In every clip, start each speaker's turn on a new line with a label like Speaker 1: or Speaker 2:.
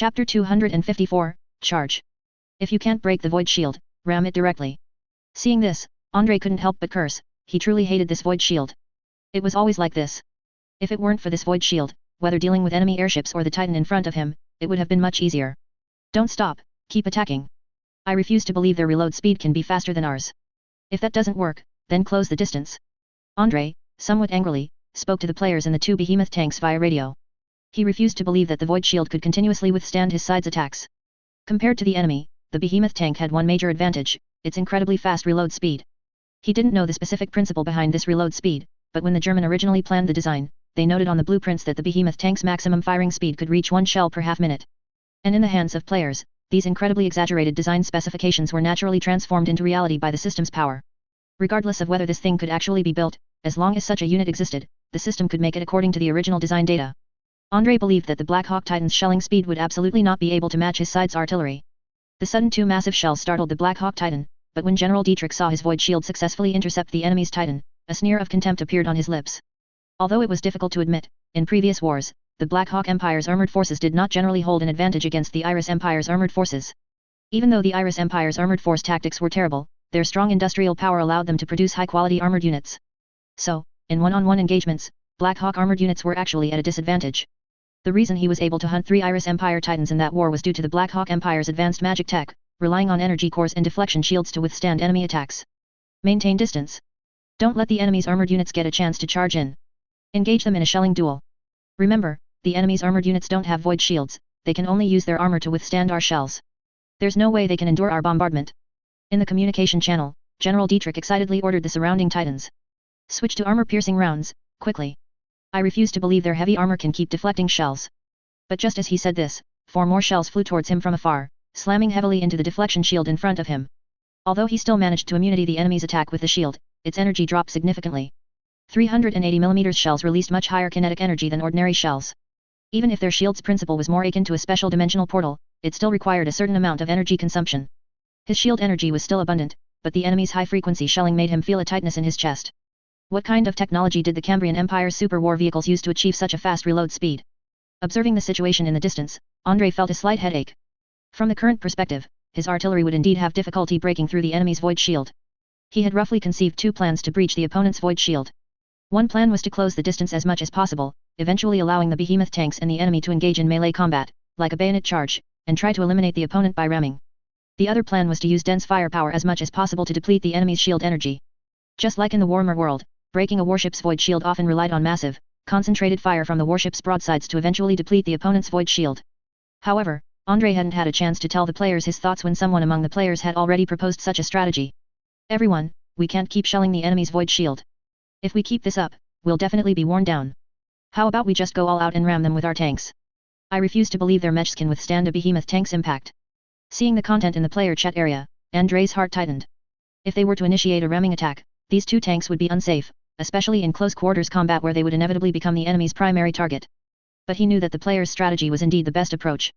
Speaker 1: Chapter 254, Charge. If you can't break the void shield, ram it directly. Seeing this, Andre couldn't help but curse. He truly hated this void shield. It was always like this. If it weren't for this void shield, whether dealing with enemy airships or the Titan in front of him, it would have been much easier. Don't stop, keep attacking. I refuse to believe their reload speed can be faster than ours. If that doesn't work, then close the distance. Andre, somewhat angrily, spoke to the players in the two behemoth tanks via radio. He refused to believe that the void shield could continuously withstand his side's attacks. Compared to the enemy, the behemoth tank had one major advantage: its incredibly fast reload speed. He didn't know the specific principle behind this reload speed, but when the German originally planned the design, they noted on the blueprints that the behemoth tank's maximum firing speed could reach 1 shell per half-minute. And in the hands of players, these incredibly exaggerated design specifications were naturally transformed into reality by the system's power. Regardless of whether this thing could actually be built, as long as such a unit existed, the system could make it according to the original design data. Andre believed that the Black Hawk Titan's shelling speed would absolutely not be able to match his side's artillery. The sudden two massive shells startled the Black Hawk Titan, but when General Dietrich saw his void shield successfully intercept the enemy's Titan, a sneer of contempt appeared on his lips. Although it was difficult to admit, in previous wars, the Black Hawk Empire's armored forces did not generally hold an advantage against the Iris Empire's armored forces. Even though the Iris Empire's armored force tactics were terrible, their strong industrial power allowed them to produce high-quality armored units. So, in one-on-one engagements, Black Hawk armored units were actually at a disadvantage. The reason he was able to hunt 3 Iris Empire Titans in that war was due to the Black Hawk Empire's advanced magic tech, relying on energy cores and deflection shields to withstand enemy attacks. Maintain distance. Don't let the enemy's armored units get a chance to charge in. Engage them in a shelling duel. Remember, the enemy's armored units don't have void shields, they can only use their armor to withstand our shells. There's no way they can endure our bombardment. In the communication channel, General Dietrich excitedly ordered the surrounding Titans. Switch to armor-piercing rounds, quickly. I refuse to believe their heavy armor can keep deflecting shells. But just as he said this, 4 more shells flew towards him from afar, slamming heavily into the deflection shield in front of him. Although he still managed to immunity the enemy's attack with the shield, its energy dropped significantly. 380mm shells released much higher kinetic energy than ordinary shells. Even if their shield's principle was more akin to a special dimensional portal, it still required a certain amount of energy consumption. His shield energy was still abundant, but the enemy's high-frequency shelling made him feel a tightness in his chest. What kind of technology did the Cambrian Empire's super war vehicles use to achieve such a fast reload speed? Observing the situation in the distance, Andre felt a slight headache. From the current perspective, his artillery would indeed have difficulty breaking through the enemy's void shield. He had roughly conceived 2 plans to breach the opponent's void shield. One plan was to close the distance as much as possible, eventually allowing the behemoth tanks and the enemy to engage in melee combat, like a bayonet charge, and try to eliminate the opponent by ramming. The other plan was to use dense firepower as much as possible to deplete the enemy's shield energy. Just like in the warmer world, breaking a warship's void shield often relied on massive, concentrated fire from the warship's broadsides to eventually deplete the opponent's void shield. However, Andre hadn't had a chance to tell the players his thoughts when someone among the players had already proposed such a strategy. Everyone, we can't keep shelling the enemy's void shield. If we keep this up, we'll definitely be worn down. How about we just go all out and ram them with our tanks? I refuse to believe their mechs can withstand a behemoth tank's impact. Seeing the content in the player chat area, Andre's heart tightened. If they were to initiate a ramming attack, these 2 tanks would be unsafe, especially in close quarters combat where they would inevitably become the enemy's primary target. But he knew that the player's strategy was indeed the best approach.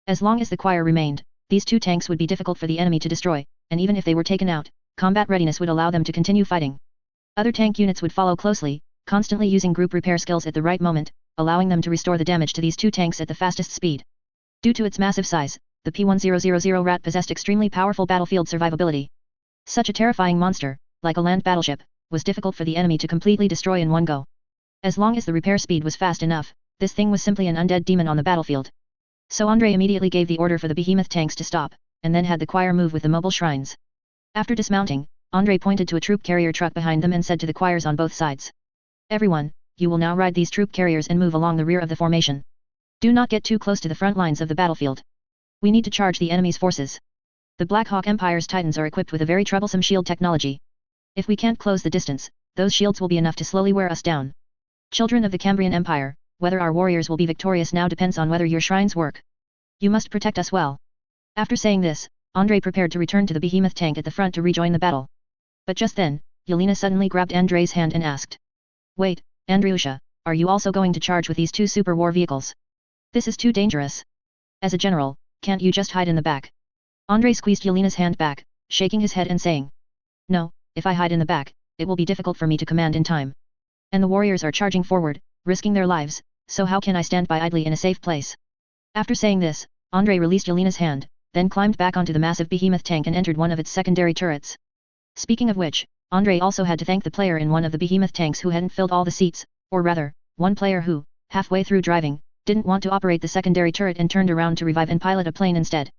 Speaker 1: As long as the choir remained, these 2 tanks would be difficult for the enemy to destroy, and even if they were taken out, combat readiness would allow them to continue fighting. Other tank units would follow closely, constantly using group repair skills at the right moment, allowing them to restore the damage to these 2 tanks at the fastest speed. Due to its massive size, the P-1000 Rat possessed extremely powerful battlefield survivability. Such a terrifying monster, like a land battleship, was difficult for the enemy to completely destroy in one go. As long as the repair speed was fast enough, this thing was simply an undead demon on the battlefield. So Andre immediately gave the order for the behemoth tanks to stop, and then had the choir move with the mobile shrines. After dismounting, Andre pointed to a troop carrier truck behind them and said to the choirs on both sides. Everyone, you will now ride these troop carriers and move along the rear of the formation. Do not get too close to the front lines of the battlefield. We need to charge the enemy's forces. The Black Hawk Empire's Titans are equipped with a very troublesome shield technology. If we can't close the distance, those shields will be enough to slowly wear us down. Children of the Cambrian Empire, whether our warriors will be victorious now depends on whether your shrines work. You must protect us well. After saying this, Andre prepared to return to the behemoth tank at the front to rejoin the battle. But just then, Yelena suddenly grabbed Andre's hand and asked. Wait, Andryusha, are you also going to charge with these 2 super war vehicles? This is too dangerous. As a general, can't you just hide in the back? Andre squeezed Yelena's hand back, shaking his head and saying. No, if I hide in the back, it will be difficult for me to command in time. And the warriors are charging forward, risking their lives, so how can I stand by idly in a safe place? After saying this, Andrei released Yelena's hand, then climbed back onto the massive behemoth tank and entered one of its secondary turrets. Speaking of which, Andrei also had to thank the player in one of the behemoth tanks who hadn't filled all the seats, or rather, one player who, halfway through driving, didn't want to operate the secondary turret and turned around to revive and pilot a plane instead.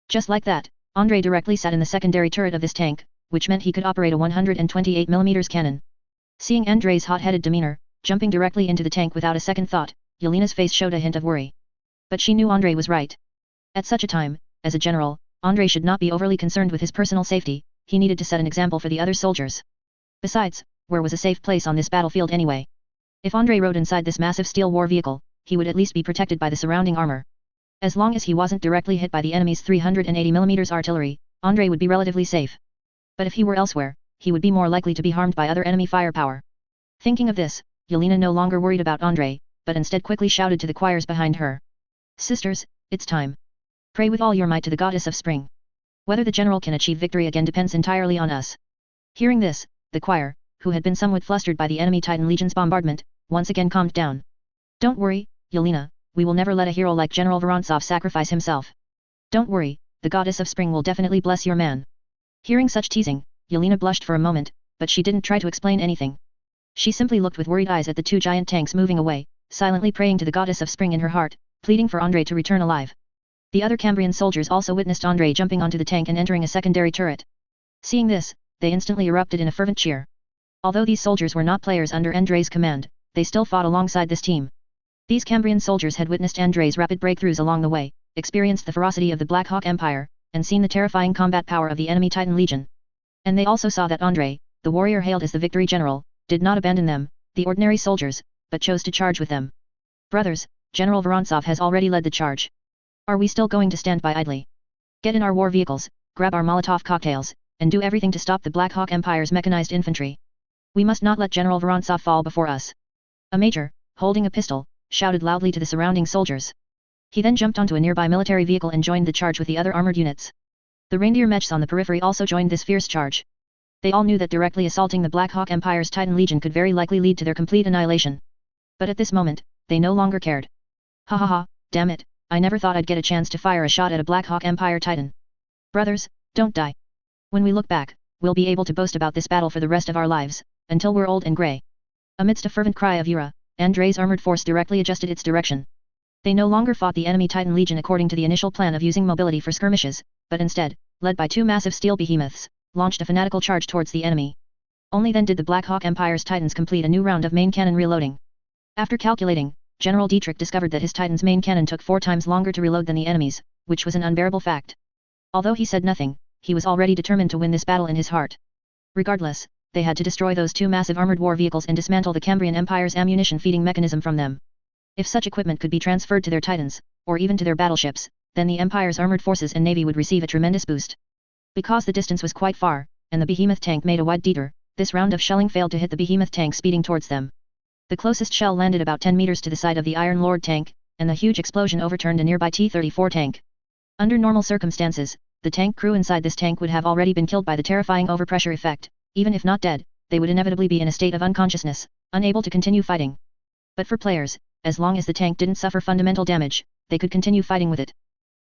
Speaker 1: Just like that, Andrei directly sat in the secondary turret of this tank, which meant he could operate a 128mm cannon. Seeing Andrei's hot-headed demeanor, jumping directly into the tank without a second thought, Yelena's face showed a hint of worry. But she knew Andrei was right. At such a time, as a general, Andrei should not be overly concerned with his personal safety, he needed to set an example for the other soldiers. Besides, where was a safe place on this battlefield anyway? If Andrei rode inside this massive steel war vehicle, he would at least be protected by the surrounding armor. As long as he wasn't directly hit by the enemy's 380mm artillery, Andrei would be relatively safe. But if he were elsewhere, he would be more likely to be harmed by other enemy firepower. Thinking of this, Yelena no longer worried about Andrei, but instead quickly shouted to the choirs behind her. Sisters, it's time. Pray with all your might to the goddess of spring. Whether the general can achieve victory again depends entirely on us. Hearing this, the choir, who had been somewhat flustered by the enemy Titan Legion's bombardment, once again calmed down. Don't worry, Yelena, we will never let a hero like General Vorontsov sacrifice himself. Don't worry, the goddess of spring will definitely bless your man. Hearing such teasing, Yelena blushed for a moment, but she didn't try to explain anything. She simply looked with worried eyes at the two giant tanks moving away, silently praying to the goddess of spring in her heart, pleading for Andrei to return alive. The other Cambrian soldiers also witnessed Andrei jumping onto the tank and entering a secondary turret. Seeing this, they instantly erupted in a fervent cheer. Although these soldiers were not players under Andrei's command, they still fought alongside this team. These Cambrian soldiers had witnessed Andrei's rapid breakthroughs along the way, experienced the ferocity of the Black Hawk Empire, and seen the terrifying combat power of the enemy Titan Legion. And they also saw that Andrei, the warrior hailed as the victory general, did not abandon them, the ordinary soldiers, but chose to charge with them. Brothers, General Vorontsov has already led the charge. Are we still going to stand by idly? Get in our war vehicles, grab our Molotov cocktails, and do everything to stop the Black Hawk Empire's mechanized infantry. We must not let General Vorontsov fall before us. A major, holding a pistol, shouted loudly to the surrounding soldiers. He then jumped onto a nearby military vehicle and joined the charge with the other armored units. The reindeer mechs on the periphery also joined this fierce charge. They all knew that directly assaulting the Black Hawk Empire's Titan Legion could very likely lead to their complete annihilation. But at this moment, they no longer cared. Ha ha ha, damn it, I never thought I'd get a chance to fire a shot at a Black Hawk Empire Titan. Brothers, don't die. When we look back, we'll be able to boast about this battle for the rest of our lives, until we're old and grey. Amidst a fervent cry of Yura, Andrei's armored force directly adjusted its direction. They no longer fought the enemy Titan Legion according to the initial plan of using mobility for skirmishes, but instead, led by two massive steel behemoths, launched a fanatical charge towards the enemy. Only then did the Black Hawk Empire's Titans complete a new round of main cannon reloading. After calculating, General Dietrich discovered that his Titan's main cannon took 4 times longer to reload than the enemy's, which was an unbearable fact. Although he said nothing, he was already determined to win this battle in his heart. Regardless, they had to destroy those two massive armored war vehicles and dismantle the Cambrian Empire's ammunition feeding mechanism from them. If such equipment could be transferred to their Titans, or even to their battleships, then the Empire's armored forces and navy would receive a tremendous boost. Because the distance was quite far, and the behemoth tank made a wide detour, this round of shelling failed to hit the behemoth tank speeding towards them. The closest shell landed about 10 meters to the side of the Iron Lord tank, and the huge explosion overturned a nearby T-34 tank. Under normal circumstances, the tank crew inside this tank would have already been killed by the terrifying overpressure effect. Even if not dead, they would inevitably be in a state of unconsciousness, unable to continue fighting. But for players, as long as the tank didn't suffer fundamental damage, they could continue fighting with it.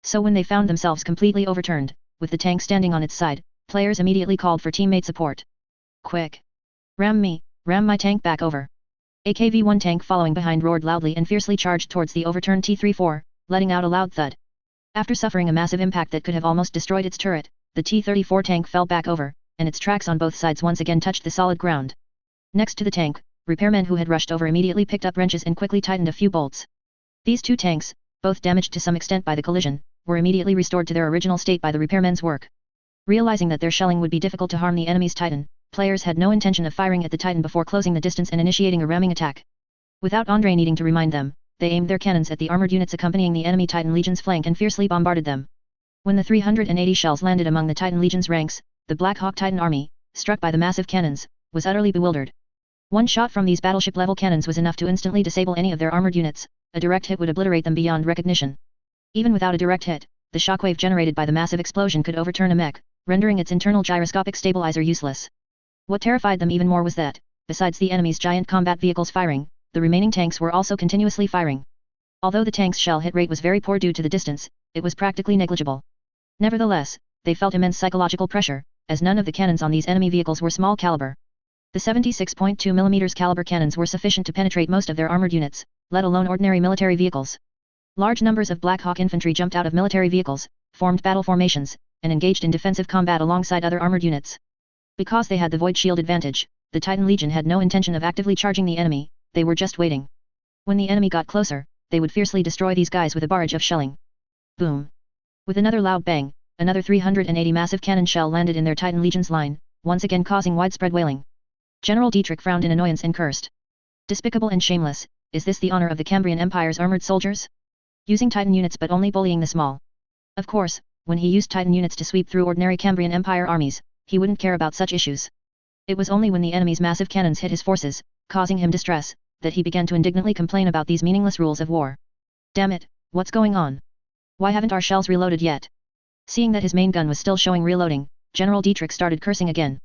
Speaker 1: So when they found themselves completely overturned, with the tank standing on its side, players immediately called for teammate support. Quick! Ram my tank back over. A KV-1 tank following behind roared loudly and fiercely charged towards the overturned T-34, letting out a loud thud. After suffering a massive impact that could have almost destroyed its turret, the T-34 tank fell back over, and its tracks on both sides once again touched the solid ground. Next to the tank, repairmen who had rushed over immediately picked up wrenches and quickly tightened a few bolts. These two tanks, both damaged to some extent by the collision, were immediately restored to their original state by the repairmen's work. Realizing that their shelling would be difficult to harm the enemy's Titan, players had no intention of firing at the Titan before closing the distance and initiating a ramming attack. Without Andrei needing to remind them, they aimed their cannons at the armored units accompanying the enemy Titan Legion's flank and fiercely bombarded them. When the 380 shells landed among the Titan Legion's ranks, the Black Hawk Titan army, struck by the massive cannons, was utterly bewildered. One shot from these battleship-level cannons was enough to instantly disable any of their armored units. A direct hit would obliterate them beyond recognition. Even without a direct hit, the shockwave generated by the massive explosion could overturn a mech, rendering its internal gyroscopic stabilizer useless. What terrified them even more was that, besides the enemy's giant combat vehicles firing, the remaining tanks were also continuously firing. Although the tank's shell hit rate was very poor due to the distance, it was practically negligible. Nevertheless, they felt immense psychological pressure, as none of the cannons on these enemy vehicles were small caliber. The 76.2 mm caliber cannons were sufficient to penetrate most of their armored units, let alone ordinary military vehicles. Large numbers of Black Hawk infantry jumped out of military vehicles, formed battle formations, and engaged in defensive combat alongside other armored units. Because they had the void shield advantage, the Titan Legion had no intention of actively charging the enemy, they were just waiting. When the enemy got closer, they would fiercely destroy these guys with a barrage of shelling. Boom! With another loud bang, another 380 massive cannon shell landed in their Titan Legion's line, once again causing widespread wailing. General Dietrich frowned in annoyance and cursed. Despicable and shameless, is this the honor of the Cambrian Empire's armored soldiers? Using Titan units but only bullying the small. Of course, when he used Titan units to sweep through ordinary Cambrian Empire armies, he wouldn't care about such issues. It was only when the enemy's massive cannons hit his forces, causing him distress, that he began to indignantly complain about these meaningless rules of war. Damn it, what's going on? Why haven't our shells reloaded yet? Seeing that his main gun was still showing reloading, General Dietrich started cursing again.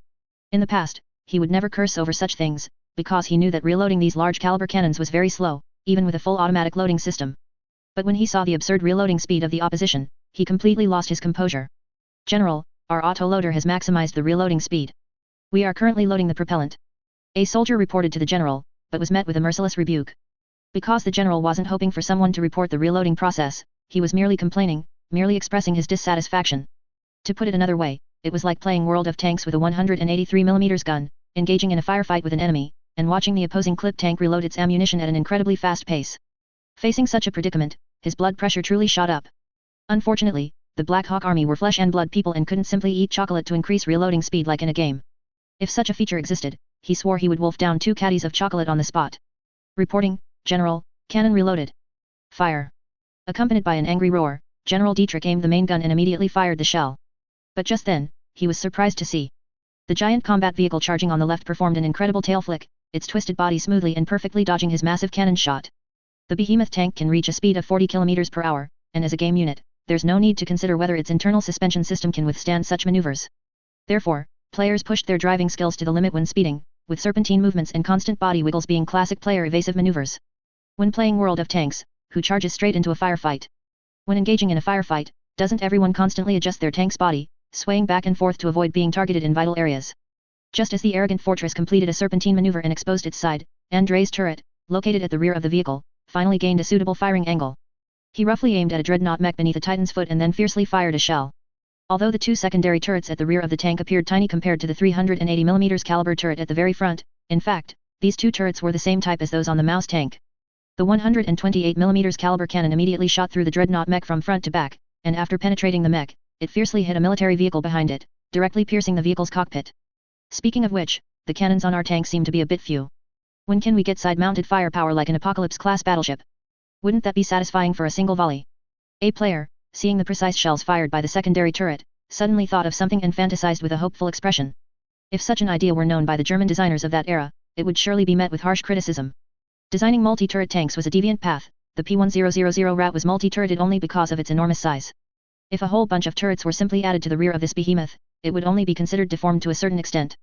Speaker 1: In the past, he would never curse over such things, because he knew that reloading these large caliber cannons was very slow, even with a full automatic loading system. But when he saw the absurd reloading speed of the opposition, he completely lost his composure. General, our autoloader has maximized the reloading speed. We are currently loading the propellant. A soldier reported to the general, but was met with a merciless rebuke. Because the general wasn't hoping for someone to report the reloading process, he was merely complaining, merely expressing his dissatisfaction. To put it another way, it was like playing World of Tanks with a 183mm gun, engaging in a firefight with an enemy, and watching the opposing clip tank reload its ammunition at an incredibly fast pace. Facing such a predicament, his blood pressure truly shot up. Unfortunately, the Black Hawk army were flesh and blood people and couldn't simply eat chocolate to increase reloading speed like in a game. If such a feature existed, he swore he would wolf down 2 caddies of chocolate on the spot. Reporting, General, cannon reloaded. Fire. Accompanied by an angry roar, General Dietrich aimed the main gun and immediately fired the shell. But just then, he was surprised to see. The giant combat vehicle charging on the left performed an incredible tail flick, its twisted body smoothly and perfectly dodging his massive cannon shot. The behemoth tank can reach a speed of 40 km per hour, and as a game unit, there's no need to consider whether its internal suspension system can withstand such maneuvers. Therefore, players pushed their driving skills to the limit when speeding, with serpentine movements and constant body wiggles being classic player evasive maneuvers. When playing World of Tanks, who charges straight into a firefight? When engaging in a firefight, doesn't everyone constantly adjust their tank's body, swaying back and forth to avoid being targeted in vital areas? Just as the arrogant fortress completed a serpentine maneuver and exposed its side, Andrei's turret, located at the rear of the vehicle, finally gained a suitable firing angle. He roughly aimed at a dreadnought mech beneath a Titan's foot and then fiercely fired a shell. Although the 2 secondary turrets at the rear of the tank appeared tiny compared to the 380mm caliber turret at the very front, in fact, these 2 turrets were the same type as those on the Mouse tank. The 128mm caliber cannon immediately shot through the dreadnought mech from front to back, and after penetrating the mech, it fiercely hit a military vehicle behind it, directly piercing the vehicle's cockpit. Speaking of which, the cannons on our tank seem to be a bit few. When can we get side-mounted firepower like an Apocalypse-class battleship? Wouldn't that be satisfying for a single volley? A player, seeing the precise shells fired by the secondary turret, suddenly thought of something and fantasized with a hopeful expression. If such an idea were known by the German designers of that era, it would surely be met with harsh criticism. Designing multi-turret tanks was a deviant path. The P1000 rat was multi-turreted only because of its enormous size. If a whole bunch of turrets were simply added to the rear of this behemoth, it would only be considered deformed to a certain extent.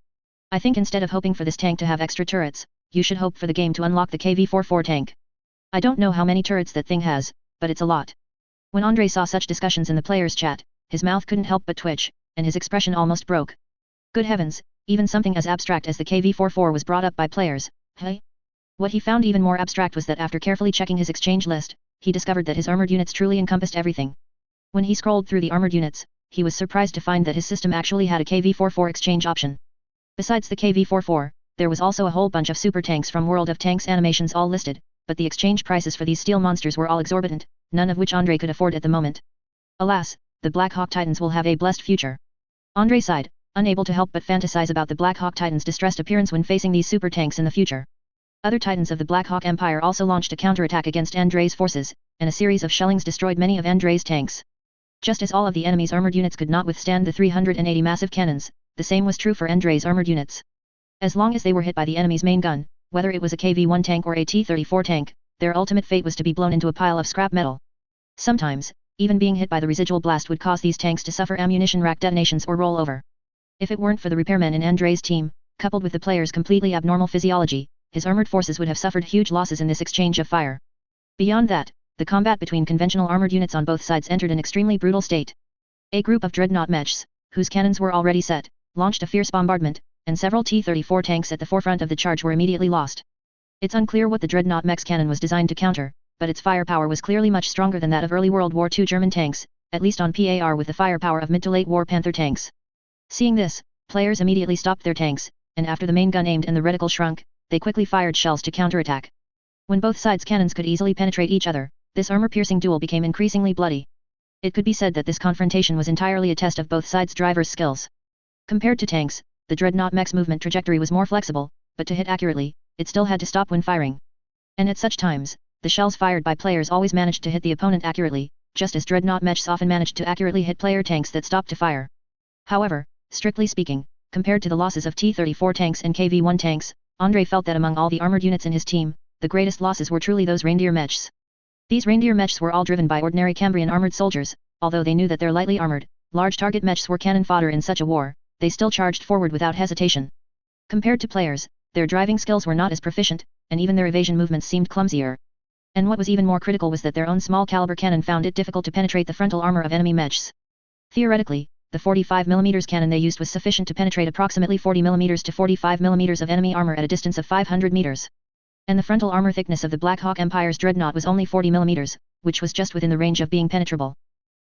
Speaker 1: I think instead of hoping for this tank to have extra turrets, you should hope for the game to unlock the KV-44 tank. I don't know how many turrets that thing has, but it's a lot. When Andre saw such discussions in the players' chat, his mouth couldn't help but twitch, and his expression almost broke. Good heavens, even something as abstract as the KV-44 was brought up by players, hey? What he found even more abstract was that after carefully checking his exchange list, he discovered that his armored units truly encompassed everything. When he scrolled through the armored units, he was surprised to find that his system actually had a KV-44 exchange option. Besides the KV-44, there was also a whole bunch of super tanks from World of Tanks animations all listed, but the exchange prices for these steel monsters were all exorbitant, none of which Andre could afford at the moment. Alas, the Black Hawk Titans will have a blessed future. Andre sighed, unable to help but fantasize about the Black Hawk Titans' distressed appearance when facing these super tanks in the future. Other Titans of the Black Hawk Empire also launched a counterattack against Andrei's forces, and a series of shellings destroyed many of Andrei's tanks. Just as all of the enemy's armored units could not withstand the 380 massive cannons, the same was true for Andrei's armored units. As long as they were hit by the enemy's main gun, whether it was a KV-1 tank or a T-34 tank, their ultimate fate was to be blown into a pile of scrap metal. Sometimes, even being hit by the residual blast would cause these tanks to suffer ammunition rack detonations or roll over. If it weren't for the repairmen in Andrei's team, coupled with the player's completely abnormal physiology, his armored forces would have suffered huge losses in this exchange of fire. Beyond that, the combat between conventional armored units on both sides entered an extremely brutal state. A group of dreadnought mechs, whose cannons were already set, launched a fierce bombardment, and several T-34 tanks at the forefront of the charge were immediately lost. It's unclear what the dreadnought mech's cannon was designed to counter, but its firepower was clearly much stronger than that of early World War II German tanks, at least on par with the firepower of mid to late war Panther tanks. Seeing this, players immediately stopped their tanks, and after the main gun aimed and the reticle shrunk, they quickly fired shells to counterattack. When both sides' cannons could easily penetrate each other, this armor-piercing duel became increasingly bloody. It could be said that this confrontation was entirely a test of both sides' drivers' skills. Compared to tanks, the dreadnought mech's movement trajectory was more flexible, but to hit accurately, it still had to stop when firing. And at such times, the shells fired by players always managed to hit the opponent accurately, just as dreadnought mechs often managed to accurately hit player tanks that stopped to fire. However, strictly speaking, compared to the losses of T-34 tanks and KV-1 tanks, Andrei felt that among all the armored units in his team, the greatest losses were truly those reindeer mechs. These reindeer mechs were all driven by ordinary Cambrian armored soldiers, although they knew that their lightly armored, large target mechs were cannon fodder in such a war, they still charged forward without hesitation. Compared to players, their driving skills were not as proficient, and even their evasion movements seemed clumsier. And what was even more critical was that their own small caliber cannon found it difficult to penetrate the frontal armor of enemy mechs. Theoretically, the 45mm cannon they used was sufficient to penetrate approximately 40mm to 45mm of enemy armor at a distance of 500 meters. And the frontal armor thickness of the Black Hawk Empire's dreadnought was only 40mm, which was just within the range of being penetrable.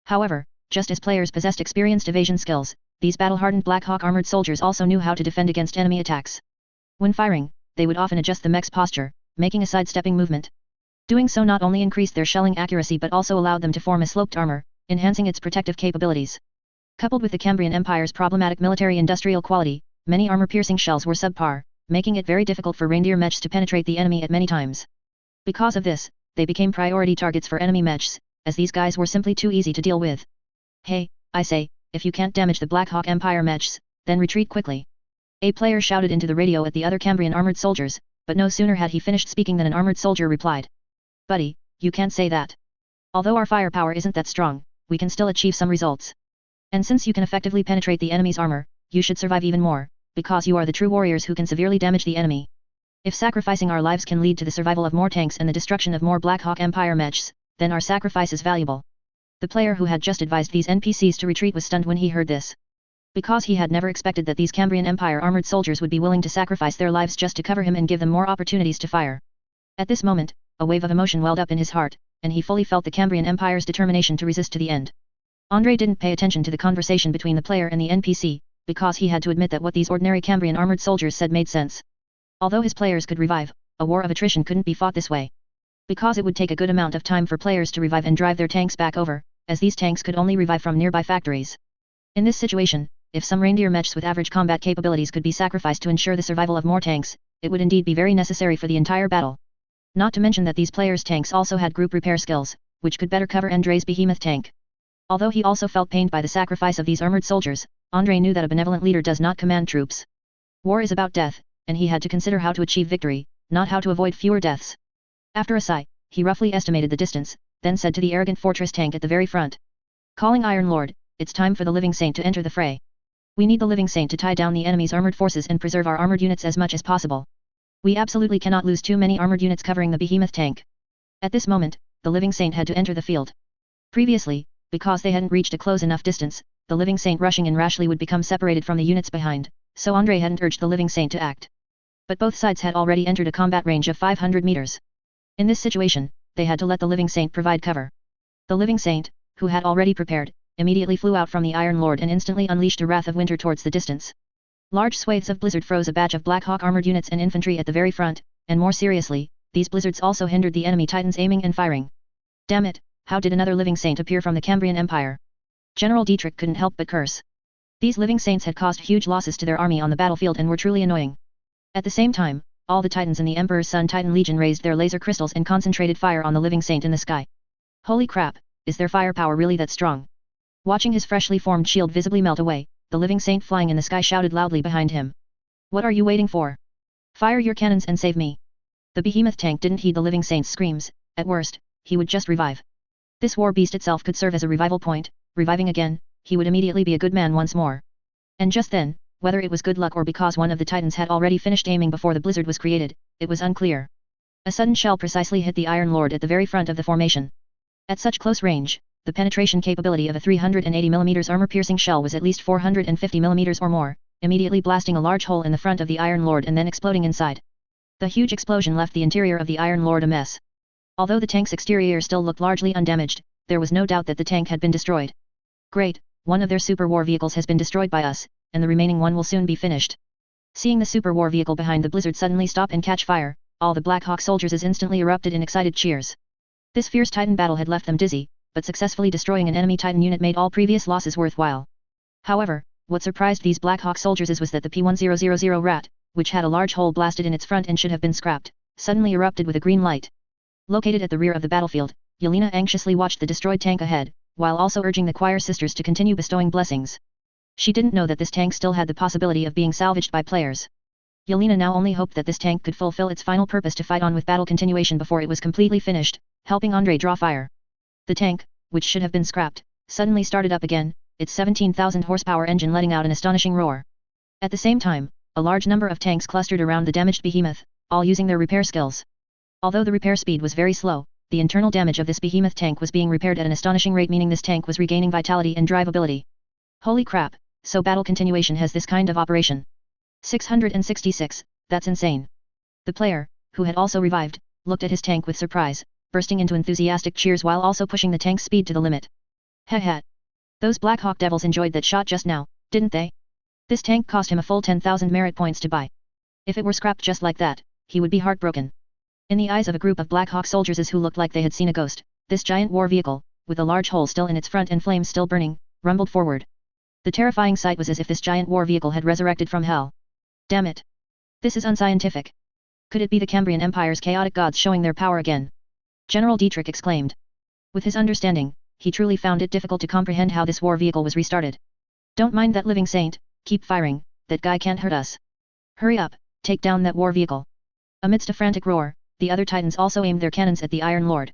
Speaker 1: However, just as players possessed experienced evasion skills, these battle-hardened Black Hawk armored soldiers also knew how to defend against enemy attacks. When firing, they would often adjust the mech's posture, making a sidestepping movement. Doing so not only increased their shelling accuracy but also allowed them to form a sloped armor, enhancing its protective capabilities. Coupled with the Cambrian Empire's problematic military-industrial quality, many armor-piercing shells were subpar, making it very difficult for reindeer mechs to penetrate the enemy at many times. Because of this, they became priority targets for enemy mechs, as these guys were simply too easy to deal with. Hey, I say, if you can't damage the Black Hawk Empire mechs, then retreat quickly. A player shouted into the radio at the other Cambrian armored soldiers, but no sooner had he finished speaking than an armored soldier replied. Buddy, you can't say that. Although our firepower isn't that strong, we can still achieve some results. And since you can effectively penetrate the enemy's armor, you should survive even more, because you are the true warriors who can severely damage the enemy. If sacrificing our lives can lead to the survival of more tanks and the destruction of more Black Hawk Empire mechs, then our sacrifice is valuable. The player who had just advised these NPCs to retreat was stunned when he heard this. Because he had never expected that these Cambrian Empire armored soldiers would be willing to sacrifice their lives just to cover him and give them more opportunities to fire. At this moment, a wave of emotion welled up in his heart, and he fully felt the Cambrian Empire's determination to resist to the end. Andrei didn't pay attention to the conversation between the player and the NPC, because he had to admit that what these ordinary Cambrian armored soldiers said made sense. Although his players could revive, a war of attrition couldn't be fought this way. Because it would take a good amount of time for players to revive and drive their tanks back over, as these tanks could only revive from nearby factories. In this situation, if some reindeer mechs with average combat capabilities could be sacrificed to ensure the survival of more tanks, it would indeed be very necessary for the entire battle. Not to mention that these players' tanks also had group repair skills, which could better cover Andrei's behemoth tank. Although he also felt pained by the sacrifice of these armored soldiers, Andrei knew that a benevolent leader does not command troops. War is about death, and he had to consider how to achieve victory, not how to avoid fewer deaths. After a sigh, he roughly estimated the distance, then said to the arrogant fortress tank at the very front. Calling Iron Lord, it's time for the Living Saint to enter the fray. We need the Living Saint to tie down the enemy's armored forces and preserve our armored units as much as possible. We absolutely cannot lose too many armored units covering the behemoth tank. At this moment, the Living Saint had to enter the field. Previously, because they hadn't reached a close enough distance, the Living Saint rushing in rashly would become separated from the units behind, so Andrei hadn't urged the Living Saint to act. But both sides had already entered a combat range of 500 meters. In this situation, they had to let the Living Saint provide cover. The Living Saint, who had already prepared, immediately flew out from the Iron Lord and instantly unleashed a wrath of winter towards the distance. Large swathes of blizzard froze a batch of Black Hawk armored units and infantry at the very front, and more seriously, these blizzards also hindered the enemy titans aiming and firing. Damn it, how did another Living Saint appear from the Cambrian Empire? General Dietrich couldn't help but curse. These Living Saints had caused huge losses to their army on the battlefield and were truly annoying. At the same time, all the titans in the Emperor's Sun Titan Legion raised their laser crystals and concentrated fire on the Living Saint in the sky. Holy crap, is their firepower really that strong? Watching his freshly formed shield visibly melt away, the Living Saint flying in the sky shouted loudly behind him. What are you waiting for? Fire your cannons and save me. The behemoth tank didn't heed the Living Saint's screams. At worst, he would just revive. This war beast itself could serve as a revival point. Reviving again, he would immediately be a good man once more. And just then, whether it was good luck or because one of the titans had already finished aiming before the blizzard was created, it was unclear. A sudden shell precisely hit the Iron Lord at the very front of the formation. At such close range, the penetration capability of a 380mm armor-piercing shell was at least 450mm or more, immediately blasting a large hole in the front of the Iron Lord and then exploding inside. The huge explosion left the interior of the Iron Lord a mess. Although the tank's exterior still looked largely undamaged, there was no doubt that the tank had been destroyed. Great, one of their super war vehicles has been destroyed by us, and the remaining one will soon be finished. Seeing the super war vehicle behind the blizzard suddenly stop and catch fire, all the Black Hawk soldiers instantly erupted in excited cheers. This fierce Titan battle had left them dizzy, but successfully destroying an enemy Titan unit made all previous losses worthwhile. However, what surprised these Black Hawk soldiers was that the P-1000 rat, which had a large hole blasted in its front and should have been scrapped, suddenly erupted with a green light. Located at the rear of the battlefield, Yelena anxiously watched the destroyed tank ahead, while also urging the choir sisters to continue bestowing blessings. She didn't know that this tank still had the possibility of being salvaged by players. Yelena now only hoped that this tank could fulfill its final purpose to fight on with battle continuation before it was completely finished, helping Andre draw fire. The tank, which should have been scrapped, suddenly started up again, its 17,000 horsepower engine letting out an astonishing roar. At the same time, a large number of tanks clustered around the damaged behemoth, all using their repair skills. Although the repair speed was very slow, the internal damage of this behemoth tank was being repaired at an astonishing rate, meaning this tank was regaining vitality and drivability. Holy crap, so battle continuation has this kind of operation. 666, that's insane. The player, who had also revived, looked at his tank with surprise, bursting into enthusiastic cheers while also pushing the tank's speed to the limit. Heh. Those Black Hawk devils enjoyed that shot just now, didn't they? This tank cost him a full 10,000 merit points to buy. If it were scrapped just like that, he would be heartbroken. In the eyes of a group of Black Hawk soldiers who looked like they had seen a ghost, this giant war vehicle, with a large hole still in its front and flames still burning, rumbled forward. The terrifying sight was as if this giant war vehicle had resurrected from hell. Damn it! This is unscientific. Could it be the Cambrian Empire's chaotic gods showing their power again? General Dietrich exclaimed. With his understanding, he truly found it difficult to comprehend how this war vehicle was restarted. Don't mind that living saint, keep firing, that guy can't hurt us. Hurry up, take down that war vehicle. Amidst a frantic roar, the other Titans also aimed their cannons at the Iron Lord.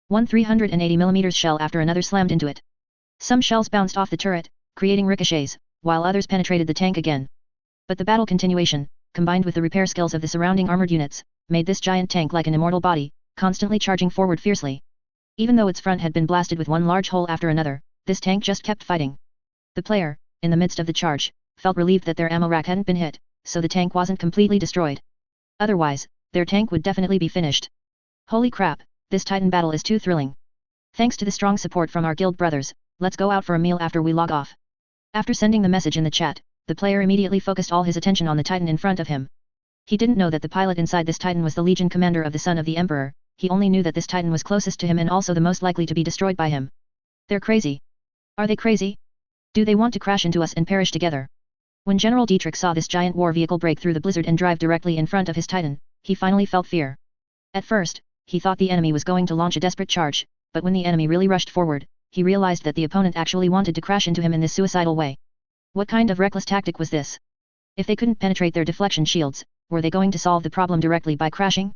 Speaker 1: One 380mm shell after another slammed into it. Some shells bounced off the turret, creating ricochets, while others penetrated the tank again. But the battle continuation, combined with the repair skills of the surrounding armored units, made this giant tank like an immortal body, constantly charging forward fiercely. Even though its front had been blasted with one large hole after another, this tank just kept fighting. The player, in the midst of the charge, felt relieved that their ammo rack hadn't been hit, so the tank wasn't completely destroyed. Otherwise, their tank would definitely be finished. Holy crap, this Titan battle is too thrilling. Thanks to the strong support from our guild brothers, let's go out for a meal after we log off. After sending the message in the chat, the player immediately focused all his attention on the Titan in front of him. He didn't know that the pilot inside this Titan was the Legion commander of the Son of the Emperor, he only knew that this Titan was closest to him and also the most likely to be destroyed by him. They're crazy. Are they crazy? Do they want to crash into us and perish together? When General Dietrich saw this giant war vehicle break through the blizzard and drive directly in front of his Titan, he finally felt fear. At first, he thought the enemy was going to launch a desperate charge, but when the enemy really rushed forward, he realized that the opponent actually wanted to crash into him in this suicidal way. What kind of reckless tactic was this? If they couldn't penetrate their deflection shields, were they going to solve the problem directly by crashing?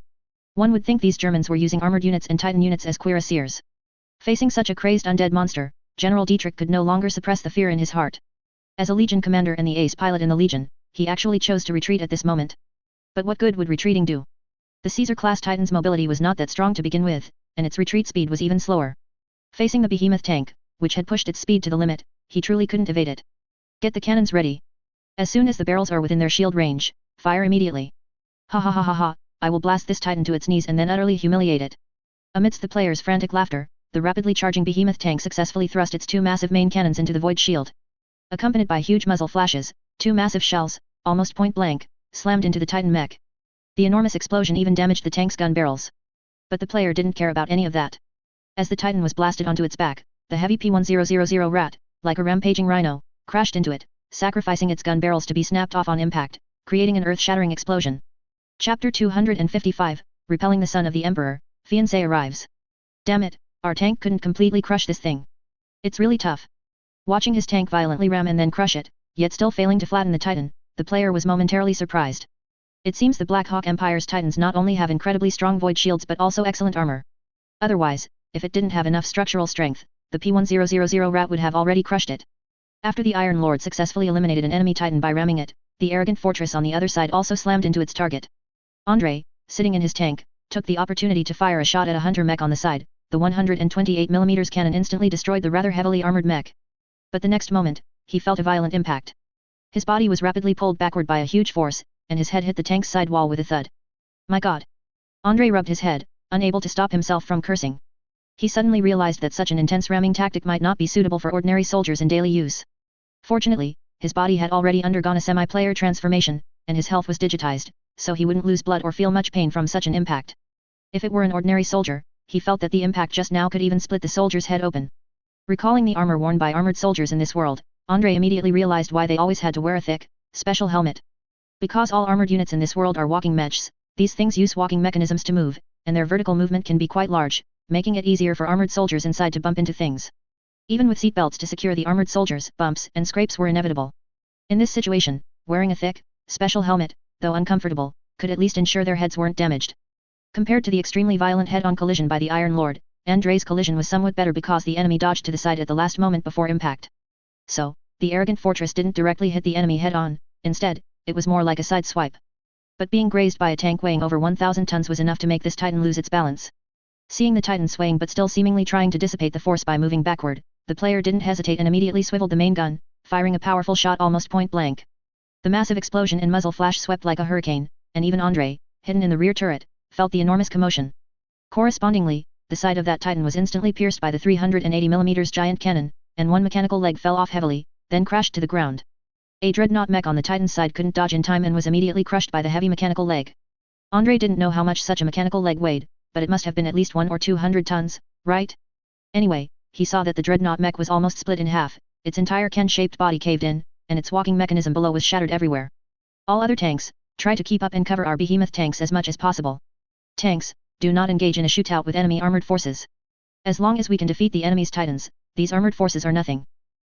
Speaker 1: One would think these Germans were using armored units and Titan units as cuirassiers. Facing such a crazed undead monster, General Dietrich could no longer suppress the fear in his heart. As a Legion commander and the ace pilot in the Legion, he actually chose to retreat at this moment. But what good would retreating do? The Caesar-class Titan's mobility was not that strong to begin with, and its retreat speed was even slower. Facing the behemoth tank, which had pushed its speed to the limit, he truly couldn't evade it. Get the cannons ready. As soon as the barrels are within their shield range, fire immediately. Ha, I will blast this Titan to its knees and then utterly humiliate it. Amidst the players' frantic laughter, the rapidly charging behemoth tank successfully thrust its two massive main cannons into the void shield. Accompanied by huge muzzle flashes, two massive shells, almost point blank, slammed into the Titan mech. The enormous explosion even damaged the tank's gun barrels. But the player didn't care about any of that. As the Titan was blasted onto its back, the heavy P-1000 rat, like a rampaging rhino, crashed into it, sacrificing its gun barrels to be snapped off on impact, creating an earth-shattering explosion. Chapter 255, Repelling the Son of the Emperor, Fiancé arrives. Damn it, our tank couldn't completely crush this thing. It's really tough. Watching his tank violently ram and then crush it, yet still failing to flatten the Titan, the player was momentarily surprised. It seems the Black Hawk Empire's Titans not only have incredibly strong void shields but also excellent armor. Otherwise, if it didn't have enough structural strength, the P-1000 rat would have already crushed it. After the Iron Lord successfully eliminated an enemy Titan by ramming it, the arrogant fortress on the other side also slammed into its target. Andre, sitting in his tank, took the opportunity to fire a shot at a hunter mech on the side, the 128mm cannon instantly destroyed the rather heavily armored mech. But the next moment, he felt a violent impact. His body was rapidly pulled backward by a huge force, and his head hit the tank's side wall with a thud. My god! Andrei rubbed his head, unable to stop himself from cursing. He suddenly realized that such an intense ramming tactic might not be suitable for ordinary soldiers in daily use. Fortunately, his body had already undergone a semi-player transformation, and his health was digitized, so he wouldn't lose blood or feel much pain from such an impact. If it were an ordinary soldier, he felt that the impact just now could even split the soldier's head open. Recalling the armor worn by armored soldiers in this world, Andrei immediately realized why they always had to wear a thick, special helmet. Because all armored units in this world are walking mechs, these things use walking mechanisms to move, and their vertical movement can be quite large, making it easier for armored soldiers inside to bump into things. Even with seatbelts to secure the armored soldiers, bumps and scrapes were inevitable. In this situation, wearing a thick, special helmet, though uncomfortable, could at least ensure their heads weren't damaged. Compared to the extremely violent head-on collision by the Iron Lord, Andrei's collision was somewhat better because the enemy dodged to the side at the last moment before impact. So, the arrogant fortress didn't directly hit the enemy head-on, instead, it was more like a side swipe. But being grazed by a tank weighing over 1,000 tons was enough to make this Titan lose its balance. Seeing the Titan swaying but still seemingly trying to dissipate the force by moving backward, the player didn't hesitate and immediately swiveled the main gun, firing a powerful shot almost point blank. The massive explosion and muzzle flash swept like a hurricane, and even Andrei, hidden in the rear turret, felt the enormous commotion. Correspondingly, the side of that Titan was instantly pierced by the 380mm giant cannon, and one mechanical leg fell off heavily, then crashed to the ground. A dreadnought mech on the Titan's side couldn't dodge in time and was immediately crushed by the heavy mechanical leg. Andrei didn't know how much such a mechanical leg weighed, but it must have been at least 100 or 200 tons, right? Anyway, he saw that the dreadnought mech was almost split in half, its entire can-shaped body caved in, and its walking mechanism below was shattered everywhere. All other tanks, try to keep up and cover our behemoth tanks as much as possible. Tanks, do not engage in a shootout with enemy armored forces. As long as we can defeat the enemy's Titans, these armored forces are nothing.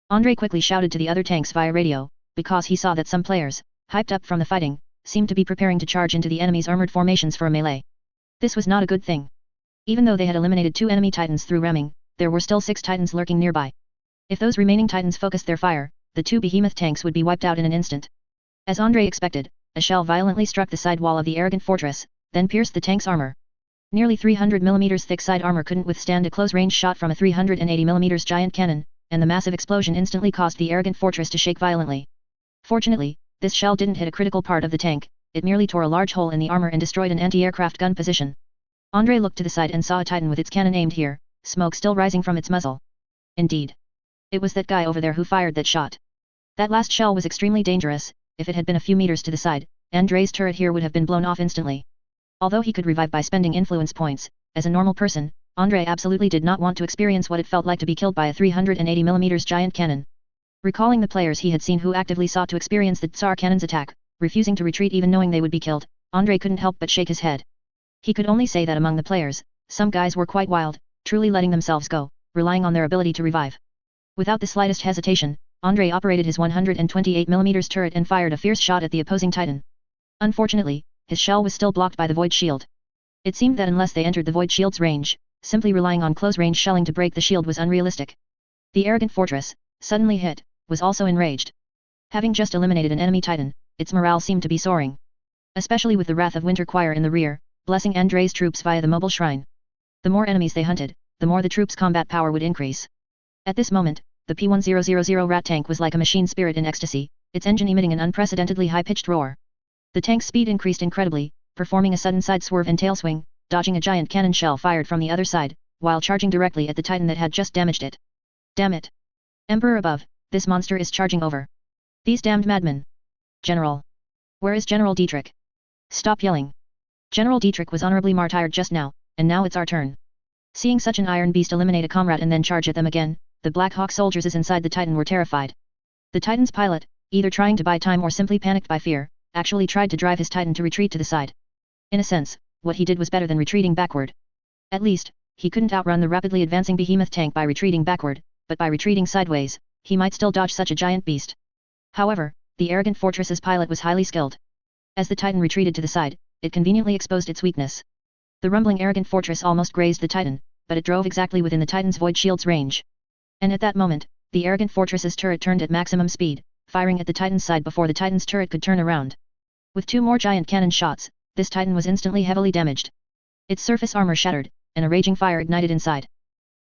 Speaker 1: Andrei quickly shouted to the other tanks via radio, because he saw that some players, hyped up from the fighting, seemed to be preparing to charge into the enemy's armored formations for a melee. This was not a good thing. Even though they had eliminated 2 enemy Titans through ramming, there were still 6 Titans lurking nearby. If those remaining Titans focused their fire, the 2 behemoth tanks would be wiped out in an instant. As Andrei expected, a shell violently struck the side wall of the arrogant fortress, then pierced the tank's armor. Nearly 300mm thick side armor couldn't withstand a close-range shot from a 380mm giant cannon, and the massive explosion instantly caused the arrogant fortress to shake violently. Fortunately, this shell didn't hit a critical part of the tank, it merely tore a large hole in the armor and destroyed an anti-aircraft gun position. Andrei looked to the side and saw a Titan with its cannon aimed here, smoke still rising from its muzzle. Indeed. It was that guy over there who fired that shot. That last shell was extremely dangerous. If it had been a few meters to the side, Andrei's turret here would have been blown off instantly. Although he could revive by spending influence points, as a normal person, Andrei absolutely did not want to experience what it felt like to be killed by a 380mm giant cannon. Recalling the players he had seen who actively sought to experience the Tsar cannon's attack, refusing to retreat even knowing they would be killed, Andrei couldn't help but shake his head. He could only say that among the players, some guys were quite wild, truly letting themselves go, relying on their ability to revive. Without the slightest hesitation, Andrei operated his 128mm turret and fired a fierce shot at the opposing Titan. Unfortunately, his shell was still blocked by the void shield. It seemed that unless they entered the void shield's range, simply relying on close-range shelling to break the shield was unrealistic. The arrogant fortress, suddenly hit, was also enraged. Having just eliminated an enemy Titan, its morale seemed to be soaring. Especially with the Wrath of Winter Choir in the rear, blessing Andrei's troops via the mobile shrine. The more enemies they hunted, the more the troops' combat power would increase. At this moment, the P-1000 rat tank was like a machine spirit in ecstasy, its engine emitting an unprecedentedly high-pitched roar. The tank's speed increased incredibly, performing a sudden side swerve and tail swing, dodging a giant cannon shell fired from the other side, while charging directly at the Titan that had just damaged it. Damn it! Emperor above, this monster is charging over. These damned madmen! General! Where is General Dietrich? Stop yelling! General Dietrich was honorably martyred just now, and now it's our turn. Seeing such an iron beast eliminate a comrade and then charge at them again, the Black Hawk soldiers inside the Titan were terrified. The Titan's pilot, either trying to buy time or simply panicked by fear, actually tried to drive his Titan to retreat to the side. In a sense, what he did was better than retreating backward. At least, he couldn't outrun the rapidly advancing behemoth tank by retreating backward, but by retreating sideways, he might still dodge such a giant beast. However, the arrogant fortress's pilot was highly skilled. As the Titan retreated to the side, it conveniently exposed its weakness. The rumbling arrogant fortress almost grazed the Titan, but it drove exactly within the Titan's void shield's range. And at that moment, the arrogant fortress's turret turned at maximum speed, firing at the Titan's side before the Titan's turret could turn around. With 2 more giant cannon shots, this Titan was instantly heavily damaged. Its surface armor shattered, and a raging fire ignited inside.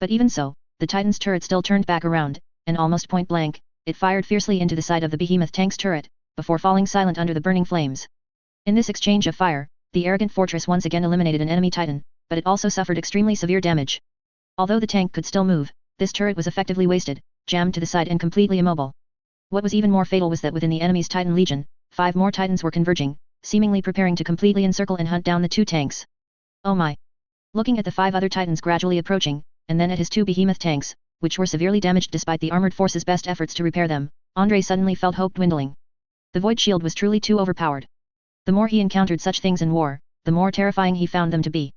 Speaker 1: But even so, the Titan's turret still turned back around, and almost point blank, it fired fiercely into the side of the behemoth tank's turret, before falling silent under the burning flames. In this exchange of fire, the arrogant fortress once again eliminated an enemy Titan, but it also suffered extremely severe damage. Although the tank could still move, this turret was effectively wasted, jammed to the side and completely immobile. What was even more fatal was that within the enemy's Titan Legion, 5 more Titans were converging, seemingly preparing to completely encircle and hunt down the 2 tanks. Oh my! Looking at the 5 other Titans gradually approaching, and then at his 2 behemoth tanks, which were severely damaged despite the armored force's best efforts to repair them, Andrei suddenly felt hope dwindling. The void shield was truly too overpowered. The more he encountered such things in war, the more terrifying he found them to be.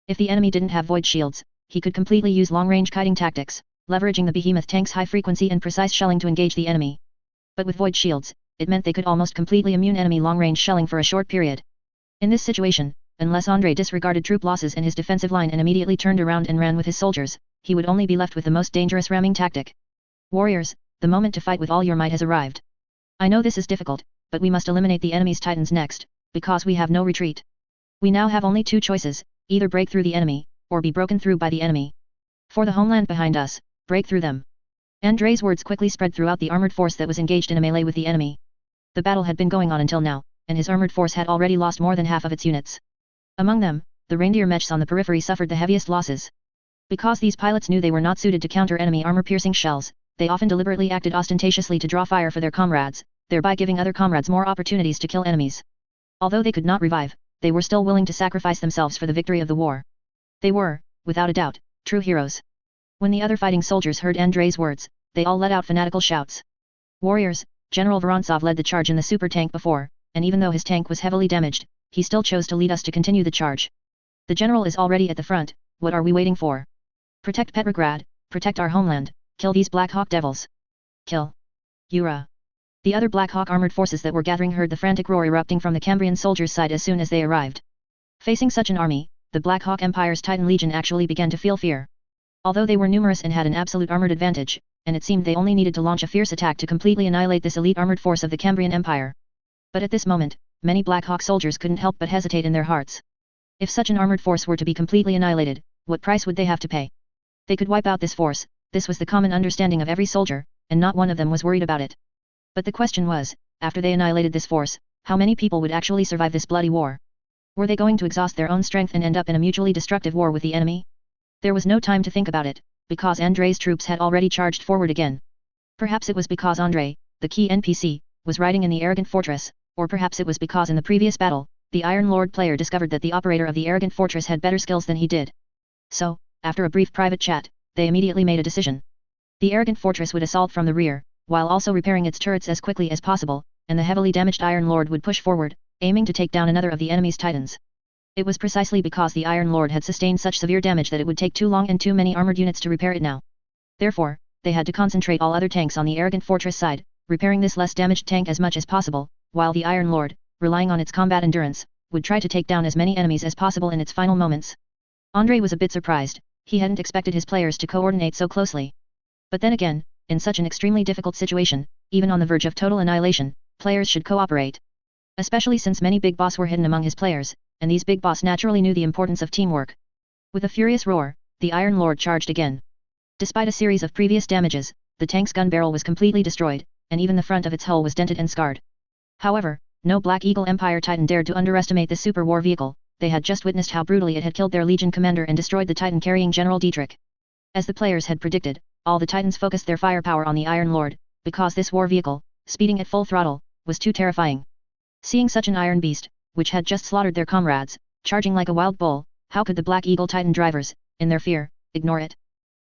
Speaker 1: If the enemy didn't have void shields, he could completely use long-range kiting tactics, leveraging the behemoth tank's high frequency and precise shelling to engage the enemy. But with void shields, it meant they could almost completely immune enemy long-range shelling for a short period. In this situation, unless Andrei disregarded troop losses in his defensive line and immediately turned around and ran with his soldiers, he would only be left with the most dangerous ramming tactic. Warriors, the moment to fight with all your might has arrived. I know this is difficult, but we must eliminate the enemy's Titans next, because we have no retreat. We now have only 2 choices, either break through the enemy, or be broken through by the enemy. For the homeland behind us, break through them. Andrei's words quickly spread throughout the armored force that was engaged in a melee with the enemy. The battle had been going on until now, and his armored force had already lost more than half of its units. Among them, the reindeer mechs on the periphery suffered the heaviest losses. Because these pilots knew they were not suited to counter enemy armor-piercing shells, they often deliberately acted ostentatiously to draw fire for their comrades, thereby giving other comrades more opportunities to kill enemies. Although they could not revive, they were still willing to sacrifice themselves for the victory of the war. They were, without a doubt, true heroes. When the other fighting soldiers heard Andrei's words, they all let out fanatical shouts. Warriors, General Vorontsov led the charge in the super tank before, and even though his tank was heavily damaged, he still chose to lead us to continue the charge. The general is already at the front, what are we waiting for? Protect Petrograd, protect our homeland, kill these Black Hawk devils. Kill. Yura. The other Black Hawk armored forces that were gathering heard the frantic roar erupting from the Cambrian soldiers' side as soon as they arrived. Facing such an army, the Black Hawk Empire's Titan Legion actually began to feel fear. Although they were numerous and had an absolute armored advantage, and it seemed they only needed to launch a fierce attack to completely annihilate this elite armored force of the Cambrian Empire. But at this moment, many Black Hawk soldiers couldn't help but hesitate in their hearts. If such an armored force were to be completely annihilated, what price would they have to pay? They could wipe out this force, this was the common understanding of every soldier, and not one of them was worried about it. But the question was, after they annihilated this force, how many people would actually survive this bloody war? Were they going to exhaust their own strength and end up in a mutually destructive war with the enemy? There was no time to think about it, because Andrei's troops had already charged forward again. Perhaps it was because Andrei, the key NPC, was riding in the arrogant fortress, or perhaps it was because in the previous battle, the Iron Lord player discovered that the operator of the arrogant fortress had better skills than he did. So, after a brief private chat, they immediately made a decision. The arrogant fortress would assault from the rear, while also repairing its turrets as quickly as possible, and the heavily damaged Iron Lord would push forward, aiming to take down another of the enemy's Titans. It was precisely because the Iron Lord had sustained such severe damage that it would take too long and too many armored units to repair it now. Therefore, they had to concentrate all other tanks on the arrogant fortress side, repairing this less damaged tank as much as possible, while the Iron Lord, relying on its combat endurance, would try to take down as many enemies as possible in its final moments. Andrei was a bit surprised, he hadn't expected his players to coordinate so closely. But then again, in such an extremely difficult situation, even on the verge of total annihilation, players should cooperate. Especially since many big boss were hidden among his players, and these big boss naturally knew the importance of teamwork. With a furious roar, the Iron Lord charged again. Despite a series of previous damages, the tank's gun barrel was completely destroyed, and even the front of its hull was dented and scarred. However, no Black Eagle Empire Titan dared to underestimate this super war vehicle, they had just witnessed how brutally it had killed their Legion commander and destroyed the Titan carrying General Dietrich. As the players had predicted, all the Titans focused their firepower on the Iron Lord, because this war vehicle, speeding at full throttle, was too terrifying. Seeing such an iron beast, which had just slaughtered their comrades, charging like a wild bull, how could the Black Eagle Titan drivers, in their fear, ignore it?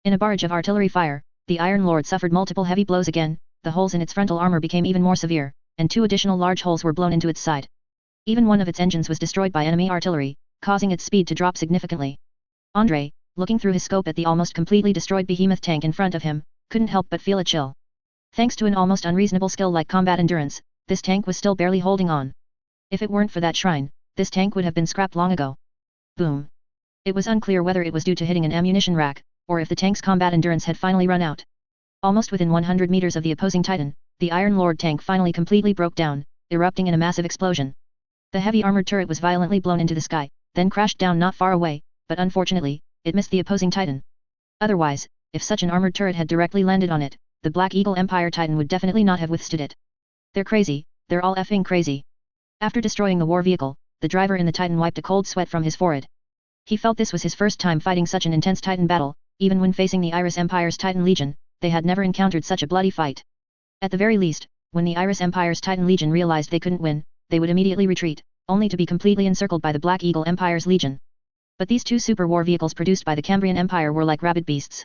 Speaker 1: In a barrage of artillery fire, the Iron Lord suffered multiple heavy blows again, the holes in its frontal armor became even more severe, and 2 additional large holes were blown into its side. Even one of its engines was destroyed by enemy artillery, causing its speed to drop significantly. Andrei, looking through his scope at the almost completely destroyed behemoth tank in front of him, couldn't help but feel a chill. Thanks to an almost unreasonable skill like combat endurance, this tank was still barely holding on. If it weren't for that shrine, this tank would have been scrapped long ago. Boom. It was unclear whether it was due to hitting an ammunition rack, or if the tank's combat endurance had finally run out. Almost within 100 meters of the opposing Titan, the Iron Lord tank finally completely broke down, erupting in a massive explosion. The heavy armored turret was violently blown into the sky, then crashed down not far away, but unfortunately, it missed the opposing Titan. Otherwise, if such an armored turret had directly landed on it, the Black Eagle Empire Titan would definitely not have withstood it. They're crazy, they're all effing crazy. After destroying the war vehicle, the driver in the Titan wiped a cold sweat from his forehead. He felt this was his first time fighting such an intense Titan battle, even when facing the Iris Empire's Titan Legion, they had never encountered such a bloody fight. At the very least, when the Iris Empire's Titan Legion realized they couldn't win, they would immediately retreat, only to be completely encircled by the Black Eagle Empire's Legion. But these two super war vehicles produced by the Cambrian Empire were like rabid beasts.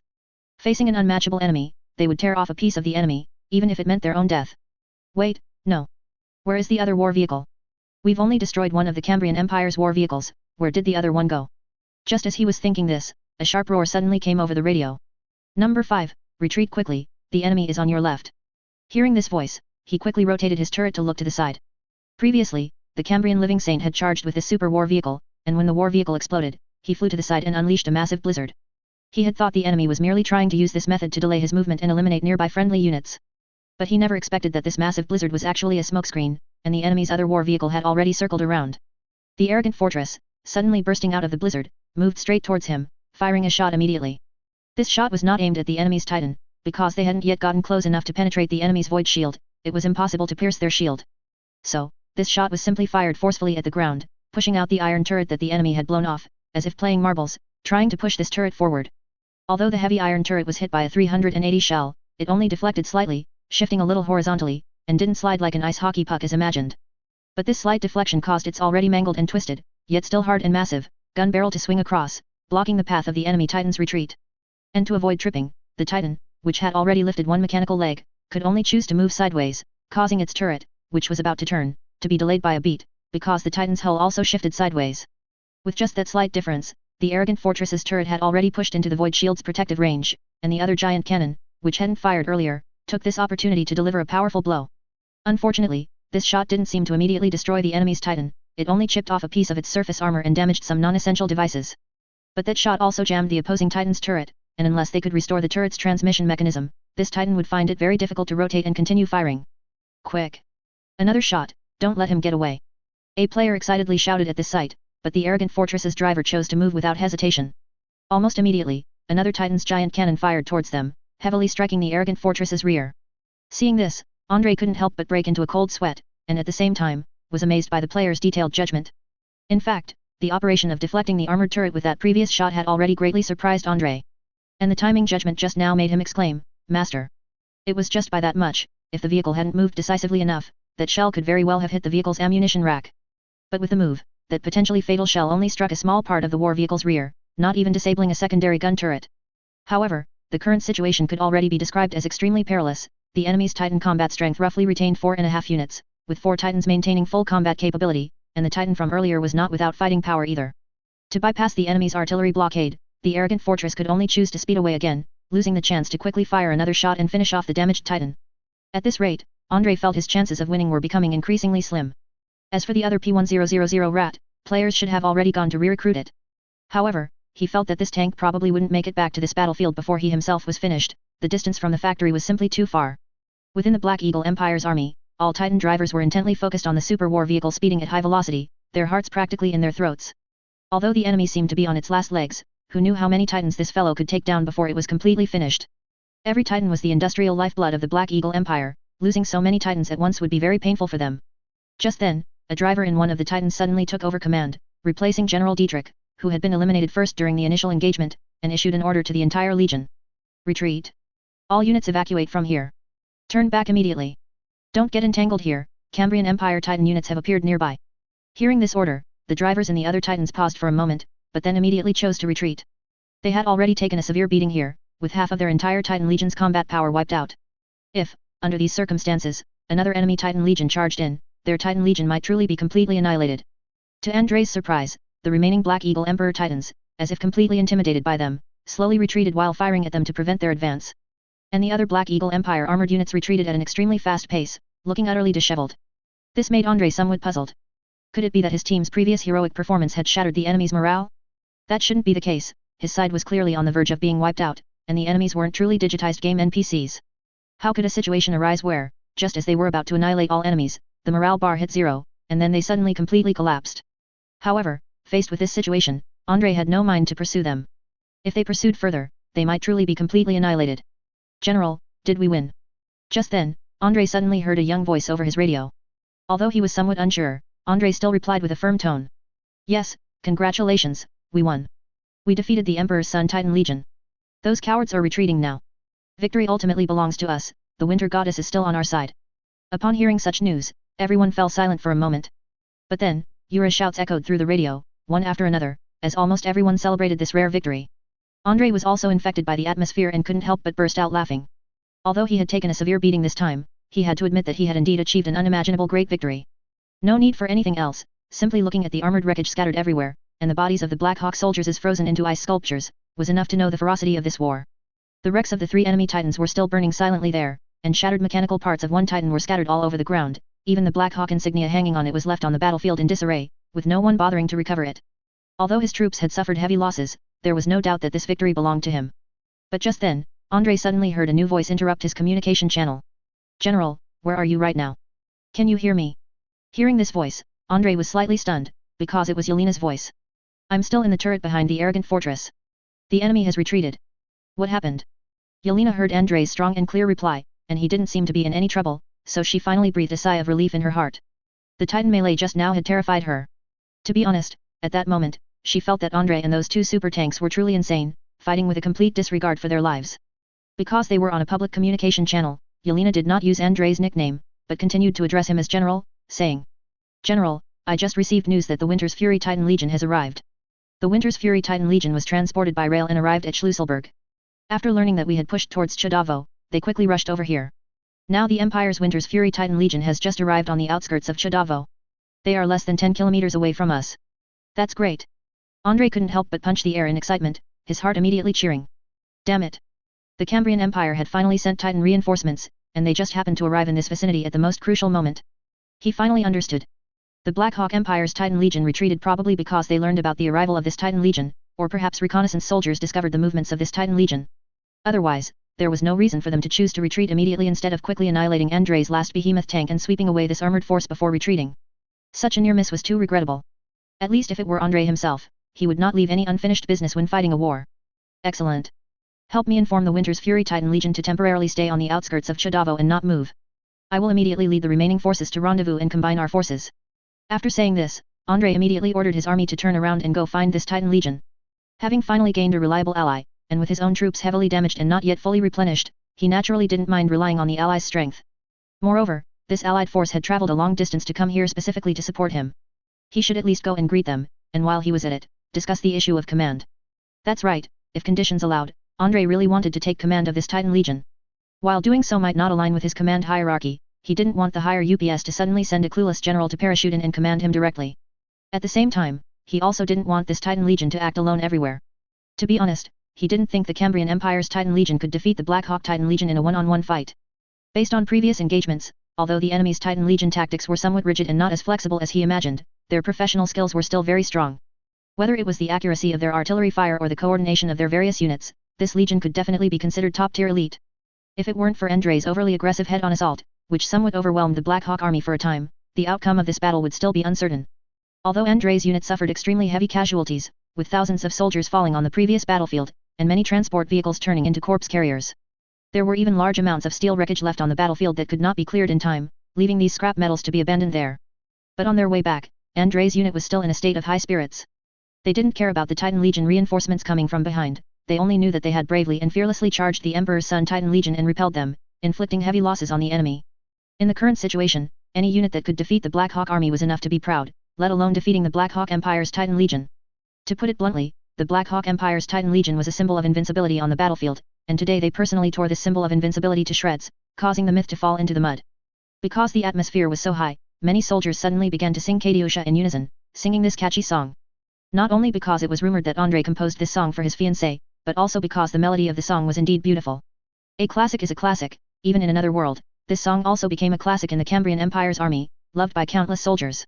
Speaker 1: Facing an unmatchable enemy, they would tear off a piece of the enemy, even if it meant their own death. Wait, no. Where is the other war vehicle? We've only destroyed one of the Cambrian Empire's war vehicles, where did the other one go? Just as he was thinking this, a sharp roar suddenly came over the radio. Number 5, retreat quickly, the enemy is on your left. Hearing this voice, he quickly rotated his turret to look to the side. Previously, the Cambrian Living Saint had charged with this super war vehicle, and when the war vehicle exploded, he flew to the side and unleashed a massive blizzard. He had thought the enemy was merely trying to use this method to delay his movement and eliminate nearby friendly units. But he never expected that this massive blizzard was actually a smokescreen, and the enemy's other war vehicle had already circled around. The arrogant fortress, suddenly bursting out of the blizzard, moved straight towards him, firing a shot immediately. This shot was not aimed at the enemy's Titan, because they hadn't yet gotten close enough to penetrate the enemy's void shield, it was impossible to pierce their shield. So, this shot was simply fired forcefully at the ground, pushing out the iron turret that the enemy had blown off, as if playing marbles, trying to push this turret forward. Although the heavy iron turret was hit by a 380 shell, it only deflected slightly, shifting a little horizontally, and didn't slide like an ice hockey puck as imagined. But this slight deflection caused its already mangled and twisted, yet still hard and massive, gun barrel to swing across, blocking the path of the enemy Titan's retreat. And to avoid tripping, the Titan, which had already lifted one mechanical leg, could only choose to move sideways, causing its turret, which was about to turn, to be delayed by a beat, because the Titan's hull also shifted sideways. With just that slight difference, the arrogant fortress's turret had already pushed into the void shield's protective range, and the other giant cannon, which hadn't fired earlier, took this opportunity to deliver a powerful blow. Unfortunately, this shot didn't seem to immediately destroy the enemy's Titan, it only chipped off a piece of its surface armor and damaged some non-essential devices. But that shot also jammed the opposing Titan's turret, and unless they could restore the turret's transmission mechanism, this Titan would find it very difficult to rotate and continue firing. Quick! Another shot, don't let him get away. A player excitedly shouted at this sight, but the arrogant fortress's driver chose to move without hesitation. Almost immediately, another Titan's giant cannon fired towards them, heavily striking the arrogant fortress's rear. Seeing this, Andrei couldn't help but break into a cold sweat, and at the same time, was amazed by the player's detailed judgment. In fact, the operation of deflecting the armored turret with that previous shot had already greatly surprised Andrei. And the timing judgment just now made him exclaim, "Master!" It was just by that much, if the vehicle hadn't moved decisively enough, that shell could very well have hit the vehicle's ammunition rack. But with the move, that potentially fatal shell only struck a small part of the war vehicle's rear, not even disabling a secondary gun turret. However, the current situation could already be described as extremely perilous. The enemy's Titan combat strength roughly retained 4.5 units, with 4 Titans maintaining full combat capability, and the Titan from earlier was not without fighting power either. To bypass the enemy's artillery blockade, the arrogant fortress could only choose to speed away again, losing the chance to quickly fire another shot and finish off the damaged Titan. At this rate, Andrei felt his chances of winning were becoming increasingly slim. As for the other P1000 rat, players should have already gone to re-recruit it. However, he felt that this tank probably wouldn't make it back to this battlefield before he himself was finished, the distance from the factory was simply too far. Within the Black Eagle Empire's army, all Titan drivers were intently focused on the super war vehicle speeding at high velocity, their hearts practically in their throats. Although the enemy seemed to be on its last legs, who knew how many Titans this fellow could take down before it was completely finished? Every Titan was the industrial lifeblood of the Black Eagle Empire, losing so many Titans at once would be very painful for them. Just then, a driver in one of the Titans suddenly took over command, replacing General Dietrich, who had been eliminated first during the initial engagement, and issued an order to the entire legion. Retreat. All units evacuate from here. Turn back immediately. Don't get entangled here, Cambrian Empire Titan units have appeared nearby. Hearing this order, the drivers in the other Titans paused for a moment, but then immediately chose to retreat. They had already taken a severe beating here, with half of their entire Titan Legion's combat power wiped out. If, under these circumstances, another enemy Titan Legion charged in, their Titan Legion might truly be completely annihilated. To Andrei's surprise, the remaining Black Eagle Emperor Titans, as if completely intimidated by them, slowly retreated while firing at them to prevent their advance. And the other Black Eagle Empire armored units retreated at an extremely fast pace, looking utterly disheveled. This made Andrei somewhat puzzled. Could it be that his team's previous heroic performance had shattered the enemy's morale? That shouldn't be the case, his side was clearly on the verge of being wiped out, and the enemies weren't truly digitized game NPCs. How could a situation arise where, just as they were about to annihilate all enemies, the morale bar hit 0, and then they suddenly completely collapsed? However, faced with this situation, Andrei had no mind to pursue them. If they pursued further, they might truly be completely annihilated. General, did we win? Just then, Andrei suddenly heard a young voice over his radio. Although he was somewhat unsure, Andrei still replied with a firm tone. Yes, congratulations, we won. We defeated the Emperor's Sun Titan Legion. Those cowards are retreating now. Victory ultimately belongs to us, the Winter Goddess is still on our side. Upon hearing such news, everyone fell silent for a moment. But then, Yura's shouts echoed through the radio, one after another, as almost everyone celebrated this rare victory. Andrei was also infected by the atmosphere and couldn't help but burst out laughing. Although he had taken a severe beating this time, he had to admit that he had indeed achieved an unimaginable great victory. No need for anything else, simply looking at the armored wreckage scattered everywhere, and the bodies of the Black Hawk soldiers as frozen into ice sculptures, was enough to know the ferocity of this war. The wrecks of the 3 enemy titans were still burning silently there, and shattered mechanical parts of one titan were scattered all over the ground, even the Black Hawk insignia hanging on it was left on the battlefield in disarray, with no one bothering to recover it. Although his troops had suffered heavy losses, there was no doubt that this victory belonged to him. But just then, Andrei suddenly heard a new voice interrupt his communication channel. General, where are you right now? Can you hear me? Hearing this voice, Andrei was slightly stunned, because it was Yelena's voice. I'm still in the turret behind the arrogant fortress. The enemy has retreated. What happened? Yelena heard Andrei's strong and clear reply, and he didn't seem to be in any trouble, so she finally breathed a sigh of relief in her heart. The Titan melee just now had terrified her. To be honest, at that moment, she felt that Andrei and those 2 super tanks were truly insane, fighting with a complete disregard for their lives. Because they were on a public communication channel, Yelena did not use Andrei's nickname, but continued to address him as General, saying, General, I just received news that the Winter's Fury Titan Legion has arrived. The Winter's Fury Titan Legion was transported by rail and arrived at Schlüsselburg. After learning that we had pushed towards Chudavo, they quickly rushed over here. Now the Empire's Winter's Fury Titan Legion has just arrived on the outskirts of Chudavo. They are less than 10 kilometers away from us. That's great. Andrei couldn't help but punch the air in excitement, his heart immediately cheering. Damn it. The Cambrian Empire had finally sent Titan reinforcements, and they just happened to arrive in this vicinity at the most crucial moment. He finally understood. The Black Hawk Empire's Titan Legion retreated probably because they learned about the arrival of this Titan Legion, or perhaps reconnaissance soldiers discovered the movements of this Titan Legion. Otherwise, there was no reason for them to choose to retreat immediately instead of quickly annihilating Andrei's last behemoth tank and sweeping away this armored force before retreating. Such a near miss was too regrettable. At least if it were Andrei himself, he would not leave any unfinished business when fighting a war. Excellent. Help me inform the Winter's Fury Titan Legion to temporarily stay on the outskirts of Chudavo and not move. I will immediately lead the remaining forces to rendezvous and combine our forces. After saying this, Andrei immediately ordered his army to turn around and go find this Titan Legion. Having finally gained a reliable ally, and with his own troops heavily damaged and not yet fully replenished, he naturally didn't mind relying on the allies' strength. Moreover, this allied force had traveled a long distance to come here specifically to support him. He should at least go and greet them, and while he was at it, discuss the issue of command. That's right, if conditions allowed, Andrei really wanted to take command of this Titan Legion. While doing so might not align with his command hierarchy, he didn't want the higher UPS to suddenly send a clueless general to parachute in and command him directly. At the same time, he also didn't want this Titan Legion to act alone everywhere. To be honest, he didn't think the Cambrian Empire's Titan Legion could defeat the Black Hawk Titan Legion in a one-on-one fight. Based on previous engagements, although the enemy's Titan Legion tactics were somewhat rigid and not as flexible as he imagined, their professional skills were still very strong. Whether it was the accuracy of their artillery fire or the coordination of their various units, this legion could definitely be considered top-tier elite. If it weren't for Andrei's overly aggressive head-on assault, which somewhat overwhelmed the Black Hawk army for a time, the outcome of this battle would still be uncertain. Although Andrei's unit suffered extremely heavy casualties, with thousands of soldiers falling on the previous battlefield, and many transport vehicles turning into corpse carriers. There were even large amounts of steel wreckage left on the battlefield that could not be cleared in time, leaving these scrap metals to be abandoned there. But on their way back, Andrei's unit was still in a state of high spirits. They didn't care about the Titan Legion reinforcements coming from behind, they only knew that they had bravely and fearlessly charged the Emperor's Sun Titan Legion and repelled them, inflicting heavy losses on the enemy. In the current situation, any unit that could defeat the Black Hawk army was enough to be proud, let alone defeating the Black Hawk Empire's Titan Legion. To put it bluntly, the Black Hawk Empire's Titan Legion was a symbol of invincibility on the battlefield, and today they personally tore this symbol of invincibility to shreds, causing the myth to fall into the mud. Because the atmosphere was so high, many soldiers suddenly began to sing Katyusha in unison, singing this catchy song. Not only because it was rumored that Andrei composed this song for his fiancée, but also because the melody of the song was indeed beautiful. A classic is a classic, even in another world. This song also became a classic in the Cambrian Empire's army, loved by countless soldiers.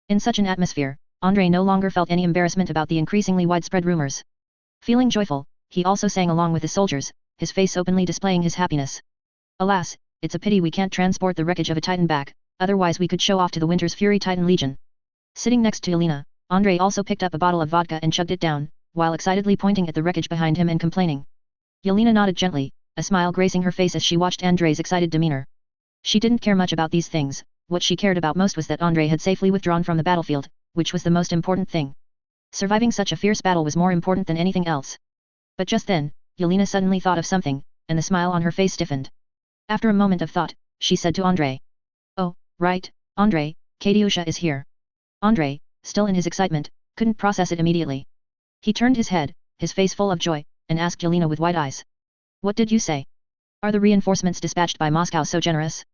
Speaker 1: In such an atmosphere, Andrei no longer felt any embarrassment about the increasingly widespread rumors. Feeling joyful, he also sang along with the soldiers, his face openly displaying his happiness. Alas, it's a pity we can't transport the wreckage of a Titan back, otherwise we could show off to the Winter's Fury Titan Legion. Sitting next to Yelena, Andrei also picked up a bottle of vodka and chugged it down, while excitedly pointing at the wreckage behind him and complaining. Yelena nodded gently, a smile gracing her face as she watched Andrei's excited demeanor. She didn't care much about these things, what she cared about most was that Andrei had safely withdrawn from the battlefield, which was the most important thing. Surviving such a fierce battle was more important than anything else. But just then, Yelena suddenly thought of something, and the smile on her face stiffened. After a moment of thought, she said to Andrei. Oh, right, Andrei, Katyusha is here. Andrei, still in his excitement, couldn't process it immediately. He turned his head, his face full of joy, and asked Yelena with wide eyes. What did you say? Are the reinforcements dispatched by Moscow so generous?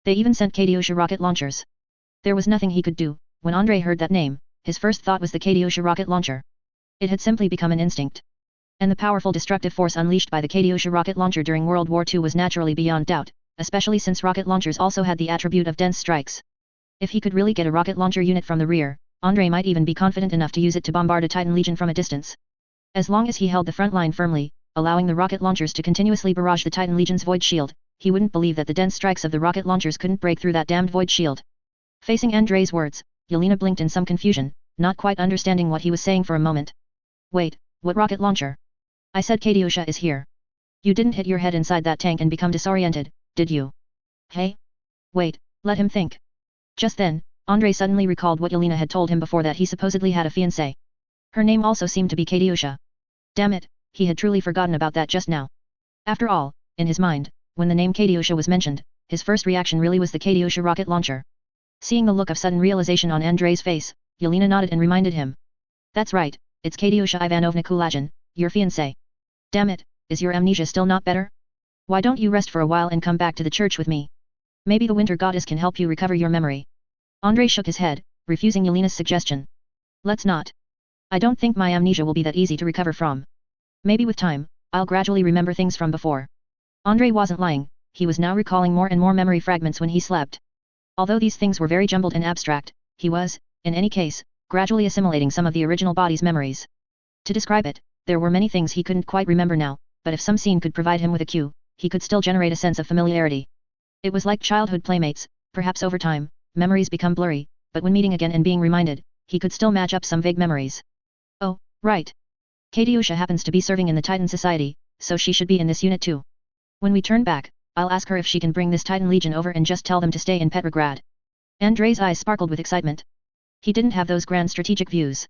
Speaker 1: They even sent Katyusha rocket launchers. There was nothing he could do. When Andrei heard that name, his first thought was the Katyusha rocket launcher. It had simply become an instinct. And the powerful destructive force unleashed by the Katyusha rocket launcher during World War II was naturally beyond doubt, especially since rocket launchers also had the attribute of dense strikes. If he could really get a rocket launcher unit from the rear, Andrei might even be confident enough to use it to bombard a Titan Legion from a distance. As long as he held the front line firmly, allowing the rocket launchers to continuously barrage the Titan Legion's void shield, he wouldn't believe that the dense strikes of the rocket launchers couldn't break through that damned void shield. Facing Andrei's words, Yelena blinked in some confusion, not quite understanding what he was saying for a moment. Wait, what rocket launcher? I said Katyusha is here. You didn't hit your head inside that tank and become disoriented, did you? Hey? Wait, let him think. Just then, Andrei suddenly recalled what Yelena had told him before, that he supposedly had a fiancée. Her name also seemed to be Katyusha. Damn it, he had truly forgotten about that just now. After all, in his mind, when the name Katyusha was mentioned, his first reaction really was the Katyusha rocket launcher. Seeing the look of sudden realization on Andrei's face, Yelena nodded and reminded him. That's right, it's Katyusha Ivanovna Kulagin, your fiancée. Damn it, is your amnesia still not better? Why don't you rest for a while and come back to the church with me? Maybe the winter goddess can help you recover your memory. Andrei shook his head, refusing Yelena's suggestion. Let's not. I don't think my amnesia will be that easy to recover from. Maybe with time, I'll gradually remember things from before. Andrei wasn't lying, he was now recalling more and more memory fragments when he slept. Although these things were very jumbled and abstract, he was, in any case, gradually assimilating some of the original body's memories. To describe it, there were many things he couldn't quite remember now, but if some scene could provide him with a cue, he could still generate a sense of familiarity. It was like childhood playmates, perhaps over time, memories become blurry, but when meeting again and being reminded, he could still match up some vague memories. Oh, right. Katyusha happens to be serving in the Titan Society, so she should be in this unit too. When we turn back, I'll ask her if she can bring this Titan Legion over and just tell them to stay in Petrograd. Andrei's eyes sparkled with excitement. He didn't have those grand strategic views.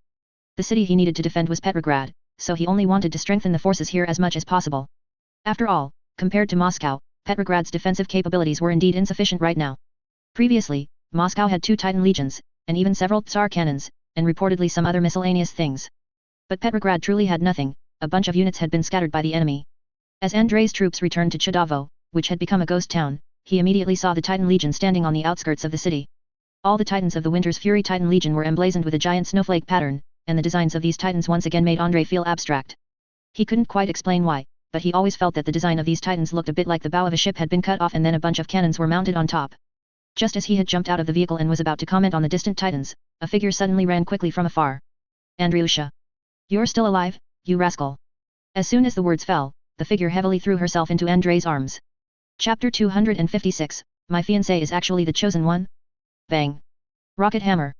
Speaker 1: The city he needed to defend was Petrograd, so he only wanted to strengthen the forces here as much as possible. After all, compared to Moscow, Petrograd's defensive capabilities were indeed insufficient right now. Previously, Moscow had 2 Titan Legions, and even several Tsar cannons, and reportedly some other miscellaneous things. But Petrograd truly had nothing, a bunch of units had been scattered by the enemy. As Andrei's troops returned to Chudavo, which had become a ghost town, he immediately saw the Titan Legion standing on the outskirts of the city. All the Titans of the Winter's Fury Titan Legion were emblazoned with a giant snowflake pattern, and the designs of these Titans once again made Andrei feel abstract. He couldn't quite explain why, but he always felt that the design of these Titans looked a bit like the bow of a ship had been cut off and then a bunch of cannons were mounted on top. Just as he had jumped out of the vehicle and was about to comment on the distant Titans, a figure suddenly ran quickly from afar. Andriusha. You're still alive, you rascal. As soon as the words fell, the figure heavily threw herself into Andrei's arms. Chapter 256, My fiancé is actually the chosen one? Bang. Rocket hammer.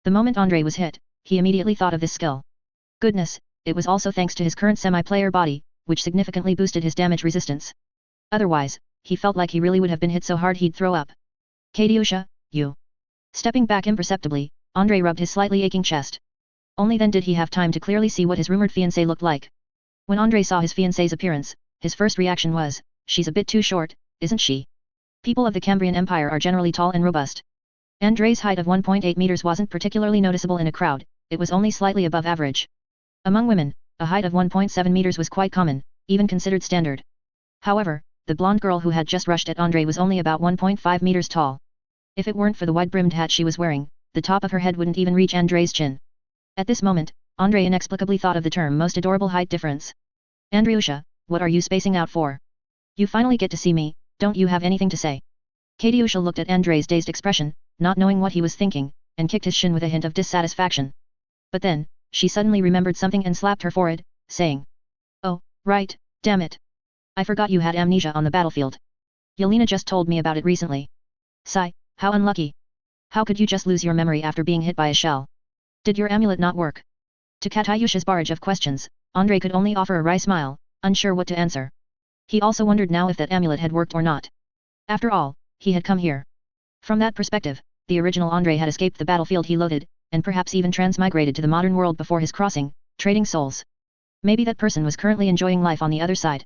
Speaker 1: The moment Andrei was hit, he immediately thought of this skill. Goodness, it was also thanks to his current semi-player body, which significantly boosted his damage resistance. Otherwise, he felt like he really would have been hit so hard he'd throw up. Katyusha, you. Stepping back imperceptibly, Andrei rubbed his slightly aching chest. Only then did he have time to clearly see what his rumored fiancé looked like. When Andrei saw his fiancée's appearance, his first reaction was, she's a bit too short, isn't she? People of the Cambrian Empire are generally tall and robust. Andrei's height of 1.8 meters wasn't particularly noticeable in a crowd, it was only slightly above average. Among women, a height of 1.7 meters was quite common, even considered standard. However, the blonde girl who had just rushed at Andrei was only about 1.5 meters tall. If it weren't for the wide-brimmed hat she was wearing, the top of her head wouldn't even reach Andrei's chin. At this moment, Andrei inexplicably thought of the term most adorable height difference. Andriusha, what are you spacing out for? You finally get to see me, don't you have anything to say? Katyusha looked at Andrei's dazed expression, not knowing what he was thinking, and kicked his shin with a hint of dissatisfaction. But then, she suddenly remembered something and slapped her forehead, saying, Oh, right, damn it. I forgot you had amnesia on the battlefield. Yelena just told me about it recently. Sigh, how unlucky. How could you just lose your memory after being hit by a shell? Did your amulet not work? To Katyusha's barrage of questions, Andrei could only offer a wry smile, unsure what to answer. He also wondered now if that amulet had worked or not. After all, he had come here. From that perspective, the original Andrei had escaped the battlefield he loathed, and perhaps even transmigrated to the modern world before his crossing, trading souls. Maybe that person was currently enjoying life on the other side.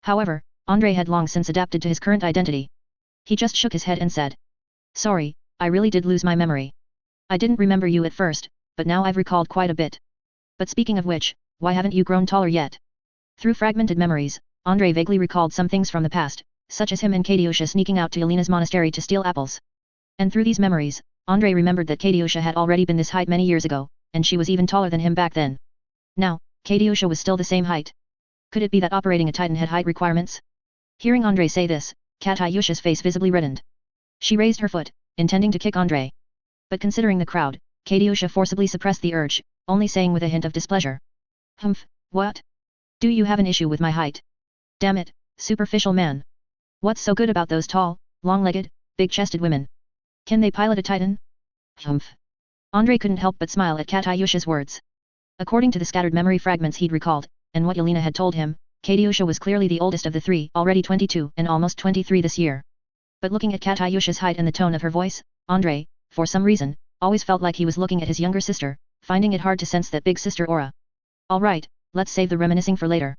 Speaker 1: However, Andrei had long since adapted to his current identity. He just shook his head and said, "Sorry, I really did lose my memory. I didn't remember you at first, but now I've recalled quite a bit. But speaking of which, why haven't you grown taller yet?" Through fragmented memories, Andrei vaguely recalled some things from the past, such as him and Katyusha sneaking out to Yelena's monastery to steal apples. And through these memories, Andrei remembered that Katyusha had already been this height many years ago, and she was even taller than him back then. Now, Katyusha was still the same height. Could it be that operating a titan had height requirements? Hearing Andrei say this, Katyusha's face visibly reddened. She raised her foot, intending to kick Andrei. But considering the crowd, Katyusha forcibly suppressed the urge, only saying with a hint of displeasure. "Humph, what? Do you have an issue with my height? Damn it, superficial man. What's so good about those tall, long-legged, big-chested women? Can they pilot a titan?" Humph. Andrei couldn't help but smile at Katyusha's words. According to the scattered memory fragments he'd recalled, and what Yelena had told him, Katyusha was clearly the oldest of the three, already 22 and almost 23 this year. But looking at Katyusha's height and the tone of her voice, Andrei, for some reason, always felt like he was looking at his younger sister, finding it hard to sense that big sister aura. Alright, let's save the reminiscing for later.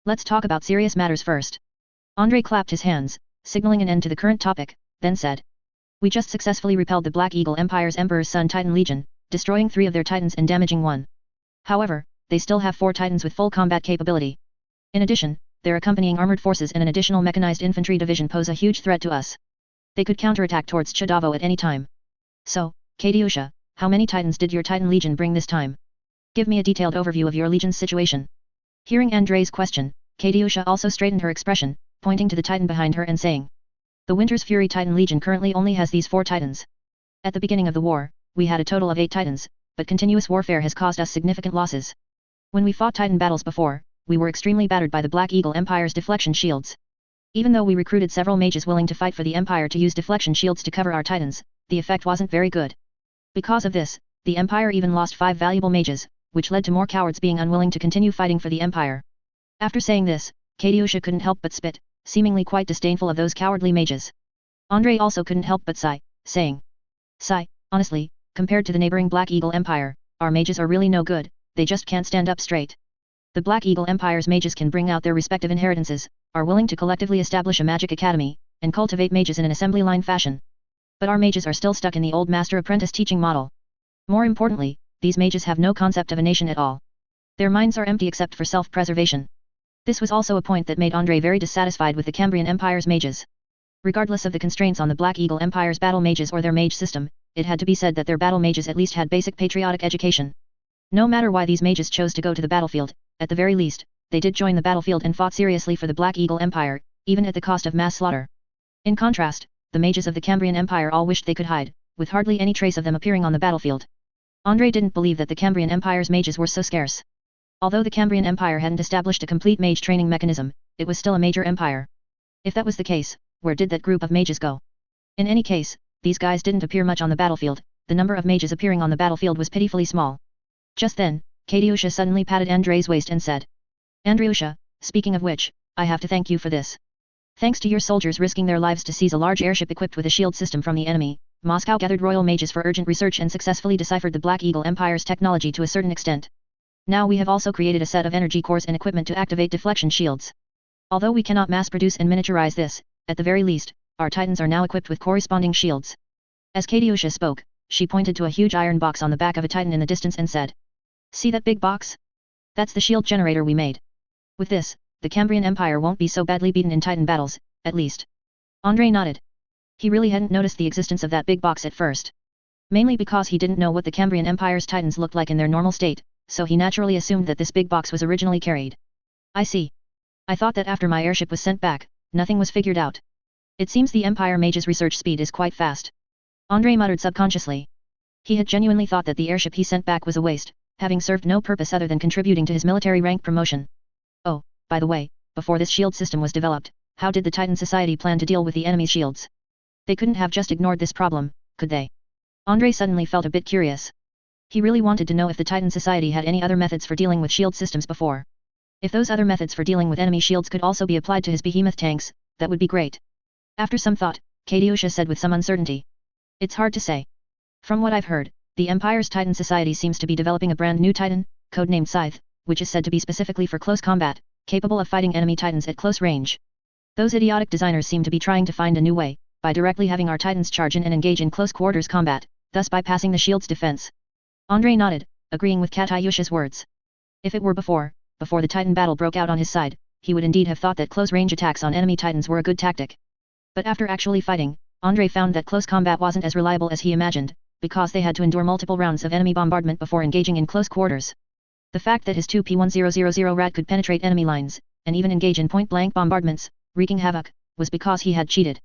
Speaker 1: Let's talk about serious matters first. Andrei clapped his hands, signaling an end to the current topic, then said. We just successfully repelled the Black Eagle Empire's Emperor's Son Titan Legion, destroying 3 of their titans and damaging 1. However, they still have 4 titans with full combat capability. In addition, their accompanying armored forces and an additional mechanized infantry division pose a huge threat to us. They could counterattack towards Chudavo at any time. So, Katyusha, how many titans did your Titan Legion bring this time? Give me a detailed overview of your legion's situation. Hearing Andrei's question, Katyusha also straightened her expression, pointing to the titan behind her and saying. The Winter's Fury Titan Legion currently only has these 4 titans. At the beginning of the war, we had a total of 8 titans, but continuous warfare has caused us significant losses. When we fought titan battles before, we were extremely battered by the Black Eagle Empire's deflection shields. Even though we recruited several mages willing to fight for the Empire to use deflection shields to cover our titans, the effect wasn't very good. Because of this, the Empire even lost 5 valuable mages, which led to more cowards being unwilling to continue fighting for the Empire. After saying this, Katyusha couldn't help but spit, seemingly quite disdainful of those cowardly mages. Andrei also couldn't help but sigh, saying. Sigh, honestly, compared to the neighboring Black Eagle Empire, our mages are really no good, they just can't stand up straight. The Black Eagle Empire's mages can bring out their respective inheritances, are willing to collectively establish a magic academy, and cultivate mages in an assembly line fashion. But our mages are still stuck in the old master-apprentice teaching model. More importantly, these mages have no concept of a nation at all. Their minds are empty except for self-preservation. This was also a point that made Andrei very dissatisfied with the Cambrian Empire's mages. Regardless of the constraints on the Black Eagle Empire's battle mages or their mage system, it had to be said that their battle mages at least had basic patriotic education. No matter why these mages chose to go to the battlefield, at the very least, they did join the battlefield and fought seriously for the Black Eagle Empire, even at the cost of mass slaughter. In contrast, the mages of the Cambrian Empire all wished they could hide, with hardly any trace of them appearing on the battlefield. Andrei didn't believe that the Cambrian Empire's mages were so scarce. Although the Cambrian Empire hadn't established a complete mage training mechanism, it was still a major empire. If that was the case, where did that group of mages go? In any case, these guys didn't appear much on the battlefield, the number of mages appearing on the battlefield was pitifully small. Just then, Katyusha suddenly patted Andrei's waist and said. Andriusha, speaking of which, I have to thank you for this. Thanks to your soldiers risking their lives to seize a large airship equipped with a shield system from the enemy, Moscow gathered royal mages for urgent research and successfully deciphered the Black Eagle Empire's technology to a certain extent. Now we have also created a set of energy cores and equipment to activate deflection shields. Although we cannot mass-produce and miniaturize this, at the very least, our titans are now equipped with corresponding shields. As Katyusha spoke, she pointed to a huge iron box on the back of a titan in the distance and said. See that big box? That's the shield generator we made. With this, the Cambrian Empire won't be so badly beaten in titan battles, at least. Andrei nodded. He really hadn't noticed the existence of that big box at first. Mainly because he didn't know what the Cambrian Empire's titans looked like in their normal state, so he naturally assumed that this big box was originally carried. I see. I thought that after my airship was sent back, nothing was figured out. It seems the Empire mage's research speed is quite fast. Andrei muttered subconsciously. He had genuinely thought that the airship he sent back was a waste, having served no purpose other than contributing to his military rank promotion. Oh, by the way, before this shield system was developed, how did the Titan Society plan to deal with the enemy's shields? They couldn't have just ignored this problem, could they? Andrei suddenly felt a bit curious. He really wanted to know if the Titan Society had any other methods for dealing with shield systems before. If those other methods for dealing with enemy shields could also be applied to his behemoth tanks, that would be great. After some thought, Katyusha said with some uncertainty. It's hard to say. From what I've heard, the Empire's Titan Society seems to be developing a brand new Titan, codenamed Scythe, which is said to be specifically for close combat, capable of fighting enemy Titans at close range. Those idiotic designers seem to be trying to find a new way, by directly having our Titans charge in and engage in close quarters combat, thus bypassing the shield's defense. Andrei nodded, agreeing with Katyusha's words. If it were before the Titan battle broke out on his side, he would indeed have thought that close-range attacks on enemy Titans were a good tactic. But after actually fighting, Andrei found that close combat wasn't as reliable as he imagined, because they had to endure multiple rounds of enemy bombardment before engaging in close quarters. The fact that his 2 P1000 rat could penetrate enemy lines, and even engage in point-blank bombardments, wreaking havoc, was because he had cheated.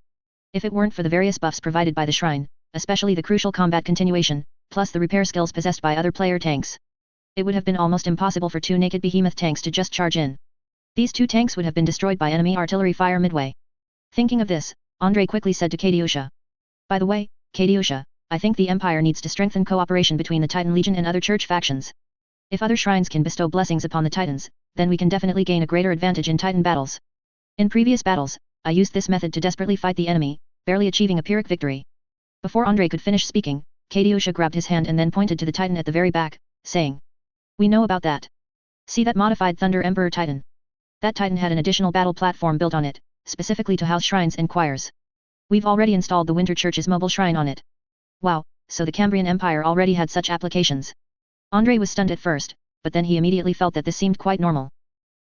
Speaker 1: If it weren't for the various buffs provided by the shrine, especially the crucial combat continuation, plus the repair skills possessed by other player tanks, it would have been almost impossible for 2 naked behemoth tanks to just charge in. These 2 tanks would have been destroyed by enemy artillery fire midway. Thinking of this, Andrei quickly said to Katyusha. By the way, Katyusha, I think the Empire needs to strengthen cooperation between the Titan Legion and other church factions. If other shrines can bestow blessings upon the Titans, then we can definitely gain a greater advantage in Titan battles. In previous battles, I used this method to desperately fight the enemy, barely achieving a Pyrrhic victory. Before Andrei could finish speaking, Katyusha grabbed his hand and then pointed to the Titan at the very back, saying. We know about that. See that modified Thunder Emperor Titan? That Titan had an additional battle platform built on it, specifically to house shrines and choirs. We've already installed the Winter Church's mobile shrine on it. Wow, so the Cambrian Empire already had such applications. Andrei was stunned at first, but then he immediately felt that this seemed quite normal.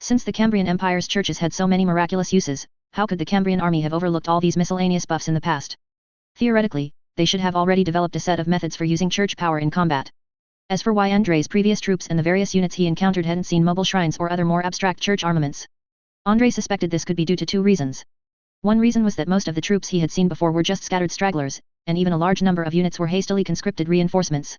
Speaker 1: Since the Cambrian Empire's churches had so many miraculous uses, how could the Cambrian army have overlooked all these miscellaneous buffs in the past? Theoretically, they should have already developed a set of methods for using church power in combat. As for why Andrei's previous troops and the various units he encountered hadn't seen mobile shrines or other more abstract church armaments, Andrei suspected this could be due to 2 reasons. One reason was that most of the troops he had seen before were just scattered stragglers, and even a large number of units were hastily conscripted reinforcements.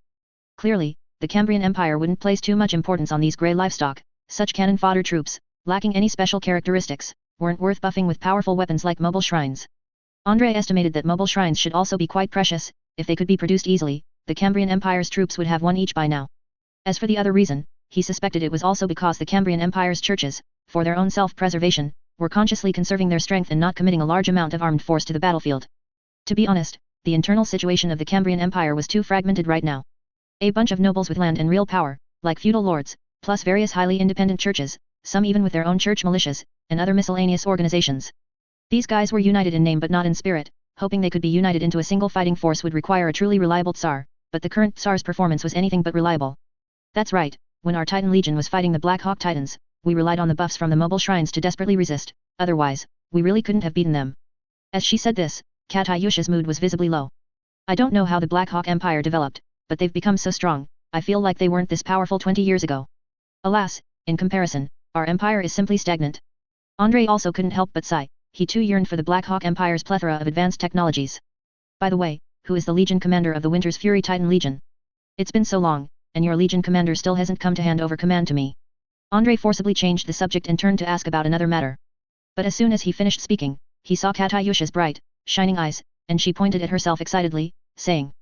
Speaker 1: Clearly, the Cambrian Empire wouldn't place too much importance on these grey livestock, such cannon fodder troops, lacking any special characteristics, weren't worth buffing with powerful weapons like mobile shrines. Andrei estimated that mobile shrines should also be quite precious. If they could be produced easily, the Cambrian Empire's troops would have 1 each by now. As for the other reason, he suspected it was also because the Cambrian Empire's churches, for their own self-preservation, were consciously conserving their strength and not committing a large amount of armed force to the battlefield. To be honest, the internal situation of the Cambrian Empire was too fragmented right now. A bunch of nobles with land and real power, like feudal lords, plus various highly independent churches, some even with their own church militias, and other miscellaneous organizations. These guys were united in name but not in spirit. Hoping they could be united into a single fighting force would require a truly reliable Tsar, but the current Tsar's performance was anything but reliable. That's right, when our Titan Legion was fighting the Black Hawk Titans, we relied on the buffs from the mobile shrines to desperately resist, otherwise, we really couldn't have beaten them. As she said this, Katyusha's mood was visibly low. I don't know how the Black Hawk Empire developed, but they've become so strong, I feel like they weren't this powerful 20 years ago. Alas, in comparison, our empire is simply stagnant. Andrei also couldn't help but sigh. He too yearned for the Black Hawk Empire's plethora of advanced technologies. By the way, who is the Legion Commander of the Winter's Fury Titan Legion? It's been so long, and your Legion Commander still hasn't come to hand over command to me. Andrei forcibly changed the subject and turned to ask about another matter. But as soon as he finished speaking, he saw Katyusha's bright, shining eyes, and she pointed at herself excitedly, saying.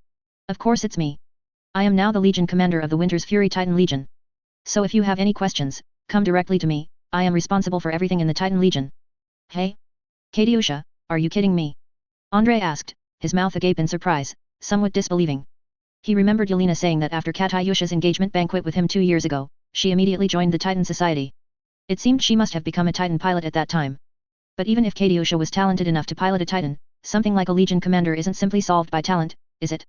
Speaker 1: Of course it's me. I am now the Legion Commander of the Winter's Fury Titan Legion. So if you have any questions, come directly to me, I am responsible for everything in the Titan Legion. Hey? Katyusha, are you kidding me? Andrei asked, his mouth agape in surprise, somewhat disbelieving. He remembered Yelena saying that after Katyusha's engagement banquet with him 2 years ago, she immediately joined the Titan Society. It seemed she must have become a Titan pilot at that time. But even if Katyusha was talented enough to pilot a Titan, something like a Legion Commander isn't simply solved by talent, is it?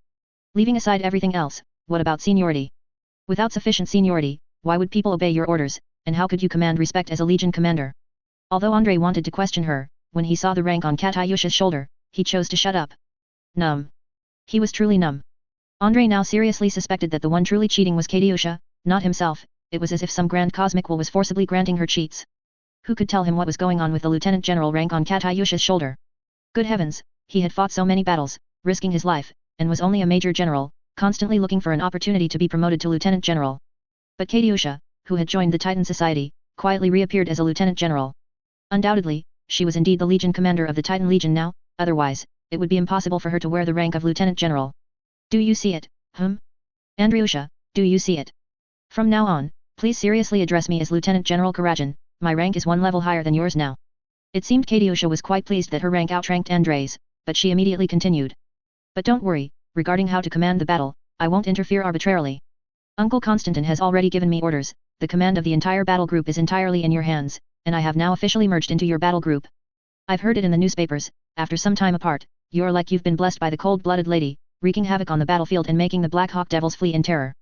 Speaker 1: Leaving aside everything else, what about seniority? Without sufficient seniority, why would people obey your orders, and how could you command respect as a Legion Commander? Although Andrei wanted to question her, when he saw the rank on Katyusha's shoulder, he chose to shut up. Numb. He was truly numb. Andrei now seriously suspected that the one truly cheating was Katyusha, not himself. It was as if some grand cosmic will was forcibly granting her cheats. Who could tell him what was going on with the Lieutenant General rank on Katyusha's shoulder? Good heavens, he had fought so many battles, risking his life, and was only a Major General, constantly looking for an opportunity to be promoted to Lieutenant General. But Katyusha, who had joined the Titan Society, quietly reappeared as a Lieutenant General. Undoubtedly, she was indeed the Legion Commander of the Titan Legion now, otherwise, it would be impossible for her to wear the rank of Lieutenant General. Do you see it, Andriusha, Do you see it? From now on, please seriously address me as Lieutenant General Karajan, my rank is one level higher than yours now. It seemed Katyusha was quite pleased that her rank outranked Andrei's, but she immediately continued. But don't worry, regarding how to command the battle, I won't interfere arbitrarily. Uncle Konstantin has already given me orders, the command of the entire battle group is entirely in your hands, and I have now officially merged into your battle group. I've heard it in the newspapers, after some time apart, you're like you've been blessed by the cold-blooded lady, wreaking havoc on the battlefield and making the Black Hawk Devils flee in terror.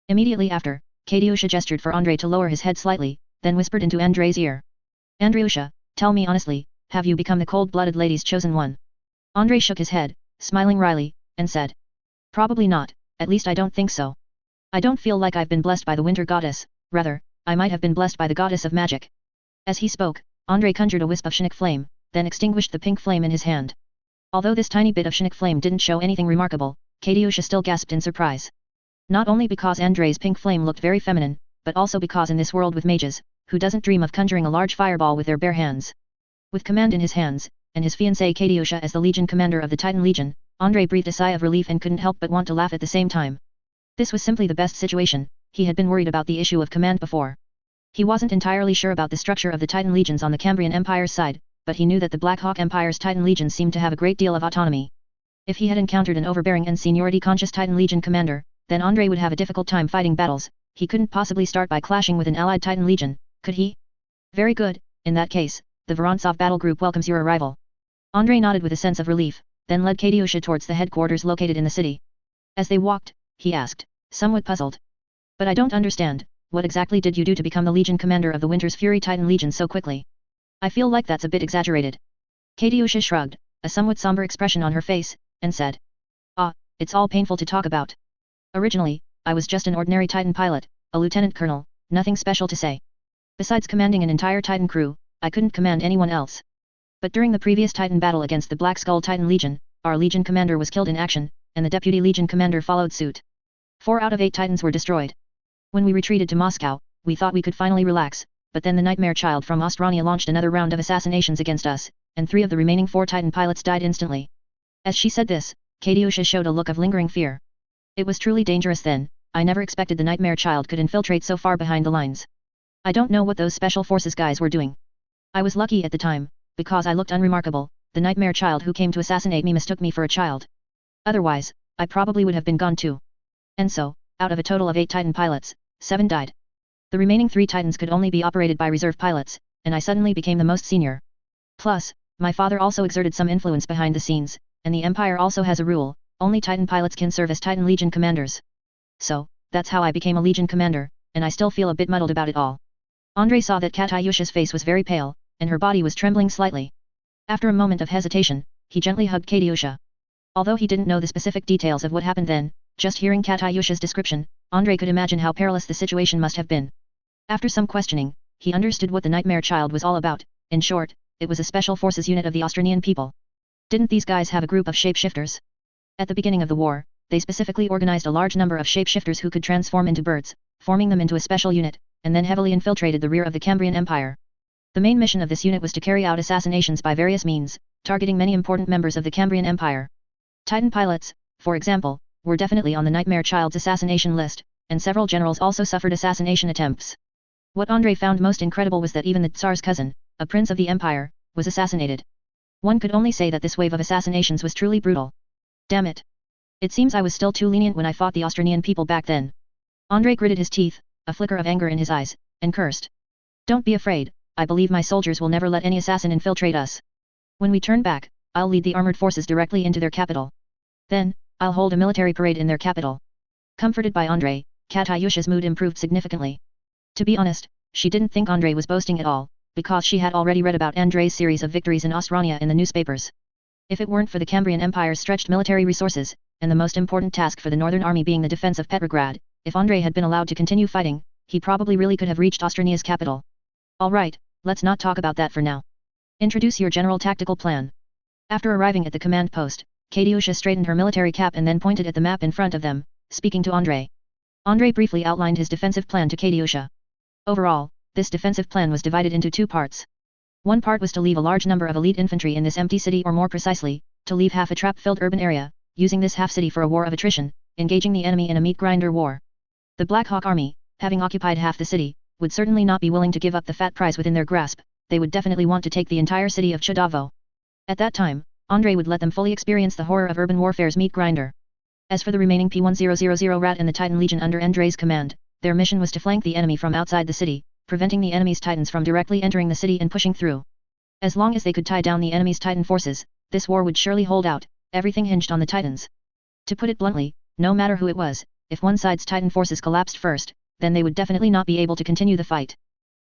Speaker 1: Immediately after, Katyusha gestured for Andrei to lower his head slightly, then whispered into Andrei's ear. Andriusha, tell me honestly, have you become the cold-blooded lady's chosen one? Andrei shook his head, smiling wryly, and said. Probably not, at least I don't think so. I don't feel like I've been blessed by the winter goddess, rather, I might have been blessed by the goddess of magic. As he spoke, Andrei conjured a wisp of Chinook flame, then extinguished the pink flame in his hand. Although this tiny bit of Chinook flame didn't show anything remarkable, Katyusha still gasped in surprise. Not only because Andrei's pink flame looked very feminine, but also because in this world with mages, who doesn't dream of conjuring a large fireball with their bare hands? With command in his hands, and his fiancée Katyusha as the Legion commander of the Titan Legion, Andrei breathed a sigh of relief and couldn't help but want to laugh at the same time. This was simply the best situation, he had been worried about the issue of command before. He wasn't entirely sure about the structure of the Titan Legions on the Cambrian Empire's side, but he knew that the Black Hawk Empire's Titan Legions seemed to have a great deal of autonomy. If he had encountered an overbearing and seniority-conscious Titan Legion commander, then Andrei would have a difficult time fighting battles. He couldn't possibly start by clashing with an allied Titan Legion, could he? Very good, in that case, the Vorontsov battle group welcomes your arrival. Andrei nodded with a sense of relief, then led Katyusha towards the headquarters located in the city. As they walked, he asked, somewhat puzzled. But I don't understand, what exactly did you do to become the Legion commander of the Winter's Fury Titan Legion so quickly? I feel like that's a bit exaggerated. Katyusha shrugged, a somewhat somber expression on her face, and said. Ah, it's all painful to talk about. Originally, I was just an ordinary Titan pilot, a lieutenant colonel, nothing special to say. Besides commanding an entire Titan crew, I couldn't command anyone else. But during the previous Titan battle against the Black Skull Titan Legion, our Legion commander was killed in action, and the deputy Legion commander followed suit. 4 out of 8 Titans were destroyed. When we retreated to Moscow, we thought we could finally relax, but then the Nightmare Child from Ostrania launched another round of assassinations against us, and 3 of the remaining 4 Titan pilots died instantly. As she said this, Katyusha showed a look of lingering fear. It was truly dangerous then, I never expected the Nightmare Child could infiltrate so far behind the lines. I don't know what those special forces guys were doing. I was lucky at the time, because I looked unremarkable, the Nightmare Child who came to assassinate me mistook me for a child. Otherwise, I probably would have been gone too. And so, out of a total of 8 Titan pilots, 7 died. The remaining 3 Titans could only be operated by reserve pilots, and I suddenly became the most senior. Plus, my father also exerted some influence behind the scenes, and the Empire also has a rule, only Titan pilots can serve as Titan Legion commanders. So, that's how I became a Legion commander, and I still feel a bit muddled about it all. Andrei saw that Katyusha's face was very pale, and her body was trembling slightly. After a moment of hesitation, he gently hugged Katyusha. Although he didn't know the specific details of what happened then, just hearing Katyusha's description, Andrei could imagine how perilous the situation must have been. After some questioning, he understood what the Nightmare Child was all about. In short, it was a special forces unit of the Austranian people. Didn't these guys have a group of shapeshifters? At the beginning of the war, they specifically organized a large number of shapeshifters who could transform into birds, forming them into a special unit, and then heavily infiltrated the rear of the Cambrian Empire. The main mission of this unit was to carry out assassinations by various means, targeting many important members of the Cambrian Empire. Titan pilots, for example, were definitely on the Nightmare Child's assassination list, and several generals also suffered assassination attempts. What Andrei found most incredible was that even the Tsar's cousin, a prince of the Empire, was assassinated. One could only say that this wave of assassinations was truly brutal. Damn it. It seems I was still too lenient when I fought the Austranian people back then. Andrei gritted his teeth, a flicker of anger in his eyes, and cursed. Don't be afraid, I believe my soldiers will never let any assassin infiltrate us. When we turn back, I'll lead the armored forces directly into their capital. Then, I'll hold a military parade in their capital. Comforted by Andrei, Katyusha's mood improved significantly. To be honest, she didn't think Andrei was boasting at all, because she had already read about Andrei's series of victories in Ostrania in the newspapers. If it weren't for the Cambrian Empire's stretched military resources, and the most important task for the Northern Army being the defense of Petrograd, if Andrei had been allowed to continue fighting, he probably really could have reached Ostrania's capital. Alright, let's not talk about that for now. Introduce your general tactical plan. After arriving at the command post, Katyusha straightened her military cap and then pointed at the map in front of them, speaking to Andrei. Andrei briefly outlined his defensive plan to Katyusha. Overall, this defensive plan was divided into 2 parts. One part was to leave a large number of elite infantry in this empty city, or more precisely, to leave half a trap-filled urban area, using this half-city for a war of attrition, engaging the enemy in a meat grinder war. The Black Hawk army, having occupied half the city, would certainly not be willing to give up the fat prize within their grasp, they would definitely want to take the entire city of Chodavo. At that time, Andrei would let them fully experience the horror of urban warfare's meat grinder. As for the remaining P1000 Rat and the Titan Legion under Andrei's command, their mission was to flank the enemy from outside the city, preventing the enemy's Titans from directly entering the city and pushing through. As long as they could tie down the enemy's Titan forces, this war would surely hold out, everything hinged on the Titans. To put it bluntly, no matter who it was, if one side's Titan forces collapsed first, then they would definitely not be able to continue the fight.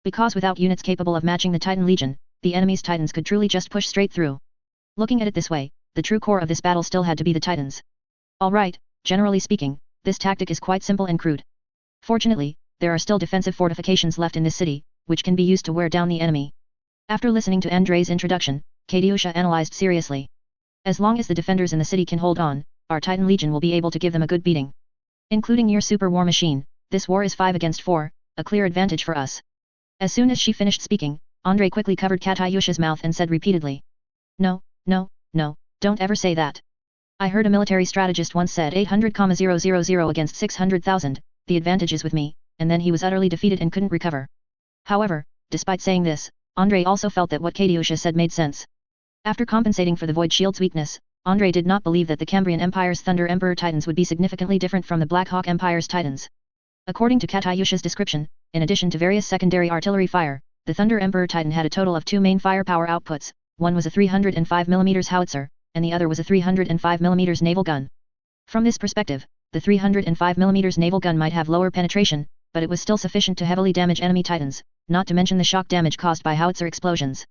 Speaker 1: Because without units capable of matching the Titan Legion, the enemy's Titans could truly just push straight through. Looking at it this way, the true core of this battle still had to be the Titans. Alright, generally speaking, this tactic is quite simple and crude. Fortunately, there are still defensive fortifications left in this city, which can be used to wear down the enemy. After listening to Andrei's introduction, Katyusha analyzed seriously. As long as the defenders in the city can hold on, our Titan Legion will be able to give them a good beating. Including your super war machine, this war is 5 against 4, a clear advantage for us. As soon as she finished speaking, Andrei quickly covered Katyusha's mouth and said repeatedly. No, don't ever say that. I heard a military strategist once said 800,000 against 600,000, the advantage is with me, and then he was utterly defeated and couldn't recover. However, despite saying this, Andrei also felt that what Katyusha said made sense. After compensating for the Void Shield's weakness, Andrei did not believe that the Cambrian Empire's Thunder Emperor Titans would be significantly different from the Black Hawk Empire's Titans. According to Katyusha's description, in addition to various secondary artillery fire, the Thunder Emperor Titan had a total of 2 main firepower outputs, one was a 305mm howitzer, and the other was a 305mm naval gun. From this perspective, the 305mm naval gun might have lower penetration, but it was still sufficient to heavily damage enemy Titans, not to mention the shock damage caused by howitzer explosions.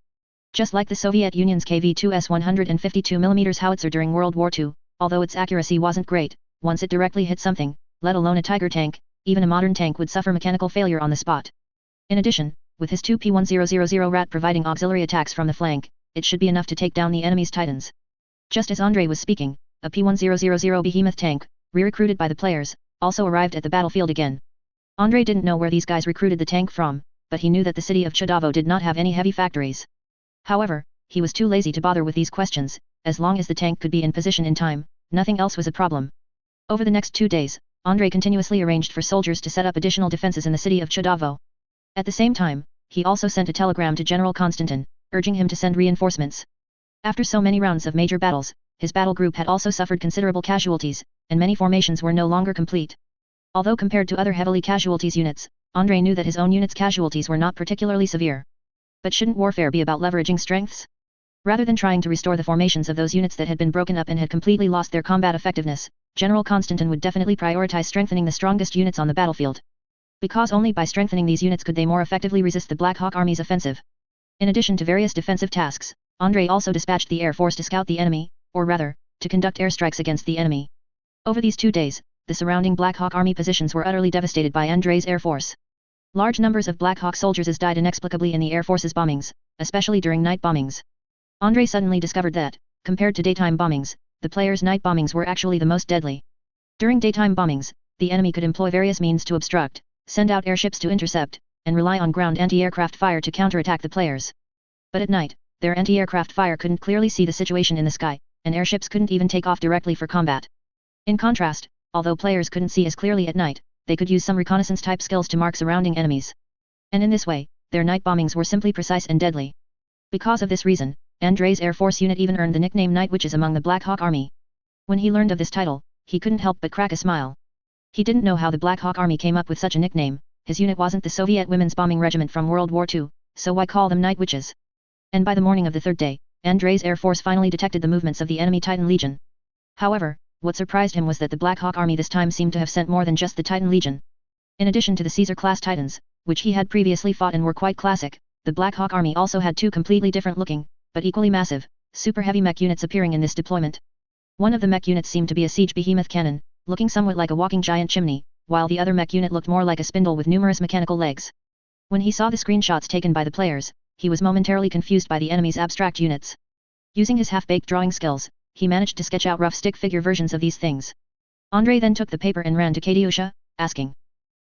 Speaker 1: Just like the Soviet Union's KV-2S 152mm howitzer during World War II, although its accuracy wasn't great, once it directly hit something, let alone a Tiger tank, even a modern tank would suffer mechanical failure on the spot. In addition, with his 2 P1000 Rat providing auxiliary attacks from the flank, it should be enough to take down the enemy's Titans. Just as Andrei was speaking, a P1000 Behemoth tank, re-recruited by the players, also arrived at the battlefield again. Andrei didn't know where these guys recruited the tank from, but he knew that the city of Chodavo did not have any heavy factories. However, he was too lazy to bother with these questions, as long as the tank could be in position in time, nothing else was a problem. Over the next 2 days, Andrei continuously arranged for soldiers to set up additional defenses in the city of Chodavo. At the same time, he also sent a telegram to General Konstantin, urging him to send reinforcements. After so many rounds of major battles, his battle group had also suffered considerable casualties, and many formations were no longer complete. Although compared to other heavily casualties units, Andrei knew that his own unit's casualties were not particularly severe. But shouldn't warfare be about leveraging strengths? Rather than trying to restore the formations of those units that had been broken up and had completely lost their combat effectiveness, General Konstantin would definitely prioritize strengthening the strongest units on the battlefield. Because only by strengthening these units could they more effectively resist the Black Hawk Army's offensive. In addition to various defensive tasks, Andrei also dispatched the Air Force to scout the enemy, or rather, to conduct airstrikes against the enemy. Over these 2 days, the surrounding Black Hawk Army positions were utterly devastated by Andrei's Air Force. Large numbers of Black Hawk soldiers died inexplicably in the Air Force's bombings, especially during night bombings. Andrei suddenly discovered that, compared to daytime bombings, the players' night bombings were actually the most deadly. During daytime bombings, the enemy could employ various means to obstruct, send out airships to intercept, and rely on ground anti-aircraft fire to counterattack the players. But at night, their anti-aircraft fire couldn't clearly see the situation in the sky, and airships couldn't even take off directly for combat. In contrast, although players couldn't see as clearly at night, they could use some reconnaissance-type skills to mark surrounding enemies. And in this way, their night bombings were simply precise and deadly. Because of this reason, Andrei's Air Force unit even earned the nickname Night Witches among the Black Hawk Army. When he learned of this title, he couldn't help but crack a smile. He didn't know how the Black Hawk Army came up with such a nickname. His unit wasn't the Soviet Women's Bombing Regiment from World War II, so why call them Night Witches? And by the morning of the 3rd day, Andrei's Air Force finally detected the movements of the enemy Titan Legion. However, what surprised him was that the Black Hawk Army this time seemed to have sent more than just the Titan Legion. In addition to the Caesar-class Titans, which he had previously fought and were quite classic, the Black Hawk Army also had 2 completely different looking, but equally massive, super heavy mech units appearing in this deployment. One of the mech units seemed to be a siege behemoth cannon, looking somewhat like a walking giant chimney, while the other mech unit looked more like a spindle with numerous mechanical legs. When he saw the screenshots taken by the players, he was momentarily confused by the enemy's abstract units. Using his half-baked drawing skills, he managed to sketch out rough stick-figure versions of these things. Andrei then took the paper and ran to Katyusha, asking,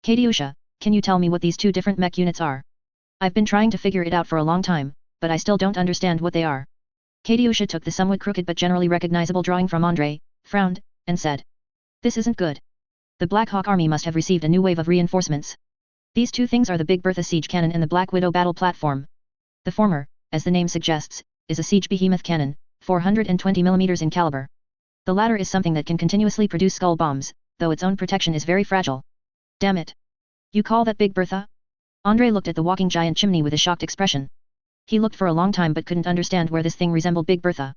Speaker 1: Katyusha, can you tell me what these 2 different mech units are? I've been trying to figure it out for a long time, but I still don't understand what they are. Katyusha took the somewhat crooked but generally recognizable drawing from Andrei, frowned, and said, This isn't good. The Black Hawk army must have received a new wave of reinforcements. These two things are the Big Bertha siege cannon and the Black Widow battle platform. The former, as the name suggests, is a siege behemoth cannon, 420 mm in caliber. The latter is something that can continuously produce skull bombs, though its own protection is very fragile. Damn it! You call that Big Bertha? Andre looked at the walking giant chimney with a shocked expression. He looked for a long time but couldn't understand where this thing resembled Big Bertha.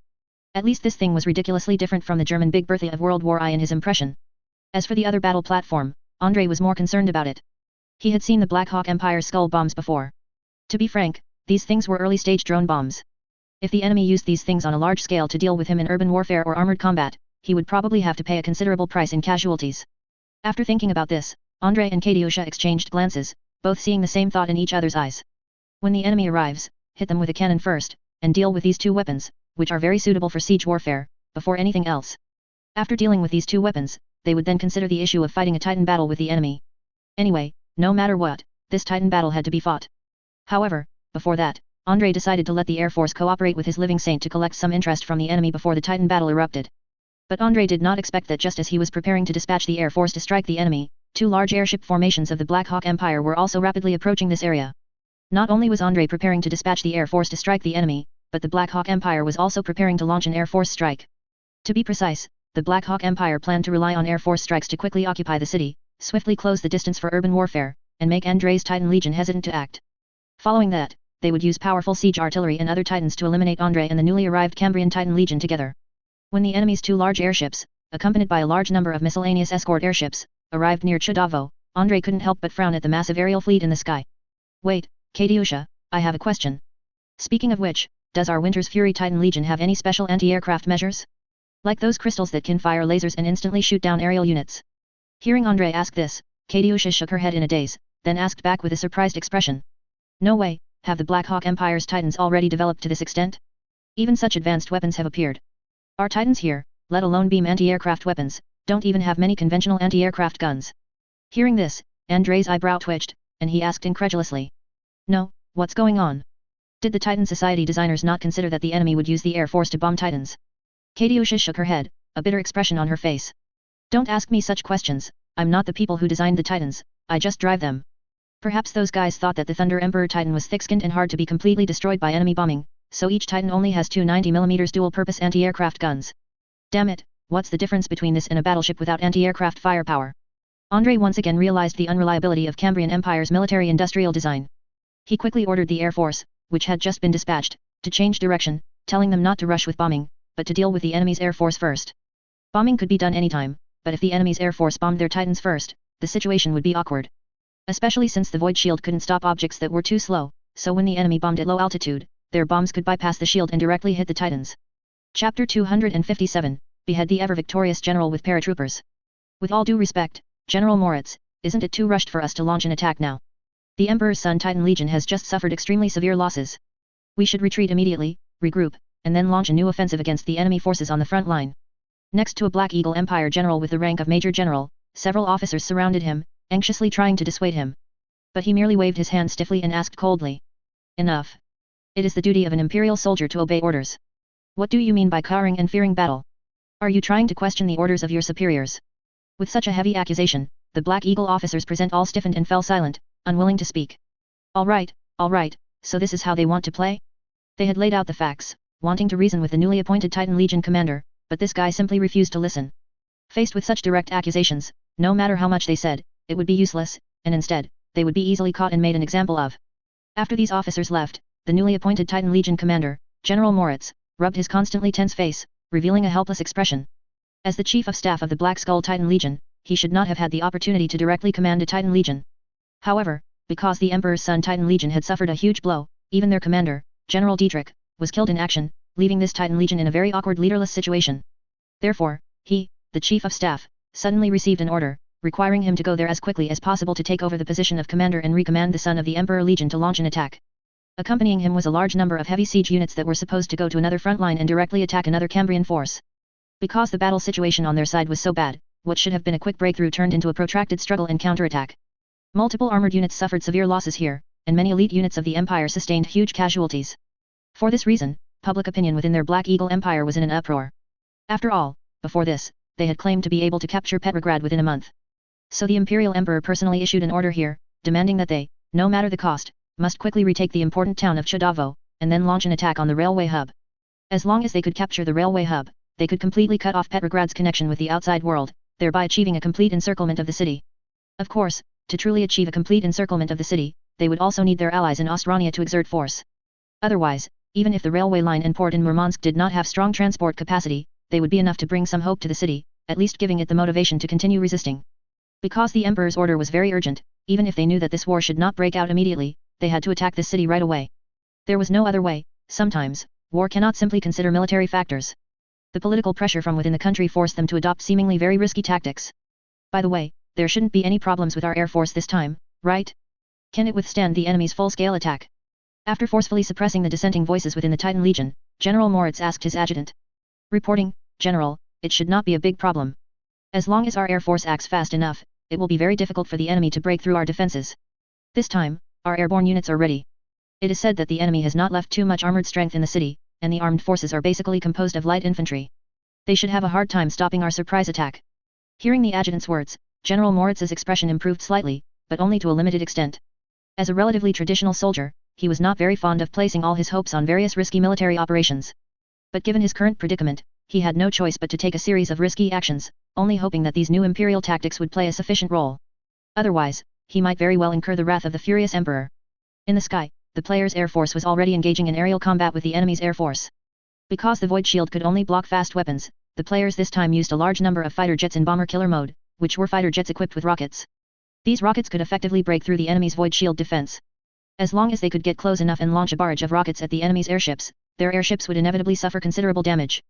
Speaker 1: At least this thing was ridiculously different from the German Big Bertha of World War I in his impression. As for the other battle platform, Andre was more concerned about it. He had seen the Black Hawk Empire's skull bombs before. To be frank, these things were early-stage drone bombs. If the enemy used these things on a large scale to deal with him in urban warfare or armored combat, he would probably have to pay a considerable price in casualties. After thinking about this, Andre and Katyusha exchanged glances, both seeing the same thought in each other's eyes. When the enemy arrives, hit them with a cannon first, and deal with these two weapons, which are very suitable for siege warfare, before anything else. After dealing with these two weapons, they would then consider the issue of fighting a Titan battle with the enemy. Anyway, no matter what, this Titan battle had to be fought. However, before that, Andre decided to let the Air Force cooperate with his living saint to collect some interest from the enemy before the Titan battle erupted. But Andre did not expect that just as he was preparing to dispatch the Air Force to strike the enemy, two large airship formations of the Black Hawk Empire were also rapidly approaching this area. Not only was Andre preparing to dispatch the Air Force to strike the enemy, but the Black Hawk Empire was also preparing to launch an Air Force strike. To be precise, the Black Hawk Empire planned to rely on Air Force strikes to quickly occupy the city, swiftly close the distance for urban warfare, and make Andre's Titan Legion hesitant to act. Following that, they would use powerful siege artillery and other Titans to eliminate Andre and the newly arrived Cambrian Titan Legion together. When the enemy's two large airships, accompanied by a large number of miscellaneous escort airships, arrived near Chudavo, Andre couldn't help but frown at the massive aerial fleet in the sky. Wait, Katyusha, I have a question. Speaking of which, does our Winter's Fury Titan Legion have any special anti-aircraft measures? Like those crystals that can fire lasers and instantly shoot down aerial units. Hearing Andre ask this, Katyusha shook her head in a daze, then asked back with a surprised expression. No way, have the Black Hawk Empire's Titans already developed to this extent? Even such advanced weapons have appeared. Our Titans here, let alone beam anti-aircraft weapons, don't even have many conventional anti-aircraft guns. Hearing this, Andre's eyebrow twitched, and he asked incredulously. No, what's going on? Did the Titan Society designers not consider that the enemy would use the Air Force to bomb Titans? Katyusha shook her head, a bitter expression on her face. Don't ask me such questions, I'm not the people who designed the Titans, I just drive them. Perhaps those guys thought that the Thunder Emperor Titan was thick-skinned and hard to be completely destroyed by enemy bombing, so each Titan only has two 90mm dual-purpose anti-aircraft guns. Damn it, what's the difference between this and a battleship without anti-aircraft firepower? Andre once again realized the unreliability of Cambrian Empire's military-industrial design. He quickly ordered the Air Force, which had just been dispatched, to change direction, telling them not to rush with bombing, but to deal with the enemy's Air Force first. Bombing could be done anytime, but if the enemy's Air Force bombed their Titans first, the situation would be awkward. Especially since the Void Shield couldn't stop objects that were too slow, so when the enemy bombed at low altitude, their bombs could bypass the shield and directly hit the Titans. Chapter 257, Behead the ever-victorious general with paratroopers. With all due respect, General Moritz, isn't it too rushed for us to launch an attack now? The Emperor's Sun Titan Legion has just suffered extremely severe losses. We should retreat immediately, regroup, and then launch a new offensive against the enemy forces on the front line. Next to a Black Eagle Empire general with the rank of Major General, several officers surrounded him, anxiously trying to dissuade him. But he merely waved his hand stiffly and asked coldly. Enough. It is the duty of an imperial soldier to obey orders. What do you mean by cowering and fearing battle? Are you trying to question the orders of your superiors? With such a heavy accusation, the Black Eagle officers present all stiffened and fell silent, unwilling to speak. All right, so this is how they want to play? They had laid out the facts, wanting to reason with the newly appointed Titan Legion commander, but this guy simply refused to listen. Faced with such direct accusations, no matter how much they said, it would be useless, and instead, they would be easily caught and made an example of. After these officers left, the newly appointed Titan Legion commander, General Moritz, rubbed his constantly tense face, revealing a helpless expression. As the chief of staff of the Black Skull Titan Legion, he should not have had the opportunity to directly command a Titan Legion. However, because the Emperor's Sun Titan Legion had suffered a huge blow, even their commander, General Dietrich, was killed in action, leaving this Titan Legion in a very awkward leaderless situation. Therefore, he, the chief of staff, suddenly received an order, requiring him to go there as quickly as possible to take over the position of commander and recommand the son of the Emperor Legion to launch an attack. Accompanying him was a large number of heavy siege units that were supposed to go to another front line and directly attack another Cambrian force. Because the battle situation on their side was so bad, what should have been a quick breakthrough turned into a protracted struggle and counterattack. Multiple armored units suffered severe losses here, and many elite units of the Empire sustained huge casualties. For this reason, public opinion within their Black Eagle Empire was in an uproar. After all, before this, they had claimed to be able to capture Petrograd within a month. So the Imperial Emperor personally issued an order here, demanding that they, no matter the cost, must quickly retake the important town of Chodavo, and then launch an attack on the railway hub. As long as they could capture the railway hub, they could completely cut off Petrograd's connection with the outside world, thereby achieving a complete encirclement of the city. Of course, to truly achieve a complete encirclement of the city, they would also need their allies in Ostrania to exert force. Otherwise, even if the railway line and port in Murmansk did not have strong transport capacity, they would be enough to bring some hope to the city, at least giving it the motivation to continue resisting. Because the Emperor's order was very urgent, even if they knew that this war should not break out immediately, they had to attack this city right away. There was no other way. Sometimes, war cannot simply consider military factors. The political pressure from within the country forced them to adopt seemingly very risky tactics. By the way, there shouldn't be any problems with our air force this time, right? Can it withstand the enemy's full-scale attack? After forcefully suppressing the dissenting voices within the Titan Legion, General Moritz asked his adjutant. Reporting, General, it should not be a big problem. As long as our air force acts fast enough, it will be very difficult for the enemy to break through our defenses. This time, our airborne units are ready. It is said that the enemy has not left too much armored strength in the city, and the armed forces are basically composed of light infantry. They should have a hard time stopping our surprise attack. Hearing the adjutant's words, General Moritz's expression improved slightly, but only to a limited extent. As a relatively traditional soldier, he was not very fond of placing all his hopes on various risky military operations. But given his current predicament, he had no choice but to take a series of risky actions, only hoping that these new imperial tactics would play a sufficient role. Otherwise, he might very well incur the wrath of the furious emperor. In the sky, the player's air force was already engaging in aerial combat with the enemy's air force. Because the void shield could only block fast weapons, the players this time used a large number of fighter jets in bomber killer mode, which were fighter jets equipped with rockets. These rockets could effectively break through the enemy's void shield defense. As long as they could get close enough and launch a barrage of rockets at the enemy's airships, their airships would inevitably suffer considerable damage.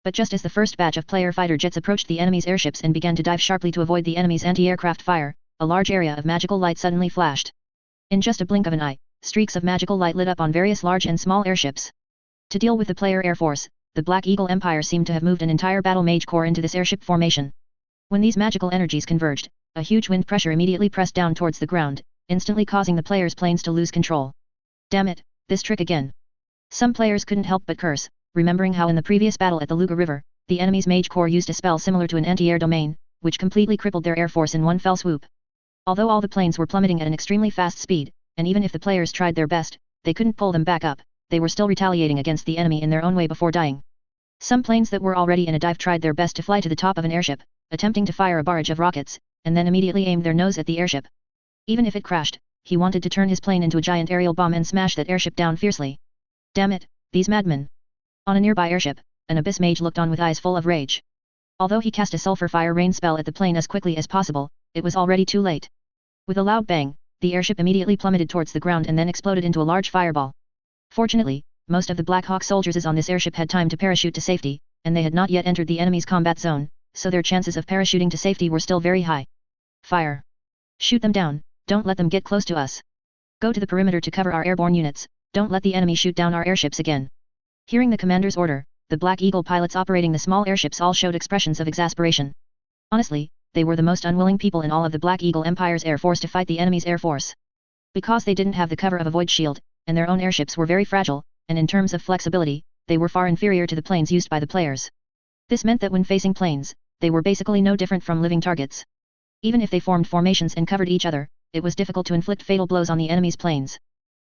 Speaker 1: But just as the first batch of player fighter jets approached the enemy's airships and began to dive sharply to avoid the enemy's anti-aircraft fire, a large area of magical light suddenly flashed. In just a blink of an eye, streaks of magical light lit up on various large and small airships. To deal with the player air force, the Black Eagle Empire seemed to have moved an entire battle mage corps into this airship formation. When these magical energies converged, a huge wind pressure immediately pressed down towards the ground, instantly causing the players' planes to lose control. Damn it, this trick again. Some players couldn't help but curse, remembering how in the previous battle at the Luga River, the enemy's mage corps used a spell similar to an anti-air domain, which completely crippled their air force in one fell swoop. Although all the planes were plummeting at an extremely fast speed, and even if the players tried their best, they couldn't pull them back up, they were still retaliating against the enemy in their own way before dying. Some planes that were already in a dive tried their best to fly to the top of an airship, attempting to fire a barrage of rockets, and then immediately aimed their nose at the airship. Even if it crashed, he wanted to turn his plane into a giant aerial bomb and smash that airship down fiercely. Damn it, these madmen. On a nearby airship, an abyss mage looked on with eyes full of rage. Although he cast a sulfur fire rain spell at the plane as quickly as possible, it was already too late. With a loud bang, the airship immediately plummeted towards the ground and then exploded into a large fireball. Fortunately, most of the Black Hawk soldiers on this airship had time to parachute to safety, and they had not yet entered the enemy's combat zone, so their chances of parachuting to safety were still very high. Fire! Shoot them down, don't let them get close to us. Go to the perimeter to cover our airborne units, don't let the enemy shoot down our airships again. Hearing the commander's order, the Black Eagle pilots operating the small airships all showed expressions of exasperation. Honestly, they were the most unwilling people in all of the Black Eagle Empire's air force to fight the enemy's air force. Because they didn't have the cover of a void shield, and their own airships were very fragile, and in terms of flexibility, they were far inferior to the planes used by the players. This meant that when facing planes, they were basically no different from living targets. Even if they formed formations and covered each other, it was difficult to inflict fatal blows on the enemy's planes.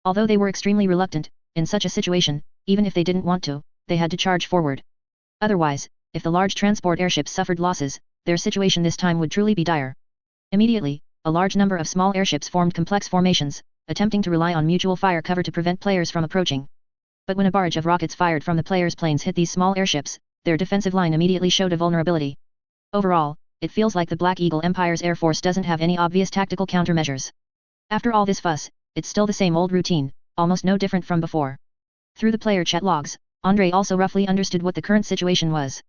Speaker 1: Although they were extremely reluctant, in such a situation, even if they didn't want to, they had to charge forward. Otherwise, if the large transport airships suffered losses, their situation this time would truly be dire. Immediately, a large number of small airships formed complex formations, attempting to rely on mutual fire cover to prevent players from approaching. But when a barrage of rockets fired from the players' planes hit these small airships, their defensive line immediately showed a vulnerability. Overall, it feels like the Black Eagle Empire's air force doesn't have any obvious tactical countermeasures. After all this fuss, it's still the same old routine, almost no different from before. Through the player chat logs, Andrei also roughly understood what the current situation was.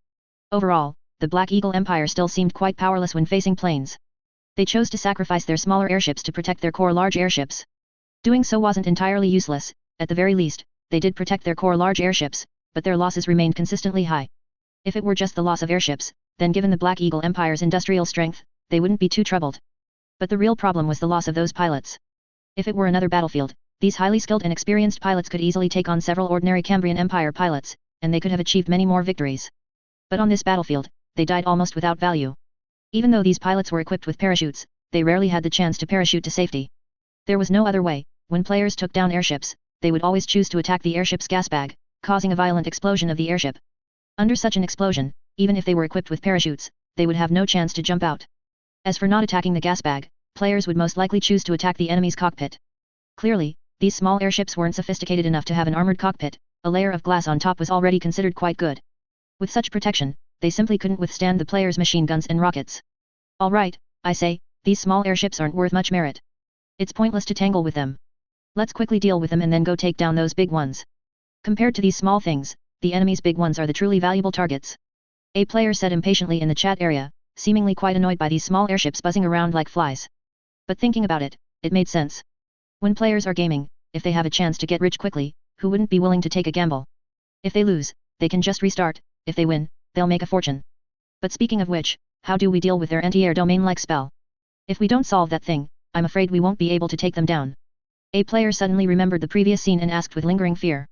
Speaker 1: Overall, the Black Eagle Empire still seemed quite powerless when facing planes. They chose to sacrifice their smaller airships to protect their core large airships. Doing so wasn't entirely useless, at the very least, they did protect their core large airships, but their losses remained consistently high. If it were just the loss of airships, then given the Black Eagle Empire's industrial strength, they wouldn't be too troubled. But the real problem was the loss of those pilots. If it were another battlefield, these highly skilled and experienced pilots could easily take on several ordinary Cambrian Empire pilots, and they could have achieved many more victories. But on this battlefield, they died almost without value. Even though these pilots were equipped with parachutes, they rarely had the chance to parachute to safety. There was no other way. When players took down airships, they would always choose to attack the airship's gas bag, causing a violent explosion of the airship. Under such an explosion, even if they were equipped with parachutes, they would have no chance to jump out. As for not attacking the gas bag, players would most likely choose to attack the enemy's cockpit. Clearly, these small airships weren't sophisticated enough to have an armored cockpit. A layer of glass on top was already considered quite good. With such protection, they simply couldn't withstand the players' machine guns and rockets. Alright, I say, these small airships aren't worth much merit. It's pointless to tangle with them. Let's quickly deal with them and then go take down those big ones. Compared to these small things, the enemy's big ones are the truly valuable targets. A player said impatiently in the chat area, seemingly quite annoyed by these small airships buzzing around like flies. But thinking about it, it made sense. When players are gaming, if they have a chance to get rich quickly, who wouldn't be willing to take a gamble? If they lose, they can just restart. If they win, they'll make a fortune. But speaking of which, how do we deal with their anti-air domain-like spell? If we don't solve that thing, I'm afraid we won't be able to take them down. A player suddenly remembered the previous scene and asked with lingering fear.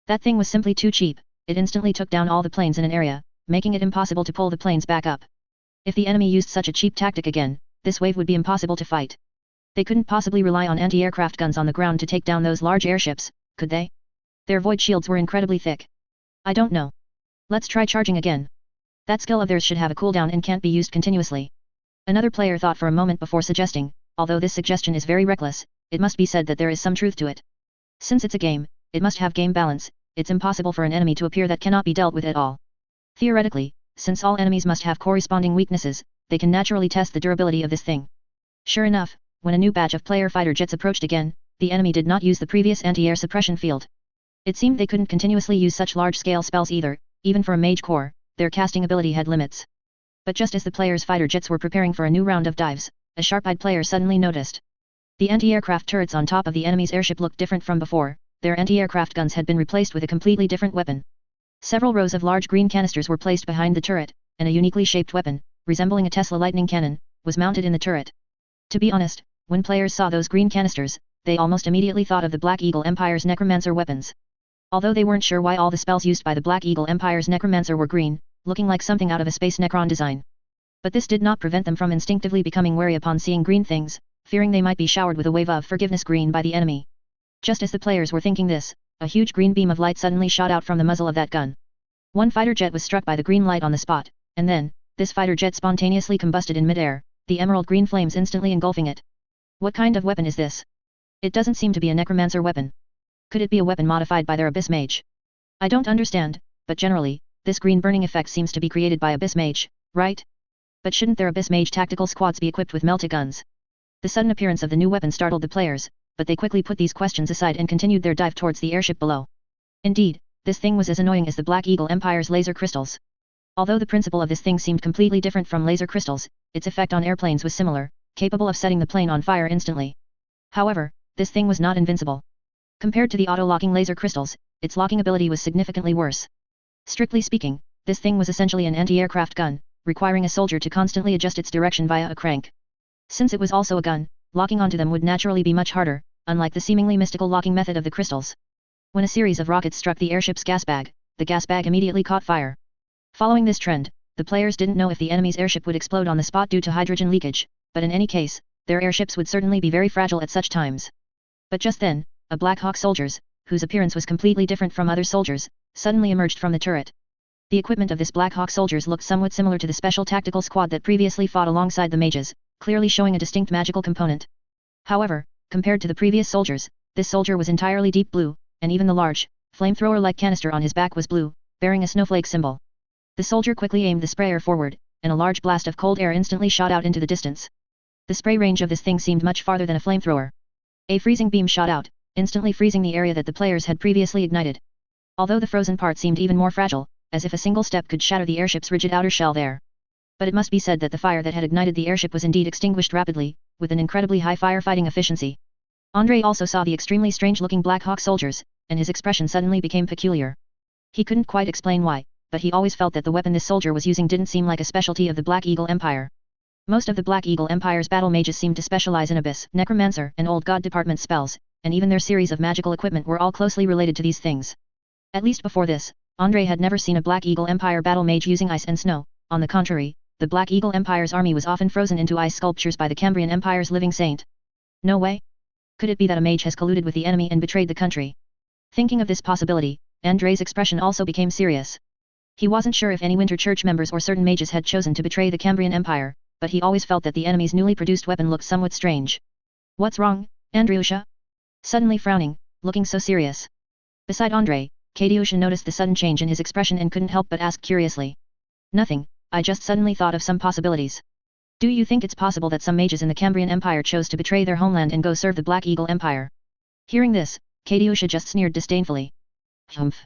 Speaker 1: That thing was simply too cheap. It instantly took down all the planes in an area, making it impossible to pull the planes back up. If the enemy used such a cheap tactic again, this wave would be impossible to fight. They couldn't possibly rely on anti-aircraft guns on the ground to take down those large airships, could they? Their void shields were incredibly thick. I don't know. Let's try charging again. That skill of theirs should have a cooldown and can't be used continuously. Another player thought for a moment before suggesting, although this suggestion is very reckless, it must be said that there is some truth to it. Since it's a game, it must have game balance. It's impossible for an enemy to appear that cannot be dealt with at all. Theoretically, since all enemies must have corresponding weaknesses, they can naturally test the durability of this thing. Sure enough, when a new batch of player fighter jets approached again, the enemy did not use the previous anti-air suppression field. It seemed they couldn't continuously use such large-scale spells either. Even for a mage corps, their casting ability had limits. But just as the players' fighter jets were preparing for a new round of dives, a sharp-eyed player suddenly noticed. The anti-aircraft turrets on top of the enemy's airship looked different from before. Their anti-aircraft guns had been replaced with a completely different weapon. Several rows of large green canisters were placed behind the turret, and a uniquely shaped weapon, resembling a Tesla lightning cannon, was mounted in the turret. To be honest, when players saw those green canisters, they almost immediately thought of the Black Eagle Empire's necromancer weapons. Although they weren't sure why all the spells used by the Black Eagle Empire's necromancer were green, looking like something out of a space Necron design. But this did not prevent them from instinctively becoming wary upon seeing green things, fearing they might be showered with a wave of forgiveness green by the enemy. Just as the players were thinking this, a huge green beam of light suddenly shot out from the muzzle of that gun. One fighter jet was struck by the green light on the spot, and then, this fighter jet spontaneously combusted in midair, the emerald green flames instantly engulfing it. What kind of weapon is this? It doesn't seem to be a necromancer weapon. Could it be a weapon modified by their Abyss Mage? I don't understand, but generally, this green burning effect seems to be created by Abyss Mage, right? But shouldn't their Abyss Mage tactical squads be equipped with melta guns? The sudden appearance of the new weapon startled the players, but they quickly put these questions aside and continued their dive towards the airship below. Indeed, this thing was as annoying as the Black Eagle Empire's laser crystals. Although the principle of this thing seemed completely different from laser crystals, its effect on airplanes was similar, capable of setting the plane on fire instantly. However, this thing was not invincible. Compared to the auto-locking laser crystals, its locking ability was significantly worse. Strictly speaking, this thing was essentially an anti-aircraft gun, requiring a soldier to constantly adjust its direction via a crank. Since it was also a gun, locking onto them would naturally be much harder, unlike the seemingly mystical locking method of the crystals. When a series of rockets struck the airship's gas bag, the gas bag immediately caught fire. Following this trend, the players didn't know if the enemy's airship would explode on the spot due to hydrogen leakage, but in any case, their airships would certainly be very fragile at such times. But just then, a Black Hawk soldiers, whose appearance was completely different from other soldiers, suddenly emerged from the turret. The equipment of this Black Hawk soldiers looked somewhat similar to the special tactical squad that previously fought alongside the mages, clearly showing a distinct magical component. However, compared to the previous soldiers, this soldier was entirely deep blue, and even the large, flamethrower-like canister on his back was blue, bearing a snowflake symbol. The soldier quickly aimed the sprayer forward, and a large blast of cold air instantly shot out into the distance. The spray range of this thing seemed much farther than a flamethrower. A freezing beam shot out, instantly freezing the area that the players had previously ignited. Although the frozen part seemed even more fragile, as if a single step could shatter the airship's rigid outer shell there. But it must be said that the fire that had ignited the airship was indeed extinguished rapidly, with an incredibly high firefighting efficiency. Andrei also saw the extremely strange-looking Black Hawk soldiers, and his expression suddenly became peculiar. He couldn't quite explain why, but he always felt that the weapon this soldier was using didn't seem like a specialty of the Black Eagle Empire. Most of the Black Eagle Empire's battle mages seemed to specialize in Abyss, Necromancer, and Old God Department spells, and even their series of magical equipment were all closely related to these things. At least before this, Andrei had never seen a Black Eagle Empire battle mage using ice and snow. On the contrary, the Black Eagle Empire's army was often frozen into ice sculptures by the Cambrian Empire's living saint. No way. Could it be that a mage has colluded with the enemy and betrayed the country? Thinking of this possibility, Andrei's expression also became serious. He wasn't sure if any Winter Church members or certain mages had chosen to betray the Cambrian Empire, but he always felt that the enemy's newly produced weapon looked somewhat strange. What's wrong, Andriusha? Suddenly frowning, looking so serious. Beside Andrei, Katiusha noticed the sudden change in his expression and couldn't help but ask curiously. Nothing, I just suddenly thought of some possibilities. Do you think it's possible that some mages in the Cambrian Empire chose to betray their homeland and go serve the Black Eagle Empire? Hearing this, Katiusha just sneered disdainfully. Humph.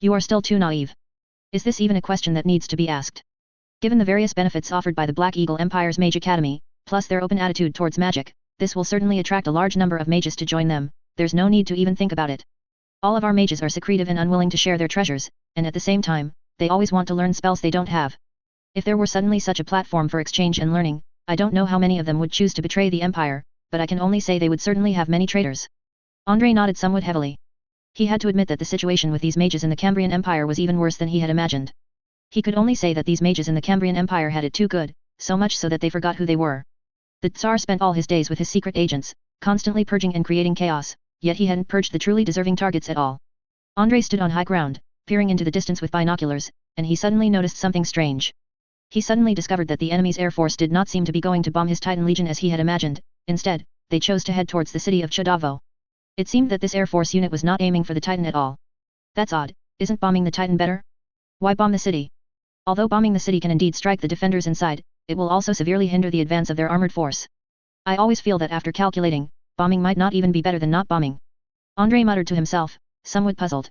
Speaker 1: You are still too naive. Is this even a question that needs to be asked? Given the various benefits offered by the Black Eagle Empire's Mage Academy, plus their open attitude towards magic, this will certainly attract a large number of mages to join them, there's no need to even think about it. All of our mages are secretive and unwilling to share their treasures, and at the same time, they always want to learn spells they don't have. If there were suddenly such a platform for exchange and learning, I don't know how many of them would choose to betray the Empire, but I can only say they would certainly have many traitors. Andrei nodded somewhat heavily. He had to admit that the situation with these mages in the Cambrian Empire was even worse than he had imagined. He could only say that these mages in the Cambrian Empire had it too good, so much so that they forgot who they were. The Tsar spent all his days with his secret agents, constantly purging and creating chaos, yet he hadn't purged the truly deserving targets at all. Andrei stood on high ground, peering into the distance with binoculars, and he suddenly noticed something strange. He suddenly discovered that the enemy's air force did not seem to be going to bomb his Titan Legion as he had imagined. Instead, they chose to head towards the city of Chodavo. It seemed that this air force unit was not aiming for the Titan at all. That's odd, isn't bombing the Titan better? Why bomb the city? Although bombing the city can indeed strike the defenders inside, it will also severely hinder the advance of their armored force. I always feel that after calculating, bombing might not even be better than not bombing. Andrei muttered to himself, somewhat puzzled.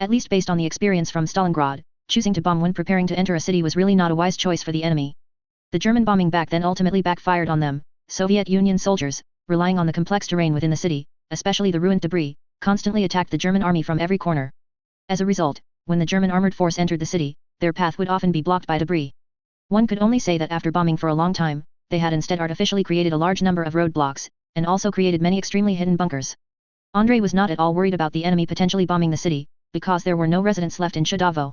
Speaker 1: At least based on the experience from Stalingrad, choosing to bomb when preparing to enter a city was really not a wise choice for the enemy. The German bombing back then ultimately backfired on them. Soviet Union soldiers, relying on the complex terrain within the city, especially the ruined debris, constantly attacked the German army from every corner. As a result, when the German armored force entered the city, their path would often be blocked by debris. One could only say that after bombing for a long time, they had instead artificially created a large number of roadblocks, and also created many extremely hidden bunkers. Andrei was not at all worried about the enemy potentially bombing the city, because there were no residents left in Chodavo.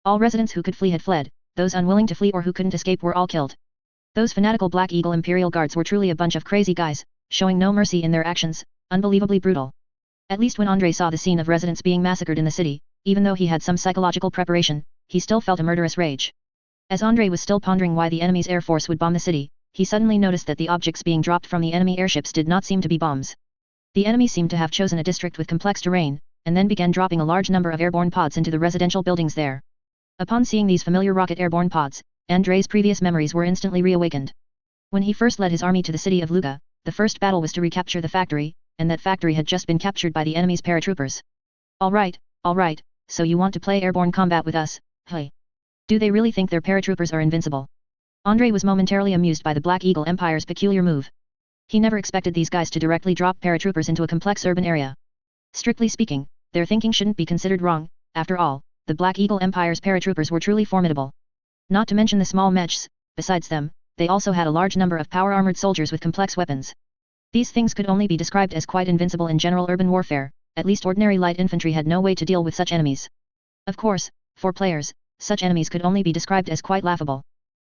Speaker 1: All residents who could flee had fled, those unwilling to flee or who couldn't escape were all killed. Those fanatical Black Eagle Imperial Guards were truly a bunch of crazy guys, showing no mercy in their actions, unbelievably brutal. At least when Andrei saw the scene of residents being massacred in the city, even though he had some psychological preparation, he still felt a murderous rage. As Andrei was still pondering why the enemy's air force would bomb the city, he suddenly noticed that the objects being dropped from the enemy airships did not seem to be bombs. The enemy seemed to have chosen a district with complex terrain, and then began dropping a large number of airborne pods into the residential buildings there. Upon seeing these familiar rocket airborne pods, Andrei's previous memories were instantly reawakened. When he first led his army to the city of Luga, the first battle was to recapture the factory, and that factory had just been captured by the enemy's paratroopers. Alright, so you want to play airborne combat with us, hey? Do they really think their paratroopers are invincible? Andrei was momentarily amused by the Black Eagle Empire's peculiar move. He never expected these guys to directly drop paratroopers into a complex urban area. Strictly speaking, their thinking shouldn't be considered wrong. After all, the Black Eagle Empire's paratroopers were truly formidable. Not to mention the small mechs, besides them, they also had a large number of power-armored soldiers with complex weapons. These things could only be described as quite invincible in general urban warfare. At least ordinary light infantry had no way to deal with such enemies. Of course, for players, such enemies could only be described as quite laughable.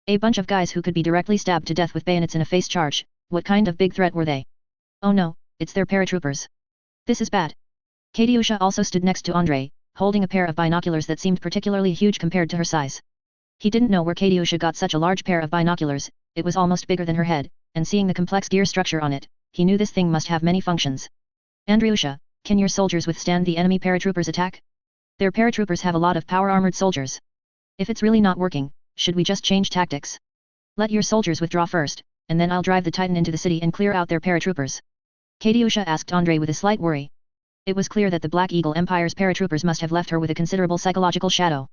Speaker 1: A bunch of guys who could be directly stabbed to death with bayonets in a face charge, what kind of big threat were they? Oh no, it's their paratroopers. This is bad. Katiusha also stood next to Andrei, holding a pair of binoculars that seemed particularly huge compared to her size. He didn't know where Katiusha got such a large pair of binoculars, it was almost bigger than her head, and seeing the complex gear structure on it, he knew this thing must have many functions. Andriusha, can your soldiers withstand the enemy paratroopers' attack? Their paratroopers have a lot of power-armored soldiers. If it's really not working, should we just change tactics? Let your soldiers withdraw first, and then I'll drive the Titan into the city and clear out their paratroopers. Katiusha asked Andrei with a slight worry. It was clear that the Black Eagle Empire's paratroopers must have left her with a considerable psychological shadow.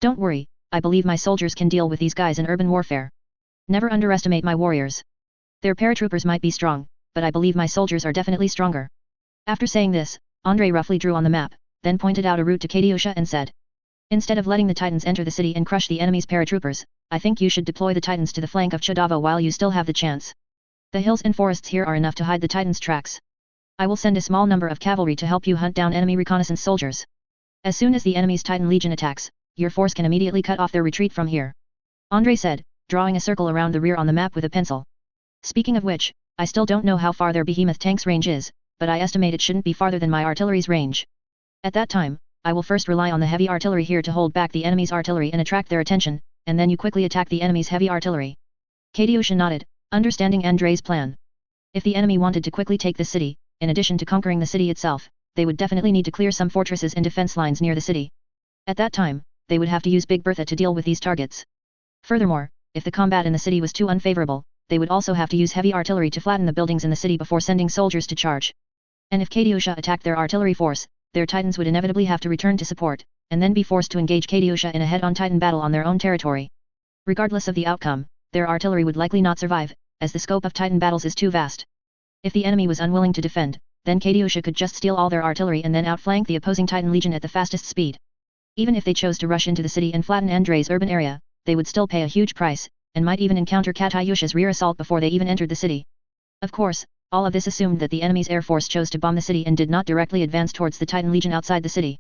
Speaker 1: Don't worry, I believe my soldiers can deal with these guys in urban warfare. Never underestimate my warriors. Their paratroopers might be strong, but I believe my soldiers are definitely stronger. After saying this, Andrei roughly drew on the map, then pointed out a route to Katiusha and said, instead of letting the Titans enter the city and crush the enemy's paratroopers, I think you should deploy the Titans to the flank of Chodavo while you still have the chance. The hills and forests here are enough to hide the Titans' tracks. I will send a small number of cavalry to help you hunt down enemy reconnaissance soldiers. As soon as the enemy's Titan Legion attacks, your force can immediately cut off their retreat from here. Andrei said, drawing a circle around the rear on the map with a pencil. Speaking of which, I still don't know how far their behemoth tank's range is, but I estimate it shouldn't be farther than my artillery's range. At that time, I will first rely on the heavy artillery here to hold back the enemy's artillery and attract their attention, and then you quickly attack the enemy's heavy artillery. Katyusha nodded, understanding Andrei's plan. If the enemy wanted to quickly take the city, in addition to conquering the city itself, they would definitely need to clear some fortresses and defense lines near the city. At that time, they would have to use Big Bertha to deal with these targets. Furthermore, if the combat in the city was too unfavorable, they would also have to use heavy artillery to flatten the buildings in the city before sending soldiers to charge. And if Katyusha attacked their artillery force, their titans would inevitably have to return to support, and then be forced to engage Katyusha in a head-on titan battle on their own territory. Regardless of the outcome, their artillery would likely not survive, as the scope of titan battles is too vast. If the enemy was unwilling to defend, then Katyusha could just steal all their artillery and then outflank the opposing titan legion at the fastest speed. Even if they chose to rush into the city and flatten Andrei's urban area, they would still pay a huge price, and might even encounter Katyusha's rear assault before they even entered the city. Of course, all of this assumed that the enemy's air force chose to bomb the city and did not directly advance towards the titan legion outside the city.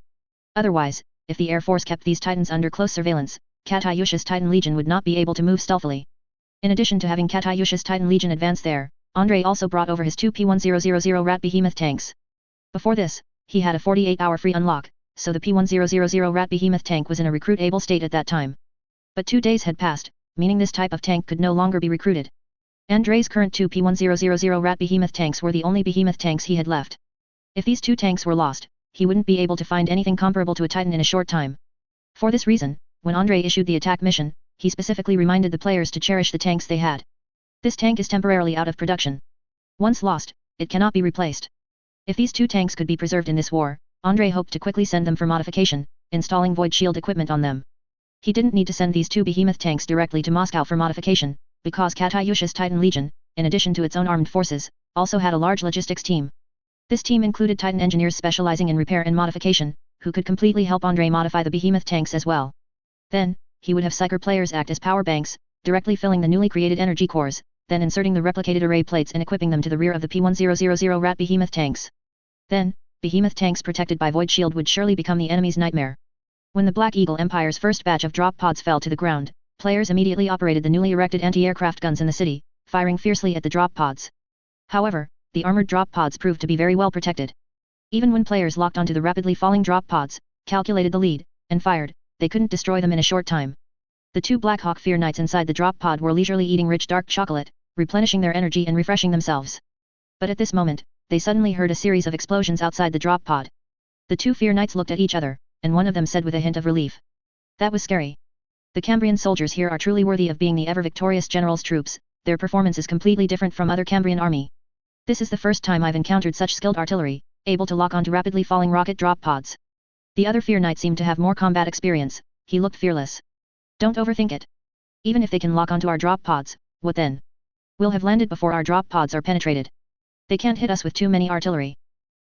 Speaker 1: Otherwise, if the air force kept these titans under close surveillance, Katyusha's titan legion would not be able to move stealthily. In addition to having Katyusha's titan legion advance there, Andrei also brought over his two P1000 Rat Behemoth tanks. Before this, he had a 48-hour free unlock, so the P1000 Rat Behemoth tank was in a recruit-able state at that time. But 2 days had passed, meaning this type of tank could no longer be recruited. Andrei's current two P1000 Rat Behemoth tanks were the only behemoth tanks he had left. If these two tanks were lost, he wouldn't be able to find anything comparable to a titan in a short time. For this reason, when Andrei issued the attack mission, he specifically reminded the players to cherish the tanks they had. This tank is temporarily out of production. Once lost, it cannot be replaced. If these two tanks could be preserved in this war, Andrei hoped to quickly send them for modification, installing void shield equipment on them. He didn't need to send these two behemoth tanks directly to Moscow for modification, because Katyusha's Titan Legion, in addition to its own armed forces, also had a large logistics team. This team included Titan engineers specializing in repair and modification, who could completely help Andrei modify the behemoth tanks as well. Then, he would have Psyker players act as power banks, directly filling the newly created energy cores, then inserting the replicated array plates and equipping them to the rear of the P1000 Rat behemoth tanks. Then, behemoth tanks protected by void shield would surely become the enemy's nightmare. When the Black Eagle Empire's first batch of drop pods fell to the ground, players immediately operated the newly erected anti-aircraft guns in the city, firing fiercely at the drop pods. However, the armored drop pods proved to be very well protected. Even when players locked onto the rapidly falling drop pods, calculated the lead, and fired, they couldn't destroy them in a short time. The two Black Hawk Fear Knights inside the drop pod were leisurely eating rich dark chocolate, replenishing their energy and refreshing themselves. But at this moment, they suddenly heard a series of explosions outside the drop pod. The two Fear Knights looked at each other, and one of them said with a hint of relief, "That was scary. The Cambrian soldiers here are truly worthy of being the ever-victorious general's troops, their performance is completely different from other Cambrian army. This is the first time I've encountered such skilled artillery, able to lock onto rapidly falling rocket drop pods." The other Fear Knight seemed to have more combat experience, he looked fearless. "Don't overthink it. Even if they can lock onto our drop pods, what then? We'll have landed before our drop pods are penetrated. They can't hit us with too many artillery."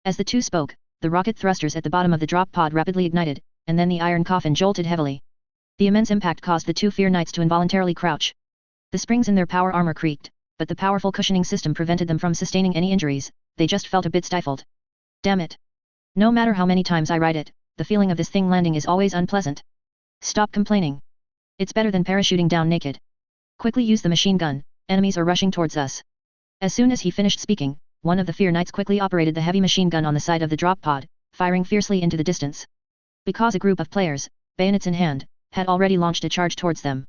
Speaker 1: As the two spoke, the rocket thrusters at the bottom of the drop pod rapidly ignited, and then the iron coffin jolted heavily. The immense impact caused the two Fear Knights to involuntarily crouch. The springs in their power armor creaked, but the powerful cushioning system prevented them from sustaining any injuries, they just felt a bit stifled. "Damn it. No matter how many times I ride it, the feeling of this thing landing is always unpleasant. Stop complaining. It's better than parachuting down naked. Quickly use the machine gun, enemies are rushing towards us." As soon as he finished speaking, one of the Fear Knights quickly operated the heavy machine gun on the side of the drop pod, firing fiercely into the distance. Because a group of players, bayonets in hand, had already launched a charge towards them.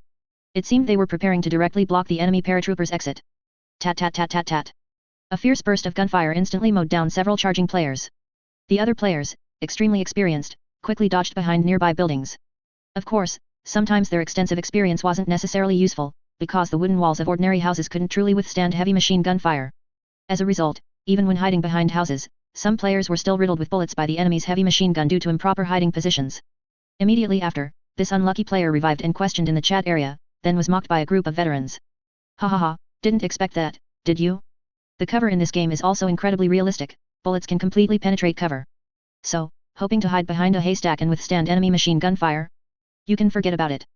Speaker 1: It seemed they were preparing to directly block the enemy paratroopers' exit. Tat tat tat tat tat. A fierce burst of gunfire instantly mowed down several charging players. The other players, extremely experienced, quickly dodged behind nearby buildings. Of course, sometimes their extensive experience wasn't necessarily useful, because the wooden walls of ordinary houses couldn't truly withstand heavy machine gun fire. As a result, even when hiding behind houses, some players were still riddled with bullets by the enemy's heavy machine gun due to improper hiding positions. Immediately after, this unlucky player revived and questioned in the chat area, then was mocked by a group of veterans. "Ha ha ha, didn't expect that, did you? The cover in this game is also incredibly realistic, bullets can completely penetrate cover. So, hoping to hide behind a haystack and withstand enemy machine gun fire? You can forget about it."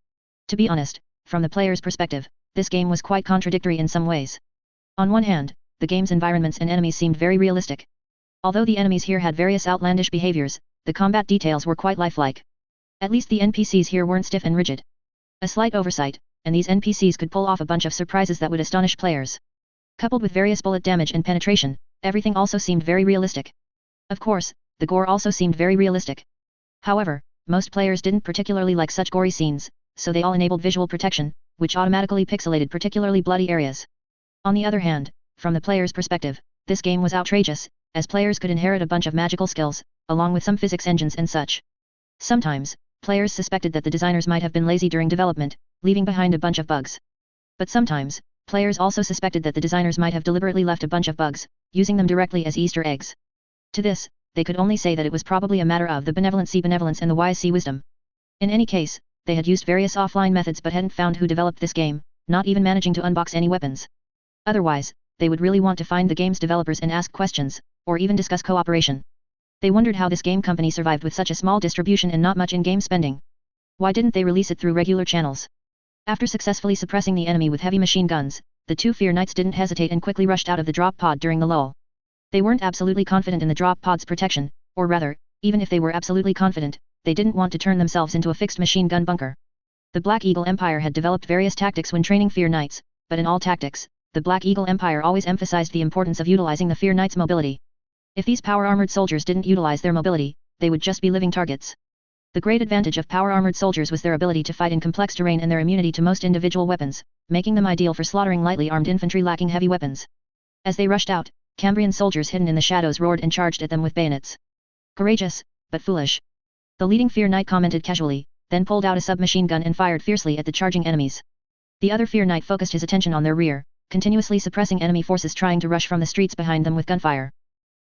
Speaker 1: To be honest, from the player's perspective, this game was quite contradictory in some ways. On one hand, the game's environments and enemies seemed very realistic. Although the enemies here had various outlandish behaviors, the combat details were quite lifelike. At least the NPCs here weren't stiff and rigid. A slight oversight, and these NPCs could pull off a bunch of surprises that would astonish players. Coupled with various bullet damage and penetration, everything also seemed very realistic. Of course, the gore also seemed very realistic. However, most players didn't particularly like such gory scenes, so they all enabled visual protection, which automatically pixelated particularly bloody areas. On the other hand, from the player's perspective, this game was outrageous, as players could inherit a bunch of magical skills, along with some physics engines and such. Sometimes, players suspected that the designers might have been lazy during development, leaving behind a bunch of bugs. But sometimes, players also suspected that the designers might have deliberately left a bunch of bugs, using them directly as Easter eggs. To this, they could only say that it was probably a matter of the benevolence and the wise wisdom. In any case, they had used various offline methods but hadn't found who developed this game, not even managing to unbox any weapons. Otherwise, they would really want to find the game's developers and ask questions, or even discuss cooperation. They wondered how this game company survived with such a small distribution and not much in-game spending. Why didn't they release it through regular channels? After successfully suppressing the enemy with heavy machine guns, the two Fear Knights didn't hesitate and quickly rushed out of the drop pod during the lull. They weren't absolutely confident in the drop pod's protection, or rather, even if they were absolutely confident, they didn't want to turn themselves into a fixed machine gun bunker. The Black Eagle Empire had developed various tactics when training Fear Knights, but in all tactics, the Black Eagle Empire always emphasized the importance of utilizing the Fear Knights' mobility. If these power-armored soldiers didn't utilize their mobility, they would just be living targets. The great advantage of power-armored soldiers was their ability to fight in complex terrain and their immunity to most individual weapons, making them ideal for slaughtering lightly armed infantry lacking heavy weapons. As they rushed out, Cambrian soldiers hidden in the shadows roared and charged at them with bayonets. Courageous, but foolish. The leading Fear Knight commented casually, then pulled out a submachine gun and fired fiercely at the charging enemies. The other Fear Knight focused his attention on their rear, continuously suppressing enemy forces trying to rush from the streets behind them with gunfire.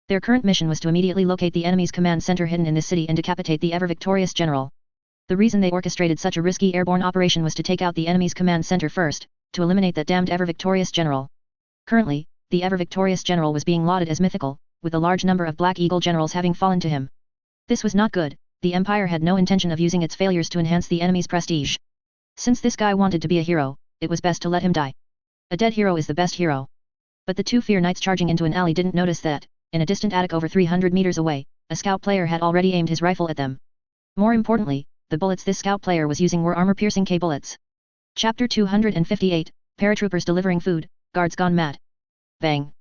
Speaker 1: Their current mission was to immediately locate the enemy's command center hidden in this city and decapitate the ever-victorious general. The reason they orchestrated such a risky airborne operation was to take out the enemy's command center first, to eliminate that damned ever-victorious general. Currently, the ever-victorious general was being lauded as mythical, with a large number of Black Eagle generals having fallen to him. This was not good. The Empire had no intention of using its failures to enhance the enemy's prestige. Since this guy wanted to be a hero, it was best to let him die. A dead hero is the best hero. But the two Fear Knights charging into an alley didn't notice that, in a distant attic over 300 meters away, a scout player had already aimed his rifle at them. More importantly, the bullets this scout player was using were armor-piercing K bullets. Chapter 258, Paratroopers delivering food, guards gone mad. Bang!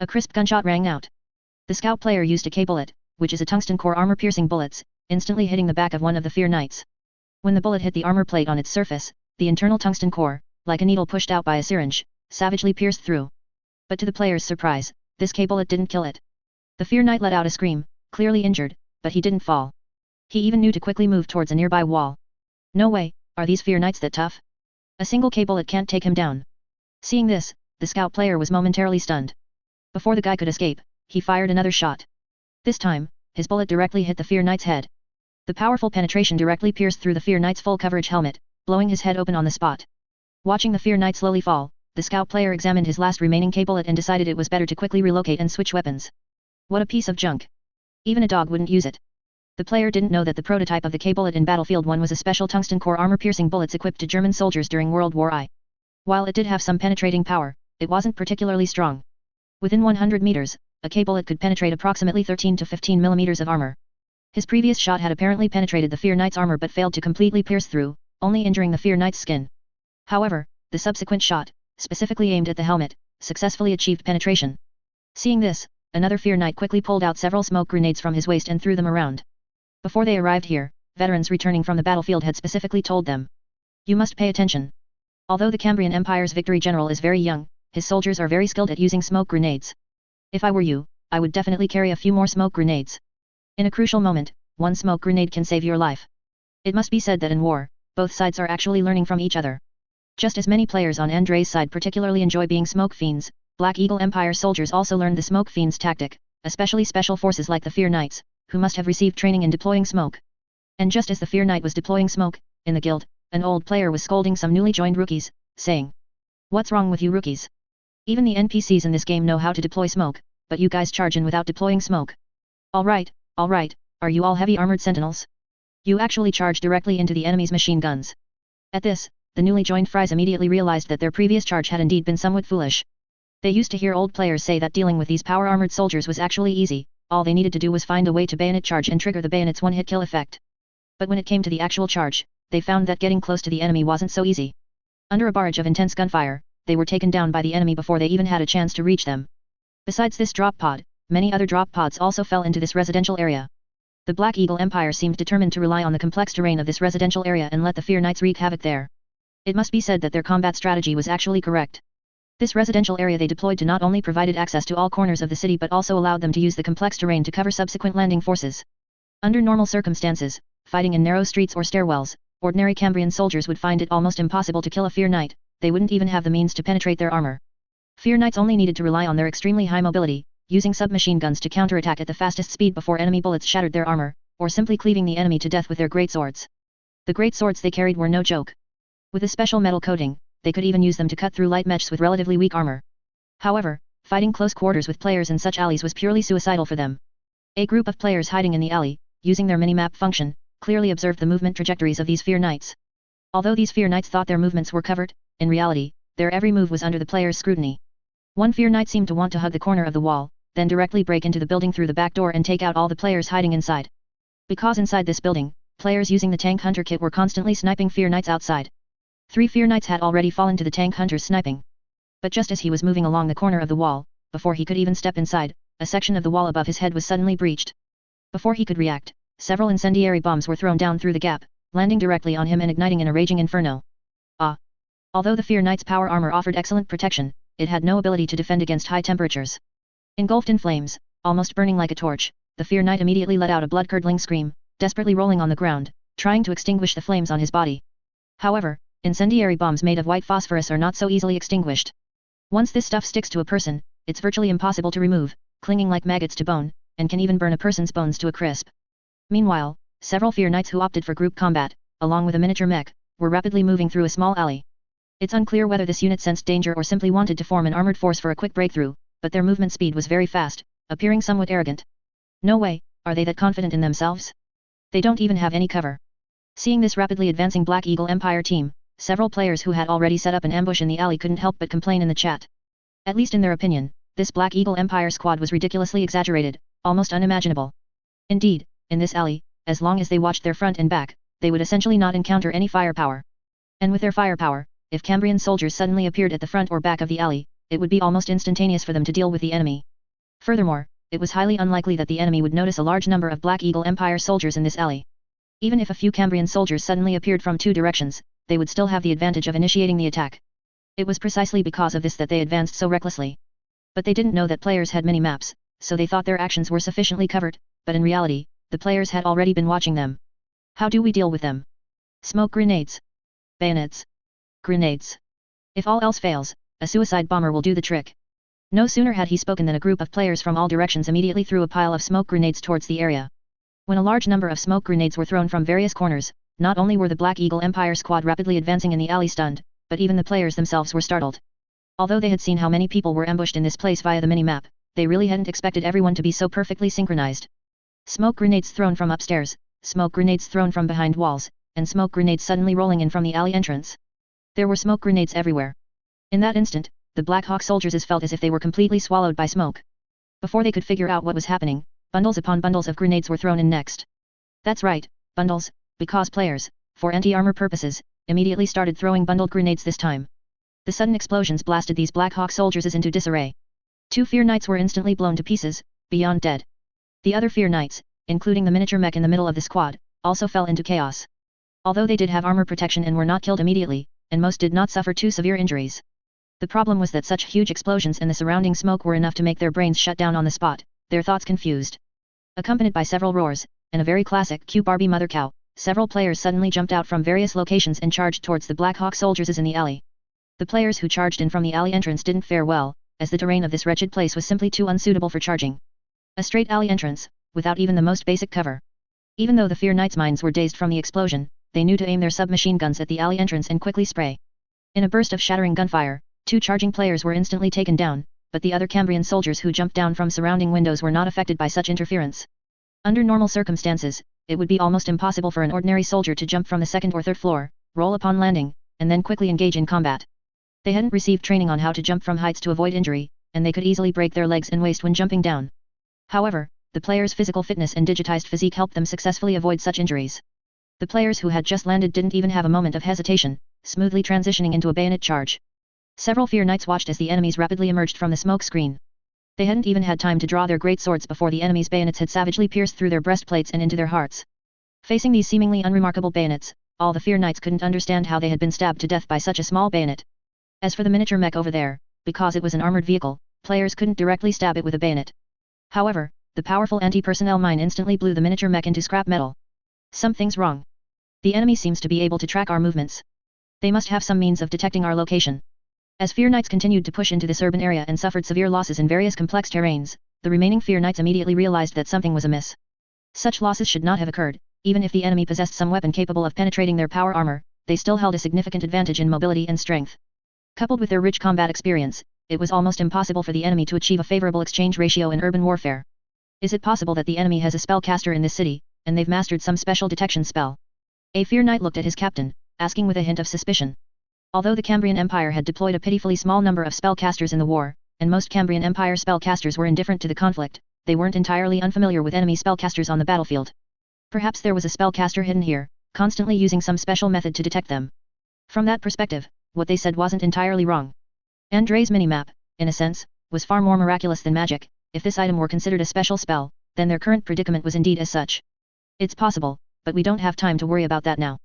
Speaker 1: A crisp gunshot rang out. The scout player used a K bullet, which is a tungsten core armor-piercing bullets, instantly hitting the back of one of the Fear Knights. When the bullet hit the armor plate on its surface, the internal tungsten core, like a needle pushed out by a syringe, savagely pierced through. But to the player's surprise, this K bullet didn't kill it. The Fear Knight let out a scream, clearly injured, but he didn't fall. He even knew to quickly move towards a nearby wall. No way, are these Fear Knights that tough? A single K bullet can't take him down. Seeing this, the scout player was momentarily stunned. Before the guy could escape, he fired another shot. This time, his bullet directly hit the Fear Knight's head. The powerful penetration directly pierced through the Fear Knight's full coverage helmet, blowing his head open on the spot. Watching the Fear Knight slowly fall, the scout player examined his last remaining K bullet and decided it was better to quickly relocate and switch weapons. What a piece of junk. Even a dog wouldn't use it. The player didn't know that the prototype of the K bullet in Battlefield 1 was a special tungsten core armor-piercing bullets equipped to German soldiers during World War I. While it did have some penetrating power, it wasn't particularly strong. Within 100 meters, a K bullet could penetrate approximately 13 to 15 millimeters of armor. His previous shot had apparently penetrated the Fear Knight's armor but failed to completely pierce through, only injuring the Fear Knight's skin. However, the subsequent shot, specifically aimed at the helmet, successfully achieved penetration. Seeing this, another Fear Knight quickly pulled out several smoke grenades from his waist and threw them around. Before they arrived here, veterans returning from the battlefield had specifically told them, "You must pay attention. Although the Cambrian Empire's victory general is very young, his soldiers are very skilled at using smoke grenades. If I were you, I would definitely carry a few more smoke grenades. In a crucial moment, one smoke grenade can save your life." It must be said that in war, both sides are actually learning from each other. Just as many players on Andrei's side particularly enjoy being smoke fiends, Black Eagle Empire soldiers also learned the smoke fiends tactic, especially special forces like the Fear Knights, who must have received training in deploying smoke. And just as the Fear Knight was deploying smoke, in the guild, an old player was scolding some newly joined rookies, saying, "What's wrong with you rookies? Even the NPCs in this game know how to deploy smoke, but you guys charge in without deploying smoke. Alright, are you all heavy armored sentinels? You actually charge directly into the enemy's machine guns." At this, the newly joined Fries immediately realized that their previous charge had indeed been somewhat foolish. They used to hear old players say that dealing with these power-armored soldiers was actually easy, all they needed to do was find a way to bayonet charge and trigger the bayonet's one-hit kill effect. But when it came to the actual charge, they found that getting close to the enemy wasn't so easy. Under a barrage of intense gunfire, they were taken down by the enemy before they even had a chance to reach them. Besides this drop pod, many other drop pods also fell into this residential area. The Black Eagle Empire seemed determined to rely on the complex terrain of this residential area and let the Fear Knights wreak havoc there. It must be said that their combat strategy was actually correct. This residential area they deployed to not only provided access to all corners of the city but also allowed them to use the complex terrain to cover subsequent landing forces. Under normal circumstances, fighting in narrow streets or stairwells, ordinary Cambrian soldiers would find it almost impossible to kill a Fear Knight. They wouldn't even have the means to penetrate their armor. Fear Knights only needed to rely on their extremely high mobility, using submachine guns to counterattack at the fastest speed before enemy bullets shattered their armor, or simply cleaving the enemy to death with their great swords. The great swords they carried were no joke. With a special metal coating, they could even use them to cut through light mechs with relatively weak armor. However, fighting close quarters with players in such alleys was purely suicidal for them. A group of players hiding in the alley, using their minimap function, clearly observed the movement trajectories of these Fear Knights. Although these Fear Knights thought their movements were covered, in reality, their every move was under the player's scrutiny. One Fear Knight seemed to want to hug the corner of the wall, then directly break into the building through the back door and take out all the players hiding inside. Because inside this building, players using the Tank Hunter kit were constantly sniping Fear Knights outside. 3 Fear Knights had already fallen to the Tank Hunter's sniping. But just as he was moving along the corner of the wall, before he could even step inside, a section of the wall above his head was suddenly breached. Before he could react, several incendiary bombs were thrown down through the gap, landing directly on him and igniting in a raging inferno. Although the Fear Knight's power armor offered excellent protection, it had no ability to defend against high temperatures. Engulfed in flames, almost burning like a torch, the Fear Knight immediately let out a blood-curdling scream, desperately rolling on the ground, trying to extinguish the flames on his body. However, incendiary bombs made of white phosphorus are not so easily extinguished. Once this stuff sticks to a person, it's virtually impossible to remove, clinging like maggots to bone, and can even burn a person's bones to a crisp. Meanwhile, several Fear Knights who opted for group combat, along with a miniature mech, were rapidly moving through a small alley. It's unclear whether this unit sensed danger or simply wanted to form an armored force for a quick breakthrough, but their movement speed was very fast, appearing somewhat arrogant. No way, are they that confident in themselves? They don't even have any cover. Seeing this rapidly advancing Black Eagle Empire team, several players who had already set up an ambush in the alley couldn't help but complain in the chat. At least in their opinion, this Black Eagle Empire squad was ridiculously exaggerated, almost unimaginable. Indeed, in this alley, as long as they watched their front and back, they would essentially not encounter any firepower. And with their firepower, if Cambrian soldiers suddenly appeared at the front or back of the alley, it would be almost instantaneous for them to deal with the enemy. Furthermore, it was highly unlikely that the enemy would notice a large number of Black Eagle Empire soldiers in this alley. Even if a few Cambrian soldiers suddenly appeared from 2 directions, they would still have the advantage of initiating the attack. It was precisely because of this that they advanced so recklessly. But they didn't know that players had mini-maps, so they thought their actions were sufficiently covered, but in reality, the players had already been watching them. How do we deal with them? Smoke grenades. Bayonets. Grenades. If all else fails, a suicide bomber will do the trick. No sooner had he spoken than a group of players from all directions immediately threw a pile of smoke grenades towards the area. When a large number of smoke grenades were thrown from various corners, not only were the Black Eagle Empire squad rapidly advancing in the alley stunned, but even the players themselves were startled. Although they had seen how many people were ambushed in this place via the mini-map, they really hadn't expected everyone to be so perfectly synchronized. Smoke grenades thrown from upstairs, smoke grenades thrown from behind walls, and smoke grenades suddenly rolling in from the alley entrance. There were smoke grenades everywhere. In that instant, the Black Hawk soldiers felt as if they were completely swallowed by smoke. Before they could figure out what was happening, bundles upon bundles of grenades were thrown in next. That's right, bundles, because players, for anti-armor purposes, immediately started throwing bundled grenades this time. The sudden explosions blasted these Black Hawk soldiers into disarray. 2 Fear Knights were instantly blown to pieces, beyond dead. The other Fear Knights, including the miniature mech in the middle of the squad, also fell into chaos. Although they did have armor protection and were not killed immediately, and most did not suffer too severe injuries. The problem was that such huge explosions and the surrounding smoke were enough to make their brains shut down on the spot, their thoughts confused. Accompanied by several roars, and a very classic cute Barbie mother cow, several players suddenly jumped out from various locations and charged towards the Black Hawk soldiers in the alley. The players who charged in from the alley entrance didn't fare well, as the terrain of this wretched place was simply too unsuitable for charging. A straight alley entrance, without even the most basic cover. Even though the Fear Knights' minds were dazed from the explosion, they knew to aim their submachine guns at the alley entrance and quickly spray. In a burst of shattering gunfire, 2 charging players were instantly taken down, but the other Cambrian soldiers who jumped down from surrounding windows were not affected by such interference. Under normal circumstances, it would be almost impossible for an ordinary soldier to jump from the 2nd or 3rd floor, roll upon landing, and then quickly engage in combat. They hadn't received training on how to jump from heights to avoid injury, and they could easily break their legs and waist when jumping down. However, the players' physical fitness and digitized physique helped them successfully avoid such injuries. The players who had just landed didn't even have a moment of hesitation, smoothly transitioning into a bayonet charge. Several Fear Knights watched as the enemies rapidly emerged from the smoke screen. They hadn't even had time to draw their great swords before the enemies' bayonets had savagely pierced through their breastplates and into their hearts. Facing these seemingly unremarkable bayonets, all the Fear Knights couldn't understand how they had been stabbed to death by such a small bayonet. As for the miniature mech over there, because it was an armored vehicle, players couldn't directly stab it with a bayonet. However, the powerful anti-personnel mine instantly blew the miniature mech into scrap metal. Something's wrong. The enemy seems to be able to track our movements. They must have some means of detecting our location. As Fear Knights continued to push into this urban area and suffered severe losses in various complex terrains, the remaining Fear Knights immediately realized that something was amiss. Such losses should not have occurred. Even if the enemy possessed some weapon capable of penetrating their power armor, they still held a significant advantage in mobility and strength. Coupled with their rich combat experience, it was almost impossible for the enemy to achieve a favorable exchange ratio in urban warfare. Is it possible that the enemy has a spellcaster in this city, and they've mastered some special detection spell? A Fear Knight looked at his captain, asking with a hint of suspicion. Although the Cambrian Empire had deployed a pitifully small number of spellcasters in the war, and most Cambrian Empire spellcasters were indifferent to the conflict, they weren't entirely unfamiliar with enemy spellcasters on the battlefield. Perhaps there was a spellcaster hidden here, constantly using some special method to detect them. From that perspective, what they said wasn't entirely wrong. Andrei's minimap, in a sense, was far more miraculous than magic. If this item were considered a special spell, then their current predicament was indeed as such. It's possible, but we don't have time to worry about that now.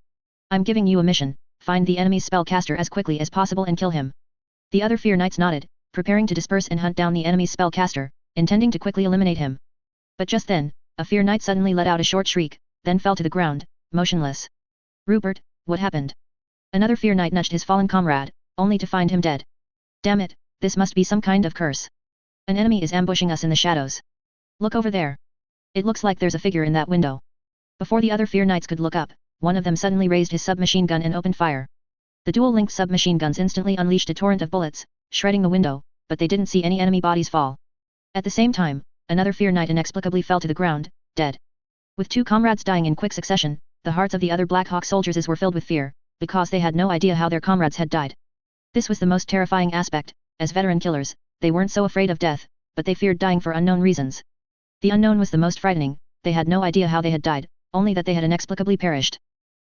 Speaker 1: I'm giving you a mission: find the enemy's spellcaster as quickly as possible and kill him. The other Fear Knights nodded, preparing to disperse and hunt down the enemy's spellcaster, intending to quickly eliminate him. But just then, a Fear Knight suddenly let out a short shriek, then fell to the ground, motionless. Rupert, what happened? Another Fear Knight nudged his fallen comrade, only to find him dead. Damn it, this must be some kind of curse. An enemy is ambushing us in the shadows. Look over there. It looks like there's a figure in that window. Before the other Fear Knights could look up, one of them suddenly raised his submachine gun and opened fire. The dual-linked submachine guns instantly unleashed a torrent of bullets, shredding the window, but they didn't see any enemy bodies fall. At the same time, another Fear Knight inexplicably fell to the ground, dead. With two comrades dying in quick succession, the hearts of the other Black Hawk soldiers were filled with fear, because they had no idea how their comrades had died. This was the most terrifying aspect. As veteran killers, they weren't so afraid of death, but they feared dying for unknown reasons. The unknown was the most frightening. They had no idea how they had died, only that they had inexplicably perished.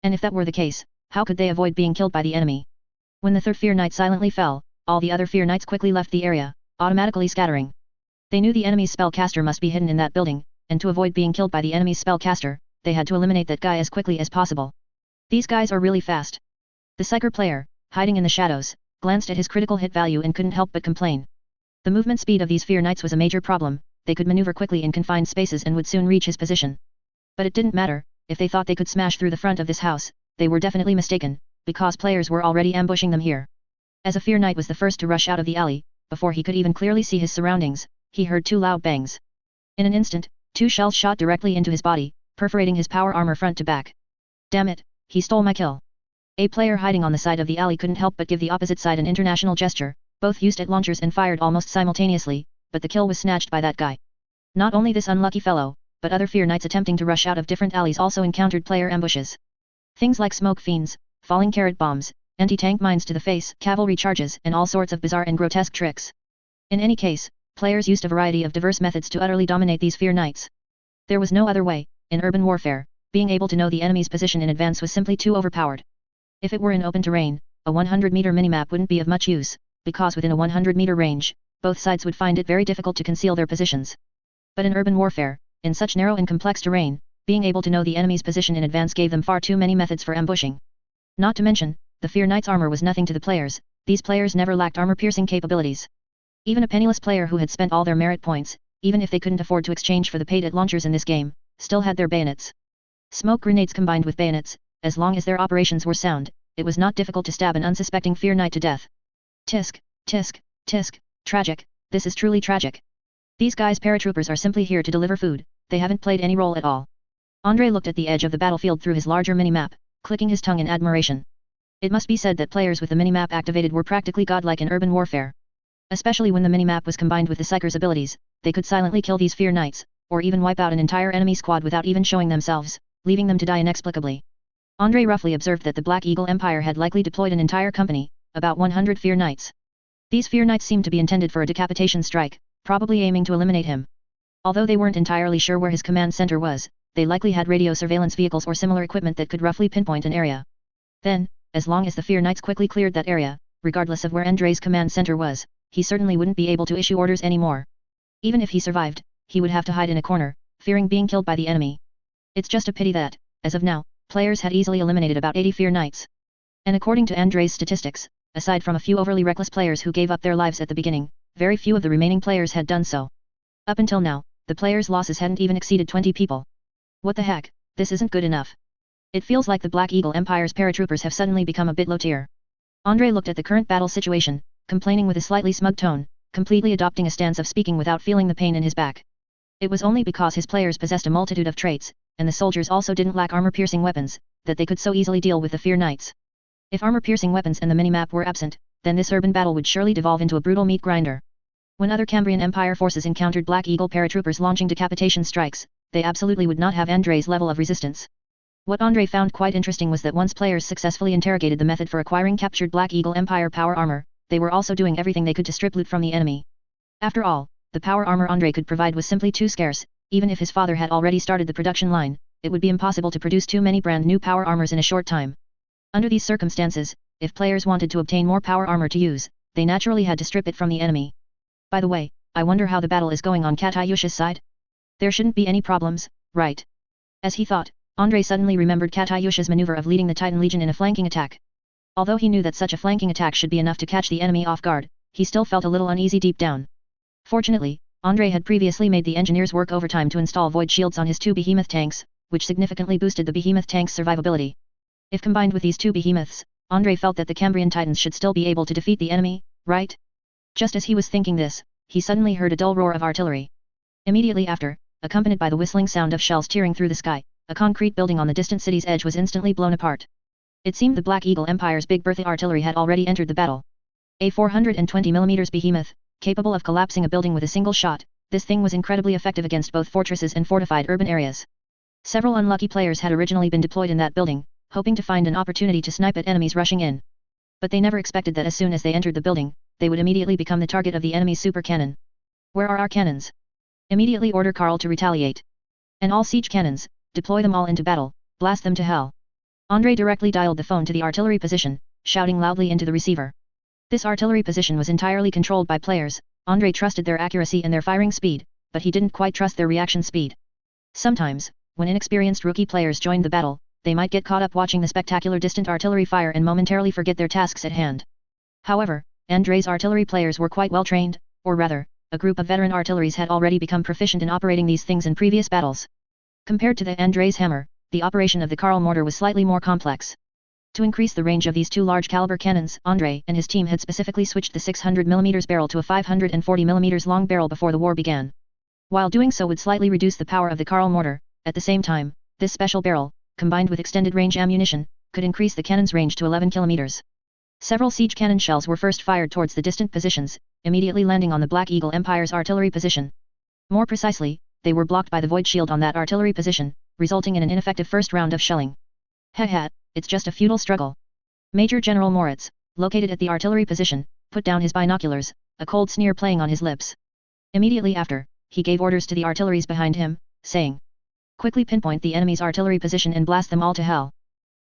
Speaker 1: And if that were the case, how could they avoid being killed by the enemy? When the third Fear Knight silently fell, all the other Fear Knights quickly left the area, automatically scattering. They knew the enemy's spellcaster must be hidden in that building, and to avoid being killed by the enemy's spellcaster, they had to eliminate that guy as quickly as possible. These guys are really fast. The Psyker player, hiding in the shadows, glanced at his critical hit value and couldn't help but complain. The movement speed of these Fear Knights was a major problem. They could maneuver quickly in confined spaces and would soon reach his position. But it didn't matter. If they thought they could smash through the front of this house, they were definitely mistaken, because players were already ambushing them here. As a Fear Knight was the first to rush out of the alley, before he could even clearly see his surroundings, he heard two loud bangs. In an instant, two shells shot directly into his body, perforating his power armor front to back. Damn it, he stole my kill. A player hiding on the side of the alley couldn't help but give the opposite side an international gesture. Both used it launchers and fired almost simultaneously, but the kill was snatched by that guy. Not only this unlucky fellow, but other Fear Knights attempting to rush out of different alleys also encountered player ambushes. Things like smoke fiends, falling carrot bombs, anti-tank mines to the face, cavalry charges, and all sorts of bizarre and grotesque tricks. In any case, players used a variety of diverse methods to utterly dominate these Fear Knights. There was no other way. In urban warfare, being able to know the enemy's position in advance was simply too overpowered. If it were in open terrain, a 100-meter minimap wouldn't be of much use, because within a 100-meter range, both sides would find it very difficult to conceal their positions. But in urban warfare, in such narrow and complex terrain, being able to know the enemy's position in advance gave them far too many methods for ambushing. Not to mention, the Fear Knight's armor was nothing to the players. These players never lacked armor-piercing capabilities. Even a penniless player who had spent all their merit points, even if they couldn't afford to exchange for the paid launchers in this game, still had their bayonets. Smoke grenades combined with bayonets, as long as their operations were sound, it was not difficult to stab an unsuspecting Fear Knight to death. Tisk, tisk, tisk, tragic, this is truly tragic. These guys paratroopers are simply here to deliver food, they haven't played any role at all. Andrei looked at the edge of the battlefield through his larger minimap, clicking his tongue in admiration. It must be said that players with the minimap activated were practically godlike in urban warfare. Especially when the minimap was combined with the Psyker's abilities, they could silently kill these Fear Knights, or even wipe out an entire enemy squad without even showing themselves, leaving them to die inexplicably. Andrei roughly observed that the Black Eagle Empire had likely deployed an entire company, about 100 Fear Knights. These Fear Knights seemed to be intended for a decapitation strike, probably aiming to eliminate him. Although they weren't entirely sure where his command center was, they likely had radio surveillance vehicles or similar equipment that could roughly pinpoint an area. Then, as long as the Fear Knights quickly cleared that area, regardless of where Andrei's command center was, he certainly wouldn't be able to issue orders anymore. Even if he survived, he would have to hide in a corner, fearing being killed by the enemy. It's just a pity that, as of now, players had easily eliminated about 80 Fear Knights. And according to Andrei's statistics, aside from a few overly reckless players who gave up their lives at the beginning, very few of the remaining players had done so. Up until now, the players' losses hadn't even exceeded 20 people. What the heck, this isn't good enough. It feels like the Black Eagle Empire's paratroopers have suddenly become a bit low tier. Andrei looked at the current battle situation, complaining with a slightly smug tone, completely adopting a stance of speaking without feeling the pain in his back. It was only because his players possessed a multitude of traits, and the soldiers also didn't lack armor-piercing weapons, that they could so easily deal with the Fear Knights. If armor-piercing weapons and the minimap were absent, then this urban battle would surely devolve into a brutal meat grinder. When other Cambrian Empire forces encountered Black Eagle paratroopers launching decapitation strikes, they absolutely would not have Andrei's level of resistance. What Andrei found quite interesting was that once players successfully interrogated the method for acquiring captured Black Eagle Empire power armor, they were also doing everything they could to strip loot from the enemy. After all, the power armor Andrei could provide was simply too scarce. Even if his father had already started the production line, it would be impossible to produce too many brand new power armors in a short time. Under these circumstances, if players wanted to obtain more power armor to use, they naturally had to strip it from the enemy. By the way, I wonder how the battle is going on Katyusha's side? There shouldn't be any problems, right? As he thought, Andrei suddenly remembered Katyusha's maneuver of leading the Titan Legion in a flanking attack. Although he knew that such a flanking attack should be enough to catch the enemy off guard, he still felt a little uneasy deep down. Fortunately, Andrei had previously made the engineers work overtime to install void shields on his two behemoth tanks, which significantly boosted the behemoth tank's survivability. If combined with these two behemoths, Andrei felt that the Cambrian Titans should still be able to defeat the enemy, right? Just as he was thinking this, he suddenly heard a dull roar of artillery. Immediately after, accompanied by the whistling sound of shells tearing through the sky, a concrete building on the distant city's edge was instantly blown apart. It seemed the Black Eagle Empire's Big Bertha artillery had already entered the battle. A 420mm behemoth, capable of collapsing a building with a single shot, this thing was incredibly effective against both fortresses and fortified urban areas. Several unlucky players had originally been deployed in that building, hoping to find an opportunity to snipe at enemies rushing in. But they never expected that as soon as they entered the building, they would immediately become the target of the enemy's super cannon. Where are our cannons? Immediately order Karl to retaliate. And all siege cannons, deploy them all into battle, blast them to hell. Andrei directly dialed the phone to the artillery position, shouting loudly into the receiver. This artillery position was entirely controlled by players. Andrei trusted their accuracy and their firing speed, but he didn't quite trust their reaction speed. Sometimes, when inexperienced rookie players joined the battle, they might get caught up watching the spectacular distant artillery fire and momentarily forget their tasks at hand. However, Andrei's artillery players were quite well trained, or rather, a group of veteran artilleries had already become proficient in operating these things in previous battles. Compared to the Andrei's hammer, the operation of the Karl mortar was slightly more complex. To increase the range of these two large-caliber cannons, Andrei and his team had specifically switched the 600mm barrel to a 540mm long barrel before the war began. While doing so would slightly reduce the power of the Karl mortar, at the same time, this special barrel, combined with extended range ammunition, could increase the cannon's range to 11 kilometers. Several siege cannon shells were first fired towards the distant positions, immediately landing on the Black Eagle Empire's artillery position. More precisely, they were blocked by the void shield on that artillery position, resulting in an ineffective first round of shelling. Haha, it's just a futile struggle. Major General Moritz, located at the artillery position, put down his binoculars, a cold sneer playing on his lips. Immediately after, he gave orders to the artilleries behind him, saying, "Quickly pinpoint the enemy's artillery position and blast them all to hell.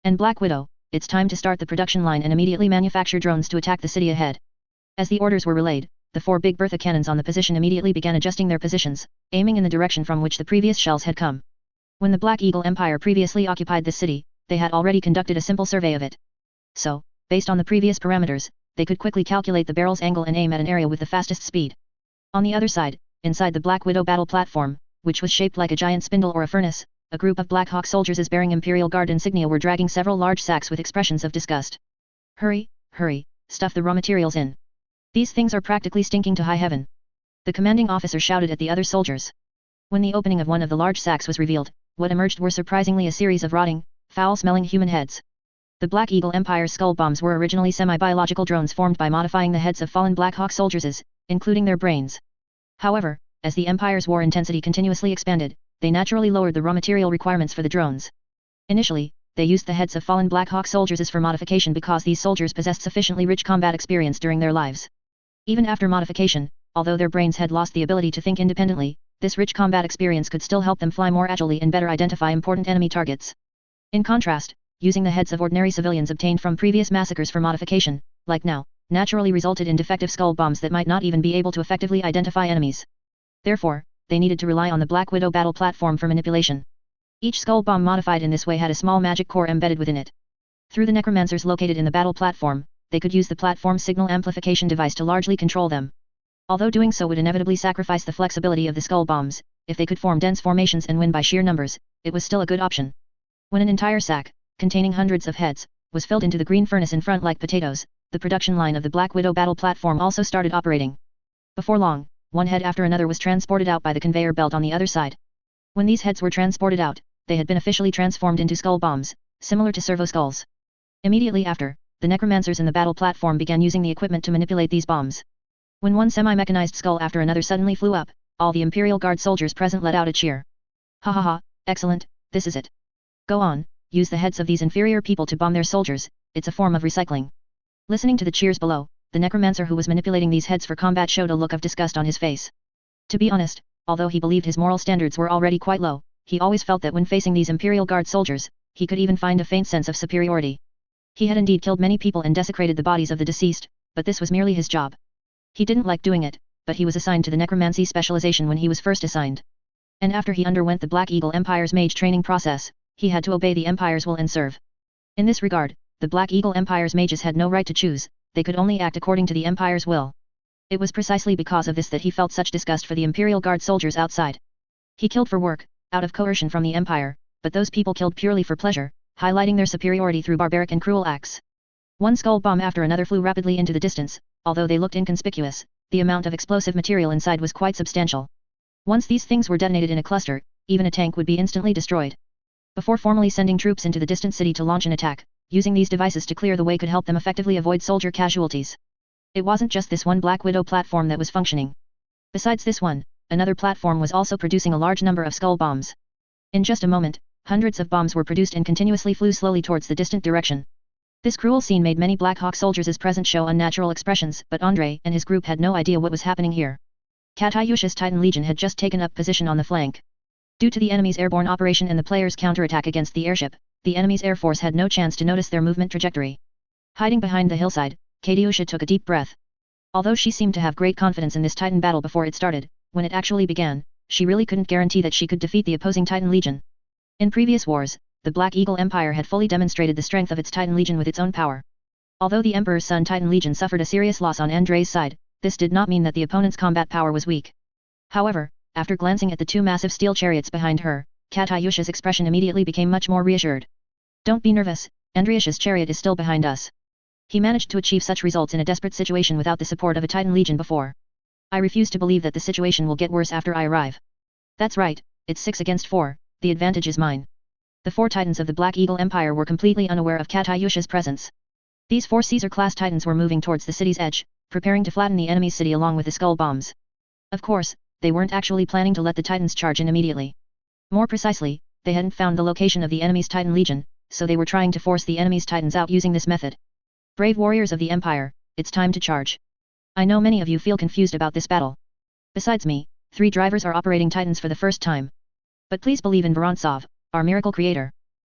Speaker 1: And Black Widow, it's time to start the production line and immediately manufacture drones to attack the city ahead." As the orders were relayed, the four Big Bertha cannons on the position immediately began adjusting their positions, aiming in the direction from which the previous shells had come. When the Black Eagle Empire previously occupied this city, they had already conducted a simple survey of it. So, based on the previous parameters, they could quickly calculate the barrel's angle and aim at an area with the fastest speed. On the other side, inside the Black Widow battle platform, which was shaped like a giant spindle or a furnace, a group of Black Hawk soldiers bearing Imperial Guard insignia were dragging several large sacks with expressions of disgust. "Hurry, hurry, stuff the raw materials in. These things are practically stinking to high heaven," the commanding officer shouted at the other soldiers. When the opening of one of the large sacks was revealed, what emerged were surprisingly a series of rotting, foul-smelling human heads. The Black Eagle Empire's skull bombs were originally semi-biological drones formed by modifying the heads of fallen Black Hawk soldiers, including their brains. However, as the Empire's war intensity continuously expanded, they naturally lowered the raw material requirements for the drones. Initially, they used the heads of fallen Black Hawk soldiers for modification because these soldiers possessed sufficiently rich combat experience during their lives. Even after modification, although their brains had lost the ability to think independently, this rich combat experience could still help them fly more agilely and better identify important enemy targets. In contrast, using the heads of ordinary civilians obtained from previous massacres for modification, like now, naturally resulted in defective skull bombs that might not even be able to effectively identify enemies. Therefore, they needed to rely on the Black Widow battle platform for manipulation. Each skull bomb modified in this way had a small magic core embedded within it. Through the necromancers located in the battle platform, they could use the platform's signal amplification device to largely control them. Although doing so would inevitably sacrifice the flexibility of the skull bombs, if they could form dense formations and win by sheer numbers, it was still a good option. When an entire sack, containing hundreds of heads, was filled into the green furnace in front like potatoes, the production line of the Black Widow battle platform also started operating. Before long, one head after another was transported out by the conveyor belt on the other side. When these heads were transported out, they had been officially transformed into skull bombs, similar to servo skulls. Immediately after, the necromancers in the battle platform began using the equipment to manipulate these bombs. When one semi-mechanized skull after another suddenly flew up, all the Imperial Guard soldiers present let out a cheer. Ha ha ha, excellent, this is it. Go on, use the heads of these inferior people to bomb their soldiers, it's a form of recycling. Listening to the cheers below, the necromancer who was manipulating these heads for combat showed a look of disgust on his face. To be honest, although he believed his moral standards were already quite low, he always felt that when facing these Imperial Guard soldiers, he could even find a faint sense of superiority. He had indeed killed many people and desecrated the bodies of the deceased, but this was merely his job. He didn't like doing it, but he was assigned to the necromancy specialization when he was first assigned. And after he underwent the Black Eagle Empire's mage training process, he had to obey the Empire's will and serve. In this regard, the Black Eagle Empire's mages had no right to choose, they could only act according to the Empire's will. It was precisely because of this that he felt such disgust for the Imperial Guard soldiers outside. He killed for work, out of coercion from the Empire, but those people killed purely for pleasure, highlighting their superiority through barbaric and cruel acts. One skull bomb after another flew rapidly into the distance, although they looked inconspicuous, the amount of explosive material inside was quite substantial. Once these things were detonated in a cluster, even a tank would be instantly destroyed. Before formally sending troops into the distant city to launch an attack, using these devices to clear the way could help them effectively avoid soldier casualties. It wasn't just this one Black Widow platform that was functioning. Besides this one, another platform was also producing a large number of skull bombs. In just a moment, hundreds of bombs were produced and continuously flew slowly towards the distant direction. This cruel scene made many Black Hawk soldiers present show unnatural expressions, but Andrei and his group had no idea what was happening here. Katyusha's Titan Legion had just taken up position on the flank. Due to the enemy's airborne operation and the players' counterattack against the airship, the enemy's air force had no chance to notice their movement trajectory. Hiding behind the hillside, Katyusha took a deep breath. Although she seemed to have great confidence in this Titan battle before it started, when it actually began, she really couldn't guarantee that she could defeat the opposing Titan Legion. In previous wars, the Black Eagle Empire had fully demonstrated the strength of its Titan Legion with its own power. Although the Emperor's Son Titan Legion suffered a serious loss on Andrei's side, this did not mean that the opponent's combat power was weak. However, after glancing at the two massive steel chariots behind her, Katyusha's expression immediately became much more reassured. Don't be nervous, Andrei's chariot is still behind us. He managed to achieve such results in a desperate situation without the support of a Titan Legion before. I refuse to believe that the situation will get worse after I arrive. That's right, it's 6 against 4, the advantage is mine. The 4 Titans of the Black Eagle Empire were completely unaware of Katyusha's presence. These 4 Caesar-class Titans were moving towards the city's edge, preparing to flatten the enemy's city along with the skull bombs. Of course, they weren't actually planning to let the Titans charge in immediately. More precisely, they hadn't found the location of the enemy's Titan Legion, so they were trying to force the enemy's Titans out using this method. Brave warriors of the Empire, it's time to charge. I know many of you feel confused about this battle. Besides me, 3 drivers are operating Titans for the first time. But please believe in Vorontsov, our miracle creator.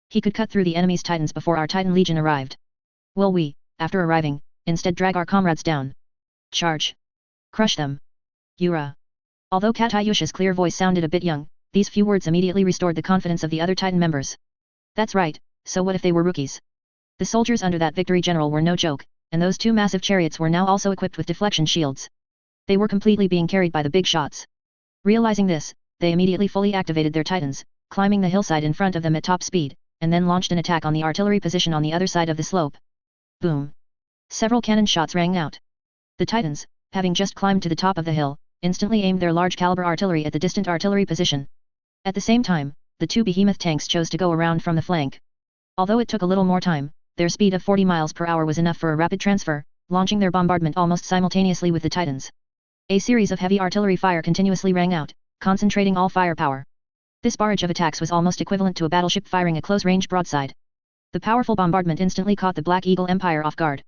Speaker 1: He could cut through the enemy's Titans before our Titan Legion arrived. Will we, after arriving, instead drag our comrades down? Charge. Crush them. Yura. Although Katyusha's clear voice sounded a bit young, these few words immediately restored the confidence of the other Titan members. That's right, so what if they were rookies? The soldiers under that victory general were no joke, and those 2 massive chariots were now also equipped with deflection shields. They were completely being carried by the big shots. Realizing this, they immediately fully activated their Titans, climbing the hillside in front of them at top speed, and then launched an attack on the artillery position on the other side of the slope. Boom! Several cannon shots rang out. The Titans, having just climbed to the top of the hill, instantly aimed their large-caliber artillery at the distant artillery position. At the same time, the 2 behemoth tanks chose to go around from the flank. Although it took a little more time, their speed of 40 miles per hour was enough for a rapid transfer, launching their bombardment almost simultaneously with the Titans. A series of heavy artillery fire continuously rang out, concentrating all firepower. This barrage of attacks was almost equivalent to a battleship firing a close-range broadside. The powerful bombardment instantly caught the Black Eagle Empire off guard.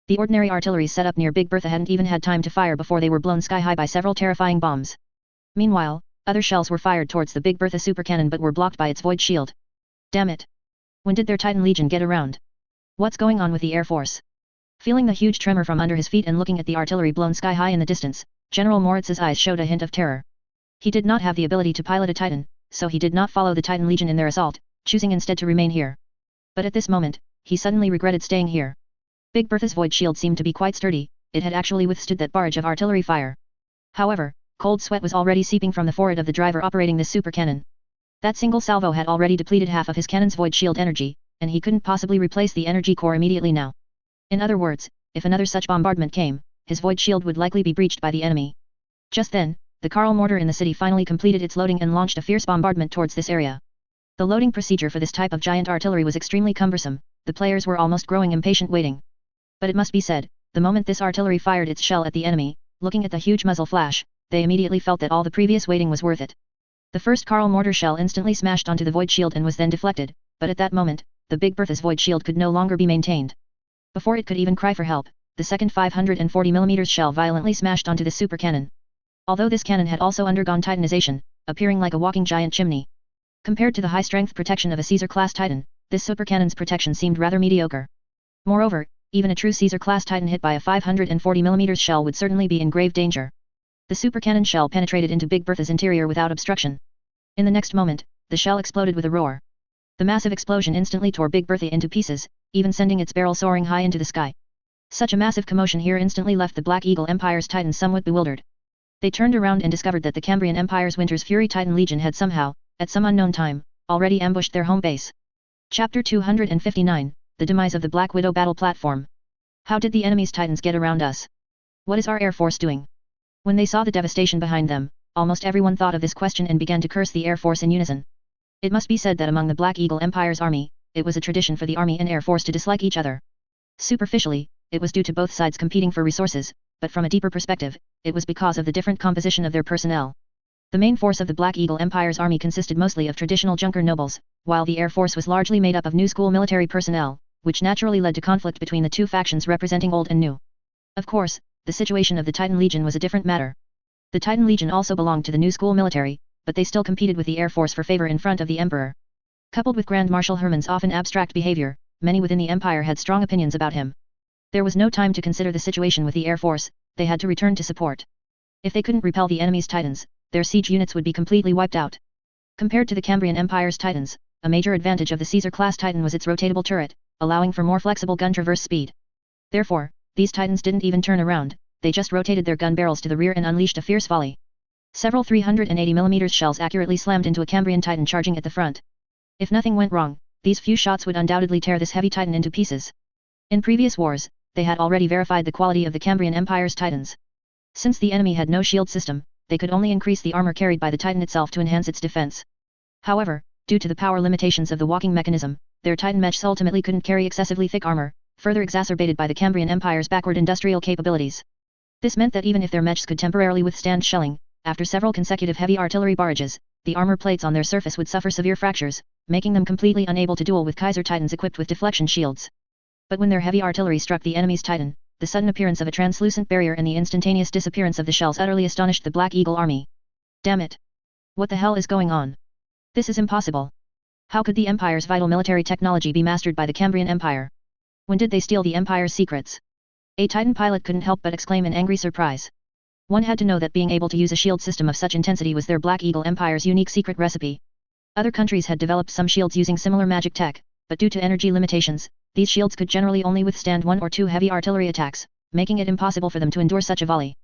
Speaker 1: The ordinary artillery set up near Big Bertha hadn't even had time to fire before they were blown sky-high by several terrifying bombs. Meanwhile, Other shells were fired towards the Big Bertha supercannon but were blocked by its void shield. Damn it! When did their Titan Legion get around? What's going on with the Air Force? Feeling the huge tremor from under his feet and looking at the artillery blown sky high in the distance, General Moritz's eyes showed a hint of terror. He did not have the ability to pilot a Titan, so he did not follow the Titan Legion in their assault, choosing instead to remain here. But at this moment, he suddenly regretted staying here. Big Bertha's void shield seemed to be quite sturdy, it had actually withstood that barrage of artillery fire. However, cold sweat was already seeping from the forehead of the driver operating this super cannon. That single salvo had already depleted half of his cannon's void shield energy, and he couldn't possibly replace the energy core immediately now. In other words, if another such bombardment came, his void shield would likely be breached by the enemy. Just then, the Karl mortar in the city finally completed its loading and launched a fierce bombardment towards this area. The loading procedure for this type of giant artillery was extremely cumbersome, the players were almost growing impatient waiting. But it must be said, the moment this artillery fired its shell at the enemy, looking at the huge muzzle flash, they immediately felt that all the previous waiting was worth it. The first Karl mortar shell instantly smashed onto the void shield and was then deflected, but at that moment, the Big Bertha's void shield could no longer be maintained. Before it could even cry for help, the second 540mm shell violently smashed onto the super cannon. Although this cannon had also undergone titanization, appearing like a walking giant chimney. Compared to the high-strength protection of a Caesar-class Titan, this super cannon's protection seemed rather mediocre. Moreover, even a true Caesar-class Titan hit by a 540mm shell would certainly be in grave danger. The super cannon shell penetrated into Big Bertha's interior without obstruction. In the next moment, the shell exploded with a roar. The massive explosion instantly tore Big Bertha into pieces, even sending its barrel soaring high into the sky. Such a massive commotion here instantly left the Black Eagle Empire's Titans somewhat bewildered. They turned around and discovered that the Cambrian Empire's Winter's Fury Titan Legion had somehow, at some unknown time, already ambushed their home base. Chapter 259, The Demise of the Black Widow Battle Platform. How did the enemy's Titans get around us? What is our Air Force doing? When they saw the devastation behind them, almost everyone thought of this question and began to curse the Air Force in unison. It must be said that among the Black Eagle Empire's army, it was a tradition for the army and Air Force to dislike each other. Superficially, it was due to both sides competing for resources, but from a deeper perspective, it was because of the different composition of their personnel. The main force of the Black Eagle Empire's army consisted mostly of traditional Junker nobles, while the Air Force was largely made up of new school military personnel, which naturally led to conflict between the two factions representing old and new. Of course, the situation of the Titan Legion was a different matter. The Titan Legion also belonged to the new school military, but they still competed with the Air Force for favor in front of the Emperor. Coupled with Grand Marshal Hermann's often abstract behavior, many within the Empire had strong opinions about him. There was no time to consider the situation with the Air Force, they had to return to support. If they couldn't repel the enemy's Titans, their siege units would be completely wiped out. Compared to the Cambrian Empire's Titans, a major advantage of the Caesar-class Titan was its rotatable turret, allowing for more flexible gun traverse speed. Therefore, these Titans didn't even turn around, they just rotated their gun barrels to the rear and unleashed a fierce volley. Several 380mm shells accurately slammed into a Cambrian Titan charging at the front. If nothing went wrong, these few shots would undoubtedly tear this heavy Titan into pieces. In previous wars, they had already verified the quality of the Cambrian Empire's Titans. Since the enemy had no shield system, they could only increase the armor carried by the Titan itself to enhance its defense. However, due to the power limitations of the walking mechanism, their Titan mechs ultimately couldn't carry excessively thick armor, further exacerbated by the Cambrian Empire's backward industrial capabilities. This meant that even if their mechs could temporarily withstand shelling, after several consecutive heavy artillery barrages, the armor plates on their surface would suffer severe fractures, making them completely unable to duel with Kaiser Titans equipped with deflection shields. But when their heavy artillery struck the enemy's Titan, the sudden appearance of a translucent barrier and the instantaneous disappearance of the shells utterly astonished the Black Eagle army. Damn it! What the hell is going on? This is impossible. How could the Empire's vital military technology be mastered by the Cambrian Empire? When did they steal the Empire's secrets? A Titan pilot couldn't help but exclaim in angry surprise. One had to know that being able to use a shield system of such intensity was their Black Eagle Empire's unique secret recipe. Other countries had developed some shields using similar magic tech, but due to energy limitations, these shields could generally only withstand 1 or 2 heavy artillery attacks, making it impossible for them to endure such a volley.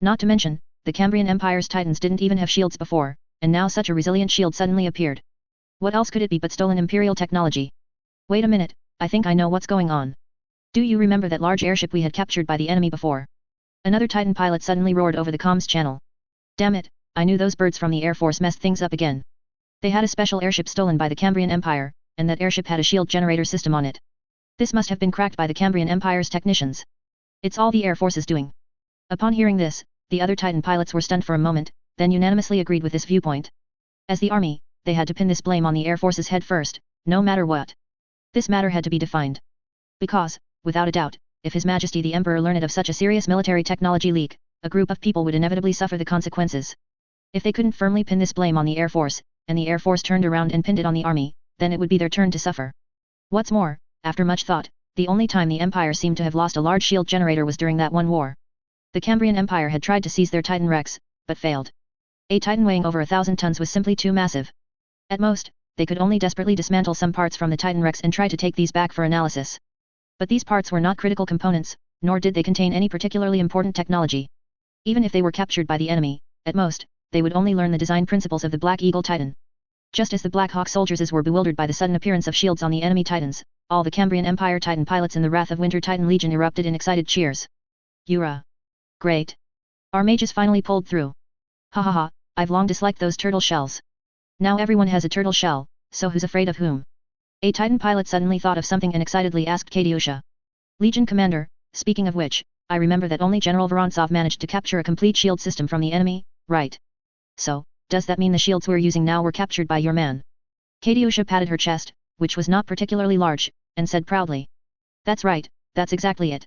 Speaker 1: Not to mention, the Cambrian Empire's Titans didn't even have shields before, and now such a resilient shield suddenly appeared. What else could it be but stolen Imperial technology? Wait a minute, I think I know what's going on. Do you remember that large airship we had captured by the enemy before? Another Titan pilot suddenly roared over the comms channel. Damn it, I knew those birds from the Air Force messed things up again. They had a special airship stolen by the Cambrian Empire, and that airship had a shield generator system on it. This must have been cracked by the Cambrian Empire's technicians. It's all the Air Force is doing. Upon hearing this, the other Titan pilots were stunned for a moment, then unanimously agreed with this viewpoint. As the army, they had to pin this blame on the Air Force's head first, no matter what. This matter had to be defined. Because, without a doubt, if His Majesty the Emperor learned of such a serious military technology leak, a group of people would inevitably suffer the consequences. If they couldn't firmly pin this blame on the Air Force, and the Air Force turned around and pinned it on the army, then it would be their turn to suffer. What's more, after much thought, the only time the Empire seemed to have lost a large shield generator was during that one war. The Cambrian Empire had tried to seize their Titan Rex, but failed. A Titan weighing over 1,000 tons was simply too massive. At most, they could only desperately dismantle some parts from the Titan Rex and try to take these back for analysis. But these parts were not critical components, nor did they contain any particularly important technology. Even if they were captured by the enemy, at most, they would only learn the design principles of the Black Eagle Titan. Just as the Black Hawk soldiers were bewildered by the sudden appearance of shields on the enemy Titans, all the Cambrian Empire Titan pilots in the Wrath of Winter Titan Legion erupted in excited cheers. Yura! Great! Our mages finally pulled through. Ha ha ha, I've long disliked those turtle shells. Now everyone has a turtle shell, so who's afraid of whom? A Titan pilot suddenly thought of something and excitedly asked Katyusha. Legion Commander, speaking of which, I remember that only General Vorontsov managed to capture a complete shield system from the enemy, right? So, does that mean the shields we're using now were captured by your man? Katyusha patted her chest, which was not particularly large, and said proudly. That's right, that's exactly it.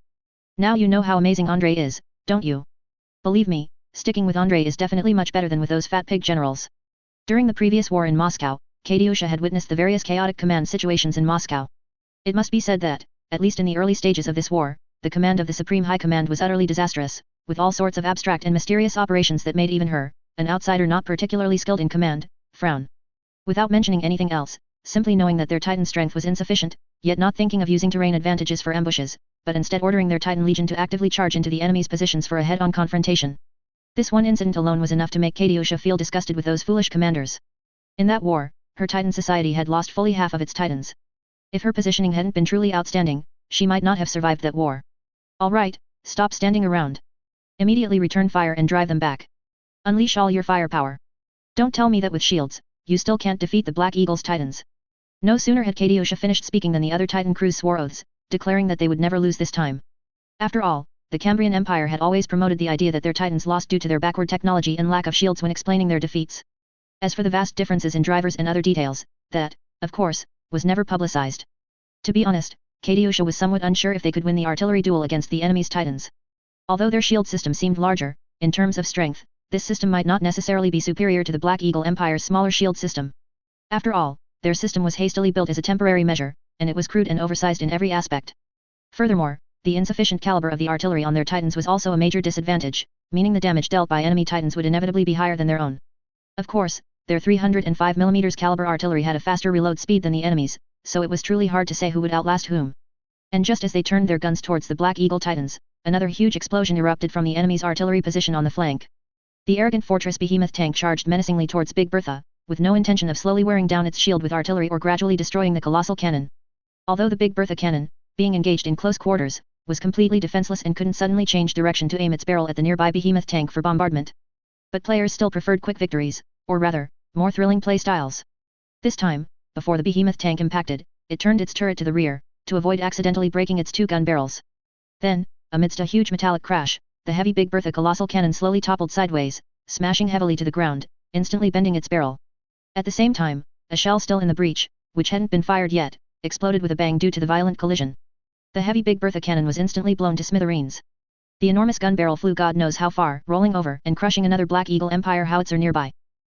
Speaker 1: Now you know how amazing Andrei is, don't you? Believe me, sticking with Andrei is definitely much better than with those fat pig generals. During the previous war in Moscow, Katyusha had witnessed the various chaotic command situations in Moscow. It must be said that, at least in the early stages of this war, the command of the Supreme High Command was utterly disastrous, with all sorts of abstract and mysterious operations that made even her, an outsider not particularly skilled in command, frown. Without mentioning anything else, simply knowing that their Titan strength was insufficient, yet not thinking of using terrain advantages for ambushes, but instead ordering their Titan Legion to actively charge into the enemy's positions for a head-on confrontation. This one incident alone was enough to make Katyusha feel disgusted with those foolish commanders. In that war, her Titan society had lost fully half of its Titans. If her positioning hadn't been truly outstanding, she might not have survived that war. Alright, stop standing around. Immediately return fire and drive them back. Unleash all your firepower. Don't tell me that with shields, you still can't defeat the Black Eagle's Titans. No sooner had Katyusha finished speaking than the other Titan crews swore oaths, declaring that they would never lose this time. After all, the Cambrian Empire had always promoted the idea that their Titans lost due to their backward technology and lack of shields when explaining their defeats. As for the vast differences in drivers and other details, that, of course, was never publicized. To be honest, Katyusha was somewhat unsure if they could win the artillery duel against the enemy's Titans. Although their shield system seemed larger, in terms of strength, this system might not necessarily be superior to the Black Eagle Empire's smaller shield system. After all, their system was hastily built as a temporary measure, and it was crude and oversized in every aspect. Furthermore, the insufficient caliber of the artillery on their Titans was also a major disadvantage, meaning the damage dealt by enemy Titans would inevitably be higher than their own. Of course, their 305mm caliber artillery had a faster reload speed than the enemy's, so it was truly hard to say who would outlast whom. And just as they turned their guns towards the Black Eagle Titans, another huge explosion erupted from the enemy's artillery position on the flank. The arrogant fortress behemoth tank charged menacingly towards Big Bertha, with no intention of slowly wearing down its shield with artillery or gradually destroying the colossal cannon. Although the Big Bertha cannon, being engaged in close quarters, was completely defenseless and couldn't suddenly change direction to aim its barrel at the nearby behemoth tank for bombardment. But players still preferred quick victories, or rather, more thrilling play styles. This time, before the behemoth tank impacted, it turned its turret to the rear, to avoid accidentally breaking its two gun barrels. Then, amidst a huge metallic crash, the heavy Big Bertha colossal cannon slowly toppled sideways, smashing heavily to the ground, instantly bending its barrel. At the same time, a shell still in the breech, which hadn't been fired yet, exploded with a bang due to the violent collision. The heavy Big Bertha cannon was instantly blown to smithereens. The enormous gun barrel flew God knows how far, rolling over and crushing another Black Eagle Empire howitzer nearby.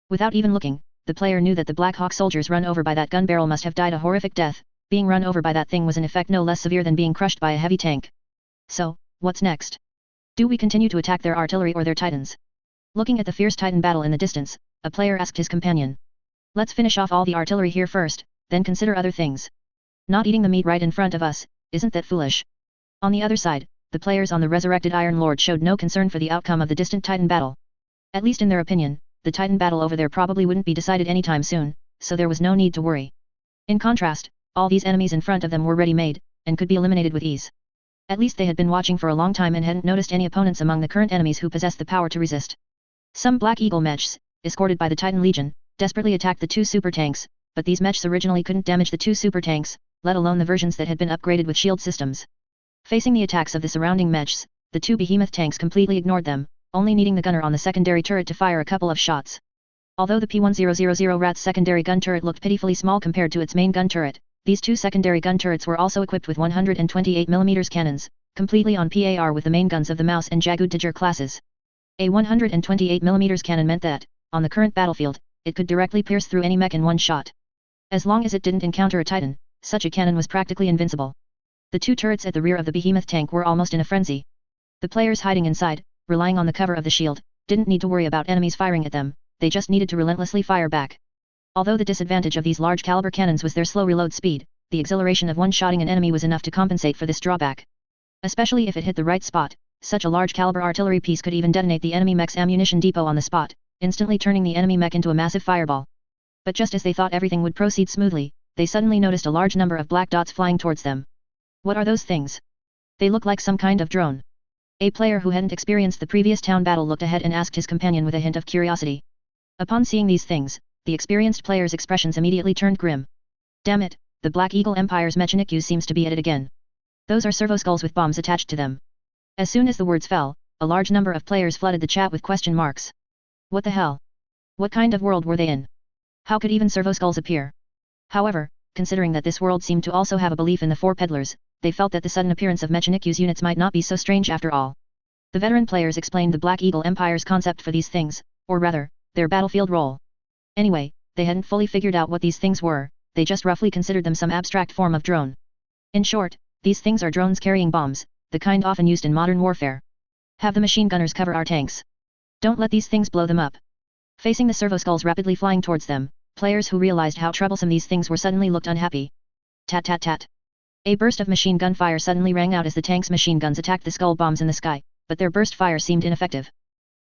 Speaker 1: Without even looking, the player knew that the Black Hawk soldiers run over by that gun barrel must have died a horrific death. Being run over by that thing was in effect no less severe than being crushed by a heavy tank. So, what's next? Do we continue to attack their artillery or their Titans? Looking at the fierce Titan battle in the distance, a player asked his companion. Let's finish off all the artillery here first, then consider other things. Not eating the meat right in front of us, isn't that foolish? On the other side, the players on the resurrected Iron Lord showed no concern for the outcome of the distant Titan battle. At least in their opinion, the Titan battle over there probably wouldn't be decided anytime soon, so there was no need to worry. In contrast, all these enemies in front of them were ready-made, and could be eliminated with ease. At least they had been watching for a long time and hadn't noticed any opponents among the current enemies who possessed the power to resist. Some Black Eagle mechs, escorted by the Titan Legion, desperately attacked the two super tanks, but these mechs originally couldn't damage the two super tanks, let alone the versions that had been upgraded with shield systems. Facing the attacks of the surrounding mechs, the two behemoth tanks completely ignored them, only needing the gunner on the secondary turret to fire a couple of shots. Although the P1000 Rat's secondary gun turret looked pitifully small compared to its main gun turret, these two secondary gun turrets were also equipped with 128mm cannons, completely on par with the main guns of the Mouse and Jagud Dajir classes. A 128mm cannon meant that, on the current battlefield, it could directly pierce through any mech in one shot. As long as it didn't encounter a Titan, such a cannon was practically invincible. The two turrets at the rear of the behemoth tank were almost in a frenzy. The players hiding inside, relying on the cover of the shield, didn't need to worry about enemies firing at them, they just needed to relentlessly fire back. Although the disadvantage of these large caliber cannons was their slow reload speed, the exhilaration of one-shotting an enemy was enough to compensate for this drawback. Especially if it hit the right spot, such a large caliber artillery piece could even detonate the enemy mech's ammunition depot on the spot, instantly turning the enemy mech into a massive fireball. But just as they thought everything would proceed smoothly, they suddenly noticed a large number of black dots flying towards them. What are those things? They look like some kind of drone. A player who hadn't experienced the previous town battle looked ahead and asked his companion with a hint of curiosity. Upon seeing these things, the experienced player's expressions immediately turned grim. Damn it, the Black Eagle Empire's Mechanicu seems to be at it again. Those are servo skulls with bombs attached to them. As soon as the words fell, a large number of players flooded the chat with question marks. What the hell? What kind of world were they in? How could even servo skulls appear? However, considering that this world seemed to also have a belief in the four peddlers, they felt that the sudden appearance of Mechanicu's units might not be so strange after all. The veteran players explained the Black Eagle Empire's concept for these things, or rather, their battlefield role. Anyway, they hadn't fully figured out what these things were, they just roughly considered them some abstract form of drone. In short, these things are drones carrying bombs, the kind often used in modern warfare. Have the machine gunners cover our tanks. Don't let these things blow them up. Facing the servo skulls rapidly flying towards them, players who realized how troublesome these things were suddenly looked unhappy. Tat tat tat. A burst of machine gun fire suddenly rang out as the tank's machine guns attacked the skull bombs in the sky, but their burst fire seemed ineffective.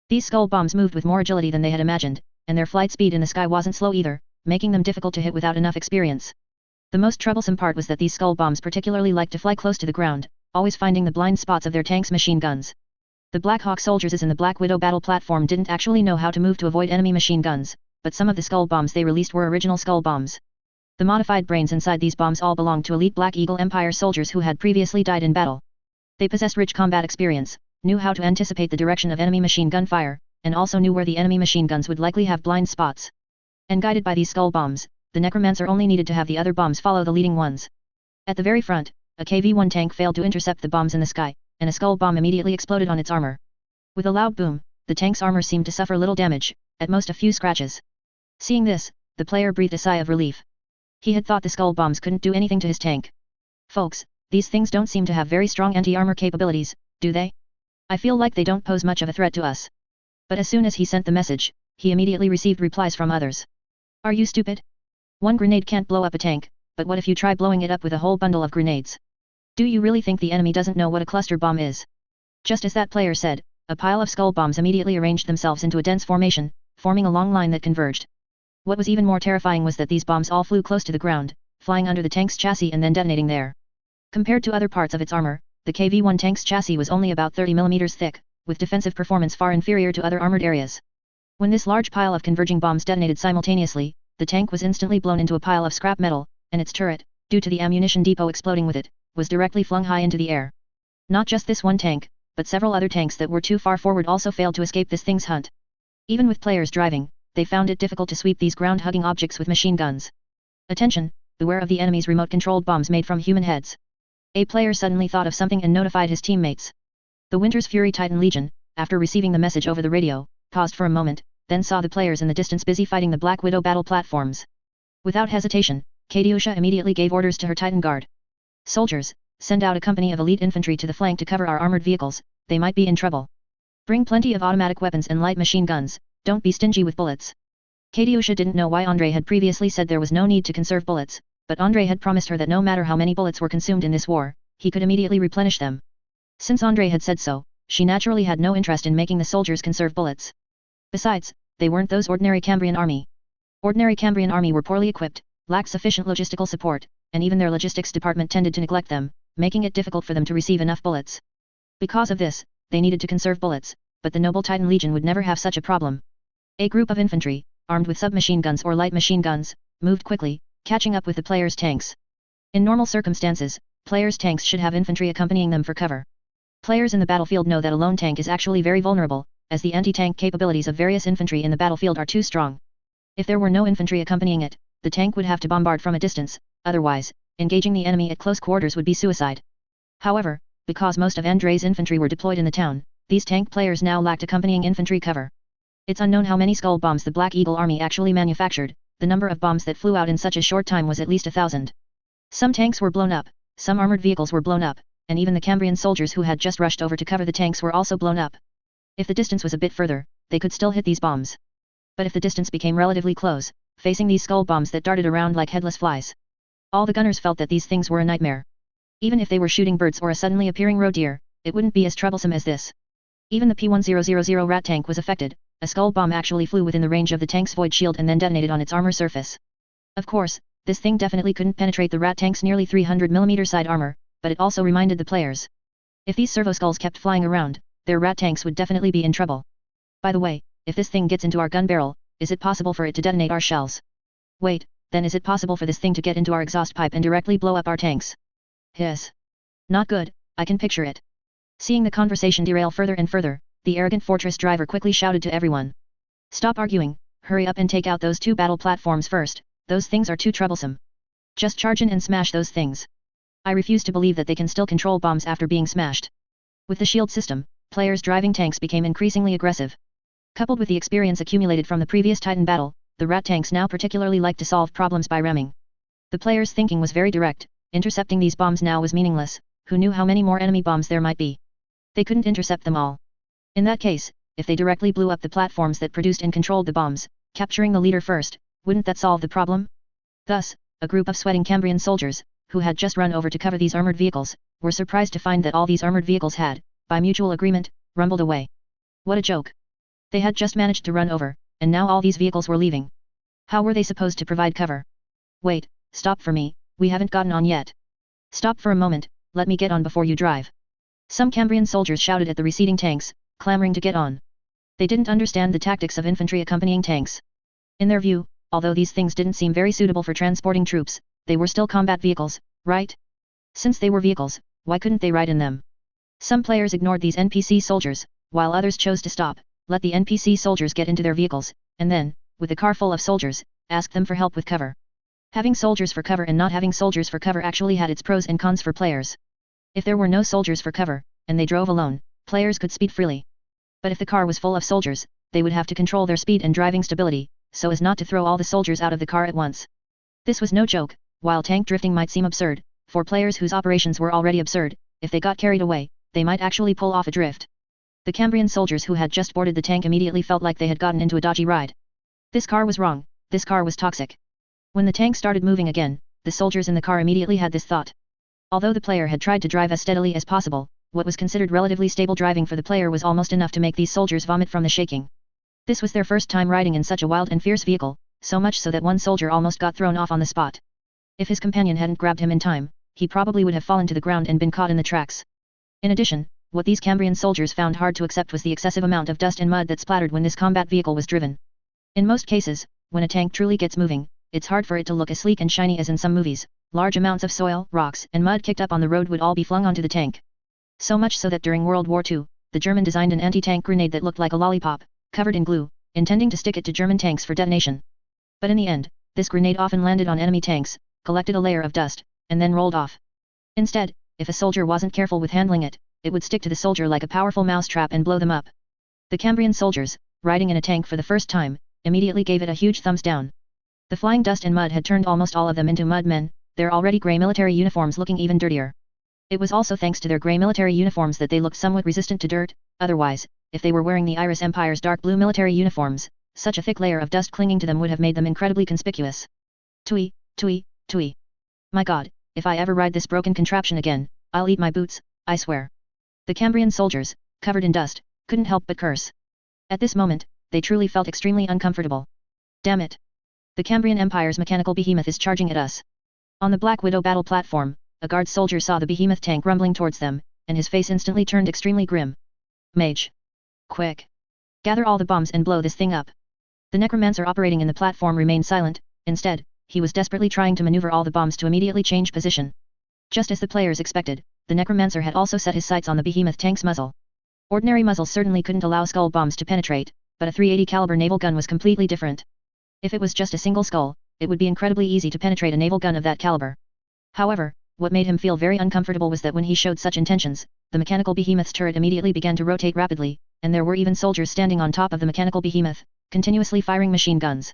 Speaker 1: These skull bombs moved with more agility than they had imagined, and their flight speed in the sky wasn't slow either, making them difficult to hit without enough experience. The most troublesome part was that these skull bombs particularly liked to fly close to the ground, always finding the blind spots of their tank's machine guns. The Black Hawk soldiers in the Black Widow battle platform didn't actually know how to move to avoid enemy machine guns, but some of the skull bombs they released were original skull bombs. The modified brains inside these bombs all belonged to elite Black Eagle Empire soldiers who had previously died in battle. They possessed rich combat experience, knew how to anticipate the direction of enemy machine gun fire, and also knew where the enemy machine guns would likely have blind spots. And guided by these skull bombs, the Necromancer only needed to have the other bombs follow the leading ones. At the very front, a KV-1 tank failed to intercept the bombs in the sky, and a skull bomb immediately exploded on its armor. With a loud boom, the tank's armor seemed to suffer little damage, at most a few scratches. Seeing this, the player breathed a sigh of relief. He had thought the skull bombs couldn't do anything to his tank. Folks, these things don't seem to have very strong anti-armor capabilities, do they? I feel like they don't pose much of a threat to us. But as soon as he sent the message, he immediately received replies from others. Are you stupid? One grenade can't blow up a tank, but what if you try blowing it up with a whole bundle of grenades? Do you really think the enemy doesn't know what a cluster bomb is? Just as that player said, a pile of skull bombs immediately arranged themselves into a dense formation, forming a long line that converged. What was even more terrifying was that these bombs all flew close to the ground, flying under the tank's chassis and then detonating there. Compared to other parts of its armor, the KV-1 tank's chassis was only about 30 mm thick, with defensive performance far inferior to other armored areas. When this large pile of converging bombs detonated simultaneously, the tank was instantly blown into a pile of scrap metal, and its turret, due to the ammunition depot exploding with it, was directly flung high into the air. Not just this one tank, but several other tanks that were too far forward also failed to escape this thing's hunt. Even with players driving, they found it difficult to sweep these ground-hugging objects with machine guns. Attention, beware of the enemy's remote-controlled bombs made from human heads. A player suddenly thought of something and notified his teammates. The Winter's Fury Titan Legion, after receiving the message over the radio, paused for a moment, then saw the players in the distance busy fighting the Black Widow battle platforms. Without hesitation, Katiusha immediately gave orders to her Titan Guard. Soldiers, send out a company of elite infantry to the flank to cover our armored vehicles, they might be in trouble. Bring plenty of automatic weapons and light machine guns, don't be stingy with bullets. Katiusha didn't know why Andre had previously said there was no need to conserve bullets, but Andre had promised her that no matter how many bullets were consumed in this war, he could immediately replenish them. Since Andre had said so, she naturally had no interest in making the soldiers conserve bullets. Besides, they weren't those ordinary Cambrian army. Ordinary Cambrian army were poorly equipped, lacked sufficient logistical support, and even their logistics department tended to neglect them, making it difficult for them to receive enough bullets. Because of this, they needed to conserve bullets, but the Noble Titan Legion would never have such a problem. A group of infantry, armed with submachine guns or light machine guns, moved quickly, catching up with the players' tanks. In normal circumstances, players' tanks should have infantry accompanying them for cover. Players in the battlefield know that a lone tank is actually very vulnerable, as the anti-tank capabilities of various infantry in the battlefield are too strong. If there were no infantry accompanying it, the tank would have to bombard from a distance, otherwise, engaging the enemy at close quarters would be suicide. However, because most of Andrei's infantry were deployed in the town, these tank players now lacked accompanying infantry cover. It's unknown how many skull bombs the Black Eagle army actually manufactured, the number of bombs that flew out in such a short time was at least 1,000. Some tanks were blown up, some armored vehicles were blown up, and even the Cambrian soldiers who had just rushed over to cover the tanks were also blown up. If the distance was a bit further, they could still hit these bombs. But if the distance became relatively close, facing these skull bombs that darted around like headless flies, all the gunners felt that these things were a nightmare. Even if they were shooting birds or a suddenly appearing roe deer, it wouldn't be as troublesome as this. Even the P-1000 rat tank was affected. A skull bomb actually flew within the range of the tank's void shield and then detonated on its armor surface. Of course, this thing definitely couldn't penetrate the rat tank's nearly 300mm side armor, but it also reminded the players. If these servo skulls kept flying around, their rat tanks would definitely be in trouble. By the way, if this thing gets into our gun barrel, is it possible for it to detonate our shells? Wait, then is it possible for this thing to get into our exhaust pipe and directly blow up our tanks? Hiss. Not good, I can picture it. Seeing the conversation derail further and further, the arrogant fortress driver quickly shouted to everyone. Stop arguing, hurry up and take out those 2 battle platforms first, those things are too troublesome. Just charge in and smash those things. I refuse to believe that they can still control bombs after being smashed. With the shield system, players driving tanks became increasingly aggressive. Coupled with the experience accumulated from the previous Titan battle, the rat tanks now particularly liked to solve problems by ramming. The players' thinking was very direct, intercepting these bombs now was meaningless, who knew how many more enemy bombs there might be. They couldn't intercept them all. In that case, if they directly blew up the platforms that produced and controlled the bombs, capturing the leader first, wouldn't that solve the problem? Thus, a group of sweating Cambrian soldiers, who had just run over to cover these armored vehicles, were surprised to find that all these armored vehicles had, by mutual agreement, rumbled away. What a joke! They had just managed to run over, and now all these vehicles were leaving. How were they supposed to provide cover? Wait, stop for me, we haven't gotten on yet. Stop for a moment, let me get on before you drive. Some Cambrian soldiers shouted at the receding tanks, clamoring to get on. They didn't understand the tactics of infantry accompanying tanks. In their view, although these things didn't seem very suitable for transporting troops, they were still combat vehicles, right? Since they were vehicles, why couldn't they ride in them? Some players ignored these NPC soldiers, while others chose to stop, let the NPC soldiers get into their vehicles, and then, with a car full of soldiers, ask them for help with cover. Having soldiers for cover and not having soldiers for cover actually had its pros and cons for players. If there were no soldiers for cover, and they drove alone, players could speed freely. But if the car was full of soldiers, they would have to control their speed and driving stability, so as not to throw all the soldiers out of the car at once. This was no joke, while tank drifting might seem absurd, for players whose operations were already absurd, if they got carried away, they might actually pull off a drift. The Cambrian soldiers who had just boarded the tank immediately felt like they had gotten into a dodgy ride. This car was wrong, this car was toxic. When the tank started moving again, the soldiers in the car immediately had this thought. Although the player had tried to drive as steadily as possible, what was considered relatively stable driving for the player was almost enough to make these soldiers vomit from the shaking. This was their first time riding in such a wild and fierce vehicle, so much so that one soldier almost got thrown off on the spot. If his companion hadn't grabbed him in time, he probably would have fallen to the ground and been caught in the tracks. In addition, what these Cambrian soldiers found hard to accept was the excessive amount of dust and mud that splattered when this combat vehicle was driven. In most cases, when a tank truly gets moving, it's hard for it to look as sleek and shiny as in some movies. Large amounts of soil, rocks, and mud kicked up on the road would all be flung onto the tank. So much so that during World War II, the German designed an anti-tank grenade that looked like a lollipop, covered in glue, intending to stick it to German tanks for detonation. But in the end, this grenade often landed on enemy tanks, collected a layer of dust, and then rolled off. Instead, if a soldier wasn't careful with handling it, it would stick to the soldier like a powerful mousetrap and blow them up. The Cambrian soldiers, riding in a tank for the first time, immediately gave it a huge thumbs down. The flying dust and mud had turned almost all of them into mud men, their already grey military uniforms looking even dirtier. It was also thanks to their grey military uniforms that they looked somewhat resistant to dirt, otherwise, if they were wearing the Iris Empire's dark blue military uniforms, such a thick layer of dust clinging to them would have made them incredibly conspicuous. Tui, tui, tui. My god, if I ever ride this broken contraption again, I'll eat my boots, I swear. The Cambrian soldiers, covered in dust, couldn't help but curse. At this moment, they truly felt extremely uncomfortable. Damn it! The Cambrian Empire's mechanical behemoth is charging at us. On the Black Widow battle platform, a guard soldier saw the behemoth tank rumbling towards them, and his face instantly turned extremely grim. Mage! Quick! Gather all the bombs and blow this thing up. The necromancer operating in the platform remained silent, instead, he was desperately trying to maneuver all the bombs to immediately change position. Just as the players expected, the necromancer had also set his sights on the behemoth tank's muzzle. Ordinary muzzles certainly couldn't allow skull bombs to penetrate, but a .380 caliber naval gun was completely different. If it was just a single skull, it would be incredibly easy to penetrate a naval gun of that caliber. However, what made him feel very uncomfortable was that when he showed such intentions, the mechanical behemoth's turret immediately began to rotate rapidly, and there were even soldiers standing on top of the mechanical behemoth, continuously firing machine guns.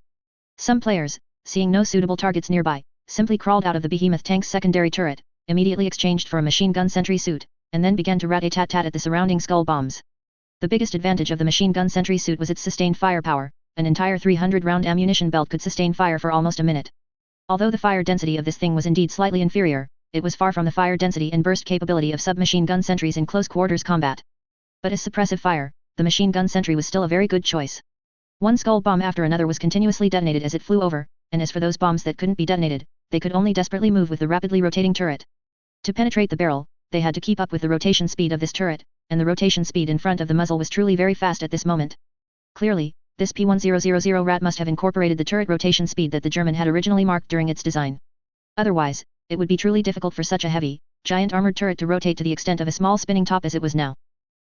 Speaker 1: Some players, seeing no suitable targets nearby, simply crawled out of the behemoth tank's secondary turret, immediately exchanged for a machine gun sentry suit, and then began to rat-a-tat-tat at the surrounding skull bombs. The biggest advantage of the machine gun sentry suit was its sustained firepower. An entire 300-round ammunition belt could sustain fire for almost a minute. Although the fire density of this thing was indeed slightly inferior, it was far from the fire density and burst capability of submachine gun sentries in close quarters combat. But as suppressive fire, the machine gun sentry was still a very good choice. One skull bomb after another was continuously detonated as it flew over, and as for those bombs that couldn't be detonated, they could only desperately move with the rapidly rotating turret. To penetrate the barrel, they had to keep up with the rotation speed of this turret, and the rotation speed in front of the muzzle was truly very fast at this moment. Clearly, this P1000 rat must have incorporated the turret rotation speed that the German had originally marked during its design. Otherwise, it would be truly difficult for such a heavy, giant armored turret to rotate to the extent of a small spinning top as it was now.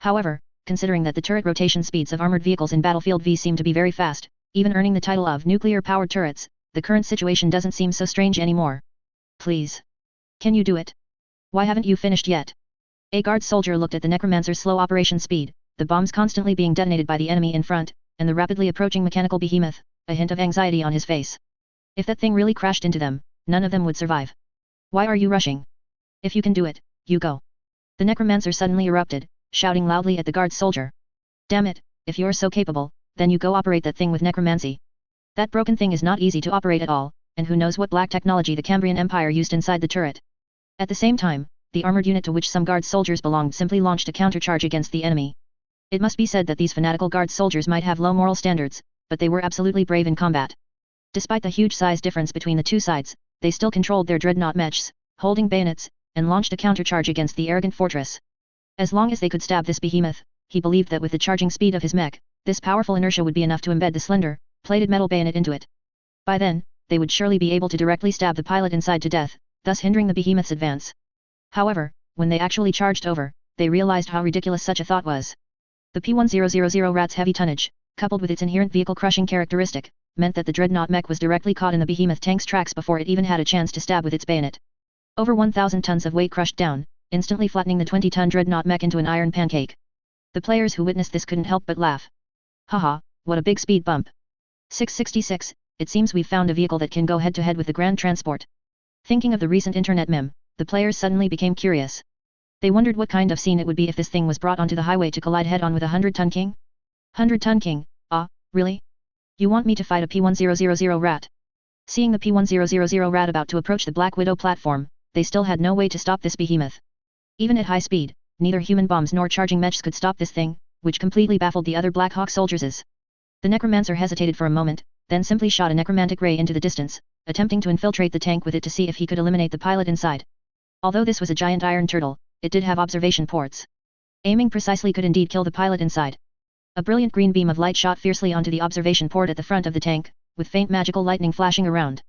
Speaker 1: However, considering that the turret rotation speeds of armored vehicles in Battlefield V seem to be very fast, even earning the title of nuclear-powered turrets, the current situation doesn't seem so strange anymore. Please. Can you do it? Why haven't you finished yet? A guard soldier looked at the necromancer's slow operation speed, the bombs constantly being detonated by the enemy in front, and the rapidly approaching mechanical behemoth, a hint of anxiety on his face. If that thing really crashed into them, none of them would survive. Why are you rushing? If you can do it, you go. The necromancer suddenly erupted, shouting loudly at the guard soldier. Damn it, if you're so capable, then you go operate that thing with necromancy. That broken thing is not easy to operate at all, and who knows what black technology the Cambrian Empire used inside the turret. At the same time, the armored unit to which some guard soldiers belonged simply launched a countercharge against the enemy. It must be said that these fanatical guard soldiers might have low moral standards, but they were absolutely brave in combat. Despite the huge size difference between the two sides, they still controlled their dreadnought mechs, holding bayonets, and launched a countercharge against the arrogant fortress. As long as they could stab this behemoth, he believed that with the charging speed of his mech, this powerful inertia would be enough to embed the slender, plated metal bayonet into it. By then, they would surely be able to directly stab the pilot inside to death, thus hindering the behemoth's advance. However, when they actually charged over, they realized how ridiculous such a thought was. The P1000 rat's heavy tonnage, coupled with its inherent vehicle-crushing characteristic, meant that the dreadnought mech was directly caught in the behemoth tank's tracks before it even had a chance to stab with its bayonet. Over 1,000 tons of weight crushed down, instantly flattening the 20-ton dreadnought mech into an iron pancake. The players who witnessed this couldn't help but laugh. Haha, what a big speed bump. 666, it seems we've found a vehicle that can go head-to-head with the Grand Transport. Thinking of the recent internet meme, the players suddenly became curious. They wondered what kind of scene it would be if this thing was brought onto the highway to collide head-on with a 100-ton king? 100-ton king, really? You want me to fight a P1000 rat? Seeing the P1000 rat about to approach the Black Widow platform, they still had no way to stop this behemoth. Even at high speed, neither human bombs nor charging mechs could stop this thing, which completely baffled the other Black Hawk soldiers. The necromancer hesitated for a moment, then simply shot a necromantic ray into the distance, attempting to infiltrate the tank with it to see if he could eliminate the pilot inside. Although this was a giant iron turtle, it did have observation ports. Aiming precisely could indeed kill the pilot inside. A brilliant green beam of light shot fiercely onto the observation port at the front of the tank, with faint magical lightning flashing around.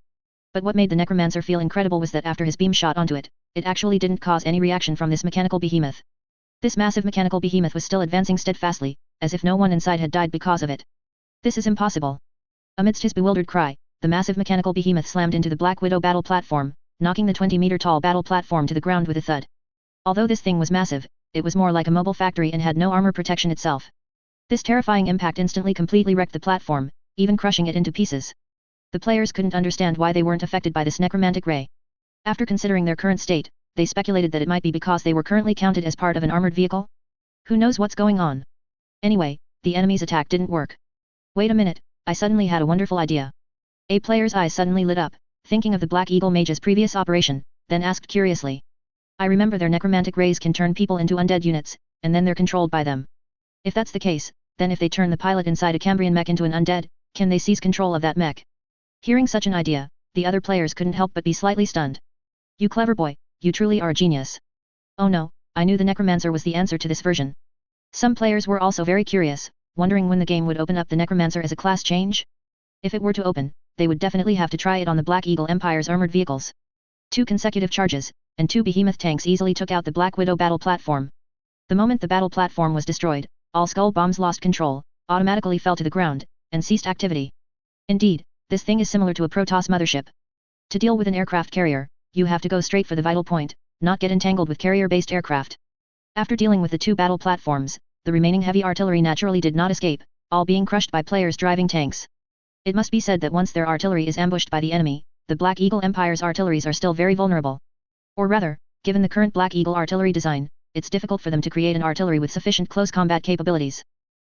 Speaker 1: But what made the necromancer feel incredible was that after his beam shot onto it, it actually didn't cause any reaction from this mechanical behemoth. This massive mechanical behemoth was still advancing steadfastly, as if no one inside had died because of it. This is impossible. Amidst his bewildered cry, the massive mechanical behemoth slammed into the Black Widow battle platform, knocking the 20-meter-tall battle platform to the ground with a thud. Although this thing was massive, it was more like a mobile factory and had no armor protection itself. This terrifying impact instantly completely wrecked the platform, even crushing it into pieces. The players couldn't understand why they weren't affected by this necromantic ray. After considering their current state, they speculated that it might be because they were currently counted as part of an armored vehicle? Who knows what's going on? Anyway, the enemy's attack didn't work. Wait a minute, I suddenly had a wonderful idea. A player's eyes suddenly lit up, thinking of the Black Eagle Mage's previous operation, then asked curiously. I remember their necromantic rays can turn people into undead units, and then they're controlled by them. If that's the case, then if they turn the pilot inside a Cambrian mech into an undead, can they seize control of that mech? Hearing such an idea, the other players couldn't help but be slightly stunned. You clever boy, you truly are a genius. Oh no, I knew the necromancer was the answer to this version. Some players were also very curious, wondering when the game would open up the necromancer as a class change. If it were to open, they would definitely have to try it on the Black Eagle Empire's armored vehicles. 2 consecutive charges, and 2 behemoth tanks easily took out the Black Widow battle platform. The moment the battle platform was destroyed, all skull bombs lost control, automatically fell to the ground, and ceased activity. Indeed, this thing is similar to a Protoss mothership. To deal with an aircraft carrier, you have to go straight for the vital point, not get entangled with carrier-based aircraft. After dealing with the 2 battle platforms, the remaining heavy artillery naturally did not escape, all being crushed by players driving tanks. It must be said that once their artillery is ambushed by the enemy, the Black Eagle Empire's artilleries are still very vulnerable. Or rather, given the current Black Eagle artillery design, it's difficult for them to create an artillery with sufficient close combat capabilities.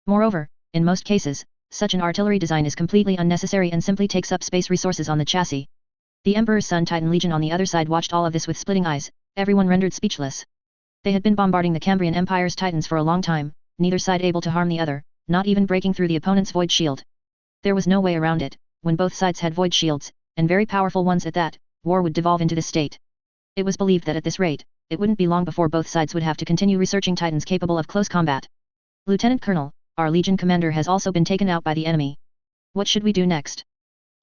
Speaker 1: Moreover, in most cases, such an artillery design is completely unnecessary and simply takes up space resources on the chassis. The Emperor's Sun Titan Legion on the other side watched all of this with splitting eyes, everyone rendered speechless. They had been bombarding the Cambrian Empire's Titans for a long time, neither side able to harm the other, not even breaking through the opponent's void shield. There was no way around it. When both sides had void shields, and very powerful ones at that, war would devolve into this state. It was believed that at this rate, it wouldn't be long before both sides would have to continue researching Titans capable of close combat. Lieutenant Colonel, our Legion commander has also been taken out by the enemy. What should we do next?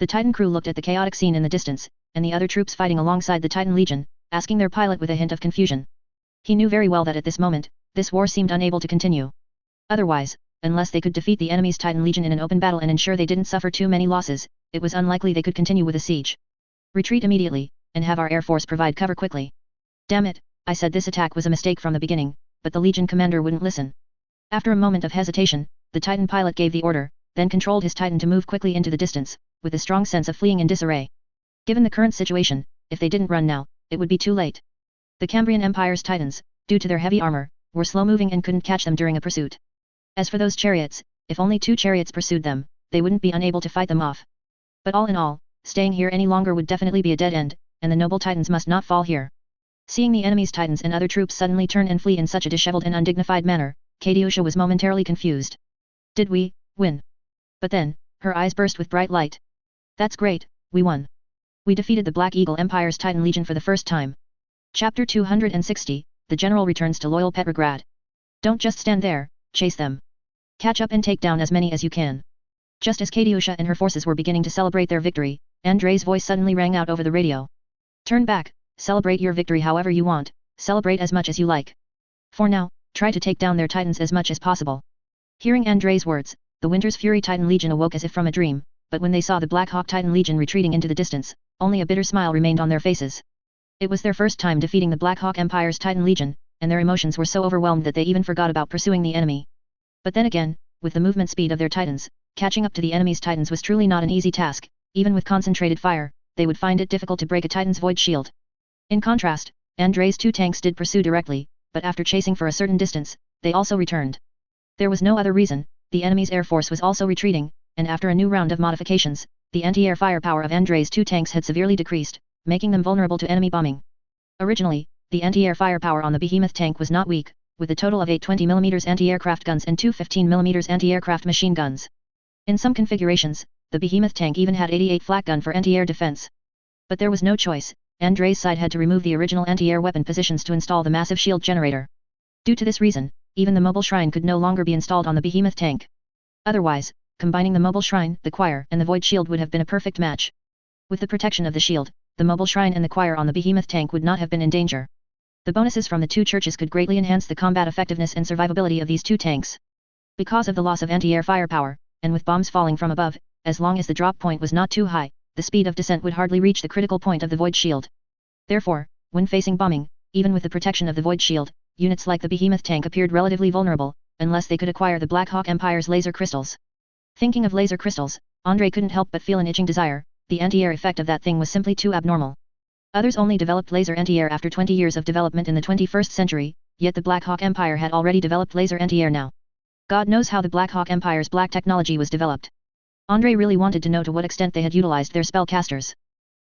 Speaker 1: The Titan crew looked at the chaotic scene in the distance, and the other troops fighting alongside the Titan Legion, asking their pilot with a hint of confusion. He knew very well that at this moment, this war seemed unable to continue. Otherwise, unless they could defeat the enemy's Titan Legion in an open battle and ensure they didn't suffer too many losses, it was unlikely they could continue with the siege. Retreat immediately, and have our air force provide cover quickly. Damn it, I said this attack was a mistake from the beginning, but the Legion commander wouldn't listen. After a moment of hesitation, the Titan pilot gave the order, then controlled his Titan to move quickly into the distance, with a strong sense of fleeing in disarray. Given the current situation, if they didn't run now, it would be too late. The Cambrian Empire's Titans, due to their heavy armor, were slow-moving and couldn't catch them during a pursuit. As for those chariots, if only 2 chariots pursued them, they wouldn't be unable to fight them off. But all in all, staying here any longer would definitely be a dead end, and the noble Titans must not fall here. Seeing the enemy's Titans and other troops suddenly turn and flee in such a disheveled and undignified manner, Katyusha was momentarily confused. Did we win? But then, her eyes burst with bright light. That's great, we won. We defeated the Black Eagle Empire's Titan Legion for the first time. Chapter 260, The General returns to loyal Petrograd. Don't just stand there, chase them. Catch up and take down as many as you can. Just as Katyusha and her forces were beginning to celebrate their victory, Andrei's voice suddenly rang out over the radio. Turn back, celebrate your victory however you want, celebrate as much as you like. For now, try to take down their Titans as much as possible. Hearing Andrei's words, the Winter's Fury Titan Legion awoke as if from a dream, but when they saw the Black Hawk Titan Legion retreating into the distance, only a bitter smile remained on their faces. It was their first time defeating the Black Hawk Empire's Titan Legion, and their emotions were so overwhelmed that they even forgot about pursuing the enemy. But then again, with the movement speed of their Titans, catching up to the enemy's Titans was truly not an easy task. Even with concentrated fire, they would find it difficult to break a Titan's void shield. In contrast, Andrei's 2 tanks did pursue directly, but after chasing for a certain distance, they also returned. There was no other reason. The enemy's air force was also retreating, and after a new round of modifications, the anti-air firepower of Andrei's 2 tanks had severely decreased, making them vulnerable to enemy bombing. Originally, the anti-air firepower on the Behemoth tank was not weak, with a total of 8 20mm anti-aircraft guns and 2 15mm anti-aircraft machine guns. In some configurations, the Behemoth tank even had 88 flak gun for anti-air defense. But there was no choice. Andrei's side had to remove the original anti-air weapon positions to install the massive shield generator. Due to this reason, even the mobile shrine could no longer be installed on the Behemoth tank. Otherwise, combining the mobile shrine, the choir, and the void shield would have been a perfect match. With the protection of the shield, the mobile shrine and the choir on the Behemoth tank would not have been in danger. The bonuses from the 2 churches could greatly enhance the combat effectiveness and survivability of these 2 tanks. Because of the loss of anti-air firepower, and with bombs falling from above, as long as the drop point was not too high, the speed of descent would hardly reach the critical point of the void shield. Therefore, when facing bombing, even with the protection of the void shield, units like the Behemoth tank appeared relatively vulnerable, unless they could acquire the Black Hawk Empire's laser crystals. Thinking of laser crystals, Andrei couldn't help but feel an itching desire. The anti-air effect of that thing was simply too abnormal. Others only developed laser anti-air after 20 years of development in the 21st century, yet the Black Hawk Empire had already developed laser anti-air now. God knows how the Black Hawk Empire's black technology was developed. Andrei really wanted to know to what extent they had utilized their spellcasters.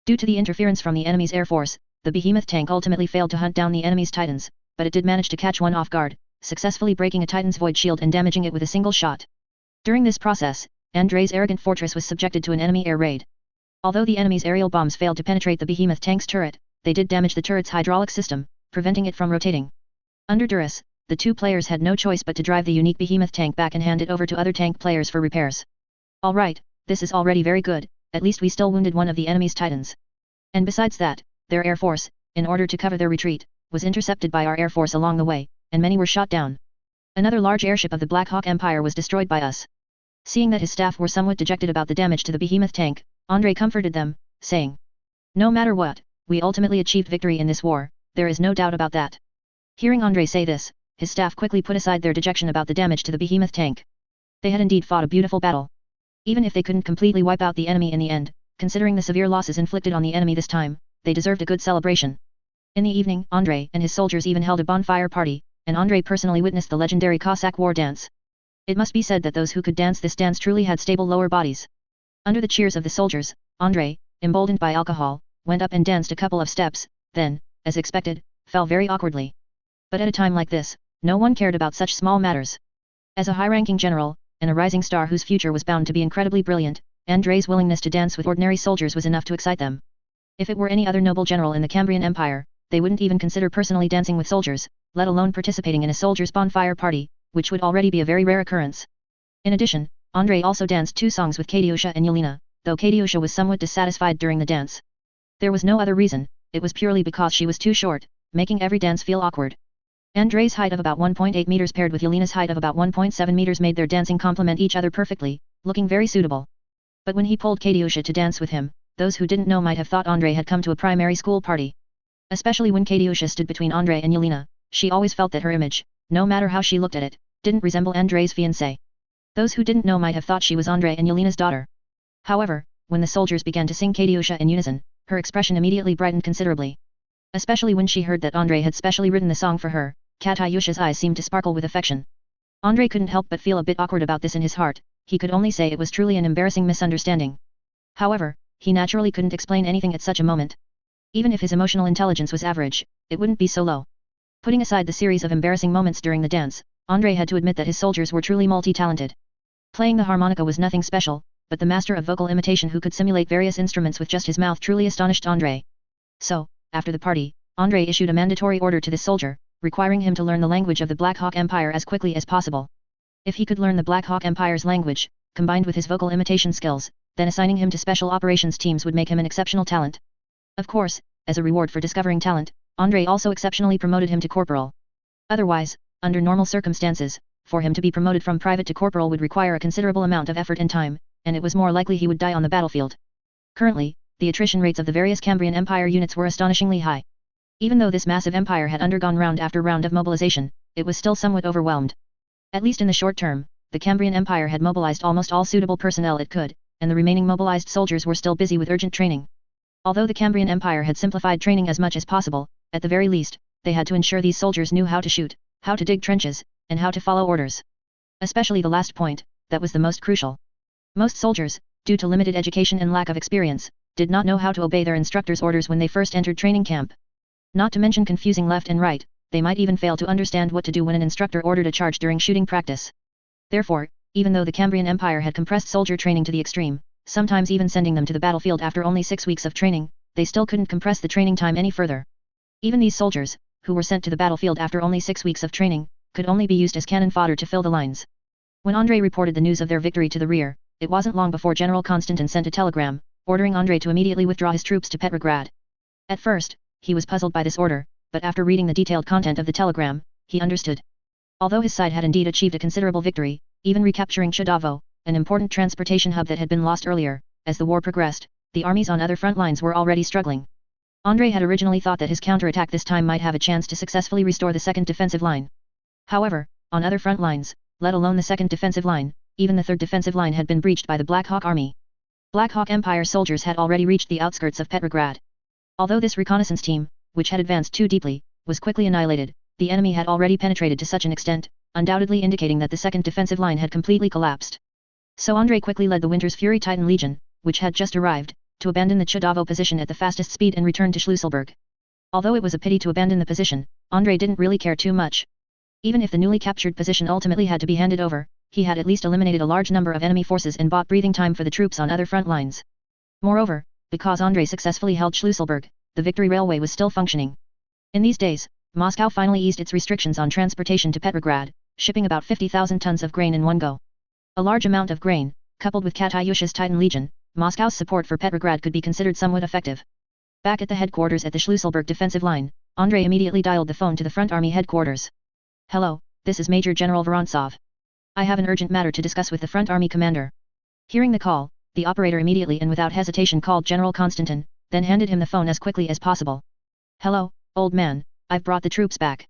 Speaker 1: Due to the interference from the enemy's air force, the Behemoth tank ultimately failed to hunt down the enemy's Titans, but it did manage to catch one off guard, successfully breaking a Titan's void shield and damaging it with a single shot. During this process, Andrei's arrogant fortress was subjected to an enemy air raid. Although the enemy's aerial bombs failed to penetrate the Behemoth tank's turret, they did damage the turret's hydraulic system, preventing it from rotating. Under duress, the 2 players had no choice but to drive the unique Behemoth tank back and hand it over to other tank players for repairs. Alright, this is already very good, at least we still wounded one of the enemy's Titans. And besides that, their air force, in order to cover their retreat, was intercepted by our air force along the way, and many were shot down. Another large airship of the Black Hawk Empire was destroyed by us. Seeing that his staff were somewhat dejected about the damage to the Behemoth tank, Andrei comforted them, saying, "No matter what, we ultimately achieved victory in this war, there is no doubt about that." Hearing Andrei say this, his staff quickly put aside their dejection about the damage to the behemoth tank. They had indeed fought a beautiful battle. Even if they couldn't completely wipe out the enemy in the end, considering the severe losses inflicted on the enemy this time, they deserved a good celebration. In the evening, Andrei and his soldiers even held a bonfire party, and Andrei personally witnessed the legendary Cossack war dance. It must be said that those who could dance this dance truly had stable lower bodies. Under the cheers of the soldiers, Andrei, emboldened by alcohol, went up and danced a couple of steps, then, as expected, fell very awkwardly. But at a time like this, no one cared about such small matters. As a high-ranking general, and a rising star whose future was bound to be incredibly brilliant, Andrei's willingness to dance with ordinary soldiers was enough to excite them. If it were any other noble general in the Cambrian Empire, they wouldn't even consider personally dancing with soldiers, let alone participating in a soldier's bonfire party, which would already be a very rare occurrence. In addition, Andrei also danced 2 songs with Katyusha and Yelena, though Katyusha was somewhat dissatisfied during the dance. There was no other reason, it was purely because she was too short, making every dance feel awkward. Andrei's height of about 1.8 meters paired with Yelena's height of about 1.7 meters made their dancing complement each other perfectly, looking very suitable. But when he pulled Katyusha to dance with him, those who didn't know might have thought Andrei had come to a primary school party. Especially when Katyusha stood between Andrei and Yelena, she always felt that her image, no matter how she looked at it, didn't resemble Andrei's fiancée. Those who didn't know might have thought she was Andrei and Yelena's daughter. However, when the soldiers began to sing Katyusha in unison, her expression immediately brightened considerably. Especially when she heard that Andrei had specially written the song for her, Katyusha's eyes seemed to sparkle with affection. Andrei couldn't help but feel a bit awkward about this in his heart, he could only say it was truly an embarrassing misunderstanding. However, he naturally couldn't explain anything at such a moment. Even if his emotional intelligence was average, it wouldn't be so low. Putting aside the series of embarrassing moments during the dance, Andrei had to admit that his soldiers were truly multi-talented. Playing the harmonica was nothing special, but the master of vocal imitation who could simulate various instruments with just his mouth truly astonished Andrei. So, after the party, Andrei issued a mandatory order to this soldier, requiring him to learn the language of the Black Hawk Empire as quickly as possible. If he could learn the Black Hawk Empire's language, combined with his vocal imitation skills, then assigning him to special operations teams would make him an exceptional talent. Of course, as a reward for discovering talent, Andrei also exceptionally promoted him to corporal. Otherwise, under normal circumstances, for him to be promoted from private to corporal would require a considerable amount of effort and time, and it was more likely he would die on the battlefield. Currently, the attrition rates of the various Cambrian Empire units were astonishingly high. Even though this massive empire had undergone round after round of mobilization, it was still somewhat overwhelmed. At least in the short term, the Cambrian Empire had mobilized almost all suitable personnel it could, and the remaining mobilized soldiers were still busy with urgent training. Although the Cambrian Empire had simplified training as much as possible, at the very least, they had to ensure these soldiers knew how to shoot, how to dig trenches, and how to follow orders. Especially the last point, that was the most crucial. Most soldiers, due to limited education and lack of experience, did not know how to obey their instructor's orders when they first entered training camp. Not to mention confusing left and right, they might even fail to understand what to do when an instructor ordered a charge during shooting practice. Therefore, even though the Cambrian Empire had compressed soldier training to the extreme, sometimes even sending them to the battlefield after only 6 weeks of training, they still couldn't compress the training time any further. Even these soldiers, who were sent to the battlefield after only 6 weeks of training, could only be used as cannon fodder to fill the lines. When Andrei reported the news of their victory to the rear, it wasn't long before General Konstantin sent a telegram, ordering Andrei to immediately withdraw his troops to Petrograd. At first, he was puzzled by this order, but after reading the detailed content of the telegram, he understood. Although his side had indeed achieved a considerable victory, even recapturing Chudavo, an important transportation hub that had been lost earlier, as the war progressed, the armies on other front lines were already struggling. Andrei had originally thought that his counterattack this time might have a chance to successfully restore the second defensive line. However, on other front lines, let alone the second defensive line, even the third defensive line had been breached by the Black Hawk Army. Black Hawk Empire soldiers had already reached the outskirts of Petrograd. Although this reconnaissance team, which had advanced too deeply, was quickly annihilated, the enemy had already penetrated to such an extent, undoubtedly indicating that the second defensive line had completely collapsed. So Andrei quickly led the Winter's Fury Titan Legion, which had just arrived, to abandon the Chudavo position at the fastest speed and return to Schlüsselburg. Although it was a pity to abandon the position, Andrei didn't really care too much. Even if the newly captured position ultimately had to be handed over, he had at least eliminated a large number of enemy forces and bought breathing time for the troops on other front lines. Moreover, because Andrei successfully held Schlüsselburg, the Victory Railway was still functioning. In these days, Moscow finally eased its restrictions on transportation to Petrograd, shipping about 50,000 tons of grain in one go. A large amount of grain, coupled with Katyusha's Titan Legion, Moscow's support for Petrograd could be considered somewhat effective. Back at the headquarters at the Schlüsselburg defensive line, Andrei immediately dialed the phone to the Front Army headquarters. "Hello, this is Major General Vorontsov. I have an urgent matter to discuss with the Front Army commander." Hearing the call, the operator immediately and without hesitation called General Konstantin, then handed him the phone as quickly as possible. "Hello, old man, I've brought the troops back.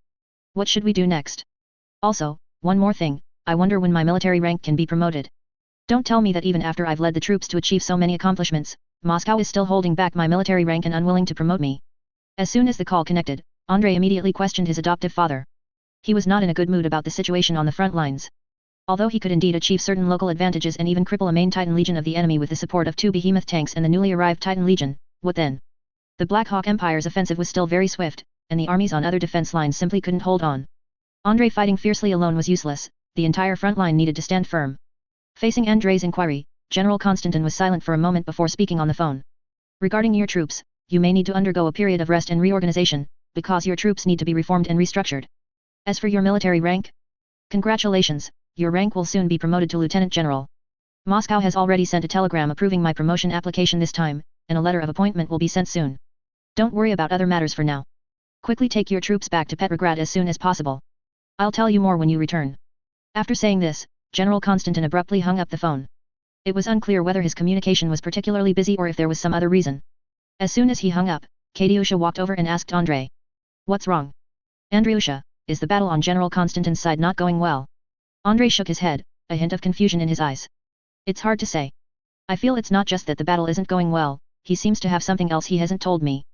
Speaker 1: What should we do next?" Also, one more thing, I wonder when my military rank can be promoted. Don't tell me that even after I've led the troops to achieve so many accomplishments, Moscow is still holding back my military rank and unwilling to promote me. As soon as the call connected, Andrei immediately questioned his adoptive father. He was not in a good mood about the situation on the front lines. Although he could indeed achieve certain local advantages and even cripple a main Titan Legion of the enemy with the support of 2 behemoth tanks and the newly arrived Titan Legion, what then? The Black Hawk Empire's offensive was still very swift, and the armies on other defense lines simply couldn't hold on. Andrei fighting fiercely alone was useless, the entire front line needed to stand firm. Facing Andrei's inquiry, General Konstantin was silent for a moment before speaking on the phone. Regarding your troops, you may need to undergo a period of rest and reorganization, because your troops need to be reformed and restructured. As for your military rank? Congratulations, your rank will soon be promoted to Lieutenant General. Moscow has already sent a telegram approving my promotion application this time, and a letter of appointment will be sent soon. Don't worry about other matters for now. Quickly take your troops back to Petrograd as soon as possible. I'll tell you more when you return. After saying this, General Konstantin abruptly hung up the phone. It was unclear whether his communication was particularly busy or if there was some other reason. As soon as he hung up, Katyusha walked over and asked Andrei. What's wrong? Andryusha, is the battle on General Konstantin's side not going well? Andrei shook his head, a hint of confusion in his eyes. It's hard to say. I feel it's not just that the battle isn't going well, he seems to have something else he hasn't told me.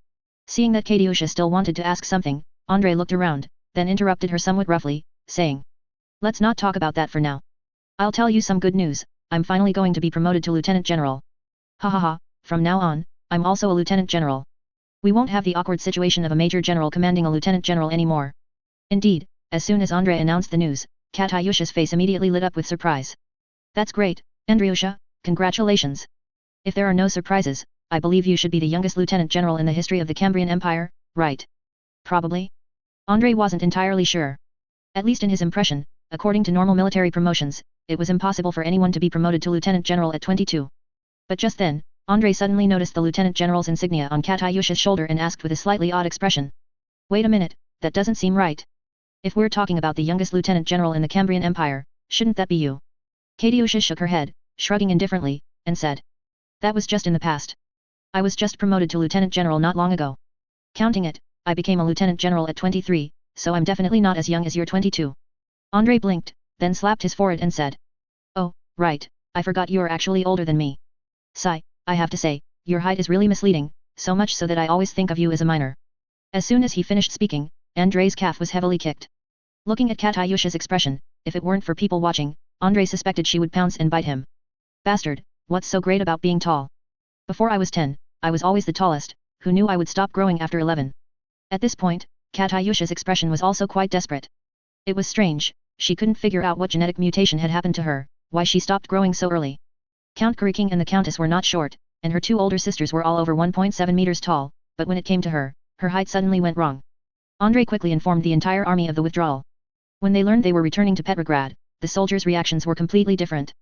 Speaker 1: Seeing that Katyusha still wanted to ask something, Andrei looked around, then interrupted her somewhat roughly, saying. Let's not talk about that for now. I'll tell you some good news, I'm finally going to be promoted to Lieutenant General. Ha ha ha, from now on, I'm also a Lieutenant General. We won't have the awkward situation of a Major General commanding a Lieutenant General anymore. Indeed, as soon as Andrei announced the news, Katyusha's face immediately lit up with surprise. That's great, Andryusha, congratulations. If there are no surprises, I believe you should be the youngest Lieutenant General in the history of the Cambrian Empire, right? Probably? Andrei wasn't entirely sure. At least in his impression, according to normal military promotions, it was impossible for anyone to be promoted to Lieutenant General at 22. But just then, Andrei suddenly noticed the Lieutenant General's insignia on Katyusha's shoulder and asked with a slightly odd expression. Wait a minute, that doesn't seem right. If we're talking about the youngest Lieutenant General in the Cambrian Empire, shouldn't that be you? Katyusha shook her head, shrugging indifferently, and said. That was just in the past. I was just promoted to Lieutenant General not long ago. Counting it, I became a Lieutenant General at 23, so I'm definitely not as young as you're 22. Andrei blinked, then slapped his forehead and said. Oh, right, I forgot you're actually older than me. Sigh, I have to say, your height is really misleading, so much so that I always think of you as a minor. As soon as he finished speaking, Andrei's calf was heavily kicked. Looking at Katyusha's expression, if it weren't for people watching, Andrei suspected she would pounce and bite him. Bastard, what's so great about being tall? Before I was 10, I was always the tallest, who knew I would stop growing after 11? At this point, Katyusha's expression was also quite desperate. It was strange, she couldn't figure out what genetic mutation had happened to her, why she stopped growing so early. Count Kuriking and the Countess were not short, and her 2 older sisters were all over 1.7 meters tall, but when it came to her height suddenly went wrong. Andrei quickly informed the entire army of the withdrawal. When they learned they were returning to Petrograd, the soldiers' reactions were completely different.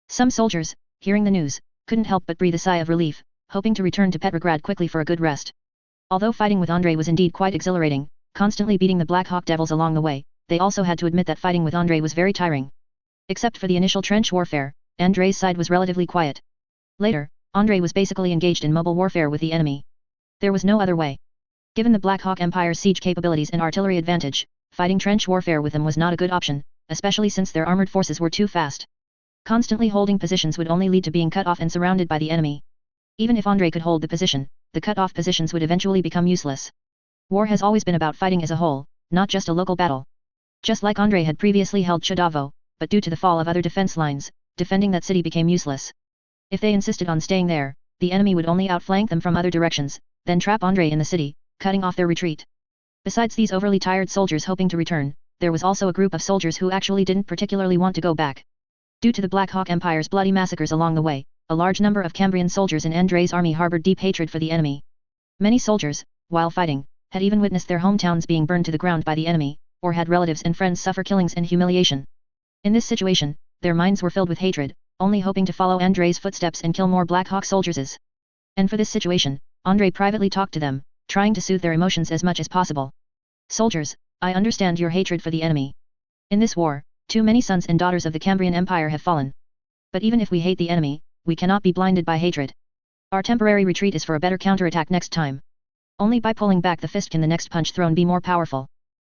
Speaker 1: Some soldiers, hearing the news, couldn't help but breathe a sigh of relief, hoping to return to Petrograd quickly for a good rest. Although fighting with Andrei was indeed quite exhilarating, constantly beating the Black Hawk Devils along the way, they also had to admit that fighting with Andrei was very tiring. Except for the initial trench warfare, Andrei's side was relatively quiet. Later, Andrei was basically engaged in mobile warfare with the enemy. There was no other way. Given the Black Hawk Empire's siege capabilities and artillery advantage, fighting trench warfare with them was not a good option, especially since their armored forces were too fast. Constantly holding positions would only lead to being cut off and surrounded by the enemy. Even if Andrei could hold the position, the cut-off positions would eventually become useless. War has always been about fighting as a whole, not just a local battle. Just like Andrei had previously held Chudavo, but due to the fall of other defense lines, defending that city became useless. If they insisted on staying there, the enemy would only outflank them from other directions, then trap Andrei in the city, cutting off their retreat. Besides these overly tired soldiers hoping to return, there was also a group of soldiers who actually didn't particularly want to go back. Due to the Black Hawk Empire's bloody massacres along the way, a large number of Cambrian soldiers in Andrei's army harbored deep hatred for the enemy. Many soldiers, while fighting, had even witnessed their hometowns being burned to the ground by the enemy, or had relatives and friends suffer killings and humiliation. In this situation, their minds were filled with hatred, only hoping to follow Andrei's footsteps and kill more Black Hawk soldiers. And for this situation, Andrei privately talked to them, trying to soothe their emotions as much as possible. Soldiers, I understand your hatred for the enemy. In this war, too many sons and daughters of the Cambrian Empire have fallen. But even if we hate the enemy, we cannot be blinded by hatred. Our temporary retreat is for a better counterattack next time. Only by pulling back the fist can the next punch thrown be more powerful.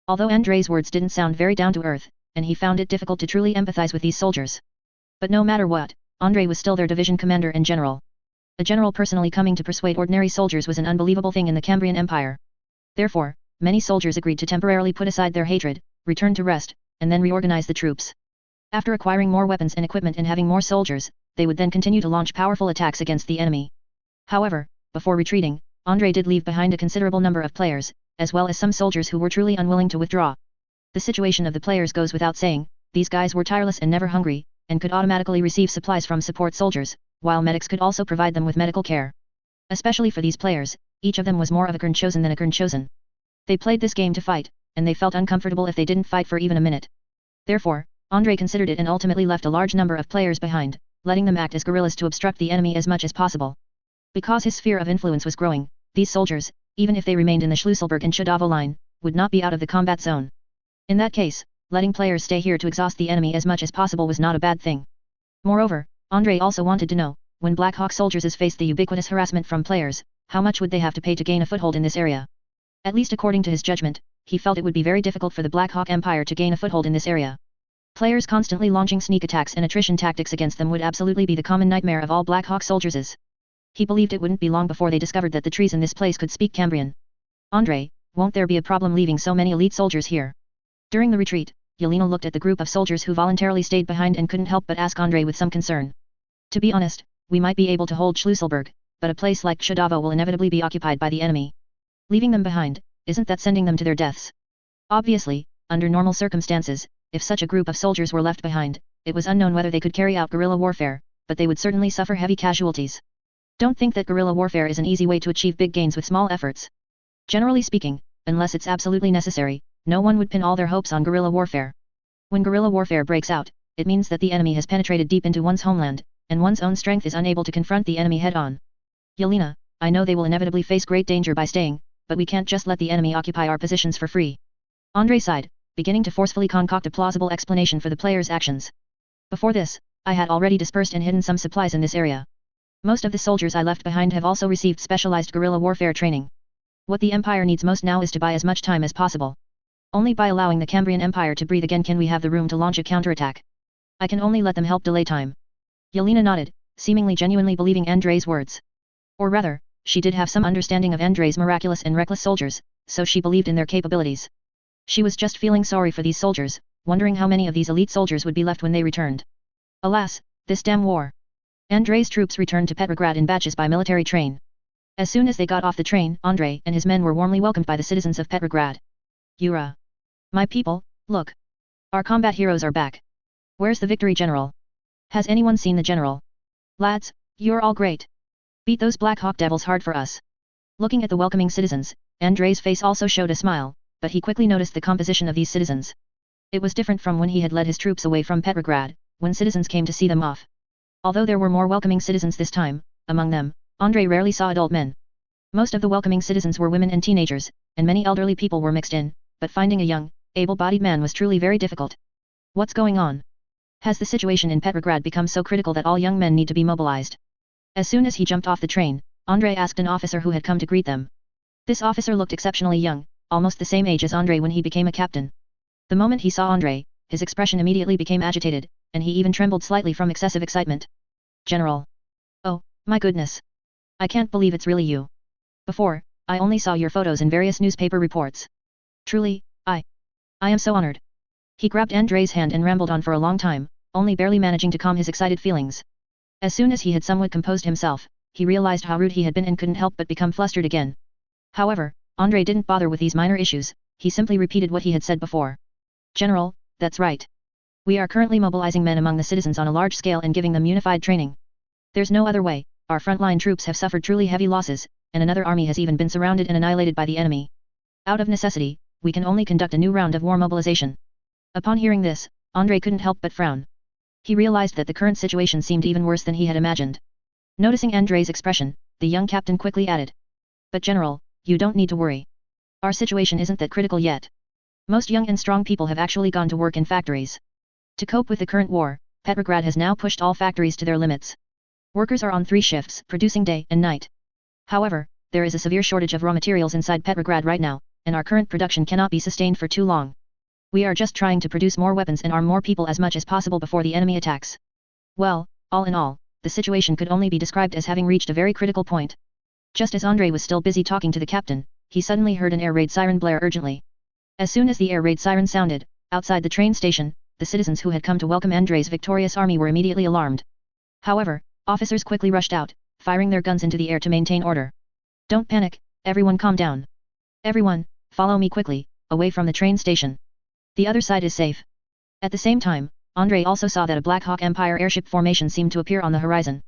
Speaker 1: Although Andrei's words didn't sound very down to earth, and he found it difficult to truly empathize with these soldiers. But no matter what, Andrei was still their division commander and general. A general personally coming to persuade ordinary soldiers was an unbelievable thing in the Cambrian Empire. Therefore, many soldiers agreed to temporarily put aside their hatred, return to rest, and then reorganize the troops. After acquiring more weapons and equipment and having more soldiers, they would then continue to launch powerful attacks against the enemy. However, before retreating, Andrei did leave behind a considerable number of players, as well as some soldiers who were truly unwilling to withdraw. The situation of the players goes without saying, these guys were tireless and never hungry, and could automatically receive supplies from support soldiers, while medics could also provide them with medical care. Especially for these players, each of them was more of a Kern chosen than a Kern chosen. They played this game to fight, and they felt uncomfortable if they didn't fight for even a minute. Therefore, Andrei considered it and ultimately left a large number of players behind, letting them act as guerrillas to obstruct the enemy as much as possible. Because his sphere of influence was growing, these soldiers, even if they remained in the Schlüsselburg and Chudavo line, would not be out of the combat zone. In that case, letting players stay here to exhaust the enemy as much as possible was not a bad thing. Moreover, Andrei also wanted to know, when Black Hawk soldiers faced the ubiquitous harassment from players, how much would they have to pay to gain a foothold in this area? At least according to his judgment, he felt it would be very difficult for the Black Hawk Empire to gain a foothold in this area. Players constantly launching sneak attacks and attrition tactics against them would absolutely be the common nightmare of all Black Hawk soldiers. He believed it wouldn't be long before they discovered that the trees in this place could speak Cambrian. Andrei, won't there be a problem leaving so many elite soldiers here? During the retreat, Yelena looked at the group of soldiers who voluntarily stayed behind and couldn't help but ask Andrei with some concern. To be honest, we might be able to hold Schlüsselburg, but a place like Chudavo will inevitably be occupied by the enemy. Leaving them behind, isn't that sending them to their deaths? Obviously, under normal circumstances, if such a group of soldiers were left behind, it was unknown whether they could carry out guerrilla warfare, but they would certainly suffer heavy casualties. Don't think that guerrilla warfare is an easy way to achieve big gains with small efforts. Generally speaking, unless it's absolutely necessary, no one would pin all their hopes on guerrilla warfare. When guerrilla warfare breaks out, it means that the enemy has penetrated deep into one's homeland, and one's own strength is unable to confront the enemy head-on. Yelena, I know they will inevitably face great danger by staying, but we can't just let the enemy occupy our positions for free. Andrei sighed, beginning to forcefully concoct a plausible explanation for the players' actions. Before this, I had already dispersed and hidden some supplies in this area. Most of the soldiers I left behind have also received specialized guerrilla warfare training. What the Empire needs most now is to buy as much time as possible. Only by allowing the Cambrian Empire to breathe again can we have the room to launch a counterattack. I can only let them help delay time. Yelena nodded, seemingly genuinely believing Andrei's words. Or rather, she did have some understanding of Andrei's miraculous and reckless soldiers, so she believed in their capabilities. She was just feeling sorry for these soldiers, wondering how many of these elite soldiers would be left when they returned. Alas, this damn war. Andrei's troops returned to Petrograd in batches by military train. As soon as they got off the train, Andrei and his men were warmly welcomed by the citizens of Petrograd. Yura. My people, look. Our combat heroes are back. Where's the victory general? Has anyone seen the general? Lads, you're all great. Beat those Black Hawk devils hard for us. Looking at the welcoming citizens, Andrei's face also showed a smile, but he quickly noticed the composition of these citizens. It was different from when he had led his troops away from Petrograd, when citizens came to see them off. Although there were more welcoming citizens this time, among them, Andrei rarely saw adult men. Most of the welcoming citizens were women and teenagers, and many elderly people were mixed in, but finding a young, able-bodied man was truly very difficult. What's going on? Has the situation in Petrograd become so critical that all young men need to be mobilized? As soon as he jumped off the train, Andrei asked an officer who had come to greet them. This officer looked exceptionally young, almost the same age as Andrei when he became a captain. The moment he saw Andrei, his expression immediately became agitated, and he even trembled slightly from excessive excitement. General. Oh, my goodness. I can't believe it's really you. Before, I only saw your photos in various newspaper reports. Truly, I am so honored. He grabbed Andrei's hand and rambled on for a long time, only barely managing to calm his excited feelings. As soon as he had somewhat composed himself, he realized how rude he had been and couldn't help but become flustered again. However, Andrei didn't bother with these minor issues, he simply repeated what he had said before. General, that's right. We are currently mobilizing men among the citizens on a large scale and giving them unified training. There's no other way, our frontline troops have suffered truly heavy losses, and another army has even been surrounded and annihilated by the enemy. Out of necessity, we can only conduct a new round of war mobilization. Upon hearing this, Andrei couldn't help but frown. He realized that the current situation seemed even worse than he had imagined. Noticing Andrei's expression, the young captain quickly added. But General, you don't need to worry. Our situation isn't that critical yet. Most young and strong people have actually gone to work in factories. To cope with the current war, Petrograd has now pushed all factories to their limits. Workers are on 3 shifts, producing day and night. However, there is a severe shortage of raw materials inside Petrograd right now, and our current production cannot be sustained for too long. We are just trying to produce more weapons and arm more people as much as possible before the enemy attacks. Well, all in all, the situation could only be described as having reached a very critical point. Just as Andrei was still busy talking to the captain, he suddenly heard an air raid siren blare urgently. As soon as the air raid siren sounded, outside the train station, the citizens who had come to welcome Andrei's victorious army were immediately alarmed. However, officers quickly rushed out, firing their guns into the air to maintain order. Don't panic, everyone calm down. Everyone, follow me quickly, away from the train station. The other side is safe. At the same time, Andrei also saw that a Black Hawk Empire airship formation seemed to appear on the horizon.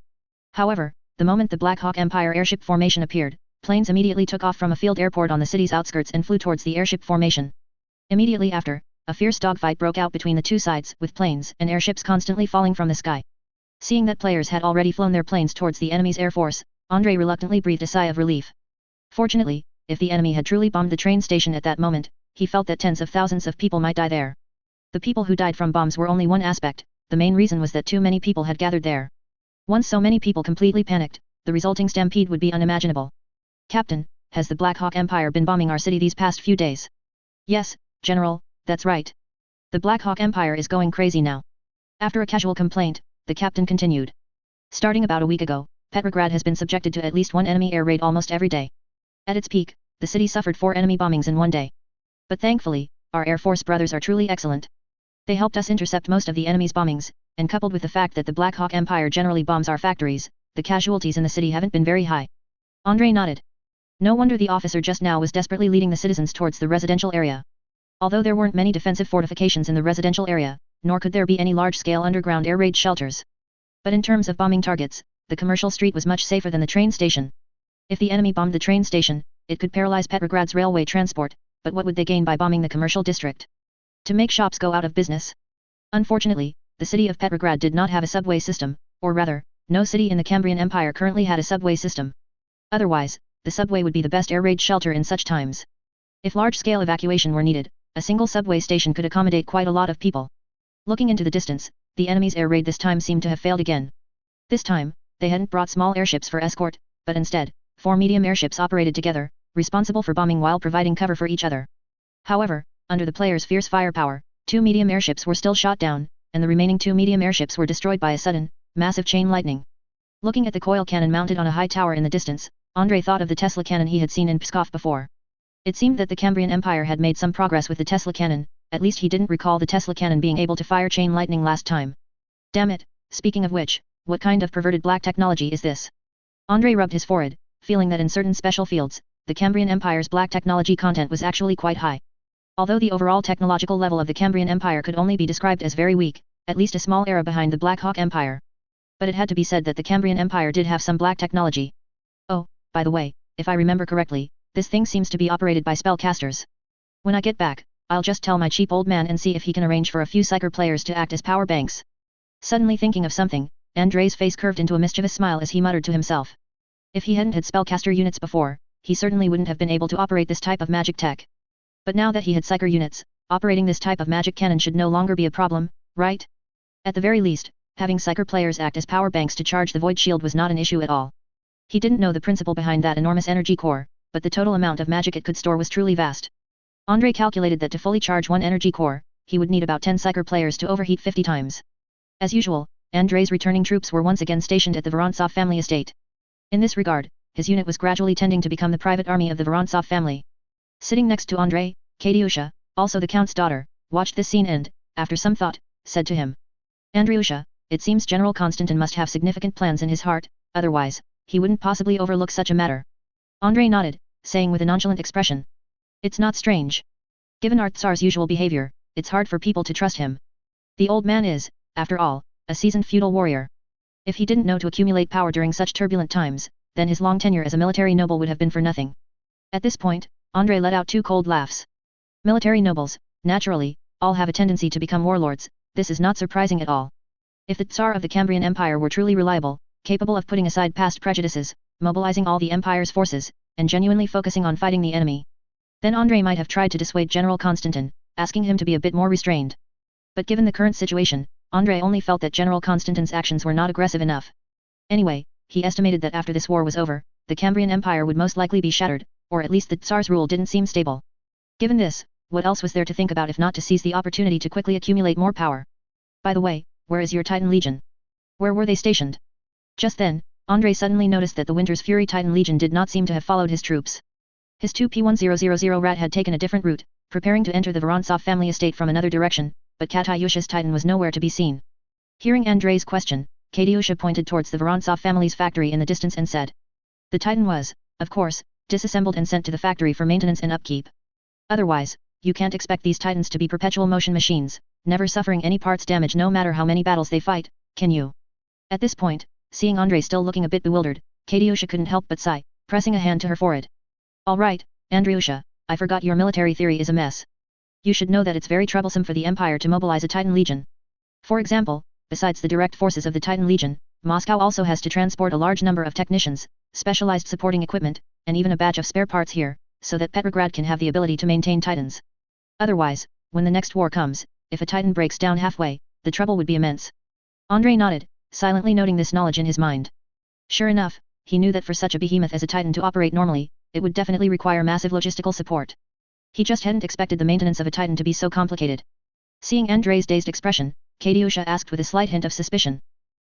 Speaker 1: However, the moment the Black Hawk Empire airship formation appeared, planes immediately took off from a field airport on the city's outskirts and flew towards the airship formation. Immediately after, a fierce dogfight broke out between the two sides, with planes and airships constantly falling from the sky. Seeing that players had already flown their planes towards the enemy's air force, Andrei reluctantly breathed a sigh of relief. Fortunately, if the enemy had truly bombed the train station at that moment, he felt that tens of thousands of people might die there. The people who died from bombs were only one aspect, the main reason was that too many people had gathered there. Once so many people completely panicked, the resulting stampede would be unimaginable. Captain, has the Black Hawk Empire been bombing our city these past few days? Yes, General, that's right. The Black Hawk Empire is going crazy now. After a casual complaint, the captain continued. Starting about a week ago, Petrograd has been subjected to at least one enemy air raid almost every day. At its peak, the city suffered 4 enemy bombings in one day. But thankfully, our Air Force brothers are truly excellent. They helped us intercept most of the enemy's bombings, and coupled with the fact that the Black Hawk Empire generally bombs our factories, the casualties in the city haven't been very high. Andrei nodded. No wonder the officer just now was desperately leading the citizens towards the residential area. Although there weren't many defensive fortifications in the residential area, nor could there be any large-scale underground air raid shelters. But in terms of bombing targets, the commercial street was much safer than the train station. If the enemy bombed the train station, it could paralyze Petrograd's railway transport, but what would they gain by bombing the commercial district? To make shops go out of business. Unfortunately, the city of Petrograd did not have a subway system, or rather, no city in the Cambrian Empire currently had a subway system. Otherwise, the subway would be the best air raid shelter in such times. If large-scale evacuation were needed, a single subway station could accommodate quite a lot of people. Looking into the distance, the enemy's air raid this time seemed to have failed again. This time, they hadn't brought small airships for escort, but instead, 4 medium airships operated together, responsible for bombing while providing cover for each other. However, under the players' fierce firepower, 2 medium airships were still shot down, and the remaining 2 medium airships were destroyed by a sudden, massive chain lightning. Looking at the coil cannon mounted on a high tower in the distance, Andrei thought of the Tesla cannon he had seen in Pskov before. It seemed that the Cambrian Empire had made some progress with the Tesla cannon, at least he didn't recall the Tesla cannon being able to fire chain lightning last time. Damn it, speaking of which, what kind of perverted black technology is this? Andrei rubbed his forehead, feeling that in certain special fields, the Cambrian Empire's black technology content was actually quite high. Although the overall technological level of the Cambrian Empire could only be described as very weak, at least a small era behind the Black Hawk Empire. But it had to be said that the Cambrian Empire did have some black technology. Oh, by the way, if I remember correctly, this thing seems to be operated by spellcasters. When I get back, I'll just tell my cheap old man and see if he can arrange for a few psyker players to act as power banks. Suddenly thinking of something, Andrei's face curved into a mischievous smile as he muttered to himself. If he hadn't had spellcaster units before, he certainly wouldn't have been able to operate this type of magic tech. But now that he had psyker units, operating this type of magic cannon should no longer be a problem, right? At the very least, having psyker players act as power banks to charge the void shield was not an issue at all. He didn't know the principle behind that enormous energy core, but the total amount of magic it could store was truly vast. Andrei calculated that to fully charge one energy core, he would need about 10 psyker players to overheat 50 times. As usual, Andrei's returning troops were once again stationed at the Vorontsov family estate. In this regard, his unit was gradually tending to become the private army of the Vorontsov family. Sitting next to Andrei, Katyusha, also the count's daughter, watched this scene and, after some thought, said to him. Andryusha, it seems General Konstantin must have significant plans in his heart, otherwise, he wouldn't possibly overlook such a matter. Andrei nodded, saying with a nonchalant expression. It's not strange. Given our Tsar's usual behavior, it's hard for people to trust him. The old man is, after all, a seasoned feudal warrior. If he didn't know to accumulate power during such turbulent times, then his long tenure as a military noble would have been for nothing. At this point, Andrei let out 2 cold laughs. Military nobles, naturally, all have a tendency to become warlords, this is not surprising at all. If the Tsar of the Cambrian Empire were truly reliable, capable of putting aside past prejudices, mobilizing all the Empire's forces, and genuinely focusing on fighting the enemy, then Andrei might have tried to dissuade General Konstantin, asking him to be a bit more restrained. But given the current situation, Andrei only felt that General Konstantin's actions were not aggressive enough. Anyway, he estimated that after this war was over, the Cambrian Empire would most likely be shattered, or at least the Tsar's rule didn't seem stable. Given this, what else was there to think about if not to seize the opportunity to quickly accumulate more power? By the way, where is your Titan Legion? Where were they stationed? Just then, Andrei suddenly noticed that the Winter's Fury Titan Legion did not seem to have followed his troops. His 2 P1000 rat had taken a different route, preparing to enter the Vorontsov family estate from another direction, but Katyusha's Titan was nowhere to be seen. Hearing Andrei's question, Katyusha pointed towards the Vorontsov family's factory in the distance and said. The Titan was, of course, disassembled and sent to the factory for maintenance and upkeep. Otherwise, you can't expect these Titans to be perpetual motion machines, never suffering any parts damage no matter how many battles they fight, can you? At this point, seeing Andrei still looking a bit bewildered, Katyusha couldn't help but sigh, pressing a hand to her forehead. Alright, Andriusha, I forgot your military theory is a mess. You should know that it's very troublesome for the Empire to mobilize a Titan Legion. For example, besides the direct forces of the Titan Legion, Moscow also has to transport a large number of technicians, specialized supporting equipment, and even a batch of spare parts here, so that Petrograd can have the ability to maintain Titans. Otherwise, when the next war comes, if a Titan breaks down halfway, the trouble would be immense. Andrei nodded, silently noting this knowledge in his mind. Sure enough, he knew that for such a behemoth as a Titan to operate normally, it would definitely require massive logistical support. He just hadn't expected the maintenance of a Titan to be so complicated. Seeing Andrei's dazed expression, Katyusha asked with a slight hint of suspicion.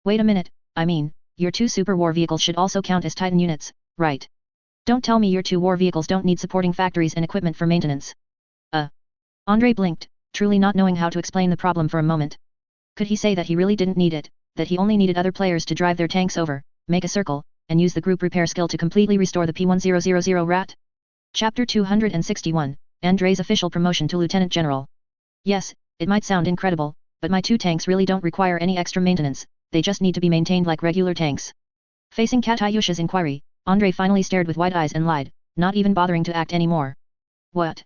Speaker 1: Wait a minute, I mean, your 2 super war vehicles should also count as Titan units, right? Don't tell me your 2 war vehicles don't need supporting factories and equipment for maintenance. Andrei blinked, truly not knowing how to explain the problem for a moment. Could he say that he really didn't need it, that he only needed other players to drive their tanks over, make a circle, and use the group repair skill to completely restore the P1000 rat? Chapter 261, Andrei's official promotion to Lieutenant General. Yes, it might sound incredible, but my 2 tanks really don't require any extra maintenance, they just need to be maintained like regular tanks. Facing Katyusha's inquiry, Andrei finally stared with wide eyes and lied, not even bothering to act anymore. What?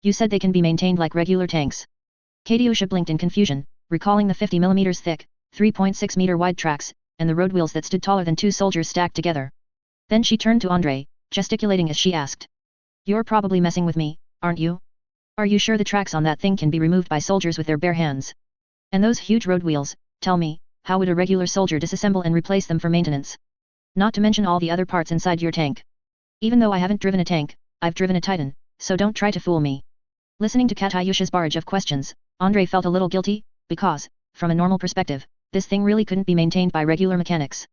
Speaker 1: You said they can be maintained like regular tanks. Katyusha blinked in confusion, recalling the 50 mm thick, 3.6 meter wide tracks, and the road wheels that stood taller than 2 soldiers stacked together. Then she turned to Andrei, gesticulating as she asked. You're probably messing with me, aren't you? Are you sure the tracks on that thing can be removed by soldiers with their bare hands? And those huge road wheels, tell me, how would a regular soldier disassemble and replace them for maintenance? Not to mention all the other parts inside your tank. Even though I haven't driven a tank, I've driven a Titan, so don't try to fool me. Listening to Katyusha's barrage of questions, Andrei felt a little guilty, because, from a normal perspective, this thing really couldn't be maintained by regular mechanics.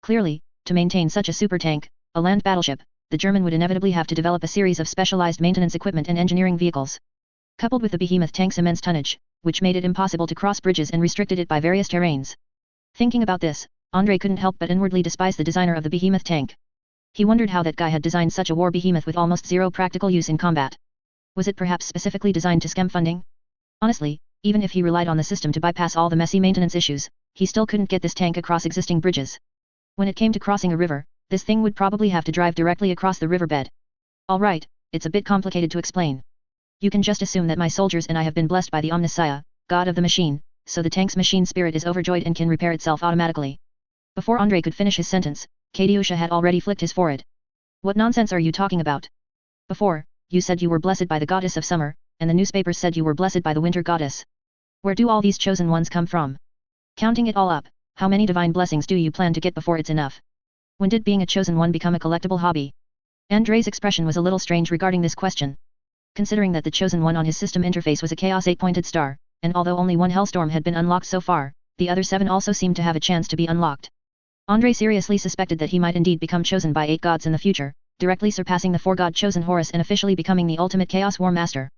Speaker 1: Clearly, to maintain such a super tank, a land battleship, the German would inevitably have to develop a series of specialized maintenance equipment and engineering vehicles. Coupled with the behemoth tank's immense tonnage, which made it impossible to cross bridges and restricted it by various terrains. Thinking about this, Andrei couldn't help but inwardly despise the designer of the behemoth tank. He wondered how that guy had designed such a war behemoth with almost zero practical use in combat. Was it perhaps specifically designed to skim funding? Honestly, even if he relied on the system to bypass all the messy maintenance issues, he still couldn't get this tank across existing bridges. When it came to crossing a river, this thing would probably have to drive directly across the riverbed. Alright, it's a bit complicated to explain. You can just assume that my soldiers and I have been blessed by the Omnissiah, god of the machine, so the tank's machine spirit is overjoyed and can repair itself automatically. Before Andrei could finish his sentence, Katyusha had already flicked his forehead. What nonsense are you talking about? Before, you said you were blessed by the goddess of summer, and the newspapers said you were blessed by the winter goddess. Where do all these chosen ones come from? Counting it all up, how many divine blessings do you plan to get before it's enough? When did being a chosen one become a collectible hobby? Andrei's expression was a little strange regarding this question. Considering that the chosen one on his system interface was a Chaos 8-pointed star, and although only one Hellstorm had been unlocked so far, the other 7 also seemed to have a chance to be unlocked. Andrei seriously suspected that he might indeed become chosen by 8 gods in the future, directly surpassing the 4-god chosen Horus and officially becoming the ultimate Chaos War Master.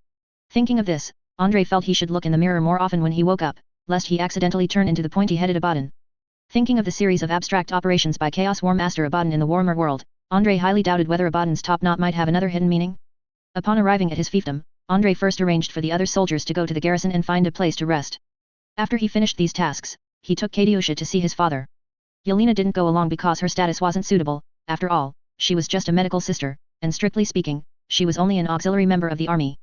Speaker 1: Thinking of this, Andrei felt he should look in the mirror more often when he woke up, lest he accidentally turn into the pointy-headed Abaddon. Thinking of the series of abstract operations by Chaos War Master Abaddon in the warmer world, Andrei highly doubted whether Abaddon's top knot might have another hidden meaning. Upon arriving at his fiefdom, Andrei first arranged for the other soldiers to go to the garrison and find a place to rest. After he finished these tasks, he took Katyusha to see his father. Yelena didn't go along because her status wasn't suitable, after all, she was just a medical sister, and strictly speaking, she was only an auxiliary member of the army.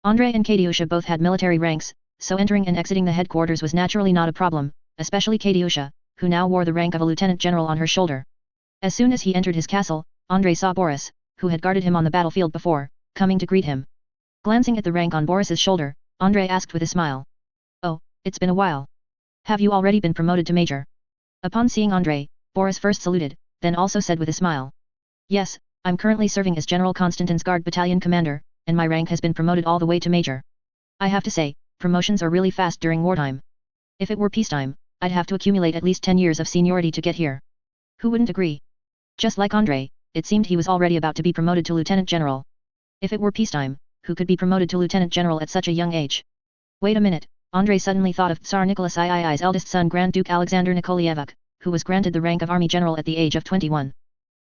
Speaker 1: Andrei and Katyusha both had military ranks, so entering and exiting the headquarters was naturally not a problem, especially Katyusha, who now wore the rank of a lieutenant general on her shoulder. As soon as he entered his castle, Andrei saw Boris, who had guarded him on the battlefield before, coming to greet him. Glancing at the rank on Boris's shoulder, Andrei asked with a smile. Oh, it's been a while. Have you already been promoted to major? Upon seeing Andrei, Boris first saluted, then also said with a smile. Yes, I'm currently serving as General Konstantin's Guard Battalion commander, and my rank has been promoted all the way to major. I have to say, promotions are really fast during wartime. If it were peacetime, I'd have to accumulate at least 10 years of seniority to get here. Who wouldn't agree? Just like Andre, it seemed he was already about to be promoted to Lieutenant General. If it were peacetime, who could be promoted to Lieutenant General at such a young age? Wait a minute, Andre suddenly thought of Tsar Nicholas III's eldest son Grand Duke Alexander Nikolaevich, who was granted the rank of Army General at the age of 21.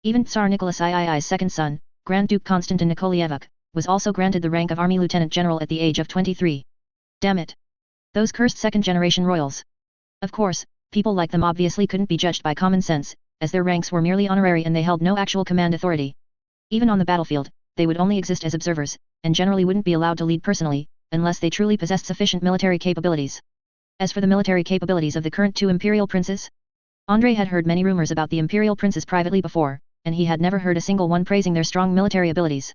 Speaker 1: Even Tsar Nicholas III's second son, Grand Duke Konstantin Nikolaevich, was also granted the rank of Army Lieutenant General at the age of 23. Damn it. Those cursed second-generation royals. Of course, people like them obviously couldn't be judged by common sense, as their ranks were merely honorary and they held no actual command authority. Even on the battlefield, they would only exist as observers, and generally wouldn't be allowed to lead personally, unless they truly possessed sufficient military capabilities. As for the military capabilities of the current two imperial princes, Andre had heard many rumors about the imperial princes privately before, and he had never heard a single one praising their strong military abilities.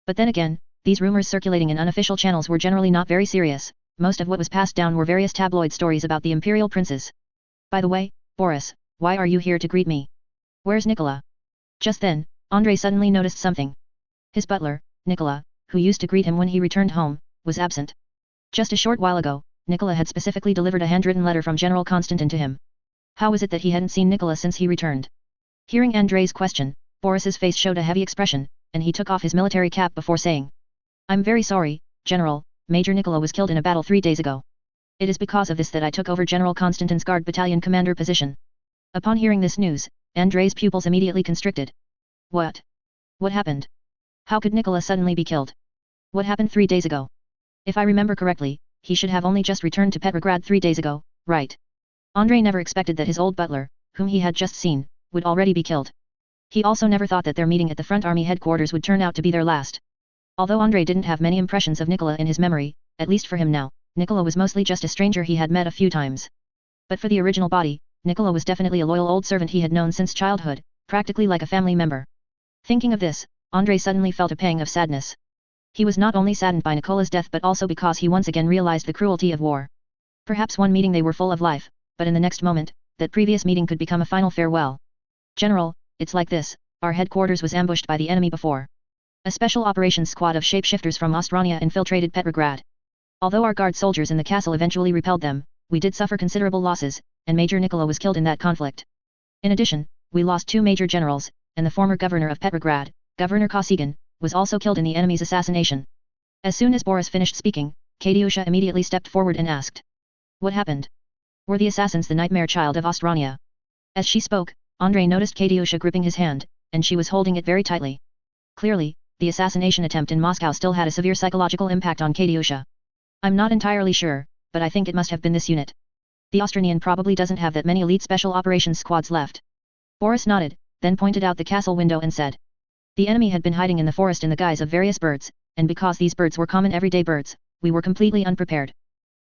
Speaker 1: But then again, these rumors circulating in unofficial channels were generally not very serious. Most of what was passed down were various tabloid stories about the imperial princes. By the way, Boris, why are you here to greet me? Where's Nicola? Just then, Andre suddenly noticed something. His butler, Nicola, who used to greet him when he returned home, was absent. Just a short while ago, Nicola had specifically delivered a handwritten letter from General Konstantin to him. How was it that he hadn't seen Nicola since he returned? Hearing Andrei's question, Boris's face showed a heavy expression, and he took off his military cap before saying, I'm very sorry, General, Major Nicola was killed in a battle 3 days ago. It is because of this that I took over General Konstantin's Guard Battalion commander position. Upon hearing this news, Andrei's pupils immediately constricted. What? What happened? How could Nicola suddenly be killed? What happened 3 days ago? If I remember correctly, he should have only just returned to Petrograd 3 days ago, right? Andrei never expected that his old butler, whom he had just seen, would already be killed. He also never thought that their meeting at the front army headquarters would turn out to be their last. Although Andrei didn't have many impressions of Nicola in his memory, at least for him now, Nicola was mostly just a stranger he had met a few times. But for the original body, Nicola was definitely a loyal old servant he had known since childhood, practically like a family member. Thinking of this, Andrei suddenly felt a pang of sadness. He was not only saddened by Nicola's death but also because he once again realized the cruelty of war. Perhaps one meeting they were full of life, but in the next moment, that previous meeting could become a final farewell. General, it's like this, our headquarters was ambushed by the enemy before. A special operations squad of shapeshifters from Ostrania infiltrated Petrograd. Although our guard soldiers in the castle eventually repelled them, we did suffer considerable losses, and Major Nicola was killed in that conflict. In addition, we lost 2 major generals, and the former governor of Petrograd, Governor Kosygin, was also killed in the enemy's assassination. As soon as Boris finished speaking, Katiusha immediately stepped forward and asked. What happened? Were the assassins the nightmare child of Ostrania? As she spoke, Andrei noticed Katiusha gripping his hand, and she was holding it very tightly. Clearly, the assassination attempt in Moscow still had a severe psychological impact on Katiusha. I'm not entirely sure, but I think it must have been this unit. The Austranian probably doesn't have that many elite special operations squads left. Boris nodded, then pointed out the castle window and said. The enemy had been hiding in the forest in the guise of various birds, and because these birds were common everyday birds, we were completely unprepared.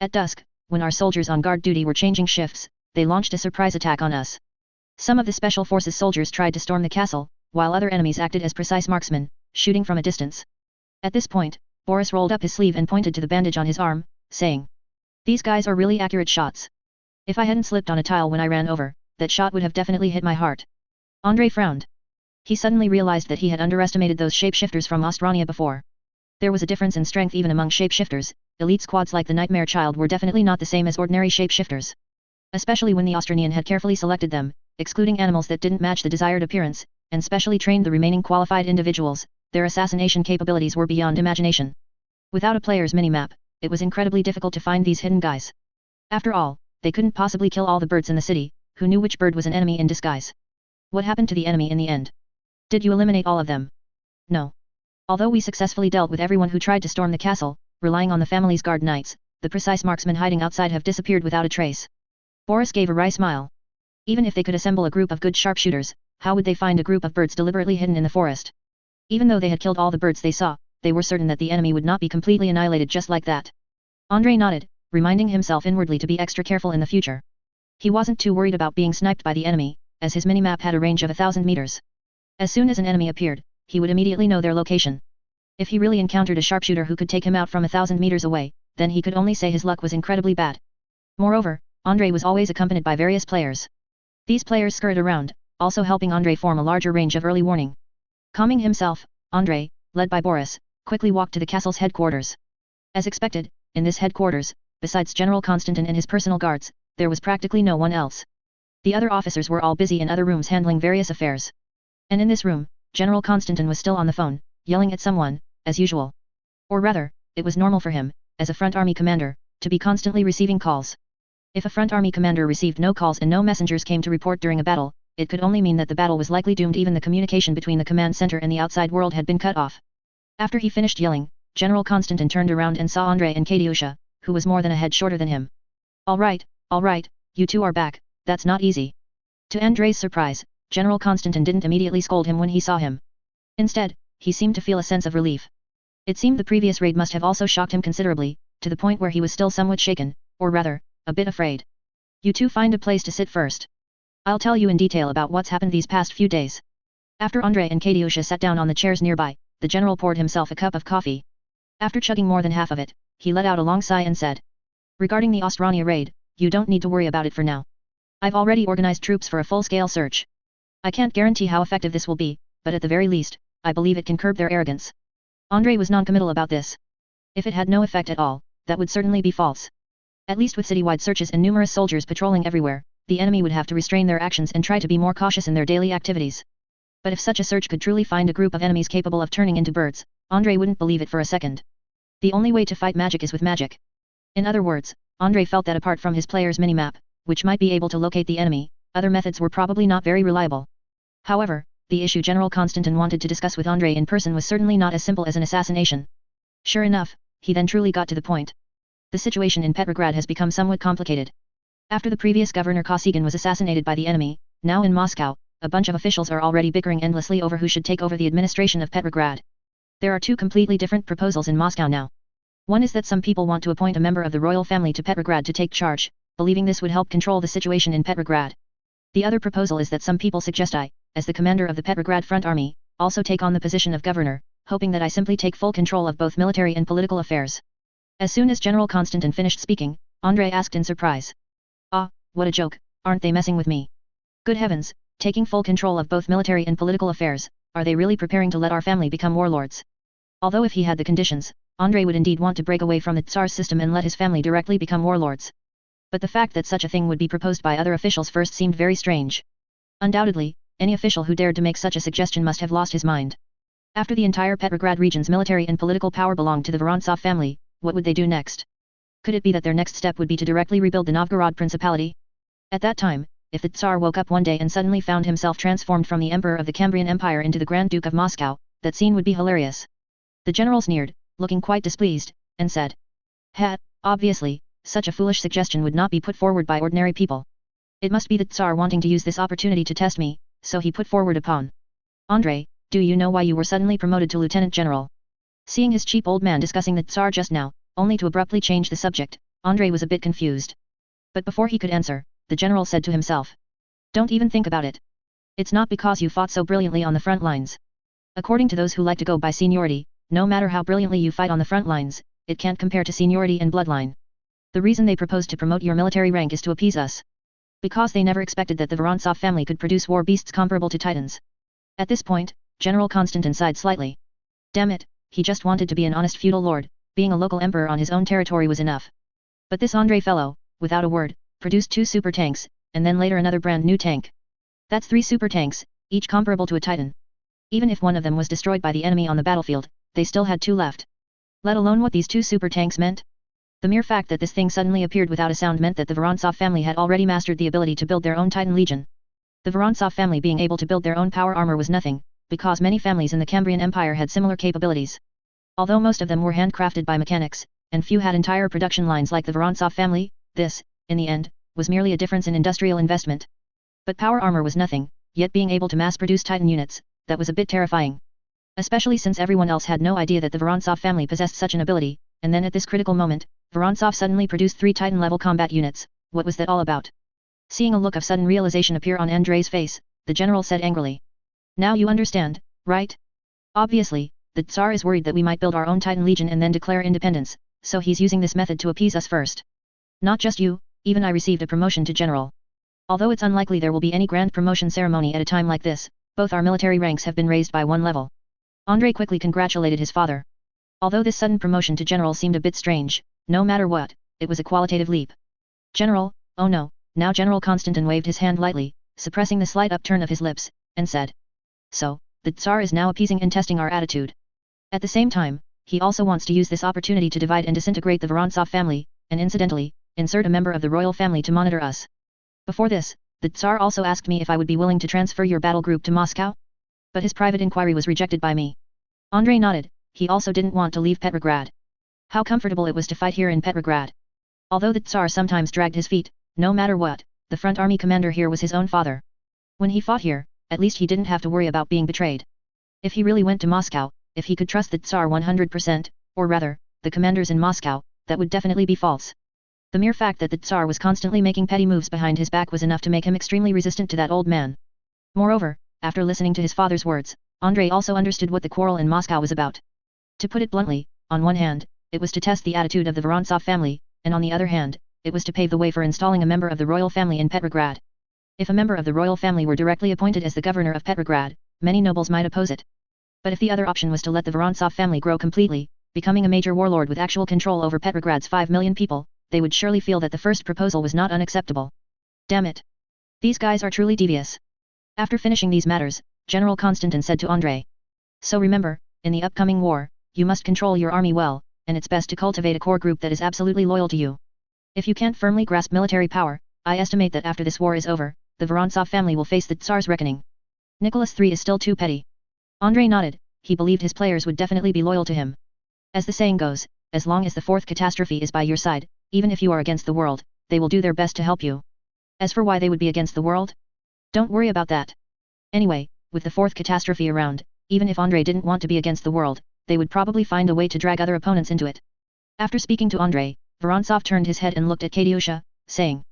Speaker 1: At dusk, when our soldiers on guard duty were changing shifts, they launched a surprise attack on us. Some of the special forces soldiers tried to storm the castle, while other enemies acted as precise marksmen, shooting from a distance. At this point, Boris rolled up his sleeve and pointed to the bandage on his arm, saying, These guys are really accurate shots. If I hadn't slipped on a tile when I ran over, that shot would have definitely hit my heart. Andrei frowned. He suddenly realized that he had underestimated those shapeshifters from Ostrania before. There was a difference in strength even among shapeshifters. Elite squads like the Nightmare Child were definitely not the same as ordinary shapeshifters. Especially when the Austranian had carefully selected them, excluding animals that didn't match the desired appearance, and specially trained the remaining qualified individuals, their assassination capabilities were beyond imagination. Without a player's minimap, it was incredibly difficult to find these hidden guys. After all, they couldn't possibly kill all the birds in the city. Who knew which bird was an enemy in disguise? What happened to the enemy in the end? Did you eliminate all of them? No. Although we successfully dealt with everyone who tried to storm the castle, relying on the family's guard knights, the precise marksmen hiding outside have disappeared without a trace. Boris gave a wry smile. Even if they could assemble a group of good sharpshooters, how would they find a group of birds deliberately hidden in the forest? Even though they had killed all the birds they saw, they were certain that the enemy would not be completely annihilated just like that. Andrei nodded, reminding himself inwardly to be extra careful in the future. He wasn't too worried about being sniped by the enemy, as his minimap had a range of 1,000 meters. As soon as an enemy appeared, he would immediately know their location. If he really encountered a sharpshooter who could take him out from 1,000 meters away, then he could only say his luck was incredibly bad. Moreover, Andrei was always accompanied by various players. These players scurried around, also helping Andrei form a larger range of early warning. Calming himself, Andrei, led by Boris, quickly walked to the castle's headquarters. As expected, in this headquarters, besides General Constantin and his personal guards, there was practically no one else. The other officers were all busy in other rooms handling various affairs. And in this room, General Constantin was still on the phone, yelling at someone, as usual. Or rather, it was normal for him, as a front army commander, to be constantly receiving calls. If a front army commander received no calls and no messengers came to report during a battle, it could only mean that the battle was likely doomed. Even the communication between the command center and the outside world had been cut off. After he finished yelling, General Constantin turned around and saw Andrei and Katyusha, who was more than a head shorter than him. All right, you two are back, that's not easy. To Andrei's surprise, General Constantin didn't immediately scold him when he saw him. Instead, he seemed to feel a sense of relief. It seemed the previous raid must have also shocked him considerably, to the point where he was still somewhat shaken, or rather, a bit afraid. You two find a place to sit first. I'll tell you in detail about what's happened these past few days. After Andrei and Katyusha sat down on the chairs nearby, the general poured himself a cup of coffee. After chugging more than half of it, he let out a long sigh and said, regarding the Ostrania raid, you don't need to worry about it for now. I've already organized troops for a full-scale search. I can't guarantee how effective this will be, but at the very least, I believe it can curb their arrogance. Andrei was non-committal about this. If it had no effect at all, that would certainly be false. At least with citywide searches and numerous soldiers patrolling everywhere, the enemy would have to restrain their actions and try to be more cautious in their daily activities. But if such a search could truly find a group of enemies capable of turning into birds, Andrei wouldn't believe it for a second. The only way to fight magic is with magic. In other words, Andrei felt that apart from his player's minimap, which might be able to locate the enemy, other methods were probably not very reliable. However, the issue General Constantin wanted to discuss with Andrei in person was certainly not as simple as an assassination. Sure enough, he then truly got to the point. The situation in Petrograd has become somewhat complicated. After the previous governor Kosygin was assassinated by the enemy, now in Moscow, a bunch of officials are already bickering endlessly over who should take over the administration of Petrograd. There are two completely different proposals in Moscow now. One is that some people want to appoint a member of the royal family to Petrograd to take charge, believing this would help control the situation in Petrograd. The other proposal is that some people suggest I, as the commander of the Petrograd Front Army, also take on the position of governor, hoping that I simply take full control of both military and political affairs. As soon as General Constantin finished speaking, Andrei asked in surprise. Ah, what a joke, aren't they messing with me? Good heavens, taking full control of both military and political affairs, are they really preparing to let our family become warlords? Although if he had the conditions, Andrei would indeed want to break away from the Tsar's system and let his family directly become warlords. But the fact that such a thing would be proposed by other officials first seemed very strange. Undoubtedly, any official who dared to make such a suggestion must have lost his mind. After the entire Petrograd region's military and political power belonged to the Vorontsov family, what would they do next? Could it be that their next step would be to directly rebuild the Novgorod Principality? At that time, if the Tsar woke up one day and suddenly found himself transformed from the Emperor of the Cambrian Empire into the Grand Duke of Moscow, that scene would be hilarious. The general sneered, looking quite displeased, and said, obviously, such a foolish suggestion would not be put forward by ordinary people. It must be the Tsar wanting to use this opportunity to test me, so he put forward a pawn. Andrei, do you know why you were suddenly promoted to lieutenant general? Seeing his cheap old man discussing the Tsar just now, only to abruptly change the subject, Andrei was a bit confused. But before he could answer, the general said to himself. Don't even think about it. It's not because you fought so brilliantly on the front lines. According to those who like to go by seniority, no matter how brilliantly you fight on the front lines, it can't compare to seniority and bloodline. The reason they proposed to promote your military rank is to appease us. Because they never expected that the Vorontsov family could produce war beasts comparable to titans. At this point, General Constantin sighed slightly. Damn it, he just wanted to be an honest feudal lord, being a local emperor on his own territory was enough. But this Andrei fellow, without a word, produced 2 super tanks, and then later another brand new tank. That's 3 super tanks, each comparable to a titan. Even if one of them was destroyed by the enemy on the battlefield, they still had 2 left. Let alone what these 2 super tanks meant. The mere fact that this thing suddenly appeared without a sound meant that the Vorontsov family had already mastered the ability to build their own Titan Legion. The Vorontsov family being able to build their own power armor was nothing, because many families in the Cambrian Empire had similar capabilities. Although most of them were handcrafted by mechanics, and few had entire production lines like the Vorontsov family, this, in the end, was merely a difference in industrial investment. But power armor was nothing, yet being able to mass-produce Titan units, that was a bit terrifying. Especially since everyone else had no idea that the Vorontsov family possessed such an ability, and then at this critical moment, Vorontsov suddenly produced 3 Titan-level combat units. What was that all about? Seeing a look of sudden realization appear on Andrei's face, the general said angrily. Now you understand, right? Obviously, the Tsar is worried that we might build our own Titan Legion and then declare independence, so he's using this method to appease us first. Not just you, even I received a promotion to general. Although it's unlikely there will be any grand promotion ceremony at a time like this, both our military ranks have been raised by 1 level. Andrei quickly congratulated his father. Although this sudden promotion to general seemed a bit strange, no matter what, it was a qualitative leap. General, oh no, now General Konstantin waved his hand lightly, suppressing the slight upturn of his lips, and said. So, the Tsar is now appeasing and testing our attitude. At the same time, he also wants to use this opportunity to divide and disintegrate the Vorontsov family, and incidentally, insert a member of the royal family to monitor us. Before this, the Tsar also asked me if I would be willing to transfer your battle group to Moscow? But his private inquiry was rejected by me. Andrei nodded, he also didn't want to leave Petrograd. How comfortable it was to fight here in Petrograd. Although the Tsar sometimes dragged his feet, no matter what, the front army commander here was his own father. When he fought here, at least he didn't have to worry about being betrayed. If he really went to Moscow, if he could trust the Tsar 100%, or rather, the commanders in Moscow, that would definitely be false. The mere fact that the Tsar was constantly making petty moves behind his back was enough to make him extremely resistant to that old man. Moreover, after listening to his father's words, Andrei also understood what the quarrel in Moscow was about. To put it bluntly, on one hand, it was to test the attitude of the Vorontsov family, and on the other hand, it was to pave the way for installing a member of the royal family in Petrograd. If a member of the royal family were directly appointed as the governor of Petrograd, many nobles might oppose it. But if the other option was to let the Vorontsov family grow completely, becoming a major warlord with actual control over Petrograd's 5 million people, they would surely feel that the first proposal was not unacceptable. Damn it! These guys are truly devious. After finishing these matters, General Konstantin said to Andrei. So remember, in the upcoming war, you must control your army well, and it's best to cultivate a core group that is absolutely loyal to you. If you can't firmly grasp military power, I estimate that after this war is over, the Vorontsov family will face the Tsar's reckoning. Nicholas III is still too petty. Andrei nodded, he believed his players would definitely be loyal to him. As the saying goes, as long as the fourth catastrophe is by your side, even if you are against the world, they will do their best to help you. As for why they would be against the world? Don't worry about that. Anyway, with the fourth catastrophe around, even if Andrei didn't want to be against the world, they would probably find a way to drag other opponents into it. After speaking to Andrei, Vorontsov turned his head and looked at Katyusha, saying.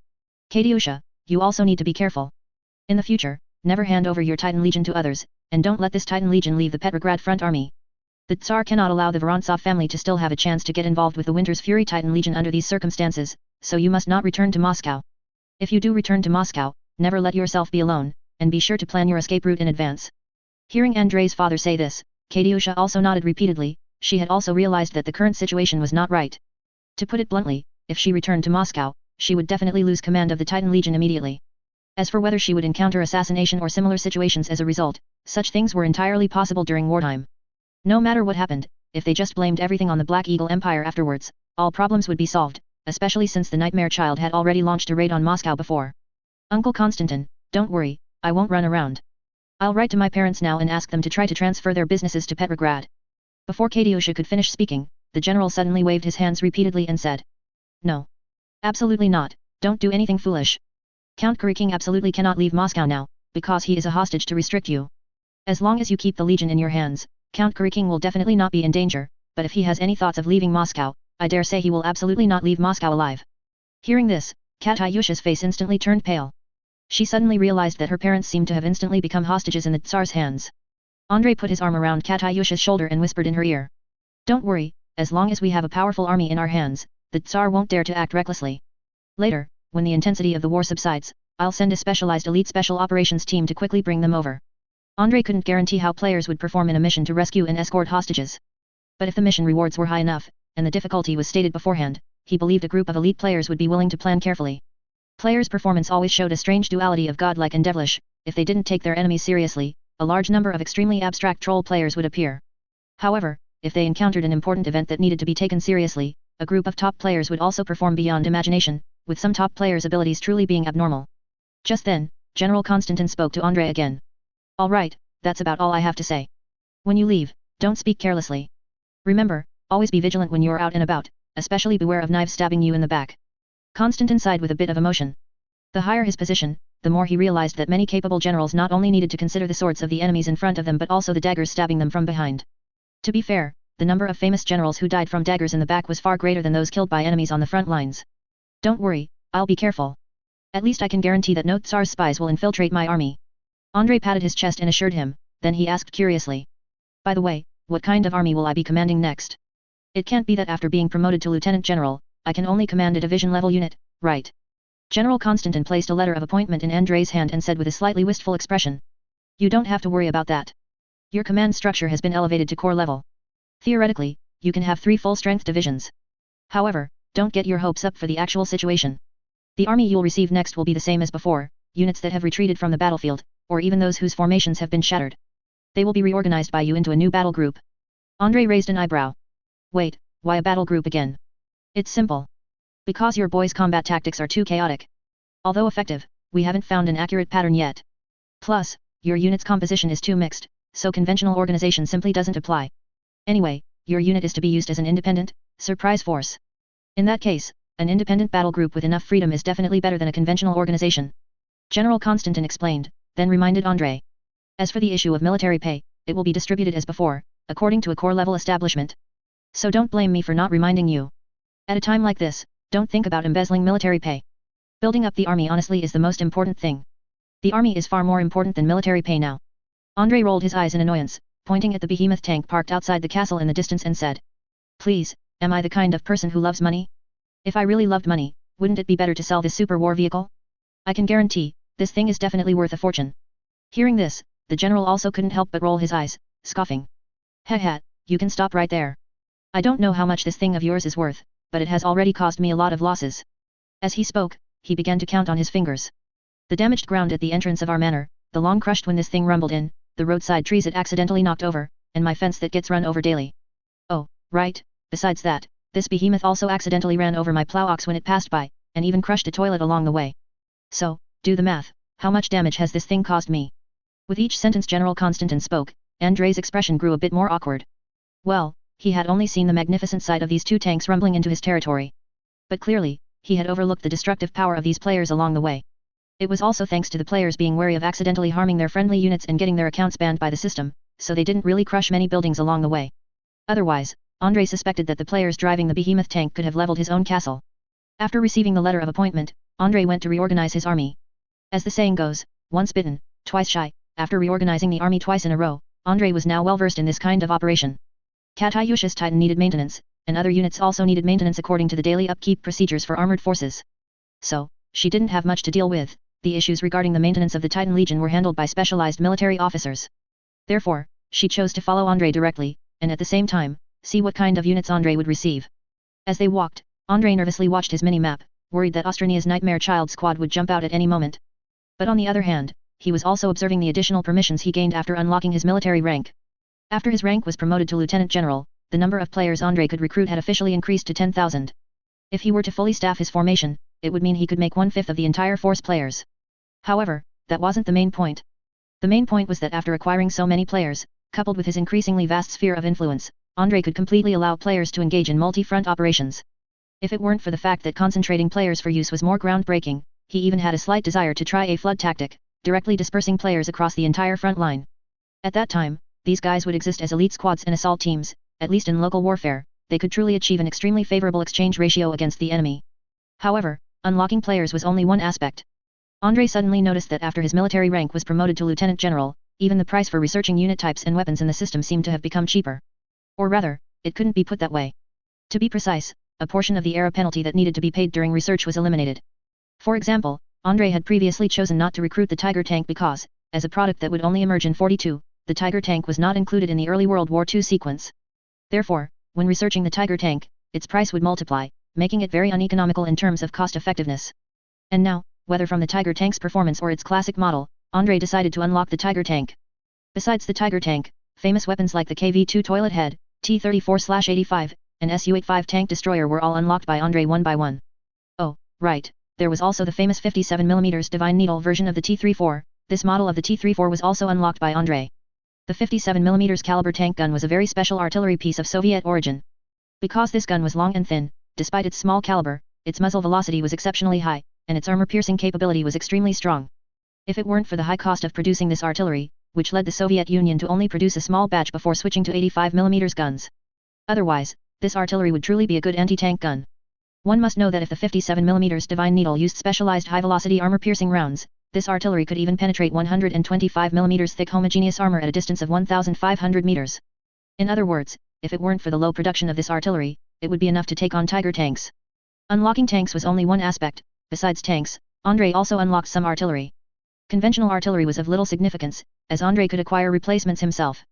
Speaker 1: Katyusha, you also need to be careful. In the future, never hand over your Titan Legion to others, and don't let this Titan Legion leave the Petrograd front army. The Tsar cannot allow the Vorontsov family to still have a chance to get involved with the Winter's Fury Titan Legion under these circumstances, so you must not return to Moscow. If you do return to Moscow, never let yourself be alone, and be sure to plan your escape route in advance. Hearing Andrei's father say this, Katyusha also nodded repeatedly, she had also realized that the current situation was not right. To put it bluntly, if she returned to Moscow, she would definitely lose command of the Titan Legion immediately. As for whether she would encounter assassination or similar situations as a result, such things were entirely possible during wartime. No matter what happened, if they just blamed everything on the Black Eagle Empire afterwards, all problems would be solved, especially since the Nightmare Child had already launched a raid on Moscow before. Uncle Konstantin, don't worry, I won't run around. I'll write to my parents now and ask them to try to transfer their businesses to Petrograd. Before Katyusha could finish speaking, the general suddenly waved his hands repeatedly and said. No. Absolutely not, don't do anything foolish. Count Kuriking absolutely cannot leave Moscow now, because he is a hostage to restrict you. As long as you keep the legion in your hands, Count Kuriking will definitely not be in danger, but if he has any thoughts of leaving Moscow, I dare say he will absolutely not leave Moscow alive. Hearing this, Katyusha's face instantly turned pale. She suddenly realized that her parents seemed to have instantly become hostages in the Tsar's hands. Andrei put his arm around Katyusha's shoulder and whispered in her ear. Don't worry, as long as we have a powerful army in our hands, the Tsar won't dare to act recklessly. Later, when the intensity of the war subsides, I'll send a specialized elite special operations team to quickly bring them over. Andrei couldn't guarantee how players would perform in a mission to rescue and escort hostages. But if the mission rewards were high enough, and the difficulty was stated beforehand, he believed a group of elite players would be willing to plan carefully. Players' performance always showed a strange duality of godlike and devilish. If they didn't take their enemies seriously, a large number of extremely abstract troll players would appear. However, if they encountered an important event that needed to be taken seriously, a group of top players would also perform beyond imagination, with some top players' abilities truly being abnormal. Just then, General Konstantin spoke to Andrei again. All right, that's about all I have to say. When you leave, don't speak carelessly. Remember, always be vigilant when you are out and about, especially beware of knives stabbing you in the back. Konstantin sighed with a bit of emotion. The higher his position, the more he realized that many capable generals not only needed to consider the swords of the enemies in front of them but also the daggers stabbing them from behind. To be fair, the number of famous generals who died from daggers in the back was far greater than those killed by enemies on the front lines. Don't worry, I'll be careful. At least I can guarantee that no Tsar's spies will infiltrate my army. Andrei patted his chest and assured him, then he asked curiously. By the way, what kind of army will I be commanding next? It can't be that after being promoted to lieutenant general, I can only command a division-level unit, right? General Konstantin placed a letter of appointment in Andrei's hand and said with a slightly wistful expression. You don't have to worry about that. Your command structure has been elevated to corps level. Theoretically, you can have 3 full-strength divisions. However, don't get your hopes up for the actual situation. The army you'll receive next will be the same as before, units that have retreated from the battlefield, or even those whose formations have been shattered. They will be reorganized by you into a new battle group. Andre raised an eyebrow. Wait, why a battle group again? It's simple. Because your boys' combat tactics are too chaotic. Although effective, we haven't found an accurate pattern yet. Plus, your unit's composition is too mixed, so conventional organization simply doesn't apply. Anyway, your unit is to be used as an independent, surprise force. In that case, an independent battle group with enough freedom is definitely better than a conventional organization. General Constantin explained, then reminded Andre. As for the issue of military pay, it will be distributed as before, according to a core-level establishment. So don't blame me for not reminding you. At a time like this, don't think about embezzling military pay. Building up the army honestly is the most important thing. The army is far more important than military pay now. Andre rolled his eyes in annoyance, pointing at the behemoth tank parked outside the castle in the distance and said. Please, am I the kind of person who loves money? If I really loved money, wouldn't it be better to sell this super war vehicle? I can guarantee, this thing is definitely worth a fortune. Hearing this, the general also couldn't help but roll his eyes, scoffing. Heh, you can stop right there. I don't know how much this thing of yours is worth, but it has already caused me a lot of losses. As he spoke, he began to count on his fingers. The damaged ground at the entrance of our manor, the lawn crushed when this thing rumbled in, the roadside trees it accidentally knocked over, and my fence that gets run over daily. Oh, right, besides that, this behemoth also accidentally ran over my plow ox when it passed by, and even crushed a toilet along the way. So, do the math, how much damage has this thing caused me? With each sentence General Constantin spoke, Andrei's expression grew a bit more awkward. Well, he had only seen the magnificent sight of these 2 tanks rumbling into his territory. But clearly, he had overlooked the destructive power of these players along the way. It was also thanks to the players being wary of accidentally harming their friendly units and getting their accounts banned by the system, so they didn't really crush many buildings along the way. Otherwise, Andre suspected that the players driving the behemoth tank could have leveled his own castle. After receiving the letter of appointment, Andre went to reorganize his army. As the saying goes, once bitten, twice shy. After reorganizing the army twice in a row, Andre was now well versed in this kind of operation. Katyusha's Titan needed maintenance, and other units also needed maintenance according to the daily upkeep procedures for armored forces. So, she didn't have much to deal with. The issues regarding the maintenance of the Titan Legion were handled by specialized military officers. Therefore, she chose to follow Andre directly, and at the same time, see what kind of units Andre would receive. As they walked, Andre nervously watched his mini-map, worried that Ostrania's Nightmare Child squad would jump out at any moment. But on the other hand, he was also observing the additional permissions he gained after unlocking his military rank. After his rank was promoted to Lieutenant General, the number of players Andre could recruit had officially increased to 10,000. If he were to fully staff his formation, it would mean he could make 1/5 of the entire force players. However, that wasn't the main point. The main point was that after acquiring so many players, coupled with his increasingly vast sphere of influence, Andre could completely allow players to engage in multi-front operations. If it weren't for the fact that concentrating players for use was more groundbreaking, he even had a slight desire to try a flood tactic, directly dispersing players across the entire front line. At that time, these guys would exist as elite squads and assault teams, at least in local warfare, they could truly achieve an extremely favorable exchange ratio against the enemy. However, unlocking players was only one aspect. Andre suddenly noticed that after his military rank was promoted to Lieutenant General, even the price for researching unit types and weapons in the system seemed to have become cheaper. Or rather, it couldn't be put that way. To be precise, a portion of the era penalty that needed to be paid during research was eliminated. For example, Andre had previously chosen not to recruit the Tiger tank because, as a product that would only emerge in 42, the Tiger tank was not included in the early World War II sequence. Therefore, when researching the Tiger tank, its price would multiply, making it very uneconomical in terms of cost effectiveness. And now, whether from the Tiger tank's performance or its classic model, Andre decided to unlock the Tiger tank. Besides the Tiger tank, famous weapons like the KV-2 Toilet Head, T-34/85, and Su-85 tank destroyer were all unlocked by Andre one by one. Oh, right, there was also the famous 57mm Divine Needle version of the T-34, this model of the T-34 was also unlocked by Andre. The 57mm caliber tank gun was a very special artillery piece of Soviet origin. Because this gun was long and thin, despite its small caliber, its muzzle velocity was exceptionally high, and its armor-piercing capability was extremely strong. If it weren't for the high cost of producing this artillery, which led the Soviet Union to only produce a small batch before switching to 85mm guns. Otherwise, this artillery would truly be a good anti-tank gun. One must know that if the 57mm Divine Needle used specialized high-velocity armor-piercing rounds, this artillery could even penetrate 125mm thick homogeneous armor at a distance of 1,500 meters. In other words, if it weren't for the low production of this artillery, it would be enough to take on Tiger tanks. Unlocking tanks was only one aspect. Besides tanks, Andre also unlocked some artillery. Conventional artillery was of little significance, as Andre could acquire replacements himself.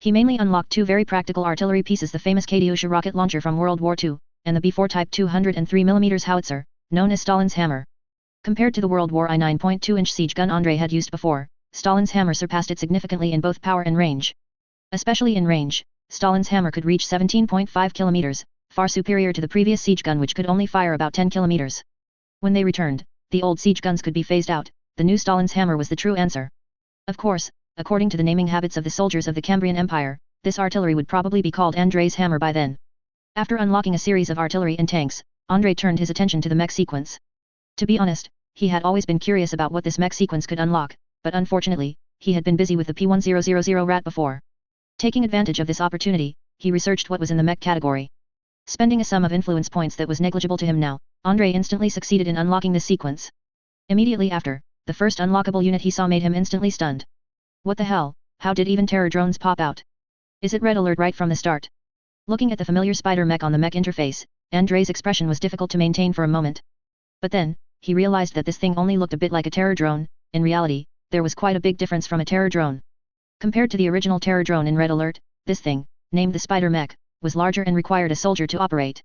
Speaker 1: He mainly unlocked two very practical artillery pieces: the famous Katyusha rocket launcher from World War II, and the B-4 Type 203mm howitzer, known as Stalin's hammer. Compared to the World War I 9.2-inch siege gun Andrei had used before, Stalin's hammer surpassed it significantly in both power and range. Especially in range, Stalin's hammer could reach 17.5 kilometers, far superior to the previous siege gun which could only fire about 10 kilometers. When they returned, the old siege guns could be phased out. The new Stalin's hammer was the true answer. Of course, according to the naming habits of the soldiers of the Cambrian Empire, this artillery would probably be called Andrei's hammer by then. After unlocking a series of artillery and tanks, Andrei turned his attention to the mech sequence. To be honest, he had always been curious about what this mech sequence could unlock, but unfortunately, he had been busy with the P1000 rat before. Taking advantage of this opportunity, he researched what was in the mech category. Spending a sum of influence points that was negligible to him now, Andrei instantly succeeded in unlocking this sequence. Immediately after, the first unlockable unit he saw made him instantly stunned. What the hell, how did even terror drones pop out? Is it red alert right from the start? Looking at the familiar spider mech on the mech interface, Andrei's expression was difficult to maintain for a moment. But then, he realized that this thing only looked a bit like a terror drone. In reality, there was quite a big difference from a terror drone. Compared to the original terror drone in Red Alert, this thing, named the Spider Mech, was larger and required a soldier to operate.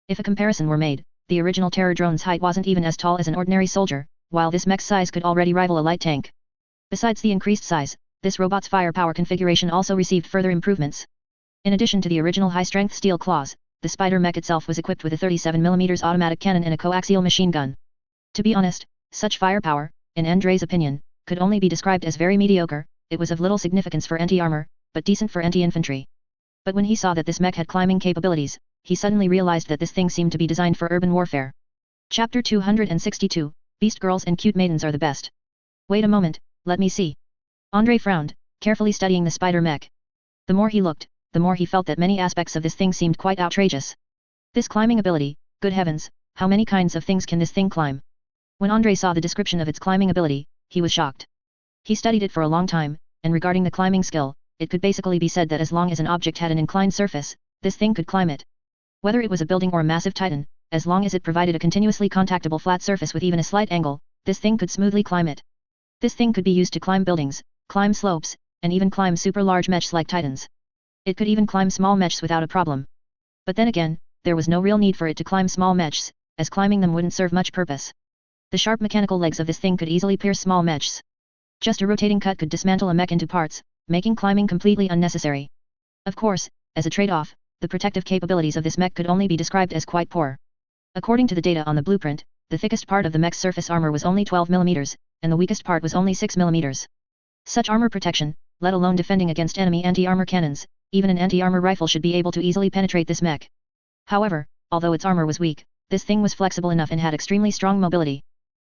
Speaker 1: If a comparison were made, the original terror drone's height wasn't even as tall as an ordinary soldier, while this mech's size could already rival a light tank. Besides the increased size, this robot's firepower configuration also received further improvements. In addition to the original high-strength steel claws, the Spider Mech itself was equipped with a 37mm automatic cannon and a coaxial machine gun. To be honest, such firepower, in Andrei's opinion, could only be described as very mediocre. It was of little significance for anti-armor, but decent for anti-infantry. But when he saw that this mech had climbing capabilities, he suddenly realized that this thing seemed to be designed for urban warfare. Chapter 262, Beast Girls and Cute Maidens are the best. Wait a moment, let me see. Andrei frowned, carefully studying the spider mech. The more he looked, the more he felt that many aspects of this thing seemed quite outrageous. This climbing ability, good heavens, how many kinds of things can this thing climb? When Andrei saw the description of its climbing ability, he was shocked. He studied it for a long time, and regarding the climbing skill, it could basically be said that as long as an object had an inclined surface, this thing could climb it. Whether it was a building or a massive titan, as long as it provided a continuously contactable flat surface with even a slight angle, this thing could smoothly climb it. This thing could be used to climb buildings, climb slopes, and even climb super large mechs like titans. It could even climb small mechs without a problem. But then again, there was no real need for it to climb small mechs, as climbing them wouldn't serve much purpose. The sharp mechanical legs of this thing could easily pierce small mechs. Just a rotating cut could dismantle a mech into parts, making climbing completely unnecessary. Of course, as a trade-off, the protective capabilities of this mech could only be described as quite poor. According to the data on the blueprint, the thickest part of the mech's surface armor was only 12 mm, and the weakest part was only 6 mm. Such armor protection, let alone defending against enemy anti-armor cannons, even an anti-armor rifle should be able to easily penetrate this mech. However, although its armor was weak, this thing was flexible enough and had extremely strong mobility.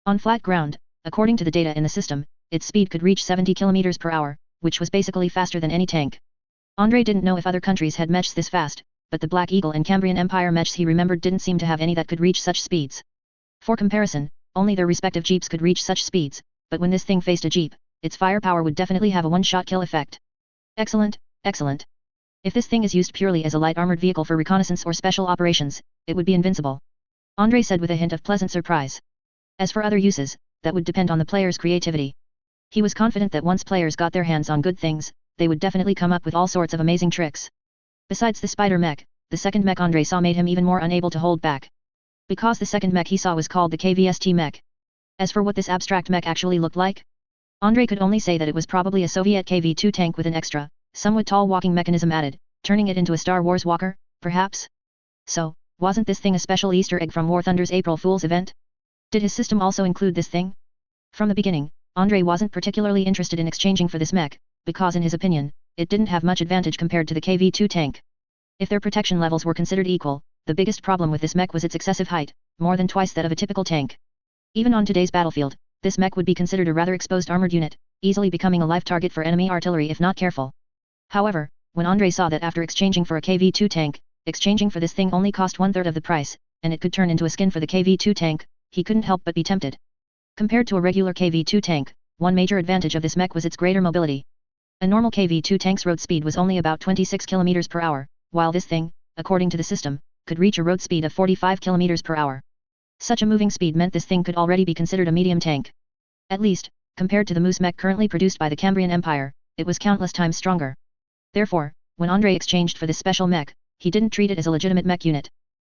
Speaker 1: On flat ground, according to the data in the system, its speed could reach 70 km per hour, which was basically faster than any tank. Andrei didn't know if other countries had mechs this fast, but the Black Eagle and Cambrian Empire mechs he remembered didn't seem to have any that could reach such speeds. For comparison, only their respective jeeps could reach such speeds, but when this thing faced a jeep, its firepower would definitely have a one-shot kill effect. Excellent, excellent. If this thing is used purely as a light armored vehicle for reconnaissance or special operations, it would be invincible. Andrei said with a hint of pleasant surprise. As for other uses, that would depend on the player's creativity. He was confident that once players got their hands on good things, they would definitely come up with all sorts of amazing tricks. Besides the spider mech, the second mech Andrei saw made him even more unable to hold back. Because the second mech he saw was called the KVST mech. As for what this abstract mech actually looked like, Andrei could only say that it was probably a Soviet KV-2 tank with an extra, somewhat tall walking mechanism added, turning it into a Star Wars walker, perhaps? So, wasn't this thing a special Easter egg from War Thunder's April Fool's event? Did his system also include this thing? From the beginning, Andrei wasn't particularly interested in exchanging for this mech, because in his opinion, it didn't have much advantage compared to the KV-2 tank. If their protection levels were considered equal, the biggest problem with this mech was its excessive height, more than twice that of a typical tank. Even on today's battlefield, this mech would be considered a rather exposed armored unit, easily becoming a live target for enemy artillery if not careful. However, when Andrei saw that after exchanging for a KV-2 tank, exchanging for this thing only cost 1/3 of the price, and it could turn into a skin for the KV-2 tank, he couldn't help but be tempted. Compared to a regular KV-2 tank, one major advantage of this mech was its greater mobility. A normal KV-2 tank's road speed was only about 26 km per hour, while this thing, according to the system, could reach a road speed of 45 km per hour. Such a moving speed meant this thing could already be considered a medium tank. At least, compared to the Moose mech currently produced by the Cambrian Empire, it was countless times stronger. Therefore, when Andre exchanged for this special mech, he didn't treat it as a legitimate mech unit.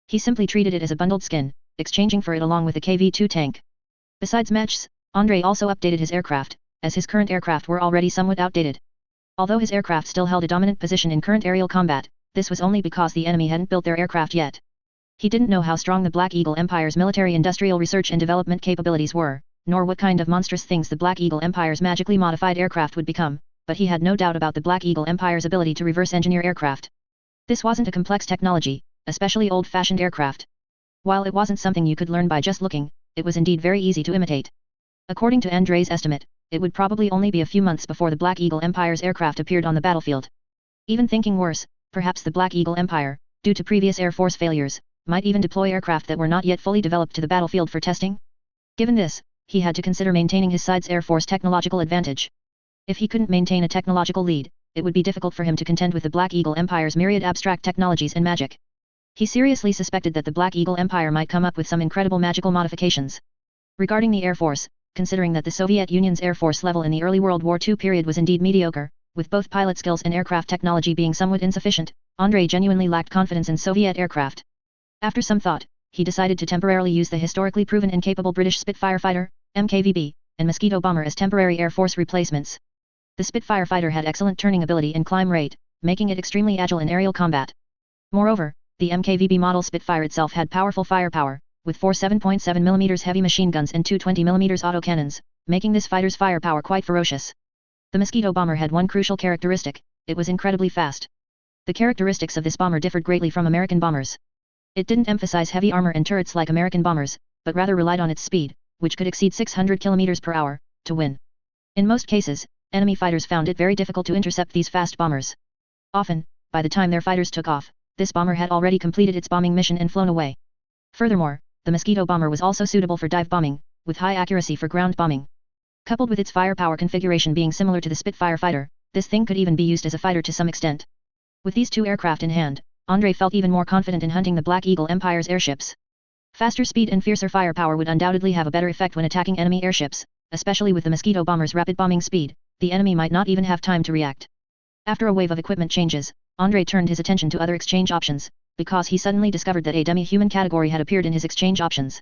Speaker 1: He simply treated it as a bundled skin, exchanging for it along with the KV-2 tank. Besides mechs, Andre also updated his aircraft, as his current aircraft were already somewhat outdated. Although his aircraft still held a dominant position in current aerial combat, this was only because the enemy hadn't built their aircraft yet. He didn't know how strong the Black Eagle Empire's military industrial research and development capabilities were, nor what kind of monstrous things the Black Eagle Empire's magically modified aircraft would become, but he had no doubt about the Black Eagle Empire's ability to reverse engineer aircraft. This wasn't a complex technology, especially old-fashioned aircraft. While it wasn't something you could learn by just looking, it was indeed very easy to imitate. According to Andre's estimate, it would probably only be a few months before the Black Eagle Empire's aircraft appeared on the battlefield. Even thinking worse, perhaps the Black Eagle Empire, due to previous Air Force failures, might even deploy aircraft that were not yet fully developed to the battlefield for testing. Given this, he had to consider maintaining his side's Air Force technological advantage. If he couldn't maintain a technological lead, it would be difficult for him to contend with the Black Eagle Empire's myriad abstract technologies and magic. He seriously suspected that the Black Eagle Empire might come up with some incredible magical modifications. Regarding the Air Force, considering that the Soviet Union's Air Force level in the early World War II period was indeed mediocre, with both pilot skills and aircraft technology being somewhat insufficient, Andre genuinely lacked confidence in Soviet aircraft. After some thought, he decided to temporarily use the historically proven and capable British Spitfire fighter, MKVB, and Mosquito bomber as temporary Air Force replacements. The Spitfire fighter had excellent turning ability and climb rate, making it extremely agile in aerial combat. Moreover, the MKVB model Spitfire itself had powerful firepower, with 4 7.7mm heavy machine guns and 2 20mm autocannons, making this fighter's firepower quite ferocious. The Mosquito bomber had one crucial characteristic: it was incredibly fast. The characteristics of this bomber differed greatly from American bombers. It didn't emphasize heavy armor and turrets like American bombers, but rather relied on its speed, which could exceed 600 km per hour, to win. In most cases, enemy fighters found it very difficult to intercept these fast bombers. Often, by the time their fighters took off, this bomber had already completed its bombing mission and flown away. Furthermore, the Mosquito bomber was also suitable for dive bombing, with high accuracy for ground bombing. Coupled with its firepower configuration being similar to the Spitfire fighter, this thing could even be used as a fighter to some extent. With these two aircraft in hand, Andre felt even more confident in hunting the Black Eagle Empire's airships. Faster speed and fiercer firepower would undoubtedly have a better effect when attacking enemy airships, especially with the Mosquito bomber's rapid bombing speed. The enemy might not even have time to react. After a wave of equipment changes, Andre turned his attention to other exchange options, because he suddenly discovered that a demi-human category had appeared in his exchange options.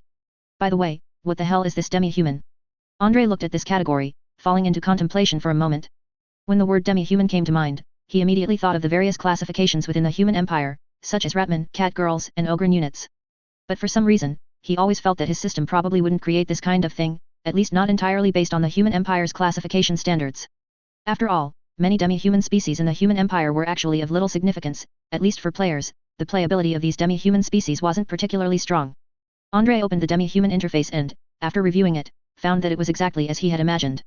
Speaker 1: By the way, what the hell is this demi-human? Andre looked at this category, falling into contemplation for a moment. When the word demi-human came to mind, he immediately thought of the various classifications within the human empire, such as Ratman, Cat Girls, and Ogren units. But for some reason, he always felt that his system probably wouldn't create this kind of thing, at least not entirely based on the human empire's classification standards. After all, many demi-human species in the human empire were actually of little significance, at least for players. The playability of these demi-human species wasn't particularly strong. Andre opened the demi-human interface and, after reviewing it, found that it was exactly as he had imagined.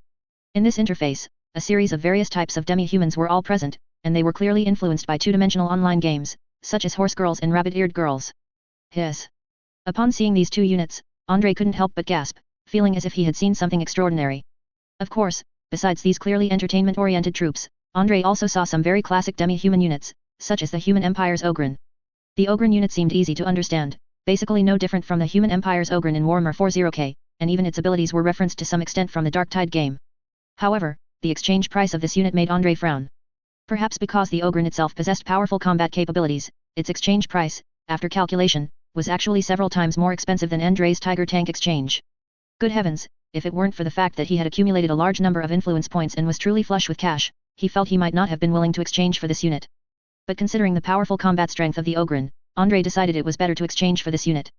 Speaker 1: In this interface, a series of various types of demi-humans were all present, and they were clearly influenced by two-dimensional online games, such as Horse Girls and Rabbit-Eared Girls. Hiss. Upon seeing these two units, Andre couldn't help but gasp, feeling as if he had seen something extraordinary. Of course, besides these clearly entertainment-oriented troops, Andre also saw some very classic demi-human units, such as the human empire's Ogren. The Ogren unit seemed easy to understand, basically no different from the human empire's Ogren in Warhammer 40k, and even its abilities were referenced to some extent from the Dark Tide game. However, the exchange price of this unit made Andre frown. Perhaps because the Ogren itself possessed powerful combat capabilities, its exchange price, after calculation, was actually several times more expensive than Andre's Tiger tank exchange. Good heavens, if it weren't for the fact that he had accumulated a large number of influence points and was truly flush with cash, he felt he might not have been willing to exchange for this unit. But considering the powerful combat strength of the Ogren, Andre decided it was better to exchange for this unit.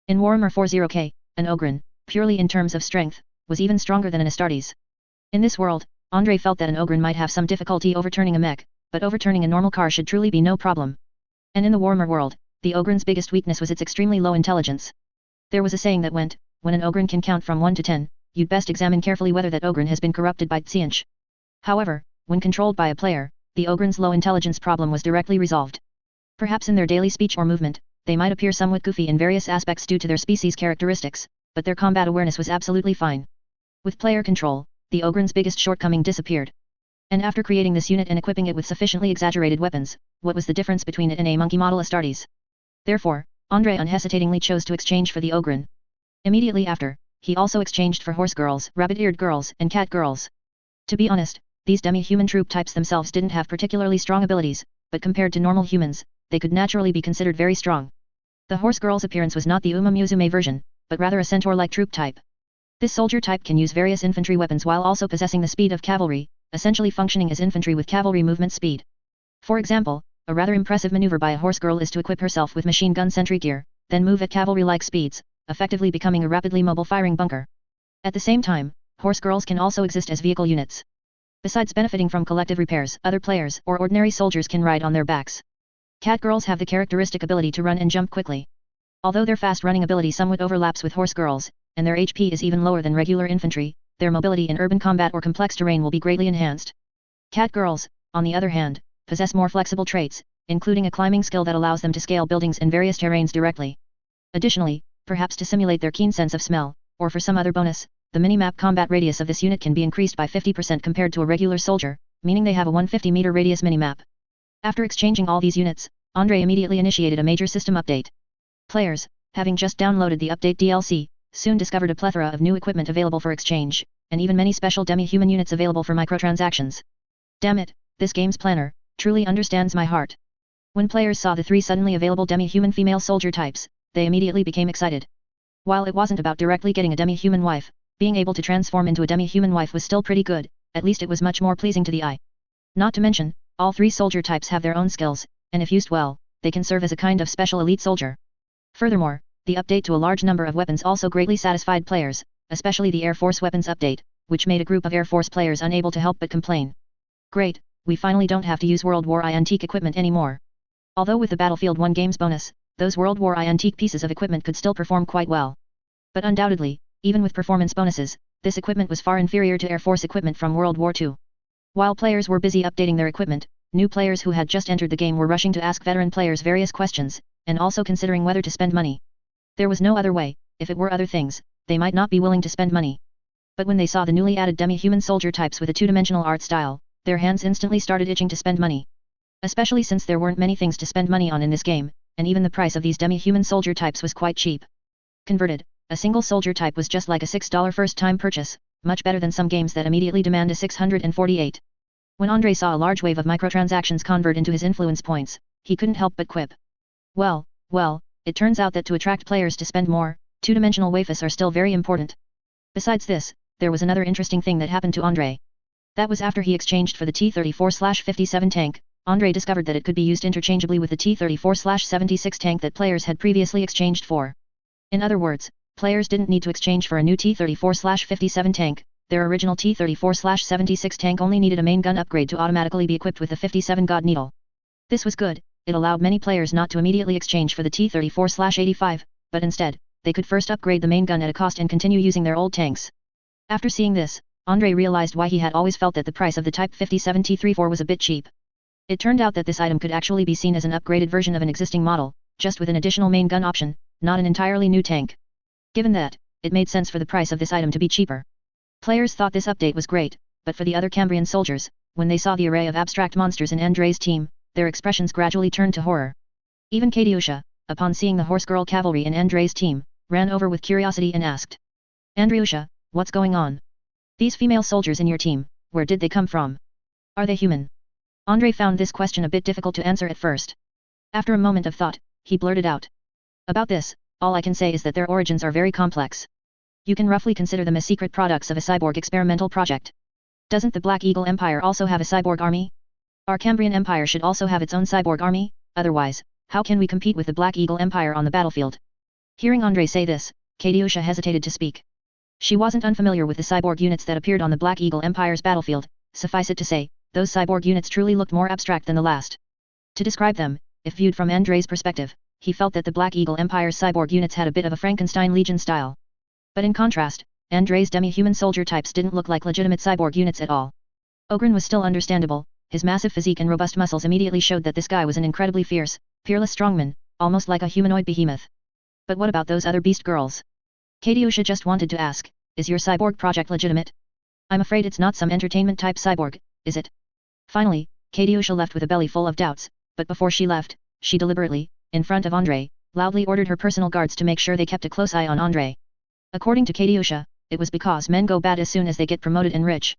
Speaker 1: In Warhammer 40k, an Ogren, purely in terms of strength, was even stronger than an Astartes. In this world, Andre felt that an Ogren might have some difficulty overturning a mech, but overturning a normal car should truly be no problem. And in the Warhammer world, the Ogren's biggest weakness was its extremely low intelligence. There was a saying that went, when an Ogren can count from 1 to 10, you'd best examine carefully whether that Ogren has been corrupted by Tsianch. However, when controlled by a player, the Ogren's low intelligence problem was directly resolved. Perhaps in their daily speech or movement, they might appear somewhat goofy in various aspects due to their species characteristics, but their combat awareness was absolutely fine. With player control, the Ogren's biggest shortcoming disappeared. And after creating this unit and equipping it with sufficiently exaggerated weapons, what was the difference between it and a monkey model Astartes? Therefore, Andre unhesitatingly chose to exchange for the Ogren. Immediately after, he also exchanged for Horse Girls, Rabbit-Eared Girls, and Cat Girls. To be honest, These demi-human troop types themselves didn't have particularly strong abilities, but compared to normal humans, they could naturally be considered very strong. The horse girl's appearance was not the Uma Musume version, but rather a centaur-like troop type. This soldier type can use various infantry weapons while also possessing the speed of cavalry, essentially functioning as infantry with cavalry movement speed. For example, a rather impressive maneuver by a horse girl is to equip herself with machine gun sentry gear, then move at cavalry-like speeds, effectively becoming a rapidly mobile firing bunker. At the same time, horse girls can also exist as vehicle units. Besides benefiting from collective repairs, other players or ordinary soldiers can ride on their backs. Cat girls have the characteristic ability to run and jump quickly. Although their fast running ability somewhat overlaps with horse girls, and their HP is even lower than regular infantry, their mobility in urban combat or complex terrain will be greatly enhanced. Cat girls, on the other hand, possess more flexible traits, including a climbing skill that allows them to scale buildings and various terrains directly. Additionally, perhaps to simulate their keen sense of smell, or for some other bonus, the minimap combat radius of this unit can be increased by 50% compared to a regular soldier, meaning they have a 150-meter radius minimap. After exchanging all these units, Andre immediately initiated a major system update. Players, having just downloaded the update DLC, soon discovered a plethora of new equipment available for exchange, and even many special demi-human units available for microtransactions. Damn it, this game's planner truly understands my heart. When players saw the 3 suddenly available demi-human female soldier types, they immediately became excited. While it wasn't about directly getting a demi-human wife, being able to transform into a demi-human wife was still pretty good, at least it was much more pleasing to the eye. Not to mention, all 3 soldier types have their own skills, and if used well, they can serve as a kind of special elite soldier. Furthermore, the update to a large number of weapons also greatly satisfied players, especially the Air Force weapons update, which made a group of Air Force players unable to help but complain. Great, we finally don't have to use World War I antique equipment anymore. Although with the Battlefield 1 game's bonus, those World War I antique pieces of equipment could still perform quite well. But undoubtedly, even with performance bonuses, this equipment was far inferior to Air Force equipment from World War II. While players were busy updating their equipment, new players who had just entered the game were rushing to ask veteran players various questions, and also considering whether to spend money. There was no other way, if it were other things, they might not be willing to spend money. But when they saw the newly added demi-human soldier types with a 2-dimensional art style, their hands instantly started itching to spend money. Especially since there weren't many things to spend money on in this game, and even the price of these demi-human soldier types was quite cheap. Converted, a single soldier type was just like a $6 first-time purchase, much better than some games that immediately demand a $648. When Andre saw a large wave of microtransactions convert into his influence points, he couldn't help but quip. Well, it turns out that to attract players to spend more, 2-dimensional wafers are still very important. Besides this, there was another interesting thing that happened to Andre. That was after he exchanged for the T-34/57 tank, Andre discovered that it could be used interchangeably with the T-34/76 tank that players had previously exchanged for. In other words, players didn't need to exchange for a new T-34/57 tank, their original T-34/76 tank only needed a main gun upgrade to automatically be equipped with the 57 God Needle. This was good, it allowed many players not to immediately exchange for the T-34/85, but instead, they could first upgrade the main gun at a cost and continue using their old tanks. After seeing this, Andre realized why he had always felt that the price of the Type 57 T-34 was a bit cheap. It turned out that this item could actually be seen as an upgraded version of an existing model, just with an additional main gun option, not an entirely new tank. Given that, it made sense for the price of this item to be cheaper. Players thought this update was great, but for the other Cambrian soldiers, when they saw the array of abstract monsters in Andrei's team, their expressions gradually turned to horror. Even Katyusha, upon seeing the horse girl cavalry in Andrei's team, ran over with curiosity and asked, "Andriusha, what's going on? These female soldiers in your team, where did they come from? Are they human?" Andre found this question a bit difficult to answer at first. After a moment of thought, he blurted out. "About this, all I can say is that their origins are very complex. You can roughly consider them as secret products of a cyborg experimental project. Doesn't the Black Eagle Empire also have a cyborg army? Our Cambrian Empire should also have its own cyborg army, otherwise, how can we compete with the Black Eagle Empire on the battlefield?" Hearing Andre say this, Katyusha hesitated to speak. She wasn't unfamiliar with the cyborg units that appeared on the Black Eagle Empire's battlefield, suffice it to say, those cyborg units truly looked more abstract than the last. To describe them, if viewed from Andrei's perspective, he felt that the Black Eagle Empire's cyborg units had a bit of a Frankenstein Legion style. But in contrast, Andrei's demi-human soldier types didn't look like legitimate cyborg units at all. Ogren was still understandable, his massive physique and robust muscles immediately showed that this guy was an incredibly fierce, peerless strongman, almost like a humanoid behemoth. But what about those other beast girls? Katyusha just wanted to ask, is your cyborg project legitimate? I'm afraid it's not some entertainment type cyborg, is it? Finally, Katyusha left with a belly full of doubts, but before she left, she deliberately, in front of Andre, loudly ordered her personal guards to make sure they kept a close eye on Andre. According to Katyusha, it was because men go bad as soon as they get promoted and rich.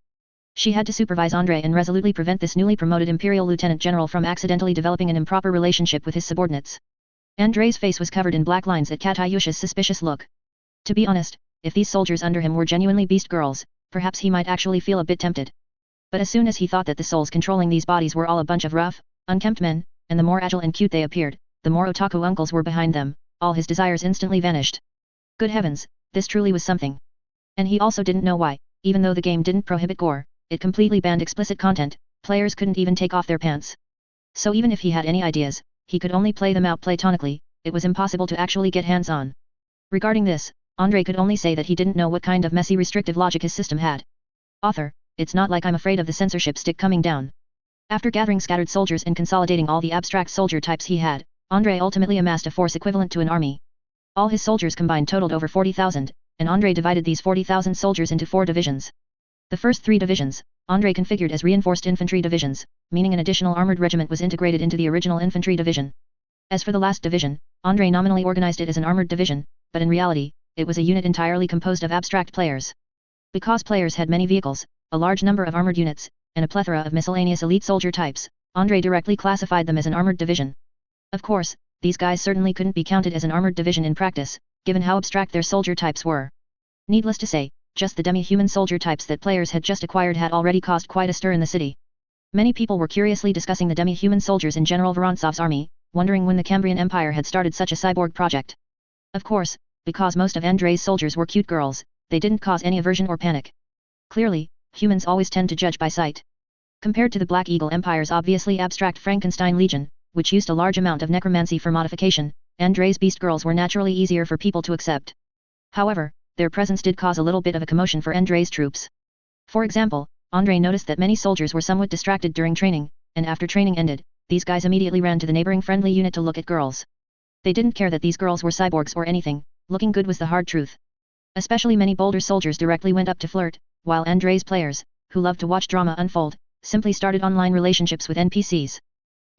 Speaker 1: She had to supervise Andrei and resolutely prevent this newly promoted Imperial Lieutenant General from accidentally developing an improper relationship with his subordinates. Andrei's face was covered in black lines at Katyusha's suspicious look. To be honest, if these soldiers under him were genuinely beast girls, perhaps he might actually feel a bit tempted. But as soon as he thought that the souls controlling these bodies were all a bunch of rough, unkempt men, and the more agile and cute they appeared, the more otaku uncles were behind them, all his desires instantly vanished. Good heavens, this truly was something. And he also didn't know why, even though the game didn't prohibit gore, it completely banned explicit content, players couldn't even take off their pants. So even if he had any ideas, he could only play them out platonically, it was impossible to actually get hands-on. Regarding this, Andrei could only say that he didn't know what kind of messy restrictive logic his system had. Author, it's not like I'm afraid of the censorship stick coming down. After gathering scattered soldiers and consolidating all the abstract soldier types he had, Andrei ultimately amassed a force equivalent to an army. All his soldiers combined totaled over 40,000, and Andrei divided these 40,000 soldiers into 4 divisions. The first 3 divisions, Andrei configured as reinforced infantry divisions, meaning an additional armored regiment was integrated into the original infantry division. As for the last division, Andrei nominally organized it as an armored division, but in reality, it was a unit entirely composed of abstract players. Because players had many vehicles, a large number of armored units, and a plethora of miscellaneous elite soldier types, Andrei directly classified them as an armored division. Of course, these guys certainly couldn't be counted as an armored division in practice, given how abstract their soldier types were. Needless to say, just the demi-human soldier types that players had just acquired had already caused quite a stir in the city. Many people were curiously discussing the demi-human soldiers in General Vorontsov's army, wondering when the Cambrian Empire had started such a cyborg project. Of course, because most of Andrei's soldiers were cute girls, they didn't cause any aversion or panic. Clearly, humans always tend to judge by sight. Compared to the Black Eagle Empire's obviously abstract Frankenstein Legion, which used a large amount of necromancy for modification, Andrei's beast girls were naturally easier for people to accept. However, their presence did cause a little bit of a commotion for Andrei's troops. For example, Andrei noticed that many soldiers were somewhat distracted during training, and after training ended, these guys immediately ran to the neighboring friendly unit to look at girls. They didn't care that these girls were cyborgs or anything, looking good was the hard truth. Especially many bolder soldiers directly went up to flirt, while Andrei's players, who loved to watch drama unfold, simply started online relationships with NPCs.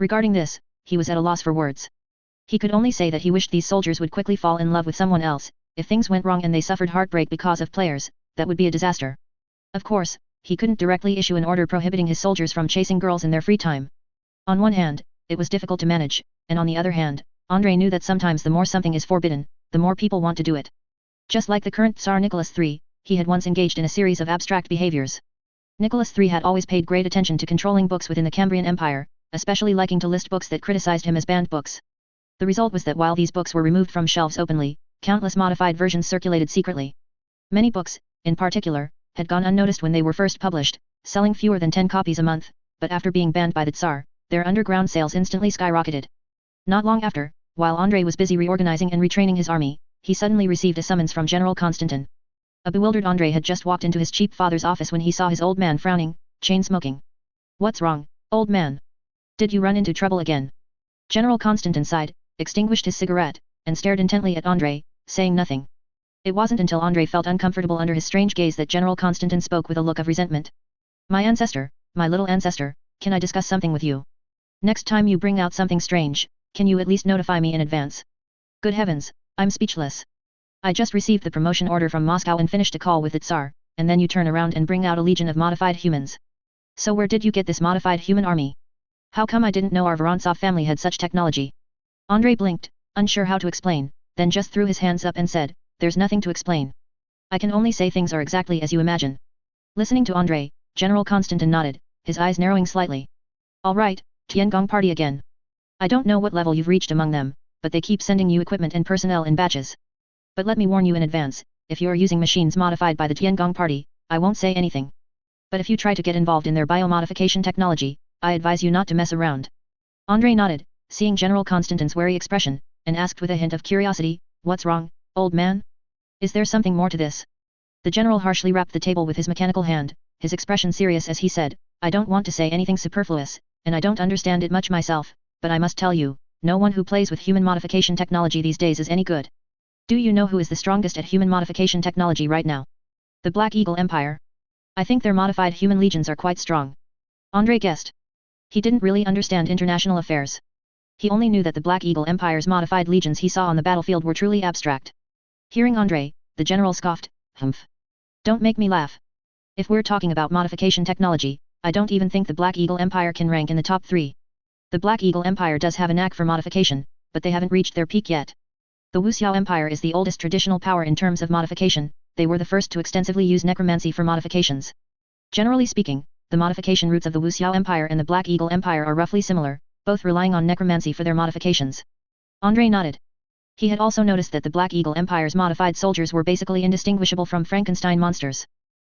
Speaker 1: Regarding this, he was at a loss for words. He could only say that he wished these soldiers would quickly fall in love with someone else. If things went wrong and they suffered heartbreak because of players, that would be a disaster. Of course, he couldn't directly issue an order prohibiting his soldiers from chasing girls in their free time. On one hand, it was difficult to manage, and on the other hand, Andrei knew that sometimes the more something is forbidden, the more people want to do it. Just like the current Tsar Nicholas III, he had once engaged in a series of abstract behaviors. Nicholas III had always paid great attention to controlling books within the Cambrian Empire, especially liking to list books that criticized him as banned books. The result was that while these books were removed from shelves openly, countless modified versions circulated secretly. Many books, in particular, had gone unnoticed when they were first published, selling fewer than 10 copies a month, but after being banned by the Tsar, their underground sales instantly skyrocketed. Not long after, while Andrei was busy reorganizing and retraining his army, he suddenly received a summons from General Konstantin. A bewildered Andrei had just walked into his cheap father's office when he saw his old man frowning, chain-smoking. "What's wrong, old man? Did you run into trouble again?" General Konstantin sighed, extinguished his cigarette, and stared intently at Andrei, saying nothing. It wasn't until Andrei felt uncomfortable under his strange gaze that General Konstantin spoke with a look of resentment. "My ancestor, my little ancestor, can I discuss something with you? Next time you bring out something strange, can you at least notify me in advance?" Good heavens, I'm speechless. I just received the promotion order from Moscow and finished a call with the Tsar, and then you turn around and bring out a legion of modified humans. So where did you get this modified human army? How come I didn't know our Vorontsov family had such technology? Andrei blinked, unsure how to explain, then just threw his hands up and said, "There's nothing to explain. I can only say things are exactly as you imagine." Listening to Andrei, General Konstantin nodded, his eyes narrowing slightly. "All right, Tiangong party again. I don't know what level you've reached among them, but they keep sending you equipment and personnel in batches. But let me warn you in advance, if you're using machines modified by the Tiangong party, I won't say anything. But if you try to get involved in their biomodification technology, I advise you not to mess around." Andrei nodded, seeing General Konstantin's wary expression, and asked with a hint of curiosity, "What's wrong, old man? Is there something more to this?" The general harshly rapped the table with his mechanical hand, his expression serious as he said, "I don't want to say anything superfluous, and I don't understand it much myself, but I must tell you, no one who plays with human modification technology these days is any good. Do you know who is the strongest at human modification technology right now? The Black Eagle Empire. I think their modified human legions are quite strong." Andrei guessed. He didn't really understand international affairs. He only knew that the Black Eagle Empire's modified legions he saw on the battlefield were truly abstract. Hearing Andrei, the general scoffed, "Humph. Don't make me laugh. If we're talking about modification technology, I don't even think the Black Eagle Empire can rank in the top 3. The Black Eagle Empire does have a knack for modification, but they haven't reached their peak yet. The Wuxiao Empire is the oldest traditional power in terms of modification, they were the first to extensively use necromancy for modifications. Generally speaking, the modification roots of the Wuxiao Empire and the Black Eagle Empire are roughly similar, both relying on necromancy for their modifications. Andre nodded. He had also noticed that the Black Eagle Empire's modified soldiers were basically indistinguishable from Frankenstein monsters.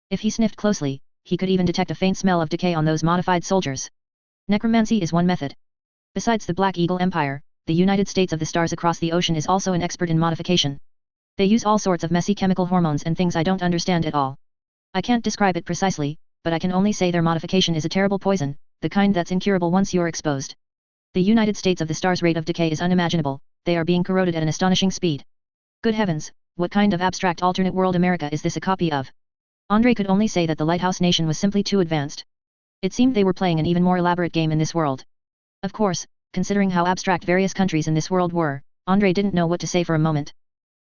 Speaker 1: If he sniffed closely, he could even detect a faint smell of decay on those modified soldiers. Necromancy is one method. Besides the Black Eagle Empire, the United States of the Stars across the ocean is also an expert in modification. They use all sorts of messy chemical hormones and things I don't understand at all. I can't describe it precisely, but I can only say their modification is a terrible poison, the kind that's incurable once you're exposed. The United States of the Stars' rate of decay is unimaginable, they are being corroded at an astonishing speed. Good heavens, what kind of abstract alternate world America is this a copy of? Andre could only say that the Lighthouse Nation was simply too advanced. It seemed they were playing an even more elaborate game in this world. Of course, considering how abstract various countries in this world were, Andre didn't know what to say for a moment.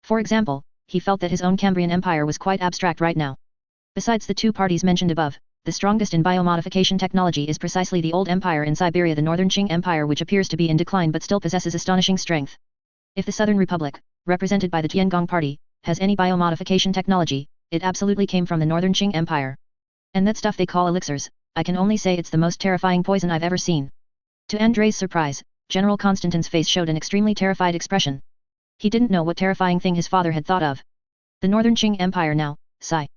Speaker 1: For example, he felt that his own Cambrian Empire was quite abstract right now. Besides the two parties mentioned above, the strongest in biomodification technology is precisely the old empire in Siberia, the Northern Qing Empire, which appears to be in decline but still possesses astonishing strength. If the Southern Republic, represented by the Tiangong Party, has any biomodification technology, it absolutely came from the Northern Qing Empire. And that stuff they call elixirs, I can only say it's the most terrifying poison I've ever seen. To Andre's surprise, General Constantine's face showed an extremely terrified expression. He didn't know what terrifying thing his father had thought of. The Northern Qing Empire now, sigh.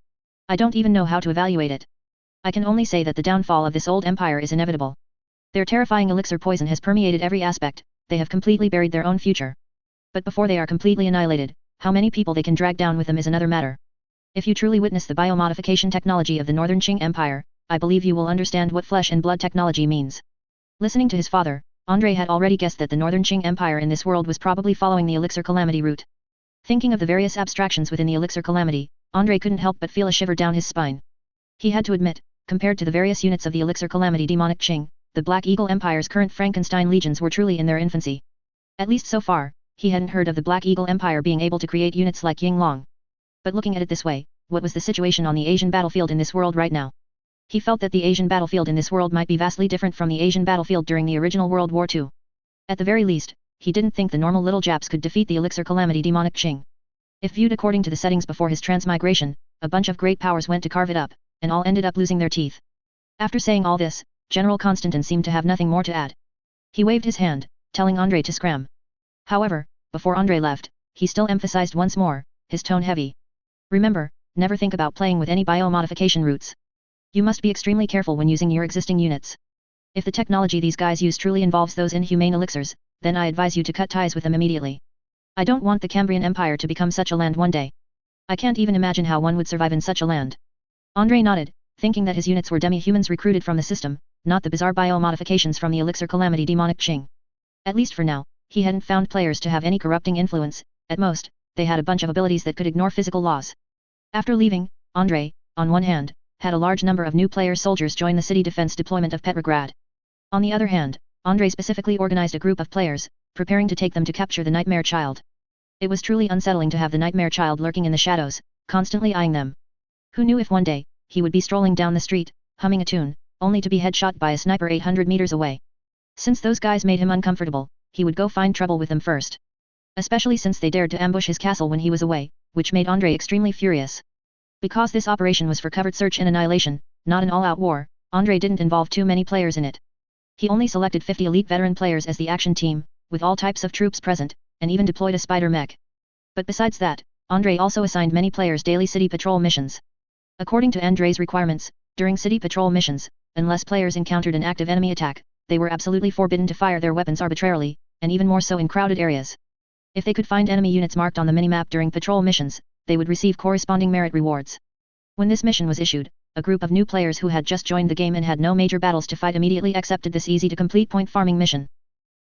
Speaker 1: I don't even know how to evaluate it. I can only say that the downfall of this old empire is inevitable. Their terrifying elixir poison has permeated every aspect, they have completely buried their own future. But before they are completely annihilated, how many people they can drag down with them is another matter. If you truly witness the biomodification technology of the Northern Qing Empire, I believe you will understand what flesh and blood technology means. Listening to his father, Andre had already guessed that the Northern Qing Empire in this world was probably following the elixir calamity route. Thinking of the various abstractions within the elixir calamity, Andre couldn't help but feel a shiver down his spine. He had to admit, compared to the various units of the elixir calamity demonic Qing, the Black Eagle Empire's current Frankenstein legions were truly in their infancy. At least so far, he hadn't heard of the Black Eagle Empire being able to create units like Ying Long. But looking at it this way, what was the situation on the Asian battlefield in this world right now? He felt that the Asian battlefield in this world might be vastly different from the Asian battlefield during the original World War II. At the very least, he didn't think the normal little Japs could defeat the elixir calamity demonic Qing. If viewed according to the settings before his transmigration, a bunch of great powers went to carve it up, and all ended up losing their teeth. After saying all this, General Constantine seemed to have nothing more to add. He waved his hand, telling Andre to scram. However, before Andre left, he still emphasized once more, his tone heavy. Remember, never think about playing with any biomodification routes. You must be extremely careful when using your existing units. If the technology these guys use truly involves those inhumane elixirs, then I advise you to cut ties with them immediately. I don't want the Cambrian Empire to become such a land one day. I can't even imagine how one would survive in such a land. Andre nodded, thinking that his units were demi-humans recruited from the system, not the bizarre biomodifications from the elixir calamity demonic Qing. At least for now, he hadn't found players to have any corrupting influence, at most, they had a bunch of abilities that could ignore physical laws. After leaving, Andre, on one hand, had a large number of new player soldiers join the city defense deployment of Petrograd. On the other hand, Andre specifically organized a group of players, preparing to take them to capture the Nightmare Child. It was truly unsettling to have the Nightmare Child lurking in the shadows, constantly eyeing them. Who knew if one day, he would be strolling down the street, humming a tune, only to be headshot by a sniper 800 meters away. Since those guys made him uncomfortable, he would go find trouble with them first. Especially since they dared to ambush his castle when he was away, which made Andre extremely furious. Because this operation was for covert search and annihilation, not an all-out war, Andre didn't involve too many players in it. He only selected 50 elite veteran players as the action team, with all types of troops present, and even deployed a spider mech. But besides that, Andre also assigned many players daily city patrol missions. According to Andre's requirements, during city patrol missions, unless players encountered an active enemy attack, they were absolutely forbidden to fire their weapons arbitrarily, and even more so in crowded areas. If they could find enemy units marked on the minimap during patrol missions, they would receive corresponding merit rewards. When this mission was issued, a group of new players who had just joined the game and had no major battles to fight immediately accepted this easy-to-complete point farming mission.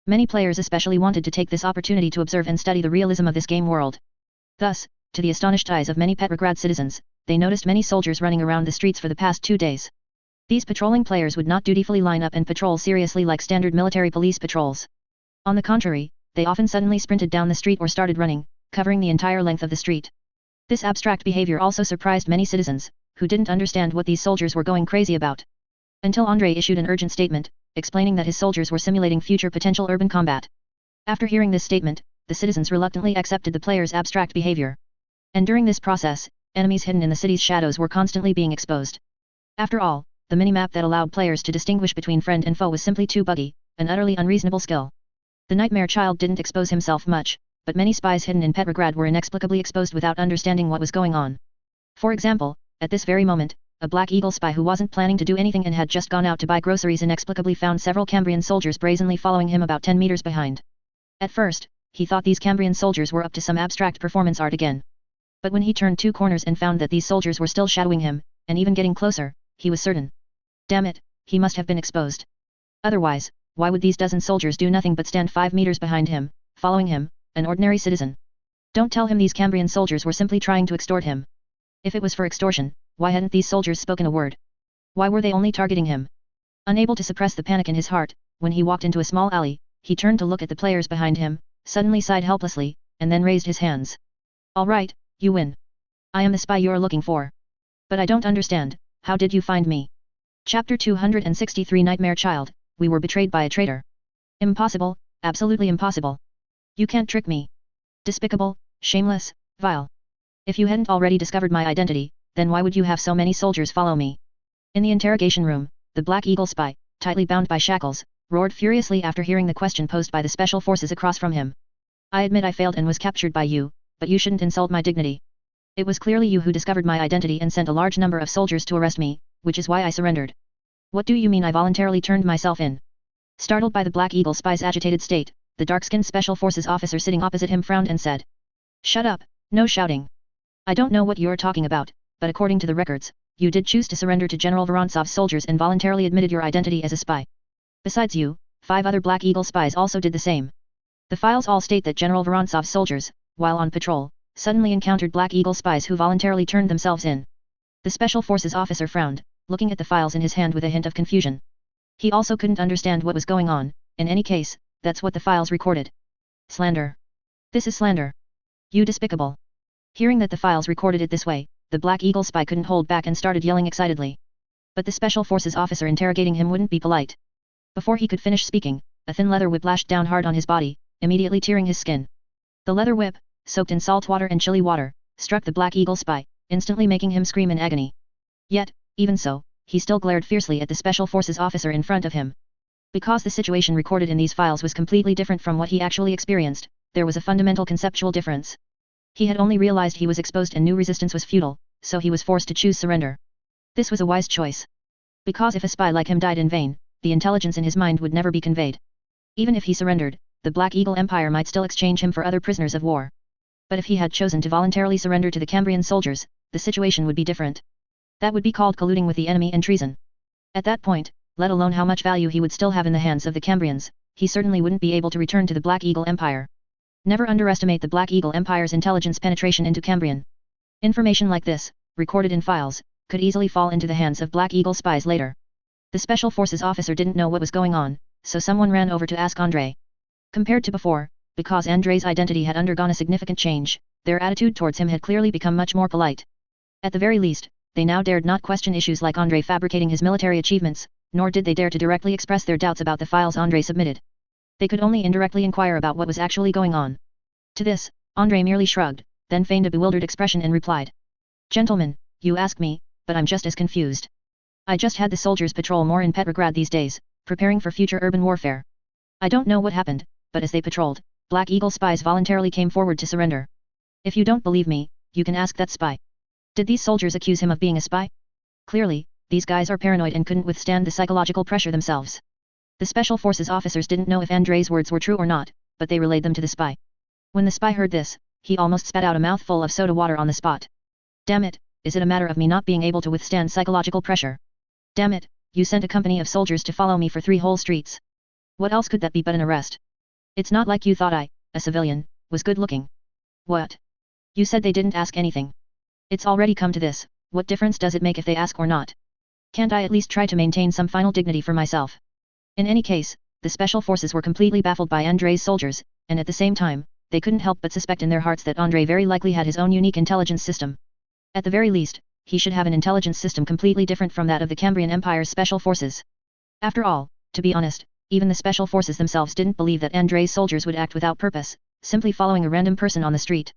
Speaker 1: Many players especially wanted to take this opportunity to observe and study the realism of this game world. Thus, to the astonished eyes of many Petrograd citizens, they noticed many soldiers running around the streets for the past 2 days. These patrolling players would not dutifully line up and patrol seriously like standard military police patrols. On the contrary, they often suddenly sprinted down the street or started running, covering the entire length of the street. This abstract behavior also surprised many citizens, who didn't understand what these soldiers were going crazy about. Until Andre issued an urgent statement, explaining that his soldiers were simulating future potential urban combat. After hearing this statement, the citizens reluctantly accepted the player's abstract behavior. And during this process, enemies hidden in the city's shadows were constantly being exposed. After all, the minimap that allowed players to distinguish between friend and foe was simply too buggy, an utterly unreasonable skill. The Nightmare Child didn't expose himself much, but many spies hidden in Petrograd were inexplicably exposed without understanding what was going on. For example, at this very moment, a Black Eagle spy who wasn't planning to do anything and had just gone out to buy groceries inexplicably found several Cambrian soldiers brazenly following him about 10 meters behind. At first, he thought these Cambrian soldiers were up to some abstract performance art again. But when he turned 2 corners and found that these soldiers were still shadowing him, and even getting closer, he was certain. Damn it, he must have been exposed. Otherwise, why would these dozen soldiers do nothing but stand 5 meters behind him, following him, an ordinary citizen? Don't tell him these Cambrian soldiers were simply trying to extort him. If it was for extortion, why hadn't these soldiers spoken a word? Why were they only targeting him? Unable to suppress the panic in his heart, when he walked into a small alley, he turned to look at the players behind him, suddenly sighed helplessly, and then raised his hands. All right, you win. I am the spy you're looking for. But I don't understand, how did you find me? Chapter 263 Nightmare Child, we were betrayed by a traitor. Impossible, absolutely impossible. You can't trick me. Despicable, shameless, vile. If you hadn't already discovered my identity, then why would you have so many soldiers follow me? In the interrogation room, the Black Eagle spy, tightly bound by shackles, roared furiously after hearing the question posed by the special forces across from him. I admit I failed and was captured by you, but you shouldn't insult my dignity. It was clearly you who discovered my identity and sent a large number of soldiers to arrest me, which is why I surrendered. What do you mean I voluntarily turned myself in? Startled by the Black Eagle spy's agitated state, the dark-skinned special forces officer sitting opposite him frowned and said. Shut up, no shouting. I don't know what you're talking about, but according to the records, you did choose to surrender to General Vorontsov's soldiers and voluntarily admitted your identity as a spy. Besides you, 5 other Black Eagle spies also did the same. The files all state that General Vorontsov's soldiers, while on patrol, suddenly encountered Black Eagle spies who voluntarily turned themselves in. The special forces officer frowned, looking at the files in his hand with a hint of confusion. He also couldn't understand what was going on. In any case, that's what the files recorded. Slander. This is slander. You despicable. Hearing that the files recorded it this way, the Black Eagle spy couldn't hold back and started yelling excitedly. But the special forces officer interrogating him wouldn't be polite. Before he could finish speaking, a thin leather whip lashed down hard on his body, immediately tearing his skin. The leather whip, soaked in salt water and chilly water, struck the Black Eagle spy, instantly making him scream in agony. Yet, even so, he still glared fiercely at the special forces officer in front of him. Because the situation recorded in these files was completely different from what he actually experienced, there was a fundamental conceptual difference. He had only realized he was exposed and knew resistance was futile, so he was forced to choose surrender. This was a wise choice. Because if a spy like him died in vain, the intelligence in his mind would never be conveyed. Even if he surrendered, the Black Eagle Empire might still exchange him for other prisoners of war. But if he had chosen to voluntarily surrender to the Cambrian soldiers, the situation would be different. That would be called colluding with the enemy and treason. At that point, let alone how much value he would still have in the hands of the Cambrians, he certainly wouldn't be able to return to the Black Eagle Empire. Never underestimate the Black Eagle Empire's intelligence penetration into Cambrian. Information like this, recorded in files, could easily fall into the hands of Black Eagle spies later. The Special Forces officer didn't know what was going on, so someone ran over to ask Andre. Compared to before, because Andre's identity had undergone a significant change, their attitude towards him had clearly become much more polite. At the very least, they now dared not question issues like Andre fabricating his military achievements, nor did they dare to directly express their doubts about the files Andre submitted. They could only indirectly inquire about what was actually going on. To this, Andre merely shrugged, then feigned a bewildered expression and replied. Gentlemen, you ask me, but I'm just as confused. I just had the soldiers patrol more in Petrograd these days, preparing for future urban warfare. I don't know what happened, but as they patrolled, Black Eagle spies voluntarily came forward to surrender. If you don't believe me, you can ask that spy. Did these soldiers accuse him of being a spy? Clearly, these guys are paranoid and couldn't withstand the psychological pressure themselves. The Special Forces officers didn't know if Andre's words were true or not, but they relayed them to the spy. When the spy heard this, he almost spat out a mouthful of soda water on the spot. Damn it, is it a matter of me not being able to withstand psychological pressure? Damn it, you sent a company of soldiers to follow me for 3 whole streets. What else could that be but an arrest? It's not like you thought I, a civilian, was good looking. What? You said they didn't ask anything. It's already come to this, what difference does it make if they ask or not? Can't I at least try to maintain some final dignity for myself? In any case, the Special Forces were completely baffled by Andre's soldiers, and at the same time, they couldn't help but suspect in their hearts that Andre very likely had his own unique intelligence system. At the very least, he should have an intelligence system completely different from that of the Cambrian Empire's special forces. After all, to be honest, even the special forces themselves didn't believe that Andrei's soldiers would act without purpose, simply following a random person on the street.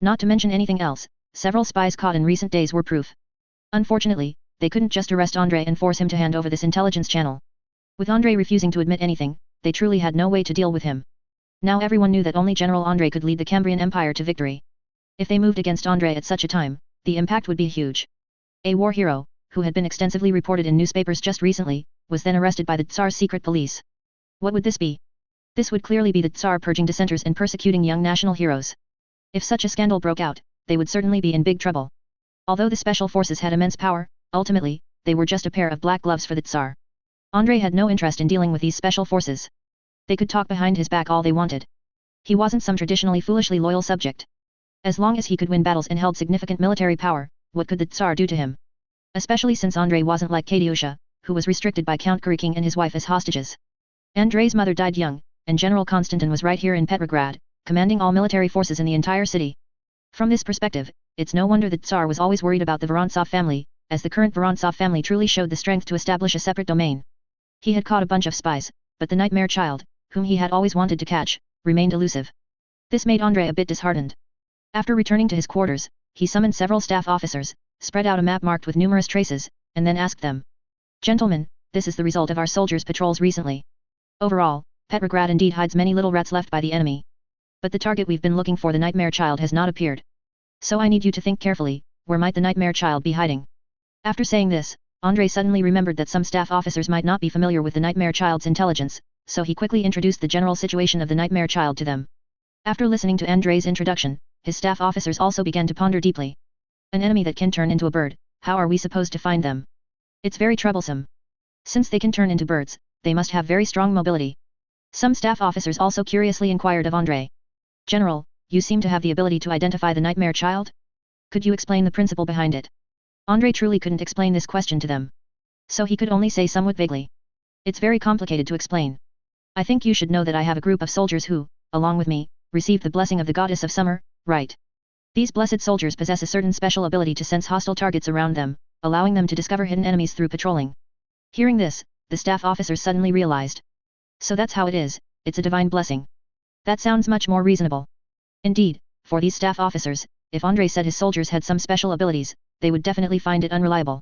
Speaker 1: Not to mention anything else, several spies caught in recent days were proof. Unfortunately, they couldn't just arrest Andrei and force him to hand over this intelligence channel. With Andrei refusing to admit anything, they truly had no way to deal with him. Now everyone knew that only General Andrei could lead the Cambrian Empire to victory. If they moved against Andrei at such a time, the impact would be huge. A war hero, who had been extensively reported in newspapers just recently, was then arrested by the Tsar's secret police. What would this be? This would clearly be the Tsar purging dissenters and persecuting young national heroes. If such a scandal broke out, they would certainly be in big trouble. Although the special forces had immense power, ultimately, they were just a pair of black gloves for the Tsar. Andrei had no interest in dealing with these special forces. They could talk behind his back all they wanted. He wasn't some traditionally foolishly loyal subject. As long as he could win battles and held significant military power, what could the Tsar do to him? Especially since Andrei wasn't like Katyusha, who was restricted by Count Kurikin and his wife as hostages. Andrei's mother died young, and General Konstantin was right here in Petrograd, commanding all military forces in the entire city. From this perspective, it's no wonder that Tsar was always worried about the Vorontsov family, as the current Vorontsov family truly showed the strength to establish a separate domain. He had caught a bunch of spies, but the nightmare child, whom he had always wanted to catch, remained elusive. This made Andrei a bit disheartened. After returning to his quarters, he summoned several staff officers, spread out a map marked with numerous traces, and then asked them. Gentlemen, this is the result of our soldiers' patrols recently. Overall, Petrograd indeed hides many little rats left by the enemy. But the target we've been looking for, the nightmare child, has not appeared. So I need you to think carefully, where might the nightmare child be hiding? After saying this, Andrei suddenly remembered that some staff officers might not be familiar with the nightmare child's intelligence, so he quickly introduced the general situation of the nightmare child to them. After listening to Andrei's introduction, his staff officers also began to ponder deeply. An enemy that can turn into a bird, how are we supposed to find them? It's very troublesome. Since they can turn into birds, they must have very strong mobility. Some staff officers also curiously inquired of Andrei. General, you seem to have the ability to identify the nightmare child? Could you explain the principle behind it? Andrei truly couldn't explain this question to them. So he could only say somewhat vaguely. It's very complicated to explain. I think you should know that I have a group of soldiers who, along with me, received the blessing of the goddess of summer, right? These blessed soldiers possess a certain special ability to sense hostile targets around them, allowing them to discover hidden enemies through patrolling. Hearing this, the staff officers suddenly realized. So that's how it is, it's a divine blessing. That sounds much more reasonable. Indeed, for these staff officers, if Andrei said his soldiers had some special abilities, they would definitely find it unreliable.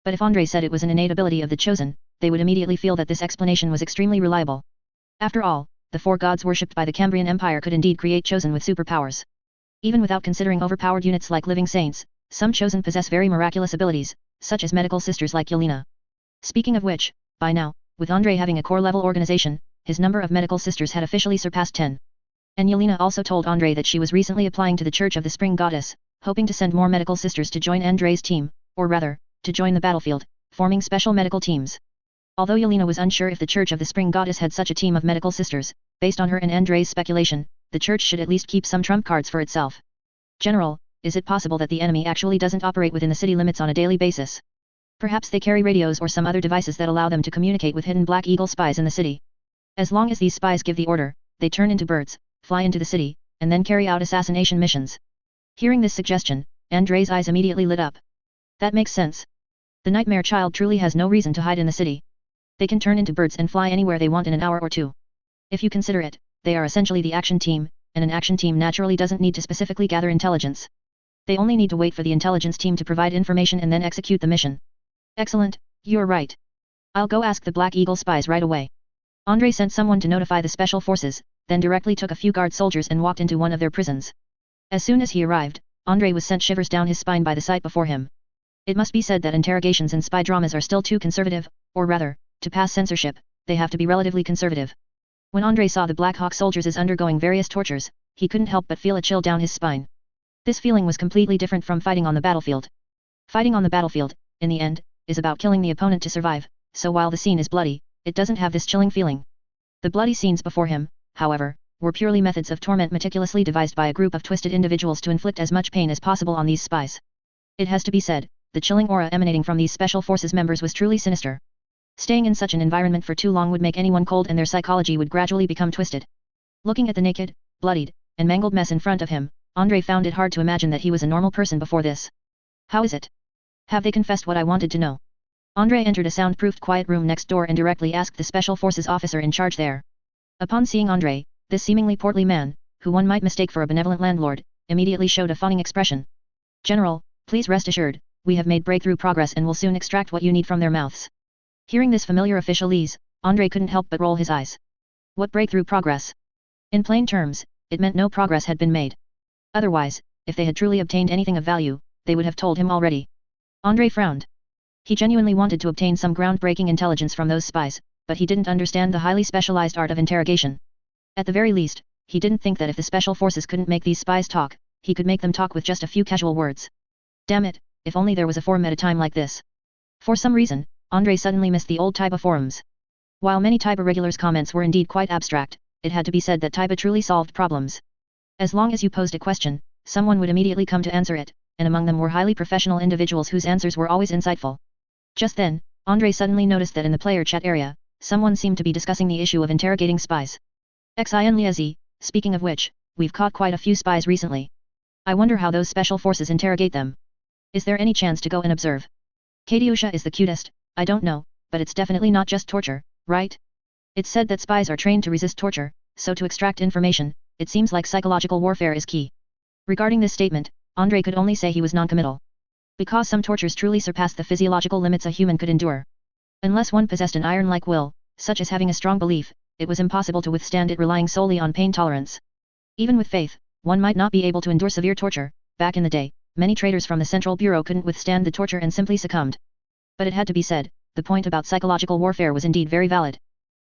Speaker 1: But if Andrei said it was an innate ability of the chosen, they would immediately feel that this explanation was extremely reliable. After all, the four gods worshipped by the Cambrian Empire could indeed create chosen with superpowers. Even without considering overpowered units like living saints, some chosen possess very miraculous abilities, such as medical sisters like Yelena. Speaking of which, by now, with Andrei having a core-level organization, his number of medical sisters had officially surpassed 10. And Yelena also told Andrei that she was recently applying to the Church of the Spring Goddess, hoping to send more medical sisters to join Andrei's team, or rather, to join the battlefield, forming special medical teams. Although Yelena was unsure if the Church of the Spring Goddess had such a team of medical sisters, based on her and Andrei's speculation, the Church should at least keep some trump cards for itself. General, is it possible that the enemy actually doesn't operate within the city limits on a daily basis? Perhaps they carry radios or some other devices that allow them to communicate with hidden Black Eagle spies in the city. As long as these spies give the order, they turn into birds, fly into the city, and then carry out assassination missions. Hearing this suggestion, Andrei's eyes immediately lit up. That makes sense. The nightmare child truly has no reason to hide in the city. They can turn into birds and fly anywhere they want in an hour or two. If you consider it, they are essentially the action team, and an action team naturally doesn't need to specifically gather intelligence. They only need to wait for the intelligence team to provide information and then execute the mission. Excellent, you're right. I'll go ask the Black Eagle spies right away. Andrei sent someone to notify the special forces, then directly took a few guard soldiers and walked into one of their prisons. As soon as he arrived, Andrei was sent shivers down his spine by the sight before him. It must be said that interrogations and spy dramas are still too conservative, or rather, to pass censorship, they have to be relatively conservative. When Andrei saw the Black Hawk soldiers undergoing various tortures, he couldn't help but feel a chill down his spine. This feeling was completely different from fighting on the battlefield. Fighting on the battlefield, in the end, is about killing the opponent to survive, so while the scene is bloody, it doesn't have this chilling feeling. The bloody scenes before him, however, were purely methods of torment meticulously devised by a group of twisted individuals to inflict as much pain as possible on these spies. It has to be said, the chilling aura emanating from these special forces members was truly sinister. Staying in such an environment for too long would make anyone cold and their psychology would gradually become twisted. Looking at the naked, bloodied, and mangled mess in front of him, Andrei found it hard to imagine that he was a normal person before this. How is it? Have they confessed what I wanted to know? Andre entered a soundproofed quiet room next door and directly asked the Special Forces officer in charge there. Upon seeing Andre, this seemingly portly man, who one might mistake for a benevolent landlord, immediately showed a fawning expression. General, please rest assured, we have made breakthrough progress and will soon extract what you need from their mouths. Hearing this familiar officialese, Andre couldn't help but roll his eyes. What breakthrough progress? In plain terms, it meant no progress had been made. Otherwise, if they had truly obtained anything of value, they would have told him already. Andre frowned. He genuinely wanted to obtain some groundbreaking intelligence from those spies, but he didn't understand the highly specialized art of interrogation. At the very least, he didn't think that if the Special Forces couldn't make these spies talk, he could make them talk with just a few casual words. Damn it, if only there was a forum at a time like this. For some reason, Andre suddenly missed the old Taiba forums. While many Taiba regulars' comments were indeed quite abstract, it had to be said that Taiba truly solved problems. As long as you posed a question, someone would immediately come to answer it, and among them were highly professional individuals whose answers were always insightful. Just then, Andre suddenly noticed that in the player chat area, someone seemed to be discussing the issue of interrogating spies. Xin Liezi, speaking of which, we've caught quite a few spies recently. I wonder how those Special Forces interrogate them. Is there any chance to go and observe? Katiusha is the cutest, I don't know, but it's definitely not just torture, right? It's said that spies are trained to resist torture, so to extract information, it seems like psychological warfare is key. Regarding this statement, Andre could only say he was non-committal. Because some tortures truly surpassed the physiological limits a human could endure. Unless one possessed an iron-like will, such as having a strong belief, it was impossible to withstand it relying solely on pain tolerance. Even with faith, one might not be able to endure severe torture. Back in the day, many traitors from the Central Bureau couldn't withstand the torture and simply succumbed. But it had to be said, the point about psychological warfare was indeed very valid.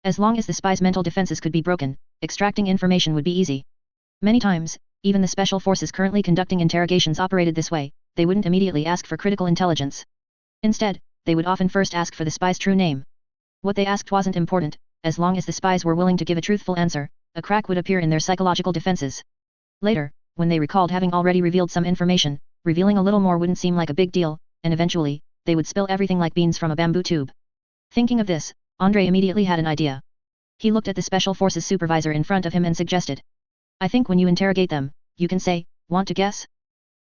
Speaker 1: As long as the spy's mental defenses could be broken, extracting information would be easy. Many times, even the Special Forces currently conducting interrogations operated this way, they wouldn't immediately ask for critical intelligence. Instead, they would often first ask for the spy's true name. What they asked wasn't important, as long as the spies were willing to give a truthful answer, a crack would appear in their psychological defenses. Later, when they recalled having already revealed some information, revealing a little more wouldn't seem like a big deal, and eventually, they would spill everything like beans from a bamboo tube. Thinking of this, Andre immediately had an idea. He looked at the Special Forces supervisor in front of him and suggested. I think when you interrogate them, you can say, want to guess?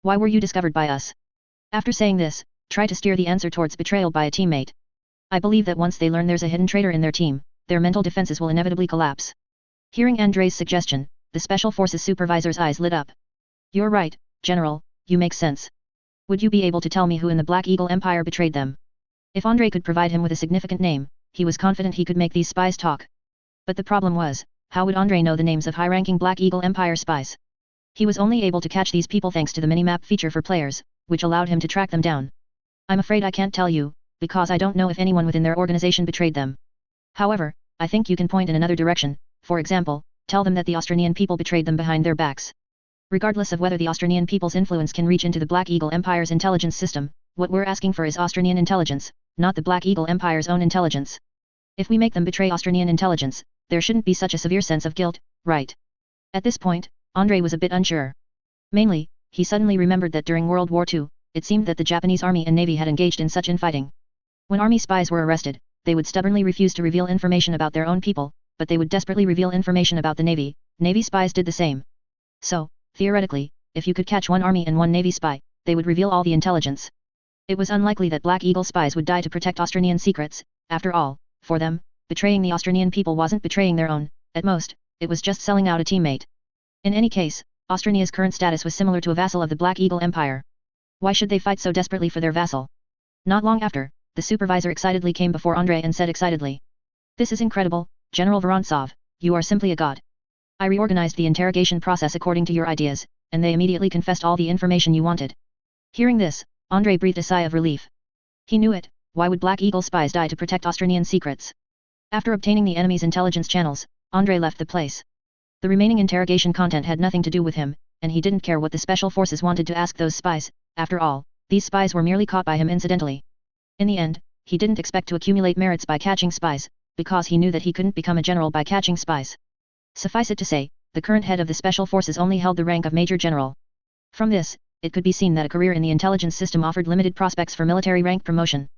Speaker 1: Why were you discovered by us? After saying this, try to steer the answer towards betrayal by a teammate. I believe that once they learn there's a hidden traitor in their team, their mental defenses will inevitably collapse. Hearing Andre's suggestion, the Special Forces supervisor's eyes lit up. You're right, General, you make sense. Would you be able to tell me who in the Black Eagle Empire betrayed them? If Andre could provide him with a significant name, he was confident he could make these spies talk. But the problem was, how would Andre know the names of high-ranking Black Eagle Empire spies? He was only able to catch these people thanks to the minimap feature for players, which allowed him to track them down. I'm afraid I can't tell you, because I don't know if anyone within their organization betrayed them. However, I think you can point in another direction, for example, tell them that the Australian people betrayed them behind their backs. Regardless of whether the Australian people's influence can reach into the Black Eagle Empire's intelligence system, what we're asking for is Australian intelligence, not the Black Eagle Empire's own intelligence. If we make them betray Australian intelligence, there shouldn't be such a severe sense of guilt, right? At this point, Andre was a bit unsure. Mainly, he suddenly remembered that during World War II, it seemed that the Japanese Army and Navy had engaged in such infighting. When Army spies were arrested, they would stubbornly refuse to reveal information about their own people, but they would desperately reveal information about the Navy. Navy spies did the same. So, theoretically, if you could catch one Army and one Navy spy, they would reveal all the intelligence. It was unlikely that Black Eagle spies would die to protect Australian secrets. After all, for them, betraying the Australian people wasn't betraying their own. At most, it was just selling out a teammate. In any case, Australia's current status was similar to a vassal of the Black Eagle Empire. Why should they fight so desperately for their vassal? Not long after, the supervisor excitedly came before Andre and said excitedly. This is incredible, General Vorontsov, you are simply a god. I reorganized the interrogation process according to your ideas, and they immediately confessed all the information you wanted. Hearing this, Andre breathed a sigh of relief. He knew it, why would Black Eagle spies die to protect Australian secrets? After obtaining the enemy's intelligence channels, Andre left the place. The remaining interrogation content had nothing to do with him, and he didn't care what the Special Forces wanted to ask those spies. After all, these spies were merely caught by him incidentally. In the end, he didn't expect to accumulate merits by catching spies, because he knew that he couldn't become a general by catching spies. Suffice it to say, the current head of the Special Forces only held the rank of Major General. From this, it could be seen that a career in the intelligence system offered limited prospects for military rank promotion.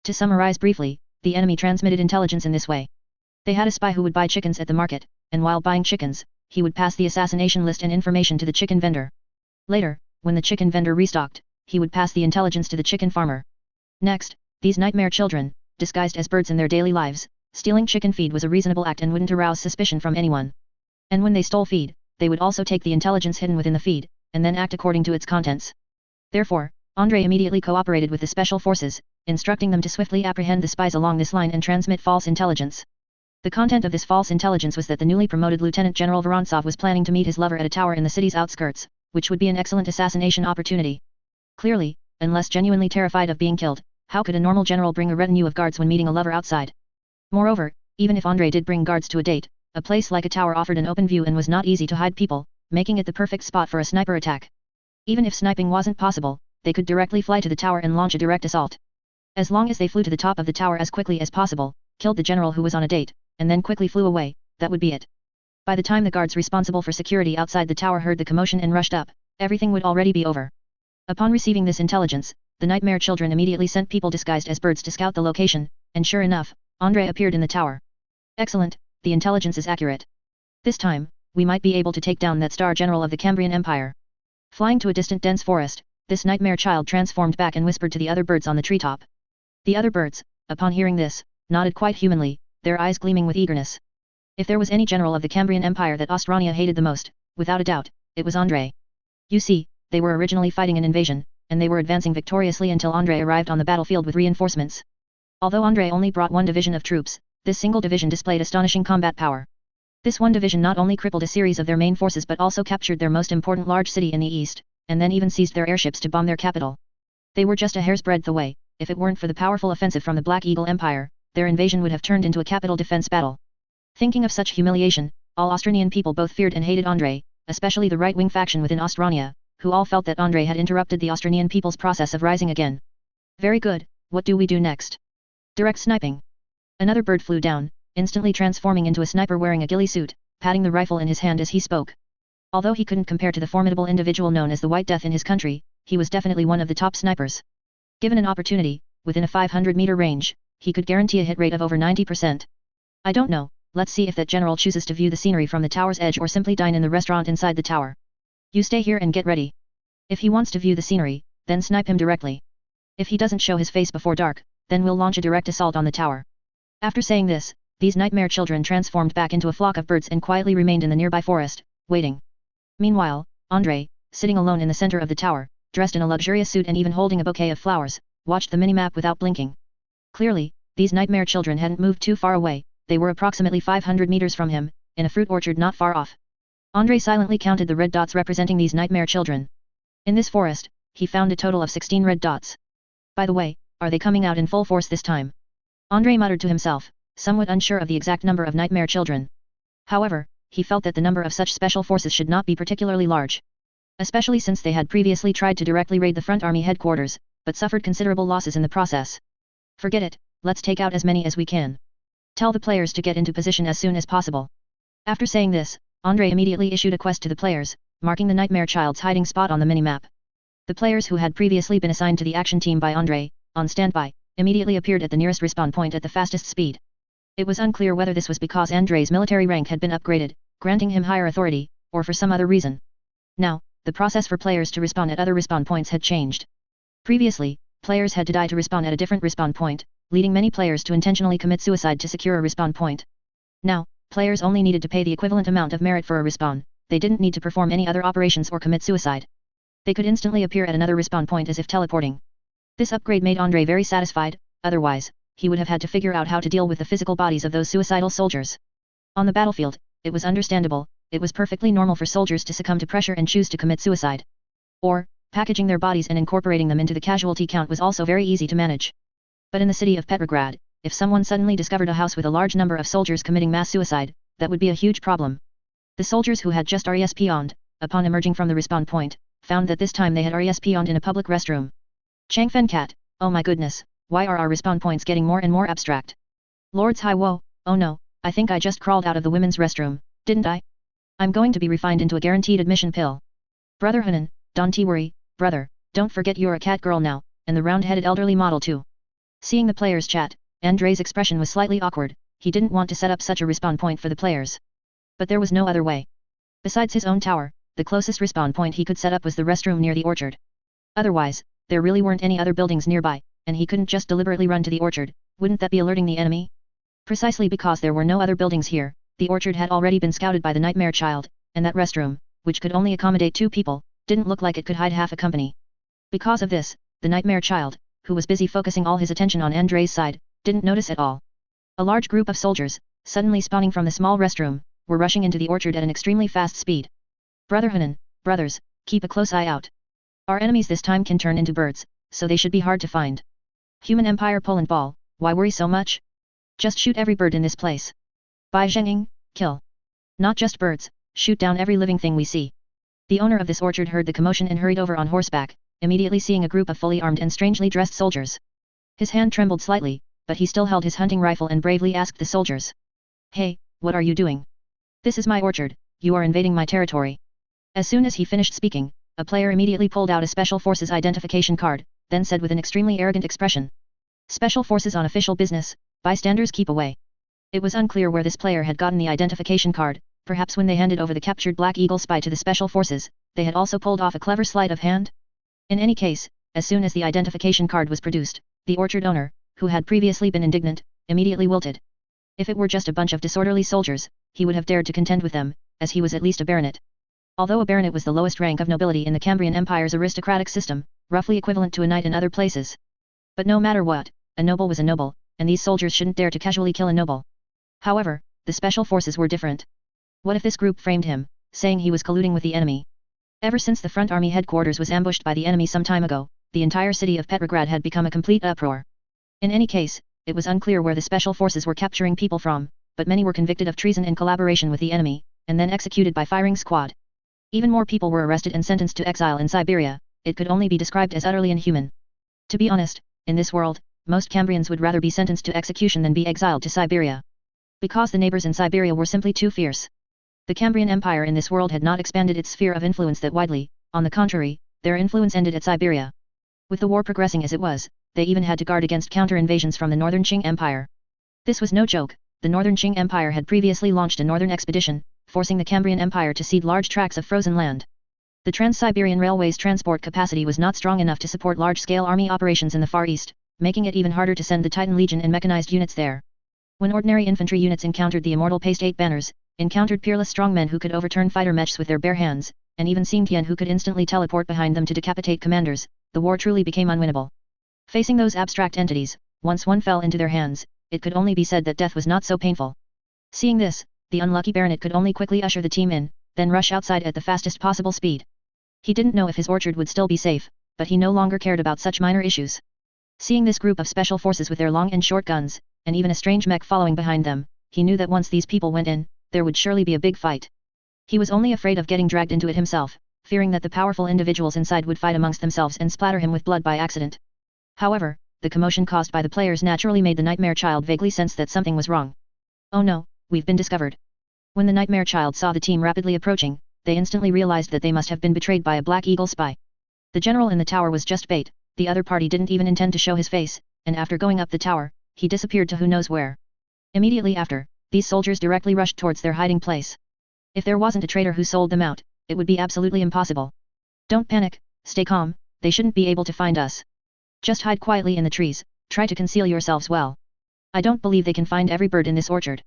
Speaker 1: To summarize briefly, the enemy transmitted intelligence in this way. They had a spy who would buy chickens at the market, and while buying chickens, he would pass the assassination list and information to the chicken vendor. Later, when the chicken vendor restocked, he would pass the intelligence to the chicken farmer. Next, these nightmare children, disguised as birds in their daily lives, stealing chicken feed was a reasonable act and wouldn't arouse suspicion from anyone. And when they stole feed, they would also take the intelligence hidden within the feed, and then act according to its contents. Therefore, Andrei immediately cooperated with the special forces, instructing them to swiftly apprehend the spies along this line and transmit false intelligence. The content of this false intelligence was that the newly promoted Lieutenant General Vorontsov was planning to meet his lover at a tower in the city's outskirts, which would be an excellent assassination opportunity. Clearly, unless genuinely terrified of being killed, how could a normal general bring a retinue of guards when meeting a lover outside? Moreover, even if Andrei did bring guards to a date, a place like a tower offered an open view and was not easy to hide people, making it the perfect spot for a sniper attack. Even if sniping wasn't possible, they could directly fly to the tower and launch a direct assault. As long as they flew to the top of the tower as quickly as possible, killed the general who was on a date, and then quickly flew away, that would be it. By the time the guards responsible for security outside the tower heard the commotion and rushed up, everything would already be over. Upon receiving this intelligence, the nightmare children immediately sent people disguised as birds to scout the location, and sure enough, Andrei appeared in the tower. Excellent, the intelligence is accurate. This time, we might be able to take down that star general of the Cambrian Empire. Flying to a distant dense forest, this nightmare child transformed back and whispered to the other birds on the treetop. The other birds, upon hearing this, nodded quite humanly, their eyes gleaming with eagerness. If there was any general of the Cambrian Empire that Ostrania hated the most, without a doubt, it was Andrei. You see, they were originally fighting an invasion, and they were advancing victoriously until Andrei arrived on the battlefield with reinforcements. Although Andrei only brought one division of troops, this single division displayed astonishing combat power. This one division not only crippled a series of their main forces but also captured their most important large city in the east, and then even seized their airships to bomb their capital. They were just a hair's breadth away. If it weren't for the powerful offensive from the Black Eagle Empire, their invasion would have turned into a capital defense battle. Thinking of such humiliation, all Austranian people both feared and hated Andrei, especially the right-wing faction within Ostrania, who all felt that Andrei had interrupted the Austranian people's process of rising again. Very good, what do we do next? Direct sniping. Another bird flew down, instantly transforming into a sniper wearing a ghillie suit, patting the rifle in his hand as he spoke. Although he couldn't compare to the formidable individual known as the White Death in his country, he was definitely one of the top snipers. Given an opportunity, within a 500-meter range, he could guarantee a hit rate of over 90%. I don't know, let's see if that general chooses to view the scenery from the tower's edge or simply dine in the restaurant inside the tower. You stay here and get ready. If he wants to view the scenery, then snipe him directly. If he doesn't show his face before dark, then we'll launch a direct assault on the tower. After saying this, these nightmare children transformed back into a flock of birds and quietly remained in the nearby forest, waiting. Meanwhile, Andrei, sitting alone in the center of the tower, dressed in a luxurious suit and even holding a bouquet of flowers, watched the minimap without blinking. Clearly, these nightmare children hadn't moved too far away, they were approximately 500 meters from him, in a fruit orchard not far off. Andrei silently counted the red dots representing these nightmare children. In this forest, he found a total of 16 red dots. By the way, are they coming out in full force this time? Andrei muttered to himself, somewhat unsure of the exact number of nightmare children. However, he felt that the number of such special forces should not be particularly large. Especially since they had previously tried to directly raid the front army headquarters, but suffered considerable losses in the process. Forget it, let's take out as many as we can. Tell the players to get into position as soon as possible. After saying this, Andrei immediately issued a quest to the players, marking the nightmare child's hiding spot on the minimap. The players who had previously been assigned to the action team by Andrei, on standby, immediately appeared at the nearest respawn point at the fastest speed. It was unclear whether this was because Andrei's military rank had been upgraded, granting him higher authority, or for some other reason. Now, the process for players to respawn at other respawn points had changed. Previously, players had to die to respawn at a different respawn point, leading many players to intentionally commit suicide to secure a respawn point. Now, players only needed to pay the equivalent amount of merit for a respawn, they didn't need to perform any other operations or commit suicide. They could instantly appear at another respawn point as if teleporting. This upgrade made Andrei very satisfied, otherwise, he would have had to figure out how to deal with the physical bodies of those suicidal soldiers. On the battlefield, it was understandable, it was perfectly normal for soldiers to succumb to pressure and choose to commit suicide. Or, packaging their bodies and incorporating them into the casualty count was also very easy to manage. But in the city of Petrograd, if someone suddenly discovered a house with a large number of soldiers committing mass suicide, that would be a huge problem. The soldiers who had just RESP'd, upon emerging from the respawn point, found that this time they had RESP'd in a public restroom. Changfen Cat, oh my goodness, why are our respawn points getting more and more abstract? Lords High Woe, oh no, I think I just crawled out of the women's restroom, didn't I? I'm going to be refined into a guaranteed admission pill. Brother Hunan, don't worry, brother, don't forget you're a cat girl now, and the round-headed elderly model too. Seeing the players chat, Andrei's expression was slightly awkward, he didn't want to set up such a respawn point for the players. But there was no other way. Besides his own tower, the closest respawn point he could set up was the restroom near the orchard. Otherwise, there really weren't any other buildings nearby, and he couldn't just deliberately run to the orchard, wouldn't that be alerting the enemy? Precisely because there were no other buildings here, the orchard had already been scouted by the Nightmare Child, and that restroom, which could only accommodate 2 people, didn't look like it could hide half a company. Because of this, the Nightmare Child, who was busy focusing all his attention on Andre's side, didn't notice at all. A large group of soldiers, suddenly spawning from the small restroom, were rushing into the orchard at an extremely fast speed. Brother Hunan, brothers, keep a close eye out. Our enemies this time can turn into birds, so they should be hard to find. Human Empire Poland Ball, why worry so much? Just shoot every bird in this place. Bai Zhenging, kill. Not just birds, shoot down every living thing we see. The owner of this orchard heard the commotion and hurried over on horseback, immediately seeing a group of fully armed and strangely dressed soldiers. His hand trembled slightly, but he still held his hunting rifle and bravely asked the soldiers. Hey, what are you doing? This is my orchard, you are invading my territory. As soon as he finished speaking, a player immediately pulled out a Special Forces identification card, then said with an extremely arrogant expression. Special Forces on official business, bystanders keep away. It was unclear where this player had gotten the identification card, perhaps when they handed over the captured Black Eagle spy to the Special Forces, they had also pulled off a clever sleight of hand. In any case, as soon as the identification card was produced, the orchard owner, who had previously been indignant, immediately wilted. If it were just a bunch of disorderly soldiers, he would have dared to contend with them, as he was at least a baronet. Although a baronet was the lowest rank of nobility in the Cambrian Empire's aristocratic system, roughly equivalent to a knight in other places. But no matter what, a noble was a noble, and these soldiers shouldn't dare to casually kill a noble. However, the Special Forces were different. What if this group framed him, saying he was colluding with the enemy? Ever since the front army headquarters was ambushed by the enemy some time ago, the entire city of Petrograd had become a complete uproar. In any case, it was unclear where the Special Forces were capturing people from, but many were convicted of treason in collaboration with the enemy, and then executed by firing squad. Even more people were arrested and sentenced to exile in Siberia. It could only be described as utterly inhuman. To be honest, in this world, most Cambrians would rather be sentenced to execution than be exiled to Siberia. Because the neighbors in Siberia were simply too fierce. The Cambrian Empire in this world had not expanded its sphere of influence that widely, on the contrary, their influence ended at Siberia. With the war progressing as it was, they even had to guard against counter-invasions from the Northern Qing Empire. This was no joke. The Northern Qing Empire had previously launched a northern expedition, forcing the Cambrian Empire to cede large tracts of frozen land. The Trans-Siberian Railway's transport capacity was not strong enough to support large-scale army operations in the Far East, making it even harder to send the Titan Legion and mechanized units there. When ordinary infantry units encountered the immortal Paste 8 banners, encountered peerless strongmen who could overturn fighter mechs with their bare hands, and even Sing Tian who could instantly teleport behind them to decapitate commanders, the war truly became unwinnable. Facing those abstract entities, once one fell into their hands, it could only be said that death was not so painful. Seeing this, the unlucky baronet could only quickly usher the team in, then rush outside at the fastest possible speed. He didn't know if his orchard would still be safe, but he no longer cared about such minor issues. Seeing this group of Special Forces with their long and short guns, and even a strange mech following behind them, he knew that once these people went in, there would surely be a big fight. He was only afraid of getting dragged into it himself, fearing that the powerful individuals inside would fight amongst themselves and splatter him with blood by accident. However, the commotion caused by the players naturally made the Nightmare Child vaguely sense that something was wrong. Oh no, we've been discovered. When the Nightmare Child saw the team rapidly approaching, they instantly realized that they must have been betrayed by a Black Eagle spy. The general in the tower was just bait, the other party didn't even intend to show his face, and after going up the tower, he disappeared to who knows where. Immediately after, these soldiers directly rushed towards their hiding place. If there wasn't a traitor who sold them out, it would be absolutely impossible. Don't panic, stay calm, they shouldn't be able to find us. Just hide quietly in the trees, try to conceal yourselves well. I don't believe they can find every bird in this orchard.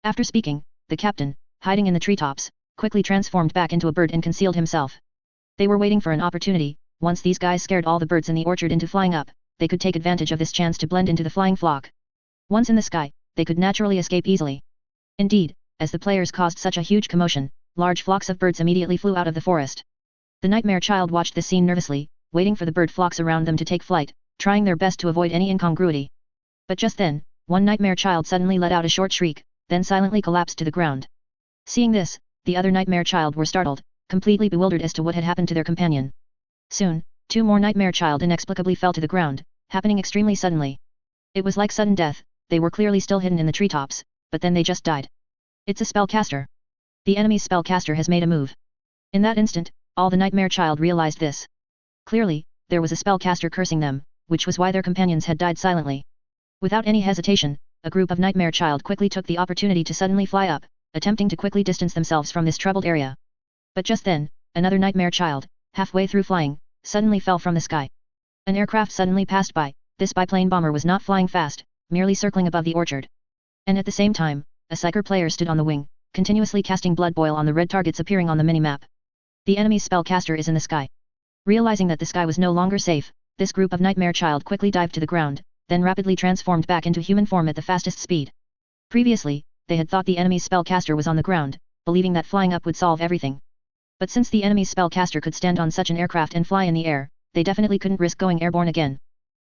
Speaker 1: After speaking, the captain, hiding in the treetops, quickly transformed back into a bird and concealed himself. They were waiting for an opportunity. Once these guys scared all the birds in the orchard into flying up, they could take advantage of this chance to blend into the flying flock. Once in the sky, they could naturally escape easily. Indeed, as the players caused such a huge commotion, large flocks of birds immediately flew out of the forest. The Nightmare Child watched this scene nervously, waiting for the bird flocks around them to take flight, trying their best to avoid any incongruity. But just then, one Nightmare Child suddenly let out a short shriek, then silently collapsed to the ground. Seeing this, the other Nightmare Child were startled, completely bewildered as to what had happened to their companion. Soon, two more Nightmare Child inexplicably fell to the ground, happening extremely suddenly. It was like sudden death. They were clearly still hidden in the treetops, but then they just died. It's a spellcaster. The enemy's spellcaster has made a move. In that instant, all the Nightmare Child realized this. Clearly, there was a spellcaster cursing them, which was why their companions had died silently. Without any hesitation, a group of Nightmare Child quickly took the opportunity to suddenly fly up, attempting to quickly distance themselves from this troubled area. But just then, another Nightmare Child, halfway through flying, suddenly fell from the sky. An aircraft suddenly passed by, This biplane bomber was not flying fast, merely circling above the orchard. And at the same time, a psyker player stood on the wing, continuously casting blood boil on the red targets appearing on the minimap. The enemy's spellcaster is in the sky. Realizing that the sky was no longer safe, this group of Nightmare Child quickly dived to the ground, then rapidly transformed back into human form at the fastest speed. Previously, they had thought the enemy's spellcaster was on the ground, believing that flying up would solve everything. But since the enemy's spellcaster could stand on such an aircraft and fly in the air, they definitely couldn't risk going airborne again.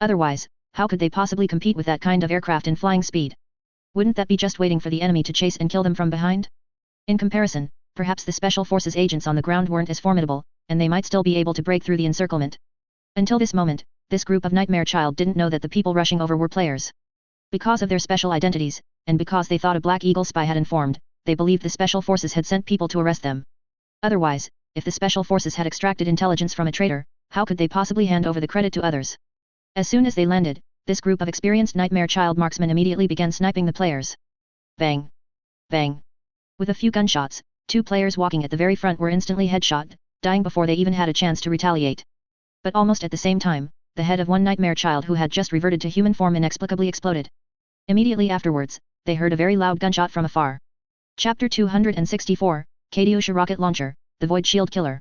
Speaker 1: Otherwise, how could they possibly compete with that kind of aircraft in flying speed? Wouldn't that be just waiting for the enemy to chase and kill them from behind? In comparison, perhaps the Special Forces agents on the ground weren't as formidable, and they might still be able to break through the encirclement. Until this moment, this group of Nightmare Child didn't know that the people rushing over were players. Because of their special identities, and because they thought a Black Eagle spy had informed, they believed the Special Forces had sent people to arrest them. Otherwise, if the Special Forces had extracted intelligence from a traitor, how could they possibly hand over the credit to others? As soon as they landed, this group of experienced Nightmare Child marksmen immediately began sniping the players. Bang! Bang! With a few gunshots, 2 players walking at the very front were instantly headshot, dying before they even had a chance to retaliate. But almost at the same time, the head of one Nightmare Child who had just reverted to human form inexplicably exploded. Immediately afterwards, they heard a very loud gunshot from afar. Chapter 264, Katyusha Rocket Launcher, the Void Shield Killer.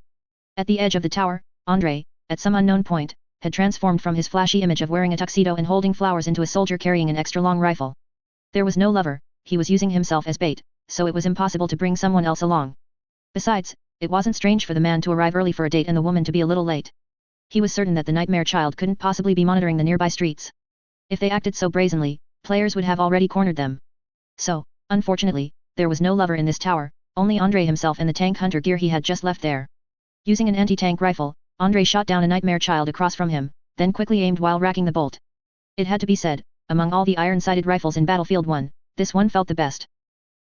Speaker 1: At the edge of the tower, Andrei, at some unknown point, had transformed from his flashy image of wearing a tuxedo and holding flowers into a soldier carrying an extra-long rifle. There was no lover, he was using himself as bait, so it was impossible to bring someone else along. Besides, it wasn't strange for the man to arrive early for a date and the woman to be a little late. He was certain that the Nightmare Child couldn't possibly be monitoring the nearby streets. If they acted so brazenly, players would have already cornered them. So, unfortunately, there was no lover in this tower, only Andrei himself and the tank hunter gear he had just left there. Using an anti-tank rifle, Andrei shot down a Nightmare Child across from him, then quickly aimed while racking the bolt. It had to be said, among all the iron-sighted rifles in Battlefield 1, this one felt the best.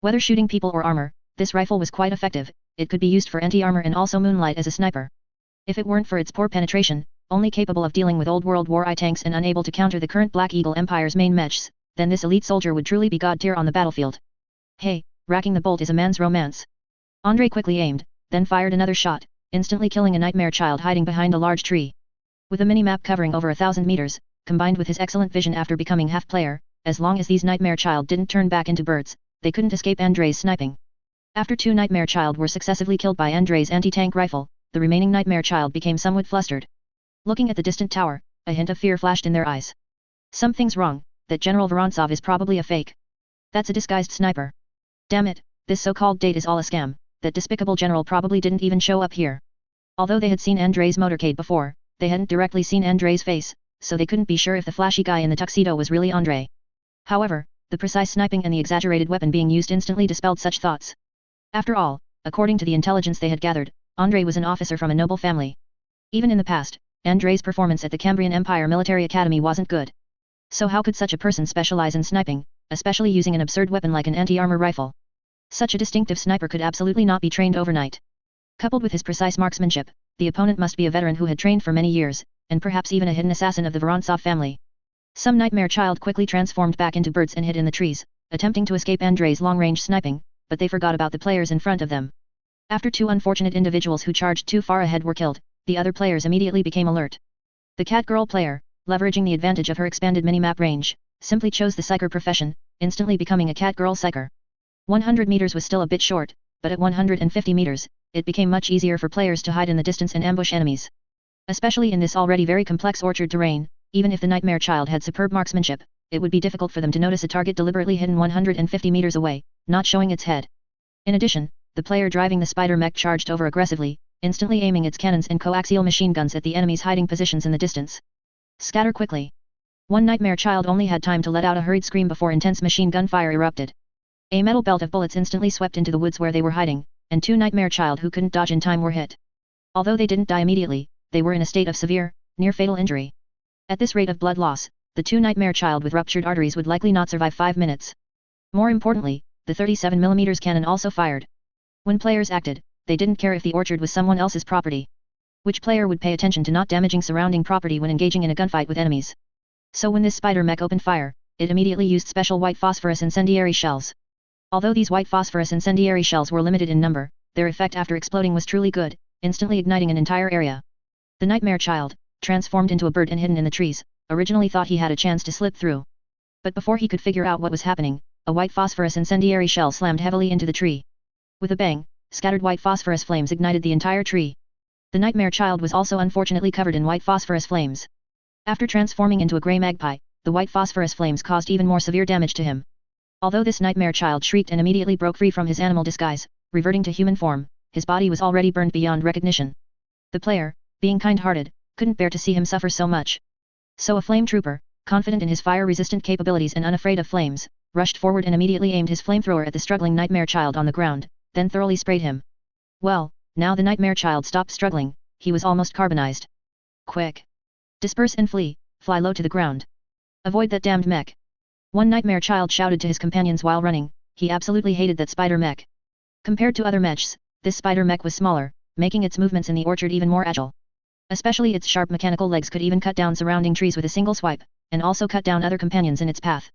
Speaker 1: Whether shooting people or armor, this rifle was quite effective, it could be used for anti-armor and also moonlight as a sniper. If it weren't for its poor penetration, only capable of dealing with old World War I tanks and unable to counter the current Black Eagle Empire's main mechs, then this elite soldier would truly be god tier on the battlefield. Hey, racking the bolt is a man's romance. Andrei quickly aimed, then fired another shot, instantly killing a Nightmare Child hiding behind a large tree. With a minimap covering over 1,000 meters, combined with his excellent vision after becoming half-player, as long as these Nightmare Child didn't turn back into birds, they couldn't escape Andrei's sniping. After 2 Nightmare Child were successively killed by Andrei's anti-tank rifle, the remaining Nightmare Child became somewhat flustered. Looking at the distant tower, a hint of fear flashed in their eyes. Something's wrong, that General Vorontsov is probably a fake. That's a disguised sniper. Damn it, this so-called date is all a scam, that despicable general probably didn't even show up here. Although they had seen Andrei's motorcade before, they hadn't directly seen Andrei's face, so they couldn't be sure if the flashy guy in the tuxedo was really Andrei. However, the precise sniping and the exaggerated weapon being used instantly dispelled such thoughts. After all, according to the intelligence they had gathered, Andrei was an officer from a noble family. Even in the past, Andrei's performance at the Cambrian Empire Military Academy wasn't good. So how could such a person specialize in sniping, especially using an absurd weapon like an anti-armor rifle? Such a distinctive sniper could absolutely not be trained overnight. Coupled with his precise marksmanship, the opponent must be a veteran who had trained for many years, and perhaps even a hidden assassin of the Vorontsov family. Some Nightmare Child quickly transformed back into birds and hid in the trees, attempting to escape Andrei's long-range sniping, but they forgot about the players in front of them. After 2 unfortunate individuals who charged too far ahead were killed, the other players immediately became alert. The cat girl player, leveraging the advantage of her expanded minimap range, simply chose the psyker profession, instantly becoming a cat girl psyker. 100 meters was still a bit short, but at 150 meters, it became much easier for players to hide in the distance and ambush enemies. Especially in this already very complex orchard terrain, even if the Nightmare Child had superb marksmanship, it would be difficult for them to notice a target deliberately hidden 150 meters away, not showing its head. In addition, the player driving the spider mech charged over aggressively, instantly aiming its cannons and coaxial machine guns at the enemy's hiding positions in the distance. Scatter quickly. One Nightmare Child only had time to let out a hurried scream before intense machine gun fire erupted. A metal belt of bullets instantly swept into the woods where they were hiding, and 2 Nightmare Child who couldn't dodge in time were hit. Although they didn't die immediately, they were in a state of severe, near-fatal injury. At this rate of blood loss, the 2 Nightmare Child with ruptured arteries would likely not survive 5 minutes. More importantly, the 37mm cannon also fired. When players acted, they didn't care if the orchard was someone else's property. Which player would pay attention to not damaging surrounding property when engaging in a gunfight with enemies? So when this spider mech opened fire, it immediately used special white phosphorus incendiary shells. Although these white phosphorus incendiary shells were limited in number, their effect after exploding was truly good, instantly igniting an entire area. The Nightmare Child, transformed into a bird and hidden in the trees, originally thought he had a chance to slip through. But before he could figure out what was happening, a white phosphorus incendiary shell slammed heavily into the tree. With a bang, scattered white phosphorus flames ignited the entire tree. The nightmare child was also unfortunately covered in white phosphorus flames. After transforming into a grey magpie, the white phosphorus flames caused even more severe damage to him. Although this nightmare child shrieked and immediately broke free from his animal disguise, reverting to human form, his body was already burned beyond recognition. The player, being kind-hearted, couldn't bear to see him suffer so much. So a flame trooper, confident in his fire-resistant capabilities and unafraid of flames, rushed forward and immediately aimed his flamethrower at the struggling nightmare child on the ground, then thoroughly sprayed him. Well, now the nightmare child stopped struggling, he was almost carbonized. Quick! Disperse and flee, fly low to the ground. Avoid that damned mech. One nightmare child shouted to his companions while running, he absolutely hated that spider mech. Compared to other mechs, this spider mech was smaller, making its movements in the orchard even more agile. Especially its sharp mechanical legs could even cut down surrounding trees with a single swipe, and also cut down other companions in its path.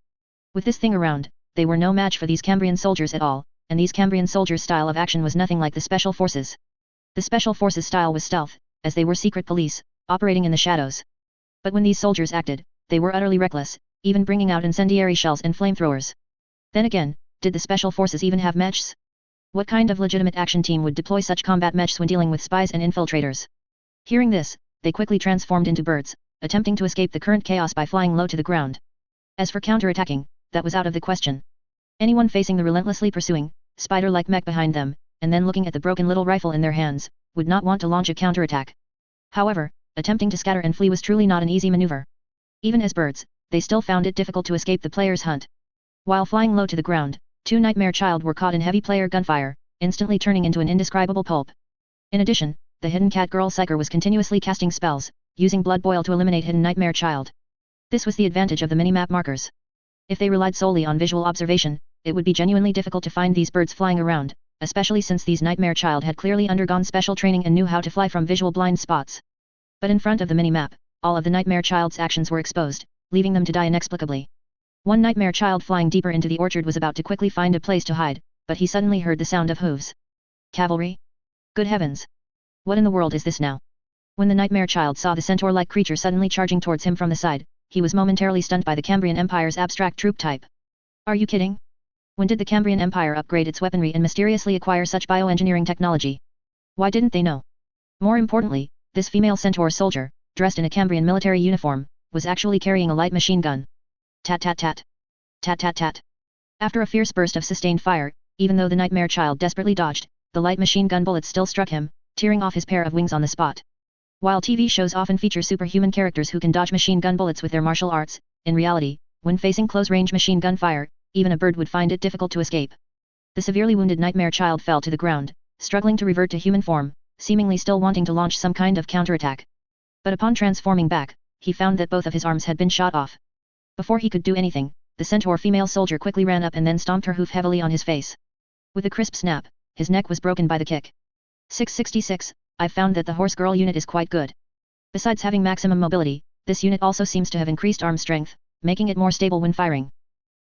Speaker 1: With this thing around, they were no match for these Cambrian soldiers at all, and these Cambrian soldiers' style of action was nothing like the Special Forces. The Special Forces' style was stealth, as they were secret police, operating in the shadows. But when these soldiers acted, they were utterly reckless, even bringing out incendiary shells and flamethrowers. Then again, did the Special Forces even have mechs? What kind of legitimate action team would deploy such combat mechs when dealing with spies and infiltrators? Hearing this, they quickly transformed into birds, attempting to escape the current chaos by flying low to the ground. As for counterattacking, that was out of the question. Anyone facing the relentlessly pursuing, spider-like mech behind them, and then looking at the broken little rifle in their hands, would not want to launch a counterattack. However, attempting to scatter and flee was truly not an easy maneuver. Even as birds, they still found it difficult to escape the player's hunt. While flying low to the ground, two Nightmare Child were caught in heavy player gunfire, instantly turning into an indescribable pulp. In addition, the hidden cat girl Psyker was continuously casting spells, using blood boil to eliminate hidden Nightmare Child. This was the advantage of the minimap markers. If they relied solely on visual observation, it would be genuinely difficult to find these birds flying around, especially since these Nightmare Child had clearly undergone special training and knew how to fly from visual blind spots. But in front of the minimap, all of the Nightmare Child's actions were exposed, leaving them to die inexplicably. One Nightmare Child flying deeper into the orchard was about to quickly find a place to hide, but he suddenly heard the sound of hooves. Cavalry? Good heavens! What in the world is this now? When the Nightmare Child saw the centaur-like creature suddenly charging towards him from the side, he was momentarily stunned by the Cambrian Empire's abstract troop type. Are you kidding? When did the Cambrian Empire upgrade its weaponry and mysteriously acquire such bioengineering technology? Why didn't they know? More importantly, this female centaur soldier, dressed in a Cambrian military uniform, was actually carrying a light machine gun. Tat tat tat. Tat tat tat. After a fierce burst of sustained fire, even though the Nightmare Child desperately dodged, the light machine gun bullets still struck him, tearing off his pair of wings on the spot. While TV shows often feature superhuman characters who can dodge machine gun bullets with their martial arts, in reality, when facing close-range machine gun fire, even a bird would find it difficult to escape. The severely wounded Nightmare Child fell to the ground, struggling to revert to human form, seemingly still wanting to launch some kind of counterattack. But upon transforming back, he found that both of his arms had been shot off. Before he could do anything, the centaur female soldier quickly ran up and then stomped her hoof heavily on his face. With a crisp snap, his neck was broken by the kick. 666, I've found that the horse girl unit is quite good. Besides having maximum mobility, this unit also seems to have increased arm strength, making it more stable when firing.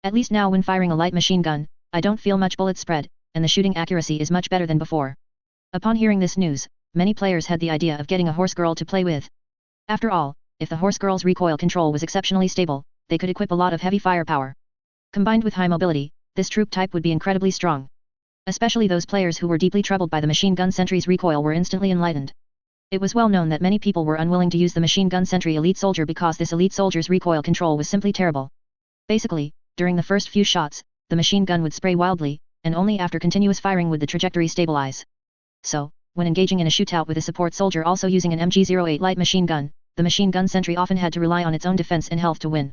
Speaker 1: At least now when firing a light machine gun, I don't feel much bullet spread, and the shooting accuracy is much better than before. Upon hearing this news, many players had the idea of getting a horse girl to play with. After all, if the horse girl's recoil control was exceptionally stable, they could equip a lot of heavy firepower. Combined with high mobility, this troop type would be incredibly strong. Especially those players who were deeply troubled by the machine gun sentry's recoil were instantly enlightened. It was well known that many people were unwilling to use the machine gun sentry elite soldier because this elite soldier's recoil control was simply terrible. Basically, during the first few shots, the machine gun would spray wildly, and only after continuous firing would the trajectory stabilize. So, when engaging in a shootout with a support soldier also using an MG-08 light machine gun, the machine gun sentry often had to rely on its own defense and health to win.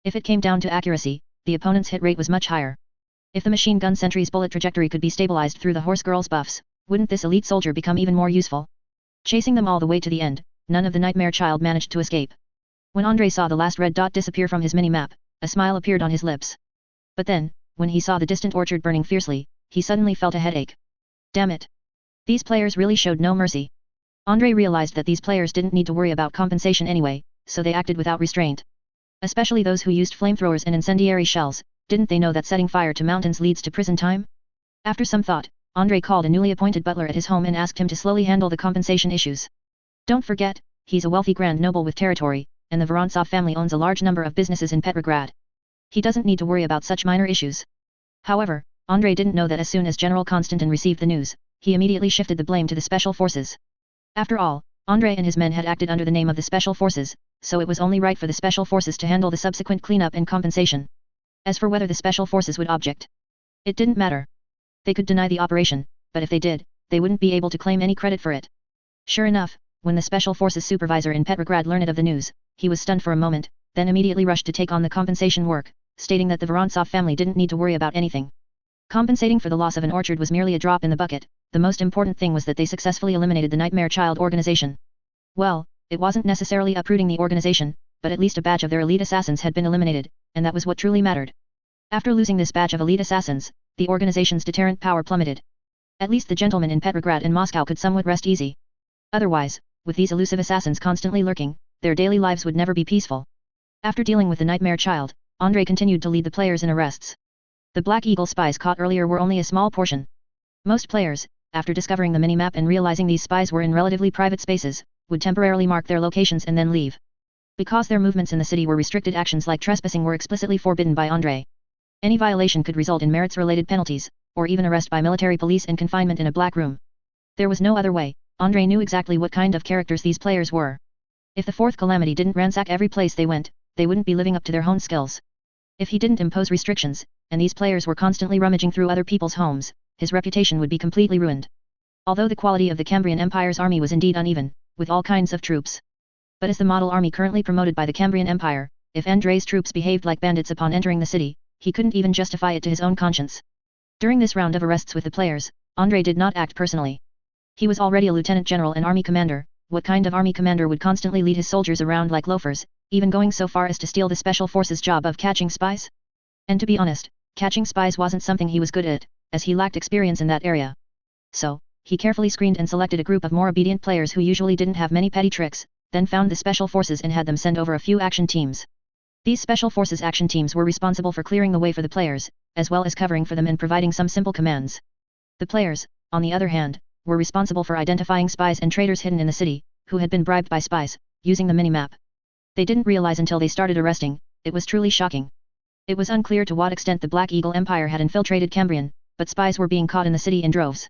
Speaker 1: If it came down to accuracy, the opponent's hit rate was much higher. If the machine gun sentry's bullet trajectory could be stabilized through the horse girl's buffs, wouldn't this elite soldier become even more useful? Chasing them all the way to the end, none of the Nightmare Child managed to escape. When Andre saw the last red dot disappear from his mini-map, a smile appeared on his lips. But then, when he saw the distant orchard burning fiercely, he suddenly felt a headache. Damn it! These players really showed no mercy. Andre realized that these players didn't need to worry about compensation anyway, so they acted without restraint. Especially those who used flamethrowers and incendiary shells. Didn't they know that setting fire to mountains leads to prison time? After some thought, Andre called a newly appointed butler at his home and asked him to slowly handle the compensation issues. Don't forget, he's a wealthy grand noble with territory, and the Vorontsov family owns a large number of businesses in Petrograd. He doesn't need to worry about such minor issues. However, Andrei didn't know that as soon as General Konstantin received the news, he immediately shifted the blame to the special forces. After all, Andrei and his men had acted under the name of the special forces, so it was only right for the special forces to handle the subsequent cleanup and compensation. As for whether the special forces would object, it didn't matter. They could deny the operation, but if they did, they wouldn't be able to claim any credit for it. Sure enough, when the special forces supervisor in Petrograd learned of the news, he was stunned for a moment, then immediately rushed to take on the compensation work, stating that the Vorontsov family didn't need to worry about anything. Compensating for the loss of an orchard was merely a drop in the bucket. The most important thing was that they successfully eliminated the Nightmare Child organization. Well, it wasn't necessarily uprooting the organization, but at least a batch of their elite assassins had been eliminated, and that was what truly mattered. After losing this batch of elite assassins, the organization's deterrent power plummeted. At least the gentlemen in Petrograd and Moscow could somewhat rest easy. Otherwise, with these elusive assassins constantly lurking, their daily lives would never be peaceful. After dealing with the Nightmare Child, Andrei continued to lead the players in arrests. The Black Eagle spies caught earlier were only a small portion. Most players, after discovering the minimap and realizing these spies were in relatively private spaces, would temporarily mark their locations and then leave. Because their movements in the city were restricted, actions like trespassing were explicitly forbidden by Andrei. Any violation could result in merits-related penalties, or even arrest by military police and confinement in a black room. There was no other way. Andrei knew exactly what kind of characters these players were. If the fourth Calamity didn't ransack every place they went, they wouldn't be living up to their own skills. If he didn't impose restrictions, and these players were constantly rummaging through other people's homes, his reputation would be completely ruined. Although the quality of the Cambrian Empire's army was indeed uneven, with all kinds of troops. But as the model army currently promoted by the Cambrian Empire, if Andrei's troops behaved like bandits upon entering the city, he couldn't even justify it to his own conscience. During this round of arrests with the players, Andrei did not act personally. He was already a lieutenant general and army commander. What kind of army commander would constantly lead his soldiers around like loafers, even going so far as to steal the special forces' job of catching spies? And to be honest, catching spies wasn't something he was good at, as he lacked experience in that area. So, he carefully screened and selected a group of more obedient players who usually didn't have many petty tricks, then found the special forces and had them send over a few action teams. These special forces action teams were responsible for clearing the way for the players, as well as covering for them and providing some simple commands. The players, on the other hand, were responsible for identifying spies and traitors hidden in the city, who had been bribed by spies, using the minimap. They didn't realize until they started arresting. It was truly shocking. It was unclear to what extent the Black Eagle Empire had infiltrated Cambrian, but spies were being caught in the city in droves.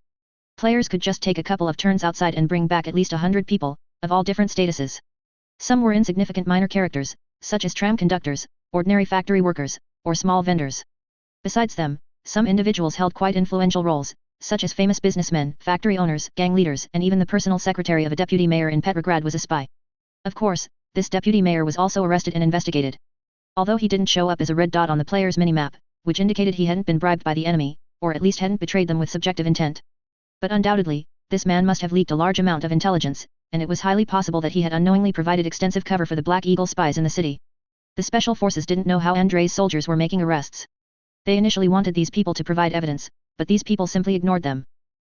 Speaker 1: Players could just take a couple of turns outside and bring back at least 100 people, of all different statuses. Some were insignificant minor characters, such as tram conductors, ordinary factory workers, or small vendors. Besides them, some individuals held quite influential roles, such as famous businessmen, factory owners, gang leaders, and even the personal secretary of a deputy mayor in Petrograd was a spy. Of course, this deputy mayor was also arrested and investigated. Although he didn't show up as a red dot on the player's minimap, which indicated he hadn't been bribed by the enemy, or at least hadn't betrayed them with subjective intent. But undoubtedly, this man must have leaked a large amount of intelligence, and it was highly possible that he had unknowingly provided extensive cover for the Black Eagle spies in the city. The special forces didn't know how Andrei's soldiers were making arrests. They initially wanted these people to provide evidence, but these people simply ignored them.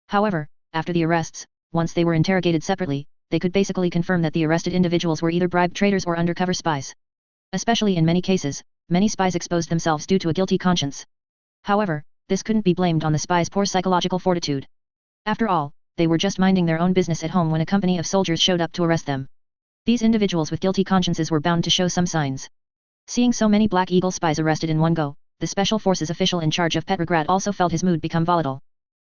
Speaker 1: However, after the arrests, once they were interrogated separately, they could basically confirm that the arrested individuals were either bribed traitors or undercover spies. Especially in many cases, many spies exposed themselves due to a guilty conscience. However, this couldn't be blamed on the spies' poor psychological fortitude. After all, they were just minding their own business at home when a company of soldiers showed up to arrest them. These individuals with guilty consciences were bound to show some signs. Seeing so many Black Eagle spies arrested in one go, the special forces official in charge of Petrograd also felt his mood become volatile.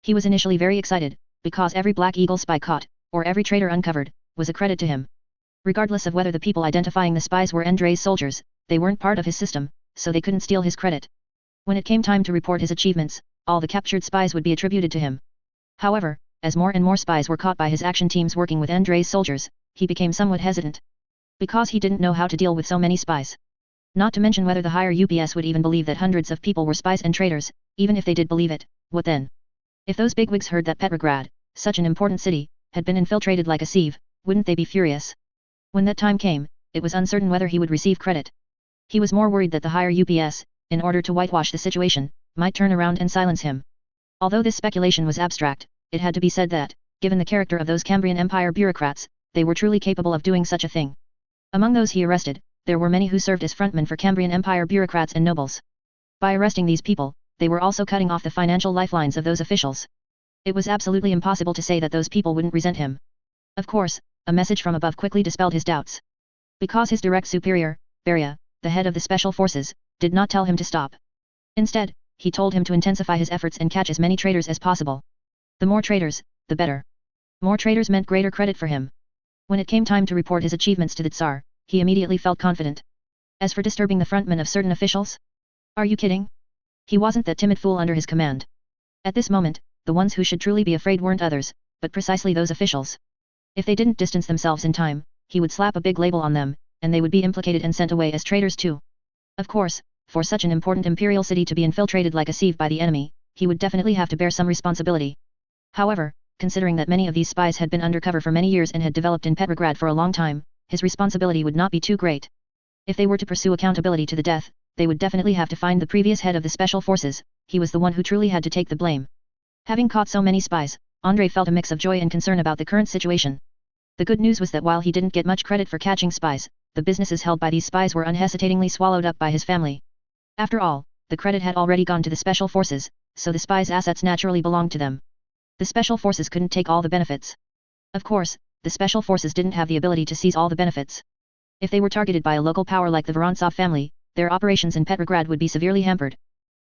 Speaker 1: He was initially very excited, because every Black Eagle spy caught, or every traitor uncovered, was a credit to him. Regardless of whether the people identifying the spies were Andrei's soldiers, they weren't part of his system, so they couldn't steal his credit. When it came time to report his achievements, all the captured spies would be attributed to him. However, as more and more spies were caught by his action teams working with Andrei's soldiers, he became somewhat hesitant. Because he didn't know how to deal with so many spies. Not to mention whether the higher UPS would even believe that hundreds of people were spies and traitors. Even if they did believe it, what then? If those bigwigs heard that Petrograd, such an important city, had been infiltrated like a sieve, wouldn't they be furious? When that time came, it was uncertain whether he would receive credit. He was more worried that the higher UPS, in order to whitewash the situation, might turn around and silence him. Although this speculation was abstract, it had to be said that, given the character of those Cambrian Empire bureaucrats, they were truly capable of doing such a thing. Among those he arrested, there were many who served as frontmen for Cambrian Empire bureaucrats and nobles. By arresting these people, they were also cutting off the financial lifelines of those officials. It was absolutely impossible to say that those people wouldn't resent him. Of course, a message from above quickly dispelled his doubts. Because his direct superior, Beria, the head of the special forces, did not tell him to stop. Instead, he told him to intensify his efforts and catch as many traitors as possible. The more traitors, the better. More traitors meant greater credit for him. When it came time to report his achievements to the Tsar, he immediately felt confident. As for disturbing the frontmen of certain officials? Are you kidding? He wasn't that timid fool under his command. At this moment, the ones who should truly be afraid weren't others, but precisely those officials. If they didn't distance themselves in time, he would slap a big label on them, and they would be implicated and sent away as traitors too. Of course, for such an important imperial city to be infiltrated like a sieve by the enemy, he would definitely have to bear some responsibility. However, considering that many of these spies had been undercover for many years and had developed in Petrograd for a long time, his responsibility would not be too great. If they were to pursue accountability to the death, they would definitely have to find the previous head of the special forces. He was the one who truly had to take the blame. Having caught so many spies, Andrei felt a mix of joy and concern about the current situation. The good news was that while he didn't get much credit for catching spies, the businesses held by these spies were unhesitatingly swallowed up by his family. After all, the credit had already gone to the special forces, so the spies' assets naturally belonged to them. The special forces couldn't take all the benefits. Of course, the special forces didn't have the ability to seize all the benefits. If they were targeted by a local power like the Vorontsov family, their operations in Petrograd would be severely hampered.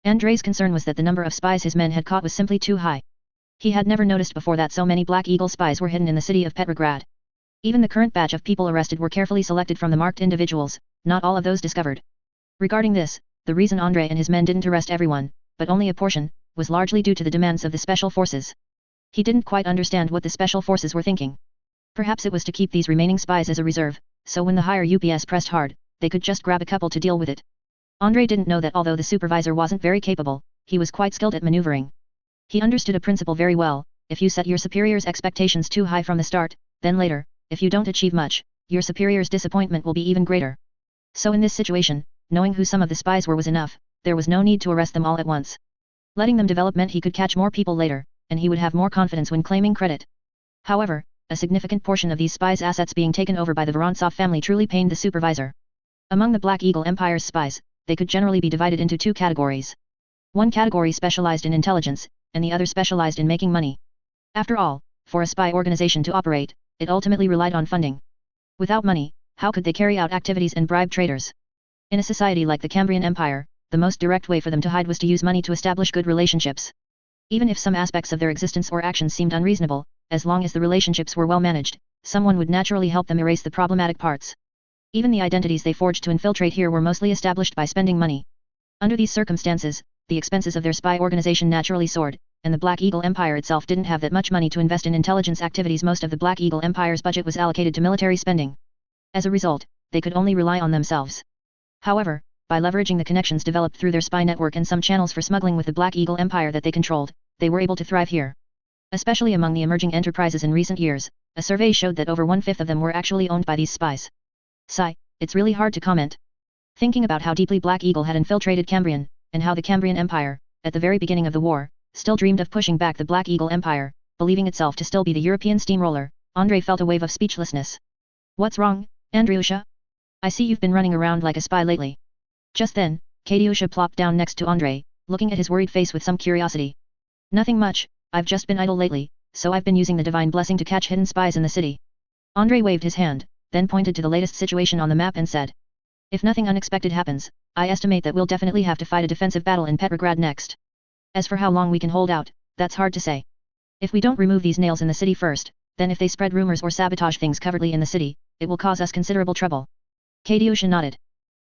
Speaker 1: Andrei's concern was that the number of spies his men had caught was simply too high. He had never noticed before that so many Black Eagle spies were hidden in the city of Petrograd. Even the current batch of people arrested were carefully selected from the marked individuals, not all of those discovered. Regarding this, the reason Andrei and his men didn't arrest everyone, but only a portion, was largely due to the demands of the special forces. He didn't quite understand what the special forces were thinking. Perhaps it was to keep these remaining spies as a reserve, so when the higher UPS pressed hard, they could just grab a couple to deal with it. Andrei didn't know that although the supervisor wasn't very capable, he was quite skilled at maneuvering. He understood a principle very well: if you set your superior's expectations too high from the start, then later, if you don't achieve much, your superior's disappointment will be even greater. So in this situation, knowing who some of the spies were was enough. There was no need to arrest them all at once. Letting them develop meant he could catch more people later, and he would have more confidence when claiming credit. However, a significant portion of these spies' assets being taken over by the Vorontsov family truly pained the supervisor. Among the Black Eagle Empire's spies, they could generally be divided into two categories. One category specialized in intelligence, and the other specialized in making money. After all, for a spy organization to operate, it ultimately relied on funding. Without money, how could they carry out activities and bribe traitors? In a society like the Cambrian Empire, the most direct way for them to hide was to use money to establish good relationships. Even if some aspects of their existence or actions seemed unreasonable, as long as the relationships were well managed, someone would naturally help them erase the problematic parts. Even the identities they forged to infiltrate here were mostly established by spending money. Under these circumstances, the expenses of their spy organization naturally soared, and the Black Eagle Empire itself didn't have that much money to invest in intelligence activities. Most of the Black Eagle Empire's budget was allocated to military spending. As a result, they could only rely on themselves. However, by leveraging the connections developed through their spy network and some channels for smuggling with the Black Eagle Empire that they controlled, they were able to thrive here. Especially among the emerging enterprises in recent years, a survey showed that over 1/5 of them were actually owned by these spies. Sigh, it's really hard to comment. Thinking about how deeply Black Eagle had infiltrated Cambrian, and how the Cambrian Empire, at the very beginning of the war, still dreamed of pushing back the Black Eagle Empire, believing itself to still be the European steamroller, Andrei felt a wave of speechlessness. What's wrong, Andriusha? I see you've been running around like a spy lately. Just then, Katiusha plopped down next to Andrei, looking at his worried face with some curiosity. Nothing much, I've just been idle lately, so I've been using the divine blessing to catch hidden spies in the city. Andrei waved his hand, then pointed to the latest situation on the map and said. If nothing unexpected happens, I estimate that we'll definitely have to fight a defensive battle in Petrograd next. As for how long we can hold out, that's hard to say. If we don't remove these nails in the city first, then if they spread rumors or sabotage things covertly in the city, it will cause us considerable trouble. Katiusha nodded.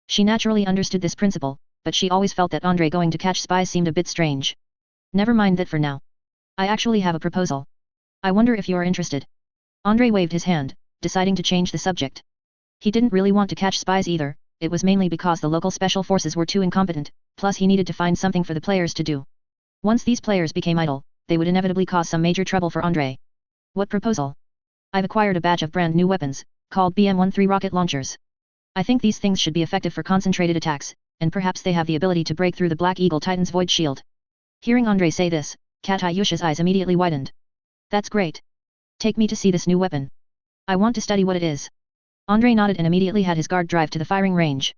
Speaker 1: She naturally understood this principle, but she always felt that Andrei going to catch spies seemed a bit strange. Never mind that for now. I actually have a proposal. I wonder if you're interested. Andrei waved his hand, deciding to change the subject. He didn't really want to catch spies either, it was mainly because the local special forces were too incompetent, plus he needed to find something for the players to do. Once these players became idle, they would inevitably cause some major trouble for Andrei. What proposal? I've acquired a batch of brand new weapons, called BM-13 rocket launchers. I think these things should be effective for concentrated attacks, and perhaps they have the ability to break through the Black Eagle Titan's void shield. Hearing Andrei say this, Katiusha's eyes immediately widened. That's great. Take me to see this new weapon. I want to study what it is. Andrei nodded and immediately had his guard drive to the firing range.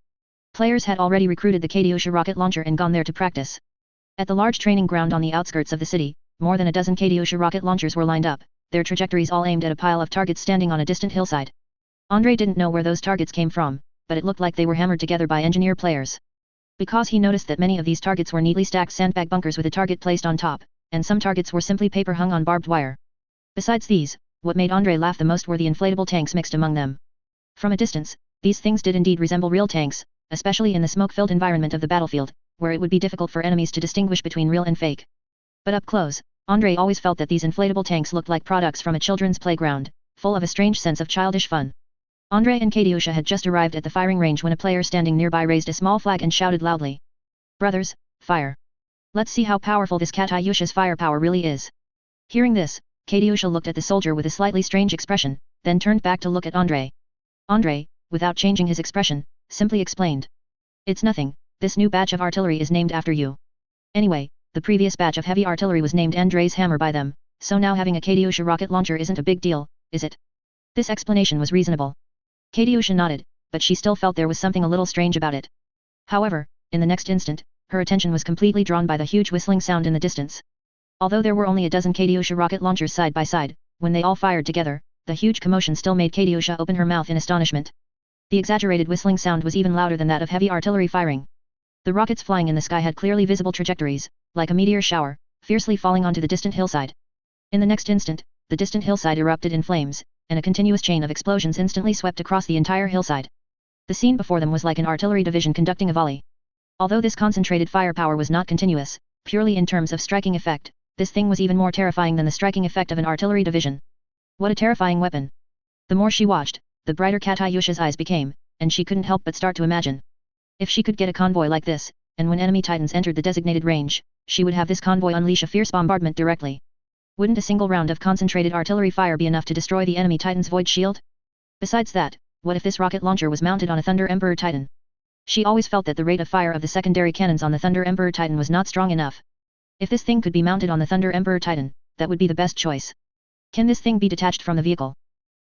Speaker 1: Players had already recruited the Katiusha rocket launcher and gone there to practice. At the large training ground on the outskirts of the city, more than a dozen Katiusha rocket launchers were lined up, their trajectories all aimed at a pile of targets standing on a distant hillside. Andrei didn't know where those targets came from, but it looked like they were hammered together by engineer players. Because he noticed that many of these targets were neatly stacked sandbag bunkers with a target placed on top, and some targets were simply paper hung on barbed wire. Besides these, what made Andrei laugh the most were the inflatable tanks mixed among them. From a distance, these things did indeed resemble real tanks, especially in the smoke-filled environment of the battlefield, where it would be difficult for enemies to distinguish between real and fake. But up close, Andrei always felt that these inflatable tanks looked like products from a children's playground, full of a strange sense of childish fun. Andrei and Katyusha had just arrived at the firing range when a player standing nearby raised a small flag and shouted loudly. "Brothers, fire! Let's see how powerful this Katyusha's firepower really is." Hearing this, Katyusha looked at the soldier with a slightly strange expression, then turned back to look at Andrei. Andrei, without changing his expression, simply explained. "It's nothing, this new batch of artillery is named after you. Anyway, the previous batch of heavy artillery was named Andrei's hammer by them, so now having a Katyusha rocket launcher isn't a big deal, is it?" This explanation was reasonable. Katyusha nodded, but she still felt there was something a little strange about it. However, in the next instant, her attention was completely drawn by the huge whistling sound in the distance. Although there were only a dozen Katyusha rocket launchers side by side, when they all fired together, the huge commotion still made Katyusha open her mouth in astonishment. The exaggerated whistling sound was even louder than that of heavy artillery firing. The rockets flying in the sky had clearly visible trajectories, like a meteor shower, fiercely falling onto the distant hillside. In the next instant, the distant hillside erupted in flames, and a continuous chain of explosions instantly swept across the entire hillside. The scene before them was like an artillery division conducting a volley. Although this concentrated firepower was not continuous, purely in terms of striking effect, this thing was even more terrifying than the striking effect of an artillery division. What a terrifying weapon! The more she watched, the brighter Katyusha's eyes became, and she couldn't help but start to imagine. If she could get a convoy like this, and when enemy titans entered the designated range, she would have this convoy unleash a fierce bombardment directly. Wouldn't a single round of concentrated artillery fire be enough to destroy the enemy titan's void shield? Besides that, what if this rocket launcher was mounted on a Thunder Emperor Titan? She always felt that the rate of fire of the secondary cannons on the Thunder Emperor Titan was not strong enough. If this thing could be mounted on the Thunder Emperor Titan, that would be the best choice. Can this thing be detached from the vehicle?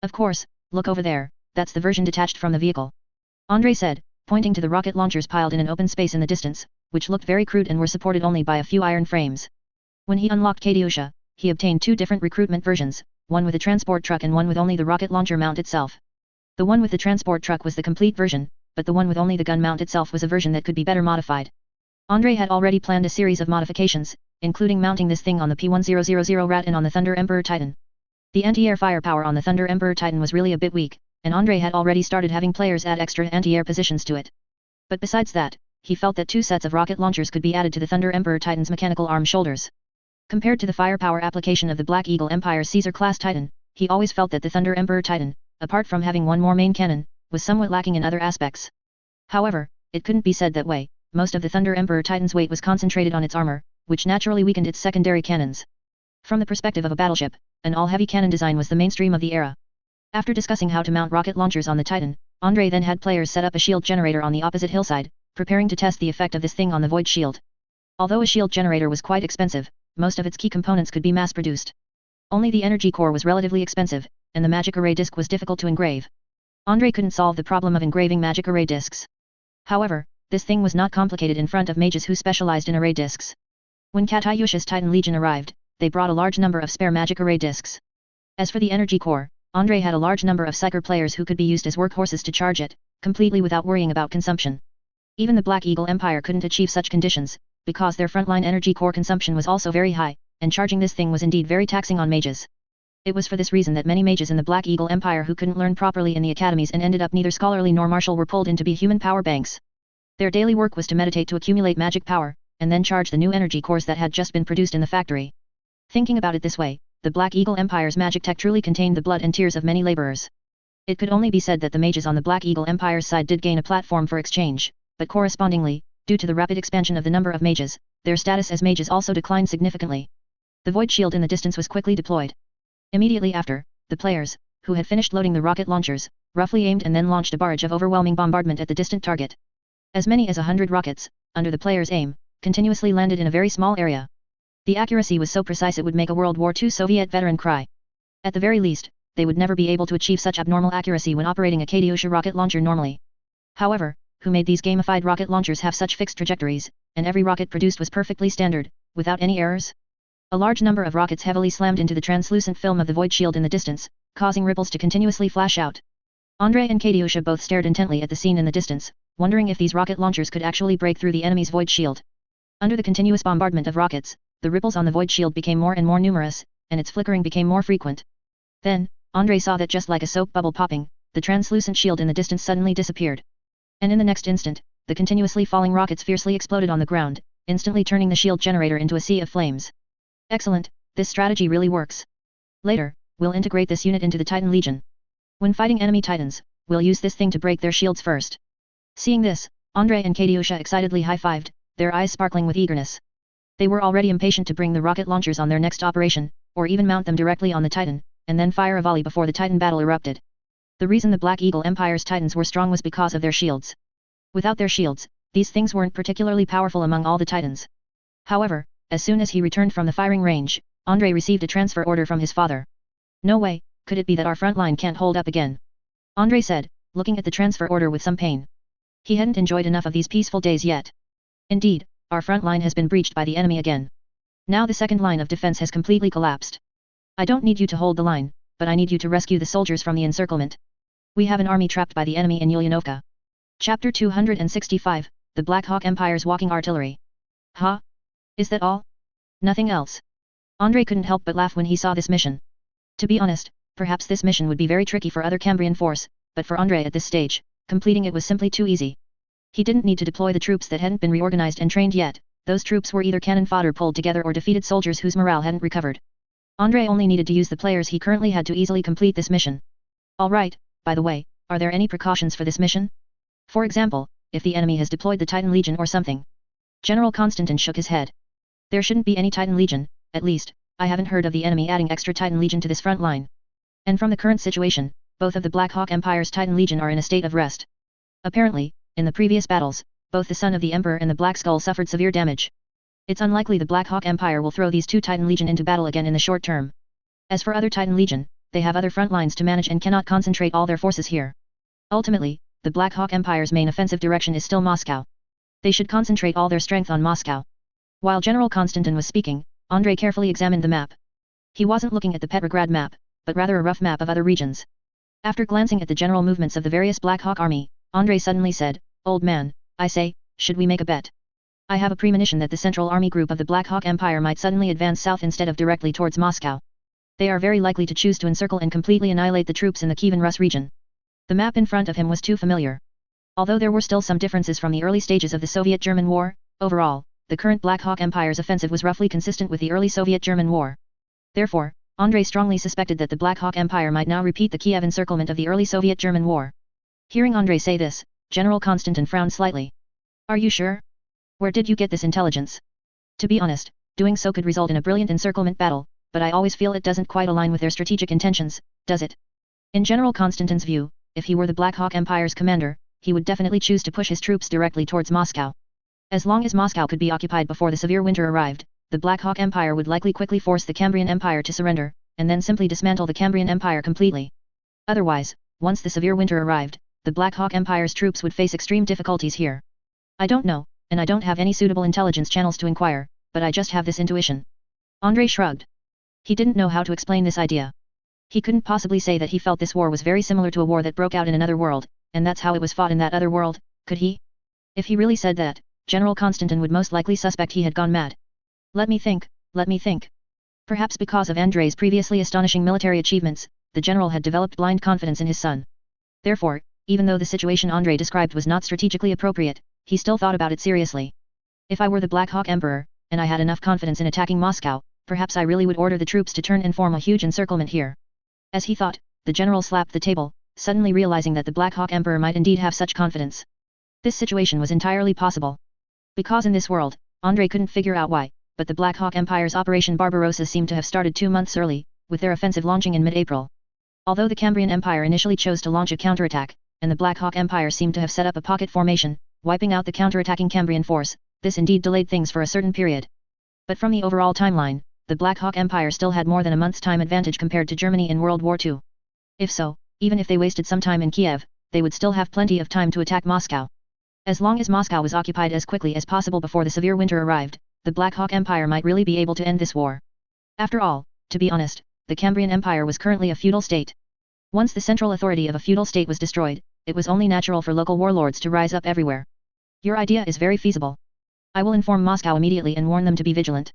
Speaker 1: Of course, look over there, that's the version detached from the vehicle. Andrei said, pointing to the rocket launchers piled in an open space in the distance, which looked very crude and were supported only by a few iron frames. When he unlocked Katyusha, he obtained two different recruitment versions, one with a transport truck and one with only the rocket launcher mount itself. The one with the transport truck was the complete version, but the one with only the gun mount itself was a version that could be better modified. Andrei had already planned a series of modifications, including mounting this thing on the P-1000 Rat and on the Thunder Emperor Titan. The anti-air firepower on the Thunder Emperor Titan was really a bit weak, and Andrei had already started having players add extra anti-air positions to it. But besides that, he felt that two sets of rocket launchers could be added to the Thunder Emperor Titan's mechanical arm shoulders. Compared to the firepower application of the Black Eagle Empire's Caesar-class Titan, he always felt that the Thunder Emperor Titan, apart from having one more main cannon, was somewhat lacking in other aspects. However, it couldn't be said that way. Most of the Thunder Emperor Titan's weight was concentrated on its armor, which naturally weakened its secondary cannons. From the perspective of a battleship, an all-heavy cannon design was the mainstream of the era. After discussing how to mount rocket launchers on the Titan, Andrei then had players set up a shield generator on the opposite hillside, preparing to test the effect of this thing on the void shield. Although a shield generator was quite expensive, most of its key components could be mass-produced. Only the energy core was relatively expensive, and the magic array disc was difficult to engrave. Andrei couldn't solve the problem of engraving magic array discs. However, this thing was not complicated in front of mages who specialized in array discs. When Katyusha's Titan Legion arrived, they brought a large number of spare magic array discs. As for the energy core, Andrei had a large number of Psyker players who could be used as workhorses to charge it, completely without worrying about consumption. Even the Black Eagle Empire couldn't achieve such conditions, because their frontline energy core consumption was also very high, and charging this thing was indeed very taxing on mages. It was for this reason that many mages in the Black Eagle Empire who couldn't learn properly in the academies and ended up neither scholarly nor martial were pulled in to be human power banks. Their daily work was to meditate to accumulate magic power, and then charge the new energy cores that had just been produced in the factory. Thinking about it this way, the Black Eagle Empire's magic tech truly contained the blood and tears of many laborers. It could only be said that the mages on the Black Eagle Empire's side did gain a platform for exchange, but correspondingly, due to the rapid expansion of the number of mages, their status as mages also declined significantly. The void shield in the distance was quickly deployed. Immediately after, the players, who had finished loading the rocket launchers, roughly aimed and then launched a barrage of overwhelming bombardment at the distant target. As many as 100 rockets, under the players' aim, continuously landed in a very small area. The accuracy was so precise it would make a World War II Soviet veteran cry. At the very least, they would never be able to achieve such abnormal accuracy when operating a Katyusha rocket launcher normally. However, who made these gamified rocket launchers have such fixed trajectories, and every rocket produced was perfectly standard, without any errors? A large number of rockets heavily slammed into the translucent film of the void shield in the distance, causing ripples to continuously flash out. Andrei and Katyusha both stared intently at the scene in the distance, wondering if these rocket launchers could actually break through the enemy's void shield. Under the continuous bombardment of rockets, the ripples on the void shield became more and more numerous, and its flickering became more frequent. Then, Andrei saw that just like a soap bubble popping, the translucent shield in the distance suddenly disappeared. And in the next instant, the continuously falling rockets fiercely exploded on the ground, instantly turning the shield generator into a sea of flames. Excellent, this strategy really works. Later, we'll integrate this unit into the Titan Legion. When fighting enemy Titans, we'll use this thing to break their shields first. Seeing this, Andrei and Katyusha excitedly high-fived, their eyes sparkling with eagerness. They were already impatient to bring the rocket launchers on their next operation, or even mount them directly on the Titan, and then fire a volley before the Titan battle erupted. The reason the Black Eagle Empire's Titans were strong was because of their shields. Without their shields, these things weren't particularly powerful among all the Titans. However, as soon as he returned from the firing range, Andrei received a transfer order from his father. No way, could it be that our front line can't hold up again? Andrei said, looking at the transfer order with some pain. He hadn't enjoyed enough of these peaceful days yet. Indeed, our front line has been breached by the enemy again. Now the second line of defense has completely collapsed. I don't need you to hold the line, but I need you to rescue the soldiers from the encirclement. We have an army trapped by the enemy in Ulyanovka. Chapter 265, The Black Hawk Empire's Walking Artillery. Huh? Is that all? Nothing else? Andrei couldn't help but laugh when he saw this mission. To be honest, perhaps this mission would be very tricky for other Cambrian force, but for Andrei at this stage, completing it was simply too easy. He didn't need to deploy the troops that hadn't been reorganized and trained yet, those troops were either cannon fodder pulled together or defeated soldiers whose morale hadn't recovered. Andrei only needed to use the players he currently had to easily complete this mission. Alright, by the way, are there any precautions for this mission? For example, if the enemy has deployed the Titan Legion or something. General Konstantin shook his head. There shouldn't be any Titan Legion, at least, I haven't heard of the enemy adding extra Titan Legion to this front line. And from the current situation, both of the Black Hawk Empire's Titan Legion are in a state of rest. Apparently, in the previous battles, both the Son of the Emperor and the Black Skull suffered severe damage. It's unlikely the Black Hawk Empire will throw these two Titan Legion into battle again in the short term. As for other Titan Legion, they have other front lines to manage and cannot concentrate all their forces here. Ultimately, the Black Hawk Empire's main offensive direction is still Moscow. They should concentrate all their strength on Moscow. While General Konstantin was speaking, Andrei carefully examined the map. He wasn't looking at the Petrograd map, but rather a rough map of other regions. After glancing at the general movements of the various Black Hawk army, Andrei suddenly said, "Old man, I say, should we make a bet? I have a premonition that the central army group of the Black Hawk Empire might suddenly advance south instead of directly towards Moscow. They are very likely to choose to encircle and completely annihilate the troops in the Kievan Rus region." The map in front of him was too familiar. Although there were still some differences from the early stages of the Soviet-German War, overall, the current Black Hawk Empire's offensive was roughly consistent with the early Soviet-German War. Therefore, Andrei strongly suspected that the Black Hawk Empire might now repeat the Kiev encirclement of the early Soviet-German War. Hearing Andrei say this, General Konstantin frowned slightly. "Are you sure? Where did you get this intelligence?" "To be honest, doing so could result in a brilliant encirclement battle, but I always feel it doesn't quite align with their strategic intentions, does it?" In General Konstantin's view, if he were the Black Hawk Empire's commander, he would definitely choose to push his troops directly towards Moscow. As long as Moscow could be occupied before the severe winter arrived, the Black Hawk Empire would likely quickly force the Cambrian Empire to surrender, and then simply dismantle the Cambrian Empire completely. Otherwise, once the severe winter arrived, the Black Hawk Empire's troops would face extreme difficulties here. "I don't know, and I don't have any suitable intelligence channels to inquire, but I just have this intuition." Andrei shrugged. He didn't know how to explain this idea. He couldn't possibly say that he felt this war was very similar to a war that broke out in another world, and that's how it was fought in that other world, could he? If he really said that, General Konstantin would most likely suspect he had gone mad. Let me think. Perhaps because of Andrei's previously astonishing military achievements, the general had developed blind confidence in his son. Therefore, even though the situation Andrei described was not strategically appropriate, he still thought about it seriously. "If I were the Black Hawk Emperor, and I had enough confidence in attacking Moscow, perhaps I really would order the troops to turn and form a huge encirclement here." As he thought, the general slapped the table, suddenly realizing that the Black Hawk Emperor might indeed have such confidence. This situation was entirely possible. Because in this world, Andrei couldn't figure out why, but the Black Hawk Empire's Operation Barbarossa seemed to have started 2 months early, with their offensive launching in mid-April. Although the Cambrian Empire initially chose to launch a counterattack, and the Black Hawk Empire seemed to have set up a pocket formation, wiping out the counterattacking Cambrian force, this indeed delayed things for a certain period. But from the overall timeline, the Black Hawk Empire still had more than a month's time advantage compared to Germany in World War II. If so, even if they wasted some time in Kiev, they would still have plenty of time to attack Moscow. As long as Moscow was occupied as quickly as possible before the severe winter arrived, the Black Hawk Empire might really be able to end this war. After all, to be honest, the Cambrian Empire was currently a feudal state. Once the central authority of a feudal state was destroyed, it was only natural for local warlords to rise up everywhere. Your idea is very feasible. I will inform Moscow immediately and warn them to be vigilant.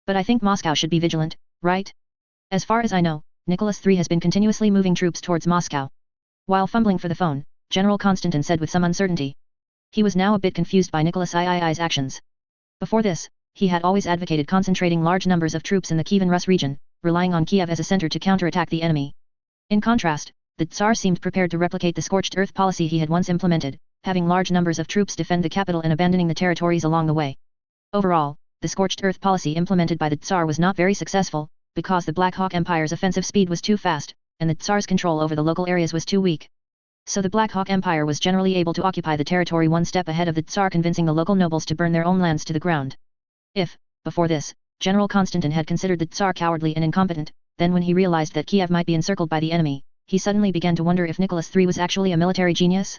Speaker 1: But I think Moscow should be vigilant, right? As far as I know, Nicholas III has been continuously moving troops towards Moscow. While fumbling for the phone, General Konstantin said with some uncertainty. He was now a bit confused by Nicholas III's actions. Before this, he had always advocated concentrating large numbers of troops in the Kievan Rus region, relying on Kiev as a center to counterattack the enemy. In contrast, the Tsar seemed prepared to replicate the scorched earth policy he had once implemented, having large numbers of troops defend the capital and abandoning the territories along the way. Overall, the scorched earth policy implemented by the Tsar was not very successful, because the Black Hawk Empire's offensive speed was too fast, and the Tsar's control over the local areas was too weak. So the Black Hawk Empire was generally able to occupy the territory one step ahead of the Tsar, convincing the local nobles to burn their own lands to the ground. If, before this, General Konstantin had considered the Tsar cowardly and incompetent, then when he realized that Kiev might be encircled by the enemy, he suddenly began to wonder if Nicholas III was actually a military genius.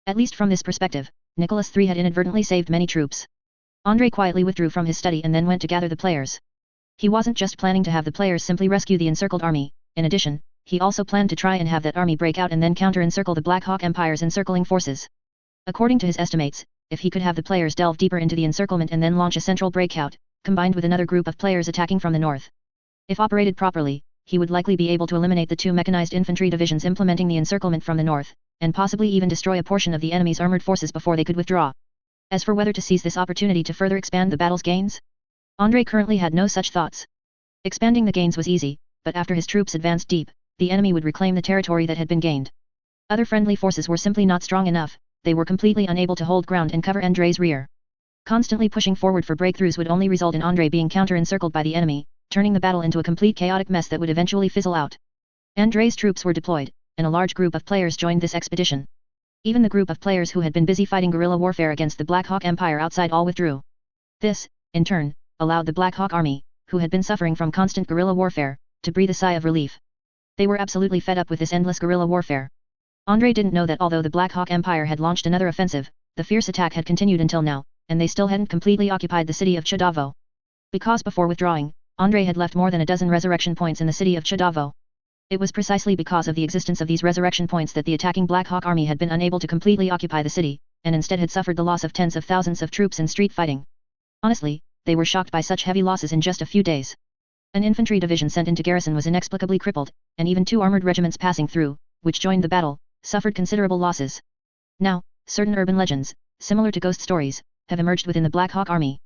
Speaker 1: At least from this perspective, Nicholas III had inadvertently saved many troops. Andrei quietly withdrew from his study and then went to gather the players. He wasn't just planning to have the players simply rescue the encircled army, in addition, he also planned to try and have that army break out and then counter-encircle the Black Hawk Empire's encircling forces. According to his estimates, if he could have the players delve deeper into the encirclement and then launch a central breakout, combined with another group of players attacking from the north. If operated properly, he would likely be able to eliminate the two mechanized infantry divisions implementing the encirclement from the north, and possibly even destroy a portion of the enemy's armored forces before they could withdraw. As for whether to seize this opportunity to further expand the battle's gains, Andrei currently had no such thoughts. Expanding the gains was easy, but after his troops advanced deep, the enemy would reclaim the territory that had been gained. Other friendly forces were simply not strong enough, they were completely unable to hold ground and cover Andrei's rear. Constantly pushing forward for breakthroughs would only result in Andrei being counter-encircled by the enemy, turning the battle into a complete chaotic mess that would eventually fizzle out. Andrei's troops were deployed, and a large group of players joined this expedition. Even the group of players who had been busy fighting guerrilla warfare against the Black Hawk Empire outside all withdrew. This, in turn, allowed the Black Hawk army, who had been suffering from constant guerrilla warfare, to breathe a sigh of relief. They were absolutely fed up with this endless guerrilla warfare. Andrei didn't know that although the Black Hawk Empire had launched another offensive, the fierce attack had continued until now, and they still hadn't completely occupied the city of Chudavo. Because before withdrawing, Andrei had left more than a dozen resurrection points in the city of Chudavo. It was precisely because of the existence of these resurrection points that the attacking Black Hawk army had been unable to completely occupy the city, and instead had suffered the loss of tens of thousands of troops in street fighting. Honestly, they were shocked by such heavy losses in just a few days. An infantry division sent into garrison was inexplicably crippled, and even two armored regiments passing through, which joined the battle, suffered considerable losses. Now, certain urban legends, similar to ghost stories, have emerged within the Black Hawk army.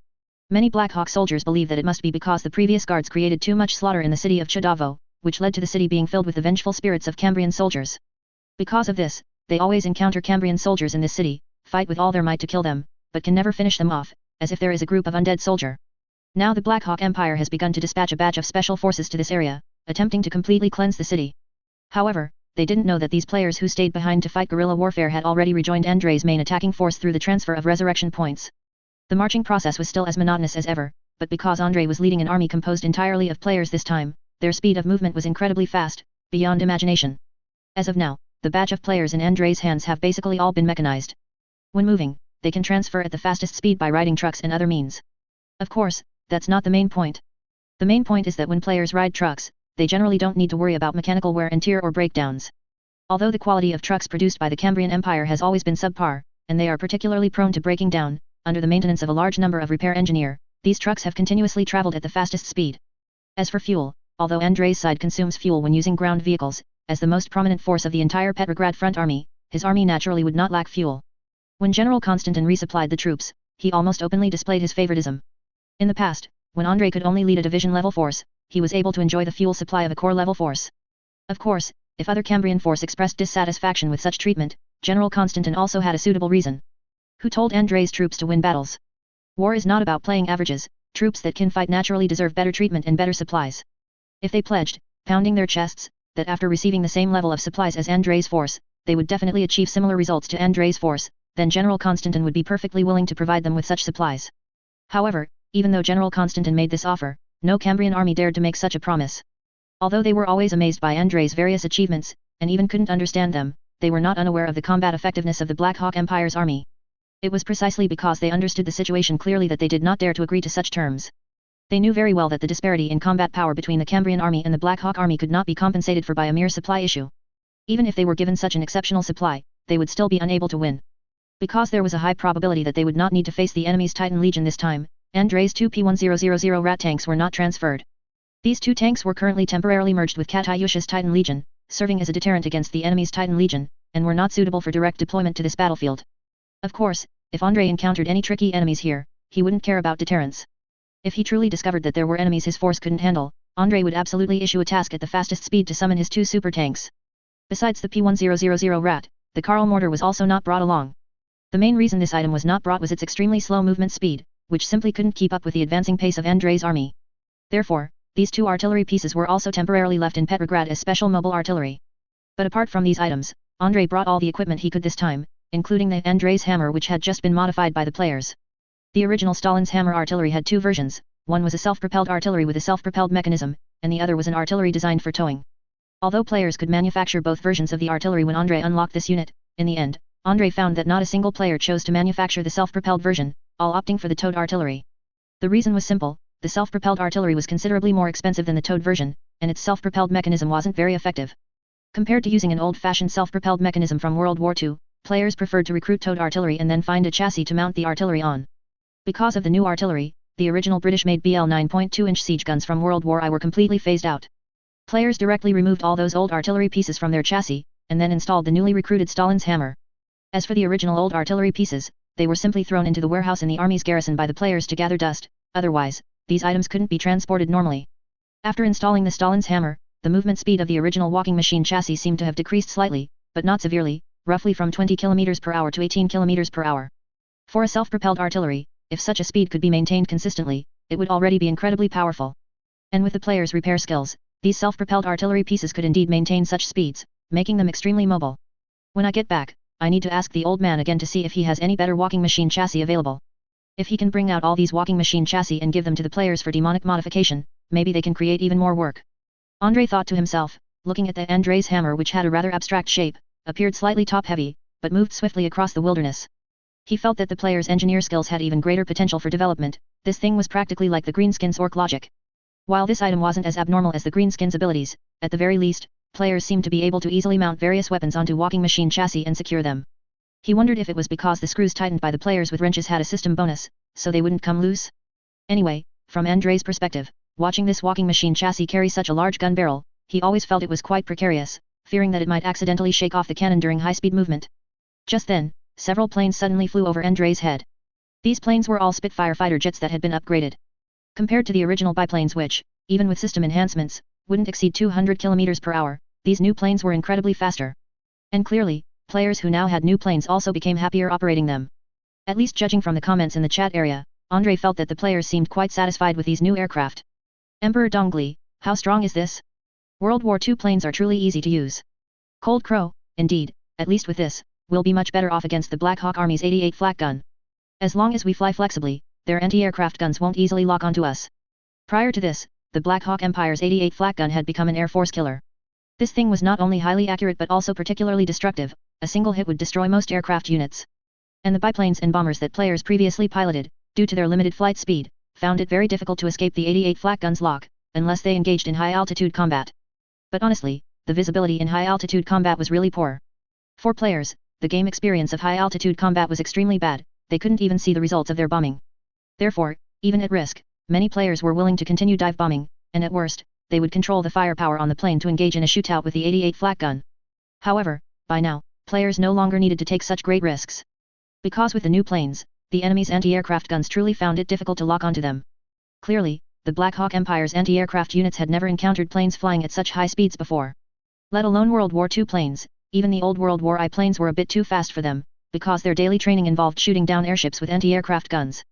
Speaker 1: Many Black Hawk soldiers believe that it must be because the previous guards created too much slaughter in the city of Chudavo, which led to the city being filled with the vengeful spirits of Cambrian soldiers. Because of this, they always encounter Cambrian soldiers in this city, fight with all their might to kill them, but can never finish them off, as if there is a group of undead soldier. Now the Black Hawk Empire has begun to dispatch a batch of special forces to this area, attempting to completely cleanse the city. However, they didn't know that these players who stayed behind to fight guerrilla warfare had already rejoined Andrei's main attacking force through the transfer of resurrection points. The marching process was still as monotonous as ever, but because Andrei was leading an army composed entirely of players this time, their speed of movement was incredibly fast, beyond imagination. As of now, the batch of players in Andrei's hands have basically all been mechanized. When moving, they can transfer at the fastest speed by riding trucks and other means. Of course, that's not the main point. The main point is that when players ride trucks, they generally don't need to worry about mechanical wear and tear or breakdowns. Although the quality of trucks produced by the Cambrian Empire has always been subpar, and they are particularly prone to breaking down, under the maintenance of a large number of repair engineer, these trucks have continuously traveled at the fastest speed. As for fuel, although Andrei's side consumes fuel when using ground vehicles, as the most prominent force of the entire Petrograd front army, his army naturally would not lack fuel. When General Konstantin resupplied the troops, he almost openly displayed his favoritism. In the past, when Andrei could only lead a division-level force, he was able to enjoy the fuel supply of a corps-level force. Of course, if other Cambrian force expressed dissatisfaction with such treatment, General Konstantin also had a suitable reason. Who told Andrei's troops to win battles? War is not about playing averages, troops that can fight naturally deserve better treatment and better supplies. If they pledged, pounding their chests, that after receiving the same level of supplies as Andrei's force, they would definitely achieve similar results to Andrei's force, then General Konstantin would be perfectly willing to provide them with such supplies. However, even though General Konstantin made this offer, no Cambrian army dared to make such a promise. Although they were always amazed by Andrei's various achievements, and even couldn't understand them, they were not unaware of the combat effectiveness of the Black Hawk Empire's army. It was precisely because they understood the situation clearly that they did not dare to agree to such terms. They knew very well that the disparity in combat power between the Cambrian army and the Black Hawk army could not be compensated for by a mere supply issue. Even if they were given such an exceptional supply, they would still be unable to win. Because there was a high probability that they would not need to face the enemy's Titan Legion this time, Andrei's two P1000 Rat tanks were not transferred. These two tanks were currently temporarily merged with Katyusha's Titan Legion, serving as a deterrent against the enemy's Titan Legion, and were not suitable for direct deployment to this battlefield. Of course, if Andrei encountered any tricky enemies here, he wouldn't care about deterrence. If he truly discovered that there were enemies his force couldn't handle, Andrei would absolutely issue a task at the fastest speed to summon his two super tanks. Besides the P1000 Rat, the Karl Mortar was also not brought along. The main reason this item was not brought was its extremely slow movement speed, which simply couldn't keep up with the advancing pace of Andrei's army. Therefore, these two artillery pieces were also temporarily left in Petrograd as special mobile artillery. But apart from these items, Andrei brought all the equipment he could this time, including the Andrei's hammer which had just been modified by the players. The original Stalin's hammer artillery had two versions, one was a self-propelled artillery with a self-propelled mechanism, and the other was an artillery designed for towing. Although players could manufacture both versions of the artillery when Andrei unlocked this unit, in the end, Andrei found that not a single player chose to manufacture the self-propelled version, all opting for the towed artillery. The reason was simple, the self-propelled artillery was considerably more expensive than the towed version, and its self-propelled mechanism wasn't very effective. Compared to using an old-fashioned self-propelled mechanism from World War II, players preferred to recruit towed artillery and then find a chassis to mount the artillery on. Because of the new artillery, the original British-made BL 9.2-inch siege guns from World War I were completely phased out. Players directly removed all those old artillery pieces from their chassis, and then installed the newly recruited Stalin's hammer. As for the original old artillery pieces, they were simply thrown into the warehouse in the army's garrison by the players to gather dust, otherwise, these items couldn't be transported normally. After installing the Stalin's hammer, the movement speed of the original walking machine chassis seemed to have decreased slightly, but not severely, roughly from 20 km per hour to 18 km per hour. For a self-propelled artillery, if such a speed could be maintained consistently, it would already be incredibly powerful. And with the players' repair skills, these self-propelled artillery pieces could indeed maintain such speeds, making them extremely mobile. When I get back, I need to ask the old man again to see if he has any better walking machine chassis available. If he can bring out all these walking machine chassis and give them to the players for demonic modification, maybe they can create even more work. Andrei thought to himself, looking at the Andrei's hammer which had a rather abstract shape, appeared slightly top-heavy, but moved swiftly across the wilderness. He felt that the player's engineer skills had even greater potential for development, this thing was practically like the Greenskin's orc logic. While this item wasn't as abnormal as the Greenskin's abilities, at the very least, players seemed to be able to easily mount various weapons onto walking machine chassis and secure them. He wondered if it was because the screws tightened by the players with wrenches had a system bonus, so they wouldn't come loose. Anyway, from Andrei's perspective, watching this walking machine chassis carry such a large gun barrel, he always felt it was quite precarious, fearing that it might accidentally shake off the cannon during high-speed movement. Just then, several planes suddenly flew over Andrei's head. These planes were all Spitfire fighter jets that had been upgraded. Compared to the original biplanes which, even with system enhancements, wouldn't exceed 200 km per hour, these new planes were incredibly faster. And clearly, players who now had new planes also became happier operating them. At least judging from the comments in the chat area, Andrei felt that the players seemed quite satisfied with these new aircraft. Emperor Dongli, how strong is this? World War II planes are truly easy to use. Cold Crow, indeed, at least with this, we'll be much better off against the Black Hawk Army's 88 flak gun. As long as we fly flexibly, their anti-aircraft guns won't easily lock onto us. Prior to this, the Black Hawk Empire's 88 flak gun had become an air force killer. This thing was not only highly accurate but also particularly destructive, a single hit would destroy most aircraft units. And the biplanes and bombers that players previously piloted, due to their limited flight speed, found it very difficult to escape the 88 flak gun's lock, unless they engaged in high-altitude combat. But honestly, the visibility in high-altitude combat was really poor. For players, the game experience of high-altitude combat was extremely bad, they couldn't even see the results of their bombing. Therefore, even at risk, many players were willing to continue dive bombing, and at worst, they would control the firepower on the plane to engage in a shootout with the 88 flak gun. However, by now, players no longer needed to take such great risks. Because with the new planes, the enemy's anti-aircraft guns truly found it difficult to lock onto them. Clearly, the Black Hawk Empire's anti-aircraft units had never encountered planes flying at such high speeds before. Let alone World War II planes, even the old World War I planes were a bit too fast for them, because their daily training involved shooting down airships with anti-aircraft guns.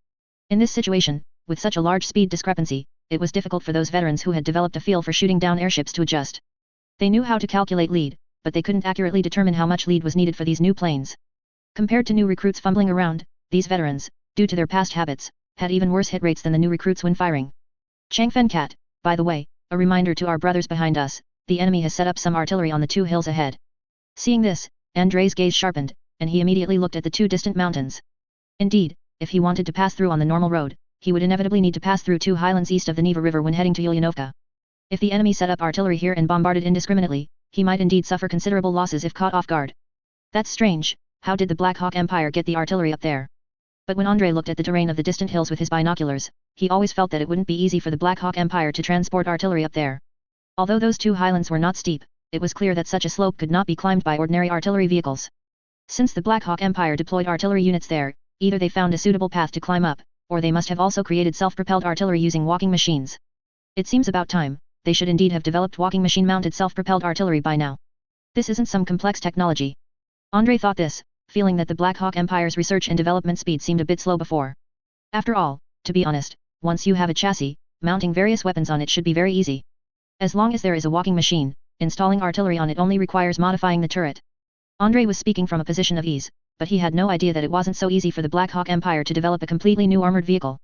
Speaker 1: In this situation, with such a large speed discrepancy, it was difficult for those veterans who had developed a feel for shooting down airships to adjust. They knew how to calculate lead, but they couldn't accurately determine how much lead was needed for these new planes. Compared to new recruits fumbling around, these veterans, due to their past habits, had even worse hit rates than the new recruits when firing. Changfen Cat, by the way, a reminder to our brothers behind us, the enemy has set up some artillery on the two hills ahead. Seeing this, Andrei's gaze sharpened, and he immediately looked at the two distant mountains. Indeed, if he wanted to pass through on the normal road, he would inevitably need to pass through two highlands east of the Neva River when heading to Ulyanovka. If the enemy set up artillery here and bombarded indiscriminately, he might indeed suffer considerable losses if caught off guard. That's strange, how did the Black Hawk Empire get the artillery up there? But when Andrei looked at the terrain of the distant hills with his binoculars, he always felt that it wouldn't be easy for the Black Hawk Empire to transport artillery up there. Although those two highlands were not steep, it was clear that such a slope could not be climbed by ordinary artillery vehicles. Since the Black Hawk Empire deployed artillery units there, either they found a suitable path to climb up, or they must have also created self-propelled artillery using walking machines. It seems about time, they should indeed have developed walking machine-mounted self-propelled artillery by now. This isn't some complex technology. Andrei thought this, feeling that the Black Hawk Empire's research and development speed seemed a bit slow before. After all, to be honest, once you have a chassis, mounting various weapons on it should be very easy. As long as there is a walking machine, installing artillery on it only requires modifying the turret. Andrei was speaking from a position of ease, but he had no idea that it wasn't so easy for the Black Hawk Empire to develop a completely new armored vehicle.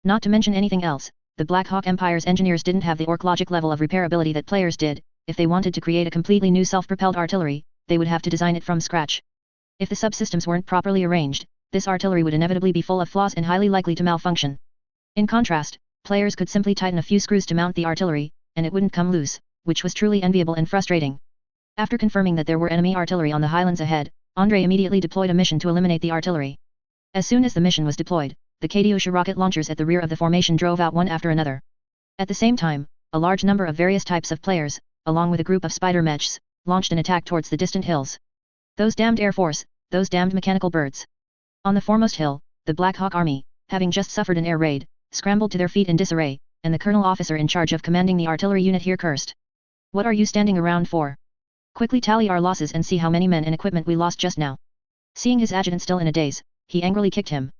Speaker 1: Not to mention anything else, the Black Hawk Empire's engineers didn't have the orc logic level of repairability that players did. If they wanted to create a completely new self-propelled artillery, they would have to design it from scratch. If the subsystems weren't properly arranged, this artillery would inevitably be full of flaws and highly likely to malfunction. In contrast, players could simply tighten a few screws to mount the artillery, and it wouldn't come loose, which was truly enviable and frustrating. After confirming that there were enemy artillery on the highlands ahead, Andrei immediately deployed a mission to eliminate the artillery. As soon as the mission was deployed, the Katyusha rocket launchers at the rear of the formation drove out one after another. At the same time, a large number of various types of players, along with a group of spider mechs, launched an attack towards the distant hills. Those damned Air Force, those damned mechanical birds. On the foremost hill, the Black Hawk Army, having just suffered an air raid, scrambled to their feet in disarray, and the colonel officer in charge of commanding the artillery unit here cursed. What are you standing around for? Quickly tally our losses and see how many men and equipment we lost just now. Seeing his adjutant still in a daze, he angrily kicked him.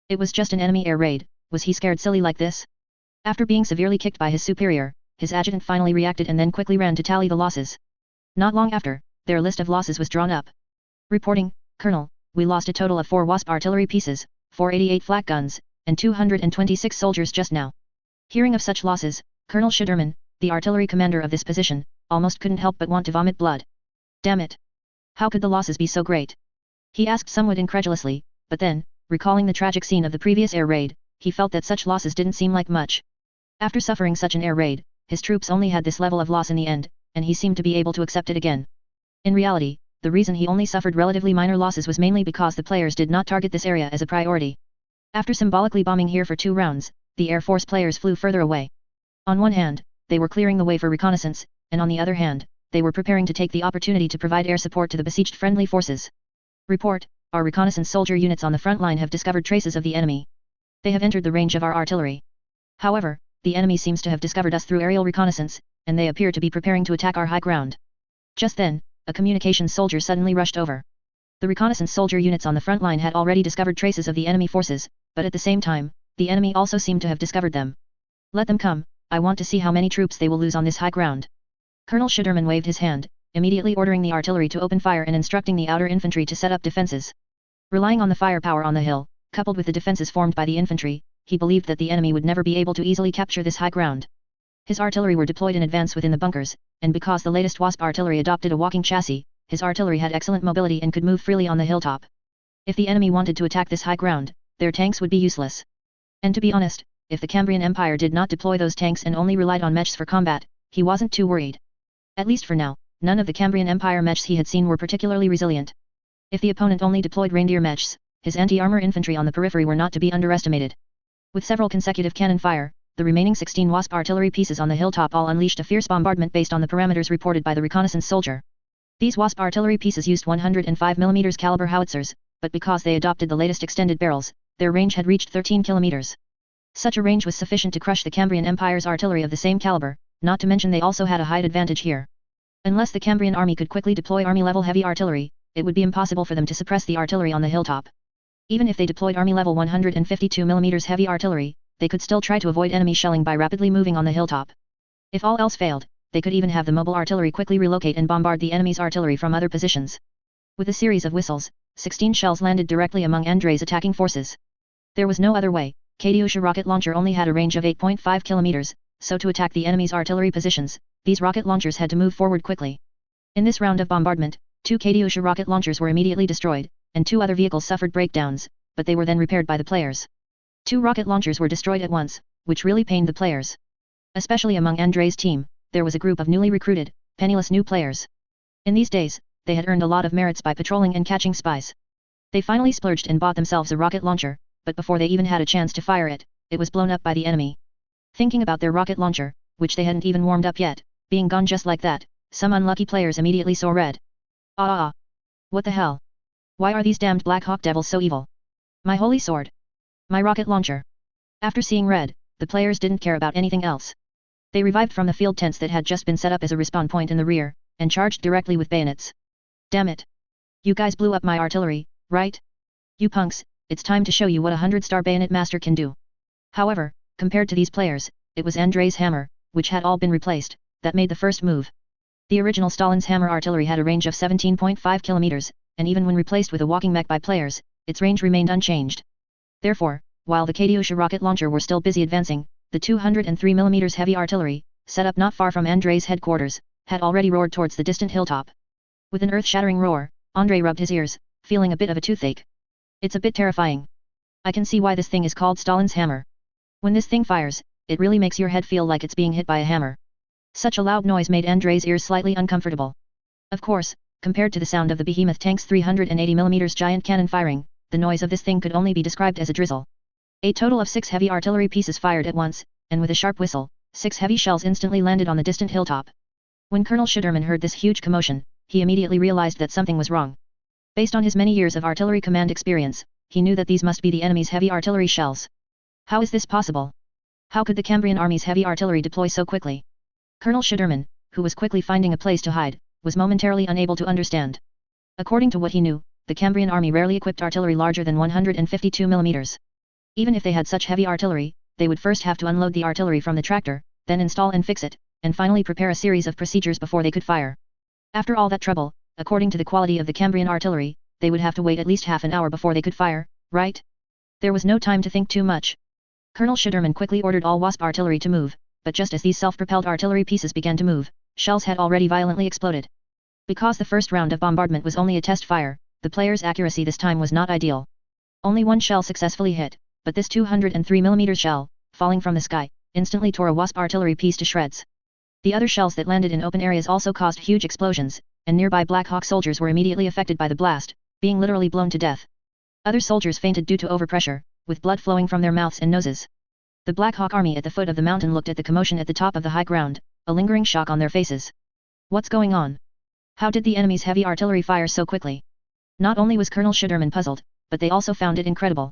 Speaker 1: It was just an enemy air raid, was he scared silly like this? After being severely kicked by his superior, his adjutant finally reacted and then quickly ran to tally the losses. Not long after, their list of losses was drawn up. Reporting, Colonel, we lost a total of 4 Wasp artillery pieces, 488 flak guns, and 226 soldiers just now. Hearing of such losses, Colonel Schuderman, the artillery commander of this position, almost couldn't help but want to vomit blood. Damn it! How could the losses be so great? He asked somewhat incredulously, but then, recalling the tragic scene of the previous air raid, he felt that such losses didn't seem like much. After suffering such an air raid, his troops only had this level of loss in the end, and he seemed to be able to accept it again. In reality, the reason he only suffered relatively minor losses was mainly because the players did not target this area as a priority. After symbolically bombing here for 2 rounds, the Air Force players flew further away. On one hand, they were clearing the way for reconnaissance, and on the other hand, they were preparing to take the opportunity to provide air support to the besieged friendly forces. Report, our reconnaissance soldier units on the front line have discovered traces of the enemy. They have entered the range of our artillery. However, the enemy seems to have discovered us through aerial reconnaissance, and they appear to be preparing to attack our high ground. Just then, a communications soldier suddenly rushed over. The reconnaissance soldier units on the front line had already discovered traces of the enemy forces, but at the same time, the enemy also seemed to have discovered them. Let them come, I want to see how many troops they will lose on this high ground. Colonel Schuderman waved his hand, immediately ordering the artillery to open fire and instructing the outer infantry to set up defenses. Relying on the firepower on the hill, coupled with the defenses formed by the infantry, he believed that the enemy would never be able to easily capture this high ground. His artillery were deployed in advance within the bunkers, and because the latest Wasp artillery adopted a walking chassis, his artillery had excellent mobility and could move freely on the hilltop. If the enemy wanted to attack this high ground, their tanks would be useless. And to be honest, if the Cambrian Empire did not deploy those tanks and only relied on mechs for combat, he wasn't too worried. At least for now, none of the Cambrian Empire mechs he had seen were particularly resilient. If the opponent only deployed reindeer mechs, his anti-armor infantry on the periphery were not to be underestimated. With several consecutive cannon fire, the remaining 16 Wasp artillery pieces on the hilltop all unleashed a fierce bombardment based on the parameters reported by the reconnaissance soldier. These Wasp artillery pieces used 105 mm caliber howitzers, but because they adopted the latest extended barrels, their range had reached 13 kilometers. Such a range was sufficient to crush the Cambrian Empire's artillery of the same caliber, not to mention they also had a height advantage here. Unless the Cambrian army could quickly deploy army-level heavy artillery, it would be impossible for them to suppress the artillery on the hilltop. Even if they deployed army-level 152 mm heavy artillery, they could still try to avoid enemy shelling by rapidly moving on the hilltop. If all else failed, they could even have the mobile artillery quickly relocate and bombard the enemy's artillery from other positions. With a series of whistles, 16 shells landed directly among Andrei's attacking forces. There was no other way. Katyusha rocket launcher only had a range of 8.5 kilometers, so to attack the enemy's artillery positions, these rocket launchers had to move forward quickly. In this round of bombardment, 2 Katyusha rocket launchers were immediately destroyed, and 2 other vehicles suffered breakdowns, but they were then repaired by the players. 2 rocket launchers were destroyed at once, which really pained the players. Especially among Andrei's team, there was a group of newly recruited, penniless new players. In these days, they had earned a lot of merits by patrolling and catching spies. They finally splurged and bought themselves a rocket launcher, but before they even had a chance to fire it, it was blown up by the enemy. Thinking about their rocket launcher, which they hadn't even warmed up yet, being gone just like that, some unlucky players immediately saw red. Ah! What the hell? Why are these damned Black Hawk devils so evil? My holy sword! My rocket launcher! After seeing red, the players didn't care about anything else. They revived from the field tents that had just been set up as a respawn point in the rear, and charged directly with bayonets. Damn it! You guys blew up my artillery, right? You punks, it's time to show you what a 100-star bayonet master can do. However, compared to these players, it was Andrei's hammer, which had all been replaced, that made the first move. The original Stalin's hammer artillery had a range of 17.5 kilometers, and even when replaced with a walking mech by players, its range remained unchanged. Therefore, while the Katyusha rocket launcher were still busy advancing, the 203 mm heavy artillery, set up not far from Andrei's headquarters, had already roared towards the distant hilltop. With an earth-shattering roar, Andrei rubbed his ears, feeling a bit of a toothache. It's a bit terrifying. I can see why this thing is called Stalin's hammer. When this thing fires, it really makes your head feel like it's being hit by a hammer. Such a loud noise made Andrei's ears slightly uncomfortable. Of course, compared to the sound of the behemoth tank's 380 mm giant cannon firing, the noise of this thing could only be described as a drizzle. A total of 6 heavy artillery pieces fired at once, and with a sharp whistle, 6 heavy shells instantly landed on the distant hilltop. When Colonel Schuderman heard this huge commotion, he immediately realized that something was wrong. Based on his many years of artillery command experience, he knew that these must be the enemy's heavy artillery shells. How is this possible? How could the Cambrian army's heavy artillery deploy so quickly? Colonel Schuderman, who was quickly finding a place to hide, was momentarily unable to understand. According to what he knew, the Cambrian army rarely equipped artillery larger than 152 mm. Even if they had such heavy artillery, they would first have to unload the artillery from the tractor, then install and fix it, and finally prepare a series of procedures before they could fire. After all that trouble, according to the quality of the Cambrian artillery, they would have to wait at least half an hour before they could fire, right? There was no time to think too much. Colonel Schuderman quickly ordered all Wasp artillery to move, but just as these self-propelled artillery pieces began to move, shells had already violently exploded. Because the first round of bombardment was only a test fire, the players' accuracy this time was not ideal. Only one shell successfully hit, but this 203 mm shell, falling from the sky, instantly tore a Wasp artillery piece to shreds. The other shells that landed in open areas also caused huge explosions, and nearby Black Hawk soldiers were immediately affected by the blast, being literally blown to death. Other soldiers fainted due to overpressure, with blood flowing from their mouths and noses. The Black Hawk army at the foot of the mountain looked at the commotion at the top of the high ground, a lingering shock on their faces. What's going on? How did the enemy's heavy artillery fire so quickly? Not only was Colonel Schuderman puzzled, but they also found it incredible.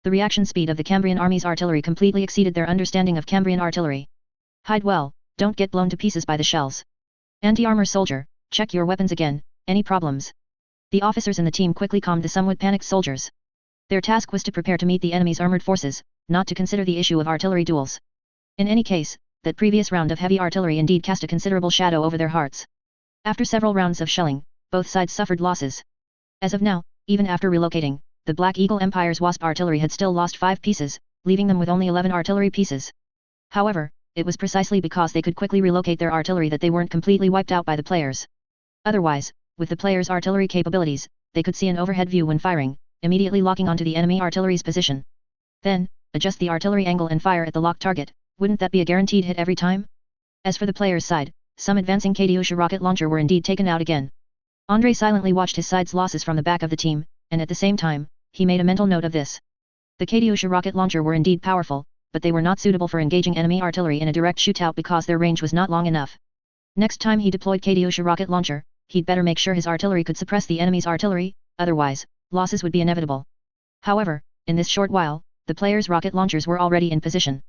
Speaker 1: The reaction speed of the Cambrian army's artillery completely exceeded their understanding of Cambrian artillery. Hide well, don't get blown to pieces by the shells. Anti-armor soldier, check your weapons again, any problems? The officers in the team quickly calmed the somewhat panicked soldiers. Their task was to prepare to meet the enemy's armored forces, not to consider the issue of artillery duels. In any case, that previous round of heavy artillery indeed cast a considerable shadow over their hearts. After several rounds of shelling, both sides suffered losses. As of now, even after relocating, the Black Eagle Empire's Wasp artillery had still lost 5 pieces, leaving them with only 11 artillery pieces. However, it was precisely because they could quickly relocate their artillery that they weren't completely wiped out by the players. Otherwise, with the players' artillery capabilities, they could see an overhead view when firing, immediately locking onto the enemy artillery's position. Then, adjust the artillery angle and fire at the locked target. Wouldn't that be a guaranteed hit every time? As for the players' side, some advancing Katyusha rocket launcher were indeed taken out again. Andrei silently watched his side's losses from the back of the team, and at the same time, he made a mental note of this. The Katyusha rocket launcher were indeed powerful, but they were not suitable for engaging enemy artillery in a direct shootout because their range was not long enough. Next time he deployed Katyusha rocket launcher, he'd better make sure his artillery could suppress the enemy's artillery, otherwise, losses would be inevitable. However, in this short while, the players' rocket launchers were already in position.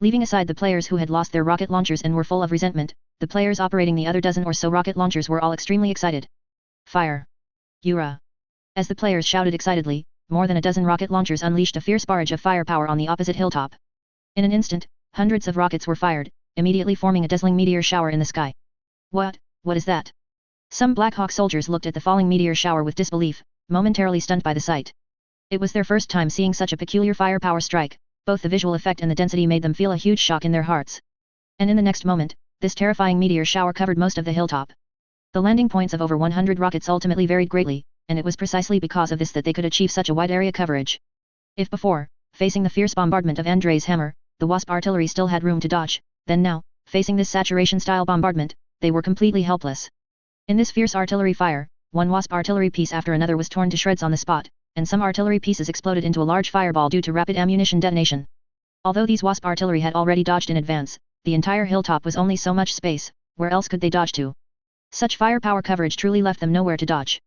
Speaker 1: Leaving aside the players who had lost their rocket launchers and were full of resentment, the players operating the other dozen or so rocket launchers were all extremely excited. Fire! Yura! As the players shouted excitedly, more than a dozen rocket launchers unleashed a fierce barrage of firepower on the opposite hilltop. In an instant, hundreds of rockets were fired, immediately forming a dazzling meteor shower in the sky. What is that? Some Black Hawk soldiers looked at the falling meteor shower with disbelief, momentarily stunned by the sight. It was their first time seeing such a peculiar firepower strike. Both the visual effect and the density made them feel a huge shock in their hearts. And in the next moment, this terrifying meteor shower covered most of the hilltop. The landing points of over 100 rockets ultimately varied greatly, and it was precisely because of this that they could achieve such a wide area coverage. If before, facing the fierce bombardment of Andrei's hammer, the Wasp artillery still had room to dodge, then now, facing this saturation-style bombardment, they were completely helpless. In this fierce artillery fire, one wasp artillery piece after another was torn to shreds on the spot, and some artillery pieces exploded into a large fireball due to rapid ammunition detonation. Although these wasp artillery had already dodged in advance, the entire hilltop was only so much space, where else could they dodge to? Such firepower coverage truly left them nowhere to dodge.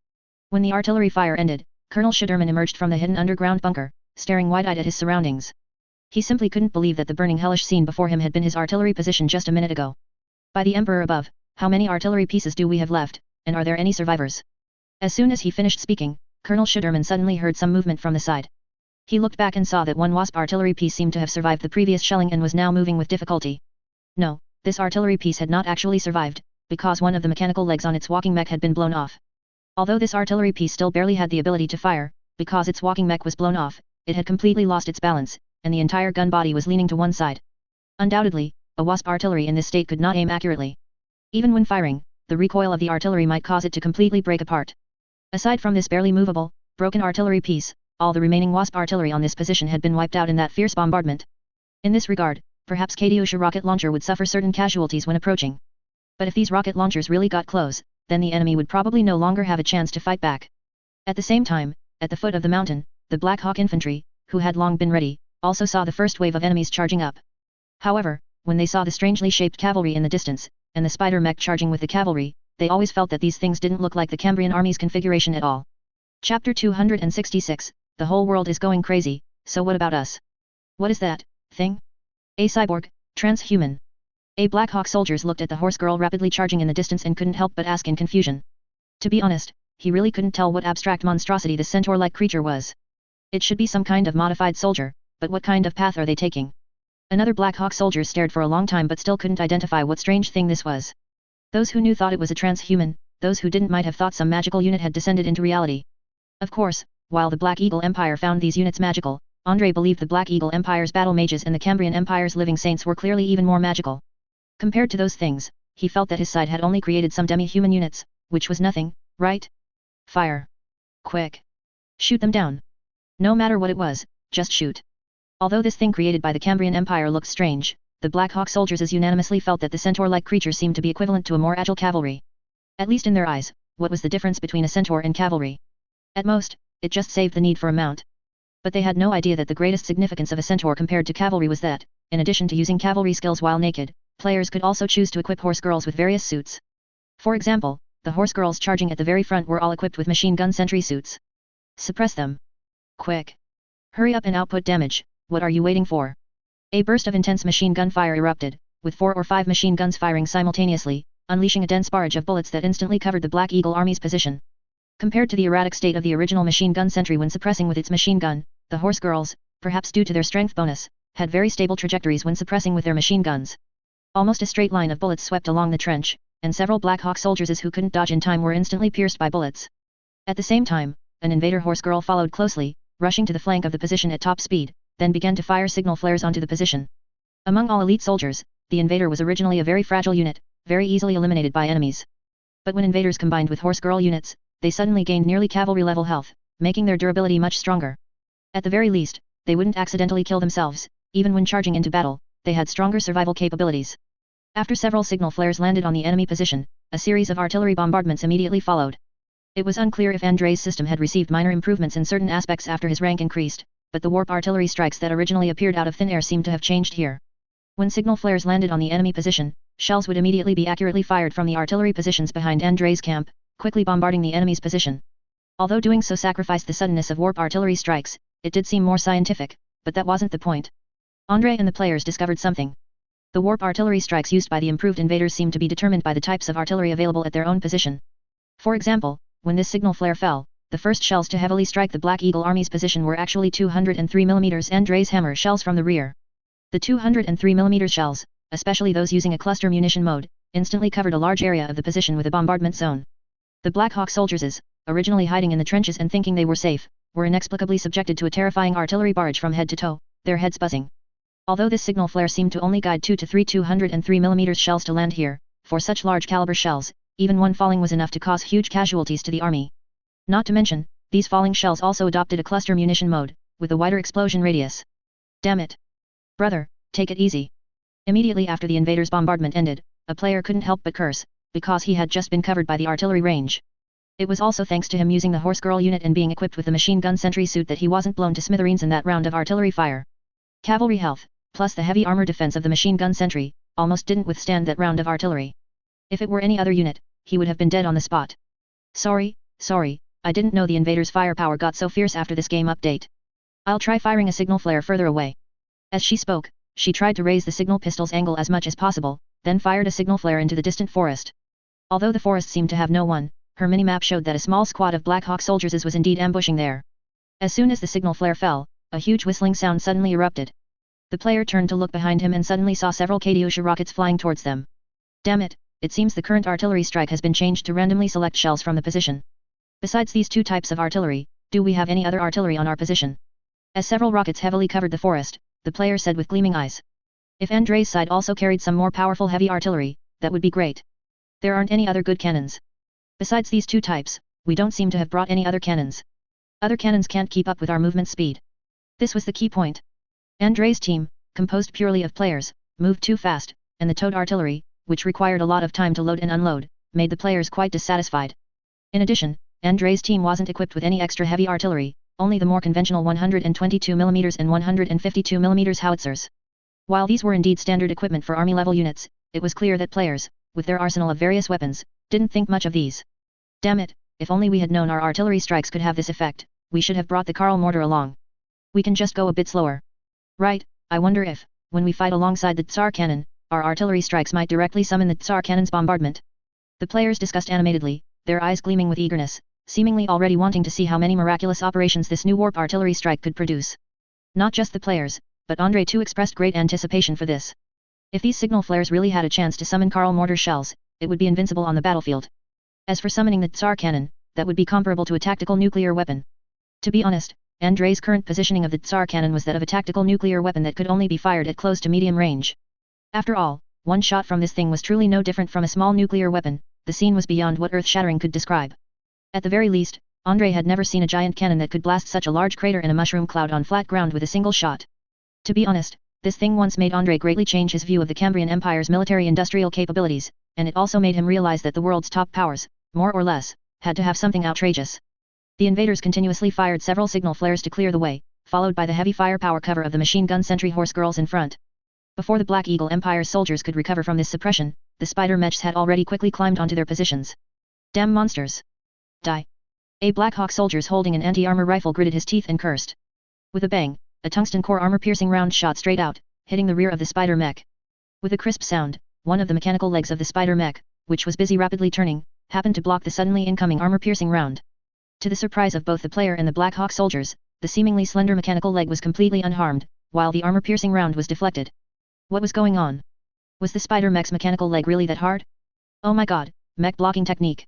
Speaker 1: When the artillery fire ended, Colonel Schuderman emerged from the hidden underground bunker, staring wide-eyed at his surroundings. He simply couldn't believe that the burning hellish scene before him had been his artillery position just a minute ago. By the Emperor above, how many artillery pieces do we have left, and are there any survivors? As soon as he finished speaking, Colonel Schuderman suddenly heard some movement from the side. He looked back and saw that one wasp artillery piece seemed to have survived the previous shelling and was now moving with difficulty. No, this artillery piece had not actually survived, because one of the mechanical legs on its walking mech had been blown off. Although this artillery piece still barely had the ability to fire, because its walking mech was blown off, it had completely lost its balance, and the entire gun body was leaning to one side. Undoubtedly, a wasp artillery in this state could not aim accurately. Even when firing, the recoil of the artillery might cause it to completely break apart. Aside from this barely movable, broken artillery piece, all the remaining wasp artillery on this position had been wiped out in that fierce bombardment. In this regard, perhaps Katyusha rocket launcher would suffer certain casualties when approaching. But if these rocket launchers really got close, then the enemy would probably no longer have a chance to fight back. At the same time, at the foot of the mountain, the Black Hawk infantry, who had long been ready, also saw the first wave of enemies charging up. However, when they saw the strangely shaped cavalry in the distance, and the spider mech charging with the cavalry, they always felt that these things didn't look like the Cambrian army's configuration at all. Chapter 266, The whole world is going crazy, so what about us? What is that thing? A cyborg, transhuman. A Black Hawk soldiers looked at the horse girl rapidly charging in the distance and couldn't help but ask in confusion. To be honest, he really couldn't tell what abstract monstrosity this centaur-like creature was. It should be some kind of modified soldier, but what kind of path are they taking? Another Black Hawk soldier stared for a long time but still couldn't identify what strange thing this was. Those who knew thought it was a transhuman, those who didn't might have thought some magical unit had descended into reality. Of course, while the Black Eagle Empire found these units magical, Andrei believed the Black Eagle Empire's battle mages and the Cambrian Empire's living saints were clearly even more magical. Compared to those things, he felt that his side had only created some demi-human units, which was nothing, right? Fire. Quick. Shoot them down. No matter what it was, just shoot. Although this thing created by the Cambrian Empire looked strange, the Black Hawk soldiers unanimously felt that the centaur-like creature seemed to be equivalent to a more agile cavalry. At least in their eyes, what was the difference between a centaur and cavalry? At most, it just saved the need for a mount. But they had no idea that the greatest significance of a centaur compared to cavalry was that, in addition to using cavalry skills while naked, players could also choose to equip horse girls with various suits. For example, the horse girls charging at the very front were all equipped with machine gun sentry suits. Suppress them. Quick. Hurry up and output damage, what are you waiting for? A burst of intense machine gun fire erupted, with 4 or 5 machine guns firing simultaneously, unleashing a dense barrage of bullets that instantly covered the Black Eagle Army's position. Compared to the erratic state of the original machine gun sentry when suppressing with its machine gun, the horse girls, perhaps due to their strength bonus, had very stable trajectories when suppressing with their machine guns. Almost a straight line of bullets swept along the trench, and several Black Hawk soldiers who couldn't dodge in time were instantly pierced by bullets. At the same time, an invader horse girl followed closely, rushing to the flank of the position at top speed, then began to fire signal flares onto the position. Among all elite soldiers, the invader was originally a very fragile unit, very easily eliminated by enemies. But when invaders combined with horse girl units, they suddenly gained nearly cavalry level health, making their durability much stronger. At the very least, they wouldn't accidentally kill themselves, even when charging into battle, they had stronger survival capabilities. After several signal flares landed on the enemy position, a series of artillery bombardments immediately followed. It was unclear if Andrei's system had received minor improvements in certain aspects after his rank increased, but the warp artillery strikes that originally appeared out of thin air seemed to have changed here. When signal flares landed on the enemy position, shells would immediately be accurately fired from the artillery positions behind Andrei's camp, quickly bombarding the enemy's position. Although doing so sacrificed the suddenness of warp artillery strikes, it did seem more scientific, but that wasn't the point. Andrei and the players discovered something. The warp artillery strikes used by the improved invaders seemed to be determined by the types of artillery available at their own position. For example, when this signal flare fell, the first shells to heavily strike the Black Eagle Army's position were actually 203mm Andrei's hammer shells from the rear. The 203mm shells, especially those using a cluster munition mode, instantly covered a large area of the position with a bombardment zone. The Black Hawk soldiers, originally hiding in the trenches and thinking they were safe, were inexplicably subjected to a terrifying artillery barrage from head to toe, their heads buzzing. Although this signal flare seemed to only guide 2 to 3 203mm shells to land here, for such large caliber shells, even one falling was enough to cause huge casualties to the army. Not to mention, these falling shells also adopted a cluster munition mode, with a wider explosion radius. Damn it. Brother, take it easy. Immediately after the invaders' bombardment ended, a player couldn't help but curse, because he had just been covered by the artillery range. It was also thanks to him using the horse girl unit and being equipped with the machine gun sentry suit that he wasn't blown to smithereens in that round of artillery fire. Cavalry health, plus the heavy armor defense of the machine gun sentry, almost didn't withstand that round of artillery. If it were any other unit, he would have been dead on the spot. Sorry, I didn't know the invaders' firepower got so fierce after this game update. I'll try firing a signal flare further away. As she spoke, she tried to raise the signal pistol's angle as much as possible, then fired a signal flare into the distant forest. Although the forest seemed to have no one, her minimap showed that a small squad of Black Hawk soldiers was indeed ambushing there. As soon as the signal flare fell, a huge whistling sound suddenly erupted. The player turned to look behind him and suddenly saw several Katyusha rockets flying towards them. Damn it, it seems the current artillery strike has been changed to randomly select shells from the position. Besides these two types of artillery, do we have any other artillery on our position? As several rockets heavily covered the forest, the player said with gleaming eyes. If Andrei's side also carried some more powerful heavy artillery, that would be great. There aren't any other good cannons. Besides these two types, we don't seem to have brought any other cannons. Other cannons can't keep up with our movement speed. This was the key point. Andrei's team, composed purely of players, moved too fast, and the towed artillery, which required a lot of time to load and unload, made the players quite dissatisfied. In addition, Andrei's team wasn't equipped with any extra heavy artillery, only the more conventional 122mm and 152mm howitzers. While these were indeed standard equipment for army-level units, it was clear that players, with their arsenal of various weapons, didn't think much of these. Damn it, if only we had known our artillery strikes could have this effect, we should have brought the Karl mortar along. We can just go a bit slower. Right, I wonder if, when we fight alongside the Tsar cannon, our artillery strikes might directly summon the Tsar cannon's bombardment. The players discussed animatedly, their eyes gleaming with eagerness, seemingly already wanting to see how many miraculous operations this new warp artillery strike could produce. Not just the players, but Andrei too expressed great anticipation for this. If these signal flares really had a chance to summon Karl mortar shells, it would be invincible on the battlefield. As for summoning the Tsar cannon, that would be comparable to a tactical nuclear weapon. To be honest, Andrei's current positioning of the Tsar cannon was that of a tactical nuclear weapon that could only be fired at close to medium range. After all, one shot from this thing was truly no different from a small nuclear weapon. The scene was beyond what earth-shattering could describe. At the very least, Andrei had never seen a giant cannon that could blast such a large crater in a mushroom cloud on flat ground with a single shot. To be honest, this thing once made Andrei greatly change his view of the Cambrian Empire's military-industrial capabilities, and it also made him realize that the world's top powers, more or less, had to have something outrageous. The invaders continuously fired several signal flares to clear the way, followed by the heavy firepower cover of the machine gun sentry horse girls in front. Before the Black Eagle Empire's soldiers could recover from this suppression, the spider mechs had already quickly climbed onto their positions. Damn monsters! Die! A Black Hawk soldiers holding an anti-armor rifle gritted his teeth and cursed. With a bang, a tungsten core armor-piercing round shot straight out, hitting the rear of the spider mech. With a crisp sound, one of the mechanical legs of the spider mech, which was busy rapidly turning, happened to block the suddenly incoming armor-piercing round. To the surprise of both the player and the Black Hawk soldiers, the seemingly slender mechanical leg was completely unharmed, while the armor-piercing round was deflected. What was going on? Was the spider mech's mechanical leg really that hard? Oh my god, mech blocking technique.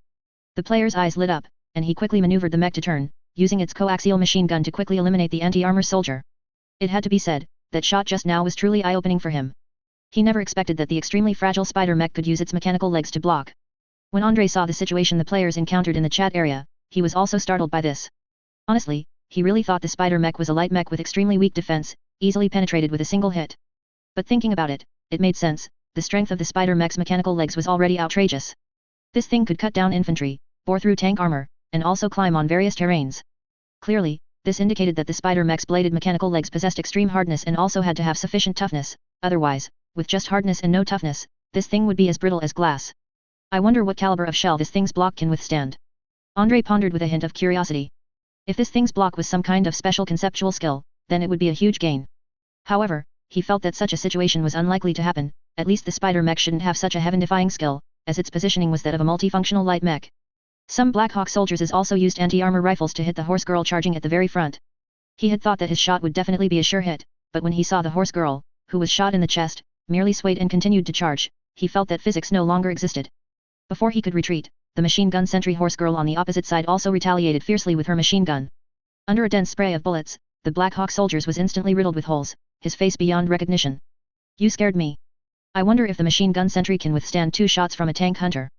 Speaker 1: The player's eyes lit up, and he quickly maneuvered the mech to turn, using its coaxial machine gun to quickly eliminate the anti-armor soldier. It had to be said, that shot just now was truly eye-opening for him. He never expected that the extremely fragile spider mech could use its mechanical legs to block. When Andrei saw the situation the players encountered in the chat area, he was also startled by this. Honestly, he really thought the spider mech was a light mech with extremely weak defense, easily penetrated with a single hit. But thinking about it, it made sense, the strength of the spider mech's mechanical legs was already outrageous. This thing could cut down infantry, bore through tank armor, and also climb on various terrains. Clearly, this indicated that the spider mech's bladed mechanical legs possessed extreme hardness and also had to have sufficient toughness, otherwise, with just hardness and no toughness, this thing would be as brittle as glass. I wonder what caliber of shell this thing's block can withstand. Andrei pondered with a hint of curiosity. If this thing's block was some kind of special conceptual skill, then it would be a huge gain. However, he felt that such a situation was unlikely to happen, at least the spider mech shouldn't have such a heaven-defying skill, as its positioning was that of a multifunctional light mech. Some Black Hawk soldiers also used anti-armor rifles to hit the horse girl charging at the very front. He had thought that his shot would definitely be a sure hit, but when he saw the horse girl, who was shot in the chest, merely swayed and continued to charge, he felt that physics no longer existed. Before he could retreat, the machine gun sentry horse girl on the opposite side also retaliated fiercely with her machine gun. Under a dense spray of bullets, the Black Hawk soldiers was instantly riddled with holes, his face beyond recognition. You scared me. I wonder if the machine gun sentry can withstand 2 shots from a tank hunter.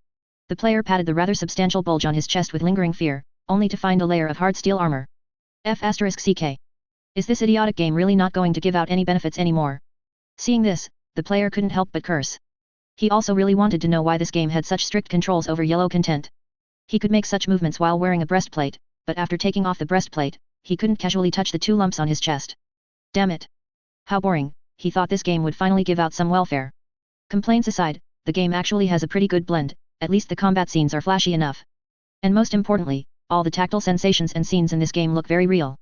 Speaker 1: The player patted the rather substantial bulge on his chest with lingering fear, only to find a layer of hard steel armor. F***CK. Is this idiotic game really not going to give out any benefits anymore? Seeing this, the player couldn't help but curse. He also really wanted to know why this game had such strict controls over yellow content. He could make such movements while wearing a breastplate, but after taking off the breastplate, he couldn't casually touch the 2 lumps on his chest. Damn it. How boring, he thought this game would finally give out some welfare. Complaints aside, the game actually has a pretty good blend, at least the combat scenes are flashy enough. And most importantly, all the tactile sensations and scenes in this game look very real.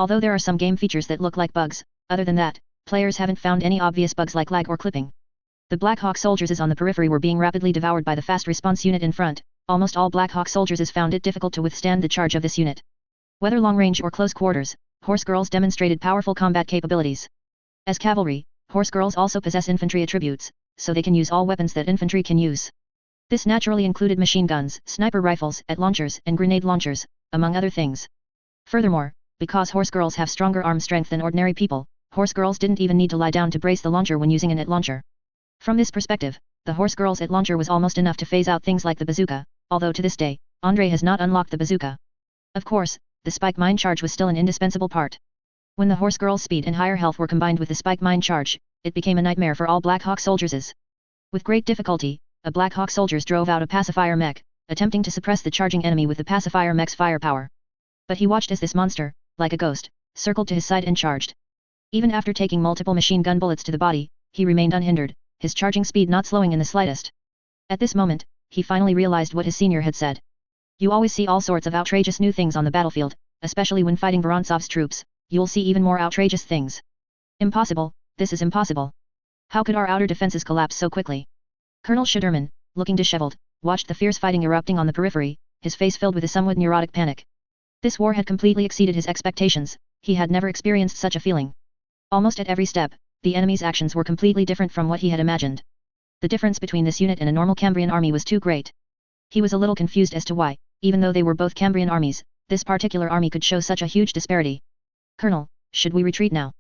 Speaker 1: Although there are some game features that look like bugs, other than that, players haven't found any obvious bugs like lag or clipping. The Black Hawk soldiers on the periphery were being rapidly devoured by the fast response unit in front. Almost all Black Hawk soldiers found it difficult to withstand the charge of this unit. Whether long range or close quarters, Horse Girls demonstrated powerful combat capabilities. As cavalry, Horse Girls also possess infantry attributes, so they can use all weapons that infantry can use. This naturally included machine guns, sniper rifles, launchers, and grenade launchers, among other things. Furthermore, because Horse Girls have stronger arm strength than ordinary people, Horse Girls didn't even need to lie down to brace the launcher when using an launcher. From this perspective, the Horse Girls launcher was almost enough to phase out things like the bazooka, although to this day, Andre has not unlocked the bazooka. Of course, the spike mine charge was still an indispensable part. When the Horse Girls' speed and higher health were combined with the spike mine charge, it became a nightmare for all Black Hawk soldiers. With great difficulty, a Black Hawk soldiers drove out a pacifier mech, attempting to suppress the charging enemy with the pacifier mech's firepower. But he watched as this monster, like a ghost, circled to his side and charged. Even after taking multiple machine gun bullets to the body, he remained unhindered, his charging speed not slowing in the slightest. At this moment, he finally realized what his senior had said. You always see all sorts of outrageous new things on the battlefield, especially when fighting Vorontsov's troops, you'll see even more outrageous things. Impossible, this is impossible. How could our outer defenses collapse so quickly? Colonel Schuderman, looking disheveled, watched the fierce fighting erupting on the periphery, his face filled with a somewhat neurotic panic. This war had completely exceeded his expectations, he had never experienced such a feeling. Almost at every step, the enemy's actions were completely different from what he had imagined. The difference between this unit and a normal Cambrian army was too great. He was a little confused as to why, even though they were both Cambrian armies, this particular army could show such a huge disparity. Colonel, should we retreat now?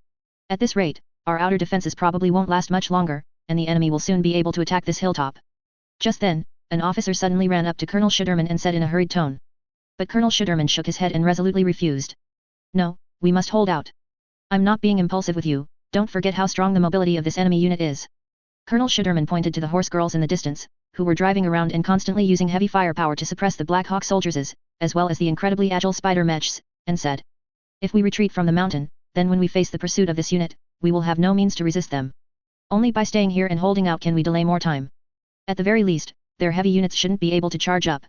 Speaker 1: At this rate, our outer defenses probably won't last much longer, and the enemy will soon be able to attack this hilltop. Just then, an officer suddenly ran up to Colonel Schuderman and said in a hurried tone. But Colonel Schuderman shook his head and resolutely refused. No, we must hold out. I'm not being impulsive with you, don't forget how strong the mobility of this enemy unit is. Colonel Schuderman pointed to the Horse Girls in the distance, who were driving around and constantly using heavy firepower to suppress the Black Hawk soldiers, as well as the incredibly agile spider mechs, and said. If we retreat from the mountain, then when we face the pursuit of this unit, we will have no means to resist them. Only by staying here and holding out can we delay more time. At the very least, their heavy units shouldn't be able to charge up.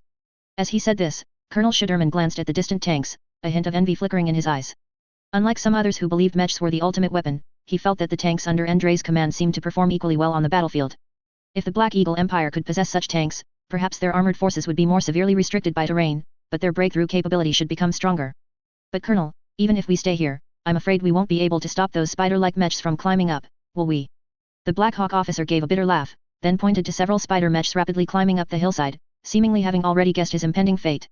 Speaker 1: As he said this, Colonel Schuderman glanced at the distant tanks, a hint of envy flickering in his eyes. Unlike some others who believed mechs were the ultimate weapon, he felt that the tanks under Andrei's command seemed to perform equally well on the battlefield. If the Black Eagle Empire could possess such tanks, perhaps their armored forces would be more severely restricted by terrain, but their breakthrough capability should become stronger. But Colonel, even if we stay here, I'm afraid we won't be able to stop those spider-like mechs from climbing up, will we? The Black Hawk officer gave a bitter laugh, then pointed to several spider mechs rapidly climbing up the hillside, seemingly having already guessed his impending fate.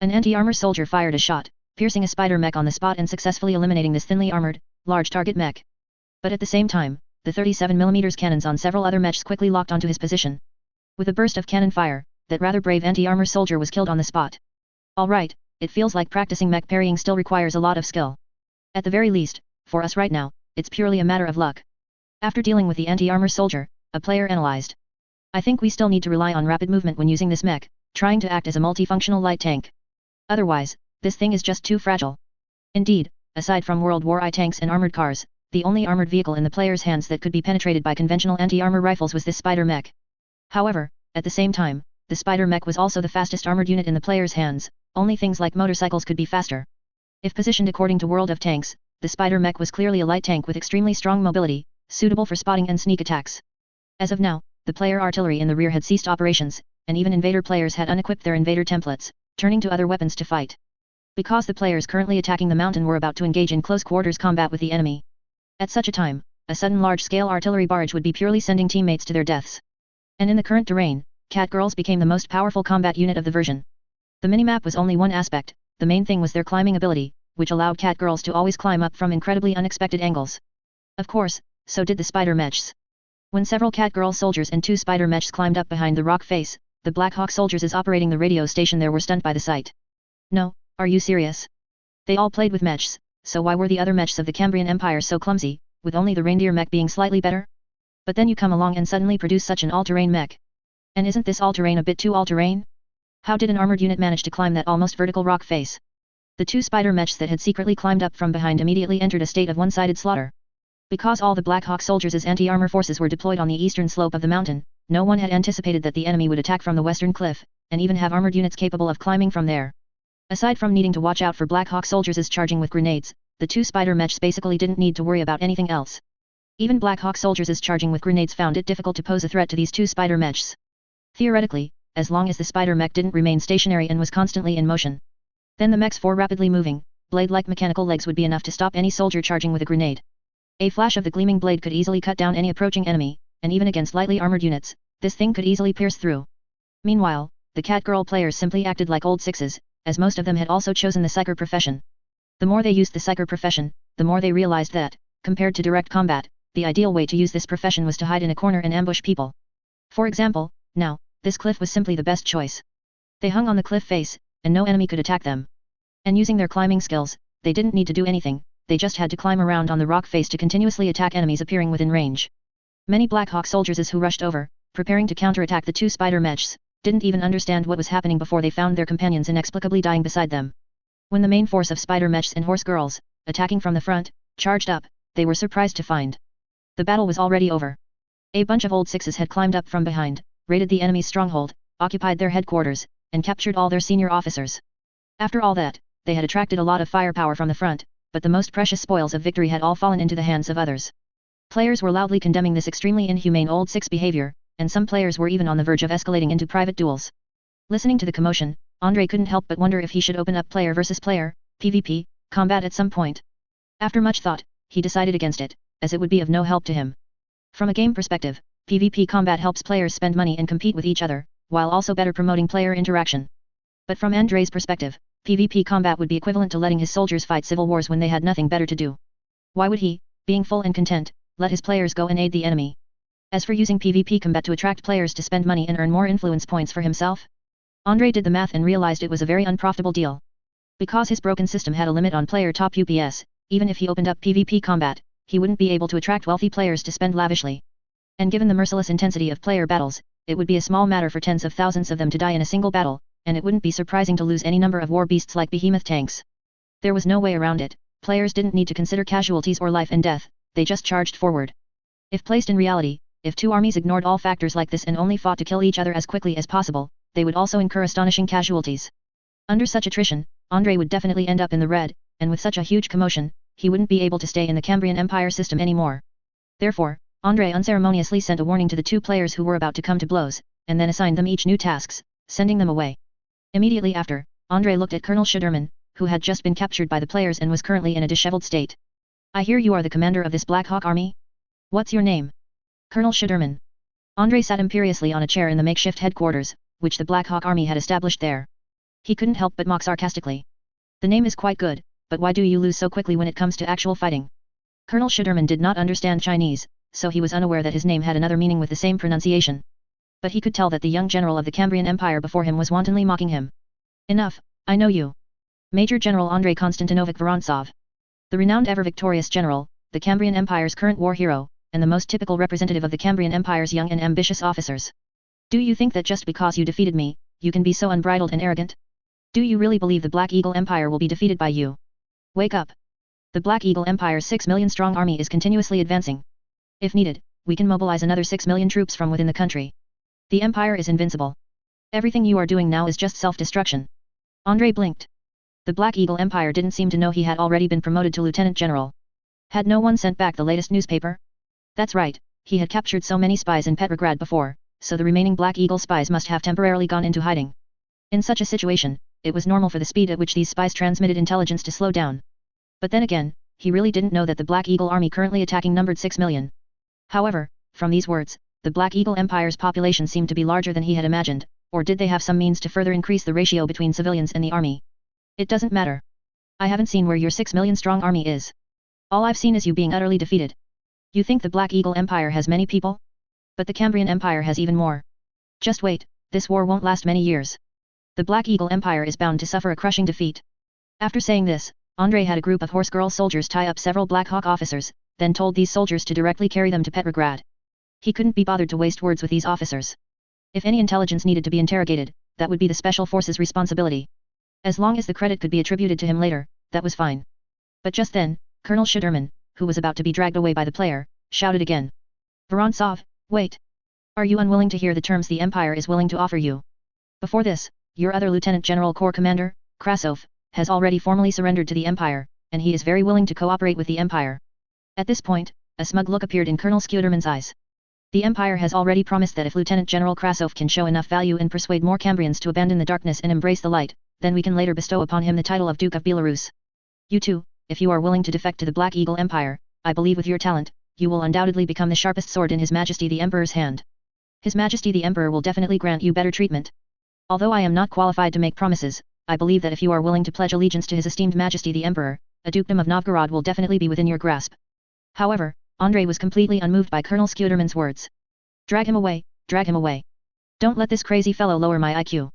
Speaker 1: An anti-armor soldier fired a shot, piercing a spider mech on the spot and successfully eliminating this thinly armored, large target mech. But at the same time, the 37mm cannons on several other mechs quickly locked onto his position. With a burst of cannon fire, that rather brave anti-armor soldier was killed on the spot. Alright, it feels like practicing mech parrying still requires a lot of skill. At the very least, for us right now, it's purely a matter of luck. After dealing with the anti-armor soldier, a player analyzed. I think we still need to rely on rapid movement when using this mech, trying to act as a multifunctional light tank. Otherwise, this thing is just too fragile. Indeed, aside from World War I tanks and armored cars, the only armored vehicle in the player's hands that could be penetrated by conventional anti-armor rifles was this spider mech. However, at the same time, the spider mech was also the fastest armored unit in the player's hands, only things like motorcycles could be faster. If positioned according to World of Tanks, the spider mech was clearly a light tank with extremely strong mobility, suitable for spotting and sneak attacks. As of now, the player artillery in the rear had ceased operations, and even invader players had unequipped their invader templates, turning to other weapons to fight. Because the players currently attacking the mountain were about to engage in close quarters combat with the enemy. At such a time, a sudden large-scale artillery barrage would be purely sending teammates to their deaths. And in the current terrain, Cat Girls became the most powerful combat unit of the version. The minimap was only one aspect, the main thing was their climbing ability, which allowed Cat Girls to always climb up from incredibly unexpected angles. Of course, so did the spider mechs. When several Cat Girl soldiers and 2 spider mechs climbed up behind the rock face, the Black Hawk soldiers operating the radio station there were stunned by the sight. No, are you serious? They all played with mechs, so why were the other mechs of the Cambrian Empire so clumsy, with only the reindeer mech being slightly better? But then you come along and suddenly produce such an all-terrain mech. And isn't this all-terrain a bit too all-terrain? How did an armored unit manage to climb that almost vertical rock face? The two spider mechs that had secretly climbed up from behind immediately entered a state of one-sided slaughter. Because all the Black Hawk soldiers' anti-armor forces were deployed on the eastern slope of the mountain, no one had anticipated that the enemy would attack from the western cliff, and even have armored units capable of climbing from there. Aside from needing to watch out for Black Hawk soldiers charging with grenades, the two spider mechs basically didn't need to worry about anything else. Even Black Hawk soldiers charging with grenades found it difficult to pose a threat to these two spider mechs. Theoretically, as long as the spider mech didn't remain stationary and was constantly in motion, then the mech's four rapidly moving, blade-like mechanical legs would be enough to stop any soldier charging with a grenade. A flash of the gleaming blade could easily cut down any approaching enemy, and even against lightly armored units, this thing could easily pierce through. Meanwhile, the cat-girl players simply acted like old sixes, as most of them had also chosen the psyker profession. The more they used the psyker profession, the more they realized that, compared to direct combat, the ideal way to use this profession was to hide in a corner and ambush people. For example, now, this cliff was simply the best choice. They hung on the cliff face, and no enemy could attack them. And using their climbing skills, they didn't need to do anything, they just had to climb around on the rock face to continuously attack enemies appearing within range. Many Black Hawk soldiers who rushed over, preparing to counterattack the two spider mechs, didn't even understand what was happening before they found their companions inexplicably dying beside them. When the main force of spider mechs and horse girls, attacking from the front, charged up, they were surprised to find the battle was already over. A bunch of old sixes had climbed up from behind, raided the enemy's stronghold, occupied their headquarters, and captured all their senior officers. After all that, they had attracted a lot of firepower from the front, but the most precious spoils of victory had all fallen into the hands of others. Players were loudly condemning this extremely inhumane old six behavior, and some players were even on the verge of escalating into private duels. Listening to the commotion, Andre couldn't help but wonder if he should open up player versus player, PvP, combat at some point. After much thought, he decided against it, as it would be of no help to him. From a game perspective, PvP combat helps players spend money and compete with each other, while also better promoting player interaction. But from Andre's perspective, PvP combat would be equivalent to letting his soldiers fight civil wars when they had nothing better to do. Why would he, being full and content, let his players go and aid the enemy? As for using PvP combat to attract players to spend money and earn more influence points for himself, Andre did the math and realized it was a very unprofitable deal. Because his broken system had a limit on player top UPS, even if he opened up PvP combat, he wouldn't be able to attract wealthy players to spend lavishly. And given the merciless intensity of player battles, it would be a small matter for tens of thousands of them to die in a single battle, and it wouldn't be surprising to lose any number of war beasts like behemoth tanks. There was no way around it, players didn't need to consider casualties or life and death, they just charged forward. If placed in reality, if two armies ignored all factors like this and only fought to kill each other as quickly as possible, they would also incur astonishing casualties. Under such attrition, Andre would definitely end up in the red, and with such a huge commotion, he wouldn't be able to stay in the Cambrian Empire system anymore. Therefore, Andre unceremoniously sent a warning to the two players who were about to come to blows, and then assigned them each new tasks, sending them away. Immediately after, Andre looked at Colonel Schuderman, who had just been captured by the players and was currently in a disheveled state. I hear you are the commander of this Black Hawk army? What's your name? Colonel Schuderman. Andre sat imperiously on a chair in the makeshift headquarters, which the Black Hawk army had established there. He couldn't help but mock sarcastically. The name is quite good, but why do you lose so quickly when it comes to actual fighting? Colonel Schuderman did not understand Chinese, so he was unaware that his name had another meaning with the same pronunciation. But he could tell that the young general of the Cambrian Empire before him was wantonly mocking him. Enough, I know you. Major General Andrei Konstantinovich Vorontsov. The renowned ever-victorious general, the Cambrian Empire's current war hero, and the most typical representative of the Cambrian Empire's young and ambitious officers. Do you think that just because you defeated me, you can be so unbridled and arrogant? Do you really believe the Black Eagle Empire will be defeated by you? Wake up! The Black Eagle Empire's 6 million strong army is continuously advancing. If needed, we can mobilize another 6 million troops from within the country. The Empire is invincible. Everything you are doing now is just self-destruction. Andre blinked. The Black Eagle Empire didn't seem to know he had already been promoted to Lieutenant General. Had no one sent back the latest newspaper? That's right, he had captured so many spies in Petrograd before, so the remaining Black Eagle spies must have temporarily gone into hiding. In such a situation, it was normal for the speed at which these spies transmitted intelligence to slow down. But then again, he really didn't know that the Black Eagle army currently attacking numbered 6 million. However, from these words, the Black Eagle Empire's population seemed to be larger than he had imagined, or did they have some means to further increase the ratio between civilians and the army? It doesn't matter. I haven't seen where your 6 million strong army is. All I've seen is you being utterly defeated. You think the Black Eagle Empire has many people? But the Cambrian Empire has even more. Just wait, this war won't last many years. The Black Eagle Empire is bound to suffer a crushing defeat. After saying this, Andre had a group of horse girl soldiers tie up several Black Hawk officers, then told these soldiers to directly carry them to Petrograd. He couldn't be bothered to waste words with these officers. If any intelligence needed to be interrogated, that would be the Special Forces' responsibility. As long as the credit could be attributed to him later, that was fine. But just then, Colonel Schuderman, who was about to be dragged away by the player, shouted again. Vorontsov, wait! Are you unwilling to hear the terms the Empire is willing to offer you? Before this, your other Lieutenant General Corps Commander, Krasov, has already formally surrendered to the Empire, and he is very willing to cooperate with the Empire. At this point, a smug look appeared in Colonel Schuderman's eyes. The Empire has already promised that if Lieutenant General Krasov can show enough value and persuade more Cambrians to abandon the darkness and embrace the light, then we can later bestow upon him the title of Duke of Belarus. You too, if you are willing to defect to the Black Eagle Empire, I believe with your talent, you will undoubtedly become the sharpest sword in His Majesty the Emperor's hand. His Majesty the Emperor will definitely grant you better treatment. Although I am not qualified to make promises, I believe that if you are willing to pledge allegiance to His esteemed Majesty the Emperor, a dukedom of Novgorod will definitely be within your grasp. However, Andrei was completely unmoved by Colonel Schuderman's words. Drag him away, drag him away. Don't let this crazy fellow lower my IQ.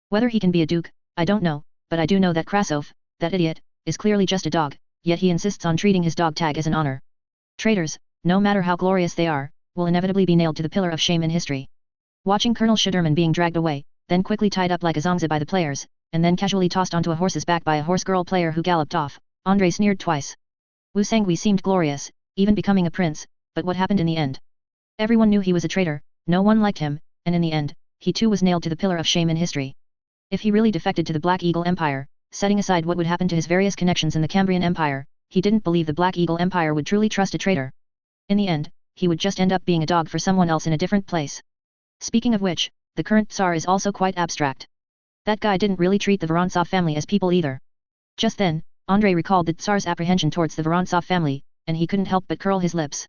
Speaker 1: Whether he can be a duke, I don't know, but I do know that Krasov, that idiot, is clearly just a dog, yet he insists on treating his dog tag as an honor. Traitors, no matter how glorious they are, will inevitably be nailed to the pillar of shame in history. Watching Colonel Schuderman being dragged away, then quickly tied up like a zongzi by the players, and then casually tossed onto a horse's back by a horse girl player who galloped off, Andrei sneered twice. Wu Sangui seemed glorious, even becoming a prince, but what happened in the end? Everyone knew he was a traitor, no one liked him, and in the end, he too was nailed to the pillar of shame in history. If he really defected to the Black Eagle Empire, setting aside what would happen to his various connections in the Cambrian Empire, he didn't believe the Black Eagle Empire would truly trust a traitor. In the end, he would just end up being a dog for someone else in a different place. Speaking of which, the current Tsar is also quite abstract. That guy didn't really treat the Vorontsov family as people either. Just then, Andrei recalled the Tsar's apprehension towards the Vorontsov family, and he couldn't help but curl his lips.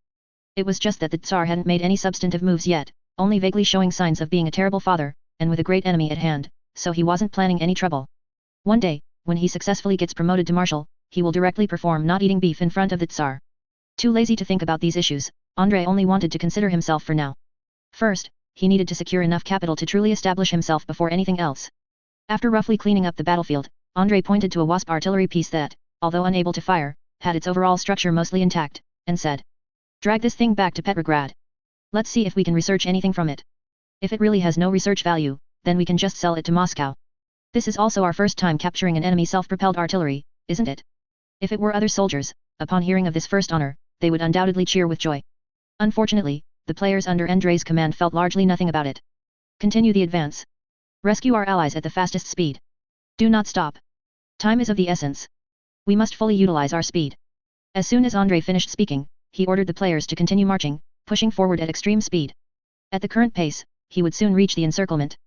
Speaker 1: It was just that the Tsar hadn't made any substantive moves yet, only vaguely showing signs of being a terrible father, and with a great enemy at hand, so he wasn't planning any trouble. One day, when he successfully gets promoted to marshal, he will directly perform not eating beef in front of the Tsar. Too lazy to think about these issues, Andrei only wanted to consider himself for now. First, he needed to secure enough capital to truly establish himself before anything else. After roughly cleaning up the battlefield, Andrei pointed to a Wasp artillery piece that, although unable to fire, had its overall structure mostly intact, and said, "Drag this thing back to Petrograd. Let's see if we can research anything from it. If it really has no research value, then we can just sell it to Moscow. This is also our first time capturing an enemy self-propelled artillery, isn't it?" If it were other soldiers, upon hearing of this first honor, they would undoubtedly cheer with joy. Unfortunately, the players under Andrei's command felt largely nothing about it. Continue the advance. Rescue our allies at the fastest speed. Do not stop. Time is of the essence. We must fully utilize our speed. As soon as Andrei finished speaking, he ordered the players to continue marching, pushing forward at extreme speed. At the current pace, he would soon reach the encirclement.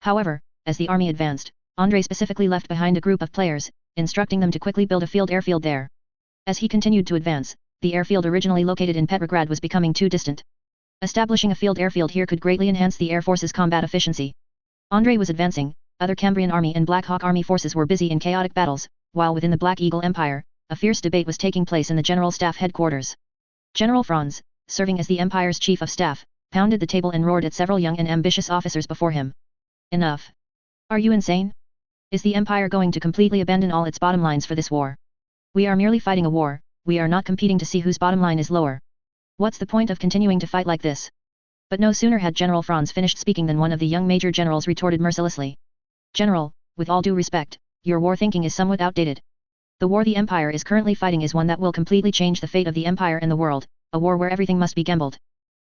Speaker 1: However, as the army advanced, Andrei specifically left behind a group of players, instructing them to quickly build a field airfield there. As he continued to advance, the airfield originally located in Petrograd was becoming too distant. Establishing a field airfield here could greatly enhance the Air Force's combat efficiency. Andrei was advancing, other Cambrian army and Black Hawk army forces were busy in chaotic battles, while within the Black Eagle Empire, a fierce debate was taking place in the General Staff headquarters. General Franz, serving as the Empire's chief of staff, pounded the table and roared at several young and ambitious officers before him. Enough! Are you insane? Is the Empire going to completely abandon all its bottom lines for this war? We are merely fighting a war, we are not competing to see whose bottom line is lower. What's the point of continuing to fight like this? But no sooner had General Franz finished speaking than one of the young major generals retorted mercilessly. General, with all due respect, your war thinking is somewhat outdated. The war the Empire is currently fighting is one that will completely change the fate of the Empire and the world, a war where everything must be gambled.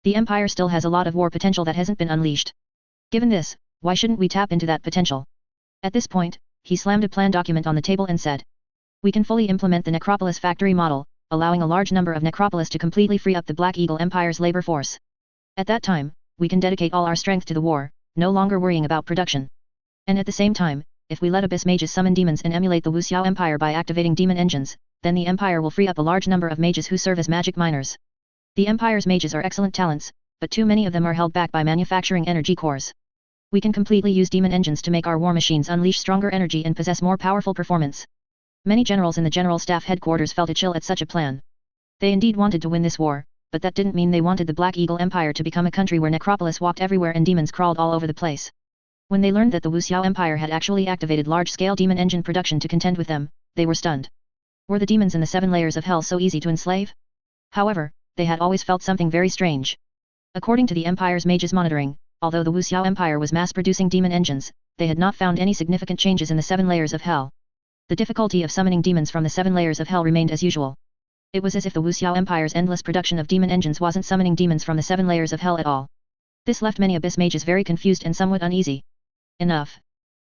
Speaker 1: The Empire still has a lot of war potential that hasn't been unleashed. Given this, why shouldn't we tap into that potential? At this point, he slammed a plan document on the table and said, "We can fully implement the Necropolis factory model, allowing a large number of Necropolis to completely free up the Black Eagle Empire's labor force. At that time, we can dedicate all our strength to the war, no longer worrying about production. And at the same time, if we let Abyss mages summon demons and emulate the Wuxiao Empire by activating demon engines, then the Empire will free up a large number of mages who serve as magic miners. The Empire's mages are excellent talents, but too many of them are held back by manufacturing energy cores. We can completely use demon engines to make our war machines unleash stronger energy and possess more powerful performance." Many generals in the General Staff headquarters felt a chill at such a plan. They indeed wanted to win this war, but that didn't mean they wanted the Black Eagle Empire to become a country where Necropolis walked everywhere and demons crawled all over the place. When they learned that the Wuxiao Empire had actually activated large-scale demon engine production to contend with them, they were stunned. Were the demons in the 7 layers of hell so easy to enslave? However, they had always felt something very strange. According to the Empire's mages monitoring, although the Wuxiao Empire was mass-producing demon engines, they had not found any significant changes in the 7 layers of hell. The difficulty of summoning demons from the 7 layers of hell remained as usual. It was as if the Wuxiao Empire's endless production of demon engines wasn't summoning demons from the 7 layers of hell at all. This left many abyss mages very confused and somewhat uneasy. Enough.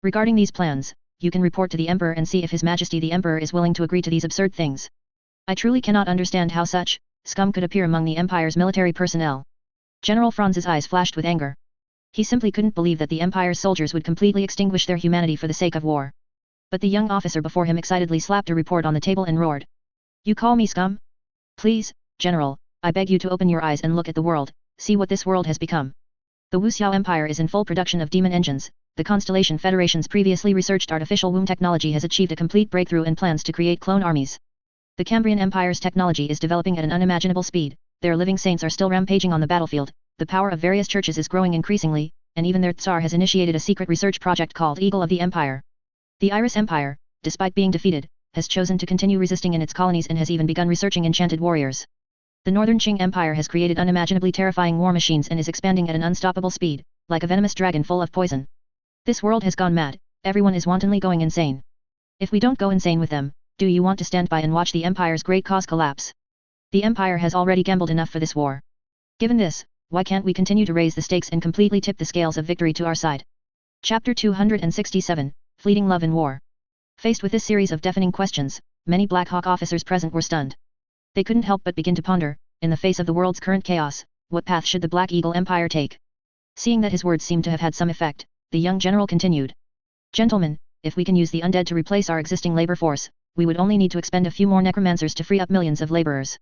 Speaker 1: Regarding these plans, you can report to the Emperor and see if His Majesty the Emperor is willing to agree to these absurd things. I truly cannot understand how such scum could appear among the Empire's military personnel. General Franz's eyes flashed with anger. He simply couldn't believe that the Empire's soldiers would completely extinguish their humanity for the sake of war. But the young officer before him excitedly slapped a report on the table and roared. You call me scum? Please, General, I beg you to open your eyes and look at the world, see what this world has become. The Wuxiao Empire is in full production of demon engines. The Constellation Federation's previously researched artificial womb technology has achieved a complete breakthrough and plans to create clone armies. The Cambrian Empire's technology is developing at an unimaginable speed, their living saints are still rampaging on the battlefield, the power of various churches is growing increasingly, and even their Tsar has initiated a secret research project called Eagle of the Empire. The Iris Empire, despite being defeated, has chosen to continue resisting in its colonies and has even begun researching enchanted warriors. The Northern Qing Empire has created unimaginably terrifying war machines and is expanding at an unstoppable speed, like a venomous dragon full of poison. This world has gone mad, everyone is wantonly going insane. If we don't go insane with them, do you want to stand by and watch the Empire's great cause collapse? The Empire has already gambled enough for this war. Given this, why can't we continue to raise the stakes and completely tip the scales of victory to our side? Chapter 267, Fleeting Love in War. Faced with this series of deafening questions, many Black Hawk officers present were stunned. They couldn't help but begin to ponder, in the face of the world's current chaos, what path should the Black Eagle Empire take? Seeing that his words seemed to have had some effect, the young general continued. Gentlemen, if we can use the undead to replace our existing labor force, we would only need to expend a few more necromancers to free up millions of laborers.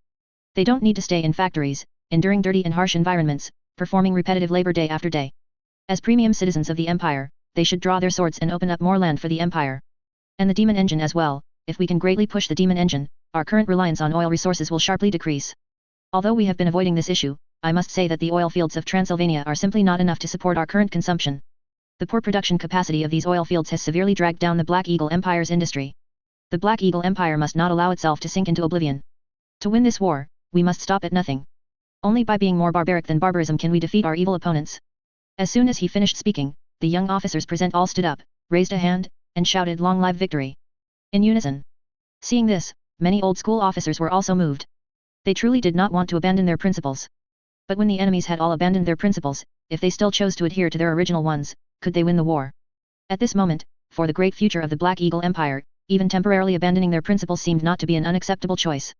Speaker 1: They don't need to stay in factories, enduring dirty and harsh environments, performing repetitive labor day after day. As premium citizens of the Empire, they should draw their swords and open up more land for the Empire. And the demon engine as well, if we can greatly push the demon engine, our current reliance on oil resources will sharply decrease. Although we have been avoiding this issue, I must say that the oil fields of Transylvania are simply not enough to support our current consumption. The poor production capacity of these oil fields has severely dragged down the Black Eagle Empire's industry. The Black Eagle Empire must not allow itself to sink into oblivion. To win this war, we must stop at nothing. Only by being more barbaric than barbarism can we defeat our evil opponents. As soon as he finished speaking, the young officers present all stood up, raised a hand, and shouted long live victory. In unison. Seeing this, many old school officers were also moved. They truly did not want to abandon their principles. But when the enemies had all abandoned their principles, if they still chose to adhere to their original ones, could they win the war? At this moment, for the great future of the Black Eagle Empire, even temporarily abandoning their principles seemed not to be an unacceptable choice.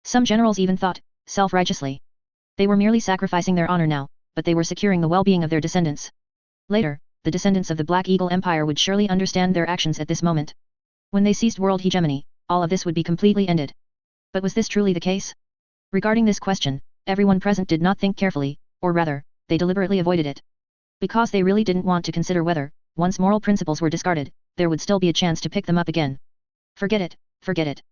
Speaker 1: Some generals even thought, self-righteously. They were merely sacrificing their honor now, but they were securing the well-being of their descendants. Later, the descendants of the Black Eagle Empire would surely understand their actions at this moment. When they seized world hegemony, all of this would be completely ended. But was this truly the case? Regarding this question, everyone present did not think carefully, or rather, they deliberately avoided it. Because they really didn't want to consider whether, once moral principles were discarded, there would still be a chance to pick them up again. Forget it, forget it.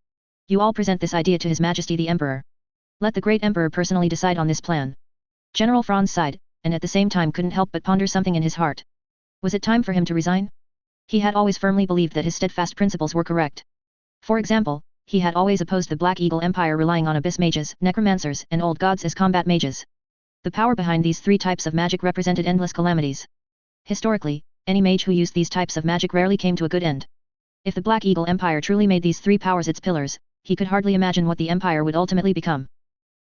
Speaker 1: You all present this idea to His Majesty the Emperor. Let the great Emperor personally decide on this plan. General Franz sighed, and at the same time couldn't help but ponder something in his heart. Was it time for him to resign? He had always firmly believed that his steadfast principles were correct. For example, he had always opposed the Black Eagle Empire relying on abyss mages, necromancers, and old gods as combat mages. The power behind these three types of magic represented endless calamities. Historically, any mage who used these types of magic rarely came to a good end. If the Black Eagle Empire truly made these three powers its pillars, he could hardly imagine what the empire would ultimately become.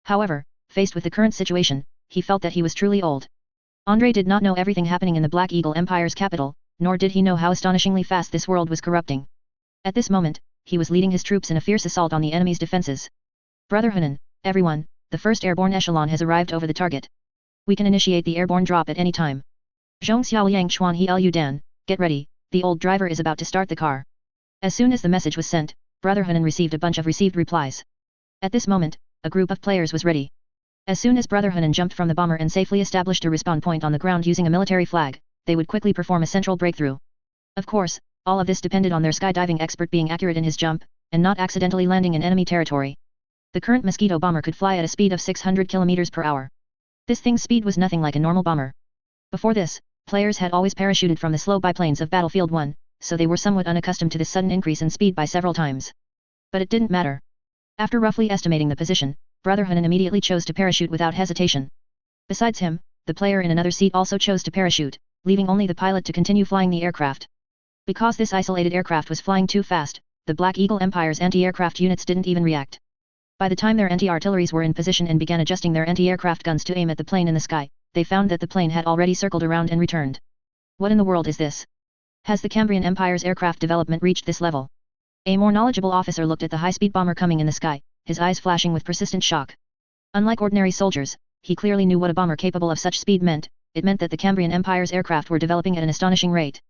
Speaker 1: However, faced with the current situation, he felt that he was truly old. Andrei did not know everything happening in the Black Eagle Empire's capital, nor did he know how astonishingly fast this world was corrupting. At this moment, he was leading his troops in a fierce assault on the enemy's defenses. Brother Hunan, everyone, the first airborne echelon has arrived over the target. We can initiate the airborne drop at any time. Zhong Xiaoliang Chuan He Lu Dan, get ready, the old driver is about to start the car. As soon as the message was sent, Brother Hunan received a bunch of received replies. At this moment, a group of players was ready. As soon as Brother Hunan jumped from the bomber and safely established a respawn point on the ground using a military flag, they would quickly perform a central breakthrough. Of course, all of this depended on their skydiving expert being accurate in his jump, and not accidentally landing in enemy territory. The current Mosquito bomber could fly at a speed of 600 km per hour. This thing's speed was nothing like a normal bomber. Before this, players had always parachuted from the slow biplanes of Battlefield 1, so they were somewhat unaccustomed to this sudden increase in speed by several times. But it didn't matter. After roughly estimating the position, Brother Hunan immediately chose to parachute without hesitation. Besides him, the player in another seat also chose to parachute, leaving only the pilot to continue flying the aircraft. Because this isolated aircraft was flying too fast, the Black Eagle Empire's anti-aircraft units didn't even react. By the time their anti-artilleries were in position and began adjusting their anti-aircraft guns to aim at the plane in the sky, they found that the plane had already circled around and returned. What in the world is this? Has the Cambrian Empire's aircraft development reached this level? A more knowledgeable officer looked at the high-speed bomber coming in the sky, his eyes flashing with persistent shock. Unlike ordinary soldiers, he clearly knew what a bomber capable of such speed meant. It meant that the Cambrian Empire's aircraft were developing at an astonishing rate.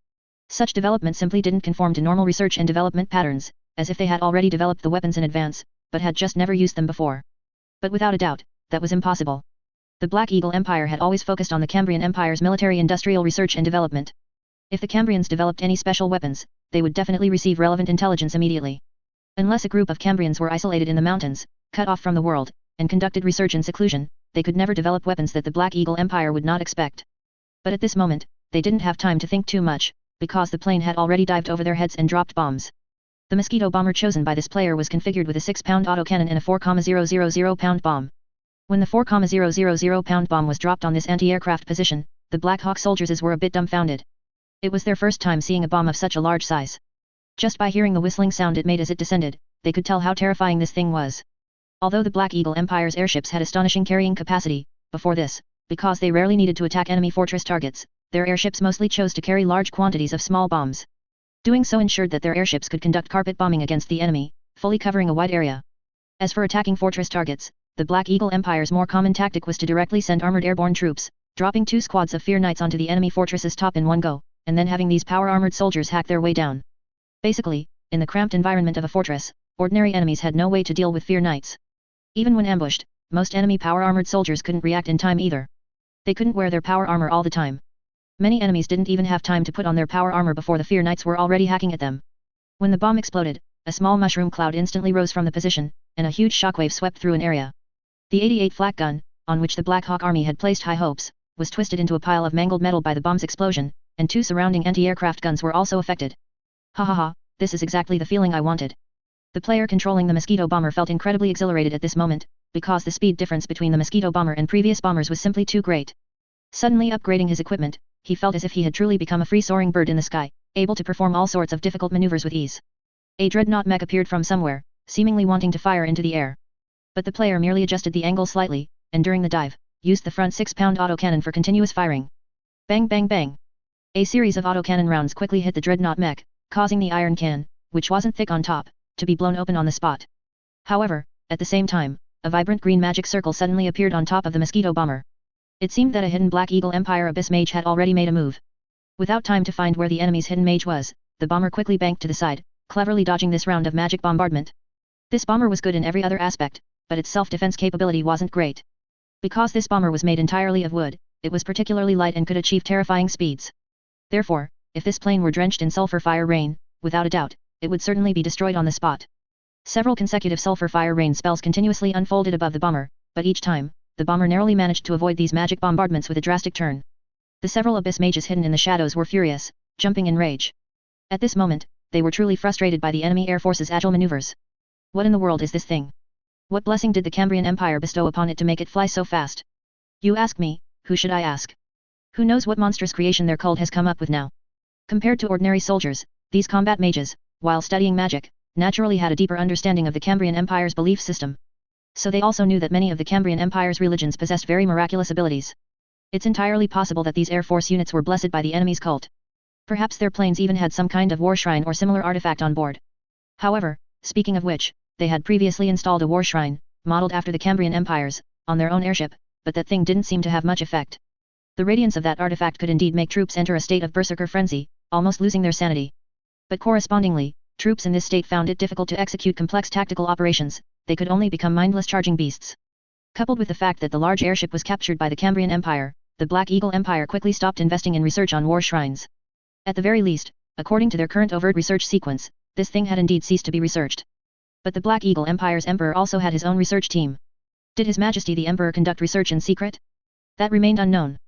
Speaker 1: Such development simply didn't conform to normal research and development patterns, as if they had already developed the weapons in advance, but had just never used them before. But without a doubt, that was impossible. The Black Eagle Empire had always focused on the Cambrian Empire's military-industrial research and development. If the Cambrians developed any special weapons, they would definitely receive relevant intelligence immediately. Unless a group of Cambrians were isolated in the mountains, cut off from the world, and conducted research in seclusion, they could never develop weapons that the Black Eagle Empire would not expect. But at this moment, they didn't have time to think too much, because the plane had already dived over their heads and dropped bombs. The Mosquito bomber chosen by this player was configured with a 6-pound autocannon and a 4,000-pound bomb. When the 4,000-pound bomb was dropped on this anti-aircraft position, the Black Hawk soldiers were a bit dumbfounded. It was their first time seeing a bomb of such a large size. Just by hearing the whistling sound it made as it descended, they could tell how terrifying this thing was. Although the Black Eagle Empire's airships had astonishing carrying capacity, before this, because they rarely needed to attack enemy fortress targets, their airships mostly chose to carry large quantities of small bombs. Doing so ensured that their airships could conduct carpet bombing against the enemy, fully covering a wide area. As for attacking fortress targets, the Black Eagle Empire's more common tactic was to directly send armored airborne troops, dropping 2 squads of Fear Knights onto the enemy fortress's top in one go, and then having these power-armored soldiers hack their way down. Basically, in the cramped environment of a fortress, ordinary enemies had no way to deal with Fear Knights. Even when ambushed, most enemy power-armored soldiers couldn't react in time either. They couldn't wear their power armor all the time. Many enemies didn't even have time to put on their power armor before the Fear Knights were already hacking at them. When the bomb exploded, a small mushroom cloud instantly rose from the position, and a huge shockwave swept through an area. The 88 flak gun, on which the Black Hawk army had placed high hopes, was twisted into a pile of mangled metal by the bomb's explosion, and 2 surrounding anti-aircraft guns were also affected. Ha ha ha, this is exactly the feeling I wanted. The player controlling the Mosquito bomber felt incredibly exhilarated at this moment, because the speed difference between the Mosquito bomber and previous bombers was simply too great. Suddenly upgrading his equipment, he felt as if he had truly become a free-soaring bird in the sky, able to perform all sorts of difficult maneuvers with ease. A dreadnought mech appeared from somewhere, seemingly wanting to fire into the air. But the player merely adjusted the angle slightly, and during the dive, used the front 6-pound autocannon for continuous firing. Bang bang bang! A series of autocannon rounds quickly hit the dreadnought mech, causing the iron can, which wasn't thick on top, to be blown open on the spot. However, at the same time, a vibrant green magic circle suddenly appeared on top of the Mosquito bomber. It seemed that a hidden Black Eagle Empire Abyss mage had already made a move. Without time to find where the enemy's hidden mage was, the bomber quickly banked to the side, cleverly dodging this round of magic bombardment. This bomber was good in every other aspect, but its self-defense capability wasn't great. Because this bomber was made entirely of wood, it was particularly light and could achieve terrifying speeds. Therefore, if this plane were drenched in sulfur fire rain, without a doubt, it would certainly be destroyed on the spot. Several consecutive sulfur fire rain spells continuously unfolded above the bomber, but each time, the bomber narrowly managed to avoid these magic bombardments with a drastic turn. The several abyss mages hidden in the shadows were furious, jumping in rage. At this moment, they were truly frustrated by the enemy air force's agile maneuvers. What in the world is this thing? What blessing did the Cambrian Empire bestow upon it to make it fly so fast? You ask me, who should I ask? Who knows what monstrous creation their cult has come up with now? Compared to ordinary soldiers, these combat mages, while studying magic, naturally had a deeper understanding of the Cambrian Empire's belief system. So they also knew that many of the Cambrian Empire's religions possessed very miraculous abilities. It's entirely possible that these Air Force units were blessed by the enemy's cult. Perhaps their planes even had some kind of war shrine or similar artifact on board. However, speaking of which, they had previously installed a war shrine, modeled after the Cambrian Empire's, on their own airship, but that thing didn't seem to have much effect. The radiance of that artifact could indeed make troops enter a state of berserker frenzy, almost losing their sanity. But correspondingly, troops in this state found it difficult to execute complex tactical operations, they could only become mindless charging beasts. Coupled with the fact that the large airship was captured by the Cambrian Empire, the Black Eagle Empire quickly stopped investing in research on war shrines. At the very least, according to their current overt research sequence, this thing had indeed ceased to be researched. But the Black Eagle Empire's emperor also had his own research team. Did His Majesty the Emperor conduct research in secret? That remained unknown.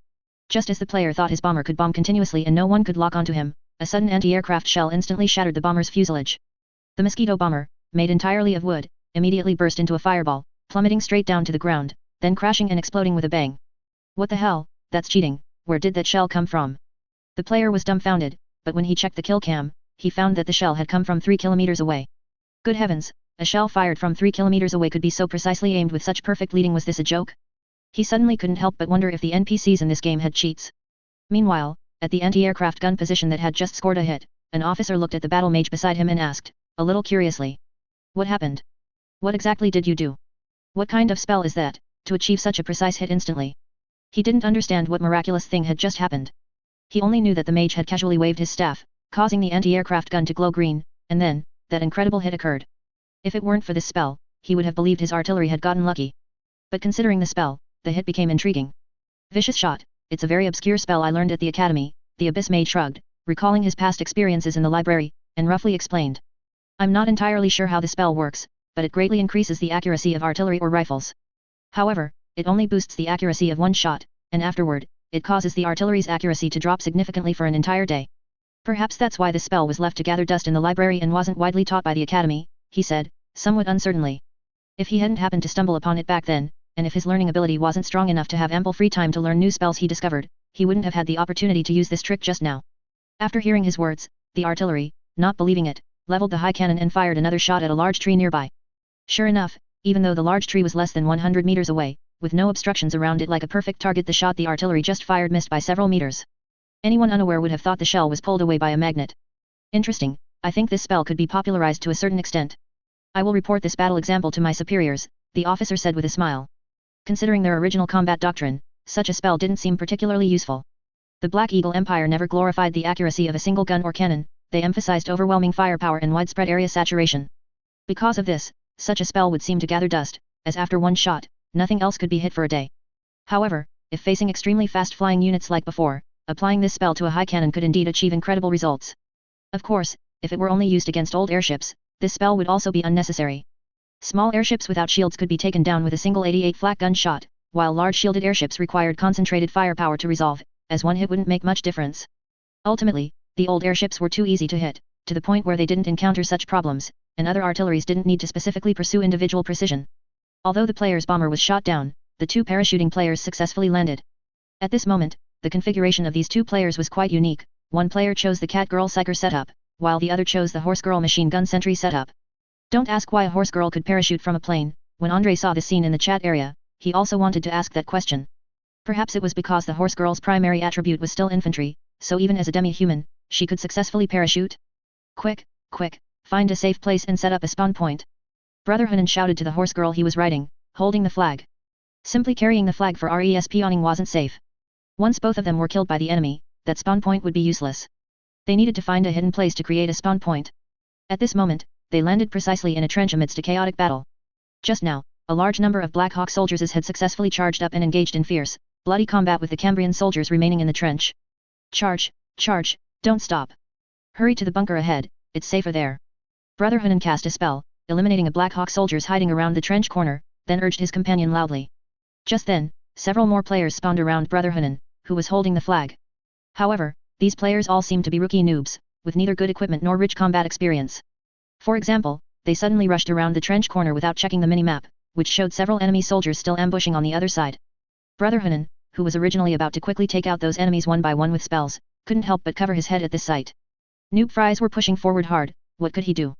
Speaker 1: Just as the player thought his bomber could bomb continuously and no one could lock onto him, a sudden anti-aircraft shell instantly shattered the bomber's fuselage. The Mosquito bomber, made entirely of wood, immediately burst into a fireball, plummeting straight down to the ground, then crashing and exploding with a bang. What the hell, That's cheating, where did that shell come from? The player was dumbfounded, but when he checked the kill cam, he found that the shell had come from 3 kilometers away. Good heavens, a shell fired from 3 kilometers away could be so precisely aimed with such perfect leading. Was this a joke? He suddenly couldn't help but wonder if the NPCs in this game had cheats. Meanwhile, at the anti-aircraft gun position that had just scored a hit, an officer looked at the battle mage beside him and asked, a little curiously. What happened? What exactly did you do? What kind of spell is that, to achieve such a precise hit instantly? He didn't understand what miraculous thing had just happened. He only knew that the mage had casually waved his staff, causing the anti-aircraft gun to glow green, and then, that incredible hit occurred. If it weren't for this spell, he would have believed his artillery had gotten lucky. But considering the spell, the hit became intriguing. Vicious shot, it's a very obscure spell I learned at the academy, the abyss mage shrugged, recalling his past experiences in the library, and roughly explained. I'm not entirely sure how the spell works, but it greatly increases the accuracy of artillery or rifles. However, it only boosts the accuracy of one shot, and afterward, it causes the artillery's accuracy to drop significantly for an entire day. Perhaps that's why the spell was left to gather dust in the library and wasn't widely taught by the academy, he said, somewhat uncertainly. If he hadn't happened to stumble upon it back then, and if his learning ability wasn't strong enough to have ample free time to learn new spells he discovered, he wouldn't have had the opportunity to use this trick just now. After hearing his words, the artillery, not believing it, leveled the high cannon and fired another shot at a large tree nearby. Sure enough, even though the large tree was less than 100 meters away, with no obstructions around it like a perfect target, the shot the artillery just fired missed by several meters. Anyone unaware would have thought the shell was pulled away by a magnet. Interesting, I think this spell could be popularized to a certain extent. I will report this battle example to my superiors, the officer said with a smile. Considering their original combat doctrine, such a spell didn't seem particularly useful. The Black Eagle Empire never glorified the accuracy of a single gun or cannon, they emphasized overwhelming firepower and widespread area saturation. Because of this, such a spell would seem to gather dust, as after one shot, nothing else could be hit for a day. However, if facing extremely fast-flying units like before, applying this spell to a high cannon could indeed achieve incredible results. Of course, if it were only used against old airships, this spell would also be unnecessary. Small airships without shields could be taken down with a single 88 flak gun shot, while large shielded airships required concentrated firepower to resolve, as one hit wouldn't make much difference. Ultimately, the old airships were too easy to hit, to the point where they didn't encounter such problems, and other artilleries didn't need to specifically pursue individual precision. Although the player's bomber was shot down, the two parachuting players successfully landed. At this moment, the configuration of these two players was quite unique. One player chose the Cat-Girl Psyker setup, while the other chose the Horse-Girl Machine Gun Sentry setup. Don't ask why a horse girl could parachute from a plane. When Andre saw the scene in the chat area, he also wanted to ask that question. Perhaps it was because the horse girl's primary attribute was still infantry, so even as a demi-human, she could successfully parachute. Quick, quick, find a safe place and set up a spawn point. Brother Hunan shouted to the horse girl he was riding, holding the flag. Simply carrying the flag for respawning wasn't safe. Once both of them were killed by the enemy, that spawn point would be useless. They needed to find a hidden place to create a spawn point. At this moment, they landed precisely in a trench amidst a chaotic battle. Just now, a large number of Black Hawk soldiers had successfully charged up and engaged in fierce, bloody combat with the Cambrian soldiers remaining in the trench. Charge, charge, don't stop. Hurry to the bunker ahead, it's safer there. Brother Hunan cast a spell, eliminating a Black Hawk soldiers hiding around the trench corner, then urged his companion loudly. Just then, several more players spawned around Brother Hunan, who was holding the flag. However, these players all seemed to be rookie noobs, with neither good equipment nor rich combat experience. For example, they suddenly rushed around the trench corner without checking the mini-map, which showed several enemy soldiers still ambushing on the other side. Brother Hunan, who was originally about to quickly take out those enemies one by one with spells, couldn't help but cover his head at this sight. Noob fries were pushing forward hard, what could he do?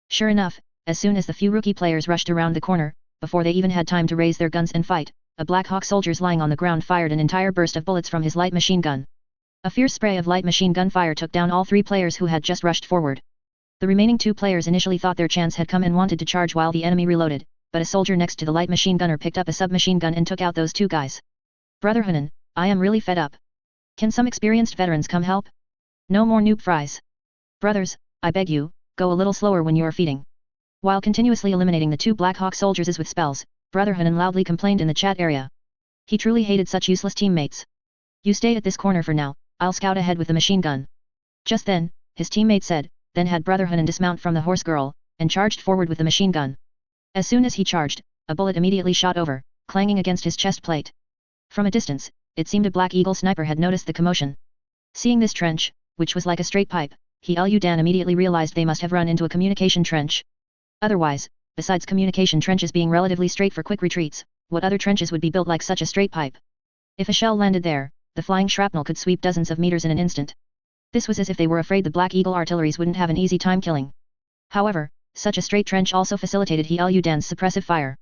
Speaker 1: Sure enough, as soon as the few rookie players rushed around the corner, before they even had time to raise their guns and fight, a Black Hawk soldiers lying on the ground fired an entire burst of bullets from his light machine gun. A fierce spray of light machine gun fire took down all three players who had just rushed forward. The remaining two players initially thought their chance had come and wanted to charge while the enemy reloaded, but a soldier next to the light machine gunner picked up a submachine gun and took out those two guys. Brother Hunan, I am really fed up. Can some experienced veterans come help? No more noob fries. Brothers, I beg you, go a little slower when you are feeding. While continuously eliminating the two Black Hawk soldiers with spells, Brother Hunan loudly complained in the chat area. He truly hated such useless teammates. You stay at this corner for now, I'll scout ahead with the machine gun. Just then, his teammate said, then had Brother Hunan dismount from the horse girl, and charged forward with the machine gun. As soon as he charged, a bullet immediately shot over, clanging against his chest plate. From a distance, it seemed a Black Eagle sniper had noticed the commotion. Seeing this trench, which was like a straight pipe, Dan immediately realized they must have run into a communication trench. Otherwise, besides communication trenches being relatively straight for quick retreats, what other trenches would be built like such a straight pipe? If a shell landed there, the flying shrapnel could sweep dozens of meters in an instant. This was as if they were afraid the Black Eagle artilleries wouldn't have an easy time killing. However, such a straight trench also facilitated Dan's suppressive fire.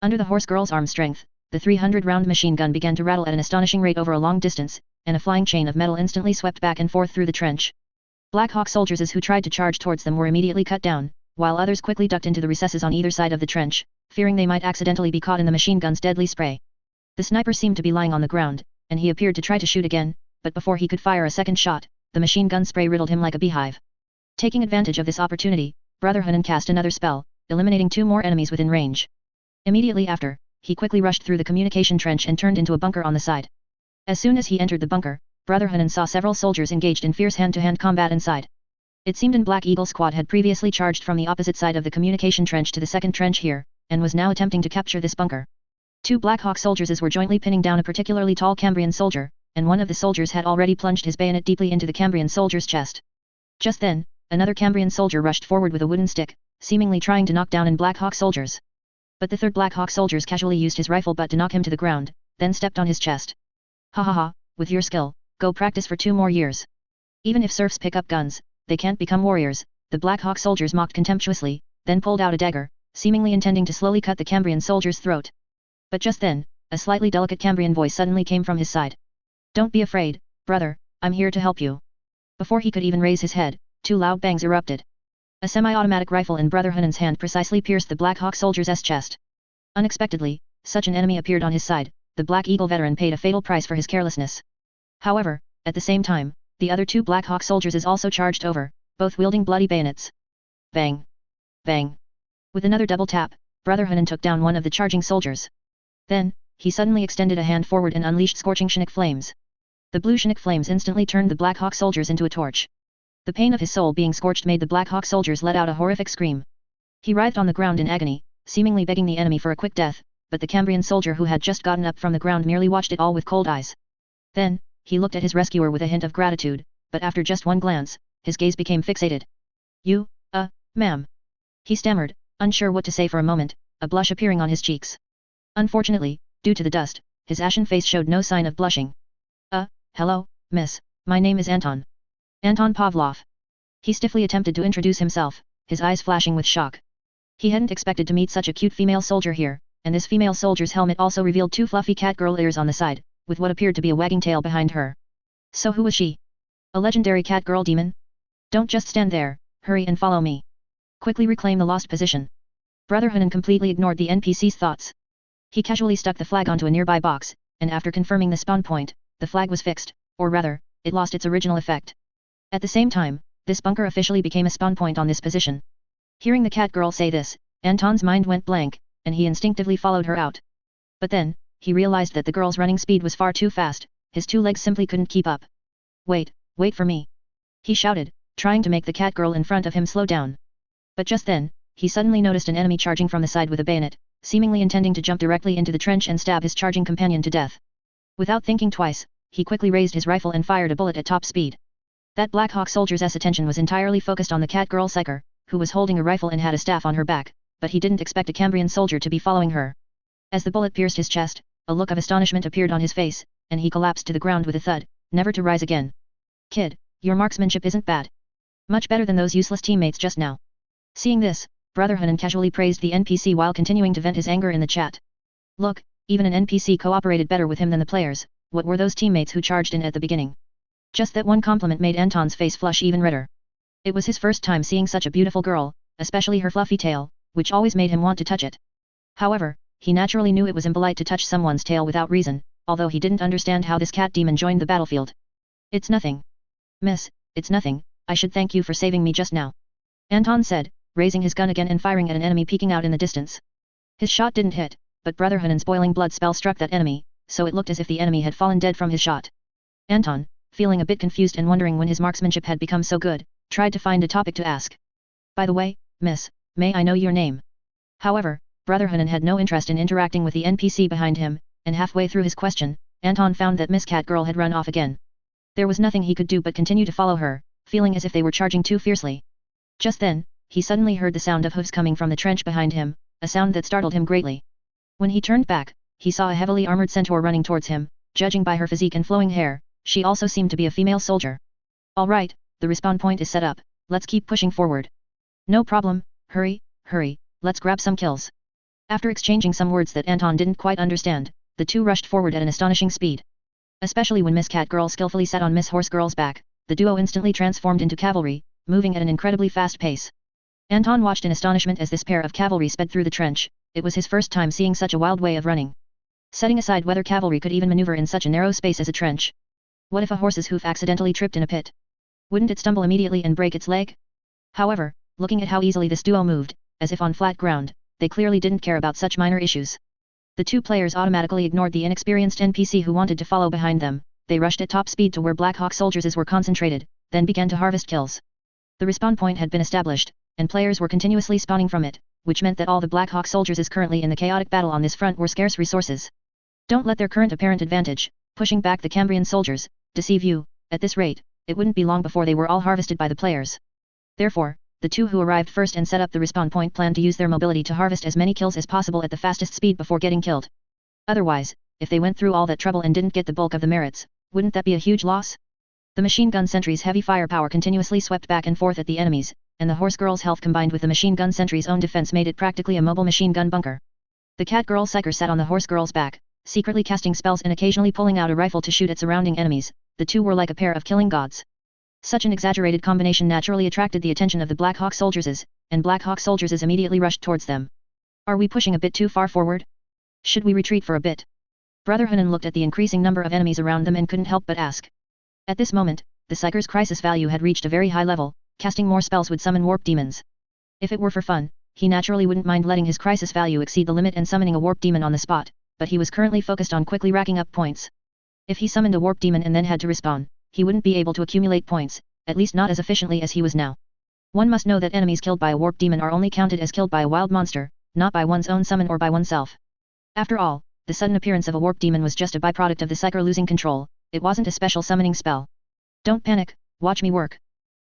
Speaker 1: Under the horse girl's arm strength, the 300-round machine gun began to rattle at an astonishing rate over a long distance, and a flying chain of metal instantly swept back and forth through the trench. Black Hawk soldiers who tried to charge towards them were immediately cut down, while others quickly ducked into the recesses on either side of the trench, fearing they might accidentally be caught in the machine gun's deadly spray. The sniper seemed to be lying on the ground, and he appeared to try to shoot again, but before he could fire a second shot, the machine gun spray riddled him like a beehive. Taking advantage of this opportunity, Brother Hunan cast another spell, eliminating 2 more enemies within range. Immediately after, he quickly rushed through the communication trench and turned into a bunker on the side. As soon as he entered the bunker, Brother Hunan saw several soldiers engaged in fierce hand-to-hand combat inside. It seemed an Black Eagle squad had previously charged from the opposite side of the communication trench to the second trench here, and was now attempting to capture this bunker. 2 Black Hawk soldiers were jointly pinning down a particularly tall Cambrian soldier, and one of the soldiers had already plunged his bayonet deeply into the Cambrian soldier's chest. Just then, another Cambrian soldier rushed forward with a wooden stick, seemingly trying to knock down Black Hawk soldiers. But the third Black Hawk soldier casually used his rifle butt to knock him to the ground, then stepped on his chest. Ha ha ha, with your skill, go practice for 2 more years. Even if serfs pick up guns, they can't become warriors, the Black Hawk soldiers mocked contemptuously, then pulled out a dagger, seemingly intending to slowly cut the Cambrian soldier's throat. But just then, a slightly delicate Cambrian voice suddenly came from his side. Don't be afraid, brother, I'm here to help you. Before he could even raise his head, 2 loud bangs erupted. A semi-automatic rifle in Brother Hunan's hand precisely pierced the Black Hawk soldier's chest. Unexpectedly, such an enemy appeared on his side. The Black Eagle veteran paid a fatal price for his carelessness. However, at the same time, the other 2 Black Hawk soldiers also charged over, both wielding bloody bayonets. Bang! Bang! With another double tap, Brother Hunan took down one of the charging soldiers. Then, he suddenly extended a hand forward and unleashed scorching Chinook flames. The blue Chinook flames instantly turned the Black Hawk soldiers into a torch. The pain of his soul being scorched made the Black Hawk soldiers let out a horrific scream. He writhed on the ground in agony, seemingly begging the enemy for a quick death, but the Cambrian soldier who had just gotten up from the ground merely watched it all with cold eyes. Then, he looked at his rescuer with a hint of gratitude, but after just one glance, his gaze became fixated. You, ma'am. He stammered, unsure what to say for a moment, a blush appearing on his cheeks. Unfortunately, due to the dust, his ashen face showed no sign of blushing. Hello, miss, my name is Anton. Anton Pavlov. He stiffly attempted to introduce himself, his eyes flashing with shock. He hadn't expected to meet such a cute female soldier here, and this female soldier's helmet also revealed 2 fluffy cat-girl ears on the side, with what appeared to be a wagging tail behind her. So who was she? A legendary cat-girl demon? Don't just stand there, hurry and follow me. Quickly reclaim the lost position. Brother Hunan completely ignored the NPC's thoughts. He casually stuck the flag onto a nearby box, and after confirming the spawn point, the flag was fixed, or rather, it lost its original effect. At the same time, this bunker officially became a spawn point on this position. Hearing the cat girl say this, Anton's mind went blank, and he instinctively followed her out. But then, he realized that the girl's running speed was far too fast, his 2 legs simply couldn't keep up. Wait for me. He shouted, trying to make the cat girl in front of him slow down. But just then, he suddenly noticed an enemy charging from the side with a bayonet, seemingly intending to jump directly into the trench and stab his charging companion to death. Without thinking twice, he quickly raised his rifle and fired a bullet at top speed. That Black Hawk soldier's attention was entirely focused on the cat girl psyker, who was holding a rifle and had a staff on her back, but he didn't expect a Cambrian soldier to be following her. As the bullet pierced his chest, a look of astonishment appeared on his face, and he collapsed to the ground with a thud, never to rise again. Kid, your marksmanship isn't bad. Much better than those useless teammates just now. Seeing this, Brother Hunan casually praised the NPC while continuing to vent his anger in the chat. Look, even an NPC cooperated better with him than the players. What were those teammates who charged in at the beginning? Just that one compliment made Anton's face flush even redder. It was his first time seeing such a beautiful girl, especially her fluffy tail, which always made him want to touch it. However, he naturally knew it was impolite to touch someone's tail without reason, although he didn't understand how this cat demon joined the battlefield. It's nothing. Miss, it's nothing, I should thank you for saving me just now. Anton said, raising his gun again and firing at an enemy peeking out in the distance. His shot didn't hit, but Brother Hunan's boiling blood spell struck that enemy, so it looked as if the enemy had fallen dead from his shot. Anton, feeling a bit confused and wondering when his marksmanship had become so good, tried to find a topic to ask. By the way, miss, may I know your name? However, Brother Hunan had no interest in interacting with the NPC behind him, and halfway through his question, Anton found that Miss Cat Girl had run off again. There was nothing he could do but continue to follow her, feeling as if they were charging too fiercely. Just then, he suddenly heard the sound of hooves coming from the trench behind him, a sound that startled him greatly. When he turned back, he saw a heavily armored centaur running towards him, Judging by her physique and flowing hair, she also seemed to be a female soldier. Alright, the respawn point is set up, let's keep pushing forward. No problem, hurry, let's grab some kills. After exchanging some words that Anton didn't quite understand, the two rushed forward at an astonishing speed. Especially when Miss Cat Girl skillfully sat on Miss Horse Girl's back, the duo instantly transformed into cavalry, moving at an incredibly fast pace. Anton watched in astonishment as this pair of cavalry sped through the trench. It was his first time seeing such a wild way of running. Setting aside whether cavalry could even maneuver in such a narrow space as a trench. What if a horse's hoof accidentally tripped in a pit? Wouldn't it stumble immediately and break its leg? However, looking at how easily this duo moved, as if on flat ground, they clearly didn't care about such minor issues. The two players automatically ignored the inexperienced NPC who wanted to follow behind them. They rushed at top speed to where Black Hawk soldiers were concentrated, then began to harvest kills. The respawn point had been established, and players were continuously spawning from it, which meant that all the Black Hawk soldiers currently in the chaotic battle on this front were scarce resources. Don't let their current apparent advantage, pushing back the Cambrian soldiers, deceive you. At this rate, it wouldn't be long before they were all harvested by the players. Therefore, the two who arrived first and set up the respawn point planned to use their mobility to harvest as many kills as possible at the fastest speed before getting killed. Otherwise, if they went through all that trouble and didn't get the bulk of the merits, wouldn't that be a huge loss? The machine gun sentry's heavy firepower continuously swept back and forth at the enemies, and the horse girl's health combined with the machine gun sentry's own defense made it practically a mobile machine gun bunker. The cat girl psyker sat on the horse girl's back, secretly casting spells and occasionally pulling out a rifle to shoot at surrounding enemies. The two were like a pair of killing gods. Such an exaggerated combination naturally attracted the attention of the Black Hawk soldiers, and Black Hawk soldiers immediately rushed towards them. Are we pushing a bit too far forward? Should we retreat for a bit? Brother Hanan looked at the increasing number of enemies around them and couldn't help but ask. At this moment, the Psyker's crisis value had reached a very high level, casting more spells would summon warp demons. If it were for fun, he naturally wouldn't mind letting his crisis value exceed the limit and summoning a warp demon on the spot, but he was currently focused on quickly racking up points. If he summoned a warp demon and then had to respawn, he wouldn't be able to accumulate points, at least not as efficiently as he was now. One must know that enemies killed by a warp demon are only counted as killed by a wild monster, not by one's own summon or by oneself. After all, the sudden appearance of a warp demon was just a byproduct of the Psyker losing control, it wasn't a special summoning spell. Don't panic, watch me work.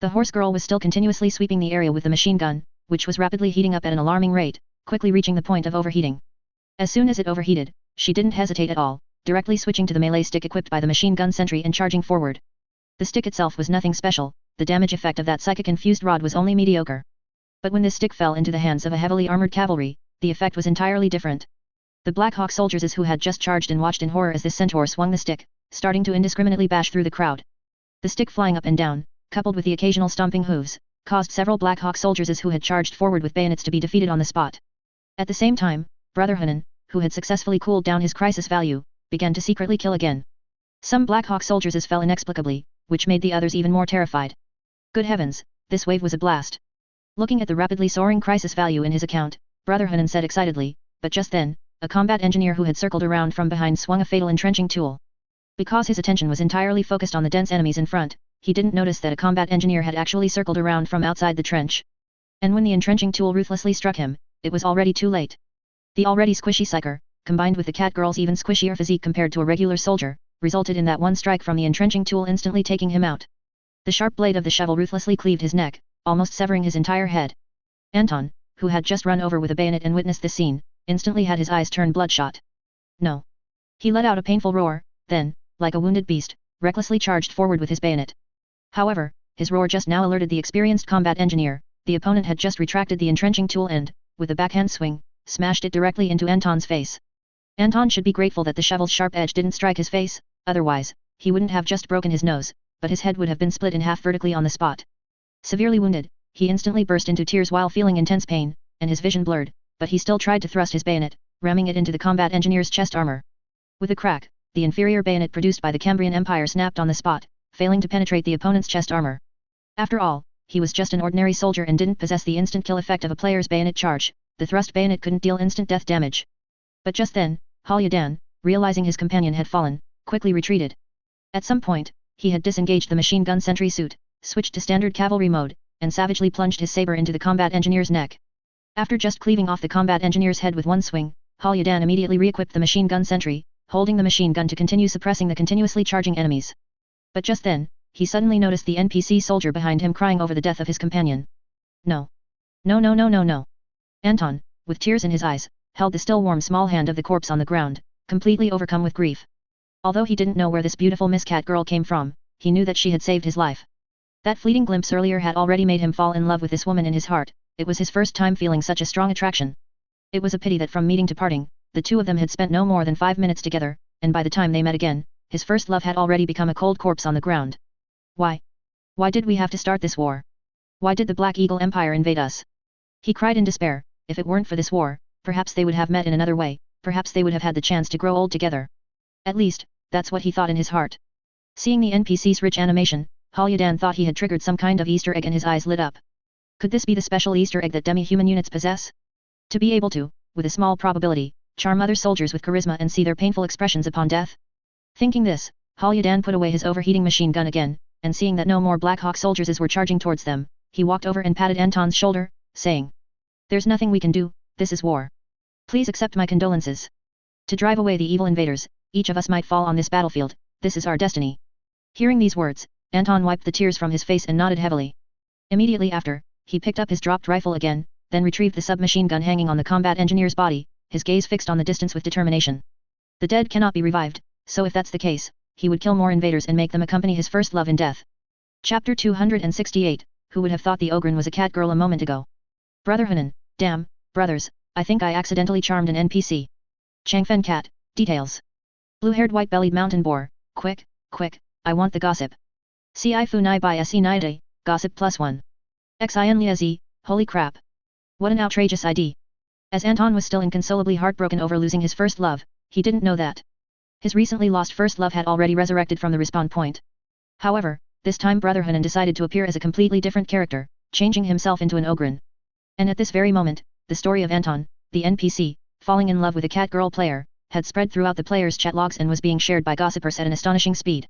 Speaker 1: The horse girl was still continuously sweeping the area with the machine gun, which was rapidly heating up at an alarming rate, quickly reaching the point of overheating. As soon as it overheated, she didn't hesitate at all, directly switching to the melee stick equipped by the machine gun sentry and charging forward. The stick itself was nothing special, the damage effect of that psychic-infused rod was only mediocre. But when this stick fell into the hands of a heavily armored cavalry, the effect was entirely different. The Black Hawk soldiers who had just charged and watched in horror as this centaur swung the stick, starting to indiscriminately bash through the crowd. The stick flying up and down, coupled with the occasional stomping hooves, caused several Black Hawk soldiers who had charged forward with bayonets to be defeated on the spot. At the same time, Brother Hanan, who had successfully cooled down his crisis value, began to secretly kill again. Some Black Hawk soldiers fell inexplicably, which made the others even more terrified. Good heavens, this wave was a blast. Looking at the rapidly soaring crisis value in his account, Brother Hanan said excitedly, but just then, a combat engineer who had circled around from behind swung a fatal entrenching tool. Because his attention was entirely focused on the dense enemies in front, he didn't notice that a combat engineer had actually circled around from outside the trench. And when the entrenching tool ruthlessly struck him, it was already too late. The already squishy Psyker, combined with the cat girl's even squishier physique compared to a regular soldier, resulted in that one strike from the entrenching tool instantly taking him out. The sharp blade of the shovel ruthlessly cleaved his neck, almost severing his entire head. Anton, who had just run over with a bayonet and witnessed this scene, instantly had his eyes turn bloodshot. No. He let out a painful roar, then, like a wounded beast, recklessly charged forward with his bayonet. However, his roar just now alerted the experienced combat engineer. The opponent had just retracted the entrenching tool and, with a backhand swing, smashed it directly into Anton's face. Anton should be grateful that the shovel's sharp edge didn't strike his face, otherwise, he wouldn't have just broken his nose, but his head would have been split in half vertically on the spot. Severely wounded, he instantly burst into tears while feeling intense pain, and his vision blurred, but he still tried to thrust his bayonet, ramming it into the combat engineer's chest armor. With a crack, the inferior bayonet produced by the Cambrian Empire snapped on the spot, failing to penetrate the opponent's chest armor. After all, he was just an ordinary soldier and didn't possess the instant kill effect of a player's bayonet charge. The thrust bayonet couldn't deal instant death damage. But just then, Halyadan, realizing his companion had fallen, quickly retreated. At some point, he had disengaged the machine gun sentry suit, switched to standard cavalry mode, and savagely plunged his saber into the combat engineer's neck. After just cleaving off the combat engineer's head with one swing, Halyadan immediately re-equipped the machine gun sentry, holding the machine gun to continue suppressing the continuously charging enemies. But just then, he suddenly noticed the NPC soldier behind him crying over the death of his companion. No. No no no no no. Anton, with tears in his eyes, held the still warm small hand of the corpse on the ground, completely overcome with grief. Although he didn't know where this beautiful Miss Cat girl came from, he knew that she had saved his life. That fleeting glimpse earlier had already made him fall in love with this woman in his heart. It was his first time feeling such a strong attraction. It was a pity that from meeting to parting, the two of them had spent no more than 5 minutes together, and by the time they met again, his first love had already become a cold corpse on the ground. Why? Why did we have to start this war? Why did the Black Eagle Empire invade us? He cried in despair. If it weren't for this war, perhaps they would have met in another way, perhaps they would have had the chance to grow old together. At least, that's what he thought in his heart. Seeing the NPC's rich animation, Halyadan thought he had triggered some kind of Easter egg and his eyes lit up. Could this be the special Easter egg that demi-human units possess? To be able to, with a small probability, charm other soldiers with charisma and see their painful expressions upon death? Thinking this, Halyadan put away his overheating machine gun again, and seeing that no more Black Hawk soldiers were charging towards them, he walked over and patted Anton's shoulder, saying, "There's nothing we can do, this is war. Please accept my condolences. To drive away the evil invaders, each of us might fall on this battlefield, this is our destiny." Hearing these words, Anton wiped the tears from his face and nodded heavily. Immediately after, he picked up his dropped rifle again, then retrieved the submachine gun hanging on the combat engineer's body, his gaze fixed on the distance with determination. The dead cannot be revived, so if that's the case, he would kill more invaders and make them accompany his first love in death. Chapter 268, Who would have thought the Ogryn was a cat girl a moment ago? Brother Hunan, damn, brothers, I think I accidentally charmed an NPC. Changfen cat, details. Blue-haired white-bellied mountain boar, quick, I want the gossip. Ci fu nai by se nai gossip +1. Xin liazi, holy crap. What an outrageous ID. As Anton was still inconsolably heartbroken over losing his first love, he didn't know that his recently lost first love had already resurrected from the respawn point. However, this time Brother Hunan decided to appear as a completely different character, changing himself into an Ogryn. And at this very moment, the story of Anton, the NPC, falling in love with a cat girl player, had spread throughout the players' chat logs and was being shared by gossipers at an astonishing speed.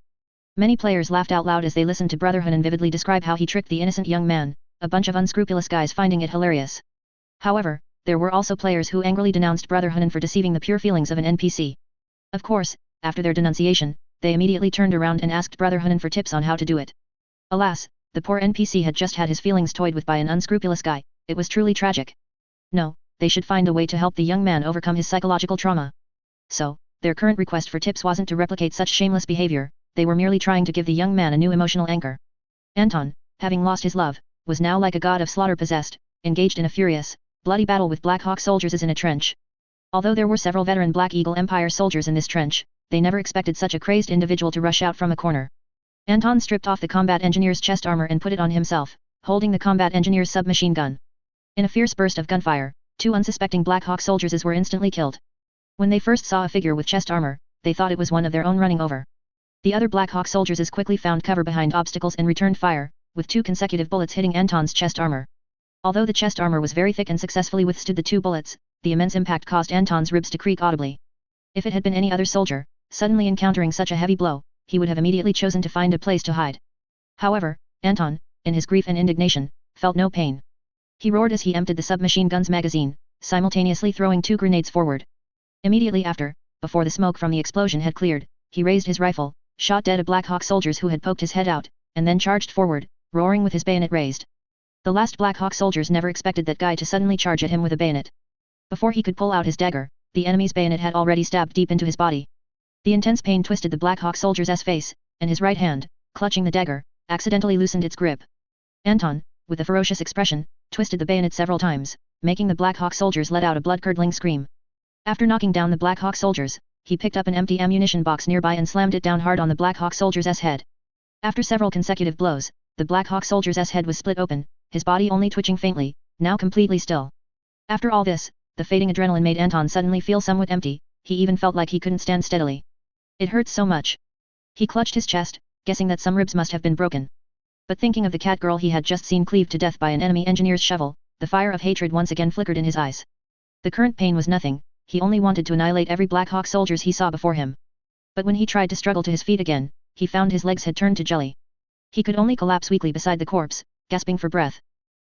Speaker 1: Many players laughed out loud as they listened to Brother Hunan vividly describe how he tricked the innocent young man, a bunch of unscrupulous guys finding it hilarious. However, there were also players who angrily denounced Brother Hunan for deceiving the pure feelings of an NPC. Of course, after their denunciation, they immediately turned around and asked Brother Hunan for tips on how to do it. Alas, the poor NPC had just had his feelings toyed with by an unscrupulous guy. It was truly tragic. No, they should find a way to help the young man overcome his psychological trauma. So, their current request for tips wasn't to replicate such shameless behavior, they were merely trying to give the young man a new emotional anchor. Anton, having lost his love, was now like a god of slaughter possessed, engaged in a furious, bloody battle with Black Hawk soldiers in a trench. Although there were several veteran Black Eagle Empire soldiers in this trench, they never expected such a crazed individual to rush out from a corner. Anton stripped off the combat engineer's chest armor and put it on himself, holding the combat engineer's submachine gun. In a fierce burst of gunfire, 2 unsuspecting Black Hawk soldiers were instantly killed. When they first saw a figure with chest armor, they thought it was one of their own running over. The other Black Hawk soldiers quickly found cover behind obstacles and returned fire, with 2 consecutive bullets hitting Anton's chest armor. Although the chest armor was very thick and successfully withstood the 2 bullets, the immense impact caused Anton's ribs to creak audibly. If it had been any other soldier, suddenly encountering such a heavy blow, he would have immediately chosen to find a place to hide. However, Anton, in his grief and indignation, felt no pain. He roared as he emptied the submachine gun's magazine, simultaneously throwing 2 grenades forward. Immediately after, before the smoke from the explosion had cleared, he raised his rifle, shot dead a Black Hawk soldiers who had poked his head out, and then charged forward, roaring with his bayonet raised. The last Black Hawk soldiers never expected that guy to suddenly charge at him with a bayonet. Before he could pull out his dagger, the enemy's bayonet had already stabbed deep into his body. The intense pain twisted the Black Hawk soldier's face, and his right hand, clutching the dagger, accidentally loosened its grip. Anton, with a ferocious expression, twisted the bayonet several times, making the Black Hawk soldiers let out a blood-curdling scream. After knocking down the Black Hawk soldiers, he picked up an empty ammunition box nearby and slammed it down hard on the Black Hawk soldier's head. After several consecutive blows, the Black Hawk soldier's head was split open, his body only twitching faintly, now completely still. After all this, the fading adrenaline made Anton suddenly feel somewhat empty, he even felt like he couldn't stand steadily. It hurt so much. He clutched his chest, guessing that some ribs must have been broken. But thinking of the cat girl he had just seen cleaved to death by an enemy engineer's shovel, the fire of hatred once again flickered in his eyes. The current pain was nothing, he only wanted to annihilate every Black Hawk soldiers he saw before him. But when he tried to struggle to his feet again, he found his legs had turned to jelly. He could only collapse weakly beside the corpse, gasping for breath.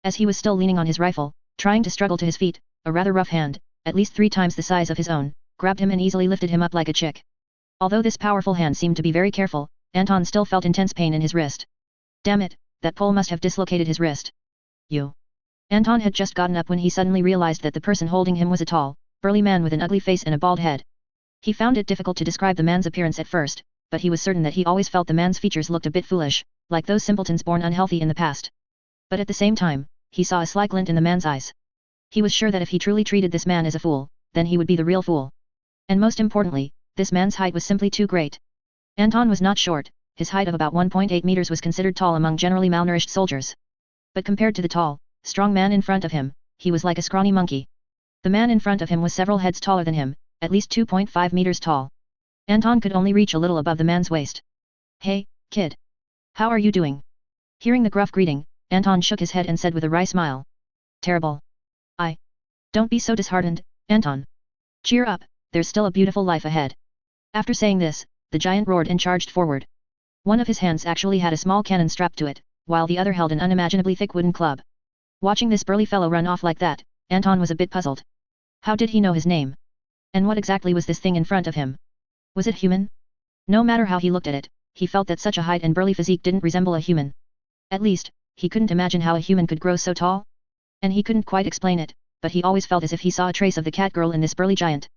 Speaker 1: As he was still leaning on his rifle, trying to struggle to his feet, a rather rough hand, at least 3 times the size of his own, grabbed him and easily lifted him up like a chick. Although this powerful hand seemed to be very careful, Anton still felt intense pain in his wrist. Damn it, that pull must have dislocated his wrist. You. Anton had just gotten up when he suddenly realized that the person holding him was a tall, burly man with an ugly face and a bald head. He found it difficult to describe the man's appearance at first, but he was certain that he always felt the man's features looked a bit foolish, like those simpletons born unhealthy in the past. But at the same time, he saw a sly glint in the man's eyes. He was sure that if he truly treated this man as a fool, then he would be the real fool. And most importantly, this man's height was simply too great. Anton was not short, his height of about 1.8 meters was considered tall among generally malnourished soldiers. But compared to the tall, strong man in front of him, he was like a scrawny monkey. The man in front of him was several heads taller than him, at least 2.5 meters tall. Anton could only reach a little above the man's waist. "Hey, kid. How are you doing?" Hearing the gruff greeting, Anton shook his head and said with a wry smile. "Terrible. Don't be so disheartened, Anton. Cheer up, there's still a beautiful life ahead." After saying this, the giant roared and charged forward. One of his hands actually had a small cannon strapped to it, while the other held an unimaginably thick wooden club. Watching this burly fellow run off like that, Anton was a bit puzzled. How did he know his name? And what exactly was this thing in front of him? Was it human? No matter how he looked at it, he felt that such a height and burly physique didn't resemble a human. At least, he couldn't imagine how a human could grow so tall. And he couldn't quite explain it, but he always felt as if he saw a trace of the cat girl in this burly giant.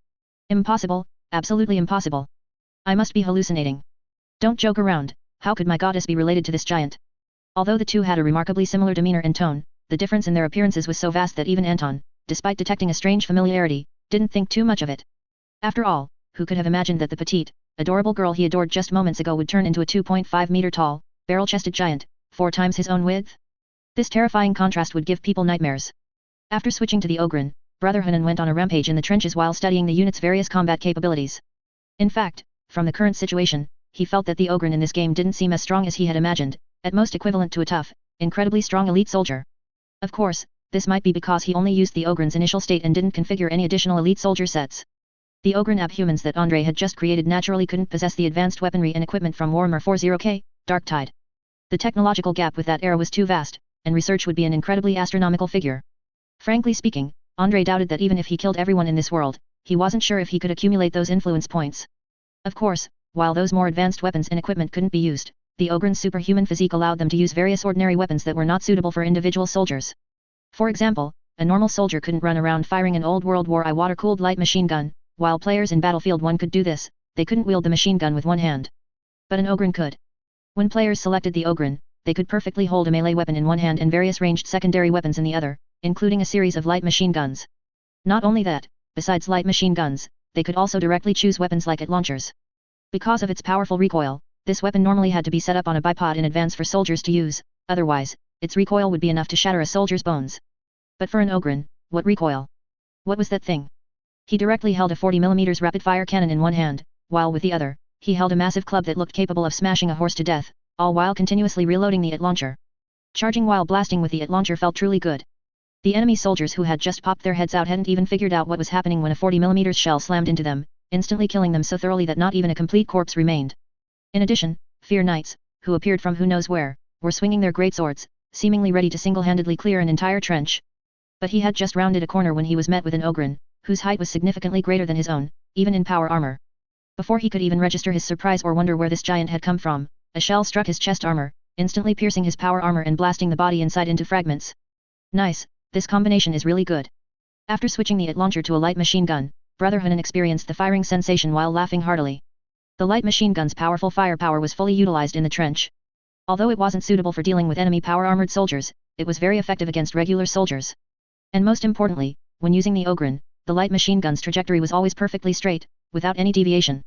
Speaker 1: Impossible, absolutely impossible. I must be hallucinating. Don't joke around, how could my goddess be related to this giant? Although the two had a remarkably similar demeanor and tone, the difference in their appearances was so vast that even Anton, despite detecting a strange familiarity, didn't think too much of it. After all, who could have imagined that the petite, adorable girl he adored just moments ago would turn into a 2.5 meter tall, barrel-chested giant, 4 times his own width? This terrifying contrast would give people nightmares. After switching to the Ogren, Brother Hunan went on a rampage in the trenches while studying the unit's various combat capabilities. In fact, from the current situation, he felt that the Ogren in this game didn't seem as strong as he had imagined, at most equivalent to a tough, incredibly strong elite soldier. Of course, this might be because he only used the Ogren's initial state and didn't configure any additional elite soldier sets. The Ogren abhumans that Andre had just created naturally couldn't possess the advanced weaponry and equipment from Warhammer 40k, Dark Tide. The technological gap with that era was too vast, and research would be an incredibly astronomical figure. Frankly speaking, Andre doubted that even if he killed everyone in this world, he wasn't sure if he could accumulate those influence points. Of course, while those more advanced weapons and equipment couldn't be used, the Ogren's superhuman physique allowed them to use various ordinary weapons that were not suitable for individual soldiers. For example, a normal soldier couldn't run around firing an old World War I water-cooled light machine gun, while players in Battlefield 1 could do this, they couldn't wield the machine gun with one hand. But an Ogren could. When players selected the Ogren, they could perfectly hold a melee weapon in one hand and various ranged secondary weapons in the other, including a series of light machine guns. Not only that, besides light machine guns, they could also directly choose weapons like it launchers. Because of its powerful recoil, this weapon normally had to be set up on a bipod in advance for soldiers to use, otherwise, its recoil would be enough to shatter a soldier's bones. But for an Ogren, what recoil? What was that thing? He directly held a 40mm rapid-fire cannon in one hand, while with the other, he held a massive club that looked capable of smashing a horse to death, all while continuously reloading the IT launcher. Charging while blasting with the IT launcher felt truly good. The enemy soldiers who had just popped their heads out hadn't even figured out what was happening when a 40mm shell slammed into them, instantly killing them so thoroughly that not even a complete corpse remained. In addition, Fear Knights, who appeared from who knows where, were swinging their greatswords, seemingly ready to single-handedly clear an entire trench. But he had just rounded a corner when he was met with an Ogren, whose height was significantly greater than his own, even in power armor. Before he could even register his surprise or wonder where this giant had come from, a shell struck his chest armor, instantly piercing his power armor and blasting the body inside into fragments. Nice, this combination is really good. After switching the IT launcher to a light machine gun, Brother Hunan experienced the firing sensation while laughing heartily. The light machine gun's powerful firepower was fully utilized in the trench. Although it wasn't suitable for dealing with enemy power-armored soldiers, it was very effective against regular soldiers. And most importantly, when using the Ogren, the light machine gun's trajectory was always perfectly straight, without any deviation.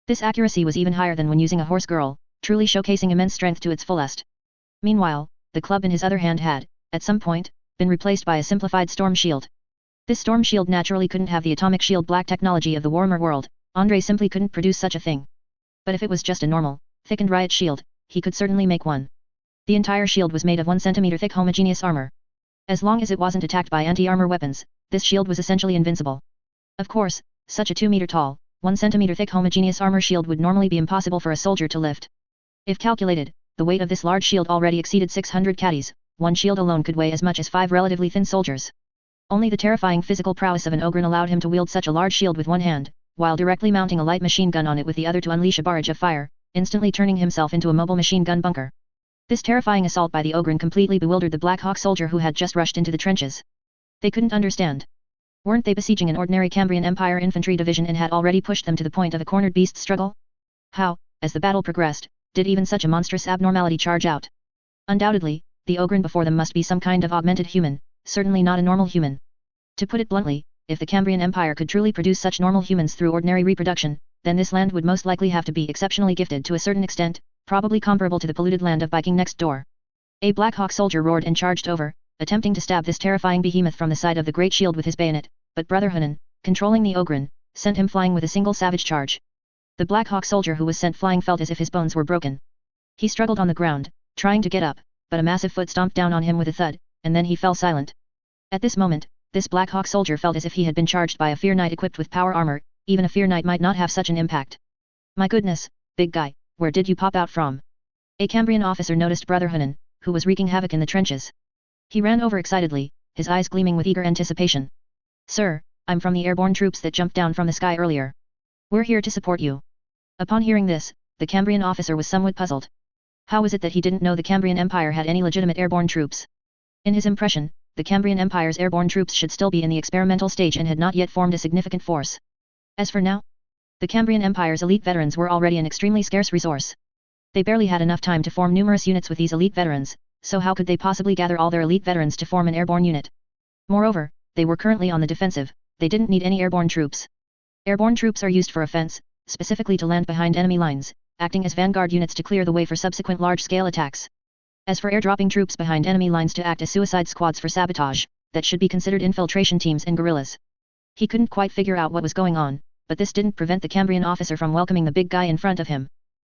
Speaker 1: This accuracy was even higher than when using a horse girl, truly showcasing immense strength to its fullest. Meanwhile, the club in his other hand had, at some point, been replaced by a simplified storm shield. This storm shield naturally couldn't have the atomic shield black technology of the Warhammer world, Andre simply couldn't produce such a thing. But if it was just a normal, thickened riot shield, he could certainly make one. The entire shield was made of 1 centimeter thick homogeneous armor. As long as it wasn't attacked by anti-armor weapons, this shield was essentially invincible. Of course, such a 2 meter tall, 1 centimeter thick homogeneous armor shield would normally be impossible for a soldier to lift. If calculated, the weight of this large shield already exceeded 600 caddies, one shield alone could weigh as much as 5 relatively thin soldiers. Only the terrifying physical prowess of an Ogren allowed him to wield such a large shield with one hand, while directly mounting a light machine gun on it with the other to unleash a barrage of fire, instantly turning himself into a mobile machine gun bunker. This terrifying assault by the Ogren completely bewildered the Black Hawk soldier who had just rushed into the trenches. They couldn't understand. Weren't they besieging an ordinary Cambrian Empire infantry division and had already pushed them to the point of a cornered beast struggle? How, as the battle progressed, did even such a monstrous abnormality charge out? Undoubtedly, the Ogryn before them must be some kind of augmented human, certainly not a normal human. To put it bluntly, if the Cambrian Empire could truly produce such normal humans through ordinary reproduction, then this land would most likely have to be exceptionally gifted to a certain extent, probably comparable to the polluted land of Viking next door. A Black Hawk soldier roared and charged over, attempting to stab this terrifying behemoth from the side of the great shield with his bayonet, but Brother Hunan, controlling the Ogryn, sent him flying with a single savage charge. The Black Hawk soldier who was sent flying felt as if his bones were broken. He struggled on the ground, trying to get up, but a massive foot stomped down on him with a thud, and then he fell silent. At this moment, this Black Hawk soldier felt as if he had been charged by a Fear Knight equipped with power armor. Even a Fear Knight might not have such an impact. My goodness, big guy, where did you pop out from? A Cambrian officer noticed Brother Hunan, who was wreaking havoc in the trenches. He ran over excitedly, his eyes gleaming with eager anticipation. Sir, I'm from the airborne troops that jumped down from the sky earlier. We're here to support you. Upon hearing this, the Cambrian officer was somewhat puzzled. How was it that he didn't know the Cambrian Empire had any legitimate airborne troops? In his impression, the Cambrian Empire's airborne troops should still be in the experimental stage and had not yet formed a significant force. As for now, the Cambrian Empire's elite veterans were already an extremely scarce resource. They barely had enough time to form numerous units with these elite veterans, so how could they possibly gather all their elite veterans to form an airborne unit? Moreover, they were currently on the defensive, they didn't need any airborne troops. Airborne troops are used for offense, specifically to land behind enemy lines, acting as vanguard units to clear the way for subsequent large-scale attacks. As for airdropping troops behind enemy lines to act as suicide squads for sabotage, that should be considered infiltration teams and guerrillas. He couldn't quite figure out what was going on, but this didn't prevent the Cambrian officer from welcoming the big guy in front of him.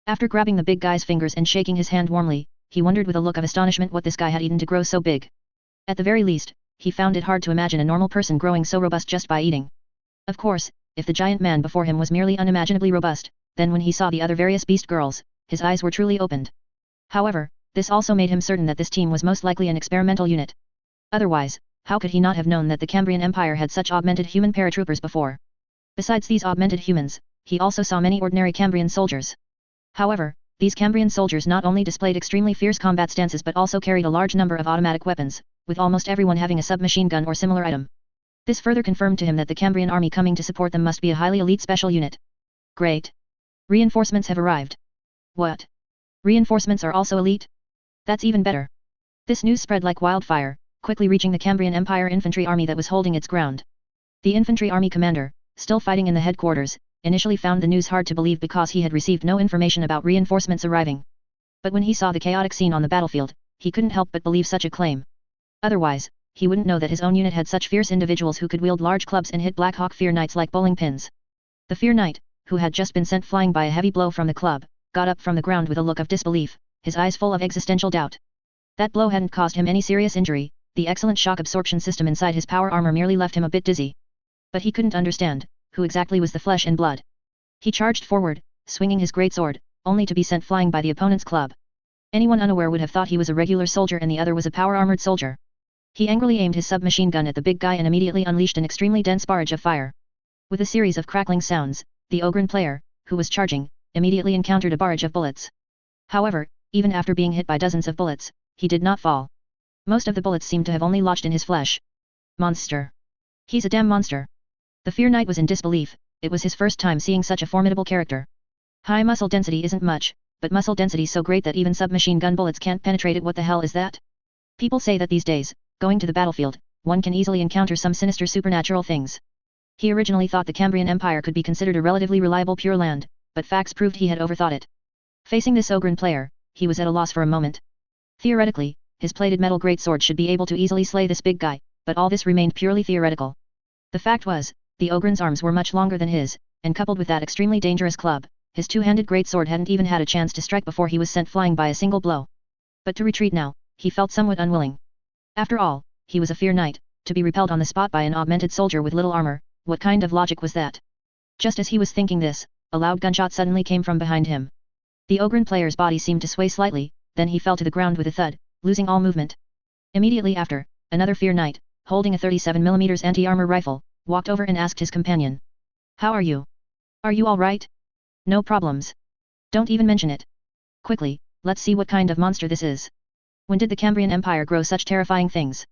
Speaker 1: After grabbing the big guy's fingers and shaking his hand warmly, he wondered with a look of astonishment what this guy had eaten to grow so big. At the very least, he found it hard to imagine a normal person growing so robust just by eating. Of course, if the giant man before him was merely unimaginably robust, then when he saw the other various beast girls, his eyes were truly opened. However, this also made him certain that this team was most likely an experimental unit. Otherwise, how could he not have known that the Cambrian Empire had such augmented human paratroopers before? Besides these augmented humans, he also saw many ordinary Cambrian soldiers. However, these Cambrian soldiers not only displayed extremely fierce combat stances but also carried a large number of automatic weapons, with almost everyone having a submachine gun or similar item. This further confirmed to him that the Cambrian army coming to support them must be a highly elite special unit. Great! Reinforcements have arrived. What? Reinforcements are also elite? That's even better. This news spread like wildfire, quickly reaching the Cambrian Empire infantry army that was holding its ground. The infantry army commander, still fighting in the headquarters, initially found the news hard to believe because he had received no information about reinforcements arriving. But when he saw the chaotic scene on the battlefield, he couldn't help but believe such a claim. Otherwise, he wouldn't know that his own unit had such fierce individuals who could wield large clubs and hit Black Hawk Fear Knights like bowling pins. The Fear Knight, who had just been sent flying by a heavy blow from the club, got up from the ground with a look of disbelief, his eyes full of existential doubt. That blow hadn't caused him any serious injury, the excellent shock absorption system inside his power armor merely left him a bit dizzy. But he couldn't understand, who exactly was the flesh and blood. He charged forward, swinging his greatsword, only to be sent flying by the opponent's club. Anyone unaware would have thought he was a regular soldier and the other was a power-armored soldier. He angrily aimed his submachine gun at the big guy and immediately unleashed an extremely dense barrage of fire. With a series of crackling sounds, the Ogryn player, who was charging, immediately encountered a barrage of bullets. However, even after being hit by dozens of bullets, he did not fall. Most of the bullets seemed to have only lodged in his flesh. Monster! He's a damn monster! The Fear Knight was in disbelief, it was his first time seeing such a formidable character. High muscle density isn't much, but muscle density so great that even submachine gun bullets can't penetrate it. What the hell is that? People say that these days, going to the battlefield, one can easily encounter some sinister supernatural things. He originally thought the Cambrian Empire could be considered a relatively reliable Pure Land, but facts proved he had overthought it. Facing this Ogryn player, he was at a loss for a moment. Theoretically, his plated metal greatsword should be able to easily slay this big guy, but all this remained purely theoretical. The fact was, the Ogryn's arms were much longer than his, and coupled with that extremely dangerous club, his two-handed greatsword hadn't even had a chance to strike before he was sent flying by a single blow. But to retreat now, he felt somewhat unwilling. After all, he was a Fear Knight, to be repelled on the spot by an augmented soldier with little armor, what kind of logic was that? Just as he was thinking this, a loud gunshot suddenly came from behind him. The Ogryn player's body seemed to sway slightly, then he fell to the ground with a thud, losing all movement. Immediately after, another Fear Knight, holding a 37mm anti-armor rifle, walked over and asked his companion. How are you? Are you all right? No problems. Don't even mention it. Quickly, let's see what kind of monster this is. When did the Cambrian Empire grow such terrifying things?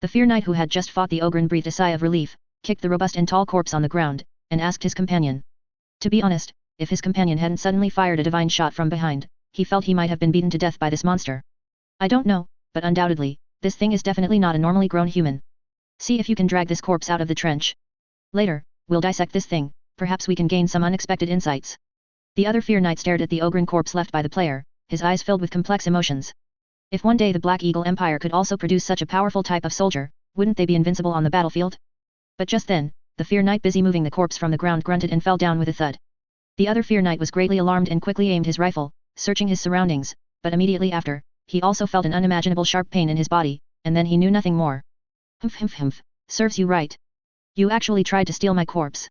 Speaker 1: The Fear Knight who had just fought the Ogryn breathed a sigh of relief, kicked the robust and tall corpse on the ground, and asked his companion. To be honest, if his companion hadn't suddenly fired a divine shot from behind, he felt he might have been beaten to death by this monster. I don't know, but undoubtedly, this thing is definitely not a normally grown human. See if you can drag this corpse out of the trench. Later, we'll dissect this thing, perhaps we can gain some unexpected insights. The other Fear Knight stared at the ogren corpse left by the player, his eyes filled with complex emotions. If one day the Black Eagle Empire could also produce such a powerful type of soldier, wouldn't they be invincible on the battlefield? But just then, the Fear Knight busy moving the corpse from the ground grunted and fell down with a thud. The other Fear Knight was greatly alarmed and quickly aimed his rifle, searching his surroundings, but immediately after, he also felt an unimaginable sharp pain in his body, and then he knew nothing more. Humph, serves you right. You actually tried to steal my corpse.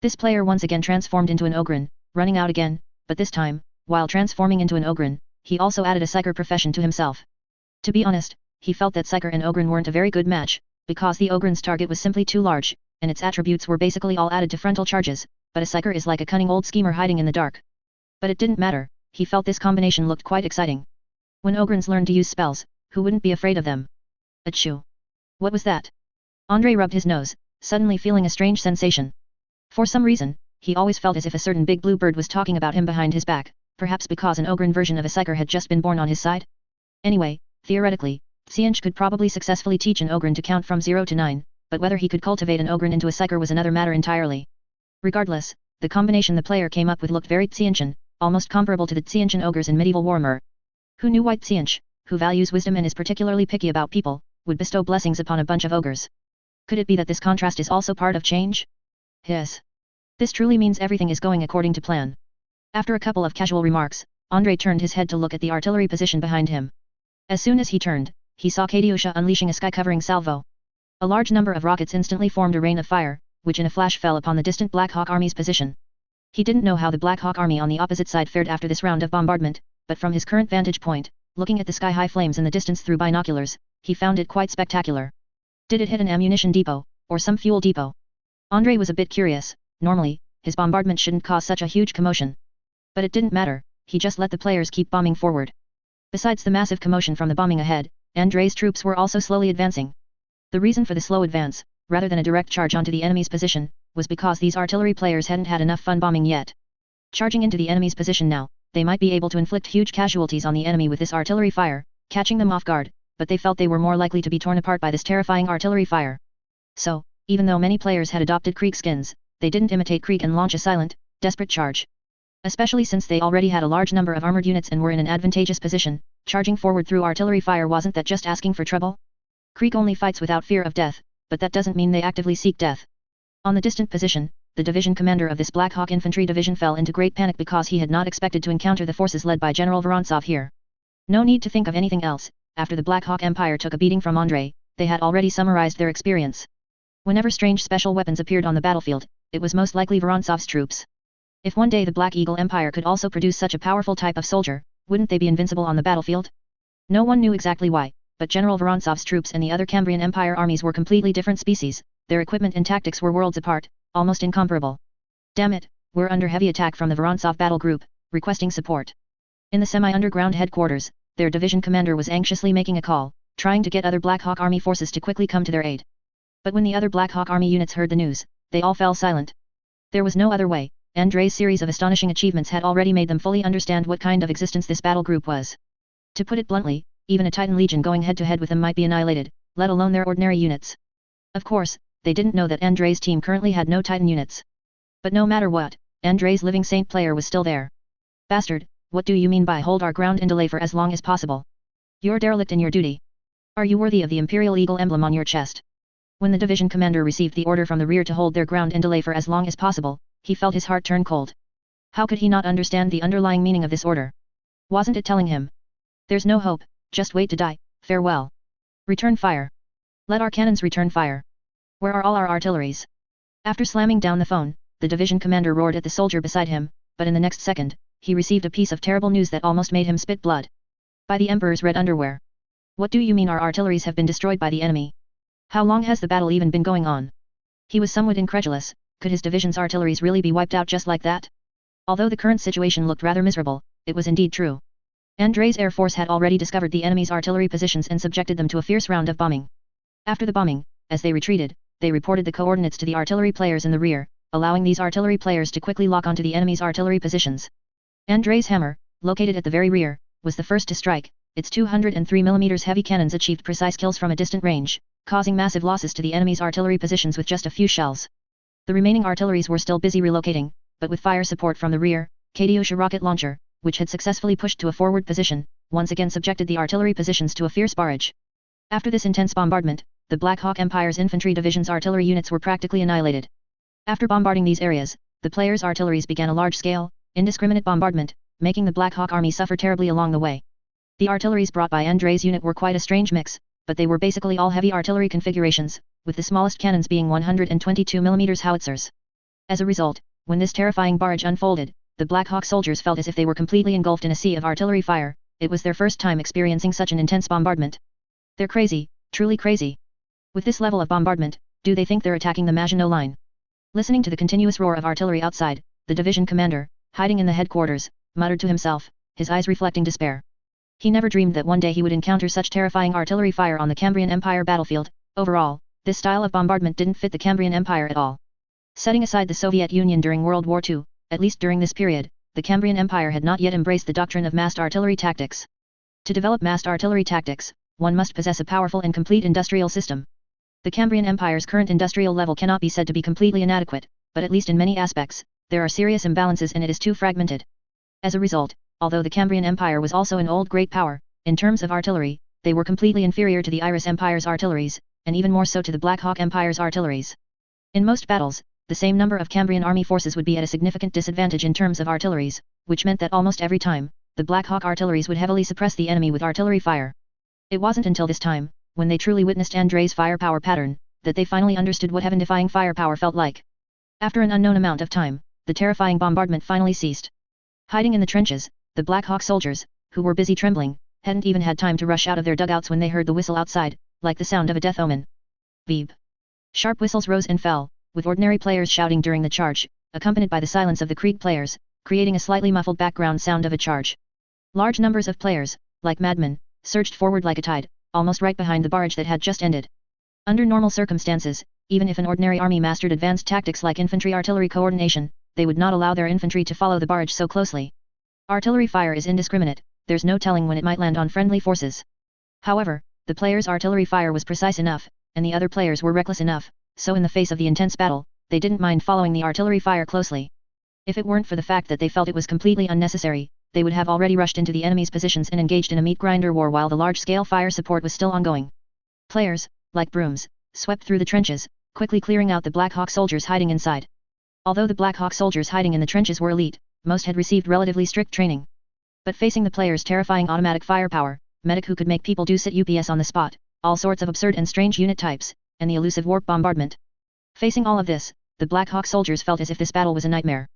Speaker 1: This player once again transformed into an ogren, running out again, but this time, while transforming into an ogren, he also added a psyker profession to himself. To be honest, he felt that psyker and ogren weren't a very good match, because the ogren's target was simply too large, and its attributes were basically all added to frontal charges, but a psyker is like a cunning old schemer hiding in the dark. But it didn't matter, he felt this combination looked quite exciting. When ogrens learned to use spells, who wouldn't be afraid of them? Achoo! What was that? Andre rubbed his nose, suddenly feeling a strange sensation. For some reason, he always felt as if a certain big blue bird was talking about him behind his back, perhaps because an ogren version of a psyker had just been born on his side? Anyway, theoretically, Xianch could probably successfully teach an ogren to count from 0 to 9, but whether he could cultivate an ogren into a psyker was another matter entirely. Regardless, the combination the player came up with looked very Xianchian, almost comparable to the Xianchian ogres in medieval Warhammer. Who knew why Xianch, who values wisdom and is particularly picky about people, would bestow blessings upon a bunch of ogres? Could it be that this contrast is also part of change? Yes. This truly means everything is going according to plan. After a couple of casual remarks, Andre turned his head to look at the artillery position behind him. As soon as he turned, he saw Katyusha unleashing a sky-covering salvo. A large number of rockets instantly formed a rain of fire, which in a flash fell upon the distant Black Hawk Army's position. He didn't know how the Black Hawk Army on the opposite side fared after this round of bombardment, but from his current vantage point, looking at the sky-high flames in the distance through binoculars, he found it quite spectacular. Did it hit an ammunition depot, or some fuel depot? Andre was a bit curious. Normally, his bombardment shouldn't cause such a huge commotion. But it didn't matter, he just let the players keep bombing forward. Besides the massive commotion from the bombing ahead, Andre's troops were also slowly advancing. The reason for the slow advance, rather than a direct charge onto the enemy's position, was because these artillery players hadn't had enough fun bombing yet. Charging into the enemy's position now, they might be able to inflict huge casualties on the enemy with this artillery fire, catching them off guard, but they felt they were more likely to be torn apart by this terrifying artillery fire. So, even though many players had adopted Krieg skins, they didn't imitate Krieg and launch a silent, desperate charge. Especially since they already had a large number of armored units and were in an advantageous position, charging forward through artillery fire wasn't that just asking for trouble? Krieg only fights without fear of death, but that doesn't mean they actively seek death. On the distant position, the division commander of this Black Hawk Infantry Division fell into great panic because he had not expected to encounter the forces led by General Vorontsov here. No need to think of anything else, after the Black Hawk Empire took a beating from Andre, they had already summarized their experience. Whenever strange special weapons appeared on the battlefield, it was most likely Vorontsov's troops. If one day the Black Eagle Empire could also produce such a powerful type of soldier, wouldn't they be invincible on the battlefield? No one knew exactly why, but General Vorontsov's troops and the other Cambrian Empire armies were completely different species, their equipment and tactics were worlds apart, almost incomparable. Damn it, we're under heavy attack from the Vorontsov battle group, requesting support. In the semi-underground headquarters, their division commander was anxiously making a call, trying to get other Black Hawk Army forces to quickly come to their aid. But when the other Black Hawk Army units heard the news, they all fell silent. There was no other way. Andre's series of astonishing achievements had already made them fully understand what kind of existence this battle group was. To put it bluntly, even a Titan Legion going head-to-head with them might be annihilated, let alone their ordinary units. Of course, they didn't know that Andre's team currently had no Titan units. But no matter what, Andre's living saint player was still there. Bastard, what do you mean by hold our ground and delay for as long as possible? You're derelict in your duty. Are you worthy of the Imperial Eagle emblem on your chest? When the division commander received the order from the rear to hold their ground and delay for as long as possible, he felt his heart turn cold. How could he not understand the underlying meaning of this order? Wasn't it telling him? There's no hope, just wait to die, farewell. Return fire. Let our cannons return fire. Where are all our artilleries? After slamming down the phone, the division commander roared at the soldier beside him, but in the next second, he received a piece of terrible news that almost made him spit blood. By the Emperor's red underwear. What do you mean our artilleries have been destroyed by the enemy? How long has the battle even been going on? He was somewhat incredulous. Could his division's artilleries really be wiped out just like that? Although the current situation looked rather miserable, it was indeed true. Andre's air force had already discovered the enemy's artillery positions and subjected them to a fierce round of bombing. After the bombing, as they retreated, they reported the coordinates to the artillery players in the rear, allowing these artillery players to quickly lock onto the enemy's artillery positions. Andrei's hammer, located at the very rear, was the first to strike. Its 203 mm heavy cannons achieved precise kills from a distant range, causing massive losses to the enemy's artillery positions with just a few shells. The remaining artilleries were still busy relocating, but with fire support from the rear, Katyusha rocket launcher, which had successfully pushed to a forward position, once again subjected the artillery positions to a fierce barrage. After this intense bombardment, the Black Hawk Empire's infantry division's artillery units were practically annihilated. After bombarding these areas, the players' artilleries began a large-scale, indiscriminate bombardment, making the Black Hawk army suffer terribly along the way. The artilleries brought by Andrei's unit were quite a strange mix, but they were basically all heavy artillery configurations, with the smallest cannons being 122 mm howitzers. As a result, when this terrifying barrage unfolded, the Black Hawk soldiers felt as if they were completely engulfed in a sea of artillery fire. It was their first time experiencing such an intense bombardment. They're crazy, truly crazy. With this level of bombardment, do they think they're attacking the Maginot Line? Listening to the continuous roar of artillery outside, the division commander, hiding in the headquarters, muttered to himself, his eyes reflecting despair. He never dreamed that one day he would encounter such terrifying artillery fire on the Cambrian Empire battlefield. Overall, this style of bombardment didn't fit the Cambrian Empire at all. Setting aside the Soviet Union during World War II, at least during this period, the Cambrian Empire had not yet embraced the doctrine of massed artillery tactics. To develop massed artillery tactics, one must possess a powerful and complete industrial system. The Cambrian Empire's current industrial level cannot be said to be completely inadequate, but at least in many aspects, there are serious imbalances and it is too fragmented. As a result, although the Cambrian Empire was also an old great power, in terms of artillery, they were completely inferior to the Iris Empire's artilleries, and even more so to the Black Hawk Empire's artilleries. In most battles, the same number of Cambrian army forces would be at a significant disadvantage in terms of artilleries, which meant that almost every time, the Black Hawk artilleries would heavily suppress the enemy with artillery fire. It wasn't until this time, when they truly witnessed Andrei's firepower pattern, that they finally understood what heaven-defying firepower felt like. After an unknown amount of time, the terrifying bombardment finally ceased. Hiding in the trenches, the Black Hawk soldiers, who were busy trembling, hadn't even had time to rush out of their dugouts when they heard the whistle outside, like the sound of a death omen. Beep. Sharp whistles rose and fell, with ordinary players shouting during the charge, accompanied by the silence of the Krieg players, creating a slightly muffled background sound of a charge. Large numbers of players, like madmen, surged forward like a tide, almost right behind the barrage that had just ended. Under normal circumstances, even if an ordinary army mastered advanced tactics like infantry-artillery coordination, they would not allow their infantry to follow the barrage so closely. Artillery fire is indiscriminate, there's no telling when it might land on friendly forces. However, the players' artillery fire was precise enough, and the other players were reckless enough, so in the face of the intense battle, they didn't mind following the artillery fire closely. If it weren't for the fact that they felt it was completely unnecessary, they would have already rushed into the enemy's positions and engaged in a meat grinder war while the large-scale fire support was still ongoing. Players, like brooms, swept through the trenches, quickly clearing out the Black Hawk soldiers hiding inside. Although the Black Hawk soldiers hiding in the trenches were elite, most had received relatively strict training. But facing the players' terrifying automatic firepower, medic who could make people do sit UPS on the spot, all sorts of absurd and strange unit types, and the elusive warp bombardment. Facing all of this, the Black Hawk soldiers felt as if this battle was a nightmare.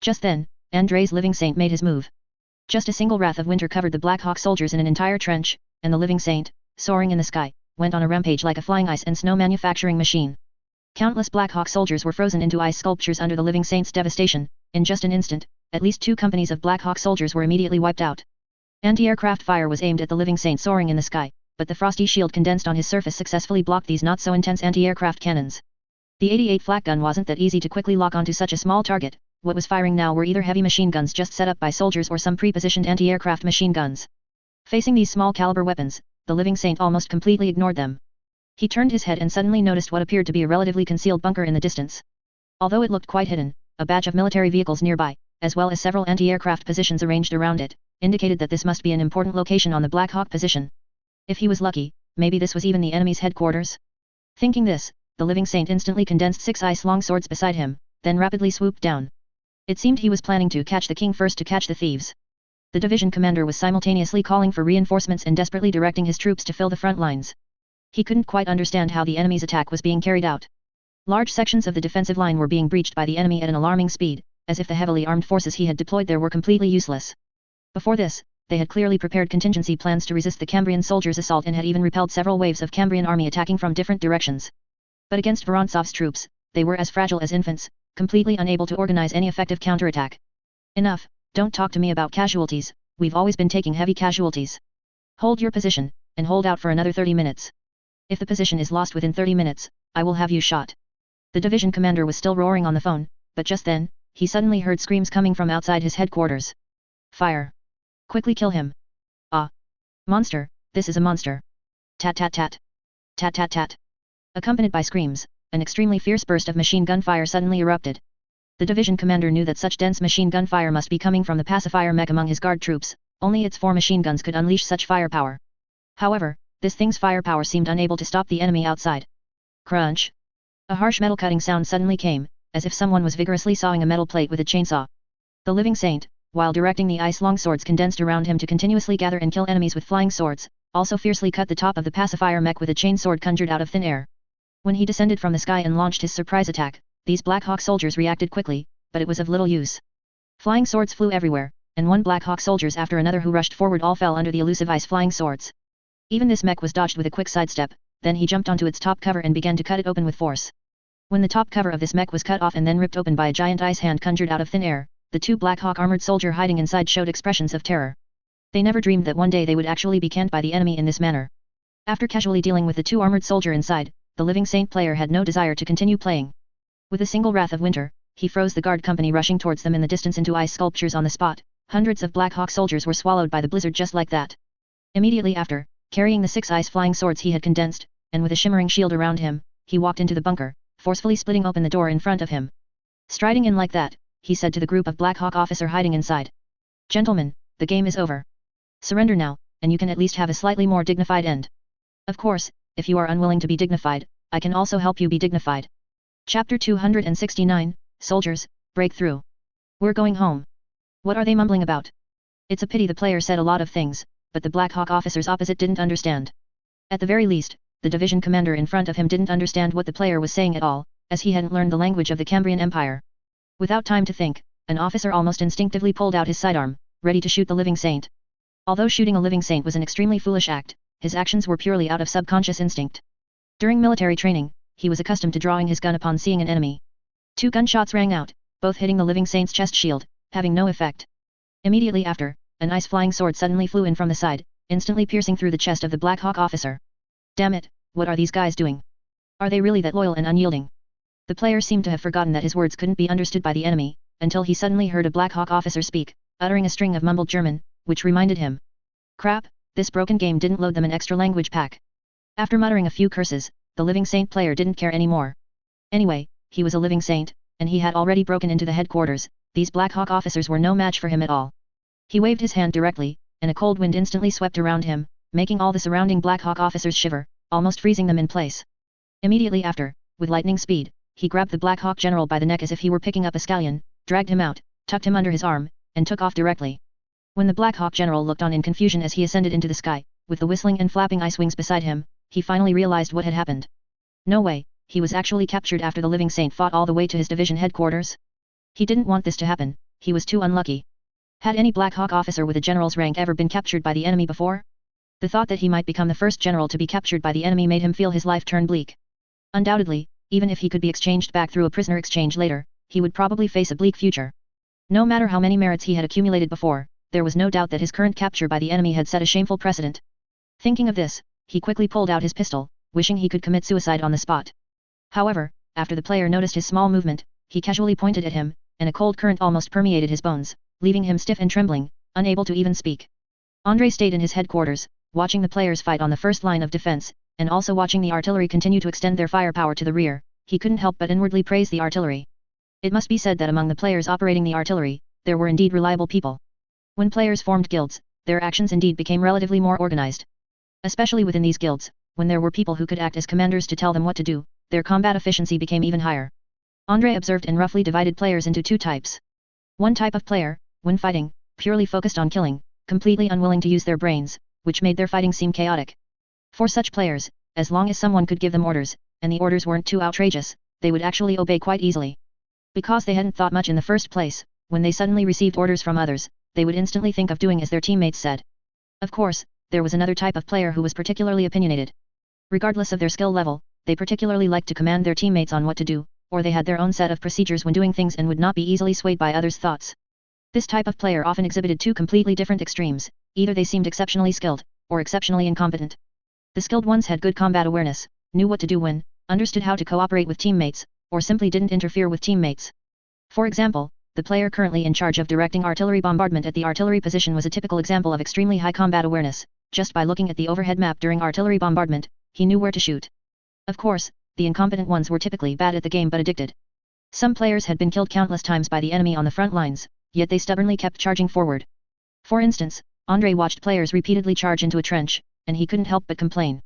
Speaker 1: Just then, Andrei's Living Saint made his move. Just a single wrath of winter covered the Black Hawk soldiers in an entire trench, and the Living Saint, soaring in the sky, went on a rampage like a flying ice and snow manufacturing machine. Countless Black Hawk soldiers were frozen into ice sculptures under the Living Saint's devastation. In just an instant, at least 2 companies of Black Hawk soldiers were immediately wiped out. Anti-aircraft fire was aimed at the Living Saint soaring in the sky, but the frosty shield condensed on his surface successfully blocked these not-so-intense anti-aircraft cannons. The 88 flak gun wasn't that easy to quickly lock onto such a small target. What was firing now were either heavy machine guns just set up by soldiers or some pre-positioned anti-aircraft machine guns. Facing these small-caliber weapons, the Living Saint almost completely ignored them. He turned his head and suddenly noticed what appeared to be a relatively concealed bunker in the distance. Although it looked quite hidden, a batch of military vehicles nearby, as well as several anti-aircraft positions arranged around it, indicated that this must be an important location on the Black Hawk position. If he was lucky, maybe this was even the enemy's headquarters. Thinking this, the Living Saint instantly condensed 6 ice long swords beside him, then rapidly swooped down. It seemed he was planning to catch the king first to catch the thieves. The division commander was simultaneously calling for reinforcements and desperately directing his troops to fill the front lines. He couldn't quite understand how the enemy's attack was being carried out. Large sections of the defensive line were being breached by the enemy at an alarming speed, as if the heavily armed forces he had deployed there were completely useless. Before this, they had clearly prepared contingency plans to resist the Cambrian soldiers' assault and had even repelled several waves of Cambrian army attacking from different directions. But against Vorontsov's troops, they were as fragile as infants, completely unable to organize any effective counterattack. Enough, don't talk to me about casualties, we've always been taking heavy casualties. Hold your position, and hold out for another 30 minutes. If the position is lost within 30 minutes, I will have you shot. The division commander was still roaring on the phone, but just then, he suddenly heard screams coming from outside his headquarters. Fire! Quickly kill him! Ah! Monster, this is a monster! Tat tat tat! Tat tat tat! Accompanied by screams, an extremely fierce burst of machine gun fire suddenly erupted. The division commander knew that such dense machine gun fire must be coming from the pacifier mech among his guard troops, only its 4 machine guns could unleash such firepower. However, this thing's firepower seemed unable to stop the enemy outside. Crunch! A harsh metal cutting sound suddenly came, as if someone was vigorously sawing a metal plate with a chainsaw. The living saint, while directing the ice long swords condensed around him to continuously gather and kill enemies with flying swords, also fiercely cut the top of the pacifier mech with a chain sword conjured out of thin air. When he descended from the sky and launched his surprise attack, these Black Hawk soldiers reacted quickly, but it was of little use. Flying swords flew everywhere, and one Black Hawk soldiers after another who rushed forward all fell under the elusive ice flying swords. Even this mech was dodged with a quick sidestep, then he jumped onto its top cover and began to cut it open with force. When the top cover of this mech was cut off and then ripped open by a giant ice hand conjured out of thin air, the 2 Black Hawk armored soldier hiding inside showed expressions of terror. They never dreamed that one day they would actually be canned by the enemy in this manner. After casually dealing with the 2 armored soldier inside, the living saint player had no desire to continue playing. With a single wrath of winter, he froze the guard company rushing towards them in the distance into ice sculptures on the spot. Hundreds of Black Hawk soldiers were swallowed by the blizzard just like that. Immediately after, carrying the 6 ice flying swords he had condensed, and with a shimmering shield around him, he walked into the bunker, forcefully splitting open the door in front of him. Striding in like that, he said to the group of Black Hawk officer hiding inside. Gentlemen, the game is over. Surrender now, and you can at least have a slightly more dignified end. Of course, if you are unwilling to be dignified, I can also help you be dignified. Chapter 269, Soldiers, Breakthrough. We're going home. What are they mumbling about? It's a pity the player said a lot of things, but the Black Hawk officers opposite didn't understand. At the very least, the division commander in front of him didn't understand what the player was saying at all, as he hadn't learned the language of the Cambrian Empire. Without time to think, an officer almost instinctively pulled out his sidearm, ready to shoot the living saint. Although shooting a living saint was an extremely foolish act, his actions were purely out of subconscious instinct. During military training, he was accustomed to drawing his gun upon seeing an enemy. 2 gunshots rang out, both hitting the living saint's chest shield, having no effect. Immediately after, an ice flying sword suddenly flew in from the side, instantly piercing through the chest of the Black Hawk officer. Damn it, what are these guys doing? Are they really that loyal and unyielding? The player seemed to have forgotten that his words couldn't be understood by the enemy, until he suddenly heard a Black Hawk officer speak, uttering a string of mumbled German, which reminded him. Crap, this broken game didn't load them an extra language pack. After muttering a few curses, the living saint player didn't care anymore. Anyway, he was a living saint, and he had already broken into the headquarters. These Black Hawk officers were no match for him at all. He waved his hand directly, and a cold wind instantly swept around him, making all the surrounding Black Hawk officers shiver, almost freezing them in place. Immediately after, with lightning speed, he grabbed the Black Hawk general by the neck as if he were picking up a scallion, dragged him out, tucked him under his arm, and took off directly. When the Black Hawk general looked on in confusion as he ascended into the sky, with the whistling and flapping ice wings beside him, he finally realized what had happened. No way, he was actually captured after the living saint fought all the way to his division headquarters. He didn't want this to happen, he was too unlucky. Had any Black Hawk officer with a general's rank ever been captured by the enemy before? The thought that he might become the first general to be captured by the enemy made him feel his life turn bleak. Undoubtedly, even if he could be exchanged back through a prisoner exchange later, he would probably face a bleak future. No matter how many merits he had accumulated before, there was no doubt that his current capture by the enemy had set a shameful precedent. Thinking of this, he quickly pulled out his pistol, wishing he could commit suicide on the spot. However, after the player noticed his small movement, he casually pointed at him, and a cold current almost permeated his bones, leaving him stiff and trembling, unable to even speak. Andre stayed in his headquarters, watching the players fight on the first line of defense, and also watching the artillery continue to extend their firepower to the rear. He couldn't help but inwardly praise the artillery. It must be said that among the players operating the artillery, there were indeed reliable people. When players formed guilds, their actions indeed became relatively more organized. Especially within these guilds, when there were people who could act as commanders to tell them what to do, their combat efficiency became even higher. Andre observed and roughly divided players into 2 types. One type of player, when fighting, purely focused on killing, completely unwilling to use their brains, which made their fighting seem chaotic. For such players, as long as someone could give them orders, and the orders weren't too outrageous, they would actually obey quite easily. Because they hadn't thought much in the first place, when they suddenly received orders from others, they would instantly think of doing as their teammates said. Of course, there was another type of player who was particularly opinionated. Regardless of their skill level, they particularly liked to command their teammates on what to do, or they had their own set of procedures when doing things and would not be easily swayed by others' thoughts. This type of player often exhibited 2 completely different extremes: either they seemed exceptionally skilled, or exceptionally incompetent. The skilled ones had good combat awareness, knew what to do when, understood how to cooperate with teammates, or simply didn't interfere with teammates. For example, the player currently in charge of directing artillery bombardment at the artillery position was a typical example of extremely high combat awareness. Just by looking at the overhead map during artillery bombardment, he knew where to shoot. Of course, the incompetent ones were typically bad at the game but addicted. Some players had been killed countless times by the enemy on the front lines, yet they stubbornly kept charging forward. For instance, Andrei watched players repeatedly charge into a trench, and he couldn't help but complain.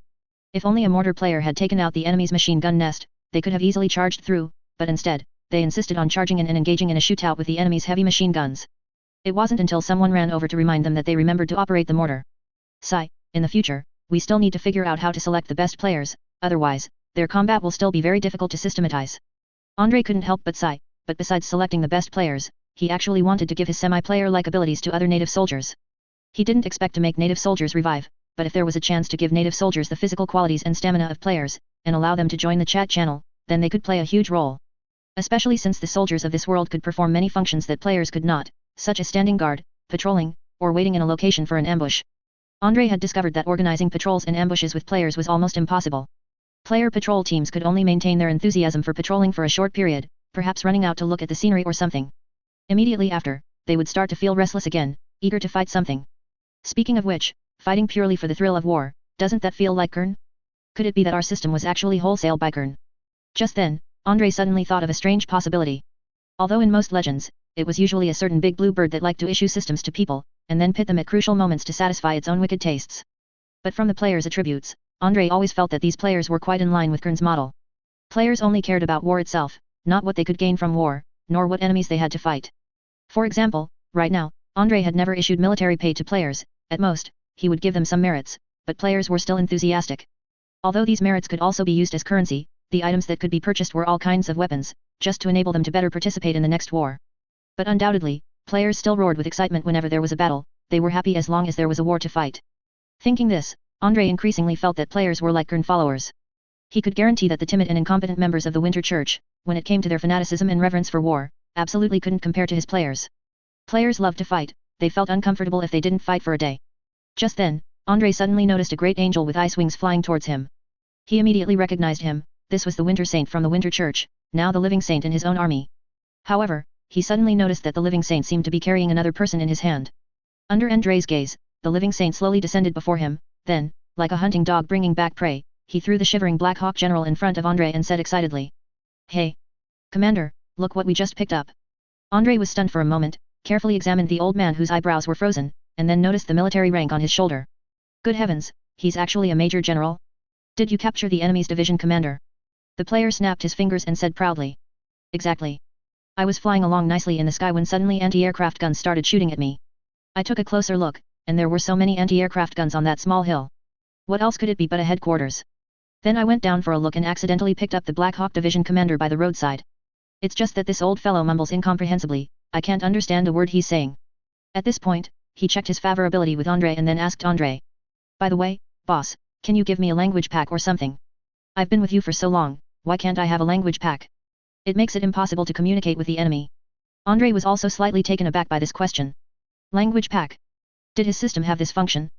Speaker 1: If only a mortar player had taken out the enemy's machine gun nest, they could have easily charged through, but instead, they insisted on charging in and engaging in a shootout with the enemy's heavy machine guns. It wasn't until someone ran over to remind them that they remembered to operate the mortar. Sigh, in the future, we still need to figure out how to select the best players, otherwise, their combat will still be very difficult to systematize. Andrei couldn't help but sigh, but besides selecting the best players, he actually wanted to give his semi-player-like abilities to other native soldiers. He didn't expect to make native soldiers revive, but if there was a chance to give native soldiers the physical qualities and stamina of players, and allow them to join the chat channel, then they could play a huge role. Especially since the soldiers of this world could perform many functions that players could not, such as standing guard, patrolling, or waiting in a location for an ambush. Andrei had discovered that organizing patrols and ambushes with players was almost impossible. Player patrol teams could only maintain their enthusiasm for patrolling for a short period, perhaps running out to look at the scenery or something. Immediately after, they would start to feel restless again, eager to fight something. Speaking of which, fighting purely for the thrill of war, doesn't that feel like Kern? Could it be that our system was actually wholesale by Kern? Just then, Andrei suddenly thought of a strange possibility. Although in most legends, it was usually a certain big blue bird that liked to issue systems to people, and then pit them at crucial moments to satisfy its own wicked tastes. But from the players' attributes, Andrei always felt that these players were quite in line with Kern's model. Players only cared about war itself, not what they could gain from war, nor what enemies they had to fight. For example, right now, Andrei had never issued military pay to players. At most, he would give them some merits, but players were still enthusiastic. Although these merits could also be used as currency, the items that could be purchased were all kinds of weapons, just to enable them to better participate in the next war. But undoubtedly, players still roared with excitement whenever there was a battle, they were happy as long as there was a war to fight. Thinking this, Andrei increasingly felt that players were like Kern followers. He could guarantee that the timid and incompetent members of the Winter Church, when it came to their fanaticism and reverence for war, absolutely couldn't compare to his players. Players loved to fight, they felt uncomfortable if they didn't fight for a day. Just then, Andrei suddenly noticed a great angel with ice wings flying towards him. He immediately recognized him. This was the Winter Saint from the Winter Church, now the living saint in his own army. However, he suddenly noticed that the living saint seemed to be carrying another person in his hand. Under Andrei's gaze, the living saint slowly descended before him, then, like a hunting dog bringing back prey, he threw the shivering Black Hawk general in front of Andrei and said excitedly, "Hey! Commander, look what we just picked up." Andrei was stunned for a moment, carefully examined the old man whose eyebrows were frozen, and then noticed the military rank on his shoulder. Good heavens, he's actually a major general? Did you capture the enemy's division, Commander? The player snapped his fingers and said proudly. Exactly. I was flying along nicely in the sky when suddenly anti-aircraft guns started shooting at me. I took a closer look, and there were so many anti-aircraft guns on that small hill. What else could it be but a headquarters? Then I went down for a look and accidentally picked up the Black Hawk Division commander by the roadside. It's just that this old fellow mumbles incomprehensibly, I can't understand a word he's saying. At this point, he checked his favorability with Andrei and then asked Andrei. By the way, boss, can you give me a language pack or something? I've been with you for so long, why can't I have a language pack? It makes it impossible to communicate with the enemy. Andrei was also slightly taken aback by this question. Language pack. Did his system have this function?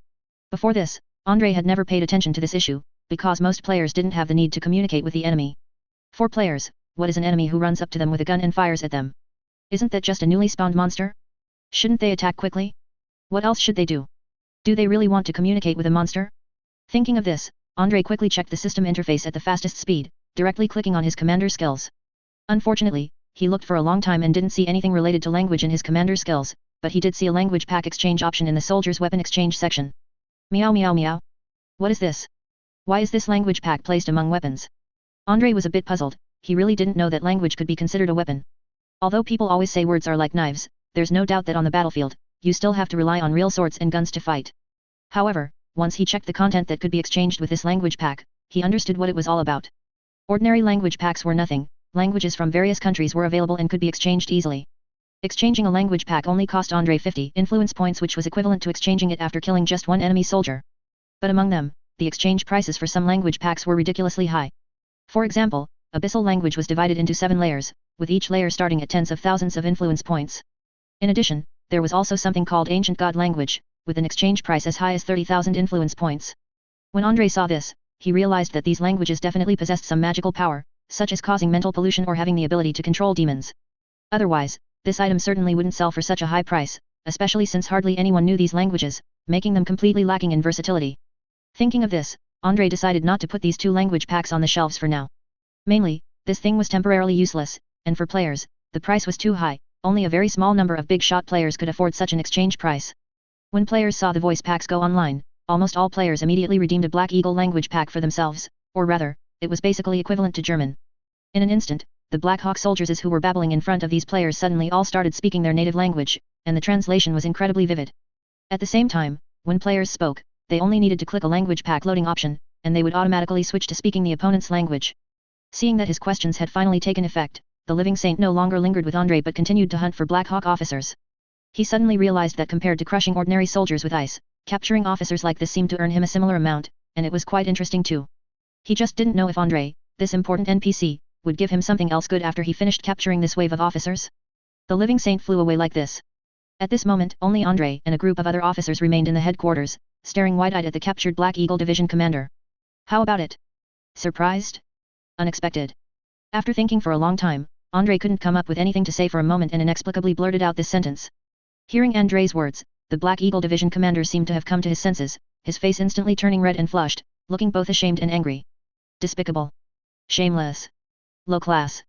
Speaker 1: Before this, Andrei had never paid attention to this issue, because most players didn't have the need to communicate with the enemy. For players, what is an enemy who runs up to them with a gun and fires at them? Isn't that just a newly spawned monster? Shouldn't they attack quickly? What else should they do? Do they really want to communicate with a monster? Thinking of this, Andrei quickly checked the system interface at the fastest speed, directly clicking on his commander skills. Unfortunately, he looked for a long time and didn't see anything related to language in his commander skills, but he did see a language pack exchange option in the soldier's weapon exchange section. Meow meow meow. What is this? Why is this language pack placed among weapons? Andrei was a bit puzzled, he really didn't know that language could be considered a weapon. Although people always say words are like knives, there's no doubt that on the battlefield, you still have to rely on real swords and guns to fight. However, once he checked the content that could be exchanged with this language pack, he understood what it was all about. Ordinary language packs were nothing, languages from various countries were available and could be exchanged easily. Exchanging a language pack only cost Andrei 50 influence points, which was equivalent to exchanging it after killing just one enemy soldier. But among them, the exchange prices for some language packs were ridiculously high. For example, Abyssal language was divided into 7 layers, with each layer starting at tens of thousands of influence points. In addition, there was also something called Ancient God language, with an exchange price as high as 30,000 influence points. When Andre saw this, he realized that these languages definitely possessed some magical power, such as causing mental pollution or having the ability to control demons. Otherwise, this item certainly wouldn't sell for such a high price, especially since hardly anyone knew these languages, making them completely lacking in versatility. Thinking of this, Andre decided not to put these two language packs on the shelves for now. Mainly, this thing was temporarily useless, and for players, the price was too high, only a very small number of big shot players could afford such an exchange price. When players saw the voice packs go online, almost all players immediately redeemed a Black Eagle language pack for themselves, or rather, it was basically equivalent to German. In an instant, the Black Hawk soldiers who were babbling in front of these players suddenly all started speaking their native language, and the translation was incredibly vivid. At the same time, when players spoke, they only needed to click a language pack loading option, and they would automatically switch to speaking the opponent's language. Seeing that his questions had finally taken effect, the Living Saint no longer lingered with Andre but continued to hunt for Black Hawk officers. He suddenly realized that compared to crushing ordinary soldiers with ice, capturing officers like this seemed to earn him a similar amount, and it was quite interesting too. He just didn't know if Andre, this important NPC, would give him something else good after he finished capturing this wave of officers. The Living Saint flew away like this. At this moment, only Andre and a group of other officers remained in the headquarters, staring wide-eyed at the captured Black Eagle Division commander. How about it? Surprised? Unexpected? After thinking for a long time, Andre couldn't come up with anything to say for a moment and inexplicably blurted out this sentence. Hearing Andre's words, the Black Eagle Division commander seemed to have come to his senses, his face instantly turning red and flushed, looking both ashamed and angry. Despicable. Shameless. Low class.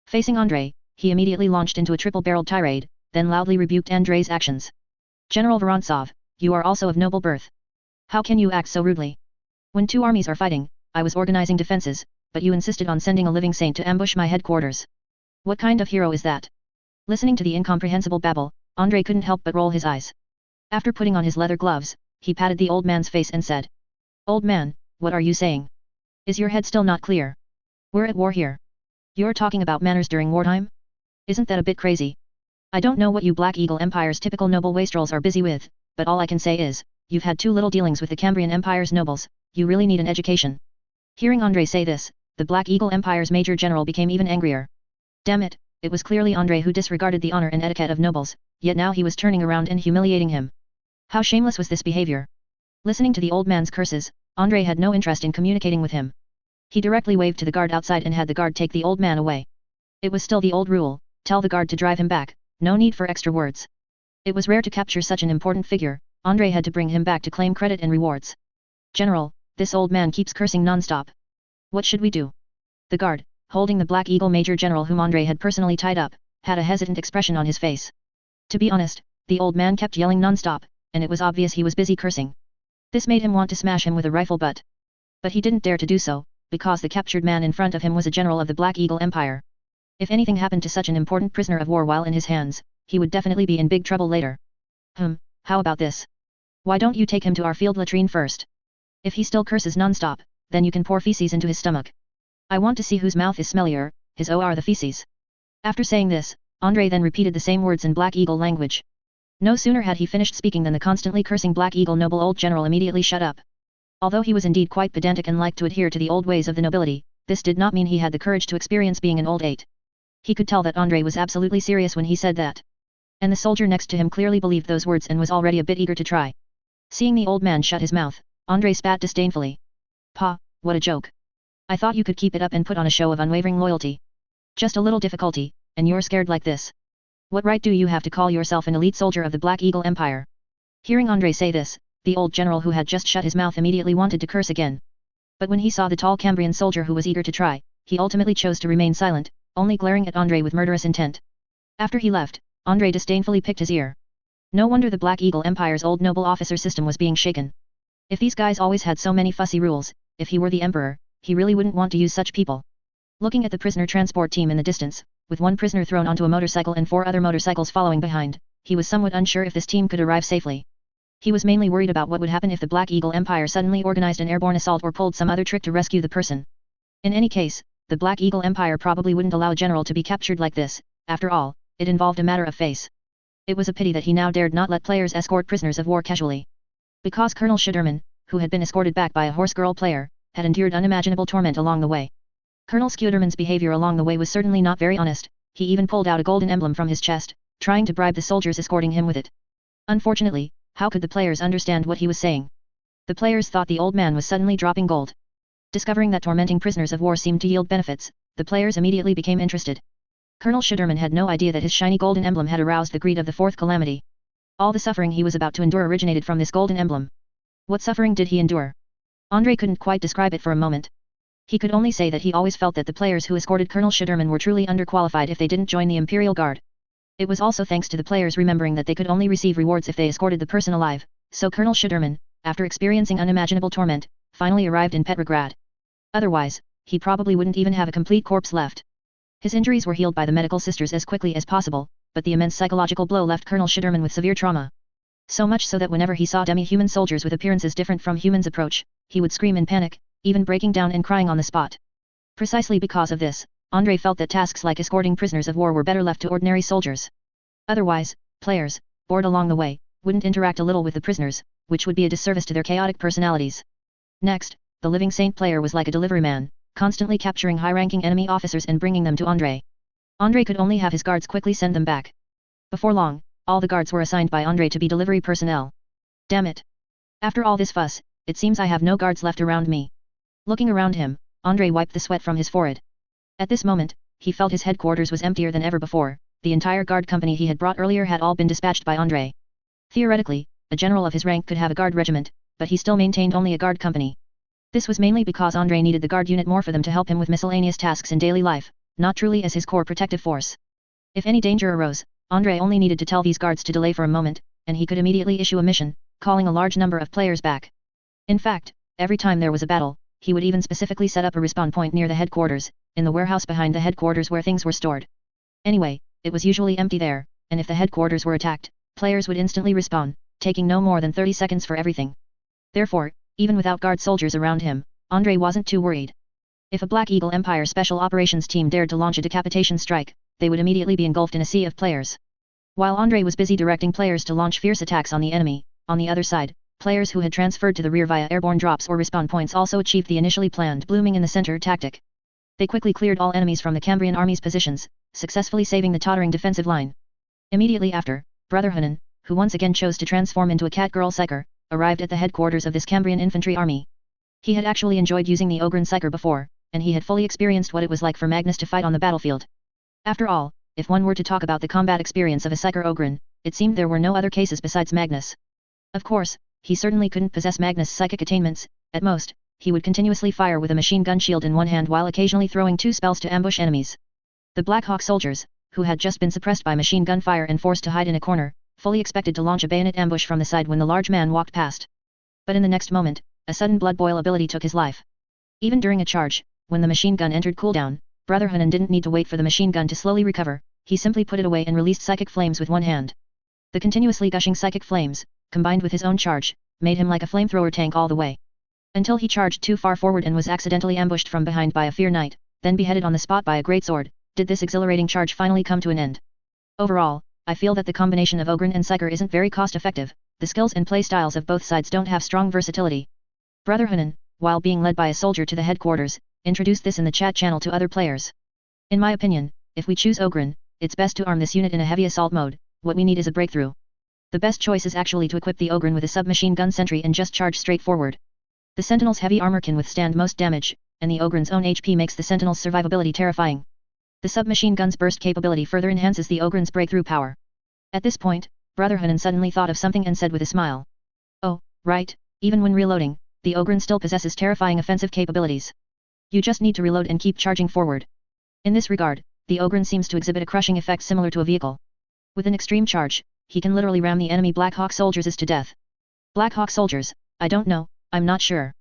Speaker 1: Facing Andre, he immediately launched into a triple-barreled tirade, then loudly rebuked Andre's actions. General Vorontsov, you are also of noble birth. How can you act so rudely? When two armies are fighting, I was organizing defenses, but you insisted on sending a Living Saint to ambush my headquarters. What kind of hero is that? Listening to the incomprehensible babble, Andre couldn't help but roll his eyes. After putting on his leather gloves, he patted the old man's face and said, Old man, what are you saying? Is your head still not clear? We're at war here. You're talking about manners during wartime? Isn't that a bit crazy? I don't know what you Black Eagle Empire's typical noble wastrels are busy with, but all I can say is, you've had too little dealings with the Cambrian Empire's nobles, you really need an education. Hearing Andre say this, the Black Eagle Empire's major general became even angrier. Damn it, it was clearly Andre who disregarded the honor and etiquette of nobles, yet now he was turning around and humiliating him. How shameless was this behavior? Listening to the old man's curses, Andre had no interest in communicating with him. He directly waved to the guard outside and had the guard take the old man away. It was still the old rule, tell the guard to drive him back, no need for extra words. It was rare to capture such an important figure, Andre had to bring him back to claim credit and rewards. General, this old man keeps cursing non-stop. What should we do? The guard, holding the Black Eagle Major General whom Andre had personally tied up, had a hesitant expression on his face. To be honest, the old man kept yelling non-stop, and it was obvious he was busy cursing. This made him want to smash him with a rifle butt. But he didn't dare to do so, because the captured man in front of him was a general of the Black Eagle Empire. If anything happened to such an important prisoner of war while in his hands, he would definitely be in big trouble later. How about this? Why don't you take him to our field latrine first? If he still curses non-stop, then you can pour feces into his stomach. I want to see whose mouth is smellier, his or the feces. After saying this, Andre then repeated the same words in Black Eagle language. No sooner had he finished speaking than the constantly cursing Black Eagle noble old general immediately shut up. Although he was indeed quite pedantic and liked to adhere to the old ways of the nobility, this did not mean he had the courage to experience being an old eight. He could tell that Andre was absolutely serious when he said that. And the soldier next to him clearly believed those words and was already a bit eager to try. Seeing the old man shut his mouth, Andre spat disdainfully. Pa, what a joke. I thought you could keep it up and put on a show of unwavering loyalty. Just a little difficulty, and you're scared like this. What right do you have to call yourself an elite soldier of the Black Eagle Empire? Hearing Andre say this, the old general who had just shut his mouth immediately wanted to curse again. But when he saw the tall Cambrian soldier who was eager to try, he ultimately chose to remain silent, only glaring at Andre with murderous intent. After he left, Andre disdainfully picked his ear. No wonder the Black Eagle Empire's old noble officer system was being shaken. If these guys always had so many fussy rules, if he were the emperor, he really wouldn't want to use such people. Looking at the prisoner transport team in the distance, with one prisoner thrown onto a motorcycle and 4 other motorcycles following behind, he was somewhat unsure if this team could arrive safely. He was mainly worried about what would happen if the Black Eagle Empire suddenly organized an airborne assault or pulled some other trick to rescue the person. In any case, the Black Eagle Empire probably wouldn't allow a general to be captured like this, after all, it involved a matter of face. It was a pity that he now dared not let players escort prisoners of war casually. Because Colonel Schuderman, who had been escorted back by a horse girl player, had endured unimaginable torment along the way. Colonel Schuderman's behavior along the way was certainly not very honest, he even pulled out a golden emblem from his chest, trying to bribe the soldiers escorting him with it. Unfortunately, how could the players understand what he was saying? The players thought the old man was suddenly dropping gold. Discovering that tormenting prisoners of war seemed to yield benefits, the players immediately became interested. Colonel Schutterman had no idea that his shiny golden emblem had aroused the greed of the fourth Calamity. All the suffering he was about to endure originated from this golden emblem. What suffering did he endure? Andre couldn't quite describe it for a moment. He could only say that he always felt that the players who escorted Colonel Schutterman were truly underqualified if they didn't join the Imperial Guard. It was also thanks to the players remembering that they could only receive rewards if they escorted the person alive, so Colonel Schutterman, after experiencing unimaginable torment, finally arrived in Petrograd. Otherwise, he probably wouldn't even have a complete corpse left. His injuries were healed by the medical sisters as quickly as possible, but the immense psychological blow left Colonel Schutterman with severe trauma. So much so that whenever he saw demi-human soldiers with appearances different from humans approach, he would scream in panic, even breaking down and crying on the spot. Precisely because of this, Andre felt that tasks like escorting prisoners of war were better left to ordinary soldiers. Otherwise, players, bored along the way, wouldn't interact a little with the prisoners, which would be a disservice to their chaotic personalities. Next, the living saint player was like a delivery man, constantly capturing high-ranking enemy officers and bringing them to Andre. Andre could only have his guards quickly send them back. Before long, all the guards were assigned by Andre to be delivery personnel. Damn it. After all this fuss, it seems I have no guards left around me. Looking around him, Andre wiped the sweat from his forehead. At this moment, he felt his headquarters was emptier than ever before. The entire guard company he had brought earlier had all been dispatched by Andre. Theoretically, a general of his rank could have a guard regiment, but he still maintained only a guard company. This was mainly because Andre needed the guard unit more for them to help him with miscellaneous tasks in daily life, not truly as his core protective force. If any danger arose, Andre only needed to tell these guards to delay for a moment, and he could immediately issue a mission, calling a large number of players back. In fact, every time there was a battle, he would even specifically set up a respawn point near the headquarters, in the warehouse behind the headquarters where things were stored. Anyway, it was usually empty there, and if the headquarters were attacked, players would instantly respawn, taking no more than 30 seconds for everything. Therefore, even without guard soldiers around him, Andre wasn't too worried. If a Black Eagle Empire special operations team dared to launch a decapitation strike, they would immediately be engulfed in a sea of players. While Andre was busy directing players to launch fierce attacks on the enemy, on the other side, players who had transferred to the rear via airborne drops or respawn points also achieved the initially planned blooming in the center tactic. They quickly cleared all enemies from the Cambrian army's positions, successfully saving the tottering defensive line. Immediately after, Brother Hunan, who once again chose to transform into a cat-girl psyker, arrived at the headquarters of this Cambrian infantry army. He had actually enjoyed using the Ogren psyker before, and he had fully experienced what it was like for Magnus to fight on the battlefield. After all, if one were to talk about the combat experience of a psyker Ogren, it seemed there were no other cases besides Magnus. Of course, he certainly couldn't possess Magnus' psychic attainments. At most, he would continuously fire with a machine gun shield in one hand while occasionally throwing 2 spells to ambush enemies. The Black Hawk soldiers, who had just been suppressed by machine gun fire and forced to hide in a corner, fully expected to launch a bayonet ambush from the side when the large man walked past. But in the next moment, a sudden blood boil ability took his life. Even during a charge, when the machine gun entered cooldown, Brother Hunan didn't need to wait for the machine gun to slowly recover, he simply put it away and released psychic flames with one hand. The continuously gushing psychic flames, combined with his own charge, made him like a flamethrower tank all the way. Until he charged too far forward and was accidentally ambushed from behind by a Fear Knight, then beheaded on the spot by a greatsword, did this exhilarating charge finally come to an end. Overall, I feel that the combination of Ogren and Psyker isn't very cost-effective. The skills and playstyles of both sides don't have strong versatility. Brother Hunan, while being led by a soldier to the headquarters, introduced this in the chat channel to other players. In my opinion, if we choose Ogren, it's best to arm this unit in a heavy assault mode. What we need is a breakthrough. The best choice is actually to equip the Ogren with a submachine gun sentry and just charge straight forward. The Sentinel's heavy armor can withstand most damage, and the Ogren's own HP makes the Sentinel's survivability terrifying. The submachine gun's burst capability further enhances the Ogren's breakthrough power. At this point, Brother Hunan suddenly thought of something and said with a smile. Oh, right, even when reloading, the Ogren still possesses terrifying offensive capabilities. You just need to reload and keep charging forward. In this regard, the Ogren seems to exhibit a crushing effect similar to a vehicle. With an extreme charge, he can literally ram the enemy Black Hawk soldiers to death. Black Hawk soldiers, I don't know, I'm not sure.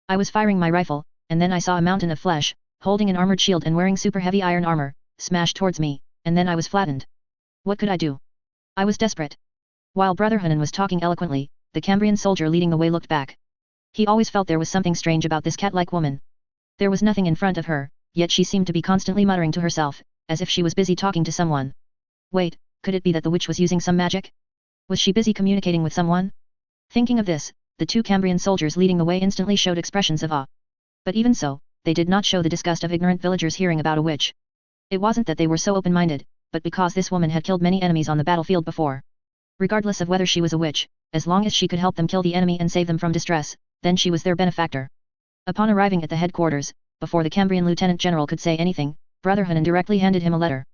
Speaker 1: I was firing my rifle, and then I saw a mountain of flesh, holding an armored shield and wearing super heavy iron armor, smash towards me, and then I was flattened. What could I do? I was desperate. While Brother Hunan was talking eloquently, the Cambrian soldier leading the way looked back. He always felt there was something strange about this cat-like woman. There was nothing in front of her, yet she seemed to be constantly muttering to herself, as if she was busy talking to someone. Wait, could it be that the witch was using some magic? Was she busy communicating with someone? Thinking of this, the 2 Cambrian soldiers leading the way instantly showed expressions of awe. But even so, they did not show the disgust of ignorant villagers hearing about a witch. It wasn't that they were so open-minded, but because this woman had killed many enemies on the battlefield before. Regardless of whether she was a witch, as long as she could help them kill the enemy and save them from distress, then she was their benefactor. Upon arriving at the headquarters, before the Cambrian Lieutenant General could say anything, Brother Hunan directly handed him a letter.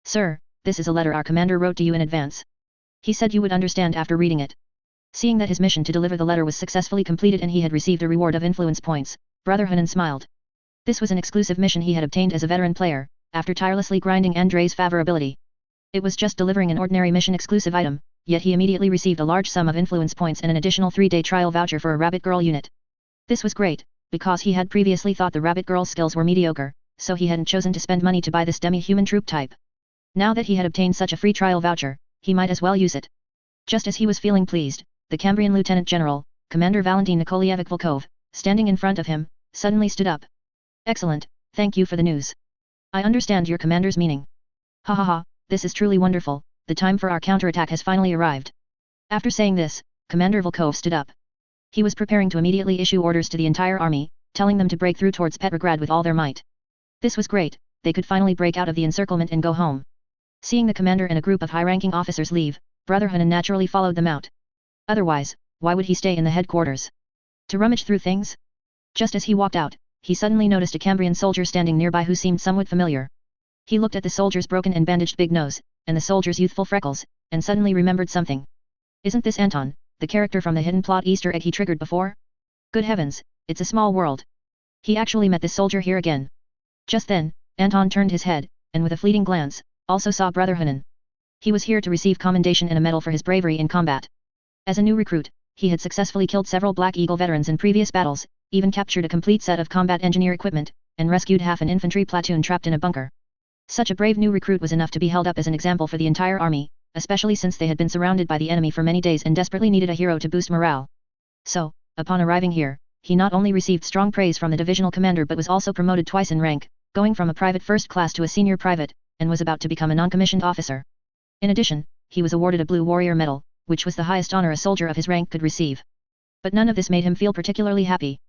Speaker 1: Sir, this is a letter our commander wrote to you in advance. He said you would understand after reading it. Seeing that his mission to deliver the letter was successfully completed and he had received a reward of influence points, Brother Hunan smiled. This was an exclusive mission he had obtained as a veteran player, after tirelessly grinding Andrei's favorability. It was just delivering an ordinary mission exclusive item, yet he immediately received a large sum of influence points and an additional 3-day trial voucher for a Rabbit Girl unit. This was great, because he had previously thought the Rabbit Girl's skills were mediocre, so he hadn't chosen to spend money to buy this demi-human troop type. Now that he had obtained such a free trial voucher, he might as well use it. Just as he was feeling pleased, the Cambrian Lieutenant General, Commander Valentin Nikolaevich Volkov, standing in front of him, suddenly stood up. Excellent, thank you for the news. I understand your commander's meaning. Ha ha ha, this is truly wonderful, the time for our counterattack has finally arrived. After saying this, Commander Volkov stood up. He was preparing to immediately issue orders to the entire army, telling them to break through towards Petrograd with all their might. This was great, they could finally break out of the encirclement and go home. Seeing the commander and a group of high-ranking officers leave, Brother Hunan naturally followed them out. Otherwise, why would he stay in the headquarters? To rummage through things? Just as he walked out, he suddenly noticed a Cambrian soldier standing nearby who seemed somewhat familiar. He looked at the soldier's broken and bandaged big nose, and the soldier's youthful freckles, and suddenly remembered something. Isn't this Anton, the character from the hidden plot Easter egg he triggered before? Good heavens, it's a small world. He actually met this soldier here again. Just then, Anton turned his head, and with a fleeting glance, also saw Brother Hunan. He was here to receive commendation and a medal for his bravery in combat. As a new recruit, he had successfully killed several Black Eagle veterans in previous battles, even captured a complete set of combat engineer equipment, and rescued half an infantry platoon trapped in a bunker. Such a brave new recruit was enough to be held up as an example for the entire army, especially since they had been surrounded by the enemy for many days and desperately needed a hero to boost morale. So, upon arriving here, he not only received strong praise from the divisional commander but was also promoted twice in rank, going from a private first class to a senior private, and was about to become a non-commissioned officer. In addition, he was awarded a Blue Warrior Medal, which was the highest honor a soldier of his rank could receive. But none of this made him feel particularly happy.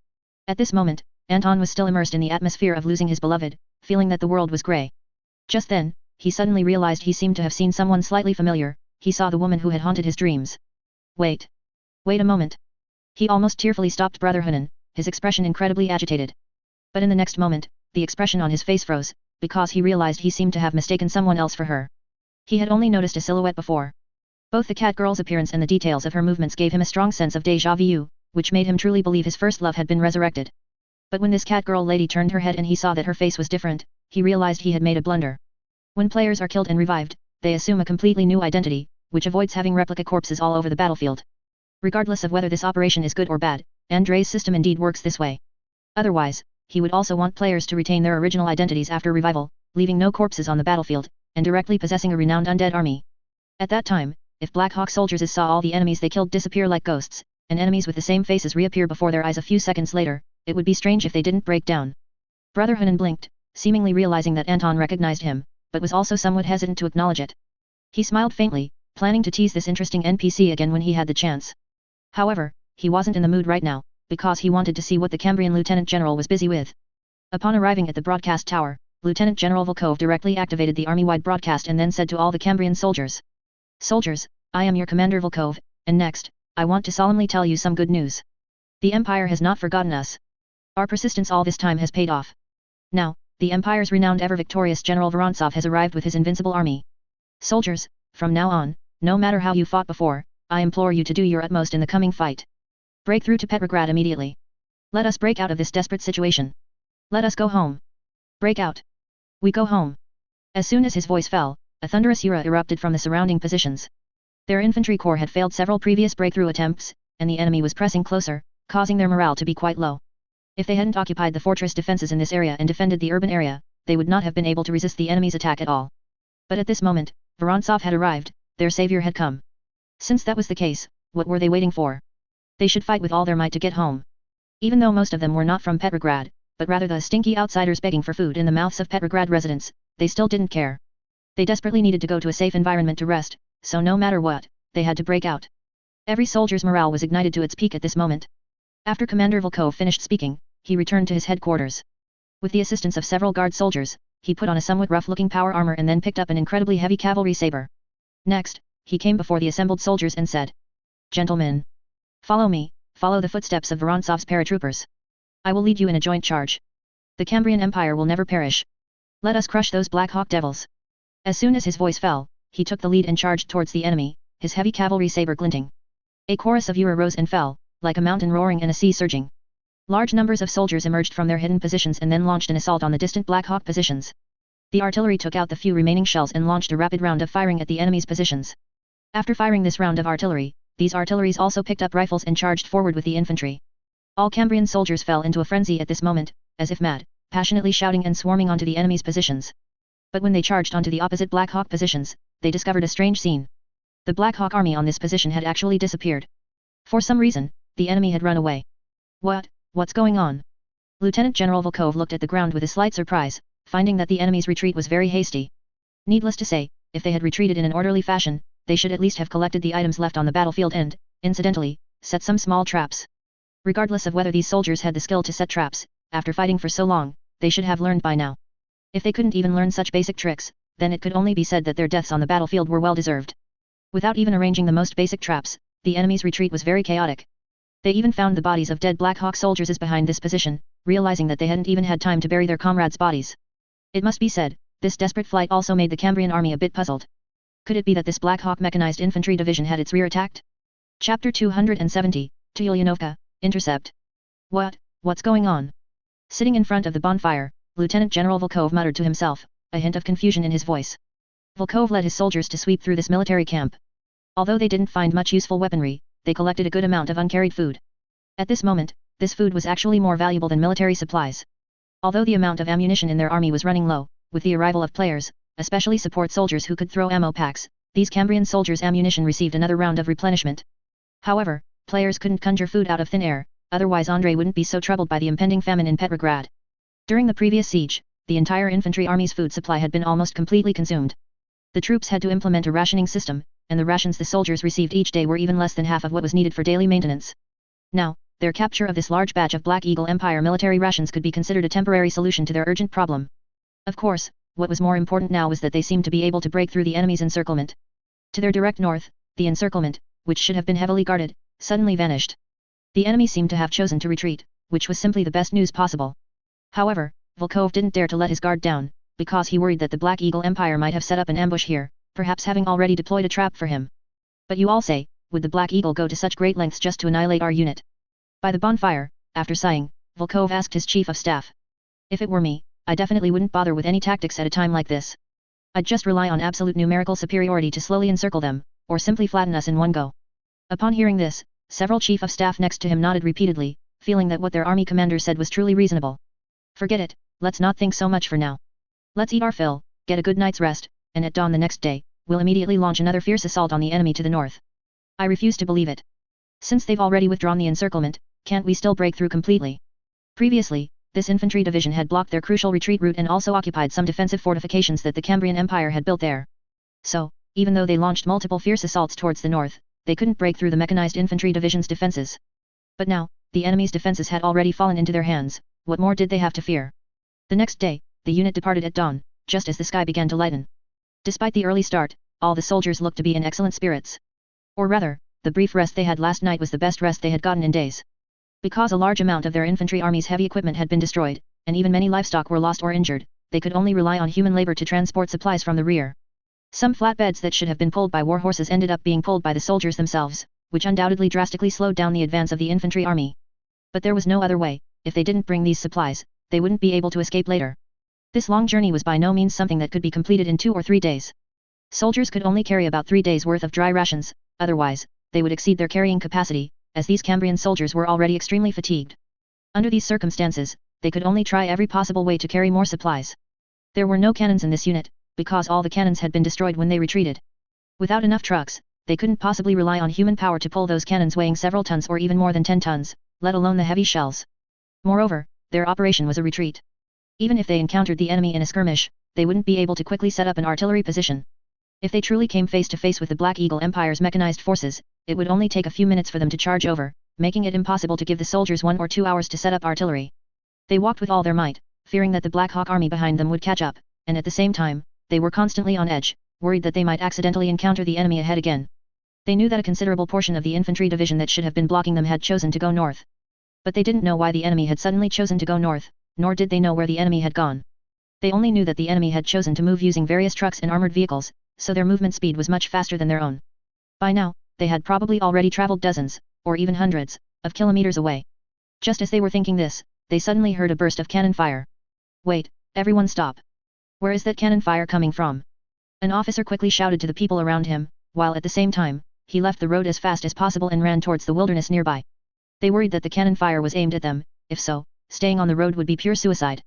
Speaker 1: At this moment, Anton was still immersed in the atmosphere of losing his beloved, feeling that the world was grey. Just then, he suddenly realized he seemed to have seen someone slightly familiar. He saw the woman who had haunted his dreams. Wait a moment. He almost tearfully stopped Brother Hunan, his expression incredibly agitated. But in the next moment, the expression on his face froze, because he realized he seemed to have mistaken someone else for her. He had only noticed a silhouette before. Both the cat girl's appearance and the details of her movements gave him a strong sense of déjà vu, which made him truly believe his first love had been resurrected. But when this cat girl lady turned her head and he saw that her face was different, he realized he had made a blunder. When players are killed and revived, they assume a completely new identity, which avoids having replica corpses all over the battlefield. Regardless of whether this operation is good or bad, Andrei's system indeed works this way. Otherwise, he would also want players to retain their original identities after revival, leaving no corpses on the battlefield, and directly possessing a renowned undead army. At that time, if Black Hawk soldiers saw all the enemies they killed disappear like ghosts, and enemies with the same faces reappear before their eyes a few seconds later, it would be strange if they didn't break down. Brother Hunan blinked, seemingly realizing that Anton recognized him, but was also somewhat hesitant to acknowledge it. He smiled faintly, planning to tease this interesting NPC again when he had the chance. However, he wasn't in the mood right now, because he wanted to see what the Cambrian Lieutenant General was busy with. Upon arriving at the broadcast tower, Lieutenant General Volkov directly activated the army-wide broadcast and then said to all the Cambrian soldiers. Soldiers, I am your Commander Volkov, and next, I want to solemnly tell you some good news. The Empire has not forgotten us. Our persistence all this time has paid off. Now, the Empire's renowned ever-victorious General Vorontsov has arrived with his invincible army. Soldiers, from now on, no matter how you fought before, I implore you to do your utmost in the coming fight. Break through to Petrograd immediately. Let us break out of this desperate situation. Let us go home. Break out. We go home. As soon as his voice fell, a thunderous roar erupted from the surrounding positions. Their infantry corps had failed several previous breakthrough attempts, and the enemy was pressing closer, causing their morale to be quite low. If they hadn't occupied the fortress defenses in this area and defended the urban area, they would not have been able to resist the enemy's attack at all. But at this moment, Vorontsov had arrived, their savior had come. Since that was the case, what were they waiting for? They should fight with all their might to get home. Even though most of them were not from Petrograd, but rather the stinky outsiders begging for food in the mouths of Petrograd residents, they still didn't care. They desperately needed to go to a safe environment to rest, so no matter what, they had to break out. Every soldier's morale was ignited to its peak at this moment. After Commander Volkov finished speaking, he returned to his headquarters. With the assistance of several guard soldiers, he put on a somewhat rough-looking power armor and then picked up an incredibly heavy cavalry saber. Next, he came before the assembled soldiers and said, "Gentlemen, follow me, follow the footsteps of Vorontsov's paratroopers. I will lead you in a joint charge. The Cambrian Empire will never perish. Let us crush those Black Hawk devils. As soon as his voice fell, he took the lead and charged towards the enemy, his heavy cavalry saber glinting. A chorus of uproar rose and fell, like a mountain roaring and a sea surging. Large numbers of soldiers emerged from their hidden positions and then launched an assault on the distant Black Hawk positions. The artillery took out the few remaining shells and launched a rapid round of firing at the enemy's positions. After firing this round of artillery, these artilleries also picked up rifles and charged forward with the infantry. All Cambrian soldiers fell into a frenzy at this moment, as if mad, passionately shouting and swarming onto the enemy's positions. But when they charged onto the opposite Black Hawk positions, they discovered a strange scene. The Black Hawk army on this position had actually disappeared. For some reason, the enemy had run away. What's going on? Lieutenant General Volkov looked at the ground with a slight surprise, finding that the enemy's retreat was very hasty. Needless to say, if they had retreated in an orderly fashion, they should at least have collected the items left on the battlefield and, incidentally, set some small traps. Regardless of whether these soldiers had the skill to set traps, after fighting for so long, they should have learned by now. If they couldn't even learn such basic tricks, then it could only be said that their deaths on the battlefield were well deserved. Without even arranging the most basic traps, the enemy's retreat was very chaotic. They even found the bodies of dead Black Hawk soldiers behind this position, realizing that they hadn't even had time to bury their comrades' bodies. It must be said, this desperate flight also made the Cambrian army a bit puzzled. Could it be that this Black Hawk mechanized infantry division had its rear attacked? Chapter 270, Tulyanovka, Intercept. What's going on? Sitting in front of the bonfire, Lieutenant General Volkov muttered to himself, a hint of confusion in his voice. Volkov led his soldiers to sweep through this military camp. Although they didn't find much useful weaponry, they collected a good amount of uncarried food. At this moment, this food was actually more valuable than military supplies. Although the amount of ammunition in their army was running low, with the arrival of players, especially support soldiers who could throw ammo packs, these Cambrian soldiers' ammunition received another round of replenishment. However, players couldn't conjure food out of thin air, otherwise Andrei wouldn't be so troubled by the impending famine in Petrograd. During the previous siege, the entire infantry army's food supply had been almost completely consumed. The troops had to implement a rationing system, and the rations the soldiers received each day were even less than half of what was needed for daily maintenance. Now, their capture of this large batch of Black Eagle Empire military rations could be considered a temporary solution to their urgent problem. Of course, what was more important now was that they seemed to be able to break through the enemy's encirclement. To their direct north, the encirclement, which should have been heavily guarded, suddenly vanished. The enemy seemed to have chosen to retreat, which was simply the best news possible. However, Volkov didn't dare to let his guard down, because he worried that the Black Eagle Empire might have set up an ambush here, perhaps having already deployed a trap for him. But you all say, would the Black Eagle go to such great lengths just to annihilate our unit? By the bonfire, after sighing, Volkov asked his chief of staff. If it were me, I definitely wouldn't bother with any tactics at a time like this. I'd just rely on absolute numerical superiority to slowly encircle them, or simply flatten us in one go. Upon hearing this, several chief of staff next to him nodded repeatedly, feeling that what their army commander said was truly reasonable. Forget it, let's not think so much for now. Let's eat our fill, get a good night's rest, and at dawn the next day, we'll immediately launch another fierce assault on the enemy to the north. I refuse to believe it. Since they've already withdrawn the encirclement, can't we still break through completely? Previously, this infantry division had blocked their crucial retreat route and also occupied some defensive fortifications that the Cambrian Empire had built there. So, even though they launched multiple fierce assaults towards the north, they couldn't break through the mechanized infantry division's defenses. But now, the enemy's defenses had already fallen into their hands, what more did they have to fear? The next day, the unit departed at dawn, just as the sky began to lighten. Despite the early start, all the soldiers looked to be in excellent spirits. Or rather, the brief rest they had last night was the best rest they had gotten in days. Because a large amount of their infantry army's heavy equipment had been destroyed, and even many livestock were lost or injured, they could only rely on human labor to transport supplies from the rear. Some flatbeds that should have been pulled by war horses ended up being pulled by the soldiers themselves, which undoubtedly drastically slowed down the advance of the infantry army. But there was no other way. If they didn't bring these supplies, they wouldn't be able to escape later. This long journey was by no means something that could be completed in 2 or 3 days. Soldiers could only carry about 3 days' worth of dry rations, otherwise, they would exceed their carrying capacity, as these Cambrian soldiers were already extremely fatigued. Under these circumstances, they could only try every possible way to carry more supplies. There were no cannons in this unit, because all the cannons had been destroyed when they retreated. Without enough trucks, they couldn't possibly rely on human power to pull those cannons weighing several tons or even more than 10 tons, let alone the heavy shells. Moreover, their operation was a retreat. Even if they encountered the enemy in a skirmish, they wouldn't be able to quickly set up an artillery position. If they truly came face to face with the Black Eagle Empire's mechanized forces, it would only take a few minutes for them to charge over, making it impossible to give the soldiers 1 or 2 hours to set up artillery. They walked with all their might, fearing that the Black Hawk army behind them would catch up, and at the same time, they were constantly on edge, worried that they might accidentally encounter the enemy ahead again. They knew that a considerable portion of the infantry division that should have been blocking them had chosen to go north. But they didn't know why the enemy had suddenly chosen to go north, nor did they know where the enemy had gone. They only knew that the enemy had chosen to move using various trucks and armored vehicles, so their movement speed was much faster than their own. By now, they had probably already traveled dozens, or even hundreds, of kilometers away. Just as they were thinking this, they suddenly heard a burst of cannon fire. Wait, everyone stop. Where is that cannon fire coming from? An officer quickly shouted to the people around him, while at the same time, he left the road as fast as possible and ran towards the wilderness nearby. They worried that the cannon fire was aimed at them. If so, staying on the road would be pure suicide.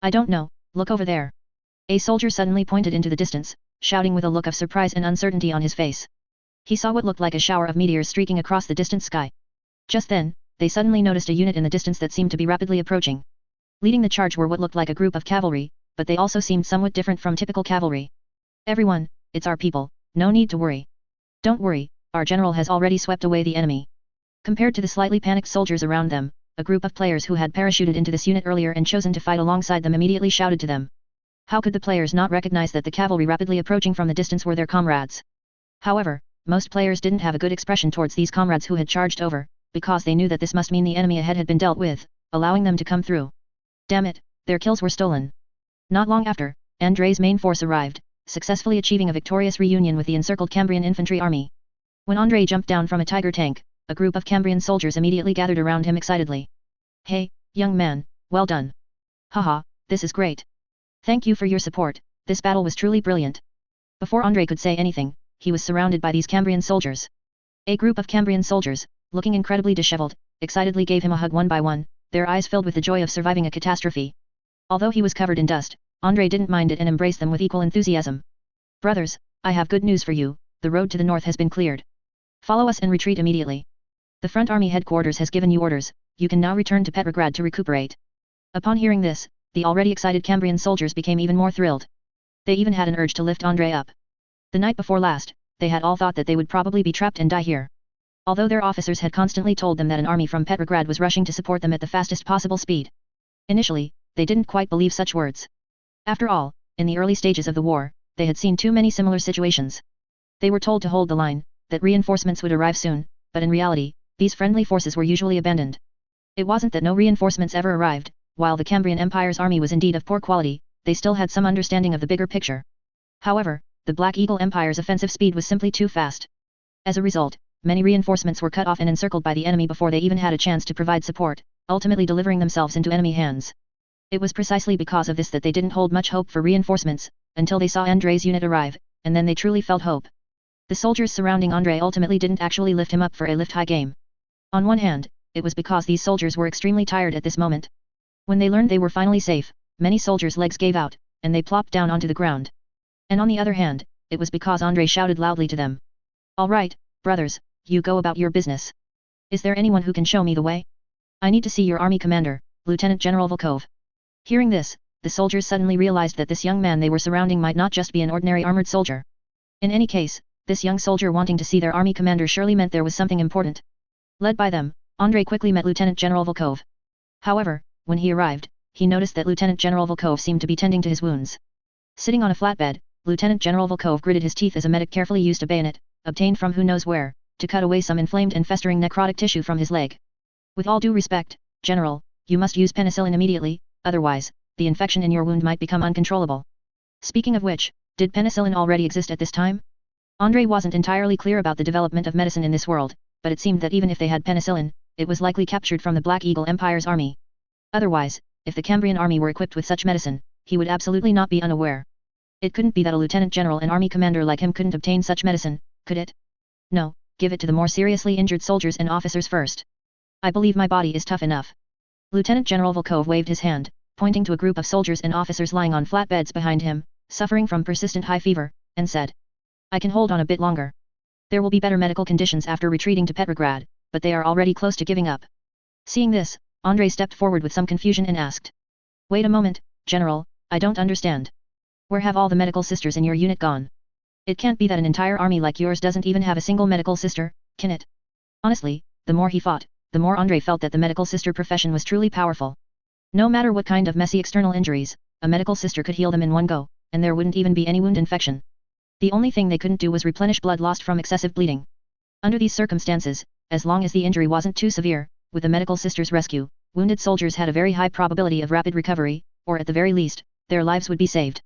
Speaker 1: I don't know, look over there. A soldier suddenly pointed into the distance, shouting with a look of surprise and uncertainty on his face. He saw what looked like a shower of meteors streaking across the distant sky. Just then, they suddenly noticed a unit in the distance that seemed to be rapidly approaching. Leading the charge were what looked like a group of cavalry, but they also seemed somewhat different from typical cavalry. Everyone, it's our people, no need to worry. Don't worry, our general has already swept away the enemy. Compared to the slightly panicked soldiers around them, a group of players who had parachuted into this unit earlier and chosen to fight alongside them immediately shouted to them. How could the players not recognize that the cavalry rapidly approaching from the distance were their comrades? However, most players didn't have a good expression towards these comrades who had charged over, because they knew that this must mean the enemy ahead had been dealt with, allowing them to come through. Damn it, their kills were stolen. Not long after, Andrei's main force arrived, successfully achieving a victorious reunion with the encircled Cambrian infantry army. When Andrei jumped down from a tiger tank, a group of Cambrian soldiers immediately gathered around him excitedly. Hey, young man, well done. Haha, this is great. Thank you for your support, this battle was truly brilliant. Before Andrei could say anything, he was surrounded by these Cambrian soldiers. A group of Cambrian soldiers, looking incredibly disheveled, excitedly gave him a hug one by one, their eyes filled with the joy of surviving a catastrophe. Although he was covered in dust, Andrei didn't mind it and embraced them with equal enthusiasm. Brothers, I have good news for you, the road to the north has been cleared. Follow us and retreat immediately. The front army headquarters has given you orders, you can now return to Petrograd to recuperate. Upon hearing this, the already excited Cambrian soldiers became even more thrilled. They even had an urge to lift Andrei up. The night before last, they had all thought that they would probably be trapped and die here. Although their officers had constantly told them that an army from Petrograd was rushing to support them at the fastest possible speed. Initially, they didn't quite believe such words. After all, in the early stages of the war, they had seen too many similar situations. They were told to hold the line, that reinforcements would arrive soon, but in reality, these friendly forces were usually abandoned. It wasn't that no reinforcements ever arrived, while the Cambrian Empire's army was indeed of poor quality, they still had some understanding of the bigger picture. However, the Black Eagle Empire's offensive speed was simply too fast. As a result, many reinforcements were cut off and encircled by the enemy before they even had a chance to provide support, ultimately delivering themselves into enemy hands. It was precisely because of this that they didn't hold much hope for reinforcements, until they saw Andrei's unit arrive, and then they truly felt hope. The soldiers surrounding Andrei ultimately didn't actually lift him up for a lift-high game. On one hand, it was because these soldiers were extremely tired at this moment. When they learned they were finally safe, many soldiers' legs gave out, and they plopped down onto the ground. And on the other hand, it was because Andrei shouted loudly to them. All right, brothers, you go about your business. Is there anyone who can show me the way? I need to see your army commander, Lieutenant General Volkov. Hearing this, the soldiers suddenly realized that this young man they were surrounding might not just be an ordinary armored soldier. In any case, this young soldier wanting to see their army commander surely meant there was something important. Led by them, Andrei quickly met Lieutenant General Volkov. However, when he arrived, he noticed that Lieutenant General Volkov seemed to be tending to his wounds. Sitting on a flatbed, Lieutenant General Volkov gritted his teeth as a medic carefully used a bayonet, obtained from who knows where, to cut away some inflamed and festering necrotic tissue from his leg. With all due respect, General, you must use penicillin immediately, otherwise, the infection in your wound might become uncontrollable. Speaking of which, did penicillin already exist at this time? Andrei wasn't entirely clear about the development of medicine in this world, but it seemed that even if they had penicillin, it was likely captured from the Black Eagle Empire's army. Otherwise, if the Cambrian army were equipped with such medicine, he would absolutely not be unaware. It couldn't be that a lieutenant general and army commander like him couldn't obtain such medicine, could it? No, give it to the more seriously injured soldiers and officers first. I believe my body is tough enough. Lieutenant General Volkov waved his hand, pointing to a group of soldiers and officers lying on flatbeds behind him, suffering from persistent high fever, and said, I can hold on a bit longer. There will be better medical conditions after retreating to Petrograd, but they are already close to giving up. Seeing this, Andrei stepped forward with some confusion and asked. Wait a moment, General, I don't understand. Where have all the medical sisters in your unit gone? It can't be that an entire army like yours doesn't even have a single medical sister, can it? Honestly, the more he fought, the more Andrei felt that the medical sister profession was truly powerful. No matter what kind of messy external injuries, a medical sister could heal them in one go, and there wouldn't even be any wound infection. The only thing they couldn't do was replenish blood lost from excessive bleeding. Under these circumstances, as long as the injury wasn't too severe, with the medical sister's rescue, wounded soldiers had a very high probability of rapid recovery, or at the very least, their lives would be saved.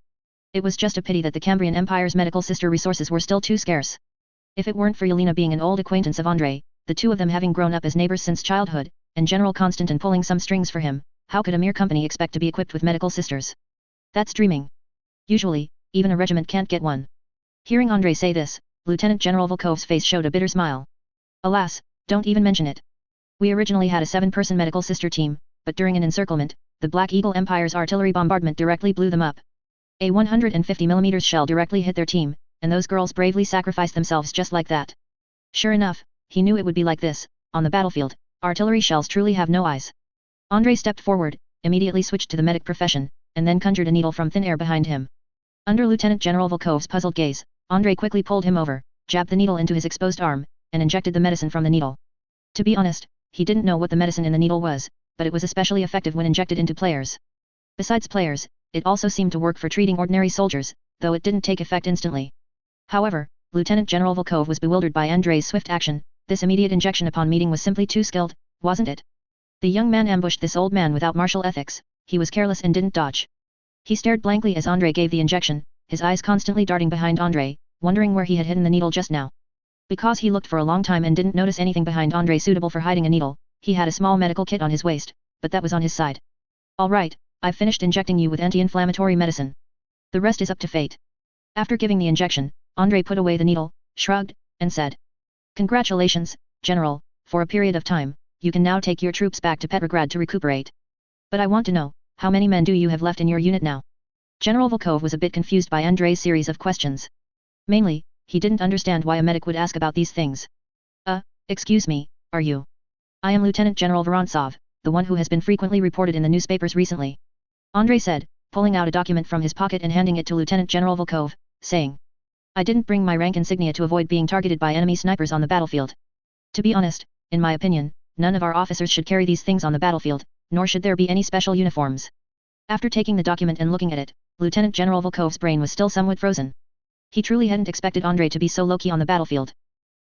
Speaker 1: It was just a pity that the Cambrian Empire's medical sister resources were still too scarce. If it weren't for Yelena being an old acquaintance of Andrei, the two of them having grown up as neighbors since childhood, and General Constantin pulling some strings for him, how could a mere company expect to be equipped with medical sisters? That's dreaming. Usually, even a regiment can't get one. Hearing Andrei say this, Lieutenant General Volkov's face showed a bitter smile. Alas, don't even mention it. We originally had a 7-person medical sister team, but during an encirclement, the Black Eagle Empire's artillery bombardment directly blew them up. A 150mm shell directly hit their team, and those girls bravely sacrificed themselves just like that. Sure enough, he knew it would be like this. On the battlefield, artillery shells truly have no eyes. Andrei stepped forward, immediately switched to the medic profession, and then conjured a needle from thin air behind him. Under Lieutenant General Volkov's puzzled gaze, Andrei quickly pulled him over, jabbed the needle into his exposed arm, and injected the medicine from the needle. To be honest, he didn't know what the medicine in the needle was, but it was especially effective when injected into players. Besides players, it also seemed to work for treating ordinary soldiers, though it didn't take effect instantly. However, Lieutenant General Volkov was bewildered by Andrei's swift action. This immediate injection upon meeting was simply too skilled, wasn't it? The young man ambushed this old man without martial ethics. He was careless and didn't dodge. He stared blankly as Andrei gave the injection, his eyes constantly darting behind Andrei, wondering where he had hidden the needle just now. Because he looked for a long time and didn't notice anything behind Andrei suitable for hiding a needle, he had a small medical kit on his waist, but that was on his side. Alright, I've finished injecting you with anti-inflammatory medicine. The rest is up to fate. After giving the injection, Andrei put away the needle, shrugged, and said, Congratulations, General, for a period of time, you can now take your troops back to Petrograd to recuperate. But I want to know, how many men do you have left in your unit now? General Volkov was a bit confused by Andrei's series of questions. Mainly, he didn't understand why a medic would ask about these things. Excuse me, are you? I am Lieutenant General Vorontsov, the one who has been frequently reported in the newspapers recently. Andrei said, pulling out a document from his pocket and handing it to Lieutenant General Volkov, saying, I didn't bring my rank insignia to avoid being targeted by enemy snipers on the battlefield. To be honest, in my opinion, none of our officers should carry these things on the battlefield, nor should there be any special uniforms. After taking the document and looking at it, Lieutenant General Volkov's brain was still somewhat frozen. He truly hadn't expected Andrei to be so low-key on the battlefield.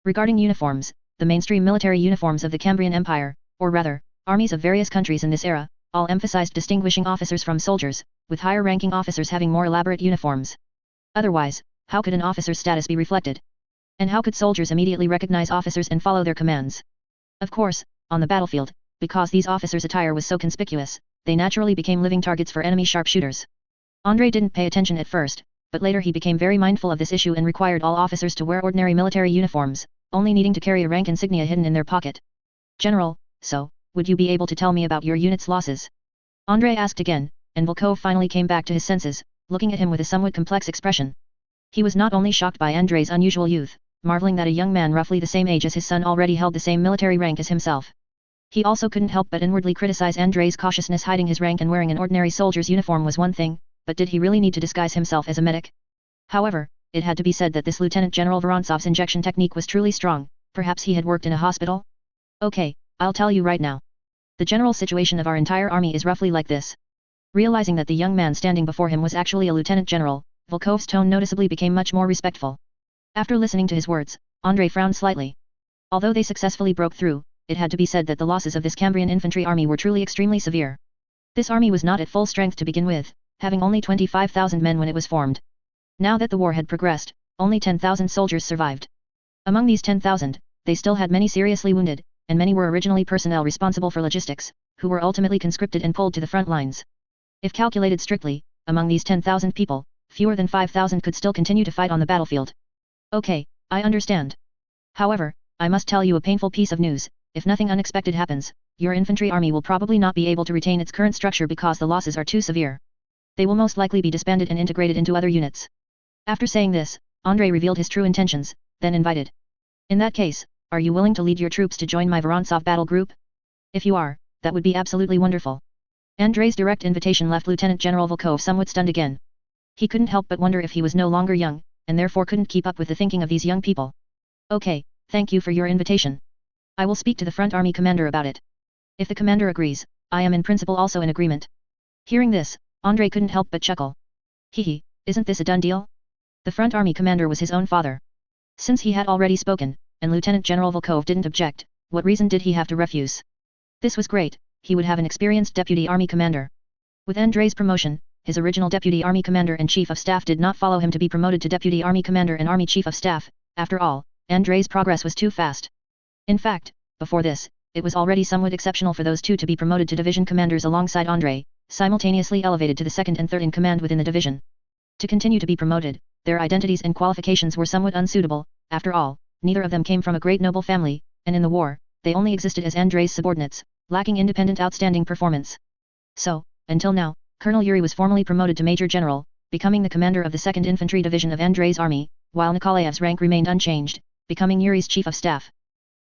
Speaker 1: Regarding uniforms, the mainstream military uniforms of the Cambrian Empire, or rather, armies of various countries in this era, all emphasized distinguishing officers from soldiers, with higher-ranking officers having more elaborate uniforms. Otherwise, how could an officer's status be reflected? And how could soldiers immediately recognize officers and follow their commands? Of course, on the battlefield, because these officers' attire was so conspicuous, they naturally became living targets for enemy sharpshooters. Andrei didn't pay attention at first, but later he became very mindful of this issue and required all officers to wear ordinary military uniforms, only needing to carry a rank insignia hidden in their pocket. General, so, would you be able to tell me about your unit's losses? Andrei asked again, and Volkov finally came back to his senses, looking at him with a somewhat complex expression. He was not only shocked by Andrei's unusual youth, marveling that a young man roughly the same age as his son already held the same military rank as himself. He also couldn't help but inwardly criticize Andrei's cautiousness. Hiding his rank and wearing an ordinary soldier's uniform was one thing, but did he really need to disguise himself as a medic? However, it had to be said that this Lieutenant General Vorontsov's injection technique was truly strong. Perhaps he had worked in a hospital? Okay, I'll tell you right now. The general situation of our entire army is roughly like this. Realizing that the young man standing before him was actually a lieutenant general, Volkov's tone noticeably became much more respectful. After listening to his words, Andrei frowned slightly. Although they successfully broke through, it had to be said that the losses of this Cambrian infantry army were truly extremely severe. This army was not at full strength to begin with, having only 25,000 men when it was formed. Now that the war had progressed, only 10,000 soldiers survived. Among these 10,000, they still had many seriously wounded, and many were originally personnel responsible for logistics, who were ultimately conscripted and pulled to the front lines. If calculated strictly, among these 10,000 people, fewer than 5,000 could still continue to fight on the battlefield. Okay, I understand. However, I must tell you a painful piece of news. If nothing unexpected happens, your infantry army will probably not be able to retain its current structure because the losses are too severe. They will most likely be disbanded and integrated into other units. After saying this, Andrei revealed his true intentions, then invited. In that case, are you willing to lead your troops to join my Vorontsov battle group? If you are, that would be absolutely wonderful. Andrei's direct invitation left Lieutenant General Volkov somewhat stunned again. He couldn't help but wonder if he was no longer young, and therefore couldn't keep up with the thinking of these young people. Okay, thank you for your invitation. I will speak to the front army commander about it. If the commander agrees, I am in principle also in agreement. Hearing this, Andrei couldn't help but chuckle. Isn't this a done deal? The front army commander was his own father. Since he had already spoken, and Lieutenant General Volkov didn't object. What reason did he have to refuse? This was great, he would have an experienced deputy army commander. With Andrei's promotion, his original deputy army commander and chief of staff did not follow him to be promoted to deputy army commander and army chief of staff. After all, Andrei's progress was too fast. In fact, before this, it was already somewhat exceptional for those two to be promoted to division commanders alongside Andrei, simultaneously elevated to the second and third in command within the division. To continue to be promoted, their identities and qualifications were somewhat unsuitable. After all, neither of them came from a great noble family, and in the war, they only existed as Andrei's subordinates, lacking independent outstanding performance. So, until now, Colonel Yuri was formally promoted to Major General, becoming the commander of the 2nd Infantry Division of Andrei's army, while Nikolaev's rank remained unchanged, becoming Yuri's chief of staff.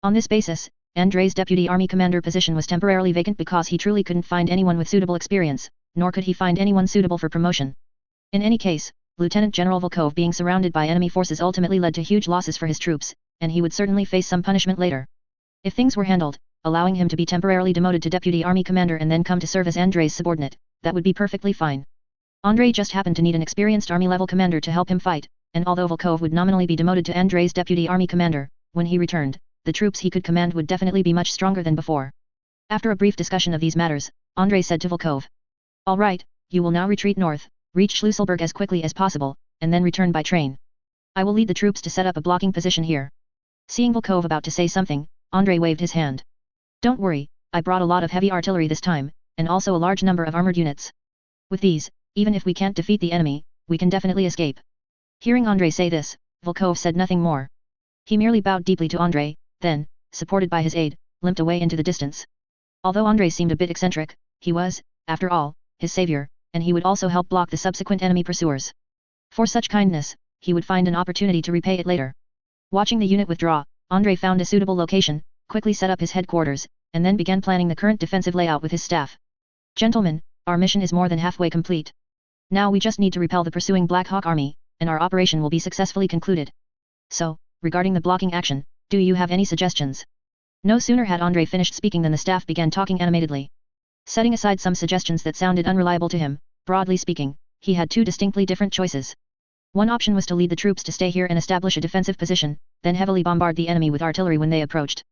Speaker 1: On this basis, Andrei's deputy army commander position was temporarily vacant because he truly couldn't find anyone with suitable experience, nor could he find anyone suitable for promotion. In any case, Lieutenant General Volkov being surrounded by enemy forces ultimately led to huge losses for his troops, and he would certainly face some punishment later. If things were handled, allowing him to be temporarily demoted to deputy army commander and then come to serve as Andrei's subordinate, that would be perfectly fine. Andrei just happened to need an experienced army-level commander to help him fight, and although Volkov would nominally be demoted to Andrei's deputy army commander, when he returned, the troops he could command would definitely be much stronger than before. After a brief discussion of these matters, Andrei said to Volkov, "All right, you will now retreat north, reach Schlüsselburg as quickly as possible, and then return by train. I will lead the troops to set up a blocking position here." Seeing Volkov about to say something, Andrei waved his hand. "Don't worry, I brought a lot of heavy artillery this time, and also a large number of armored units. With these, even if we can't defeat the enemy, we can definitely escape." Hearing Andrei say this, Volkov said nothing more. He merely bowed deeply to Andrei, then, supported by his aide, limped away into the distance. Although Andrei seemed a bit eccentric, he was, after all, his savior, and he would also help block the subsequent enemy pursuers. For such kindness, he would find an opportunity to repay it later. Watching the unit withdraw, Andrei found a suitable location, quickly set up his headquarters, and then began planning the current defensive layout with his staff. "Gentlemen, our mission is more than halfway complete. Now we just need to repel the pursuing Black Hawk army, and our operation will be successfully concluded. So, regarding the blocking action, do you have any suggestions?" No sooner had Andrei finished speaking than the staff began talking animatedly. Setting aside some suggestions that sounded unreliable to him, broadly speaking, he had two distinctly different choices. One option was to lead the troops to stay here and establish a defensive position, then heavily bombard the enemy with artillery when they approached.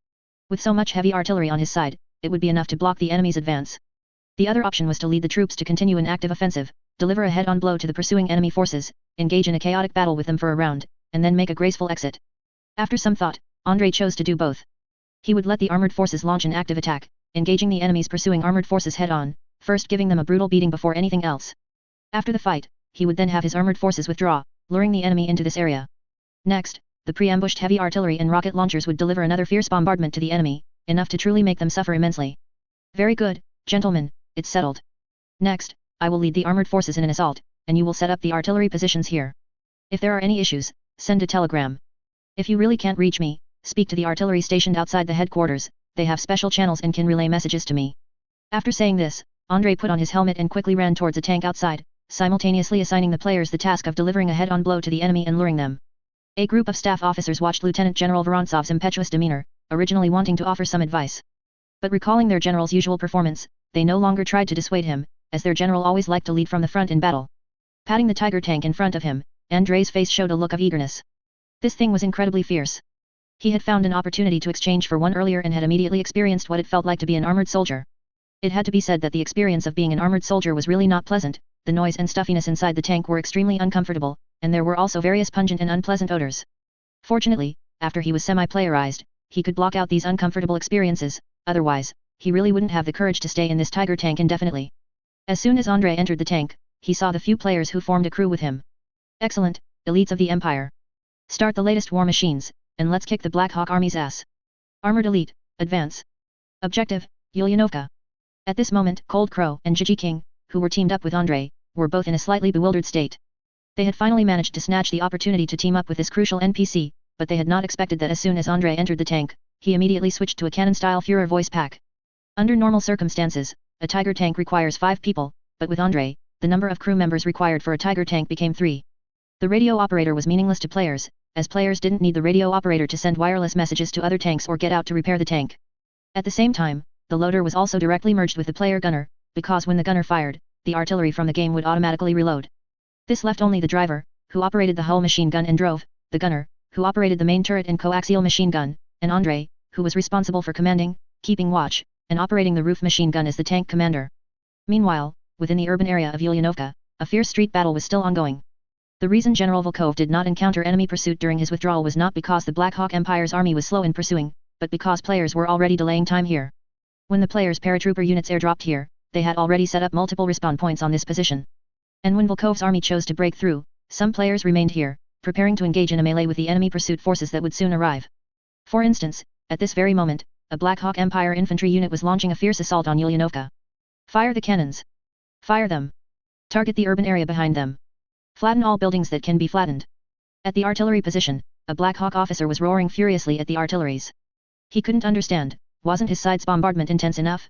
Speaker 1: With so much heavy artillery on his side, it would be enough to block the enemy's advance. The other option was to lead the troops to continue an active offensive, deliver a head-on blow to the pursuing enemy forces, engage in a chaotic battle with them for a round, and then make a graceful exit. After some thought, Andrei chose to do both. He would let the armored forces launch an active attack, engaging the enemy's pursuing armored forces head-on, first giving them a brutal beating before anything else. After the fight, he would then have his armored forces withdraw, luring the enemy into this area. Next, the pre-ambushed heavy artillery and rocket launchers would deliver another fierce bombardment to the enemy, enough to truly make them suffer immensely. "Very good, gentlemen, it's settled. Next, I will lead the armored forces in an assault, and you will set up the artillery positions here. If there are any issues, send a telegram. If you really can't reach me, speak to the artillery stationed outside the headquarters, they have special channels and can relay messages to me." After saying this, Andrei put on his helmet and quickly ran towards a tank outside, simultaneously assigning the players the task of delivering a head-on blow to the enemy and luring them. A group of staff officers watched Lieutenant General Vorontsov's impetuous demeanor, originally wanting to offer some advice. But recalling their general's usual performance, they no longer tried to dissuade him, as their general always liked to lead from the front in battle. Patting the Tiger tank in front of him, Andrei's face showed a look of eagerness. This thing was incredibly fierce. He had found an opportunity to exchange for one earlier and had immediately experienced what it felt like to be an armored soldier. It had to be said that the experience of being an armored soldier was really not pleasant. The noise and stuffiness inside the tank were extremely uncomfortable, and there were also various pungent and unpleasant odors. Fortunately, after he was semi-playerized, he could block out these uncomfortable experiences, otherwise, he really wouldn't have the courage to stay in this Tiger tank indefinitely. As soon as Andrei entered the tank, he saw the few players who formed a crew with him. "Excellent, elites of the Empire. Start the latest war machines, and let's kick the Black Hawk Army's ass. Armored Elite, advance. Objective, Ulyanovka." At this moment, Cold Crow and Gigi King, who were teamed up with Andrei, were both in a slightly bewildered state. They had finally managed to snatch the opportunity to team up with this crucial NPC, but they had not expected that as soon as Andrei entered the tank, he immediately switched to a cannon-style Führer voice pack. Under normal circumstances, a Tiger tank requires 5 people, but with Andrei, the number of crew members required for a Tiger tank became 3. The radio operator was meaningless to players, as players didn't need the radio operator to send wireless messages to other tanks or get out to repair the tank. At the same time, the loader was also directly merged with the player gunner, because when the gunner fired, the artillery from the game would automatically reload. This left only the driver, who operated the hull machine gun and drove, the gunner, who operated the main turret and coaxial machine gun, and Andrei, who was responsible for commanding, keeping watch, and operating the roof machine gun as the tank commander. Meanwhile, within the urban area of Ulyanovka, a fierce street battle was still ongoing. The reason General Volkov did not encounter enemy pursuit during his withdrawal was not because the Black Hawk Empire's army was slow in pursuing, but because players were already delaying time here. When the players' paratrooper units airdropped here, they had already set up multiple respawn points on this position. And when Volkov's army chose to break through, some players remained here, preparing to engage in a melee with the enemy pursuit forces that would soon arrive. For instance, at this very moment, a Black Hawk Empire infantry unit was launching a fierce assault on Ulyanovka. Fire the cannons! Fire them! Target the urban area behind them! Flatten all buildings that can be flattened! At the artillery position, a Black Hawk officer was roaring furiously at the artilleries. He couldn't understand, wasn't his side's bombardment intense enough?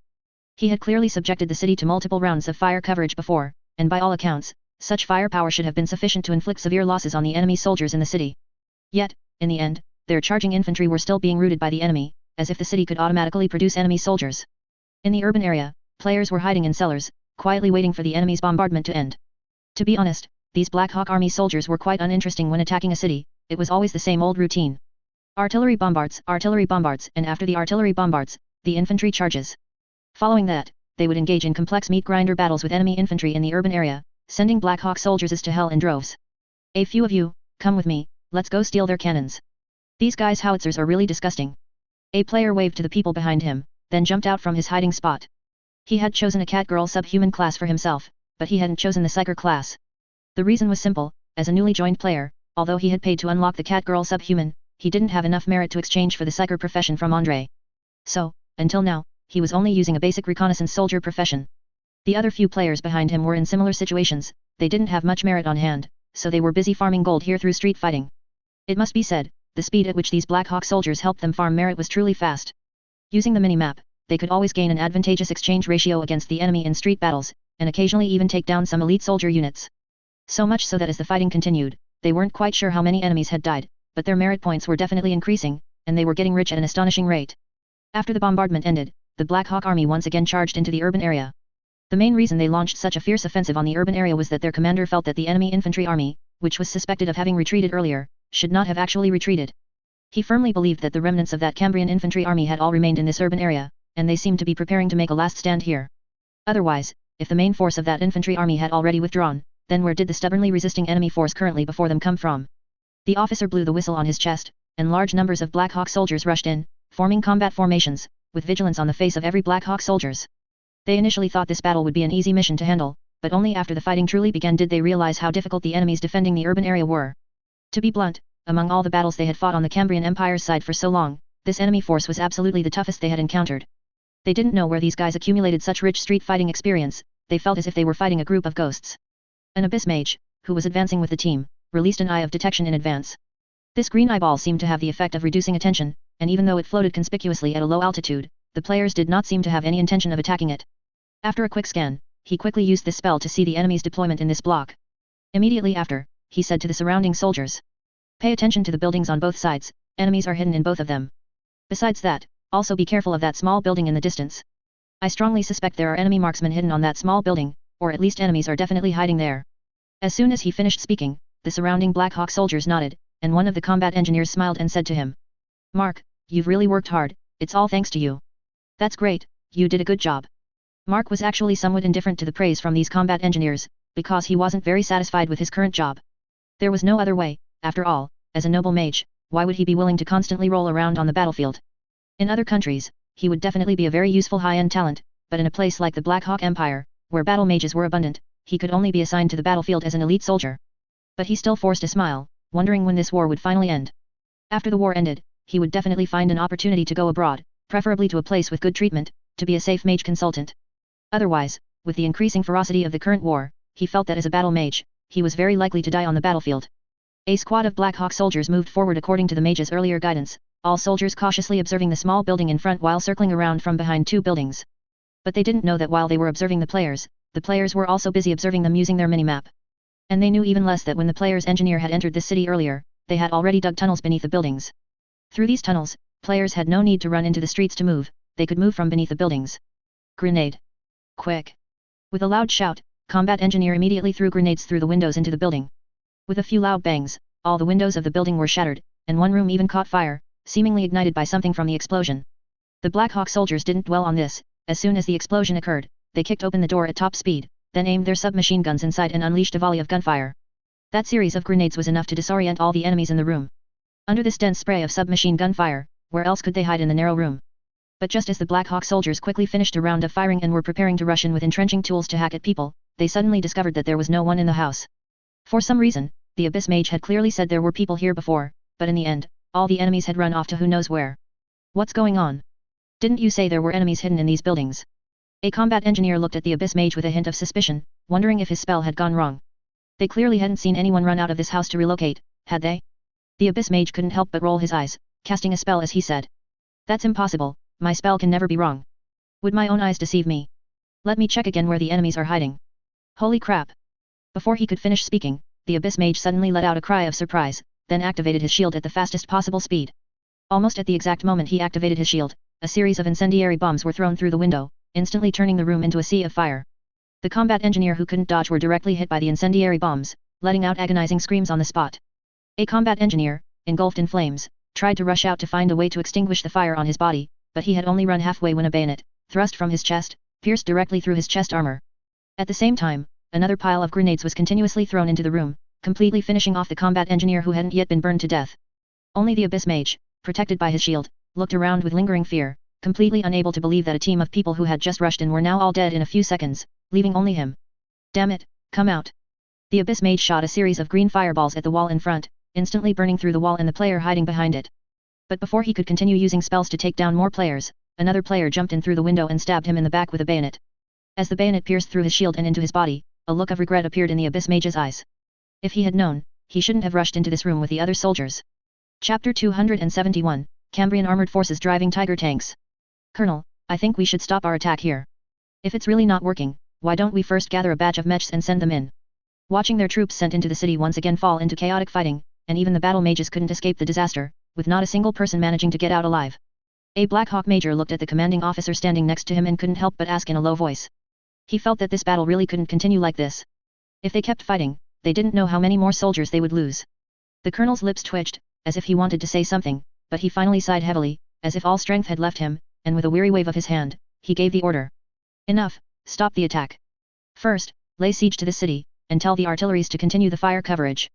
Speaker 1: He had clearly subjected the city to multiple rounds of fire coverage before, and by all accounts, such firepower should have been sufficient to inflict severe losses on the enemy soldiers in the city. Yet, in the end, their charging infantry were still being routed by the enemy, as if the city could automatically produce enemy soldiers. In the urban area, players were hiding in cellars, quietly waiting for the enemy's bombardment to end. To be honest, these Black Hawk army soldiers were quite uninteresting when attacking a city, it was always the same old routine. Artillery bombards, and after the artillery bombards, the infantry charges. Following that, they would engage in complex meat grinder battles with enemy infantry in the urban area, sending Black Hawk soldiers to hell in droves. A few of you, come with me, let's go steal their cannons. These guys' howitzers are really disgusting. A player waved to the people behind him, then jumped out from his hiding spot. He had chosen a cat-girl subhuman class for himself, but he hadn't chosen the psyker class. The reason was simple, as a newly joined player, although he had paid to unlock the cat-girl subhuman, he didn't have enough merit to exchange for the psyker profession from Andrei. So, until now, he was only using a basic reconnaissance soldier profession. The other few players behind him were in similar situations, they didn't have much merit on hand, so they were busy farming gold here through street fighting. It must be said, the speed at which these Black Hawk soldiers helped them farm merit was truly fast. Using the mini-map, they could always gain an advantageous exchange ratio against the enemy in street battles, and occasionally even take down some elite soldier units. So much so that as the fighting continued, they weren't quite sure how many enemies had died, but their merit points were definitely increasing, and they were getting rich at an astonishing rate. After the bombardment ended, the Black Hawk army once again charged into the urban area. The main reason they launched such a fierce offensive on the urban area was that their commander felt that the enemy infantry army, which was suspected of having retreated earlier, should not have actually retreated. He firmly believed that the remnants of that Cambrian infantry army had all remained in this urban area, and they seemed to be preparing to make a last stand here. Otherwise, if the main force of that infantry army had already withdrawn, then where did the stubbornly resisting enemy force currently before them come from? The officer blew the whistle on his chest, and large numbers of Black Hawk soldiers rushed in, forming combat formations, with vigilance on the face of every Black Hawk soldiers. They initially thought this battle would be an easy mission to handle, but only after the fighting truly began did they realize how difficult the enemies defending the urban area were. To be blunt, among all the battles they had fought on the Cambrian Empire's side for so long, this enemy force was absolutely the toughest they had encountered. They didn't know where these guys accumulated such rich street fighting experience, they felt as if they were fighting a group of ghosts. An abyss mage, who was advancing with the team, released an eye of detection in advance. This green eyeball seemed to have the effect of reducing attention, and even though it floated conspicuously at a low altitude, the players did not seem to have any intention of attacking it. After a quick scan, he quickly used this spell to see the enemy's deployment in this block. Immediately after, he said to the surrounding soldiers, "Pay attention to the buildings on both sides, enemies are hidden in both of them. Besides that, also be careful of that small building in the distance. I strongly suspect there are enemy marksmen hidden on that small building, or at least enemies are definitely hiding there." As soon as he finished speaking, the surrounding Black Hawk soldiers nodded, and one of the combat engineers smiled and said to him, "Mark, you've really worked hard, it's all thanks to you. That's great, you did a good job." Mark was actually somewhat indifferent to the praise from these combat engineers, because he wasn't very satisfied with his current job. There was no other way, after all, as a noble mage, why would he be willing to constantly roll around on the battlefield? In other countries, he would definitely be a very useful high-end talent, but in a place like the Black Hawk Empire, where battle mages were abundant, he could only be assigned to the battlefield as an elite soldier. But he still forced a smile, wondering when this war would finally end. After the war ended, he would definitely find an opportunity to go abroad, preferably to a place with good treatment, to be a safe mage consultant. Otherwise, with the increasing ferocity of the current war, he felt that as a battle mage, he was very likely to die on the battlefield. A squad of Black Hawk soldiers moved forward according to the mage's earlier guidance, all soldiers cautiously observing the small building in front while circling around from behind two buildings. But they didn't know that while they were observing the players were also busy observing them using their mini-map. And they knew even less that when the player's engineer had entered this city earlier, they had already dug tunnels beneath the buildings. Through these tunnels, players had no need to run into the streets to move, they could move from beneath the buildings. Grenade! Quick! With a loud shout, combat engineer immediately threw grenades through the windows into the building. With a few loud bangs, all the windows of the building were shattered, and one room even caught fire, seemingly ignited by something from the explosion. The Black Hawk soldiers didn't dwell on this. As soon as the explosion occurred, they kicked open the door at top speed, then aimed their submachine guns inside and unleashed a volley of gunfire. That series of grenades was enough to disorient all the enemies in the room. Under this dense spray of submachine gunfire, where else could they hide in the narrow room? But just as the Black Hawk soldiers quickly finished a round of firing and were preparing to rush in with entrenching tools to hack at people, they suddenly discovered that there was no one in the house. For some reason, the Abyss Mage had clearly said there were people here before, but in the end, all the enemies had run off to who knows where. What's going on? Didn't you say there were enemies hidden in these buildings? A combat engineer looked at the Abyss Mage with a hint of suspicion, wondering if his spell had gone wrong. They clearly hadn't seen anyone run out of this house to relocate, had they? The Abyss Mage couldn't help but roll his eyes, casting a spell as he said. That's impossible, my spell can never be wrong. Would my own eyes deceive me? Let me check again where the enemies are hiding. Holy crap! Before he could finish speaking, the Abyss Mage suddenly let out a cry of surprise, then activated his shield at the fastest possible speed. Almost at the exact moment he activated his shield, a series of incendiary bombs were thrown through the window, instantly turning the room into a sea of fire. The combat engineer who couldn't dodge were directly hit by the incendiary bombs, letting out agonizing screams on the spot. A combat engineer, engulfed in flames, tried to rush out to find a way to extinguish the fire on his body, but he had only run halfway when a bayonet, thrust from his chest, pierced directly through his chest armor. At the same time, another pile of grenades was continuously thrown into the room, completely finishing off the combat engineer who hadn't yet been burned to death. Only the Abyss Mage, protected by his shield, looked around with lingering fear, completely unable to believe that a team of people who had just rushed in were now all dead in a few seconds, leaving only him. Damn it, come out! The Abyss Mage shot a series of green fireballs at the wall in front, instantly burning through the wall and the player hiding behind it. But before he could continue using spells to take down more players, another player jumped in through the window and stabbed him in the back with a bayonet. As the bayonet pierced through his shield and into his body, a look of regret appeared in the Abyss Mage's eyes. If he had known, he shouldn't have rushed into this room with the other soldiers. Chapter 271, Cambrian Armored Forces driving Tiger Tanks. Colonel, I think we should stop our attack here. If it's really not working, why don't we first gather a batch of mechs and send them in? Watching their troops sent into the city once again fall into chaotic fighting, and even the battle mages couldn't escape the disaster, with not a single person managing to get out alive. A Black Hawk Major looked at the commanding officer standing next to him and couldn't help but ask in a low voice. He felt that this battle really couldn't continue like this. If they kept fighting, they didn't know how many more soldiers they would lose. The colonel's lips twitched, as if he wanted to say something, but he finally sighed heavily, as if all strength had left him, and with a weary wave of his hand, he gave the order. Enough, stop the attack. First, lay siege to the city, and tell the artilleries to continue the fire coverage.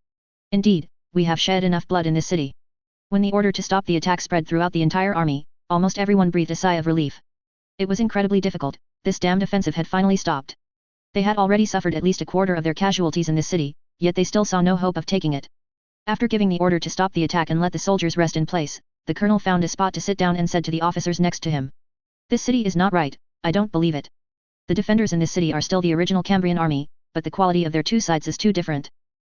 Speaker 1: Indeed, we have shed enough blood in this city. When the order to stop the attack spread throughout the entire army, almost everyone breathed a sigh of relief. It was incredibly difficult, this damned offensive had finally stopped. They had already suffered at least a quarter of their casualties in this city, yet they still saw no hope of taking it. After giving the order to stop the attack and let the soldiers rest in place, the colonel found a spot to sit down and said to the officers next to him. This city is not right, I don't believe it. The defenders in this city are still the original Cambrian army, but the quality of their two sides is too different.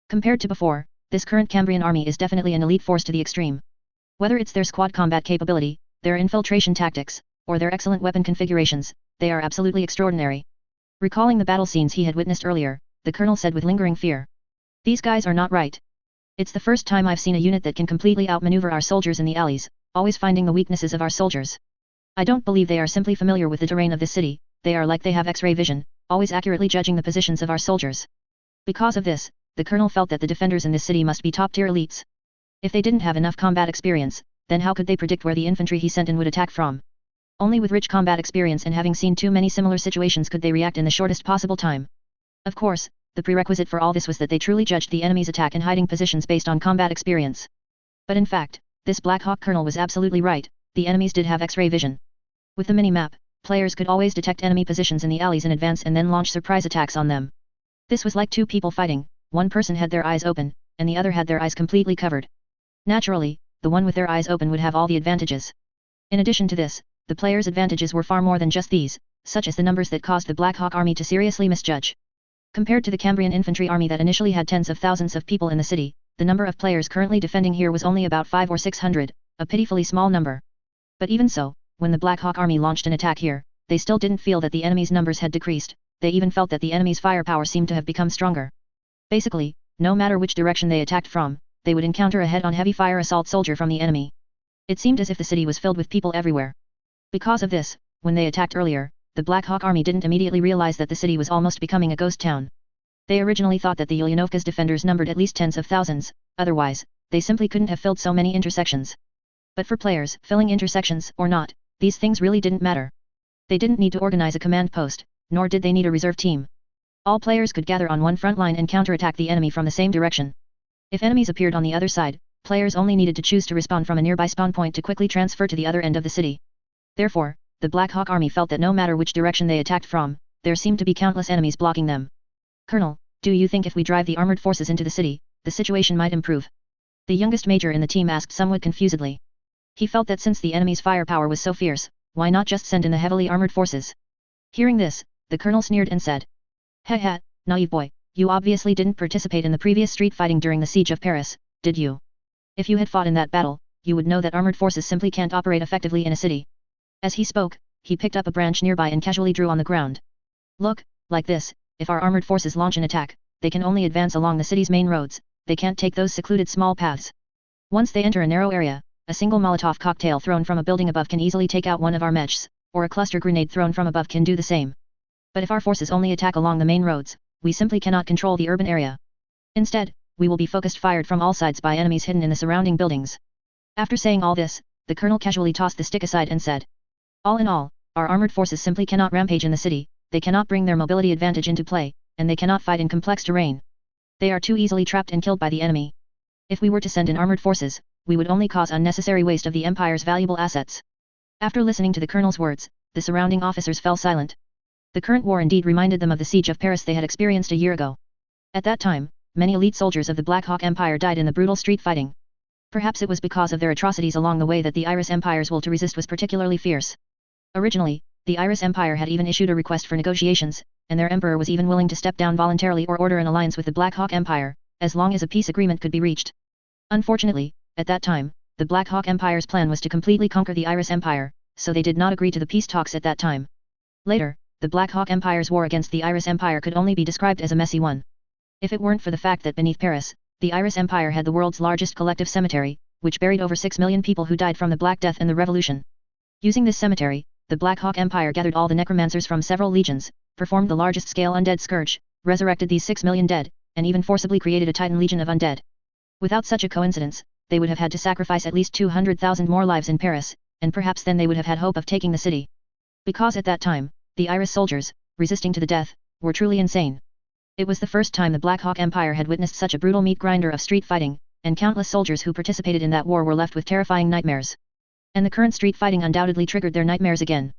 Speaker 1: Compared to before, this current Cambrian army is definitely an elite force to the extreme. Whether it's their squad combat capability, their infiltration tactics, or their excellent weapon configurations, they are absolutely extraordinary. Recalling the battle scenes he had witnessed earlier, the colonel said with lingering fear. These guys are not right. It's the first time I've seen a unit that can completely outmaneuver our soldiers in the alleys, always finding the weaknesses of our soldiers. I don't believe they are simply familiar with the terrain of this city, they are like they have X-ray vision, always accurately judging the positions of our soldiers. Because of this, the colonel felt that the defenders in this city must be top-tier elites. If they didn't have enough combat experience, then how could they predict where the infantry he sent in would attack from? Only with rich combat experience and having seen too many similar situations could they react in the shortest possible time. Of course, the prerequisite for all this was that they truly judged the enemy's attack and hiding positions based on combat experience. But in fact, this Black Hawk colonel was absolutely right, the enemies did have X-ray vision. With the mini-map, players could always detect enemy positions in the alleys in advance and then launch surprise attacks on them. This was like two people fighting, one person had their eyes open, and the other had their eyes completely covered. Naturally, the one with their eyes open would have all the advantages. In addition to this, the players' advantages were far more than just these, such as the numbers that caused the Black Hawk army to seriously misjudge. Compared to the Cambrian infantry army that initially had tens of thousands of people in the city, the number of players currently defending here was only about 500 or 600, a pitifully small number. But even so, when the Black Hawk army launched an attack here, they still didn't feel that the enemy's numbers had decreased, they even felt that the enemy's firepower seemed to have become stronger. Basically, no matter which direction they attacked from, they would encounter a head-on heavy fire assault soldier from the enemy. It seemed as if the city was filled with people everywhere. Because of this, when they attacked earlier, the Black Hawk army didn't immediately realize that the city was almost becoming a ghost town. They originally thought that the Ulyanovka's defenders numbered at least tens of thousands, otherwise, they simply couldn't have filled so many intersections. But for players, filling intersections or not, these things really didn't matter. They didn't need to organize a command post, nor did they need a reserve team. All players could gather on one front line and counterattack the enemy from the same direction. If enemies appeared on the other side, players only needed to choose to respawn from a nearby spawn point to quickly transfer to the other end of the city. Therefore, the Black Hawk army felt that no matter which direction they attacked from, there seemed to be countless enemies blocking them. Colonel, do you think if we drive the armored forces into the city, the situation might improve? The youngest major in the team asked somewhat confusedly. He felt that since the enemy's firepower was so fierce, why not just send in the heavily armored forces? Hearing this, the colonel sneered and said, "Heh, naive boy, you obviously didn't participate in the previous street fighting during the siege of Paris, did you? If you had fought in that battle, you would know that armored forces simply can't operate effectively in a city." As he spoke, he picked up a branch nearby and casually drew on the ground. "Look, like this, if our armored forces launch an attack, they can only advance along the city's main roads, they can't take those secluded small paths. Once they enter a narrow area, a single Molotov cocktail thrown from a building above can easily take out one of our mechs, or a cluster grenade thrown from above can do the same. But if our forces only attack along the main roads, we simply cannot control the urban area. Instead, we will be focused fired from all sides by enemies hidden in the surrounding buildings." After saying all this, the colonel casually tossed the stick aside and said, "All in all, our armored forces simply cannot rampage in the city, they cannot bring their mobility advantage into play, and they cannot fight in complex terrain. They are too easily trapped and killed by the enemy. If we were to send in armored forces, we would only cause unnecessary waste of the Empire's valuable assets." After listening to the colonel's words, the surrounding officers fell silent. The current war indeed reminded them of the siege of Paris they had experienced a year ago. At that time, many elite soldiers of the Black Hawk Empire died in the brutal street fighting. Perhaps it was because of their atrocities along the way that the Iris Empire's will to resist was particularly fierce. Originally, the Iris Empire had even issued a request for negotiations, and their emperor was even willing to step down voluntarily or order an alliance with the Black Hawk Empire, as long as a peace agreement could be reached. Unfortunately, at that time, the Black Hawk Empire's plan was to completely conquer the Iris Empire, so they did not agree to the peace talks at that time. Later, the Black Hawk Empire's war against the Iris Empire could only be described as a messy one. If it weren't for the fact that beneath Paris, the Iris Empire had the world's largest collective cemetery, which buried over 6 million people who died from the Black Death and the Revolution. Using this cemetery, the Black Hawk Empire gathered all the necromancers from several legions, performed the largest-scale undead scourge, resurrected these 6 million dead, and even forcibly created a Titan legion of undead. Without such a coincidence, they would have had to sacrifice at least 200,000 more lives in Paris, and perhaps then they would have had hope of taking the city. Because at that time, the Iris soldiers, resisting to the death, were truly insane. It was the first time the Black Hawk Empire had witnessed such a brutal meat grinder of street fighting, and countless soldiers who participated in that war were left with terrifying nightmares. And the current street fighting undoubtedly triggered their nightmares again.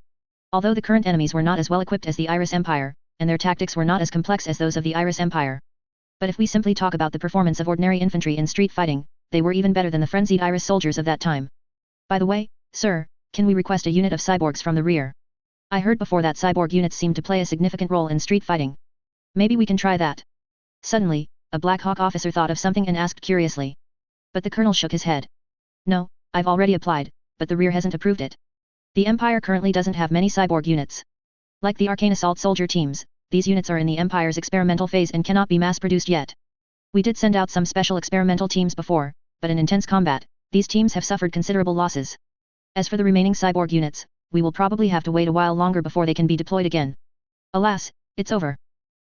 Speaker 1: Although the current enemies were not as well equipped as the Iris Empire, and their tactics were not as complex as those of the Iris Empire. But if we simply talk about the performance of ordinary infantry in street fighting, they were even better than the frenzied Iris soldiers of that time. By the way, sir, can we request a unit of cyborgs from the rear? I heard before that cyborg units seem to play a significant role in street fighting. Maybe we can try that. Suddenly, a Black Hawk officer thought of something and asked curiously. But the colonel shook his head. "No, I've already applied, but the rear hasn't approved it. The Empire currently doesn't have many cyborg units. Like the Arcane Assault soldier teams, these units are in the Empire's experimental phase and cannot be mass-produced yet. We did send out some special experimental teams before, but in intense combat, these teams have suffered considerable losses. As for the remaining cyborg units, we will probably have to wait a while longer before they can be deployed again. Alas, it's over.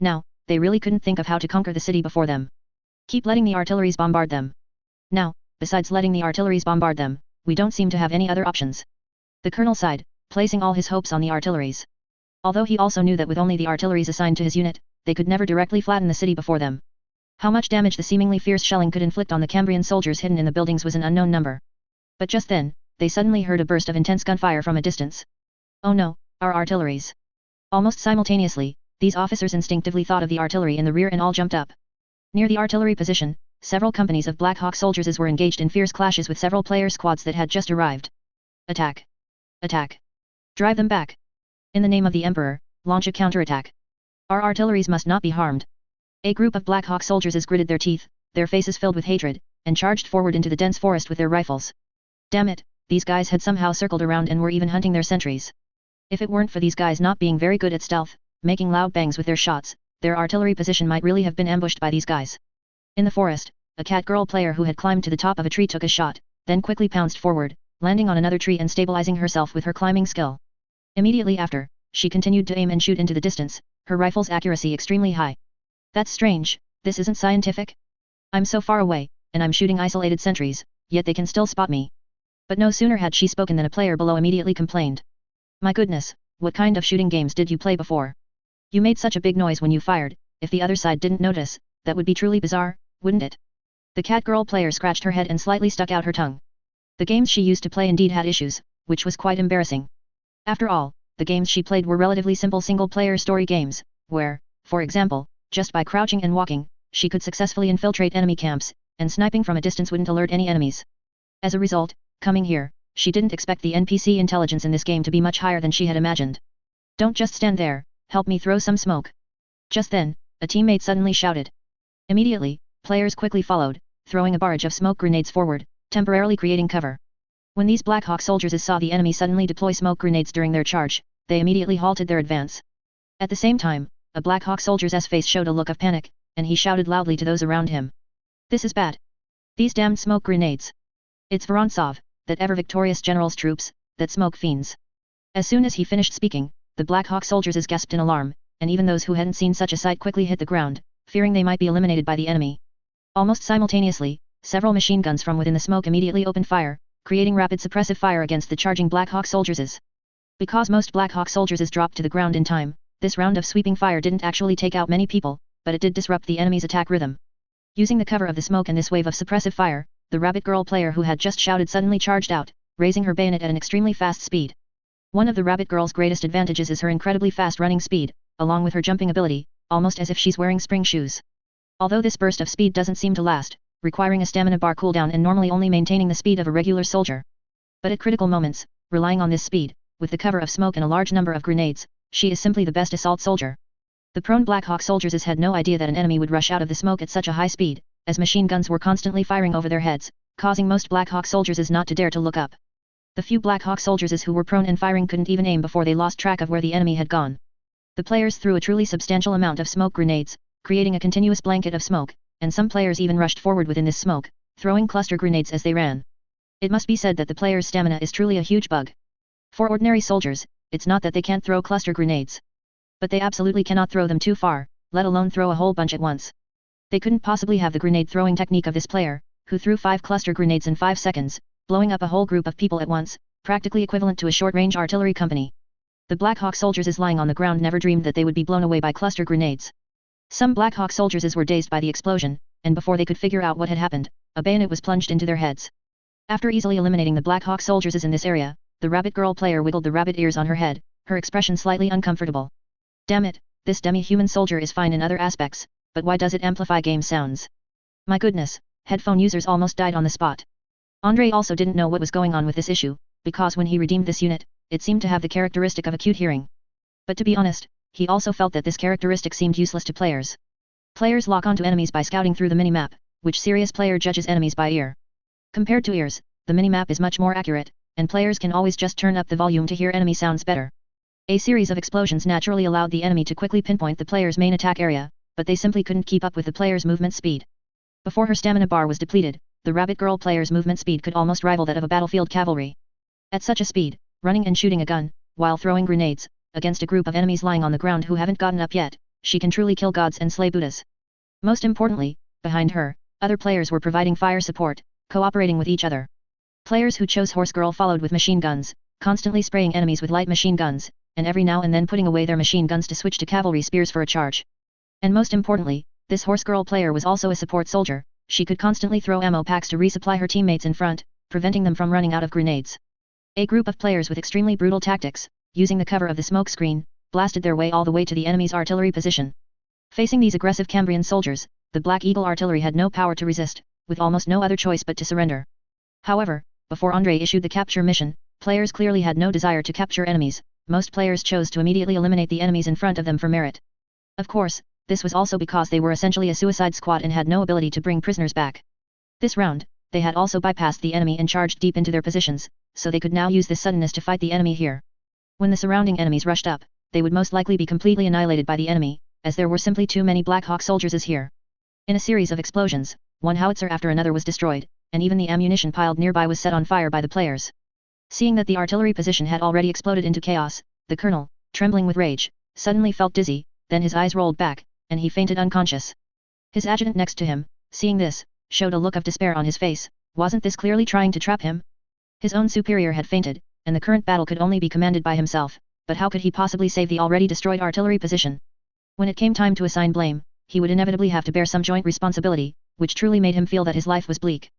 Speaker 1: Now, they really couldn't think of how to conquer the city before them. Keep letting the artilleries bombard them. Now, besides letting the artilleries bombard them, we don't seem to have any other options." The colonel sighed, placing all his hopes on the artilleries. Although he also knew that with only the artilleries assigned to his unit, they could never directly flatten the city before them. How much damage the seemingly fierce shelling could inflict on the Cambrian soldiers hidden in the buildings was an unknown number. But just then, they suddenly heard a burst of intense gunfire from a distance. "Oh no, our artilleries!" Almost simultaneously, these officers instinctively thought of the artillery in the rear and all jumped up. Near the artillery position, several companies of Black Hawk soldiers were engaged in fierce clashes with several player squads that had just arrived. "Attack! Attack! Drive them back! In the name of the Emperor, launch a counterattack! Our artilleries must not be harmed!" A group of Black Hawk soldiers gritted their teeth, their faces filled with hatred, and charged forward into the dense forest with their rifles. Damn it, these guys had somehow circled around and were even hunting their sentries. If it weren't for these guys not being very good at stealth, making loud bangs with their shots, their artillery position might really have been ambushed by these guys. In the forest, a cat girl player who had climbed to the top of a tree took a shot, then quickly pounced forward, landing on another tree and stabilizing herself with her climbing skill. Immediately after, she continued to aim and shoot into the distance, her rifle's accuracy extremely high. "That's strange, this isn't scientific? I'm so far away, and I'm shooting isolated sentries, yet they can still spot me. But no sooner had she spoken than a player below immediately complained. My goodness, what kind of shooting games did you play before? You made such a big noise when you fired, if the other side didn't notice, that would be truly bizarre, wouldn't it? The cat girl player scratched her head and slightly stuck out her tongue. The games she used to play indeed had issues, which was quite embarrassing. After all, the games she played were relatively simple single-player story games, where, for example, just by crouching and walking, she could successfully infiltrate enemy camps, and sniping from a distance wouldn't alert any enemies. As a result, coming here, she didn't expect the NPC intelligence in this game to be much higher than she had imagined. Don't just stand there, help me throw some smoke. Just then, a teammate suddenly shouted. Immediately, players quickly followed, throwing a barrage of smoke grenades forward, temporarily creating cover. When these Black Hawk soldiers saw the enemy suddenly deploy smoke grenades during their charge, they immediately halted their advance. At the same time, a Black Hawk soldier's face showed a look of panic, and he shouted loudly to those around him. This is bad. These damned smoke grenades. It's Vorontsov, that ever-victorious general's troops, that smoke fiends. As soon as he finished speaking, the Black Hawk soldiers gasped in alarm, and even those who hadn't seen such a sight quickly hit the ground, fearing they might be eliminated by the enemy. Almost simultaneously, several machine guns from within the smoke immediately opened fire, creating rapid suppressive fire against the charging Black Hawk soldiers. Because most Black Hawk soldiers dropped to the ground in time, this round of sweeping fire didn't actually take out many people, but it did disrupt the enemy's attack rhythm. Using the cover of the smoke and this wave of suppressive fire, the rabbit girl player who had just shouted suddenly charged out, raising her bayonet at an extremely fast speed. One of the rabbit girl's greatest advantages is her incredibly fast running speed, along with her jumping ability, almost as if she's wearing spring shoes. Although this burst of speed doesn't seem to last, requiring a stamina bar cooldown and normally only maintaining the speed of a regular soldier. But at critical moments, relying on this speed, with the cover of smoke and a large number of grenades, she is simply the best assault soldier. The prone Black Hawk soldiers had no idea that an enemy would rush out of the smoke at such a high speed, as machine guns were constantly firing over their heads, causing most Black Hawk soldiers not to dare to look up. The few Black Hawk soldiers who were prone and firing couldn't even aim before they lost track of where the enemy had gone. The players threw a truly substantial amount of smoke grenades, creating a continuous blanket of smoke, and some players even rushed forward within this smoke, throwing cluster grenades as they ran. It must be said that the player's stamina is truly a huge bug. For ordinary soldiers, it's not that they can't throw cluster grenades. But they absolutely cannot throw them too far, let alone throw a whole bunch at once. They couldn't possibly have the grenade throwing technique of this player, who threw 5 cluster grenades in 5 seconds, blowing up a whole group of people at once, practically equivalent to a short-range artillery company. The Black Hawk soldiers lying on the ground never dreamed that they would be blown away by cluster grenades. Some Black Hawk soldiers were dazed by the explosion, and before they could figure out what had happened, a bayonet was plunged into their heads. After easily eliminating the Black Hawk soldiers in this area, the rabbit girl player wiggled the rabbit ears on her head, her expression slightly uncomfortable. Damn it, this demi-human soldier is fine in other aspects, but why does it amplify game sounds? My goodness, headphone users almost died on the spot. Andre also didn't know what was going on with this issue, because when he redeemed this unit, it seemed to have the characteristic of acute hearing. But to be honest, he also felt that this characteristic seemed useless to players. Players lock onto enemies by scouting through the minimap, which serious player judges enemies by ear. Compared to ears, the minimap is much more accurate, and players can always just turn up the volume to hear enemy sounds better. A series of explosions naturally allowed the enemy to quickly pinpoint the player's main attack area, but they simply couldn't keep up with the player's movement speed. Before her stamina bar was depleted, the rabbit girl player's movement speed could almost rival that of a battlefield cavalry. At such a speed, running and shooting a gun, while throwing grenades, against a group of enemies lying on the ground who haven't gotten up yet, she can truly kill gods and slay Buddhas. Most importantly, behind her, other players were providing fire support, cooperating with each other. Players who chose Horse Girl followed with machine guns, constantly spraying enemies with light machine guns, and every now and then putting away their machine guns to switch to cavalry spears for a charge. And most importantly, this Horse Girl player was also a support soldier. She could constantly throw ammo packs to resupply her teammates in front, preventing them from running out of grenades. A group of players with extremely brutal tactics, using the cover of the smoke screen, blasted their way all the way to the enemy's artillery position. Facing these aggressive Cambrian soldiers, the Black Eagle artillery had no power to resist, with almost no other choice but to surrender. However, before Andre issued the capture mission, players clearly had no desire to capture enemies. Most players chose to immediately eliminate the enemies in front of them for merit. Of course, this was also because they were essentially a suicide squad and had no ability to bring prisoners back. This round, they had also bypassed the enemy and charged deep into their positions, so they could now use this suddenness to fight the enemy here. When the surrounding enemies rushed up, they would most likely be completely annihilated by the enemy, as there were simply too many Black Hawk soldiers here. In a series of explosions, one howitzer after another was destroyed, and even the ammunition piled nearby was set on fire by the players. Seeing that the artillery position had already exploded into chaos, the colonel, trembling with rage, suddenly felt dizzy, then his eyes rolled back, and he fainted unconscious. His adjutant next to him, seeing this, showed a look of despair on his face. Wasn't this clearly trying to trap him? His own superior had fainted, and the current battle could only be commanded by himself, but how could he possibly save the already destroyed artillery position? When it came time to assign blame, he would inevitably have to bear some joint responsibility, which truly made him feel that his life was bleak.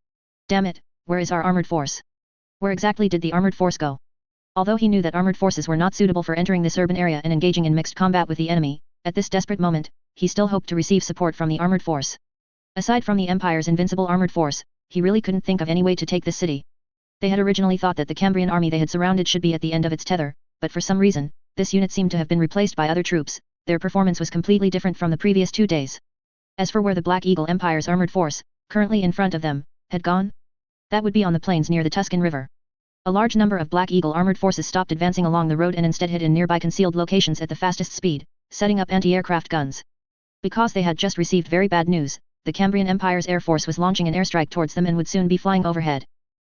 Speaker 1: Damn it, where is our armored force? Where exactly did the armored force go? Although he knew that armored forces were not suitable for entering this urban area and engaging in mixed combat with the enemy, at this desperate moment, he still hoped to receive support from the armored force. Aside from the Empire's invincible armored force, he really couldn't think of any way to take this city. They had originally thought that the Cambrian army they had surrounded should be at the end of its tether, but for some reason, this unit seemed to have been replaced by other troops. Their performance was completely different from the previous 2 days. As for where the Black Eagle Empire's armored force, currently in front of them, had gone, that would be on the plains near the Tuscan River. A large number of Black Eagle armored forces stopped advancing along the road and instead hid in nearby concealed locations at the fastest speed, setting up anti-aircraft guns. Because they had just received very bad news, the Cambrian Empire's air force was launching an airstrike towards them and would soon be flying overhead.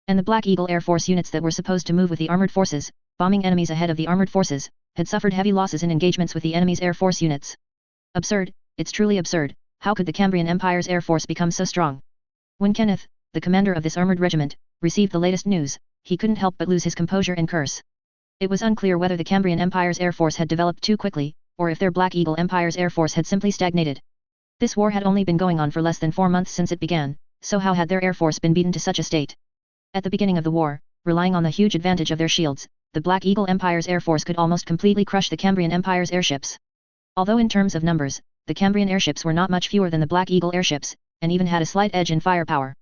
Speaker 1: And the Black Eagle Air Force units that were supposed to move with the armored forces, bombing enemies ahead of the armored forces, had suffered heavy losses in engagements with the enemy's air force units. Absurd, it's truly absurd, how could the Cambrian Empire's air force become so strong? When Kenneth, the commander of this armored regiment, received the latest news, he couldn't help but lose his composure and curse. It was unclear whether the Cambrian Empire's air force had developed too quickly, or if their Black Eagle Empire's air force had simply stagnated. This war had only been going on for less than 4 months since it began, so how had their air force been beaten to such a state? At the beginning of the war, relying on the huge advantage of their shields, the Black Eagle Empire's air force could almost completely crush the Cambrian Empire's airships. Although in terms of numbers, the Cambrian airships were not much fewer than the Black Eagle airships, and even had a slight edge in firepower.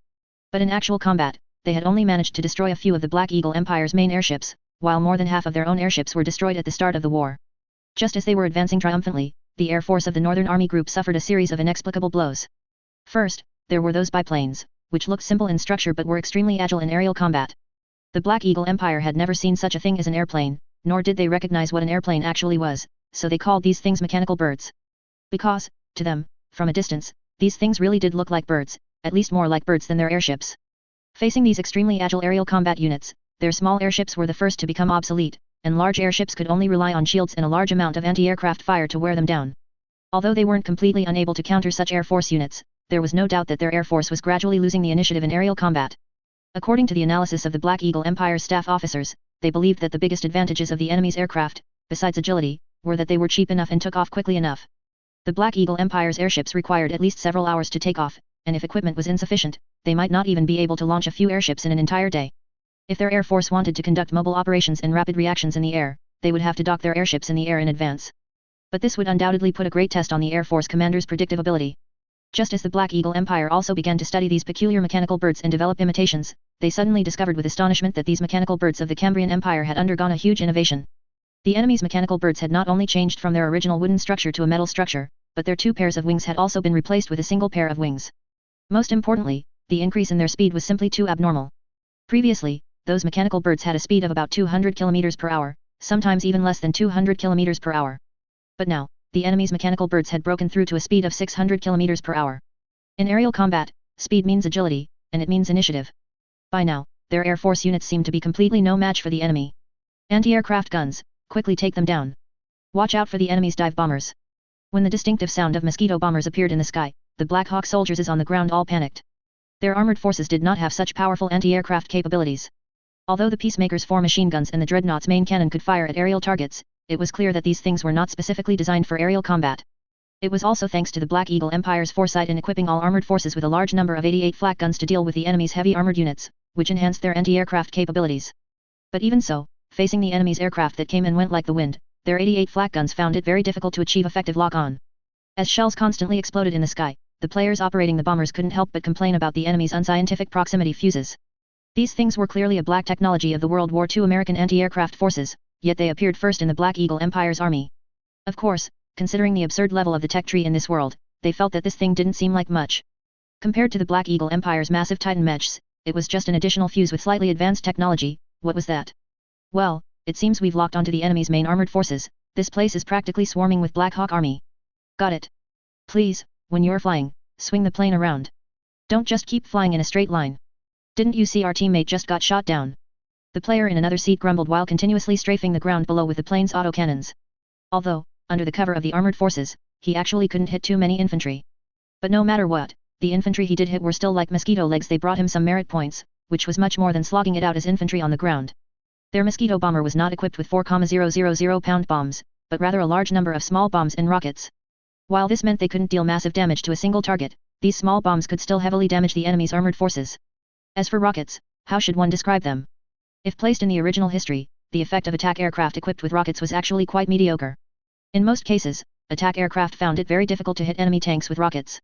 Speaker 1: But in actual combat, they had only managed to destroy a few of the Black Eagle Empire's main airships, while more than half of their own airships were destroyed at the start of the war. Just as they were advancing triumphantly, the air force of the Northern Army Group suffered a series of inexplicable blows. First, there were those biplanes, which looked simple in structure but were extremely agile in aerial combat. The Black Eagle Empire had never seen such a thing as an airplane, nor did they recognize what an airplane actually was, so they called these things mechanical birds. Because, to them, from a distance, these things really did look like birds, at least more like birds than their airships. Facing these extremely agile aerial combat units, their small airships were the first to become obsolete, and large airships could only rely on shields and a large amount of anti-aircraft fire to wear them down. Although they weren't completely unable to counter such air force units, there was no doubt that their air force was gradually losing the initiative in aerial combat. According to the analysis of the Black Eagle Empire's staff officers, they believed that the biggest advantages of the enemy's aircraft, besides agility, were that they were cheap enough and took off quickly enough. The Black Eagle Empire's airships required at least several hours to take off, and if equipment was insufficient, they might not even be able to launch a few airships in an entire day. If their air force wanted to conduct mobile operations and rapid reactions in the air, they would have to dock their airships in the air in advance. But this would undoubtedly put a great test on the Air Force commander's predictive ability. Just as the Black Eagle Empire also began to study these peculiar mechanical birds and develop imitations, they suddenly discovered with astonishment that these mechanical birds of the Cambrian Empire had undergone a huge innovation. The enemy's mechanical birds had not only changed from their original wooden structure to a metal structure, but their 2 pairs of wings had also been replaced with a single pair of wings. Most importantly, the increase in their speed was simply too abnormal. Previously, those mechanical birds had a speed of about 200 km per hour, sometimes even less than 200 km per hour. But now, the enemy's mechanical birds had broken through to a speed of 600 km per hour. In aerial combat, speed means agility, and it means initiative. By now, their air force units seemed to be completely no match for the enemy. Anti-aircraft guns, quickly take them down. Watch out for the enemy's dive bombers. When the distinctive sound of mosquito bombers appeared in the sky, the Black Hawk soldiers on the ground all panicked. Their armored forces did not have such powerful anti-aircraft capabilities. Although the Peacemaker's 4 machine guns and the Dreadnought's main cannon could fire at aerial targets, it was clear that these things were not specifically designed for aerial combat. It was also thanks to the Black Eagle Empire's foresight in equipping all armored forces with a large number of 88 flak guns to deal with the enemy's heavy armored units, which enhanced their anti-aircraft capabilities. But even so, facing the enemy's aircraft that came and went like the wind, their 88 flak guns found it very difficult to achieve effective lock-on. As shells constantly exploded in the sky, the players operating the bombers couldn't help but complain about the enemy's unscientific proximity fuses. These things were clearly a black technology of the World War II American anti-aircraft forces, yet they appeared first in the Black Eagle Empire's army. Of course, considering the absurd level of the tech tree in this world, they felt that this thing didn't seem like much. Compared to the Black Eagle Empire's massive Titan mechs, it was just an additional fuse with slightly advanced technology. What was that? Well, it seems we've locked onto the enemy's main armored forces. This place is practically swarming with Black Hawk army. Got it. Please, when you're flying, swing the plane around. Don't just keep flying in a straight line. Didn't you see our teammate just got shot down? The player in another seat grumbled while continuously strafing the ground below with the plane's autocannons. Although, under the cover of the armored forces, he actually couldn't hit too many infantry. But no matter what, the infantry he did hit were still like mosquito legs. They brought him some merit points, which was much more than slogging it out as infantry on the ground. Their mosquito bomber was not equipped with 4,000 pound bombs, but rather a large number of small bombs and rockets. While this meant they couldn't deal massive damage to a single target, these small bombs could still heavily damage the enemy's armored forces. As for rockets, how should one describe them? If placed in the original history, the effect of attack aircraft equipped with rockets was actually quite mediocre. In most cases, attack aircraft found it very difficult to hit enemy tanks with rockets.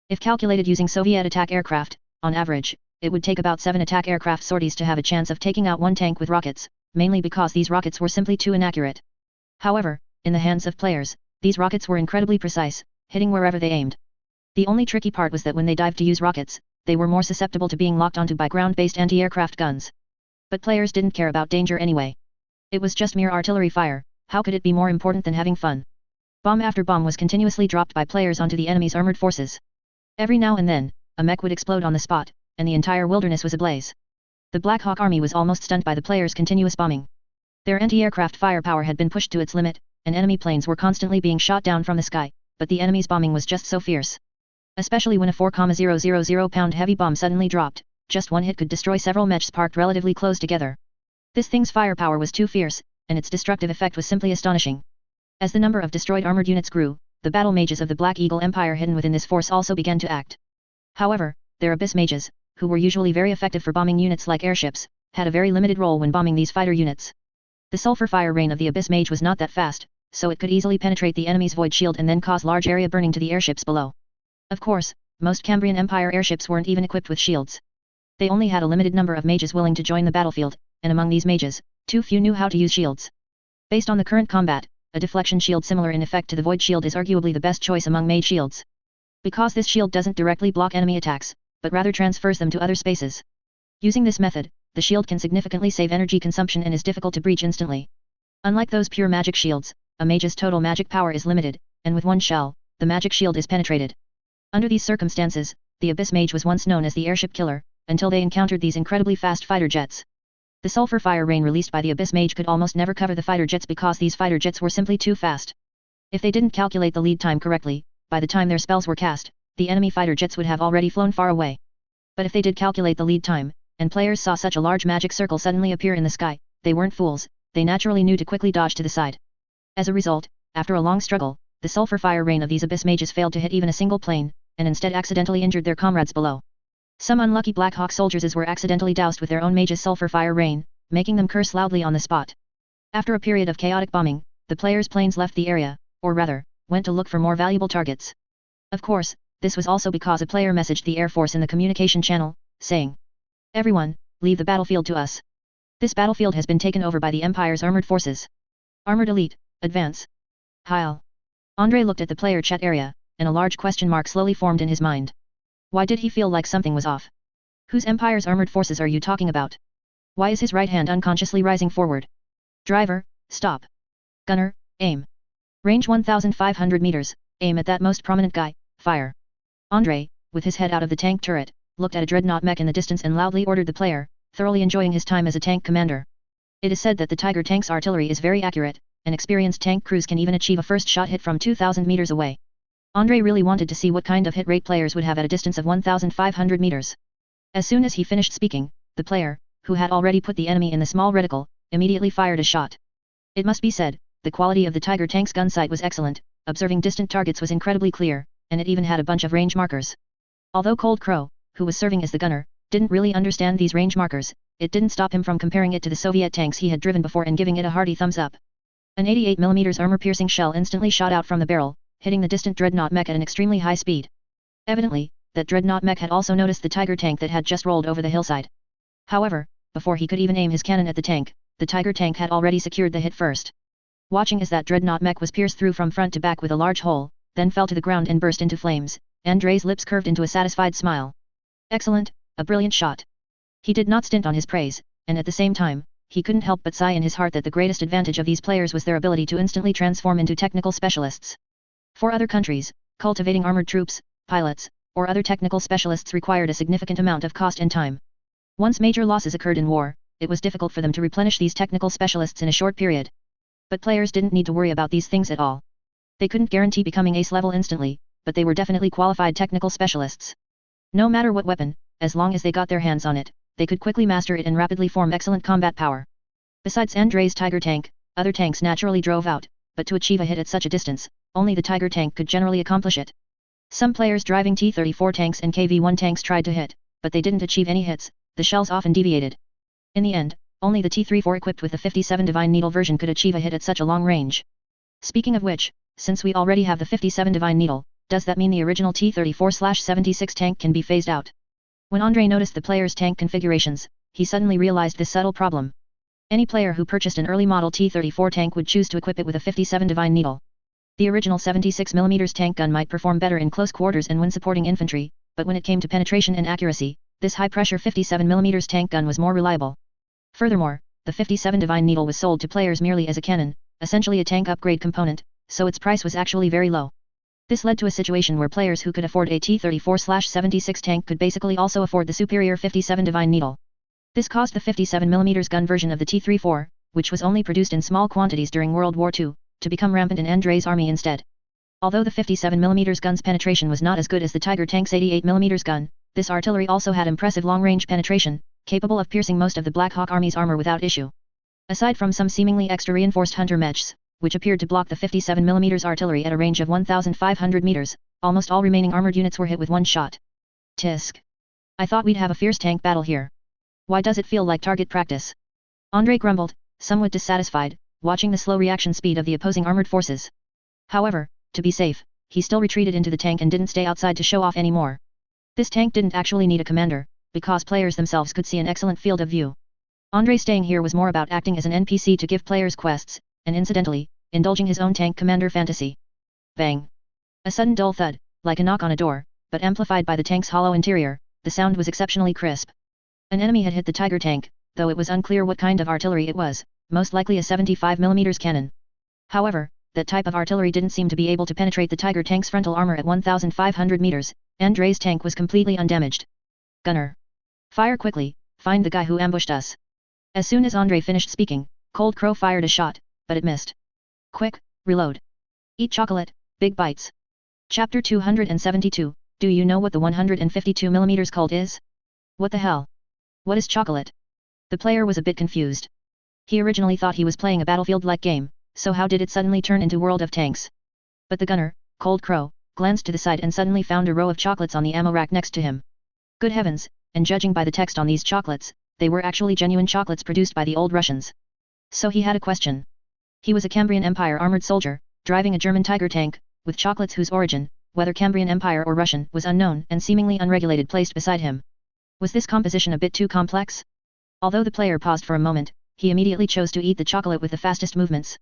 Speaker 1: If calculated using Soviet attack aircraft, on average, it would take about 7 attack aircraft sorties to have a chance of taking out one tank with rockets, mainly because these rockets were simply too inaccurate. However, in the hands of players, these rockets were incredibly precise, hitting wherever they aimed. The only tricky part was that when they dived to use rockets, they were more susceptible to being locked onto by ground-based anti-aircraft guns. But players didn't care about danger anyway. It was just mere artillery fire, how could it be more important than having fun? Bomb after bomb was continuously dropped by players onto the enemy's armored forces. Every now and then, a mech would explode on the spot, and the entire wilderness was ablaze. The Black Hawk army was almost stunned by the players' continuous bombing. Their anti-aircraft firepower had been pushed to its limit, and enemy planes were constantly being shot down from the sky, but the enemy's bombing was just so fierce. Especially when a 4,000 pound heavy bomb suddenly dropped, just one hit could destroy several mechs parked relatively close together. This thing's firepower was too fierce, and its destructive effect was simply astonishing. As the number of destroyed armored units grew, the battle mages of the Black Eagle Empire hidden within this force also began to act. However, their abyss mages, who were usually very effective for bombing units like airships, had a very limited role when bombing these fighter units. The sulfur fire rain of the abyss mage was not that fast, so it could easily penetrate the enemy's void shield and then cause large area burning to the airships below. Of course, most Cambrian Empire airships weren't even equipped with shields. They only had a limited number of mages willing to join the battlefield, and among these mages, too few knew how to use shields. Based on the current combat, a deflection shield similar in effect to the void shield is arguably the best choice among mage shields. Because this shield doesn't directly block enemy attacks, but rather transfers them to other spaces. Using this method, the shield can significantly save energy consumption and is difficult to breach instantly. Unlike those pure magic shields, a mage's total magic power is limited, and with one shell, the magic shield is penetrated. Under these circumstances, the abyss mage was once known as the airship killer, until they encountered these incredibly fast fighter jets. The sulfur fire rain released by the abyss mage could almost never cover the fighter jets because these fighter jets were simply too fast. If they didn't calculate the lead time correctly, by the time their spells were cast, the enemy fighter jets would have already flown far away. But if they did calculate the lead time, and players saw such a large magic circle suddenly appear in the sky, they weren't fools, they naturally knew to quickly dodge to the side. As a result, after a long struggle, the sulfur fire rain of these abyss mages failed to hit even a single plane, and instead accidentally injured their comrades below. Some unlucky Black Hawk soldiers were accidentally doused with their own mage's sulfur fire rain, making them curse loudly on the spot. After a period of chaotic bombing, the players' planes left the area, or rather, went to look for more valuable targets. Of course, this was also because a player messaged the Air Force in the communication channel, saying, "Everyone, leave the battlefield to us. This battlefield has been taken over by the Empire's armored forces. Armored Elite, advance." Heil. Andrei looked at the player chat area, and a large question mark slowly formed in his mind. Why did he feel like something was off? Whose Empire's armored forces are you talking about? Why is his right hand unconsciously rising forward? Driver, stop. Gunner, aim. Range 1,500 meters, aim at that most prominent guy, fire. Andrei, with his head out of the tank turret, looked at a dreadnought mech in the distance and loudly ordered the player, thoroughly enjoying his time as a tank commander. It is said that the Tiger tank's artillery is very accurate, and experienced tank crews can even achieve a first shot hit from 2,000 meters away. Andrei really wanted to see what kind of hit rate players would have at a distance of 1,500 meters. As soon as he finished speaking, the player, who had already put the enemy in the small reticle, immediately fired a shot. It must be said, the quality of the Tiger tank's gun sight was excellent, observing distant targets was incredibly clear, and it even had a bunch of range markers. Although Cold Crow, who was serving as the gunner, didn't really understand these range markers, it didn't stop him from comparing it to the Soviet tanks he had driven before and giving it a hearty thumbs up. An 88mm armor-piercing shell instantly shot out from the barrel, hitting the distant dreadnought mech at an extremely high speed. Evidently, that dreadnought mech had also noticed the Tiger tank that had just rolled over the hillside. However, before he could even aim his cannon at the tank, the Tiger tank had already secured the hit first. Watching as that dreadnought mech was pierced through from front to back with a large hole, then fell to the ground and burst into flames, Andrei's lips curved into a satisfied smile. Excellent, a brilliant shot. He did not stint on his praise, and at the same time, he couldn't help but sigh in his heart that the greatest advantage of these players was their ability to instantly transform into technical specialists. For other countries, cultivating armored troops, pilots, or other technical specialists required a significant amount of cost and time. Once major losses occurred in war, it was difficult for them to replenish these technical specialists in a short period. But players didn't need to worry about these things at all. They couldn't guarantee becoming ace level instantly, but they were definitely qualified technical specialists. No matter what weapon, as long as they got their hands on it, they could quickly master it and rapidly form excellent combat power. Besides Andrei's Tiger tank, other tanks naturally drove out, but to achieve a hit at such a distance, only the Tiger tank could generally accomplish it. Some players driving T-34 tanks and KV-1 tanks tried to hit, but they didn't achieve any hits, the shells often deviated. In the end, only the T-34 equipped with the 57 Divine Needle version could achieve a hit at such a long range. Speaking of which, since we already have the 57 Divine Needle, does that mean the original T-34/76 tank can be phased out? When Andrei noticed the player's tank configurations, he suddenly realized this subtle problem. Any player who purchased an early model T-34 tank would choose to equip it with a 57 Divine Needle. The original 76mm tank gun might perform better in close quarters and when supporting infantry, but when it came to penetration and accuracy, this high-pressure 57mm tank gun was more reliable. Furthermore, the 57 Divine Needle was sold to players merely as a cannon, essentially a tank upgrade component, so its price was actually very low. This led to a situation where players who could afford a T-34/76 tank could basically also afford the superior 57 Divine Needle. This caused the 57mm gun version of the T-34, which was only produced in small quantities during World War II, to become rampant in Andrei's army instead. Although the 57mm gun's penetration was not as good as the Tiger tank's 88mm gun, this artillery also had impressive long-range penetration, capable of piercing most of the Black Hawk Army's armor without issue. Aside from some seemingly extra reinforced Hunter mechs, which appeared to block the 57mm artillery at a range of 1,500 meters, almost all remaining armored units were hit with one shot. Tisk. I thought we'd have a fierce tank battle here. Why does it feel like target practice? Andrei grumbled, somewhat dissatisfied, watching the slow reaction speed of the opposing armored forces. However, to be safe, he still retreated into the tank and didn't stay outside to show off anymore. This tank didn't actually need a commander, because players themselves could see an excellent field of view. Andrei staying here was more about acting as an NPC to give players quests, and incidentally, indulging his own tank commander fantasy. Bang! A sudden dull thud, like a knock on a door, but amplified by the tank's hollow interior, the sound was exceptionally crisp. An enemy had hit the Tiger tank, though it was unclear what kind of artillery it was, most likely a 75mm cannon. However, that type of artillery didn't seem to be able to penetrate the Tiger tank's frontal armor at 1,500 meters, Andrei's tank was completely undamaged. Gunner! Fire quickly, find the guy who ambushed us. As soon as Andrei finished speaking, Cold Crow fired a shot, but it missed. Quick, reload. Eat chocolate, big bites. Chapter 272, do you know what the 152mm Colt is? What the hell? What is chocolate? The player was a bit confused. He originally thought he was playing a battlefield-like game, so how did it suddenly turn into World of Tanks? But the gunner, Cold Crow, glanced to the side and suddenly found a row of chocolates on the ammo rack next to him. Good heavens, and judging by the text on these chocolates, they were actually genuine chocolates produced by the old Russians. So he had a question. He was a Cambrian Empire armored soldier, driving a German Tiger tank, with chocolates whose origin, whether Cambrian Empire or Russian, was unknown and seemingly unregulated placed beside him. Was this composition a bit too complex? Although the player paused for a moment, he immediately chose to eat the chocolate with the fastest movements.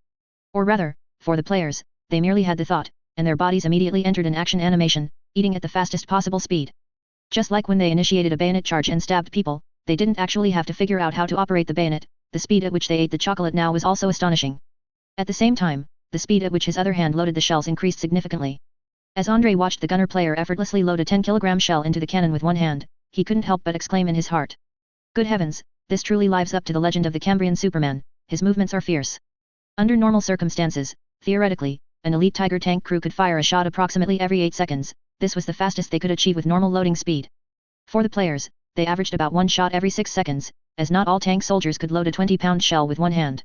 Speaker 1: Or rather, for the players, they merely had the thought, and their bodies immediately entered an action animation, eating at the fastest possible speed. Just like when they initiated a bayonet charge and stabbed people, they didn't actually have to figure out how to operate the bayonet, the speed at which they ate the chocolate now was also astonishing. At the same time, the speed at which his other hand loaded the shells increased significantly. As Andrei watched the gunner player effortlessly load a 10-kilogram shell into the cannon with one hand, he couldn't help but exclaim in his heart. Good heavens, this truly lives up to the legend of the Cambrian Superman, his movements are fierce. Under normal circumstances, theoretically, an elite Tiger tank crew could fire a shot approximately every 8 seconds, this was the fastest they could achieve with normal loading speed. For the players, they averaged about one shot every 6 seconds, as not all tank soldiers could load a 20-pound shell with one hand.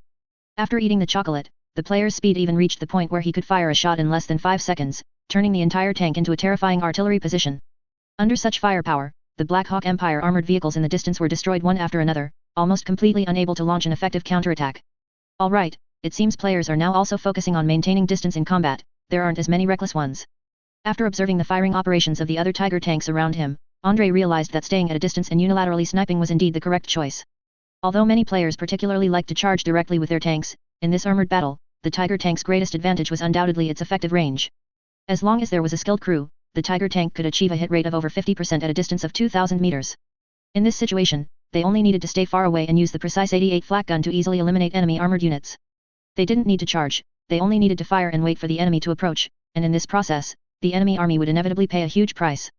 Speaker 1: After eating the chocolate, the player's speed even reached the point where he could fire a shot in less than 5 seconds, turning the entire tank into a terrifying artillery position. Under such firepower, the Black Hawk Empire armored vehicles in the distance were destroyed one after another, almost completely unable to launch an effective counterattack. Alright, it seems players are now also focusing on maintaining distance in combat, there aren't as many reckless ones. After observing the firing operations of the other Tiger tanks around him, Andrei realized that staying at a distance and unilaterally sniping was indeed the correct choice. Although many players particularly like to charge directly with their tanks, in this armored battle, the Tiger tank's greatest advantage was undoubtedly its effective range. As long as there was a skilled crew, the Tiger tank could achieve a hit rate of over 50% at a distance of 2,000 meters. In this situation, they only needed to stay far away and use the precise 88 flak gun to easily eliminate enemy armored units. They didn't need to charge, they only needed to fire and wait for the enemy to approach, and in this process, the enemy army would inevitably pay a huge price.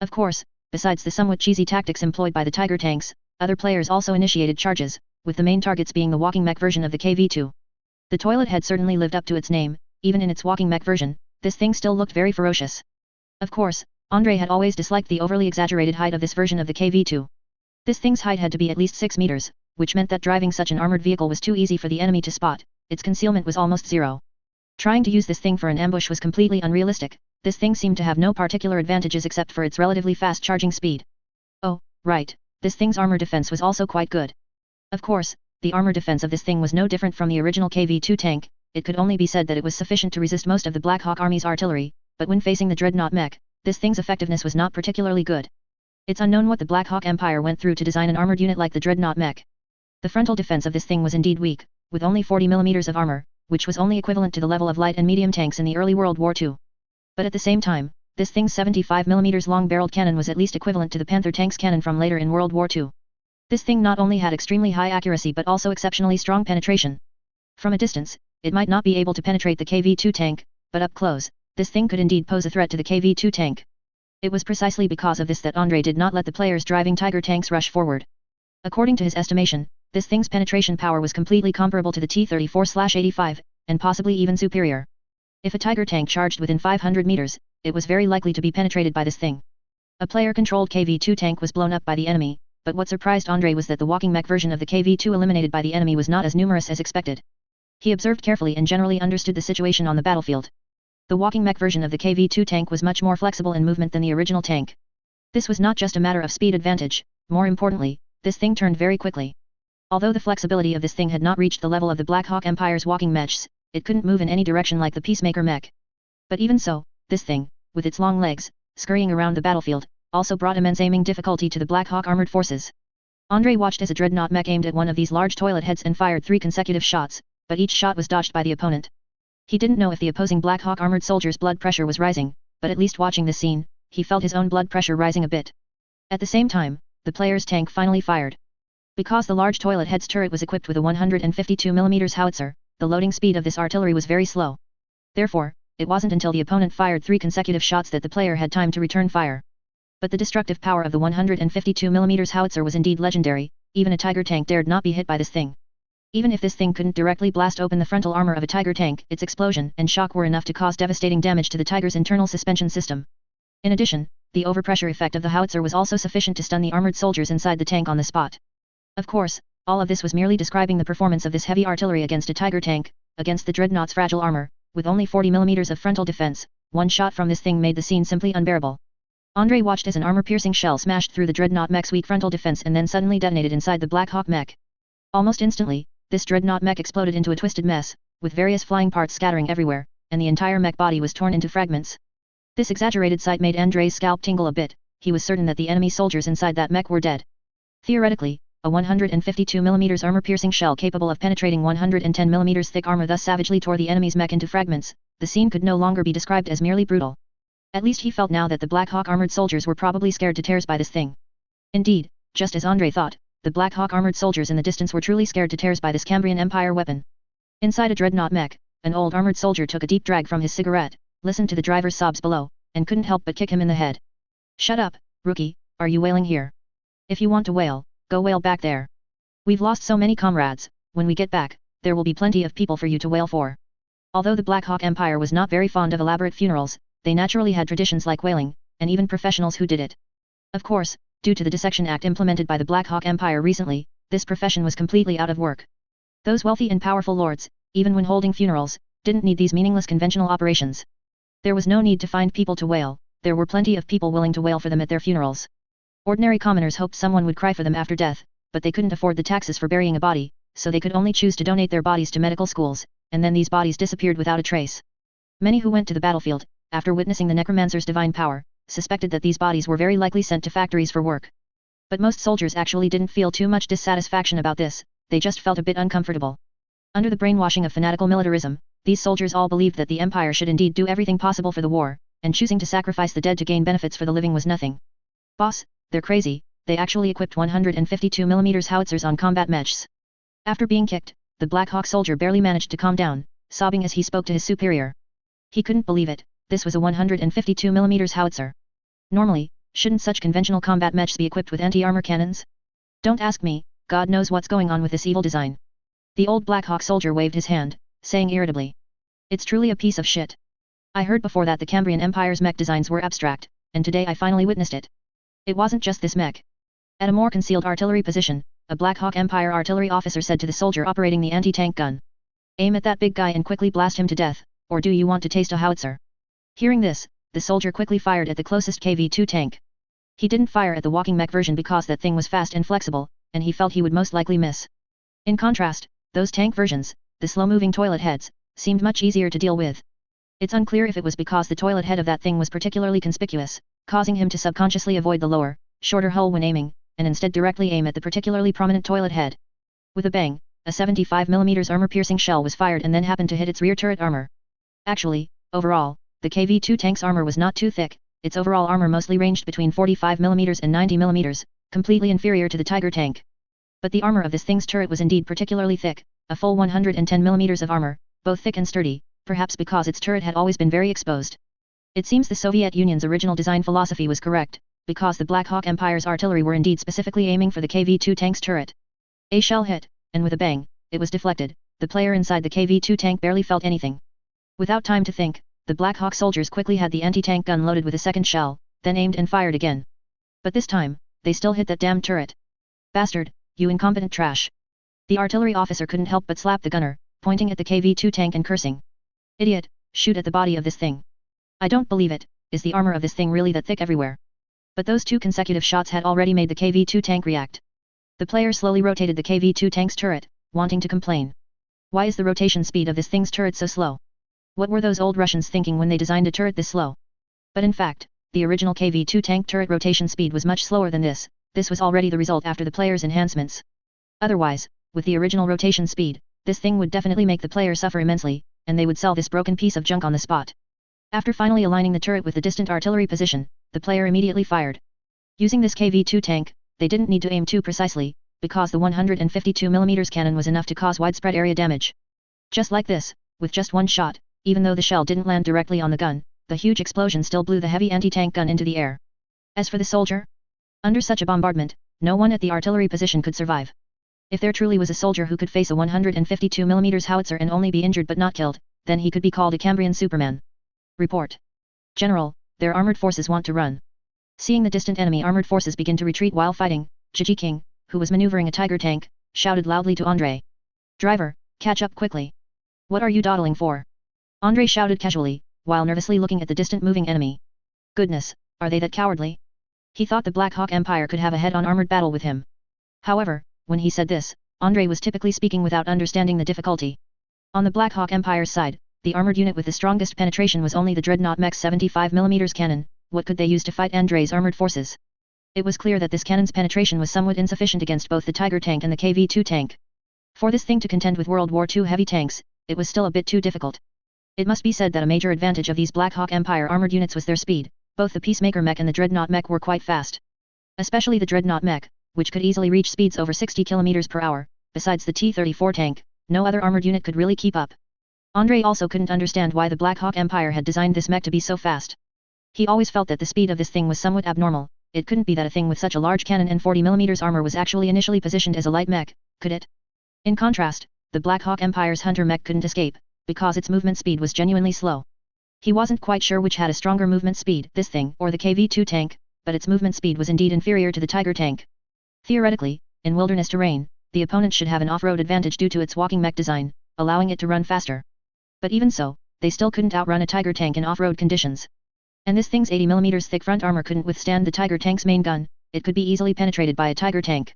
Speaker 1: Of course, besides the somewhat cheesy tactics employed by the Tiger tanks, other players also initiated charges, with the main targets being the walking mech version of the KV-2. The toilet had certainly lived up to its name, even in its walking mech version, this thing still looked very ferocious. Of course, Andrei had always disliked the overly exaggerated height of this version of the KV-2. This thing's height had to be at least 6 meters, which meant that driving such an armored vehicle was too easy for the enemy to spot. Its concealment was almost zero. Trying to use this thing for an ambush was completely unrealistic. This thing seemed to have no particular advantages except for its relatively fast charging speed. Oh, right, this thing's armor defense was also quite good. Of course, the armor defense of this thing was no different from the original KV-2 tank. It could only be said that it was sufficient to resist most of the Black Hawk Army's artillery, but when facing the Dreadnought mech, this thing's effectiveness was not particularly good. It's unknown what the Black Hawk Empire went through to design an armored unit like the Dreadnought mech. The frontal defense of this thing was indeed weak, with only 40 mm of armor, which was only equivalent to the level of light and medium tanks in the early World War II. But at the same time, this thing's 75 mm long-barreled cannon was at least equivalent to the Panther tank's cannon from later in World War II. This thing not only had extremely high accuracy but also exceptionally strong penetration. From a distance, it might not be able to penetrate the KV-2 tank, but up close, this thing could indeed pose a threat to the KV-2 tank. It was precisely because of this that Andrei did not let the players driving Tiger tanks rush forward. According to his estimation, this thing's penetration power was completely comparable to the T-34/85, and possibly even superior. If a Tiger tank charged within 500 meters, it was very likely to be penetrated by this thing. A player-controlled KV-2 tank was blown up by the enemy, but what surprised Andrei was that the walking mech version of the KV-2 eliminated by the enemy was not as numerous as expected. He observed carefully and generally understood the situation on the battlefield. The walking mech version of the KV-2 tank was much more flexible in movement than the original tank. This was not just a matter of speed advantage, more importantly, this thing turned very quickly. Although the flexibility of this thing had not reached the level of the Black Hawk Empire's walking mechs, it couldn't move in any direction like the Peacemaker mech. But even so, this thing, with its long legs, scurrying around the battlefield, also brought immense aiming difficulty to the Black Hawk armored forces. Andrei watched as a Dreadnought mech aimed at one of these large toilet heads and fired 3 consecutive shots, but each shot was dodged by the opponent. He didn't know if the opposing Black Hawk armored soldier's blood pressure was rising, but at least watching this scene, he felt his own blood pressure rising a bit. At the same time, the player's tank finally fired. Because the large toilet head's turret was equipped with a 152 mm howitzer, the loading speed of this artillery was very slow. Therefore, it wasn't until the opponent fired 3 consecutive shots that the player had time to return fire. But the destructive power of the 152 mm howitzer was indeed legendary. Even a Tiger tank dared not be hit by this thing. Even if this thing couldn't directly blast open the frontal armor of a Tiger tank, its explosion and shock were enough to cause devastating damage to the Tiger's internal suspension system. In addition, the overpressure effect of the howitzer was also sufficient to stun the armored soldiers inside the tank on the spot. Of course, all of this was merely describing the performance of this heavy artillery against a Tiger tank, against the Dreadnought's fragile armor, with only 40 mm of frontal defense. One shot from this thing made the scene simply unbearable. Andrei watched as an armor-piercing shell smashed through the Dreadnought mech's weak frontal defense and then suddenly detonated inside the Black Hawk mech. Almost instantly, this Dreadnought mech exploded into a twisted mess, with various flying parts scattering everywhere, and the entire mech body was torn into fragments. This exaggerated sight made Andrei's scalp tingle a bit. He was certain that the enemy soldiers inside that mech were dead. Theoretically, a 152 mm armor-piercing shell capable of penetrating 110 mm thick armor thus savagely tore the enemy's mech into fragments. The scene could no longer be described as merely brutal. At least he felt now that the Black Hawk armored soldiers were probably scared to tears by this thing. Indeed, just as Andrei thought, the Black Hawk armored soldiers in the distance were truly scared to tears by this Cambrian Empire weapon. Inside a Dreadnought mech, an old armored soldier took a deep drag from his cigarette, listened to the driver's sobs below, and couldn't help but kick him in the head. "Shut up, rookie, are you wailing here? If you want to wail, go wail back there. We've lost so many comrades, when we get back, there will be plenty of people for you to wail for." Although the Black Hawk Empire was not very fond of elaborate funerals, they naturally had traditions like wailing, and even professionals who did it. Of course, due to the Dissection Act implemented by the Black Hawk Empire recently, this profession was completely out of work. Those wealthy and powerful lords, even when holding funerals, didn't need these meaningless conventional operations. There was no need to find people to wail, there were plenty of people willing to wail for them at their funerals. Ordinary commoners hoped someone would cry for them after death, but they couldn't afford the taxes for burying a body, so they could only choose to donate their bodies to medical schools, and then these bodies disappeared without a trace. Many who went to the battlefield, after witnessing the necromancer's divine power, suspected that these bodies were very likely sent to factories for work. But most soldiers actually didn't feel too much dissatisfaction about this, they just felt a bit uncomfortable. Under the brainwashing of fanatical militarism, these soldiers all believed that the empire should indeed do everything possible for the war, and choosing to sacrifice the dead to gain benefits for the living was nothing. "Boss, they're crazy, they actually equipped 152 mm howitzers on combat mechs." After being kicked, the Black Hawk soldier barely managed to calm down, sobbing as he spoke to his superior. He couldn't believe it, this was a 152 mm howitzer. Normally, shouldn't such conventional combat mechs be equipped with anti-armor cannons? Don't ask me, God knows what's going on with this evil design. The old Black Hawk soldier waved his hand, saying irritably. "It's truly a piece of shit. I heard before that the Cambrian Empire's mech designs were abstract, and today I finally witnessed it. It wasn't just this mech. At a more concealed artillery position, a Black Hawk Empire artillery officer said to the soldier operating the anti-tank gun. Aim at that big guy and quickly blast him to death, or do you want to taste a howitzer? Hearing this, the soldier quickly fired at the closest KV-2 tank. He didn't fire at the walking mech version because that thing was fast and flexible, and he felt he would most likely miss. In contrast, those tank versions, the slow-moving toilet heads, seemed much easier to deal with. It's unclear if it was because the toilet head of that thing was particularly conspicuous, causing him to subconsciously avoid the lower, shorter hull when aiming, and instead directly aim at the particularly prominent toilet head. With a bang, a 75mm armor-piercing shell was fired and then happened to hit its rear turret armor. Actually, overall, the KV-2 tank's armor was not too thick, its overall armor mostly ranged between 45mm and 90mm, completely inferior to the Tiger tank. But the armor of this thing's turret was indeed particularly thick, a full 110mm of armor, both thick and sturdy, perhaps because its turret had always been very exposed. It seems the Soviet Union's original design philosophy was correct, because the Black Hawk Empire's artillery were indeed specifically aiming for the KV-2 tank's turret. A shell hit, and with a bang, it was deflected. The player inside the KV-2 tank barely felt anything. Without time to think, the Black Hawk soldiers quickly had the anti-tank gun loaded with a second shell, then aimed and fired again. But this time, they still hit that damn turret. Bastard, you incompetent trash. The artillery officer couldn't help but slap the gunner, pointing at the KV-2 tank and cursing. Idiot, shoot at the body of this thing. I don't believe it, is the armor of this thing really that thick everywhere? But those two consecutive shots had already made the KV-2 tank react. The player slowly rotated the KV-2 tank's turret, wanting to complain. Why is the rotation speed of this thing's turret so slow? What were those old Russians thinking when they designed a turret this slow? But in fact, the original KV-2 tank turret rotation speed was much slower than this. This was already the result after the player's enhancements. Otherwise, with the original rotation speed, this thing would definitely make the player suffer immensely, and they would sell this broken piece of junk on the spot. After finally aligning the turret with the distant artillery position, the player immediately fired. Using this KV-2 tank, they didn't need to aim too precisely, because the 152mm cannon was enough to cause widespread area damage. Just like this, with just one shot, even though the shell didn't land directly on the gun, the huge explosion still blew the heavy anti-tank gun into the air. As for the soldier, under such a bombardment, no one at the artillery position could survive. If there truly was a soldier who could face a 152mm howitzer and only be injured but not killed, then he could be called a Cambrian Superman. Report. General, their armored forces want to run. Seeing the distant enemy armored forces begin to retreat while fighting, Gigi King, who was maneuvering a Tiger tank, shouted loudly to Andrei. Driver, catch up quickly. What are you dawdling for? Andrei shouted casually, while nervously looking at the distant moving enemy. Goodness, are they that cowardly? He thought the Black Hawk Empire could have a head-on armored battle with him. However, when he said this, Andrei was typically speaking without understanding the difficulty. On the Black Hawk Empire's side, the armored unit with the strongest penetration was only the Dreadnought Mech's 75mm cannon. What could they use to fight Andrei's armored forces? It was clear that this cannon's penetration was somewhat insufficient against both the Tiger tank and the KV-2 tank. For this thing to contend with World War II heavy tanks, it was still a bit too difficult. It must be said that a major advantage of these Black Hawk Empire armored units was their speed. Both the Peacemaker mech and the Dreadnought mech were quite fast. Especially the Dreadnought mech, which could easily reach speeds over 60 km per hour. Besides the T-34 tank, no other armored unit could really keep up. Andrei also couldn't understand why the Black Hawk Empire had designed this mech to be so fast. He always felt that the speed of this thing was somewhat abnormal. It couldn't be that a thing with such a large cannon and 40mm armor was actually initially positioned as a light mech, could it? In contrast, the Black Hawk Empire's Hunter mech couldn't escape, because its movement speed was genuinely slow. He wasn't quite sure which had a stronger movement speed, this thing or the KV-2 tank, but its movement speed was indeed inferior to the Tiger tank. Theoretically, in wilderness terrain, the opponent should have an off-road advantage due to its walking mech design, allowing it to run faster. But even so, they still couldn't outrun a Tiger tank in off-road conditions. And this thing's 80mm thick front armor couldn't withstand the Tiger tank's main gun. It could be easily penetrated by a Tiger tank.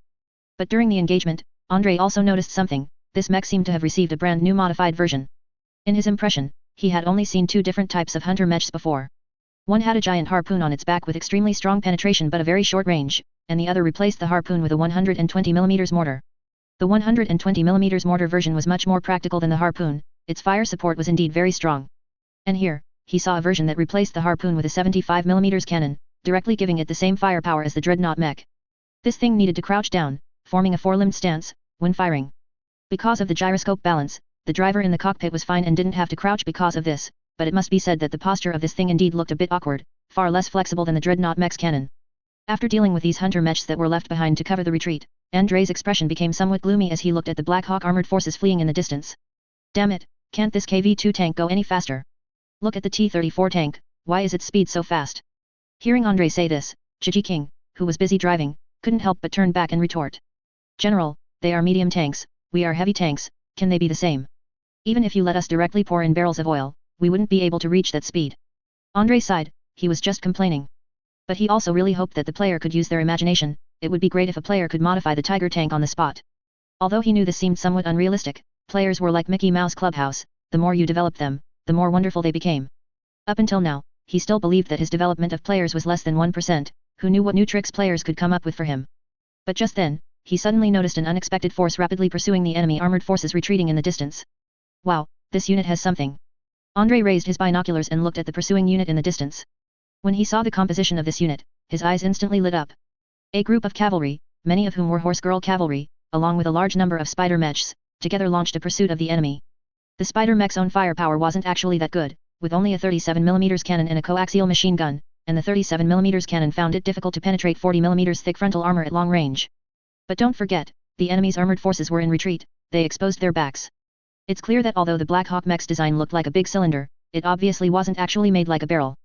Speaker 1: But during the engagement, Andrei also noticed something. This mech seemed to have received a brand new modified version. In his impression, he had only seen two different types of Hunter mechs before. One had a giant harpoon on its back with extremely strong penetration but a very short range, and the other replaced the harpoon with a 120mm mortar. The 120mm mortar version was much more practical than the harpoon. Its fire support was indeed very strong. And here, he saw a version that replaced the harpoon with a 75mm cannon, directly giving it the same firepower as the Dreadnought mech. This thing needed to crouch down, forming a four-limbed stance, when firing. Because of the gyroscope balance, the driver in the cockpit was fine and didn't have to crouch because of this, but it must be said that the posture of this thing indeed looked a bit awkward, far less flexible than the Dreadnought mech's cannon. After dealing with these Hunter mechs that were left behind to cover the retreat, Andrei's expression became somewhat gloomy as he looked at the Black Hawk armored forces fleeing in the distance. Damn it, can't this KV-2 tank go any faster? Look at the T-34 tank, why is its speed so fast? Hearing Andre say this, Gigi King, who was busy driving, couldn't help but turn back and retort. General, they are medium tanks, we are heavy tanks, can they be the same? Even if you let us directly pour in barrels of oil, we wouldn't be able to reach that speed. Andre sighed, he was just complaining. But he also really hoped that the player could use their imagination, it would be great if a player could modify the Tiger tank on the spot. Although he knew this seemed somewhat unrealistic, players were like Mickey Mouse Clubhouse, the more you developed them, the more wonderful they became. Up until now, he still believed that his development of players was less than 1%, who knew what new tricks players could come up with for him. But just then, he suddenly noticed an unexpected force rapidly pursuing the enemy armored forces retreating in the distance. Wow, this unit has something. Andre raised his binoculars and looked at the pursuing unit in the distance. When he saw the composition of this unit, his eyes instantly lit up. A group of cavalry, many of whom were horse girl cavalry, along with a large number of spider mechs, together launched a pursuit of the enemy. The spider mech's own firepower wasn't actually that good, with only a 37mm cannon and a coaxial machine gun, and the 37mm cannon found it difficult to penetrate 40mm thick frontal armor at long range. But don't forget, the enemy's armored forces were in retreat, they exposed their backs. It's clear that although the Black Hawk mech's design looked like a big cylinder, it obviously wasn't actually made like a barrel.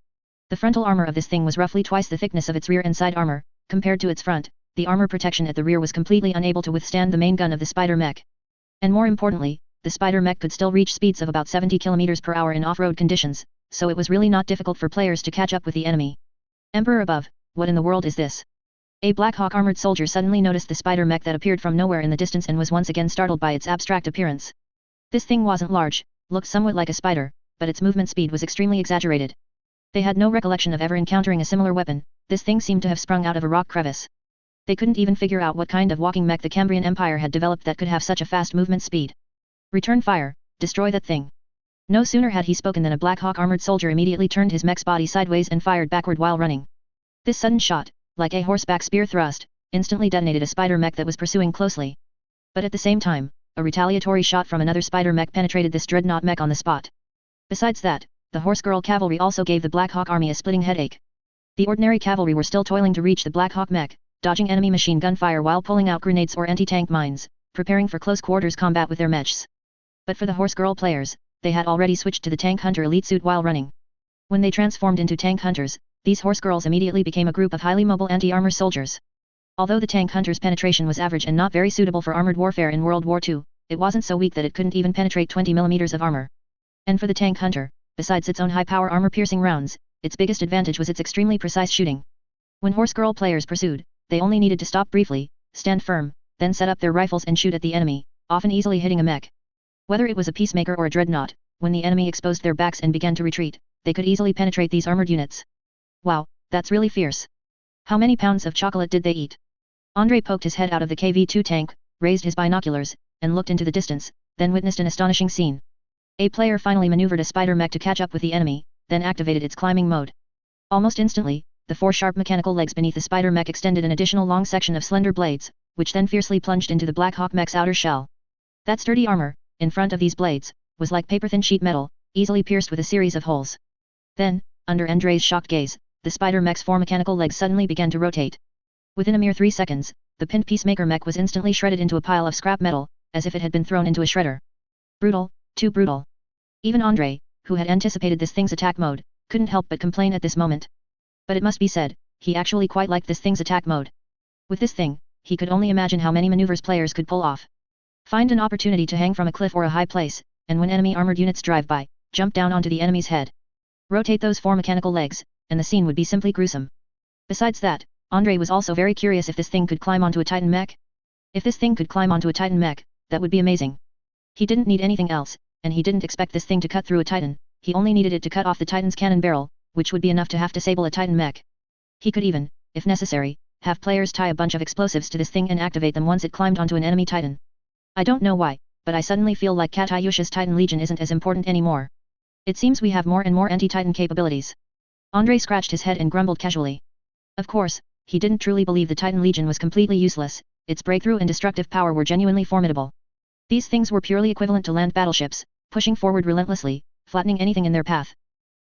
Speaker 1: The frontal armor of this thing was roughly twice the thickness of its rear and side armor, compared to its front, the armor protection at the rear was completely unable to withstand the main gun of the spider mech. And more importantly, the spider mech could still reach speeds of about 70 km per hour in off-road conditions, so it was really not difficult for players to catch up with the enemy. Emperor above, what in the world is this? A Black Hawk armored soldier suddenly noticed the spider mech that appeared from nowhere in the distance and was once again startled by its abstract appearance. This thing wasn't large, looked somewhat like a spider, but its movement speed was extremely exaggerated. They had no recollection of ever encountering a similar weapon, this thing seemed to have sprung out of a rock crevice. They couldn't even figure out what kind of walking mech the Cambrian Empire had developed that could have such a fast movement speed. Return fire, destroy that thing. No sooner had he spoken than a Black Hawk armored soldier immediately turned his mech's body sideways and fired backward while running. This sudden shot, like a horseback spear thrust, instantly detonated a spider mech that was pursuing closely. But at the same time, a retaliatory shot from another spider mech penetrated this dreadnought mech on the spot. Besides that, the horse girl cavalry also gave the Black Hawk army a splitting headache. The ordinary cavalry were still toiling to reach the Black Hawk mech, dodging enemy machine gun fire while pulling out grenades or anti-tank mines, preparing for close quarters combat with their mechs. But for the horse girl players, they had already switched to the tank hunter elite suit while running. When they transformed into tank hunters, these horse girls immediately became a group of highly mobile anti-armor soldiers. Although the tank hunter's penetration was average and not very suitable for armored warfare in World War II, it wasn't so weak that it couldn't even penetrate 20 mm of armor. And for the tank hunter, besides its own high-power armor-piercing rounds, its biggest advantage was its extremely precise shooting. When horse girl players pursued, they only needed to stop briefly, stand firm, then set up their rifles and shoot at the enemy, often easily hitting a mech. Whether it was a peacemaker or a dreadnought, when the enemy exposed their backs and began to retreat, they could easily penetrate these armored units. Wow, that's really fierce. How many pounds of chocolate did they eat? Andre poked his head out of the KV-2 tank, raised his binoculars, and looked into the distance, then witnessed an astonishing scene. A player finally maneuvered a spider mech to catch up with the enemy, then activated its climbing mode. Almost instantly, the four sharp mechanical legs beneath the spider mech extended an additional long section of slender blades, which then fiercely plunged into the Black Hawk mech's outer shell. That sturdy armor, in front of these blades, was like paper-thin sheet metal, easily pierced with a series of holes. Then, under Andre's shocked gaze, the spider mech's four mechanical legs suddenly began to rotate. Within a mere 3 seconds, the pinned peacemaker mech was instantly shredded into a pile of scrap metal, as if it had been thrown into a shredder. Brutal, too brutal. Even Andre, who had anticipated this thing's attack mode, couldn't help but complain at this moment. But it must be said, he actually quite liked this thing's attack mode. With this thing, he could only imagine how many maneuvers players could pull off. Find an opportunity to hang from a cliff or a high place, and when enemy armored units drive by, jump down onto the enemy's head. Rotate those four mechanical legs, and the scene would be simply gruesome. Besides that, Andre was also very curious if this thing could climb onto a Titan mech. If this thing could climb onto a Titan mech, that would be amazing. He didn't need anything else, and he didn't expect this thing to cut through a Titan, he only needed it to cut off the Titan's cannon barrel, which would be enough to have disable a Titan mech. He could even, if necessary, have players tie a bunch of explosives to this thing and activate them once it climbed onto an enemy Titan. I don't know why, but I suddenly feel like Katyusha's Titan Legion isn't as important anymore. It seems we have more and more anti-Titan capabilities. Andre scratched his head and grumbled casually. Of course, he didn't truly believe the Titan Legion was completely useless, its breakthrough and destructive power were genuinely formidable. These things were purely equivalent to land battleships, pushing forward relentlessly, flattening anything in their path.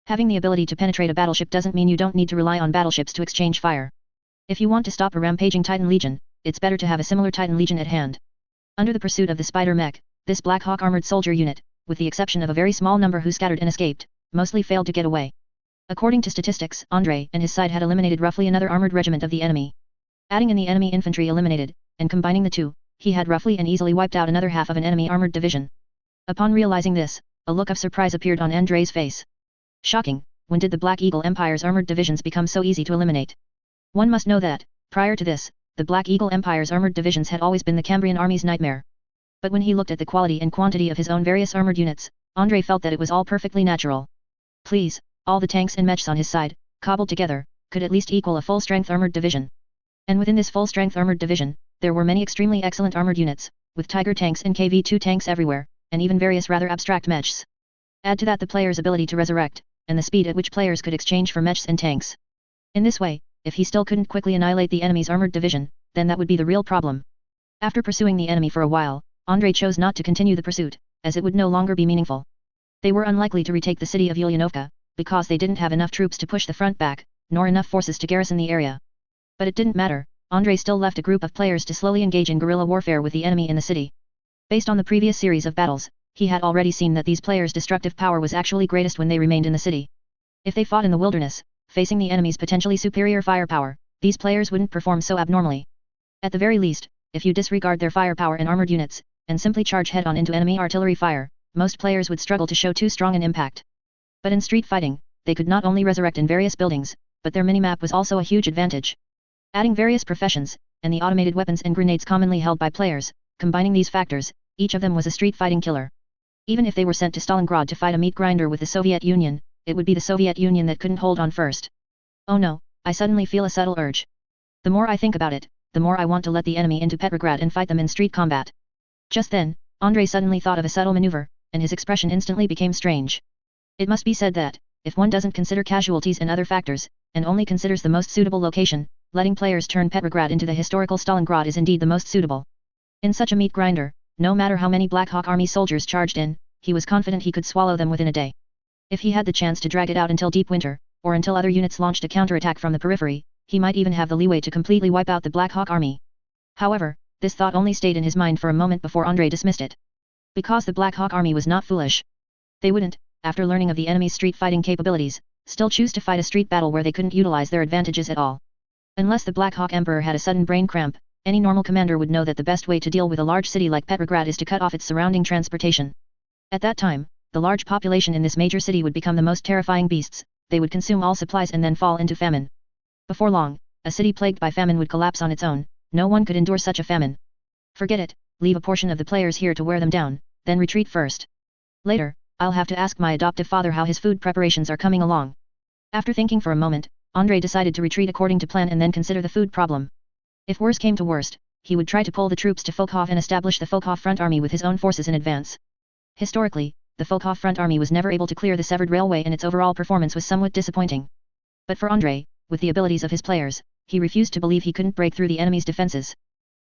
Speaker 1: Having the ability to penetrate a battleship doesn't mean you don't need to rely on battleships to exchange fire. If you want to stop a rampaging Titan Legion, it's better to have a similar Titan Legion at hand. Under the pursuit of the spider mech, this Black Hawk armored soldier unit, with the exception of a very small number who scattered and escaped, mostly failed to get away. According to statistics, Andrei and his side had eliminated roughly another armored regiment of the enemy. Adding in the enemy infantry eliminated, and combining the two, he had roughly and easily wiped out another half of an enemy armored division. Upon realizing this, a look of surprise appeared on Andrei's face. Shocking, when did the Black Eagle Empire's armored divisions become so easy to eliminate? One must know that, prior to this, the Black Eagle Empire's armored divisions had always been the Cambrian army's nightmare. But when he looked at the quality and quantity of his own various armored units, Andrei felt that it was all perfectly natural. Please, all the tanks and mechs on his side, cobbled together, could at least equal a full-strength armored division. And within this full-strength armored division, there were many extremely excellent armored units, with Tiger tanks and KV-2 tanks everywhere, and even various rather abstract mechs. Add to that the player's ability to resurrect, and the speed at which players could exchange for mechs and tanks. In this way, if he still couldn't quickly annihilate the enemy's armored division, then that would be the real problem. After pursuing the enemy for a while, Andrei chose not to continue the pursuit, as it would no longer be meaningful. They were unlikely to retake the city of Ulyanovka, because they didn't have enough troops to push the front back, nor enough forces to garrison the area. But it didn't matter, Andrei still left a group of players to slowly engage in guerrilla warfare with the enemy in the city. Based on the previous series of battles, he had already seen that these players' destructive power was actually greatest when they remained in the city. If they fought in the wilderness, facing the enemy's potentially superior firepower, these players wouldn't perform so abnormally. At the very least, if you disregard their firepower and armored units, and simply charge head-on into enemy artillery fire, most players would struggle to show too strong an impact. But in street fighting, they could not only resurrect in various buildings, but their minimap was also a huge advantage. Adding various professions, and the automated weapons and grenades commonly held by players, combining these factors, each of them was a street fighting killer. Even if they were sent to Stalingrad to fight a meat grinder with the Soviet Union, it would be the Soviet Union that couldn't hold on first. Oh no, I suddenly feel a subtle urge. The more I think about it, the more I want to let the enemy into Petrograd and fight them in street combat. Just then, Andrei suddenly thought of a subtle maneuver, and his expression instantly became strange. It must be said that, if one doesn't consider casualties and other factors, and only considers the most suitable location, letting players turn Petrograd into the historical Stalingrad is indeed the most suitable. In such a meat grinder, no matter how many Black Hawk Army soldiers charged in, he was confident he could swallow them within a day. If he had the chance to drag it out until deep winter, or until other units launched a counterattack from the periphery, he might even have the leeway to completely wipe out the Black Hawk Army. However, this thought only stayed in his mind for a moment before Andrei dismissed it. Because the Black Hawk Army was not foolish. They wouldn't, after learning of the enemy's street fighting capabilities, still choose to fight a street battle where they couldn't utilize their advantages at all. Unless the Black Hawk Emperor had a sudden brain cramp, any normal commander would know that the best way to deal with a large city like Petrograd is to cut off its surrounding transportation. At that time, the large population in this major city would become the most terrifying beasts, they would consume all supplies and then fall into famine. Before long, a city plagued by famine would collapse on its own, no one could endure such a famine. Forget it, leave a portion of the players here to wear them down, then retreat first. Later, I'll have to ask my adoptive father how his food preparations are coming along. After thinking for a moment, Andrei decided to retreat according to plan and then consider the food problem. If worse came to worst, he would try to pull the troops to Folkov and establish the Folkov Front Army with his own forces in advance. Historically, the Folkov Front Army was never able to clear the severed railway and its overall performance was somewhat disappointing. But for Andrei, with the abilities of his players, he refused to believe he couldn't break through the enemy's defenses.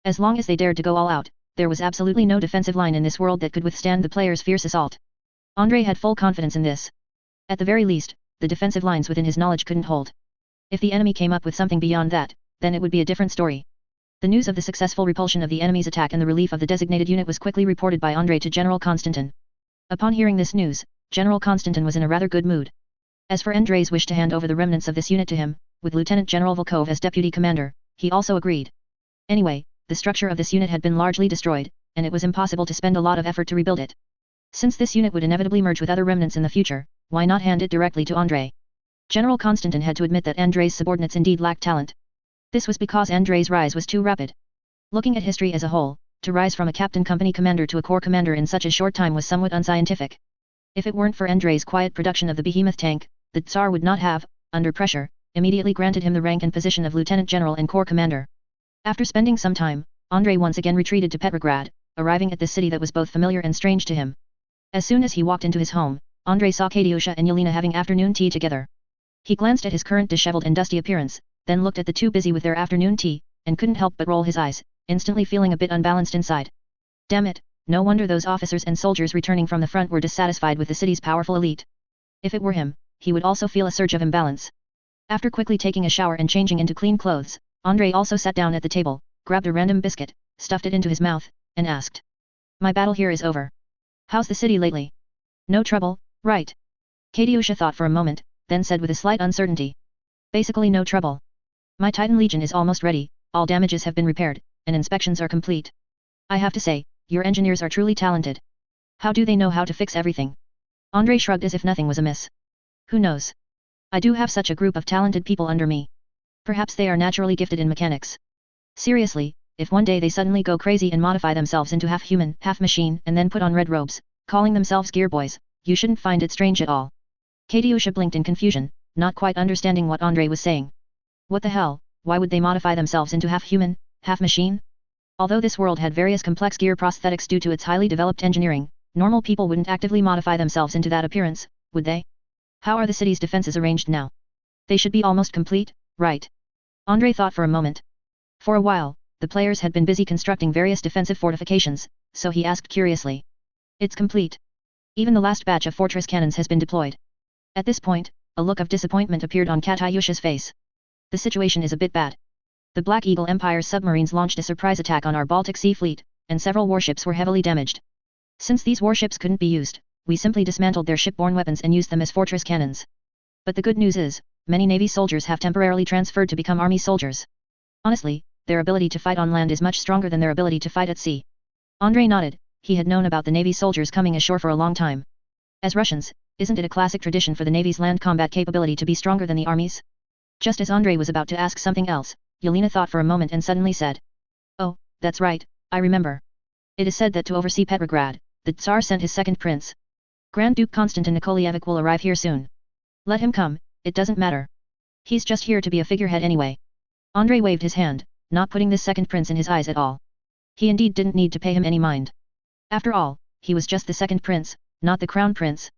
Speaker 1: As long as they dared to go all out, there was absolutely no defensive line in this world that could withstand the players' fierce assault. Andrei had full confidence in this. At the very least, the defensive lines within his knowledge couldn't hold. If the enemy came up with something beyond that, then it would be a different story. The news of the successful repulsion of the enemy's attack and the relief of the designated unit was quickly reported by Andrei to General Konstantin. Upon hearing this news, General Konstantin was in a rather good mood. As for Andrei's wish to hand over the remnants of this unit to him, with Lieutenant General Volkov as deputy commander, he also agreed. Anyway, the structure of this unit had been largely destroyed, and it was impossible to spend a lot of effort to rebuild it. Since this unit would inevitably merge with other remnants in the future, why not hand it directly to Andrei? General Konstantin had to admit that Andrei's subordinates indeed lacked talent. This was because Andrei's rise was too rapid. Looking at history as a whole, to rise from a captain company commander to a corps commander in such a short time was somewhat unscientific. If it weren't for Andrei's quiet production of the behemoth tank, the Tsar would not have, under pressure, immediately granted him the rank and position of lieutenant general and corps commander. After spending some time, Andrei once again retreated to Petrograd, arriving at this city that was both familiar and strange to him. As soon as he walked into his home, Andrei saw Katyusha and Yelena having afternoon tea together. He glanced at his current disheveled and dusty appearance, then looked at the two busy with their afternoon tea, and couldn't help but roll his eyes, instantly feeling a bit unbalanced inside. Damn it, no wonder those officers and soldiers returning from the front were dissatisfied with the city's powerful elite. If it were him, he would also feel a surge of imbalance. After quickly taking a shower and changing into clean clothes, Andrei also sat down at the table, grabbed a random biscuit, stuffed it into his mouth, and asked. My battle here is over. How's the city lately? No trouble, right? Katyusha thought for a moment, then said with a slight uncertainty. Basically no trouble. My Titan Legion is almost ready, all damages have been repaired, and inspections are complete. I have to say, your engineers are truly talented. How do they know how to fix everything? Andre shrugged as if nothing was amiss. Who knows? I do have such a group of talented people under me. Perhaps they are naturally gifted in mechanics. Seriously, if one day they suddenly go crazy and modify themselves into half human, half machine and then put on red robes, calling themselves gear boys, you shouldn't find it strange at all. Katyusha blinked in confusion, not quite understanding what Andre was saying. What the hell, why would they modify themselves into half human, half machine? Although this world had various complex gear prosthetics due to its highly developed engineering, normal people wouldn't actively modify themselves into that appearance, would they? How are the city's defenses arranged now? They should be almost complete, right? Andre thought for a moment. For a while, the players had been busy constructing various defensive fortifications, so he asked curiously. It's complete. Even the last batch of fortress cannons has been deployed. At this point, a look of disappointment appeared on Katyusha's face. The situation is a bit bad. The Black Eagle Empire's submarines launched a surprise attack on our Baltic Sea fleet, and several warships were heavily damaged. Since these warships couldn't be used, we simply dismantled their shipborne weapons and used them as fortress cannons. But the good news is, many Navy soldiers have temporarily transferred to become Army soldiers. Honestly, their ability to fight on land is much stronger than their ability to fight at sea. Andre nodded, he had known about the Navy soldiers coming ashore for a long time. As Russians, isn't it a classic tradition for the Navy's land combat capability to be stronger than the Army's? Just as Andre was about to ask something else, Yelena thought for a moment and suddenly said. Oh, that's right, I remember. It is said that to oversee Petrograd, the Tsar sent his second prince. Grand Duke Konstantin Nikolaevich will arrive here soon. Let him come, it doesn't matter. He's just here to be a figurehead anyway. Andre waved his hand, not putting this second prince in his eyes at all. He indeed didn't need to pay him any mind. After all, he was just the second prince, not the crown prince.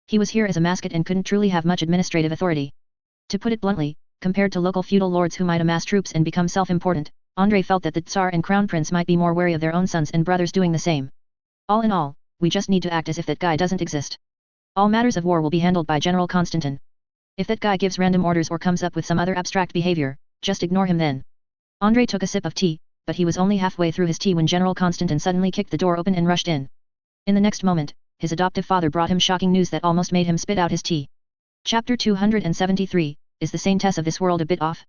Speaker 1: He was here as a mascot and couldn't truly have much administrative authority. To put it bluntly, compared to local feudal lords who might amass troops and become self-important, Andre felt that the Tsar and crown prince might be more wary of their own sons and brothers doing the same. All in all, we just need to act as if that guy doesn't exist. All matters of war will be handled by General Konstantin. If that guy gives random orders or comes up with some other abstract behavior, just ignore him then. Andre took a sip of tea, but he was only halfway through his tea when General Konstantin suddenly kicked the door open and rushed in. In the next moment, his adoptive father brought him shocking news that almost made him spit out his tea. Chapter 273, Is the Saintess of this world a bit off?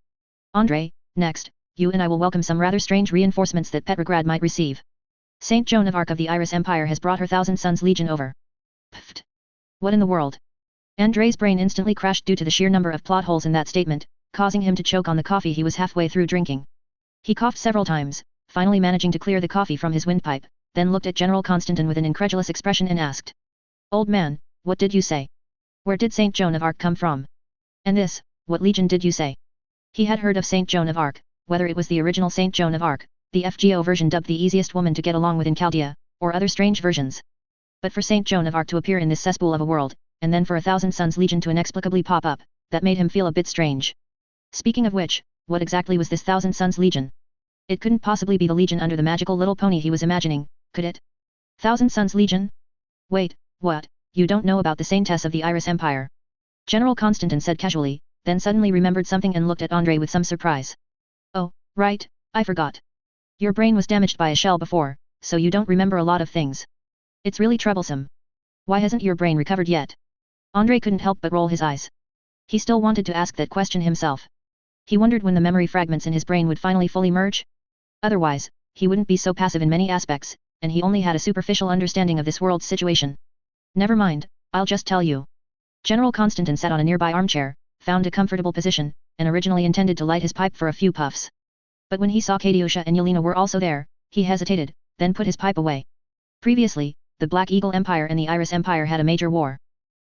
Speaker 1: Andre, next, you and I will welcome some rather strange reinforcements that Petrograd might receive. Saint Joan of Arc of the Iris Empire has brought her Thousand Sons Legion over. Pfft. What in the world? Andre's brain instantly crashed due to the sheer number of plot holes in that statement, causing him to choke on the coffee he was halfway through drinking. He coughed several times, finally managing to clear the coffee from his windpipe, then looked at General Konstantin with an incredulous expression and asked. Old man, what did you say? Where did Saint Joan of Arc come from? And this, what legion did you say? He had heard of Saint Joan of Arc, whether it was the original Saint Joan of Arc, the FGO version dubbed the easiest woman to get along with in Chaldea, or other strange versions. But for Saint Joan of Arc to appear in this cesspool of a world, and then for a Thousand Sons Legion to inexplicably pop up, that made him feel a bit strange. Speaking of which, what exactly was this Thousand Sons Legion? It couldn't possibly be the legion under the magical little pony he was imagining, could it? Thousand Sons Legion? Wait, what, you don't know about the Saintess of the Iris Empire? General Konstantin said casually, then suddenly remembered something and looked at Andre with some surprise. Oh, right, I forgot. Your brain was damaged by a shell before, so you don't remember a lot of things. It's really troublesome. Why hasn't your brain recovered yet? Andre couldn't help but roll his eyes. He still wanted to ask that question himself. He wondered when the memory fragments in his brain would finally fully merge. Otherwise, he wouldn't be so passive in many aspects, and he only had a superficial understanding of this world's situation. Never mind, I'll just tell you. General Konstantin sat on a nearby armchair, found a comfortable position, and originally intended to light his pipe for a few puffs. But when he saw Katyusha and Yelena were also there, he hesitated, then put his pipe away. Previously, the Black Eagle Empire and the Iris Empire had a major war.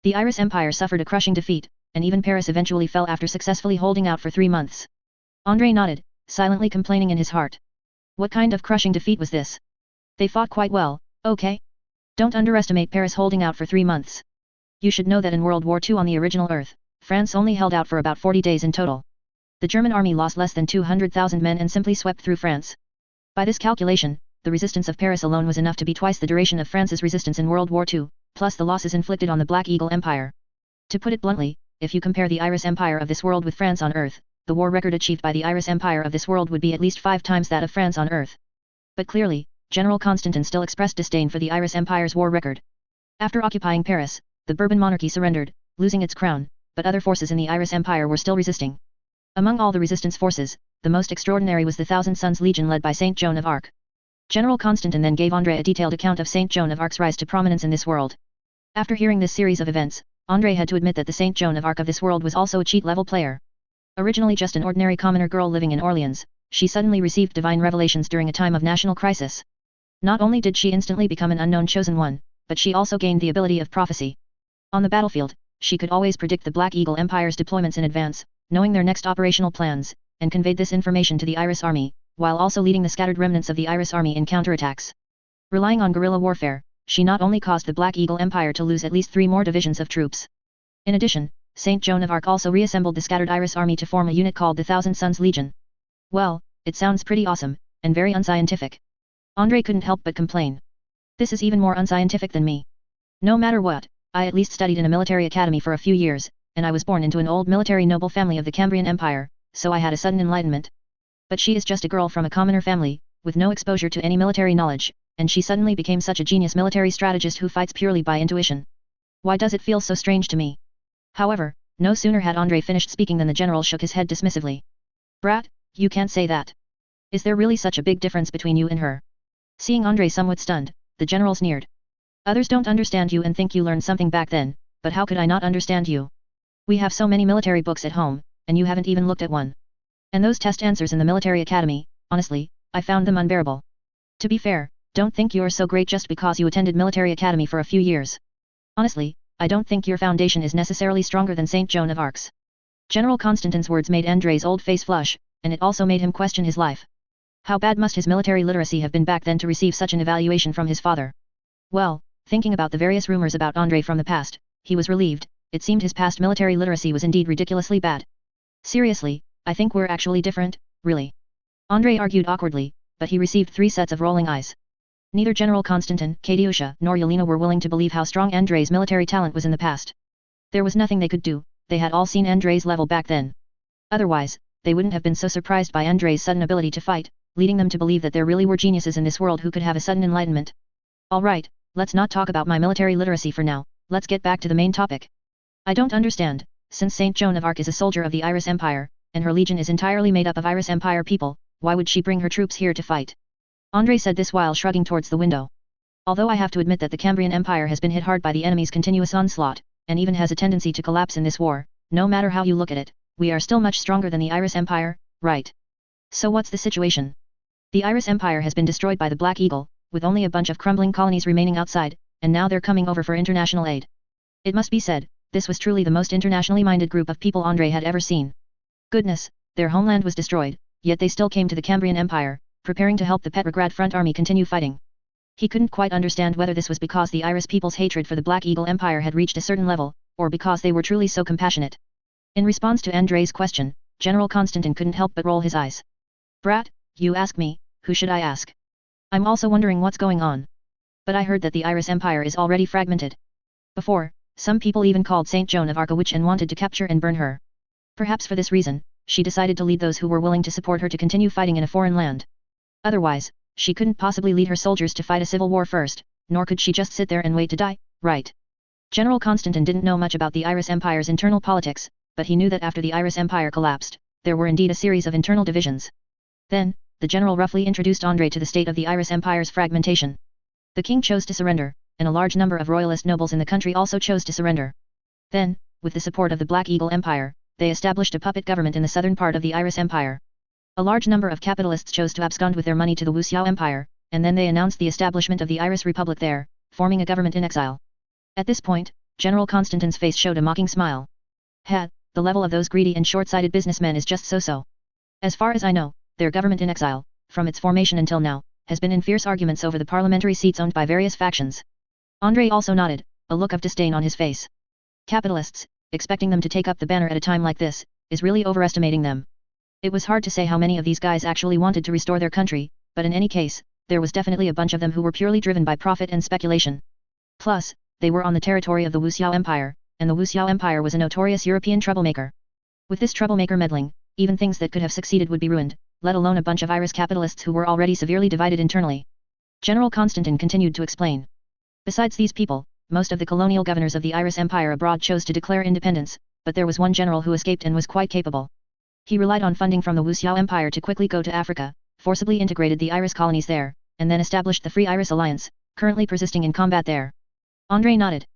Speaker 1: The Iris Empire suffered a crushing defeat, and even Paris eventually fell after successfully holding out for 3 months. Andre nodded, silently complaining in his heart. What kind of crushing defeat was this? They fought quite well, okay? Don't underestimate Paris holding out for 3 months. You should know that in World War II on the original Earth, France only held out for about 40 days in total. The German army lost less than 200,000 men and simply swept through France. By this calculation, the resistance of Paris alone was enough to be twice the duration of France's resistance in World War II, plus the losses inflicted on the Black Eagle Empire. To put it bluntly, if you compare the Iris Empire of this world with France on Earth, the war record achieved by the Iris Empire of this world would be at least 5 times that of France on Earth. But clearly, General Konstantin still expressed disdain for the Iris Empire's war record. After occupying Paris, the Bourbon monarchy surrendered, losing its crown, but other forces in the Iris Empire were still resisting. Among all the resistance forces, the most extraordinary was the Thousand Suns Legion led by Saint Joan of Arc. General Constantin then gave Andrei a detailed account of Saint Joan of Arc's rise to prominence in this world. After hearing this series of events, Andrei had to admit that the Saint Joan of Arc of this world was also a cheat-level player. Originally just an ordinary commoner girl living in Orleans, she suddenly received divine revelations during a time of national crisis. Not only did she instantly become an unknown chosen one, but she also gained the ability of prophecy. On the battlefield, she could always predict the Black Eagle Empire's deployments in advance, knowing their next operational plans, and conveyed this information to the Iris Army, while also leading the scattered remnants of the Iris Army in counterattacks. Relying on guerrilla warfare, she not only caused the Black Eagle Empire to lose at least 3 more divisions of troops. In addition, Saint Joan of Arc also reassembled the scattered Iris Army to form a unit called the Thousand Suns Legion. Well, it sounds pretty awesome, and very unscientific. Andrei couldn't help but complain. This is even more unscientific than me. No matter what, I at least studied in a military academy for a few years, and I was born into an old military noble family of the Cambrian Empire, so I had a sudden enlightenment. But she is just a girl from a commoner family, with no exposure to any military knowledge, and she suddenly became such a genius military strategist who fights purely by intuition. Why does it feel so strange to me? However, no sooner had Andrei finished speaking than the general shook his head dismissively. Brat, you can't say that. Is there really such a big difference between you and her? Seeing Andrei somewhat stunned, the general sneered. Others don't understand you and think you learned something back then, but how could I not understand you? We have so many military books at home, and you haven't even looked at one. And those test answers in the military academy, honestly, I found them unbearable. To be fair, don't think you're so great just because you attended military academy for a few years. Honestly, I don't think your foundation is necessarily stronger than Saint Joan of Arc's. General Constantin's words made Andrei's old face flush, and it also made him question his life. How bad must his military literacy have been back then to receive such an evaluation from his father? Well, thinking about the various rumors about Andrei from the past, he was relieved. It seemed his past military literacy was indeed ridiculously bad. Seriously, I think we're actually different, really. Andrei argued awkwardly, but he received 3 sets of rolling eyes. Neither General Konstantin, Katiusha, nor Yelena were willing to believe how strong Andrei's military talent was in the past. There was nothing they could do, they had all seen Andrei's level back then. Otherwise, they wouldn't have been so surprised by Andrei's sudden ability to fight, leading them to believe that there really were geniuses in this world who could have a sudden enlightenment. Alright, let's not talk about my military literacy for now, let's get back to the main topic. I don't understand, since Saint Joan of Arc is a soldier of the Iris Empire, and her legion is entirely made up of Iris Empire people, why would she bring her troops here to fight? Andrei said this while shrugging towards the window. Although I have to admit that the Cambrian Empire has been hit hard by the enemy's continuous onslaught, and even has a tendency to collapse in this war, no matter how you look at it, we are still much stronger than the Iris Empire, right? So what's the situation? The Iris Empire has been destroyed by the Black Eagle, with only a bunch of crumbling colonies remaining outside, and now they're coming over for international aid. It must be said, this was truly the most internationally minded group of people Andrei had ever seen. Goodness, their homeland was destroyed, yet they still came to the Cambrian Empire, preparing to help the Petrograd Front Army continue fighting. He couldn't quite understand whether this was because the Iris people's hatred for the Black Eagle Empire had reached a certain level, or because they were truly so compassionate. In response to Andrei's question, General Konstantin couldn't help but roll his eyes. Brat, you ask me, who should I ask? I'm also wondering what's going on. But I heard that the Iris Empire is already fragmented. Before, some people even called Saint Joan of Arc a witch and wanted to capture and burn her. Perhaps for this reason, she decided to lead those who were willing to support her to continue fighting in a foreign land. Otherwise, she couldn't possibly lead her soldiers to fight a civil war first, nor could she just sit there and wait to die, right? General Konstantin didn't know much about the Iris Empire's internal politics, but he knew that after the Iris Empire collapsed, there were indeed a series of internal divisions. Then, the general roughly introduced Andrei to the state of the Iris Empire's fragmentation. The king chose to surrender, and a large number of royalist nobles in the country also chose to surrender. Then, with the support of the Black Eagle Empire, they established a puppet government in the southern part of the Iris Empire. A large number of capitalists chose to abscond with their money to the Wuxiao Empire, and then they announced the establishment of the Iris Republic there, forming a government in exile. At this point, General Konstantin's face showed a mocking smile. The level of those greedy and short-sighted businessmen is just so-so. As far as I know, their government in exile, from its formation until now, has been in fierce arguments over the parliamentary seats owned by various factions. Andrei also nodded, a look of disdain on his face. Capitalists, expecting them to take up the banner at a time like this, is really overestimating them. It was hard to say how many of these guys actually wanted to restore their country, but in any case, there was definitely a bunch of them who were purely driven by profit and speculation. Plus, they were on the territory of the Wuxiao Empire, and the Wuxiao Empire was a notorious European troublemaker. With this troublemaker meddling, even things that could have succeeded would be ruined, let alone a bunch of Iris capitalists who were already severely divided internally. General Konstantin continued to explain. Besides these people, most of the colonial governors of the Iris Empire abroad chose to declare independence, but there was one general who escaped and was quite capable. He relied on funding from the Wuxiao Empire to quickly go to Africa, forcibly integrated the Iris colonies there, and then established the Free Iris Alliance, currently persisting in combat there. André nodded.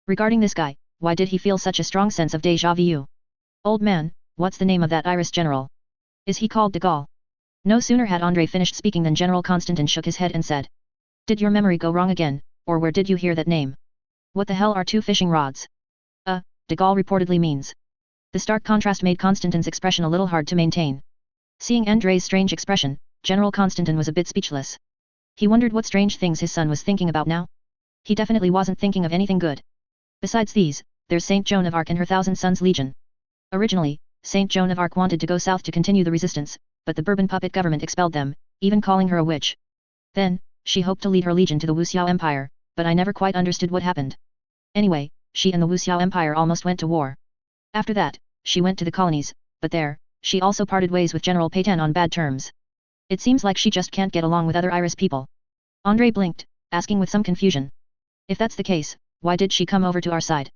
Speaker 1: Regarding this guy, why did he feel such a strong sense of déjà vu? Old man, what's the name of that Iris general? Is he called de Gaulle? No sooner had André finished speaking than General Constantin shook his head and said. Did your memory go wrong again, or where did you hear that name? What the hell are two fishing rods? De Gaulle reportedly means. The stark contrast made Constantin's expression a little hard to maintain. Seeing André's strange expression, General Constantin was a bit speechless. He wondered what strange things his son was thinking about now. He definitely wasn't thinking of anything good. Besides these, there's Saint Joan of Arc and her Thousand Sons Legion. Originally, Saint Joan of Arc wanted to go south to continue the resistance, but the Bourbon puppet government expelled them, even calling her a witch. Then, she hoped to lead her legion to the Wuxiao Empire, but I never quite understood what happened. Anyway, she and the Wuxiao Empire almost went to war. After that, she went to the colonies, but there, she also parted ways with General Pétain on bad terms. It seems like she just can't get along with other Iris people. André blinked, asking with some confusion. If that's the case, why did she come over to our side?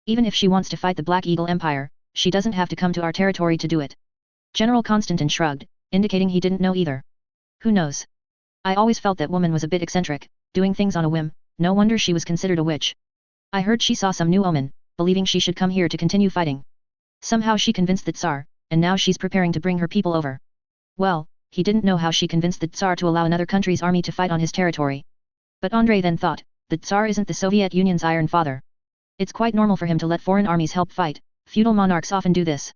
Speaker 1: Even if she wants to fight the Black Eagle Empire, she doesn't have to come to our territory to do it. General Constantin shrugged, indicating he didn't know either. Who knows? I always felt that woman was a bit eccentric, doing things on a whim, no wonder she was considered a witch. I heard she saw some new omen, believing she should come here to continue fighting. Somehow she convinced the Tsar, and now she's preparing to bring her people over. Well, he didn't know how she convinced the Tsar to allow another country's army to fight on his territory. But André then thought, the Tsar isn't the Soviet Union's Iron Father. It's quite normal for him to let foreign armies help fight, feudal monarchs often do this.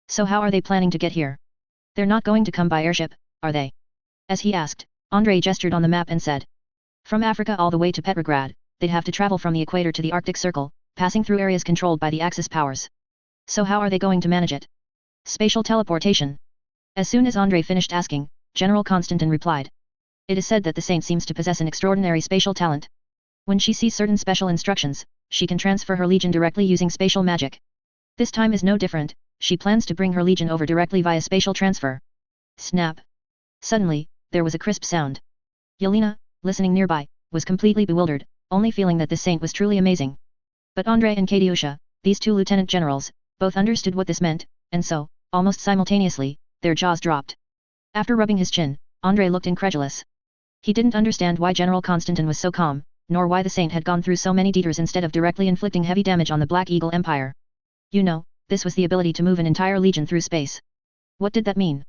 Speaker 1: So how are they planning to get here? They're not going to come by airship, are they? As he asked, André gestured on the map and said. From Africa all the way to Petrograd, they'd have to travel from the equator to the Arctic Circle, passing through areas controlled by the Axis powers. So how are they going to manage it? Spatial teleportation. As soon as André finished asking, General Constantin replied. It is said that the saint seems to possess an extraordinary spatial talent. When she sees certain special instructions, she can transfer her legion directly using spatial magic. This time is no different, she plans to bring her legion over directly via spatial transfer. Snap. Suddenly, there was a crisp sound. Yelena, listening nearby, was completely bewildered, only feeling that this saint was truly amazing. But André and Katyusha, these two lieutenant generals, both understood what this meant, and so, almost simultaneously, their jaws dropped. After rubbing his chin, André looked incredulous. He didn't understand why General Constantin was so calm, nor why the saint had gone through so many detours instead of directly inflicting heavy damage on the Black Eagle Empire. You know, this was the ability to move an entire legion through space. What did that mean?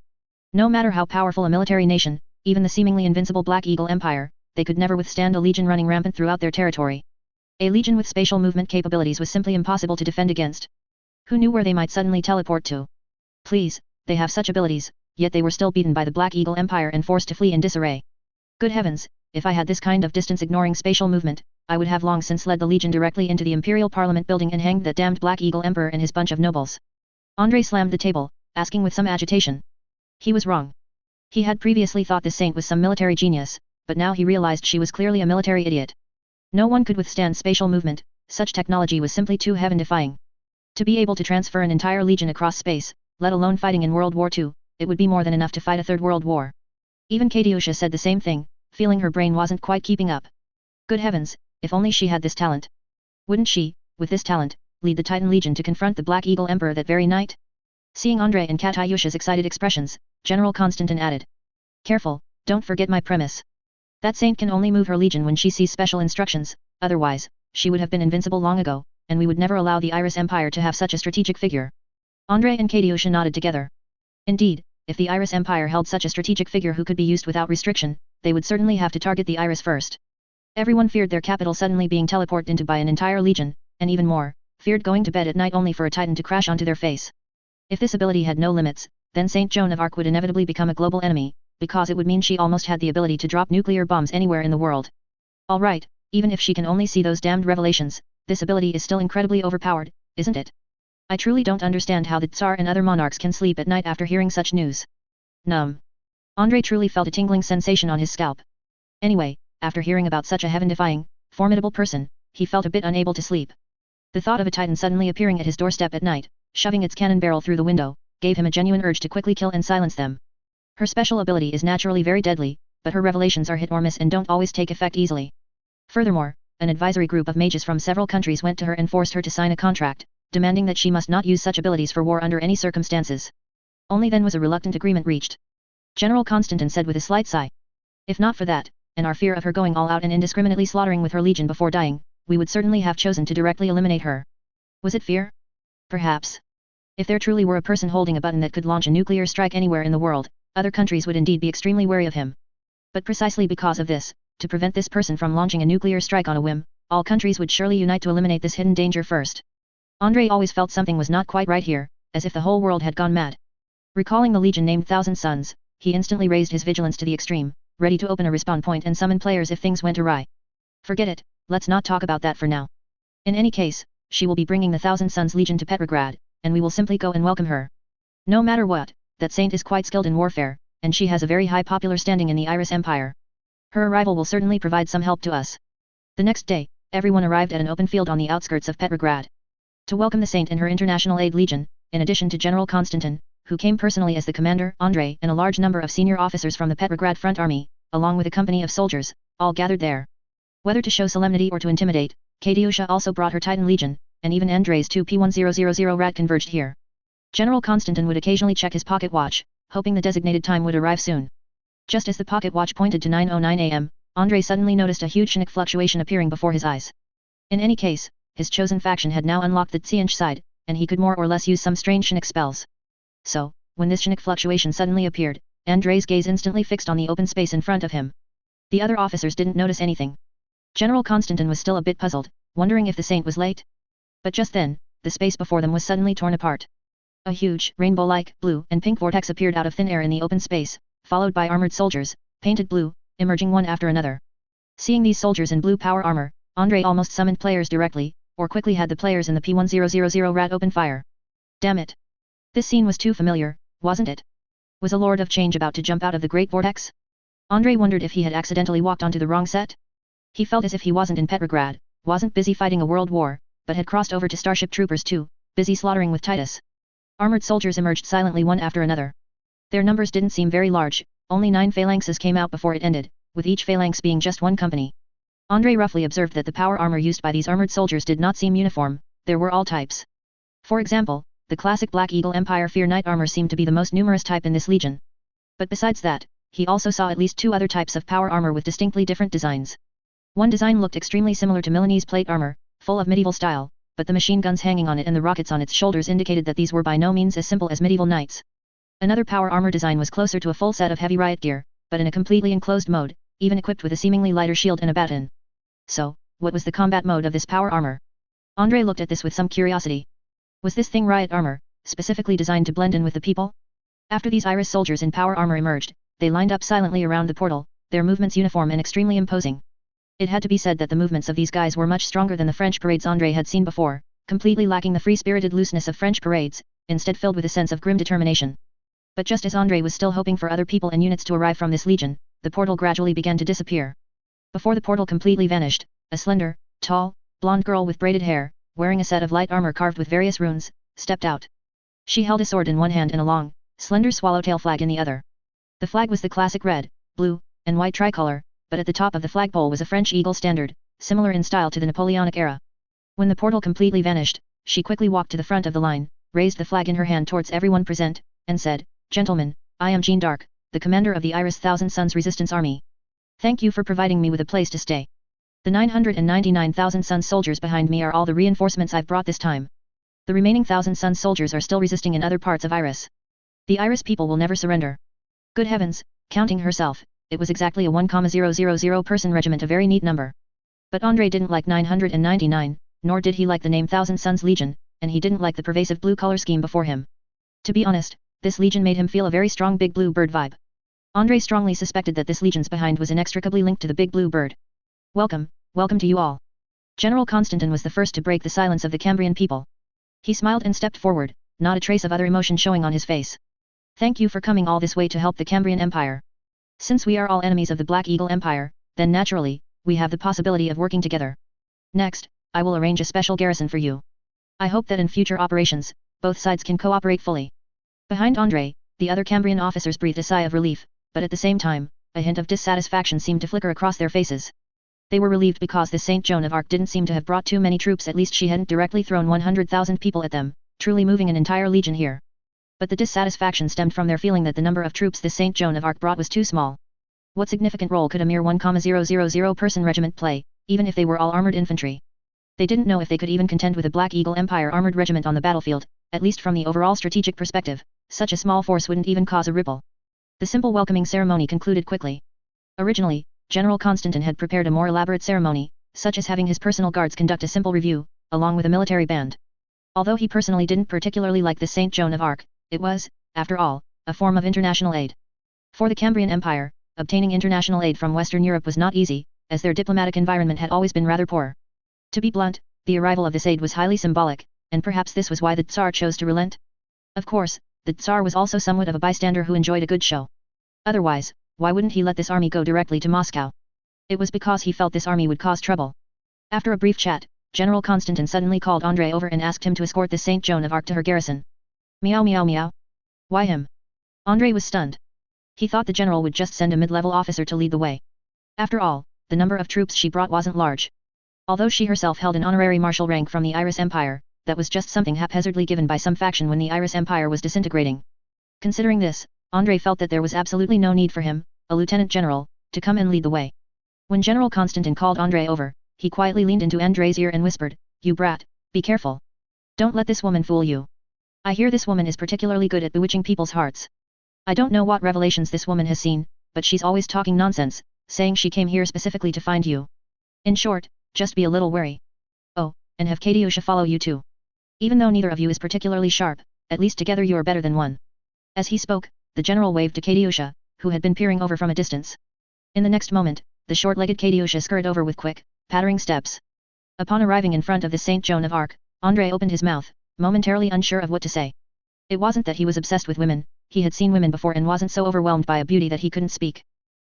Speaker 1: No matter how powerful a military nation, even the seemingly invincible Black Eagle Empire, they could never withstand a legion running rampant throughout their territory. A legion with spatial movement capabilities was simply impossible to defend against. Who knew where they might suddenly teleport to? Please, they have such abilities, yet they were still beaten by the Black Eagle Empire and forced to flee in disarray. Good heavens, if I had this kind of distance-ignoring spatial movement, I would have long since led the legion directly into the Imperial Parliament building and hanged that damned Black Eagle Emperor and his bunch of nobles. André slammed the table, asking with some agitation. He was wrong. He had previously thought this saint was some military genius, but now he realized she was clearly a military idiot. No one could withstand spatial movement, such technology was simply too heaven-defying. To be able to transfer an entire legion across space, let alone fighting in World War II, it would be more than enough to fight a Third World War. Even Katyusha said the same thing, feeling her brain wasn't quite keeping up. Good heavens, if only she had this talent. Wouldn't she, with this talent, lead the Titan Legion to confront the Black Eagle Emperor that very night? Seeing André and Katyusha's excited expressions, General Constantin added. Careful, don't forget my premise. That saint can only move her legion when she sees special instructions, otherwise, she would have been invincible long ago, and we would never allow the Iris Empire to have such a strategic figure. André and Katyusha nodded together. Indeed, if the Iris Empire held such a strategic figure who could be used without restriction, they would certainly have to target the Iris first. Everyone feared their capital suddenly being teleported into by an entire legion, and even more, feared going to bed at night only for a Titan to crash onto their face. If this ability had no limits, then Saint Joan of Arc would inevitably become a global enemy, because it would mean she almost had the ability to drop nuclear bombs anywhere in the world. Alright, even if she can only see those damned revelations, this ability is still incredibly overpowered, isn't it? I truly don't understand how the Tsar and other monarchs can sleep at night after hearing such news. Numb. André truly felt a tingling sensation on his scalp. Anyway, after hearing about such a heaven-defying, formidable person, he felt a bit unable to sleep. The thought of a Titan suddenly appearing at his doorstep at night, shoving its cannon barrel through the window, gave him a genuine urge to quickly kill and silence them. Her special ability is naturally very deadly, but her revelations are hit or miss and don't always take effect easily. Furthermore, an advisory group of mages from several countries went to her and forced her to sign a contract, demanding that she must not use such abilities for war under any circumstances. Only then was a reluctant agreement reached. General Constantin said with a slight sigh. If not for that, and our fear of her going all out and indiscriminately slaughtering with her legion before dying, we would certainly have chosen to directly eliminate her. Was it fear? Perhaps. If there truly were a person holding a button that could launch a nuclear strike anywhere in the world, other countries would indeed be extremely wary of him. But precisely because of this, to prevent this person from launching a nuclear strike on a whim, all countries would surely unite to eliminate this hidden danger first. Andrei always felt something was not quite right here, as if the whole world had gone mad. Recalling the legion named Thousand Suns, he instantly raised his vigilance to the extreme, ready to open a respawn point and summon players if things went awry. Forget it, let's not talk about that for now. In any case, she will be bringing the Thousand Suns Legion to Petrograd, and we will simply go and welcome her. No matter what, that saint is quite skilled in warfare, and she has a very high popular standing in the Iris Empire. Her arrival will certainly provide some help to us. The next day, everyone arrived at an open field on the outskirts of Petrograd. To welcome the saint and her International Aid Legion, in addition to General Constantin, who came personally as the commander, Andrei, and a large number of senior officers from the Petrograd Front Army, along with a company of soldiers, all gathered there. Whether to show solemnity or to intimidate, Katyusha also brought her Titan Legion, and even Andrei's 2 P1000 rat converged here. General Constantin would occasionally check his pocket watch, hoping the designated time would arrive soon. Just as the pocket watch pointed to 9:09 am, Andrei suddenly noticed a huge Chinook fluctuation appearing before his eyes. In any case, his chosen faction had now unlocked the Tsianch side, and he could more or less use some strange Chinook spells. So, when this Chinook fluctuation suddenly appeared, Andrei's gaze instantly fixed on the open space in front of him. The other officers didn't notice anything. General Constantin was still a bit puzzled, wondering if the saint was late. But just then, the space before them was suddenly torn apart. A huge, rainbow-like, blue and pink vortex appeared out of thin air in the open space, followed by armored soldiers, painted blue, emerging one after another. Seeing these soldiers in blue power armor, Andrei almost summoned players directly, or quickly had the players in the P1000 rat open fire. Damn it! This scene was too familiar, wasn't it? Was a Lord of Change about to jump out of the great vortex? Andrei wondered if he had accidentally walked onto the wrong set. He felt as if he wasn't in Petrograd, wasn't busy fighting a world war, but had crossed over to Starship Troopers too, busy slaughtering with Titus. Armored soldiers emerged silently one after another. Their numbers didn't seem very large, only 9 phalanxes came out before it ended, with each phalanx being just one company. Andrei roughly observed that the power armor used by these armored soldiers did not seem uniform, there were all types. For example, the classic Black Eagle Empire Fear Knight armor seemed to be the most numerous type in this legion. But besides that, he also saw at least 2 other types of power armor with distinctly different designs. One design looked extremely similar to Milanese plate armor, full of medieval style, but the machine guns hanging on it and the rockets on its shoulders indicated that these were by no means as simple as medieval knights. Another power armor design was closer to a full set of heavy riot gear, but in a completely enclosed mode, even equipped with a seemingly lighter shield and a baton. So, what was the combat mode of this power armor? Andrei looked at this with some curiosity. Was this thing riot armor, specifically designed to blend in with the people? After these Iris soldiers in power armor emerged, they lined up silently around the portal, their movements uniform and extremely imposing. It had to be said that the movements of these guys were much stronger than the French parades Andrei had seen before, completely lacking the free-spirited looseness of French parades, instead filled with a sense of grim determination. But just as Andrei was still hoping for other people and units to arrive from this legion, the portal gradually began to disappear. Before the portal completely vanished, a slender, tall, blonde girl with braided hair, wearing a set of light armor carved with various runes, stepped out. She held a sword in one hand and a long, slender swallowtail flag in the other. The flag was the classic red, blue, and white tricolor, but at the top of the flagpole was a French eagle standard, similar in style to the Napoleonic era. When the portal completely vanished, she quickly walked to the front of the line, raised the flag in her hand towards everyone present, and said, "Gentlemen, I am Jeanne d'Arc, the commander of the Iris Thousand Suns Resistance Army. Thank you for providing me with a place to stay. The 999,000 Suns soldiers behind me are all the reinforcements I've brought this time. The remaining 1,000 Suns soldiers are still resisting in other parts of Iris. The Iris people will never surrender." Good heavens, counting herself, it was exactly a 1,000 person regiment, a very neat number. But Andrei didn't like 999, nor did he like the name Thousand Suns Legion, and he didn't like the pervasive blue color scheme before him. To be honest, this legion made him feel a very strong big blue bird vibe. Andrei strongly suspected that this legion's behind was inextricably linked to the big blue bird. Welcome, welcome to you all. General Constantin was the first to break the silence of the Cambrian people. He smiled and stepped forward, not a trace of other emotion showing on his face. Thank you for coming all this way to help the Cambrian Empire. Since we are all enemies of the Black Eagle Empire, then naturally, we have the possibility of working together. Next, I will arrange a special garrison for you. I hope that in future operations, both sides can cooperate fully. Behind Andrei, the other Cambrian officers breathed a sigh of relief, but at the same time, a hint of dissatisfaction seemed to flicker across their faces. They were relieved because the Saint Joan of Arc didn't seem to have brought too many troops, at least she hadn't directly thrown 100,000 people at them, truly moving an entire legion here. But the dissatisfaction stemmed from their feeling that the number of troops the Saint Joan of Arc brought was too small. What significant role could a mere 1,000 person regiment play, even if they were all armored infantry? They didn't know if they could even contend with a Black Eagle Empire armored regiment on the battlefield, at least from the overall strategic perspective, such a small force wouldn't even cause a ripple. The simple welcoming ceremony concluded quickly. Originally, General Constantin had prepared a more elaborate ceremony, such as having his personal guards conduct a simple review, along with a military band. Although he personally didn't particularly like the Saint Joan of Arc, it was, after all, a form of international aid. For the Cambrian Empire, obtaining international aid from Western Europe was not easy, as their diplomatic environment had always been rather poor. To be blunt, the arrival of this aid was highly symbolic, and perhaps this was why the Tsar chose to relent. Of course, the Tsar was also somewhat of a bystander who enjoyed a good show. Otherwise, why wouldn't he let this army go directly to Moscow? It was because he felt this army would cause trouble. After a brief chat, General Constantin suddenly called Andrei over and asked him to escort the Saint Joan of Arc to her garrison. Meow meow meow. Why him? Andrei was stunned. He thought the general would just send a mid-level officer to lead the way. After all, the number of troops she brought wasn't large. Although she herself held an honorary marshal rank from the Iris Empire, that was just something haphazardly given by some faction when the Iris Empire was disintegrating. Considering this, Andrei felt that there was absolutely no need for him, a lieutenant general, to come and lead the way. When General Constantin called Andrei over, he quietly leaned into Andrei's ear and whispered, "You brat, be careful. Don't let this woman fool you. I hear this woman is particularly good at bewitching people's hearts. I don't know what revelations this woman has seen, but she's always talking nonsense, saying she came here specifically to find you. In short, just be a little wary. Oh, and have Katyusha follow you too. Even though neither of you is particularly sharp, at least together you are better than one." As he spoke, the general waved to Katyusha, who had been peering over from a distance. In the next moment, the short-legged Katyusha scurried over with quick, pattering steps. Upon arriving in front of the Saint Joan of Arc, Andrei opened his mouth, momentarily unsure of what to say. It wasn't that he was obsessed with women, he had seen women before and wasn't so overwhelmed by a beauty that he couldn't speak.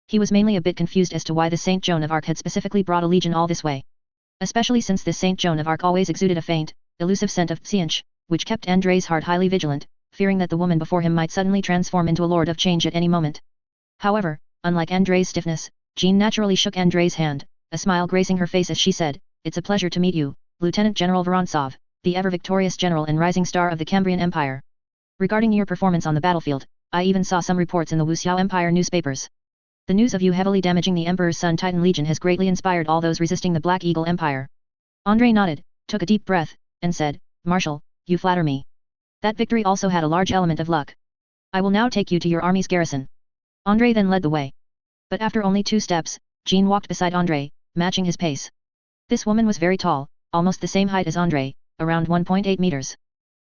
Speaker 1: He was mainly a bit confused as to why the Saint Joan of Arc had specifically brought a legion all this way. Especially since this Saint Joan of Arc always exuded a faint, elusive scent of tsianch, which kept Andrei's heart highly vigilant, fearing that the woman before him might suddenly transform into a lord of change at any moment. However, unlike Andrei's stiffness, Jean naturally shook Andrei's hand, a smile gracing her face as she said, "It's a pleasure to meet you, Lieutenant General Vorontsov, the ever-victorious general and rising star of the Cambrian Empire. Regarding your performance on the battlefield, I even saw some reports in the Wuxiao Empire newspapers. The news of you heavily damaging the Emperor's Sun Titan Legion has greatly inspired all those resisting the Black Eagle Empire." Andrei nodded, took a deep breath, and said, "Marshal, you flatter me. That victory also had a large element of luck. I will now take you to your army's garrison." Andrei then led the way. But after only 2 steps, Jean walked beside Andrei, matching his pace. This woman was very tall, almost the same height as Andrei, around 1.8 meters.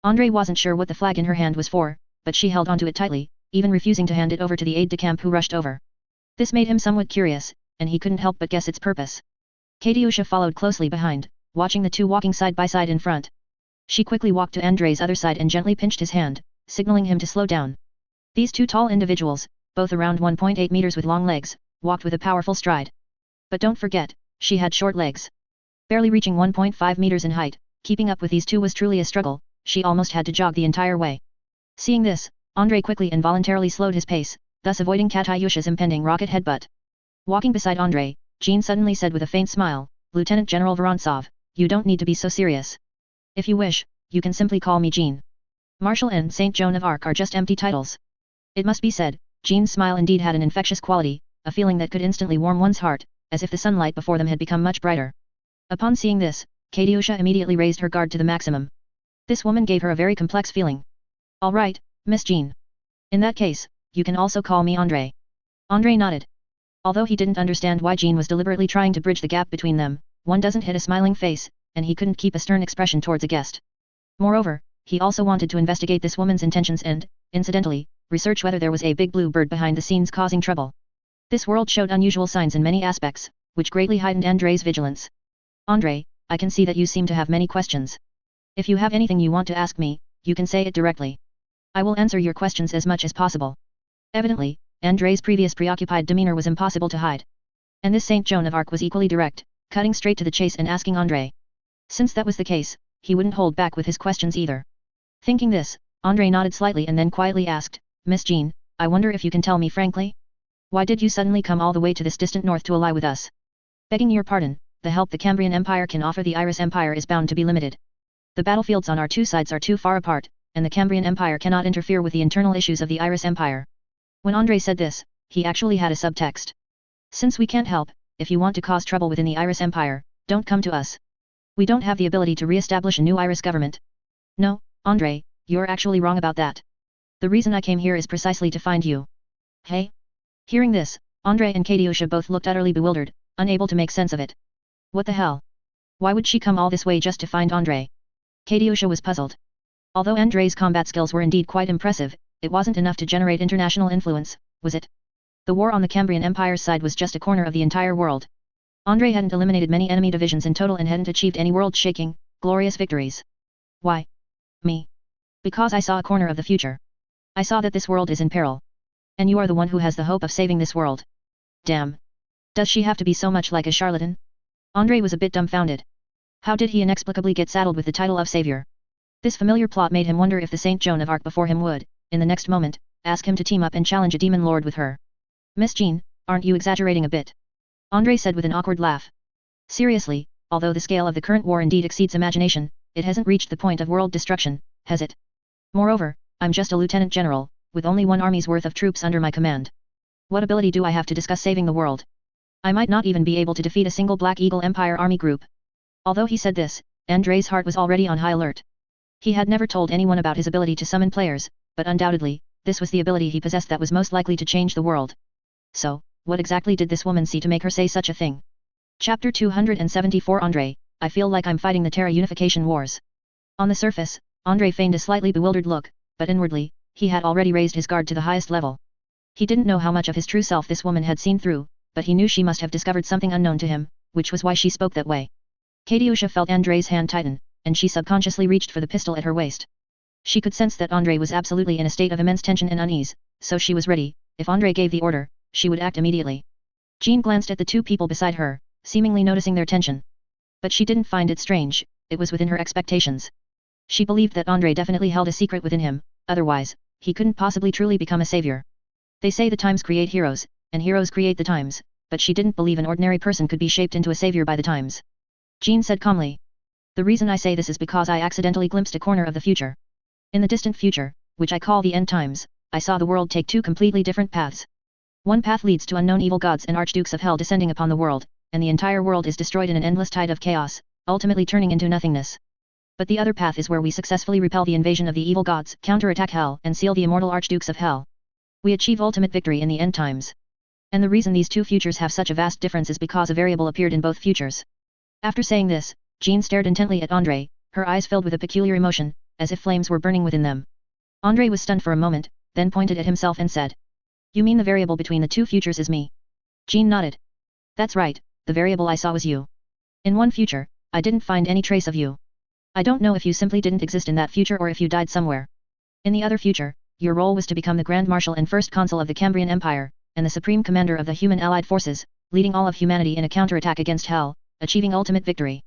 Speaker 1: Andrei wasn't sure what the flag in her hand was for, but she held onto it tightly, even refusing to hand it over to the aide-de-camp who rushed over. This made him somewhat curious, and he couldn't help but guess its purpose. Katyusha followed closely behind, watching the two walking side by side in front. She quickly walked to Andrei's other side and gently pinched his hand, signaling him to slow down. These two tall individuals, both around 1.8 meters with long legs, walked with a powerful stride. But don't forget, she had short legs. Barely reaching 1.5 meters in height, keeping up with these two was truly a struggle, she almost had to jog the entire way. Seeing this, Andrei quickly and voluntarily slowed his pace, thus avoiding Katyusha's impending rocket headbutt. Walking beside Andrei, Jean suddenly said with a faint smile, "Lieutenant General Vorontsov, you don't need to be so serious. If you wish, you can simply call me Jean. Marshal and Saint Joan of Arc are just empty titles." It must be said, Jean's smile indeed had an infectious quality, a feeling that could instantly warm one's heart, as if the sunlight before them had become much brighter. Upon seeing this, Katyusha immediately raised her guard to the maximum. This woman gave her a very complex feeling. "All right, Miss Jean. In that case, you can also call me Andrei." Andrei nodded. Although he didn't understand why Jean was deliberately trying to bridge the gap between them, one doesn't hit a smiling face, and he couldn't keep a stern expression towards a guest. Moreover, he also wanted to investigate this woman's intentions and, incidentally, research whether there was a big blue bird behind the scenes causing trouble. This world showed unusual signs in many aspects, which greatly heightened Andrei's vigilance. "Andrei, I can see that you seem to have many questions. If you have anything you want to ask me, you can say it directly. I will answer your questions as much as possible." Evidently, Andrei's previous preoccupied demeanor was impossible to hide. And this Saint Joan of Arc was equally direct, cutting straight to the chase and asking Andrei. Since that was the case, he wouldn't hold back with his questions either. Thinking this, Andrei nodded slightly and then quietly asked, "Miss Jean, I wonder if you can tell me frankly? Why did you suddenly come all the way to this distant north to ally with us?" Begging your pardon, the help the Cambrian Empire can offer the Iris Empire is bound to be limited. The battlefields on our two sides are too far apart, and the Cambrian Empire cannot interfere with the internal issues of the Iris Empire. When Andre said this, he actually had a subtext. Since we can't help, if you want to cause trouble within the Iris Empire, don't come to us. We don't have the ability to re-establish a new Iris government. No, Andre, you're actually wrong about that. The reason I came here is precisely to find you. Hey? Hearing this, Andre and Katiusha both looked utterly bewildered, unable to make sense of it. What the hell? Why would she come all this way just to find Andre? Katiusha was puzzled. Although Andre's combat skills were indeed quite impressive, it wasn't enough to generate international influence, was it? The war on the Cambrian Empire's side was just a corner of the entire world. Andre hadn't eliminated many enemy divisions in total and hadn't achieved any world-shaking, glorious victories. Why? Me. Because I saw a corner of the future. I saw that this world is in peril. And you are the one who has the hope of saving this world. Damn. Does she have to be so much like a charlatan? Andre was a bit dumbfounded. How did he inexplicably get saddled with the title of savior? This familiar plot made him wonder if the Saint Joan of Arc before him would, in the next moment, ask him to team up and challenge a demon lord with her. Miss Jean, aren't you exaggerating a bit? Andre said with an awkward laugh. Seriously, although the scale of the current war indeed exceeds imagination, it hasn't reached the point of world destruction, has it? Moreover, I'm just a lieutenant general, with only one army's worth of troops under my command. What ability do I have to discuss saving the world? I might not even be able to defeat a single Black Eagle Empire army group. Although he said this, Andre's heart was already on high alert. He had never told anyone about his ability to summon players, but undoubtedly, this was the ability he possessed that was most likely to change the world. So, what exactly did this woman see to make her say such a thing? Chapter 274 Andre, I feel like I'm fighting the Terra Unification Wars. On the surface, Andre feigned a slightly bewildered look, but inwardly, he had already raised his guard to the highest level. He didn't know how much of his true self this woman had seen through, but he knew she must have discovered something unknown to him, which was why she spoke that way. Katiusha felt Andre's hand tighten, and she subconsciously reached for the pistol at her waist. She could sense that Andre was absolutely in a state of immense tension and unease, so she was ready. If Andre gave the order, she would act immediately. Jean glanced at the two people beside her, seemingly noticing their tension. But she didn't find it strange, it was within her expectations. She believed that Andre definitely held a secret within him, otherwise, he couldn't possibly truly become a savior. They say the times create heroes, and heroes create the times, but she didn't believe an ordinary person could be shaped into a savior by the times. Jean said calmly. The reason I say this is because I accidentally glimpsed a corner of the future. In the distant future, which I call the end times, I saw the world take two completely different paths. One path leads to unknown evil gods and archdukes of hell descending upon the world, and the entire world is destroyed in an endless tide of chaos, ultimately turning into nothingness. But the other path is where we successfully repel the invasion of the evil gods, counterattack hell, and seal the immortal archdukes of hell. We achieve ultimate victory in the end times. And the reason these two futures have such a vast difference is because a variable appeared in both futures. After saying this, Jean stared intently at Andre, her eyes filled with a peculiar emotion, as if flames were burning within them. Andre was stunned for a moment, then pointed at himself and said, "You mean the variable between the two futures is me?" Jean nodded. "That's right, the variable I saw was you. In one future, I didn't find any trace of you. I don't know if you simply didn't exist in that future or if you died somewhere. In the other future, your role was to become the Grand Marshal and First Consul of the Cambrian Empire, and the Supreme Commander of the human allied forces, leading all of humanity in a counterattack against hell, achieving ultimate victory."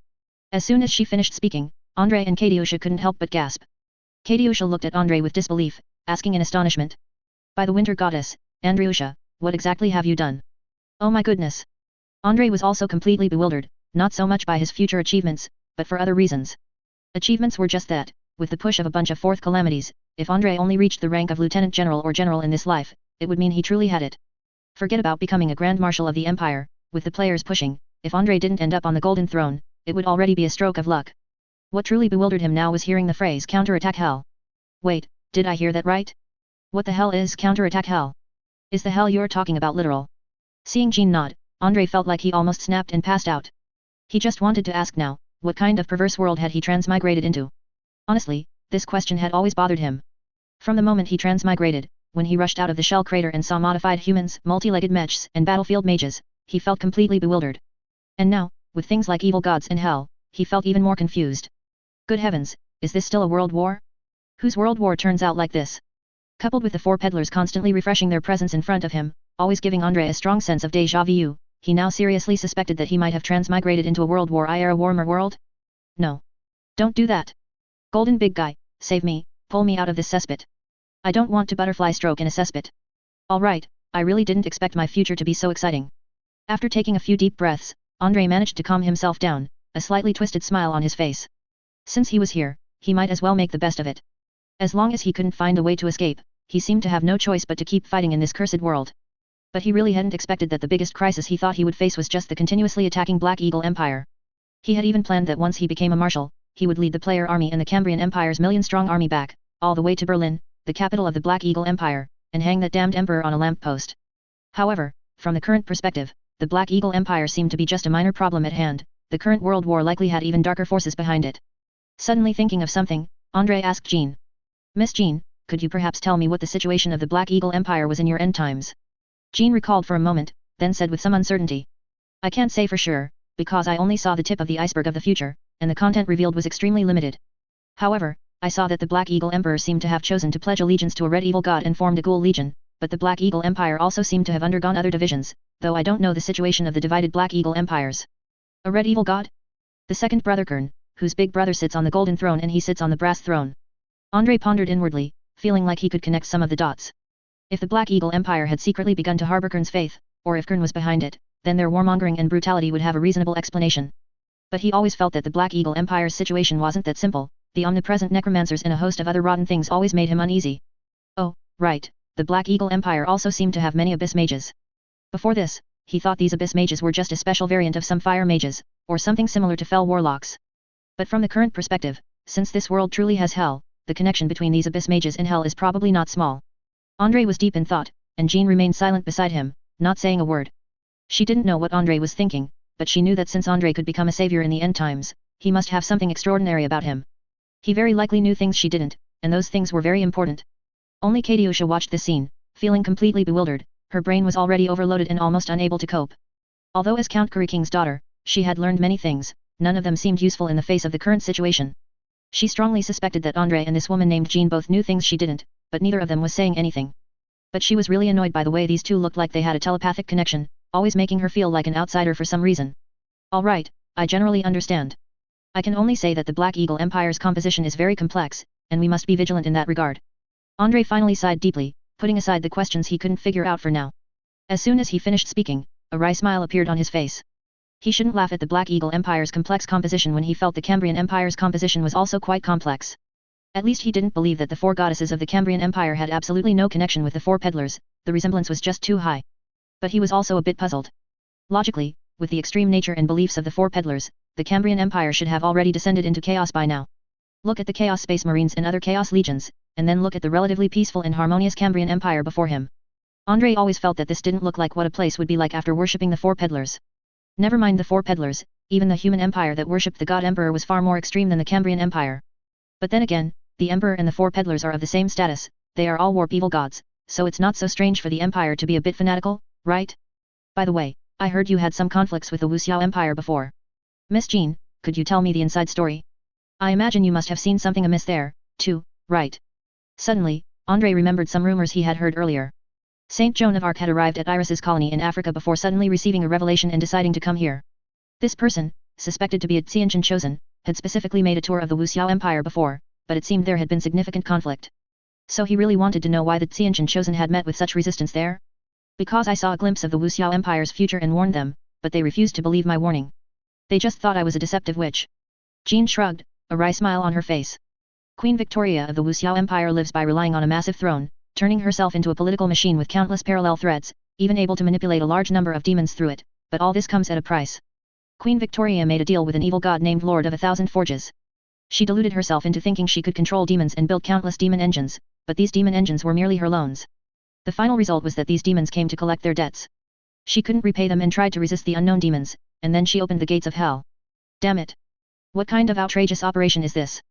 Speaker 1: As soon as she finished speaking, Andre and Katiusha couldn't help but gasp. Katiusha looked at Andre with disbelief, asking in astonishment. "By the Winter Goddess, Andreusha, what exactly have you done? Oh my goodness!" Andre was also completely bewildered, not so much by his future achievements, but for other reasons. Achievements were just that, with the push of a bunch of fourth calamities, if Andre only reached the rank of Lieutenant General or General in this life, it would mean he truly had it. Forget about becoming a Grand Marshal of the Empire, with the players pushing, if Andre didn't end up on the Golden Throne, it would already be a stroke of luck. What truly bewildered him now was hearing the phrase counterattack hell. Wait, did I hear that right? What the hell is counterattack hell? Is the hell you're talking about literal? Seeing Jean nod, Andre felt like he almost snapped and passed out. He just wanted to ask now, what kind of perverse world had he transmigrated into? Honestly, this question had always bothered him. From the moment he transmigrated, when he rushed out of the shell crater and saw modified humans, multi-legged mechs, and battlefield mages, he felt completely bewildered. And now, with things like evil gods and hell, he felt even more confused. Good heavens, is this still a world war? Whose world war turns out like this? Coupled with the four peddlers constantly refreshing their presence in front of him, always giving Andre a strong sense of déjà vu, he now seriously suspected that he might have transmigrated into a World War I-era warmer world? No. Don't do that. Golden Big Guy, save me, pull me out of this cesspit. I don't want to butterfly stroke in a cesspit. Alright, I really didn't expect my future to be so exciting. After taking a few deep breaths, Andre managed to calm himself down, a slightly twisted smile on his face. Since he was here, he might as well make the best of it. As long as he couldn't find a way to escape, he seemed to have no choice but to keep fighting in this cursed world. But he really hadn't expected that the biggest crisis he thought he would face was just the continuously attacking Black Eagle Empire. He had even planned that once he became a marshal, he would lead the player army and the Cambrian Empire's million-strong army back, all the way to Berlin, the capital of the Black Eagle Empire, and hang that damned emperor on a lamppost. However, from the current perspective, the Black Eagle Empire seemed to be just a minor problem at hand. The current world war likely had even darker forces behind it. Suddenly thinking of something, Andre asked Jean. Miss Jean, could you perhaps tell me what the situation of the Black Eagle Empire was in your end times? Jean recalled for a moment, then said with some uncertainty. I can't say for sure, because I only saw the tip of the iceberg of the future, and the content revealed was extremely limited. However, I saw that the Black Eagle Emperor seemed to have chosen to pledge allegiance to a red evil god and formed a ghoul legion, but the Black Eagle Empire also seemed to have undergone other divisions, though I don't know the situation of the divided Black Eagle Empires. A red evil god? The second brother Kern, whose big brother sits on the golden throne and he sits on the brass throne. Andre pondered inwardly, feeling like he could connect some of the dots. If the Black Eagle Empire had secretly begun to harbor Kern's faith, or if Kern was behind it, then their warmongering and brutality would have a reasonable explanation. But he always felt that the Black Eagle Empire's situation wasn't that simple. The omnipresent necromancers and a host of other rotten things always made him uneasy. Oh, right, the Black Eagle Empire also seemed to have many abyss mages. Before this, he thought these abyss mages were just a special variant of some fire mages, or something similar to fell warlocks. But from the current perspective, since this world truly has hell, the connection between these abyss mages and hell is probably not small. Andre was deep in thought, and Jean remained silent beside him, not saying a word. She didn't know what Andre was thinking, but she knew that since Andre could become a savior in the end times, he must have something extraordinary about him. He very likely knew things she didn't, and those things were very important. Only Katiusha watched this scene, feeling completely bewildered. Her brain was already overloaded and almost unable to cope. Although as Count Kuriking's daughter, she had learned many things, none of them seemed useful in the face of the current situation. She strongly suspected that Andre and this woman named Jean both knew things she didn't, but neither of them was saying anything. But she was really annoyed by the way these two looked like they had a telepathic connection, always making her feel like an outsider for some reason. Alright, I generally understand. I can only say that the Black Eagle Empire's composition is very complex, and we must be vigilant in that regard. Andre finally sighed deeply, putting aside the questions he couldn't figure out for now. As soon as he finished speaking, a wry smile appeared on his face. He shouldn't laugh at the Black Eagle Empire's complex composition when he felt the Cambrian Empire's composition was also quite complex. At least he didn't believe that the four goddesses of the Cambrian Empire had absolutely no connection with the four peddlers, the resemblance was just too high. But he was also a bit puzzled. Logically, with the extreme nature and beliefs of the four peddlers, the Cambrian Empire should have already descended into chaos by now. Look at the Chaos Space Marines and other Chaos Legions, and then look at the relatively peaceful and harmonious Cambrian Empire before him. Andre always felt that this didn't look like what a place would be like after worshipping the four peddlers. Never mind the four peddlers, even the human empire that worshipped the god emperor was far more extreme than the Cambrian Empire. But then again, the emperor and the four peddlers are of the same status, they are all warp evil gods, so it's not so strange for the empire to be a bit fanatical, right? By the way, I heard you had some conflicts with the Wuxiao Empire before. Miss Jean, could you tell me the inside story? I imagine you must have seen something amiss there, too, right? Suddenly, Andre remembered some rumors he had heard earlier. Saint Joan of Arc had arrived at Iris's colony in Africa before suddenly receiving a revelation and deciding to come here. This person, suspected to be a Xiantian chosen, had specifically made a tour of the Wuxiao Empire before, but it seemed there had been significant conflict. So he really wanted to know why the Xiantian chosen had met with such resistance there? Because I saw a glimpse of the Wuxiao Empire's future and warned them, but they refused to believe my warning. They just thought I was a deceptive witch. Jean shrugged, a wry smile on her face. Queen Victoria of the Wuxiao Empire lives by relying on a massive throne, turning herself into a political machine with countless parallel threads, even able to manipulate a large number of demons through it, but all this comes at a price. Queen Victoria made a deal with an evil god named Lord of a Thousand Forges. She deluded herself into thinking she could control demons and build countless demon engines, but these demon engines were merely her loans. The final result was that these demons came to collect their debts. She couldn't repay them and tried to resist the unknown demons, and then she opened the gates of hell. Damn it! What kind of outrageous operation is this?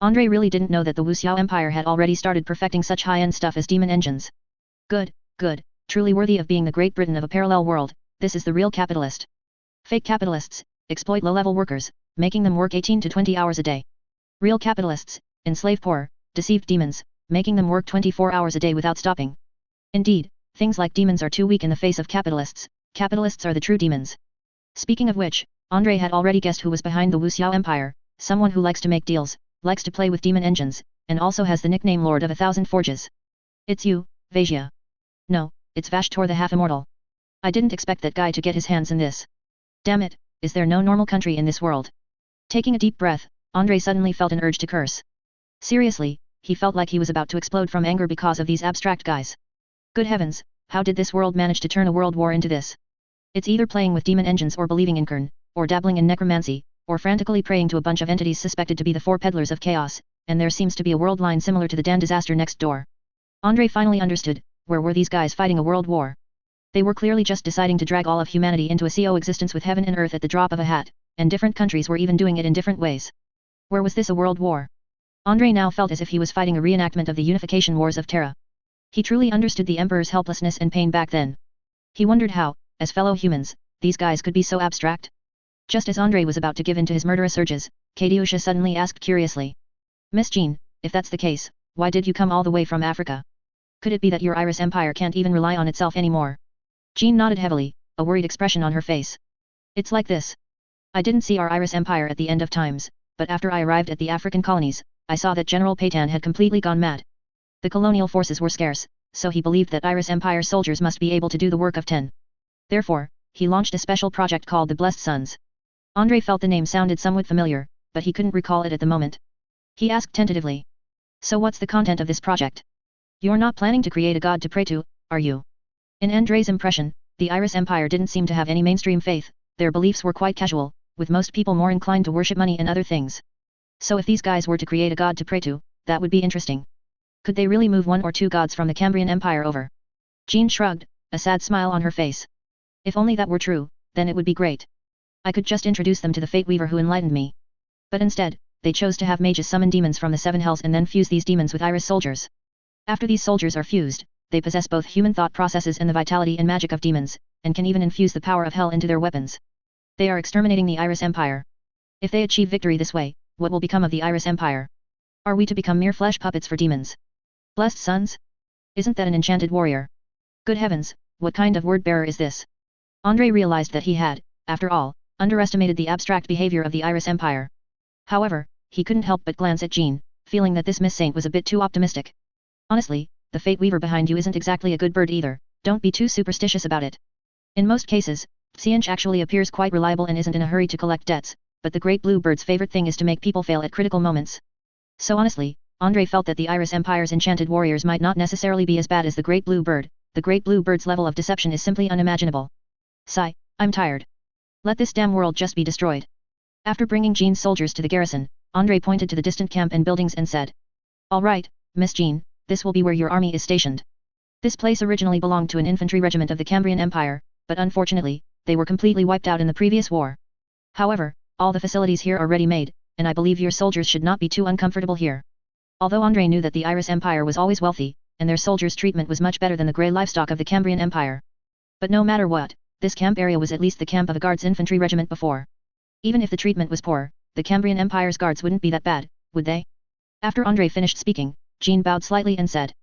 Speaker 1: Andre really didn't know that the Wuxiao Empire had already started perfecting such high-end stuff as demon engines. Good, good, truly worthy of being the Great Britain of a parallel world, this is the real capitalist. Fake capitalists exploit low-level workers, making them work 18 to 20 hours a day. Real capitalists enslave poor, deceived demons, making them work 24 hours a day without stopping. Indeed, things like demons are too weak in the face of capitalists, capitalists are the true demons. Speaking of which, Andre had already guessed who was behind the Wuxiao Empire, someone who likes to make deals, likes to play with demon engines, and also has the nickname Lord of a Thousand Forges. It's you, Vasia. No, it's Vashtor the Half-Immortal. I didn't expect that guy to get his hands in this. Damn it, is there no normal country in this world? Taking a deep breath, Andre suddenly felt an urge to curse. Seriously, he felt like he was about to explode from anger because of these abstract guys. Good heavens, how did this world manage to turn a world war into this? It's either playing with demon engines or believing in Kern, or dabbling in necromancy, or frantically praying to a bunch of entities suspected to be the four peddlers of chaos, and there seems to be a world line similar to the Dan disaster next door. Andre finally understood, where were these guys fighting a world war? They were clearly just deciding to drag all of humanity into a coexistence with heaven and earth at the drop of a hat, and different countries were even doing it in different ways. Where was this a world war? Andre now felt as if he was fighting a reenactment of the unification wars of Terra. He truly understood the Emperor's helplessness and pain back then. He wondered how, as fellow humans, these guys could be so abstract. Just as Andre was about to give in to his murderous urges, Katiusha suddenly asked curiously. Miss Jean, if that's the case, why did you come all the way from Africa? Could it be that your Iris Empire can't even rely on itself anymore? Jean nodded heavily, a worried expression on her face. It's like this. I didn't see our Iris Empire at the end of times, but after I arrived at the African colonies, I saw that General Paytan had completely gone mad. The colonial forces were scarce, so he believed that Iris Empire soldiers must be able to do the work of 10. Therefore, he launched a special project called the Blessed Sons. Andre felt the name sounded somewhat familiar, but he couldn't recall it at the moment. He asked tentatively. So what's the content of this project? You're not planning to create a god to pray to, are you? In Andre's impression, the Iris Empire didn't seem to have any mainstream faith, their beliefs were quite casual, with most people more inclined to worship money and other things. So if these guys were to create a god to pray to, that would be interesting. Could they really move one or two gods from the Cambrian Empire over? Jean shrugged, a sad smile on her face. If only that were true, then it would be great. I could just introduce them to the Fate Weaver who enlightened me. But instead, they chose to have mages summon demons from the seven hells and then fuse these demons with Iris soldiers. After these soldiers are fused, they possess both human thought processes and the vitality and magic of demons, and can even infuse the power of hell into their weapons. They are exterminating the Iris Empire. If they achieve victory this way, what will become of the Iris Empire? Are we to become mere flesh puppets for demons? Blessed sons? Isn't that an enchanted warrior? Good heavens, what kind of word-bearer is this? Andre realized that he had, after all, underestimated the abstract behavior of the Iris Empire. However, he couldn't help but glance at Jean, feeling that this Miss Saint was a bit too optimistic. Honestly, the Fate Weaver behind you isn't exactly a good bird either, don't be too superstitious about it. In most cases, Xianch actually appears quite reliable and isn't in a hurry to collect debts, but the Great Blue Bird's favorite thing is to make people fail at critical moments. So honestly, Andre felt that the Iris Empire's enchanted warriors might not necessarily be as bad as the Great Blue Bird. The Great Blue Bird's level of deception is simply unimaginable. Sigh, I'm tired. Let this damn world just be destroyed. After bringing Jean's soldiers to the garrison, Andre pointed to the distant camp and buildings and said. All right, Miss Jean, this will be where your army is stationed. This place originally belonged to an infantry regiment of the Cambrian Empire, but unfortunately, they were completely wiped out in the previous war. However, all the facilities here are ready-made, and I believe your soldiers should not be too uncomfortable here. Although Andre knew that the Iris Empire was always wealthy, and their soldiers' treatment was much better than the grey livestock of the Cambrian Empire. But no matter what, this camp area was at least the camp of a guards infantry regiment before. Even if the treatment was poor, the Cambrian Empire's guards wouldn't be that bad, would they? After Andre finished speaking, Jean bowed slightly and said.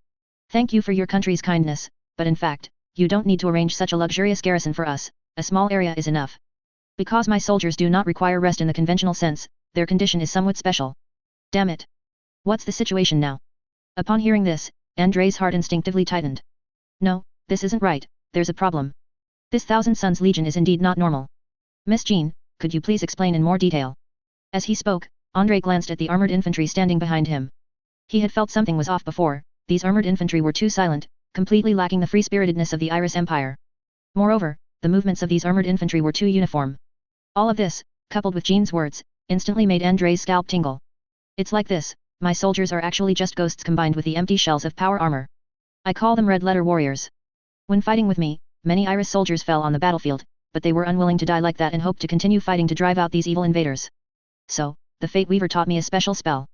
Speaker 1: Thank you for your country's kindness, but in fact, you don't need to arrange such a luxurious garrison for us, a small area is enough. Because my soldiers do not require rest in the conventional sense, their condition is somewhat special. Damn it. What's the situation now? Upon hearing this, Andre's heart instinctively tightened. No, this isn't right, there's a problem. This Thousand Sons Legion is indeed not normal. Miss Jean, could you please explain in more detail? As he spoke, Andre glanced at the armored infantry standing behind him. He had felt something was off before, these armored infantry were too silent, completely lacking the free-spiritedness of the Iris Empire. Moreover, the movements of these armored infantry were too uniform. All of this, coupled with Jean's words, instantly made Andre's scalp tingle. It's like this, my soldiers are actually just ghosts combined with the empty shells of power armor. I call them red-letter warriors. When fighting with me, many Iris soldiers fell on the battlefield, but they were unwilling to die like that and hoped to continue fighting to drive out these evil invaders. So, the Fate Weaver taught me a special spell.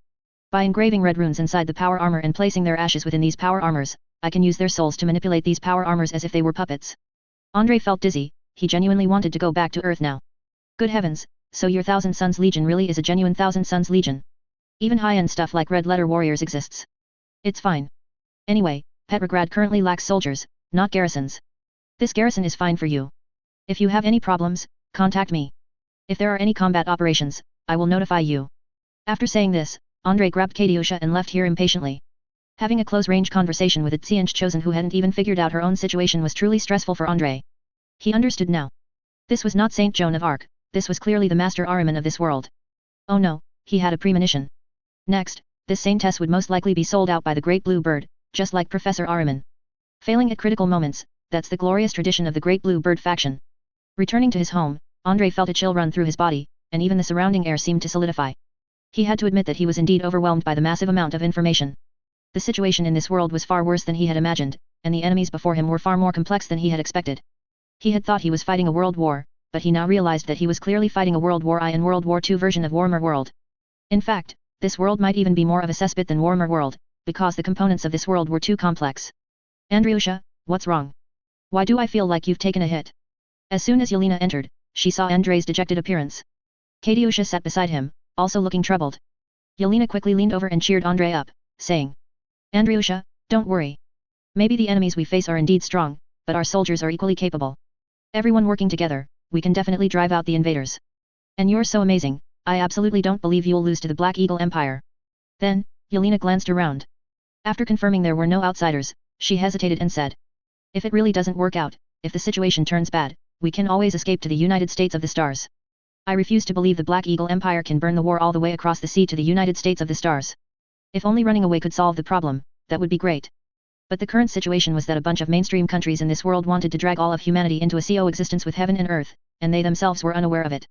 Speaker 1: By engraving red runes inside the power armor and placing their ashes within these power armors, I can use their souls to manipulate these power armors as if they were puppets. Andre felt dizzy, he genuinely wanted to go back to Earth now. Good heavens, so your Thousand Sons Legion really is a genuine Thousand Sons Legion. Even high-end stuff like Red Letter Warriors exists. It's fine. Anyway, Petrograd currently lacks soldiers, not garrisons. This garrison is fine for you. If you have any problems, contact me. If there are any combat operations, I will notify you. After saying this, Andre grabbed Katiusha and left here impatiently. Having a close-range conversation with a Xianch chosen who hadn't even figured out her own situation was truly stressful for Andre. He understood now. This was not Saint Joan of Arc, this was clearly the Master Ahriman of this world. Oh no, he had a premonition. Next, this sane test would most likely be sold out by the Great Blue Bird, just like Professor Ahriman. Failing at critical moments, that's the glorious tradition of the Great Blue Bird faction. Returning to his home, Andrei felt a chill run through his body, and even the surrounding air seemed to solidify. He had to admit that he was indeed overwhelmed by the massive amount of information. The situation in this world was far worse than he had imagined, and the enemies before him were far more complex than he had expected. He had thought he was fighting a world war, but he now realized that he was clearly fighting a World War I and World War II version of Warmer World. In fact, this world might even be more of a cesspit than Warmer World, because the components of this world were too complex. Andriusha, what's wrong? Why do I feel like you've taken a hit? As soon as Yelena entered, she saw Andrei's dejected appearance. Katyusha sat beside him, also looking troubled. Yelena quickly leaned over and cheered Andrei up, saying, Andriusha, don't worry. Maybe the enemies we face are indeed strong, but our soldiers are equally capable. Everyone working together, we can definitely drive out the invaders. And you're so amazing, I absolutely don't believe you'll lose to the Black Eagle Empire. Then, Yelena glanced around. After confirming there were no outsiders, she hesitated and said, if it really doesn't work out, if the situation turns bad, we can always escape to the United States of the Stars. I refuse to believe the Black Eagle Empire can burn the war all the way across the sea to the United States of the Stars. If only running away could solve the problem, that would be great. But the current situation was that a bunch of mainstream countries in this world wanted to drag all of humanity into a coexistence with heaven and earth, and they themselves were unaware of it.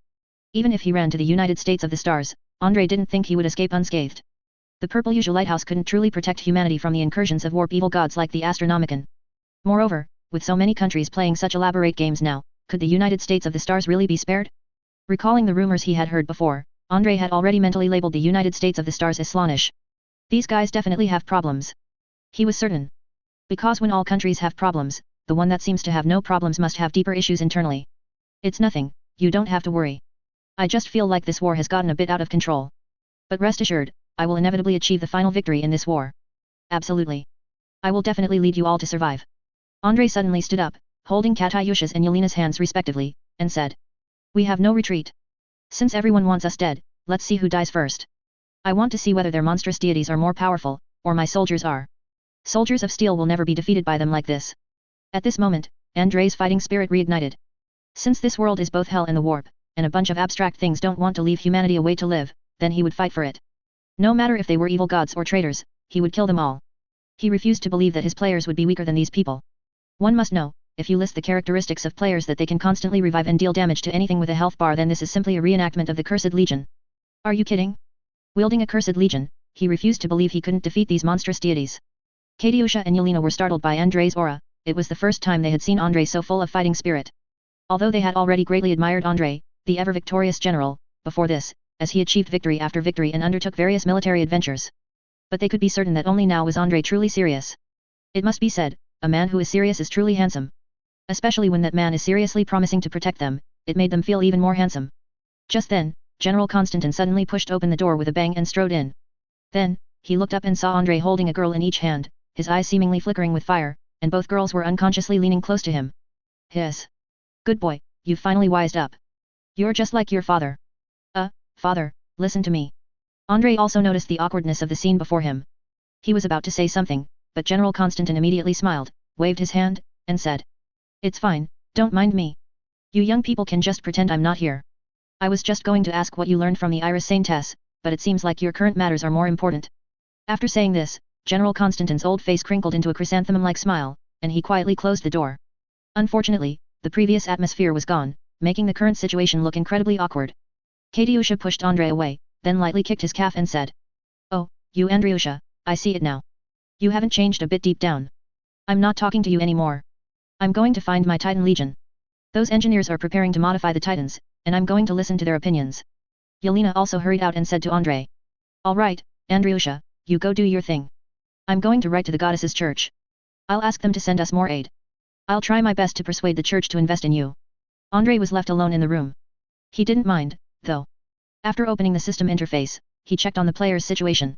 Speaker 1: Even if he ran to the United States of the Stars, Andrei didn't think he would escape unscathed. The Purple Usual Lighthouse couldn't truly protect humanity from the incursions of warp evil gods like the Astronomicon. Moreover, with so many countries playing such elaborate games now, could the United States of the Stars really be spared? Recalling the rumors he had heard before, Andrei had already mentally labeled the United States of the Stars as Slaanesh. These guys definitely have problems. He was certain. Because when all countries have problems, the one that seems to have no problems must have deeper issues internally. It's nothing, you don't have to worry. I just feel like this war has gotten a bit out of control. But rest assured, I will inevitably achieve the final victory in this war. Absolutely. I will definitely lead you all to survive. Andrei suddenly stood up, holding Katyusha's and Yelena's hands respectively, and said, we have no retreat. Since everyone wants us dead, let's see who dies first. I want to see whether their monstrous deities are more powerful, or my soldiers are. Soldiers of steel will never be defeated by them like this. At this moment, Andrei's fighting spirit reignited. Since this world is both hell and the warp, and a bunch of abstract things don't want to leave humanity a way to live, then he would fight for it. No matter if they were evil gods or traitors, he would kill them all. He refused to believe that his players would be weaker than these people. One must know, if you list the characteristics of players that they can constantly revive and deal damage to anything with a health bar, then this is simply a reenactment of the Cursed Legion. Are you kidding? Wielding a Cursed Legion, he refused to believe he couldn't defeat these monstrous deities. Katyusha and Yelena were startled by Andrei's aura. It was the first time they had seen Andrei so full of fighting spirit. Although they had already greatly admired Andrei, the ever-victorious general, before this, as he achieved victory after victory and undertook various military adventures. But they could be certain that only now was Andrei truly serious. It must be said, a man who is serious is truly handsome. Especially when that man is seriously promising to protect them, it made them feel even more handsome. Just then, General Constantin suddenly pushed open the door with a bang and strode in. Then, he looked up and saw Andrei holding a girl in each hand, his eyes seemingly flickering with fire, and both girls were unconsciously leaning close to him. Hiss. Good boy, you've finally wised up. You're just like your father. Father, listen to me. Andrei also noticed the awkwardness of the scene before him. He was about to say something, but General Constantin immediately smiled, waved his hand, and said, it's fine, don't mind me. You young people can just pretend I'm not here. I was just going to ask what you learned from the Iris Saintess, but it seems like your current matters are more important. After saying this, General Constantin's old face crinkled into a chrysanthemum-like smile, and he quietly closed the door. Unfortunately, the previous atmosphere was gone, making the current situation look incredibly awkward. Katyusha pushed Andrei away, then lightly kicked his calf and said, oh, you Andriusha, I see it now. You haven't changed a bit deep down. I'm not talking to you anymore. I'm going to find my Titan Legion. Those engineers are preparing to modify the Titans, and I'm going to listen to their opinions. Yelena also hurried out and said to Andrei, all right, Andriusha, you go do your thing. I'm going to write to the goddesses' church. I'll ask them to send us more aid. I'll try my best to persuade the church to invest in you. Andrei was left alone in the room. He didn't mind, though. After opening the system interface, he checked on the player's situation.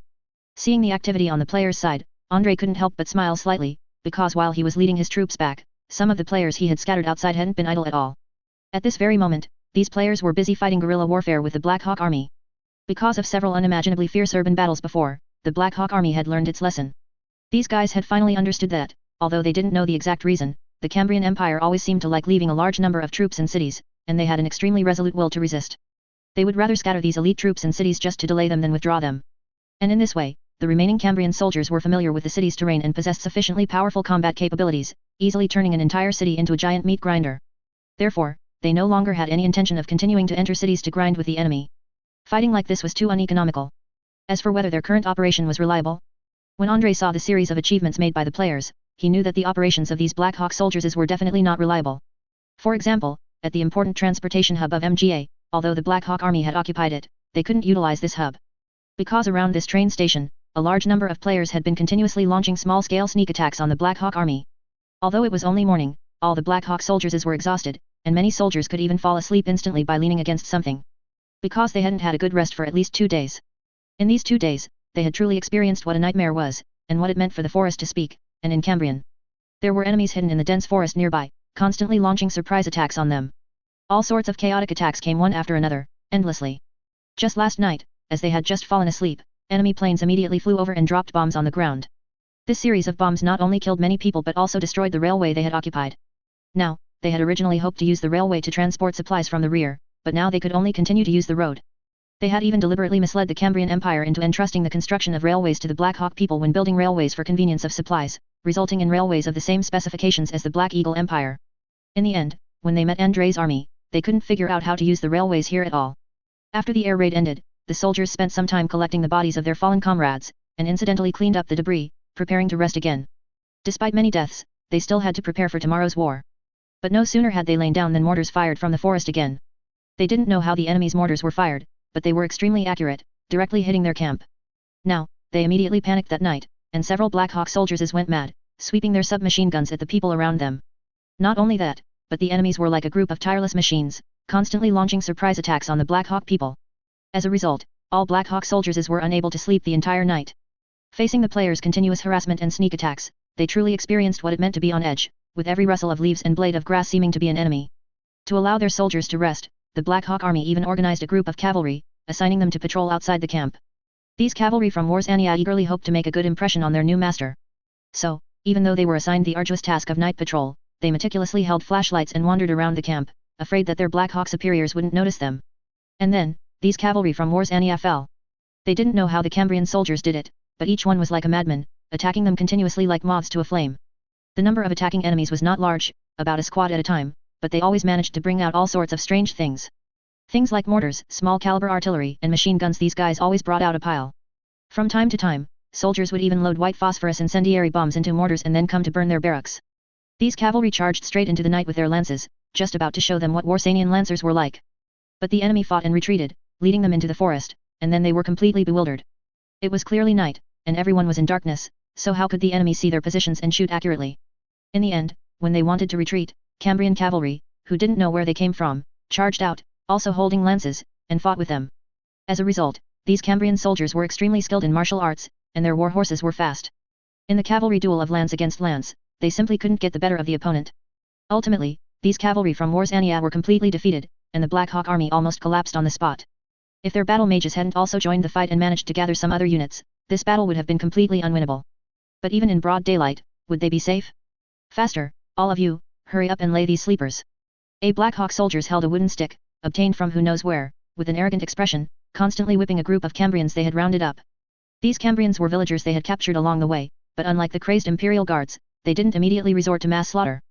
Speaker 1: Seeing the activity on the player's side, Andrei couldn't help but smile slightly, because while he was leading his troops back, some of the players he had scattered outside hadn't been idle at all. At this very moment, these players were busy fighting guerrilla warfare with the Black Hawk Army. Because of several unimaginably fierce urban battles before, the Black Hawk Army had learned its lesson. These guys had finally understood that, although they didn't know the exact reason, the Cambrian Empire always seemed to like leaving a large number of troops in cities, and they had an extremely resolute will to resist. They would rather scatter these elite troops in cities just to delay them than withdraw them. And in this way, the remaining Cambrian soldiers were familiar with the city's terrain and possessed sufficiently powerful combat capabilities, easily turning an entire city into a giant meat grinder. Therefore, they no longer had any intention of continuing to enter cities to grind with the enemy. Fighting like this was too uneconomical. As for whether their current operation was reliable, when Andre saw the series of achievements made by the players, he knew that the operations of these Black Hawk soldiers were definitely not reliable. For example, at the important transportation hub of MGA, although the Black Hawk army had occupied it, they couldn't utilize this hub. Because around this train station, a large number of players had been continuously launching small-scale sneak attacks on the Black Hawk army. Although it was only morning, all the Black Hawk soldiers were exhausted, and many soldiers could even fall asleep instantly by leaning against something. Because they hadn't had a good rest for at least 2 days. In these 2 days, they had truly experienced what a nightmare was, and what it meant for the forest to speak, and in Cambrian. There were enemies hidden in the dense forest nearby, constantly launching surprise attacks on them. All sorts of chaotic attacks came one after another, endlessly. Just last night, as they had just fallen asleep, enemy planes immediately flew over and dropped bombs on the ground. This series of bombs not only killed many people but also destroyed the railway they had occupied. Now, they had originally hoped to use the railway to transport supplies from the rear, but now they could only continue to use the road. They had even deliberately misled the Cambrian Empire into entrusting the construction of railways to the Black Hawk people when building railways for convenience of supplies, resulting in railways of the same specifications as the Black Eagle Empire. In the end, when they met Andre's army, they couldn't figure out how to use the railways here at all. After the air raid ended, the soldiers spent some time collecting the bodies of their fallen comrades, and incidentally cleaned up the debris, preparing to rest again. Despite many deaths, they still had to prepare for tomorrow's war. But no sooner had they lain down than mortars fired from the forest again. They didn't know how the enemy's mortars were fired, but they were extremely accurate, directly hitting their camp. Now, they immediately panicked that night, and several Black Hawk soldiers went mad, sweeping their submachine guns at the people around them. Not only that, but the enemies were like a group of tireless machines, constantly launching surprise attacks on the Black Hawk people. As a result, all Black Hawk soldiers were unable to sleep the entire night. Facing the players' continuous harassment and sneak attacks, they truly experienced what it meant to be on edge, with every rustle of leaves and blade of grass seeming to be an enemy. To allow their soldiers to rest, the Black Hawk army even organized a group of cavalry, assigning them to patrol outside the camp. These cavalry from Warsania eagerly hoped to make a good impression on their new master. So, even though they were assigned the arduous task of night patrol, they meticulously held flashlights and wandered around the camp, afraid that their Black Hawk superiors wouldn't notice them. And then, these cavalry from Warsania fell. They didn't know how the Cambrian soldiers did it, but each one was like a madman, attacking them continuously like moths to a flame. The number of attacking enemies was not large, about a squad at a time, but they always managed to bring out all sorts of strange things. Things like mortars, small caliber artillery, and machine guns. These guys always brought out a pile. From time to time, soldiers would even load white phosphorus incendiary bombs into mortars and then come to burn their barracks. These cavalry charged straight into the night with their lances, just about to show them what Warsanian lancers were like. But the enemy fought and retreated, leading them into the forest, and then they were completely bewildered. It was clearly night, and everyone was in darkness, so how could the enemy see their positions and shoot accurately? In the end, when they wanted to retreat, Cambrian cavalry, who didn't know where they came from, charged out, also holding lances, and fought with them. As a result, these Cambrian soldiers were extremely skilled in martial arts, and their war horses were fast. In the cavalry duel of lance against lance, they simply couldn't get the better of the opponent. Ultimately, these cavalry from Warsania were completely defeated, and the Black Hawk army almost collapsed on the spot. If their battle mages hadn't also joined the fight and managed to gather some other units, this battle would have been completely unwinnable. But even in broad daylight, would they be safe? Faster, all of you, hurry up and lay these sleepers. A Black Hawk soldiers held a wooden stick, obtained from who knows where, with an arrogant expression, constantly whipping a group of Cambrians they had rounded up. These Cambrians were villagers they had captured along the way, but unlike the crazed imperial guards, they didn't immediately resort to mass slaughter.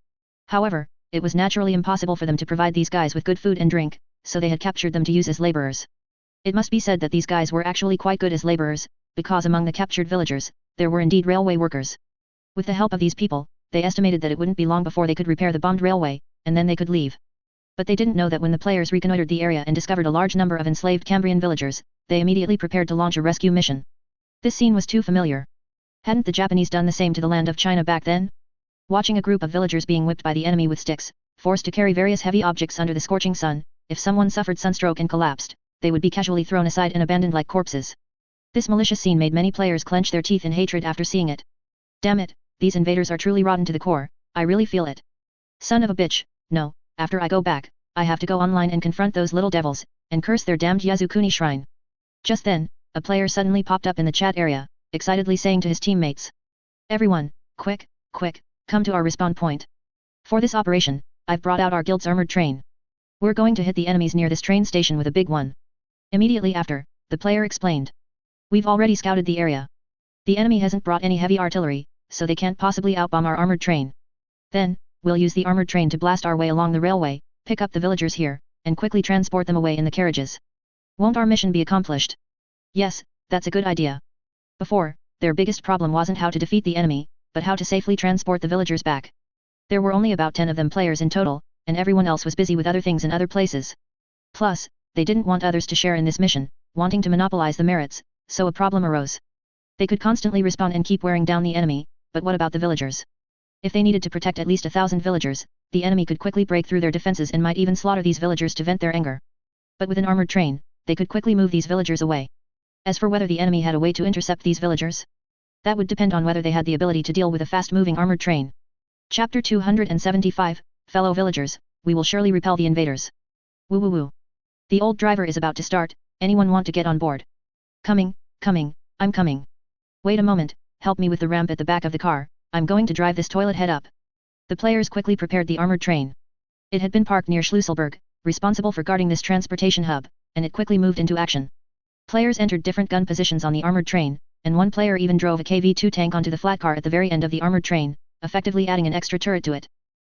Speaker 1: However, it was naturally impossible for them to provide these guys with good food and drink, so they had captured them to use as laborers. It must be said that these guys were actually quite good as laborers, because among the captured villagers, there were indeed railway workers. With the help of these people, they estimated that it wouldn't be long before they could repair the bombed railway, and then they could leave. But they didn't know that when the players reconnoitered the area and discovered a large number of enslaved Cambrian villagers, they immediately prepared to launch a rescue mission. This scene was too familiar. Hadn't the Japanese done the same to the land of China back then? Watching a group of villagers being whipped by the enemy with sticks, forced to carry various heavy objects under the scorching sun, if someone suffered sunstroke and collapsed, they would be casually thrown aside and abandoned like corpses. This malicious scene made many players clench their teeth in hatred after seeing it. Damn it, these invaders are truly rotten to the core, I really feel it. Son of a bitch, no, after I go back, I have to go online and confront those little devils, and curse their damned Yasukuni shrine. Just then, a player suddenly popped up in the chat area, excitedly saying to his teammates. Everyone, quick, come to our respawn point. For this operation, I've brought out our guild's armored train. We're going to hit the enemies near this train station with a big one. Immediately after, the player explained. We've already scouted the area. The enemy hasn't brought any heavy artillery, so they can't possibly outbomb our armored train. Then, we'll use the armored train to blast our way along the railway, pick up the villagers here, and quickly transport them away in the carriages. Won't our mission be accomplished? Yes, that's a good idea. Before, their biggest problem wasn't how to defeat the enemy, but how to safely transport the villagers back. There were only about 10 of them players in total, and everyone else was busy with other things in other places. Plus, they didn't want others to share in this mission, wanting to monopolize the merits, so a problem arose. They could constantly respawn and keep wearing down the enemy, but what about the villagers? If they needed to protect at least 1,000 villagers, the enemy could quickly break through their defenses and might even slaughter these villagers to vent their anger. But with an armored train, they could quickly move these villagers away. As for whether the enemy had a way to intercept these villagers, that would depend on whether they had the ability to deal with a fast-moving armored train. Chapter 275, Fellow Villagers, we will surely repel the invaders. Woo woo woo. The old driver is about to start, anyone want to get on board? Coming, I'm coming. Wait a moment, help me with the ramp at the back of the car, I'm going to drive this toilet head up. The players quickly prepared the armored train. It had been parked near Schlüsselburg, responsible for guarding this transportation hub, and it quickly moved into action. Players entered different gun positions on the armored train, and one player even drove a KV-2 tank onto the flat car at the very end of the armored train, effectively adding an extra turret to it.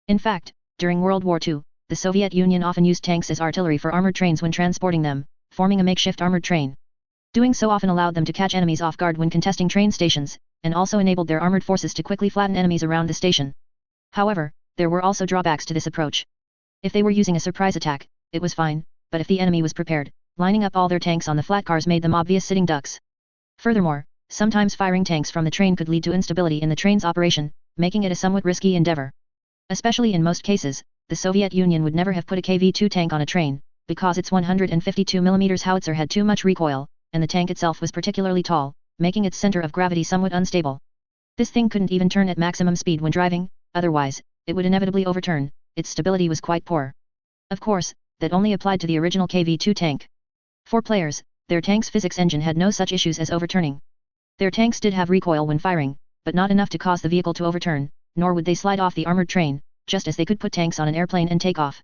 Speaker 1: In fact, during World War II, the Soviet Union often used tanks as artillery for armored trains when transporting them, forming a makeshift armored train. Doing so often allowed them to catch enemies off guard when contesting train stations, and also enabled their armored forces to quickly flatten enemies around the station. However, there were also drawbacks to this approach. If they were using a surprise attack, it was fine, but if the enemy was prepared, lining up all their tanks on the flat cars made them obvious sitting ducks. Furthermore, sometimes firing tanks from the train could lead to instability in the train's operation, making it a somewhat risky endeavor. Especially in most cases, the Soviet Union would never have put a KV-2 tank on a train, because its 152mm howitzer had too much recoil, and the tank itself was particularly tall, making its center of gravity somewhat unstable. This thing couldn't even turn at maximum speed when driving, otherwise, it would inevitably overturn, its stability was quite poor. Of course, that only applied to the original KV-2 tank. For players, their tank's physics engine had no such issues as overturning. Their tanks did have recoil when firing, but not enough to cause the vehicle to overturn, nor would they slide off the armored train, just as they could put tanks on an airplane and take off.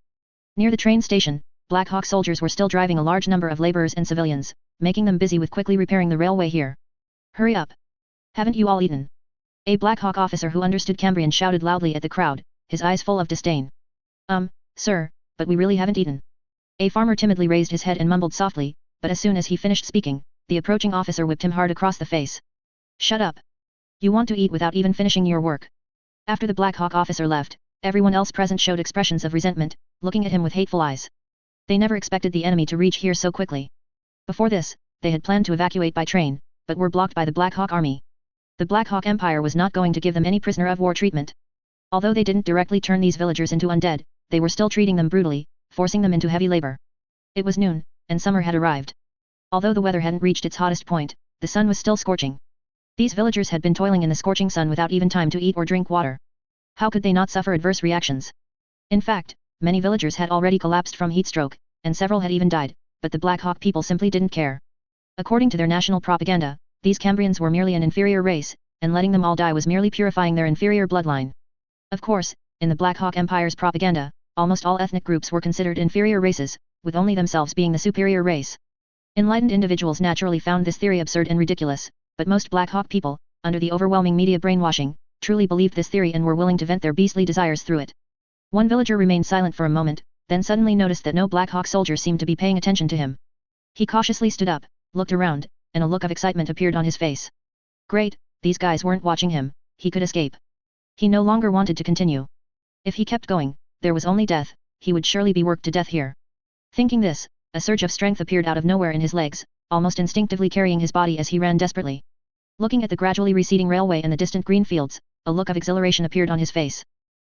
Speaker 1: Near the train station, Black Hawk soldiers were still driving a large number of laborers and civilians, making them busy with quickly repairing the railway here. Hurry up! Haven't you all eaten? A Black Hawk officer who understood Cambrian shouted loudly at the crowd, his eyes full of disdain. Sir, but we really haven't eaten. A farmer timidly raised his head and mumbled softly, but as soon as he finished speaking, the approaching officer whipped him hard across the face. Shut up! You want to eat without even finishing your work. After the Black Hawk officer left, everyone else present showed expressions of resentment, looking at him with hateful eyes. They never expected the enemy to reach here so quickly. Before this, they had planned to evacuate by train, but were blocked by the Black Hawk army. The Black Hawk Empire was not going to give them any prisoner of war treatment. Although they didn't directly turn these villagers into undead, they were still treating them brutally, forcing them into heavy labor. It was noon, and summer had arrived. Although the weather hadn't reached its hottest point, the sun was still scorching. These villagers had been toiling in the scorching sun without even time to eat or drink water. How could they not suffer adverse reactions? In fact, many villagers had already collapsed from heat stroke, and several had even died, but the Black Hawk people simply didn't care. According to their national propaganda, these Cambrians were merely an inferior race, and letting them all die was merely purifying their inferior bloodline. Of course, in the Black Hawk Empire's propaganda, almost all ethnic groups were considered inferior races, with only themselves being the superior race. Enlightened individuals naturally found this theory absurd and ridiculous, but most Black Hawk people, under the overwhelming media brainwashing, truly believed this theory and were willing to vent their beastly desires through it. One villager remained silent for a moment, then suddenly noticed that no Black Hawk soldier seemed to be paying attention to him. He cautiously stood up, looked around, and a look of excitement appeared on his face. Great, these guys weren't watching him, he could escape. He no longer wanted to continue. If he kept going, there was only death, he would surely be worked to death here. Thinking this, a surge of strength appeared out of nowhere in his legs, almost instinctively carrying his body as he ran desperately. Looking at the gradually receding railway and the distant green fields, a look of exhilaration appeared on his face.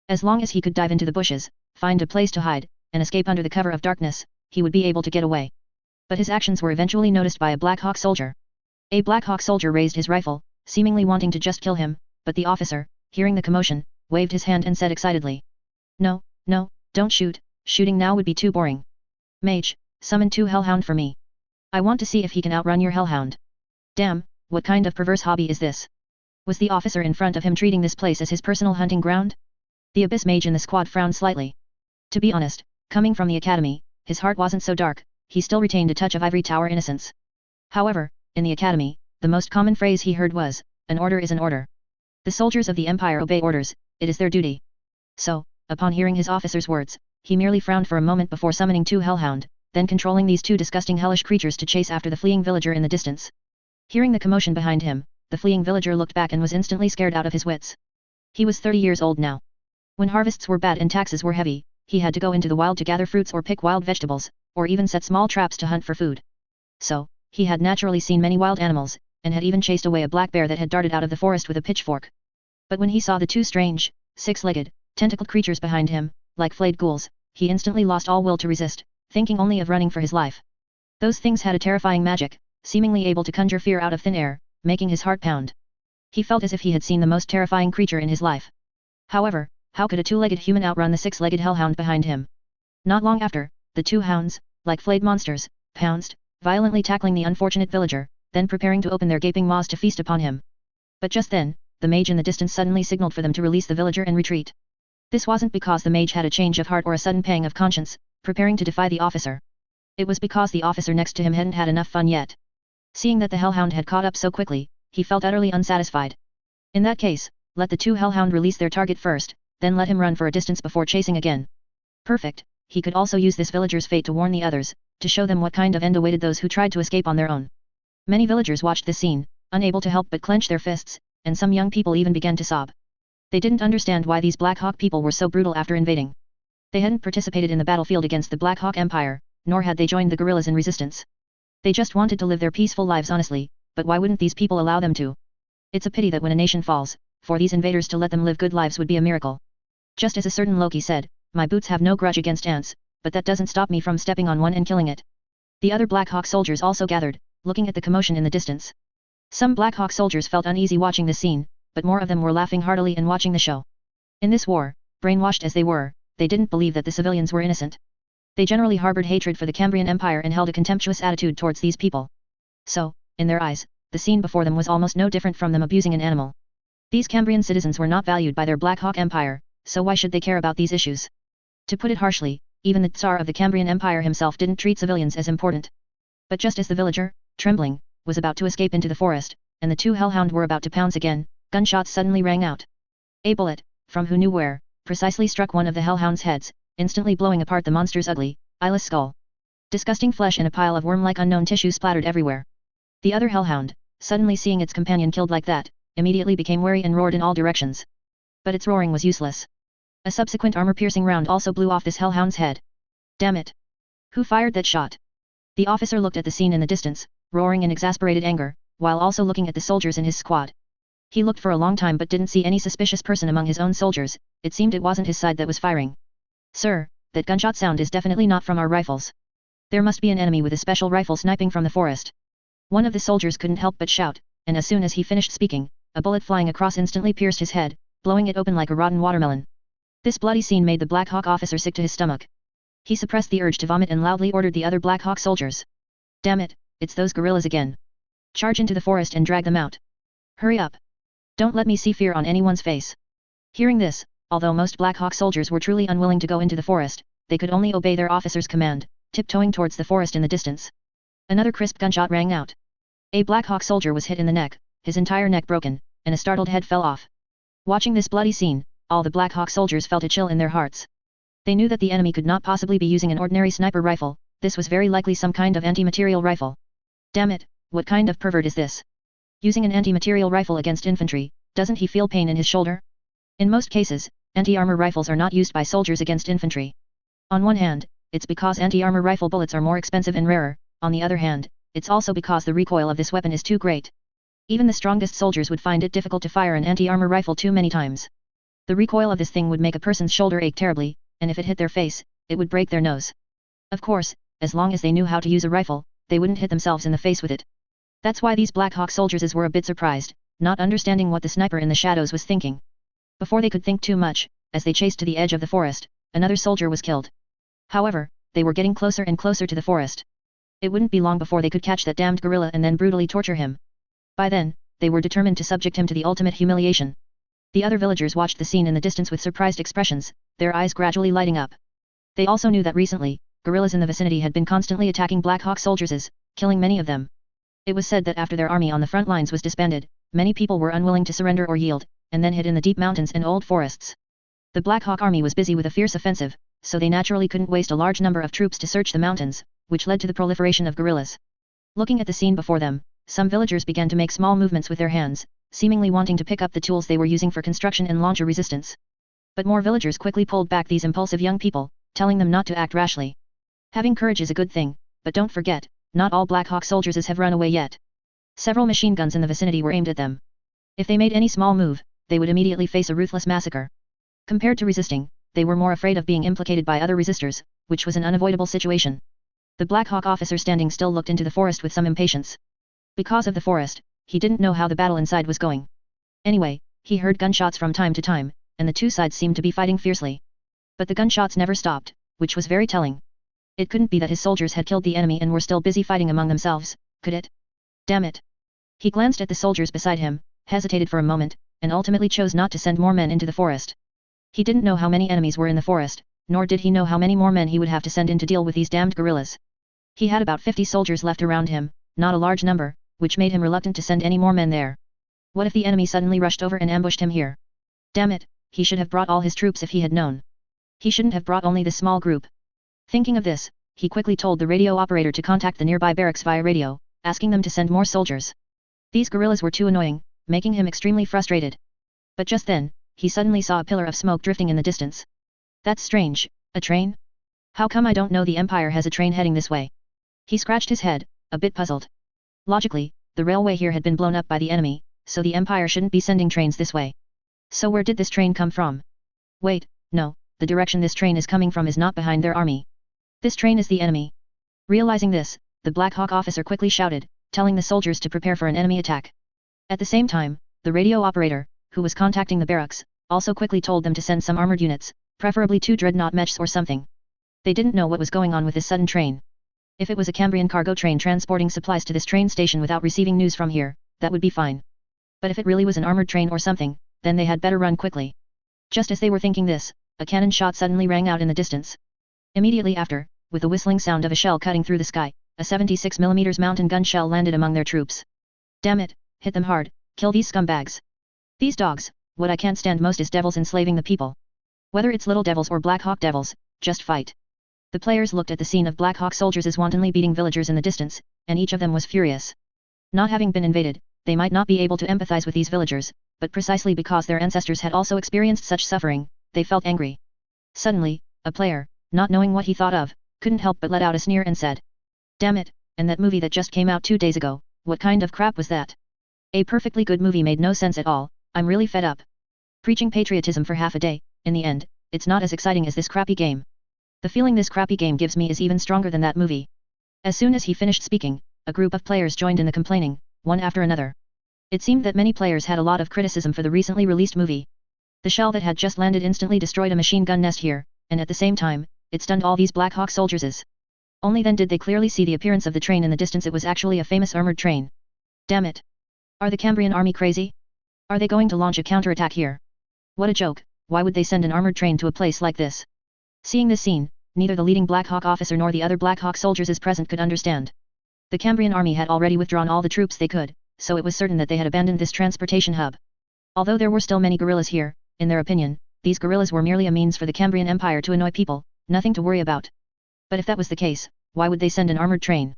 Speaker 1: As long as he could dive into the bushes, find a place to hide, and escape under the cover of darkness, he would be able to get away. But his actions were eventually noticed by a Black Hawk soldier. A Black Hawk soldier raised his rifle, seemingly wanting to just kill him, but the officer, hearing the commotion, waved his hand and said excitedly. No, don't shoot, shooting now would be too boring. Mage, summon 2 Hellhound for me. I want to see if he can outrun your Hellhound. Damn, what kind of perverse hobby is this? Was the officer in front of him treating this place as his personal hunting ground? The Abyss Mage in the squad frowned slightly. To be honest, Coming from the academy, his heart wasn't so dark, he still retained a touch of ivory tower innocence. However, in the academy, the most common phrase he heard was, "An order is an order." The soldiers of the Empire obey orders, it is their duty. So, upon hearing his officer's words, he merely frowned for a moment before summoning two hellhound, then controlling these two disgusting hellish creatures to chase after the fleeing villager in the distance. Hearing the commotion behind him, the fleeing villager looked back and was instantly scared out of his wits. He was 30 years old now. When harvests were bad and taxes were heavy, he had to go into the wild to gather fruits or pick wild vegetables, or even set small traps to hunt for food. So, he had naturally seen many wild animals, and had even chased away a black bear that had darted out of the forest with a pitchfork. But when he saw the two strange, six-legged, tentacled creatures behind him, like flayed ghouls, he instantly lost all will to resist, thinking only of running for his life. Those things had a terrifying magic, seemingly able to conjure fear out of thin air, making his heart pound. He felt as if he had seen the most terrifying creature in his life. However, how could a two-legged human outrun the six-legged hellhound behind him? Not long after, the two hounds, like flayed monsters, pounced, violently tackling the unfortunate villager, then preparing to open their gaping maws to feast upon him. But just then, the mage in the distance suddenly signaled for them to release the villager and retreat. This wasn't because the mage had a change of heart or a sudden pang of conscience, preparing to defy the officer. It was because the officer next to him hadn't had enough fun yet. Seeing that the hellhound had caught up so quickly, he felt utterly unsatisfied. In that case, let the two hellhound release their target first, then let him run for a distance before chasing again. Perfect, he could also use this villager's fate to warn the others, to show them what kind of end awaited those who tried to escape on their own. Many villagers watched this scene, unable to help but clench their fists, and some young people even began to sob. They didn't understand why these Black Hawk people were so brutal after invading. They hadn't participated in the battlefield against the Black Hawk Empire, nor had they joined the guerrillas in resistance. They just wanted to live their peaceful lives honestly, but why wouldn't these people allow them to? It's a pity that when a nation falls, for these invaders to let them live good lives would be a miracle. Just as a certain Loki said, "My boots have no grudge against ants, but that doesn't stop me from stepping on one and killing it." The other Black Hawk soldiers also gathered, looking at the commotion in the distance. Some Black Hawk soldiers felt uneasy watching the scene, but more of them were laughing heartily and watching the show. In this war, brainwashed as they were, they didn't believe that the civilians were innocent. They generally harbored hatred for the Cambrian Empire and held a contemptuous attitude towards these people. So, in their eyes, the scene before them was almost no different from them abusing an animal. These Cambrian citizens were not valued by their Black Hawk Empire, so why should they care about these issues? To put it harshly, even the Tsar of the Cambrian Empire himself didn't treat civilians as important. But just as the villager, trembling, was about to escape into the forest, and the two hellhound were about to pounce again, gunshots suddenly rang out. A bullet, from who knew where, precisely struck one of the hellhound's heads, instantly blowing apart the monster's ugly, eyeless skull. Disgusting flesh and a pile of worm-like unknown tissue splattered everywhere. The other hellhound, suddenly seeing its companion killed like that, immediately became wary and roared in all directions. But its roaring was useless. A subsequent armor-piercing round also blew off this hellhound's head. Damn it! Who fired that shot? The officer looked at the scene in the distance, roaring in exasperated anger, while also looking at the soldiers in his squad. He looked for a long time but didn't see any suspicious person among his own soldiers. It seemed it wasn't his side that was firing. "Sir, that gunshot sound is definitely not from our rifles. There must be an enemy with a special rifle sniping from the forest." One of the soldiers couldn't help but shout, and as soon as he finished speaking, a bullet flying across instantly pierced his head, blowing it open like a rotten watermelon. This bloody scene made the Black Hawk officer sick to his stomach. He suppressed the urge to vomit and loudly ordered the other Black Hawk soldiers. "Damn it, it's those guerrillas again. Charge into the forest and drag them out. Hurry up. Don't let me see fear on anyone's face." Hearing this, although most Black Hawk soldiers were truly unwilling to go into the forest, they could only obey their officer's command, tiptoeing towards the forest in the distance. Another crisp gunshot rang out. A Black Hawk soldier was hit in the neck, his entire neck broken, and a startled head fell off. Watching this bloody scene, all the Black Hawk soldiers felt a chill in their hearts. They knew that the enemy could not possibly be using an ordinary sniper rifle, this was very likely some kind of anti-material rifle. Damn it, what kind of pervert is this? Using an anti-material rifle against infantry, doesn't he feel pain in his shoulder? In most cases, anti-armor rifles are not used by soldiers against infantry. On one hand, it's because anti-armor rifle bullets are more expensive and rarer, on the other hand, it's also because the recoil of this weapon is too great. Even the strongest soldiers would find it difficult to fire an anti-armor rifle too many times. The recoil of this thing would make a person's shoulder ache terribly, and if it hit their face, it would break their nose. Of course, as long as they knew how to use a rifle, they wouldn't hit themselves in the face with it. That's why these Black Hawk soldiers were a bit surprised, not understanding what the sniper in the shadows was thinking. Before they could think too much, as they chased to the edge of the forest, another soldier was killed. However, they were getting closer and closer to the forest. It wouldn't be long before they could catch that damned gorilla and then brutally torture him. By then, they were determined to subject him to the ultimate humiliation. The other villagers watched the scene in the distance with surprised expressions, their eyes gradually lighting up. They also knew that recently, guerrillas in the vicinity had been constantly attacking Black Hawk soldiers, killing many of them. It was said that after their army on the front lines was disbanded, many people were unwilling to surrender or yield, and then hid in the deep mountains and old forests. The Black Hawk army was busy with a fierce offensive, so they naturally couldn't waste a large number of troops to search the mountains, which led to the proliferation of guerrillas. Looking at the scene before them, some villagers began to make small movements with their hands, seemingly wanting to pick up the tools they were using for construction and launch a resistance. But more villagers quickly pulled back these impulsive young people, telling them not to act rashly. Having courage is a good thing, but don't forget, not all Black Hawk soldiers have run away yet. Several machine guns in the vicinity were aimed at them. If they made any small move, they would immediately face a ruthless massacre. Compared to resisting, they were more afraid of being implicated by other resistors, which was an unavoidable situation. The Black Hawk officer standing still looked into the forest with some impatience. Because of the forest, he didn't know how the battle inside was going. Anyway, he heard gunshots from time to time, and the two sides seemed to be fighting fiercely. But the gunshots never stopped, which was very telling. It couldn't be that his soldiers had killed the enemy and were still busy fighting among themselves, could it? Damn it. He glanced at the soldiers beside him, hesitated for a moment, and ultimately chose not to send more men into the forest. He didn't know how many enemies were in the forest, nor did he know how many more men he would have to send in to deal with these damned guerrillas. He had about 50 soldiers left around him, not a large number, which made him reluctant to send any more men there. What if the enemy suddenly rushed over and ambushed him here? Damn it, he should have brought all his troops if he had known. He shouldn't have brought only this small group. Thinking of this, he quickly told the radio operator to contact the nearby barracks via radio, asking them to send more soldiers. These guerrillas were too annoying, making him extremely frustrated. But just then, he suddenly saw a pillar of smoke drifting in the distance. That's strange, a train? How come I don't know the Empire has a train heading this way? He scratched his head, a bit puzzled. Logically, the railway here had been blown up by the enemy, so the Empire shouldn't be sending trains this way. So where did this train come from? Wait, no, the direction this train is coming from is not behind their army. This train is the enemy. Realizing this, the Black Hawk officer quickly shouted, telling the soldiers to prepare for an enemy attack. At the same time, the radio operator, who was contacting the barracks, also quickly told them to send some armored units, preferably 2 dreadnought mechs or something. They didn't know what was going on with this sudden train. If it was a Cambrian cargo train transporting supplies to this train station without receiving news from here, that would be fine. But if it really was an armored train or something, then they had better run quickly. Just as they were thinking this, a cannon shot suddenly rang out in the distance. Immediately after, with the whistling sound of a shell cutting through the sky, a 76mm mountain gun shell landed among their troops. Damn it, hit them hard, kill these scumbags. These dogs, what I can't stand most is devils enslaving the people. Whether it's little devils or Black Hawk devils, just fight. The players looked at the scene of Black Hawk soldiers as wantonly beating villagers in the distance, and each of them was furious. Not having been invaded, they might not be able to empathize with these villagers, but precisely because their ancestors had also experienced such suffering, they felt angry. Suddenly, a player, not knowing what he thought of, couldn't help but let out a sneer and said, "Damn it, and that movie that just came out 2 days ago, what kind of crap was that? A perfectly good movie made no sense at all, I'm really fed up. Preaching patriotism for half a day, in the end, it's not as exciting as this crappy game. The feeling this crappy game gives me is even stronger than that movie." As soon as he finished speaking, a group of players joined in the complaining, one after another. It seemed that many players had a lot of criticism for the recently released movie. The shell that had just landed instantly destroyed a machine gun nest here, and at the same time, it stunned all these Black Hawk soldiers. Only then did they clearly see the appearance of the train in the distance. It was actually a famous armored train. Damn it! Are the Cambrian army crazy? Are they going to launch a counterattack here? What a joke, why would they send an armored train to a place like this? Seeing this scene, neither the leading Black Hawk officer nor the other Black Hawk soldiers present could understand. The Cambrian army had already withdrawn all the troops they could, so it was certain that they had abandoned this transportation hub. Although there were still many guerrillas here, in their opinion, these guerrillas were merely a means for the Cambrian Empire to annoy people, nothing to worry about. But if that was the case, why would they send an armored train?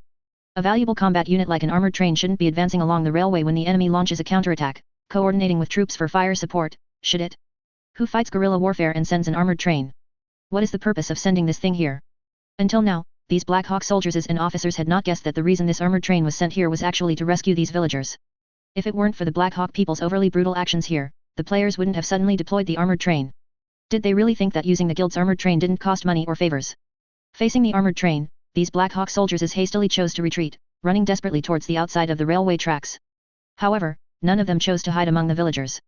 Speaker 1: A valuable combat unit like an armored train shouldn't be advancing along the railway when the enemy launches a counterattack, coordinating with troops for fire support, should it? Who fights guerrilla warfare and sends an armored train? What is the purpose of sending this thing here? Until now, these Black Hawk soldiers and officers had not guessed that the reason this armored train was sent here was actually to rescue these villagers. If it weren't for the Black Hawk people's overly brutal actions here, the players wouldn't have suddenly deployed the armored train. Did they really think that using the guild's armored train didn't cost money or favors? Facing the armored train, these Black Hawk soldiers hastily chose to retreat, running desperately towards the outside of the railway tracks. However, none of them chose to hide among the villagers.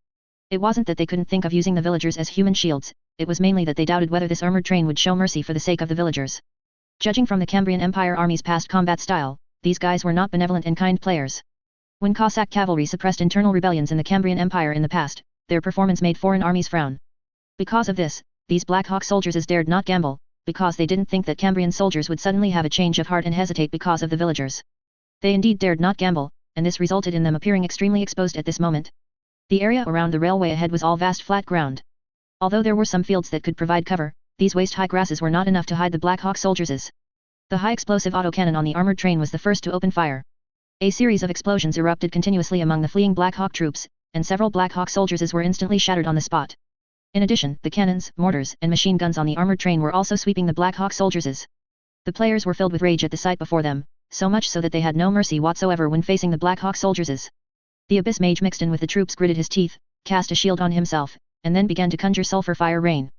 Speaker 1: It wasn't that they couldn't think of using the villagers as human shields, it was mainly that they doubted whether this armored train would show mercy for the sake of the villagers. Judging from the Cambrian Empire Army's past combat style, these guys were not benevolent and kind players. When Cossack cavalry suppressed internal rebellions in the Cambrian Empire in the past, their performance made foreign armies frown. Because of this, these Black Hawk soldiers dared not gamble, because they didn't think that Cambrian soldiers would suddenly have a change of heart and hesitate because of the villagers. They indeed dared not gamble, and this resulted in them appearing extremely exposed at this moment. The area around the railway ahead was all vast flat ground. Although there were some fields that could provide cover, these waist-high grasses were not enough to hide the Black Hawk soldiers. The high-explosive autocannon on the armored train was the first to open fire. A series of explosions erupted continuously among the fleeing Black Hawk troops, and several Black Hawk soldiers were instantly shattered on the spot. In addition, the cannons, mortars, and machine guns on the armored train were also sweeping the Black Hawk soldiers. The players were filled with rage at the sight before them, so much so that they had no mercy whatsoever when facing the Black Hawk soldiers. The Abyss Mage mixed in with the troops, gritted his teeth, cast a shield on himself, and then began to conjure sulfur fire rain.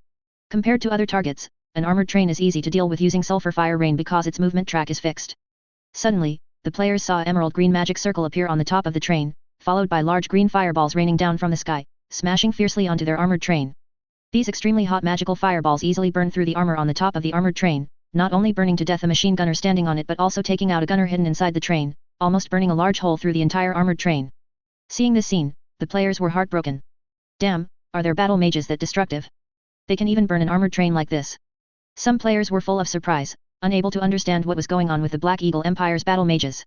Speaker 1: Compared to other targets, an armored train is easy to deal with using sulfur fire rain because its movement track is fixed. Suddenly, the players saw an emerald green magic circle appear on the top of the train, followed by large green fireballs raining down from the sky, smashing fiercely onto their armored train. These extremely hot magical fireballs easily burned through the armor on the top of the armored train, not only burning to death a machine gunner standing on it but also taking out a gunner hidden inside the train, almost burning a large hole through the entire armored train. Seeing this scene, the players were heartbroken. Damn, are their battle mages that destructive? They can even burn an armored train like this. Some players were full of surprise, unable to understand what was going on with the Black Eagle Empire's battle mages.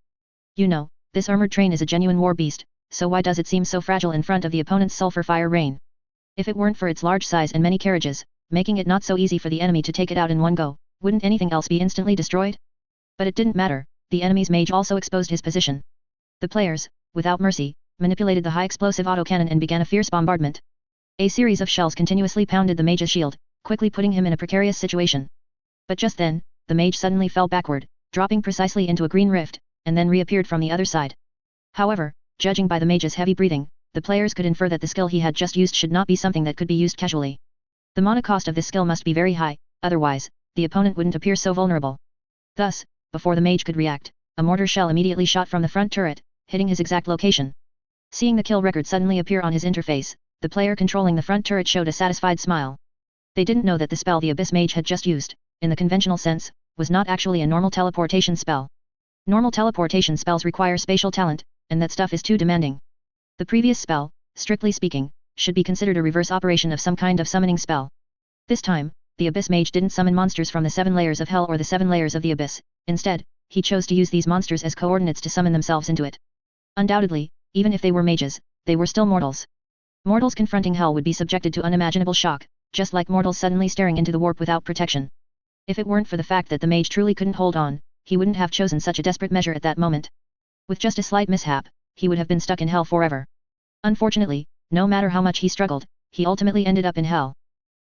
Speaker 1: You know, this armored train is a genuine war beast, so why does it seem so fragile in front of the opponent's sulfur fire rain? If it weren't for its large size and many carriages, making it not so easy for the enemy to take it out in one go, wouldn't anything else be instantly destroyed? But it didn't matter, the enemy's mage also exposed his position. The players, without mercy, manipulated the high-explosive autocannon and began a fierce bombardment. A series of shells continuously pounded the mage's shield, quickly putting him in a precarious situation. But just then, the mage suddenly fell backward, dropping precisely into a green rift, and then reappeared from the other side. However, judging by the mage's heavy breathing, the players could infer that the skill he had just used should not be something that could be used casually. The mana cost of this skill must be very high, otherwise, the opponent wouldn't appear so vulnerable. Thus, before the mage could react, a mortar shell immediately shot from the front turret, hitting his exact location. Seeing the kill record suddenly appear on his interface, the player controlling the front turret showed a satisfied smile. They didn't know that the spell the Abyss Mage had just used, in the conventional sense, was not actually a normal teleportation spell. Normal teleportation spells require spatial talent, and that stuff is too demanding. The previous spell, strictly speaking, should be considered a reverse operation of some kind of summoning spell. This time, the Abyss Mage didn't summon monsters from the 7 layers of hell or the 7 layers of the abyss, instead, he chose to use these monsters as coordinates to summon themselves into it. Undoubtedly, even if they were mages, they were still mortals. Mortals confronting hell would be subjected to unimaginable shock, just like mortals suddenly staring into the warp without protection. If it weren't for the fact that the mage truly couldn't hold on, he wouldn't have chosen such a desperate measure at that moment. With just a slight mishap, he would have been stuck in hell forever. Unfortunately, no matter how much he struggled, he ultimately ended up in hell.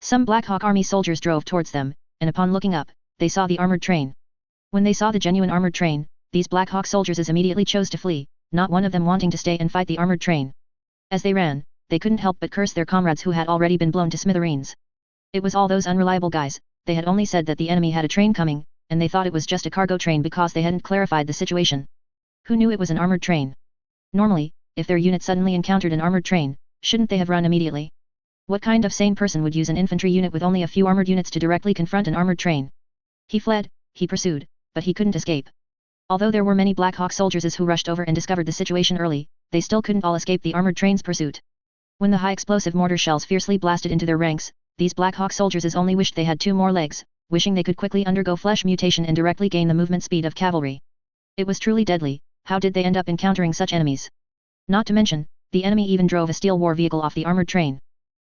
Speaker 1: Some Black Hawk army soldiers drove towards them, and upon looking up, they saw the armored train. When they saw the genuine armored train, these Black Hawk soldiers immediately chose to flee, not one of them wanting to stay and fight the armored train. As they ran, they couldn't help but curse their comrades who had already been blown to smithereens. It was all those unreliable guys, they had only said that the enemy had a train coming, and they thought it was just a cargo train because they hadn't clarified the situation. Who knew it was an armored train? Normally, if their unit suddenly encountered an armored train, shouldn't they have run immediately? What kind of sane person would use an infantry unit with only a few armored units to directly confront an armored train? He fled, he pursued, but he couldn't escape. Although there were many Black Hawk soldiers who rushed over and discovered the situation early, they still couldn't all escape the armored train's pursuit. When the high-explosive mortar shells fiercely blasted into their ranks, these Black Hawk soldiers only wished they had 2 more legs, wishing they could quickly undergo flesh mutation and directly gain the movement speed of cavalry. It was truly deadly. How did they end up encountering such enemies? Not to mention, the enemy even drove a steel war vehicle off the armored train.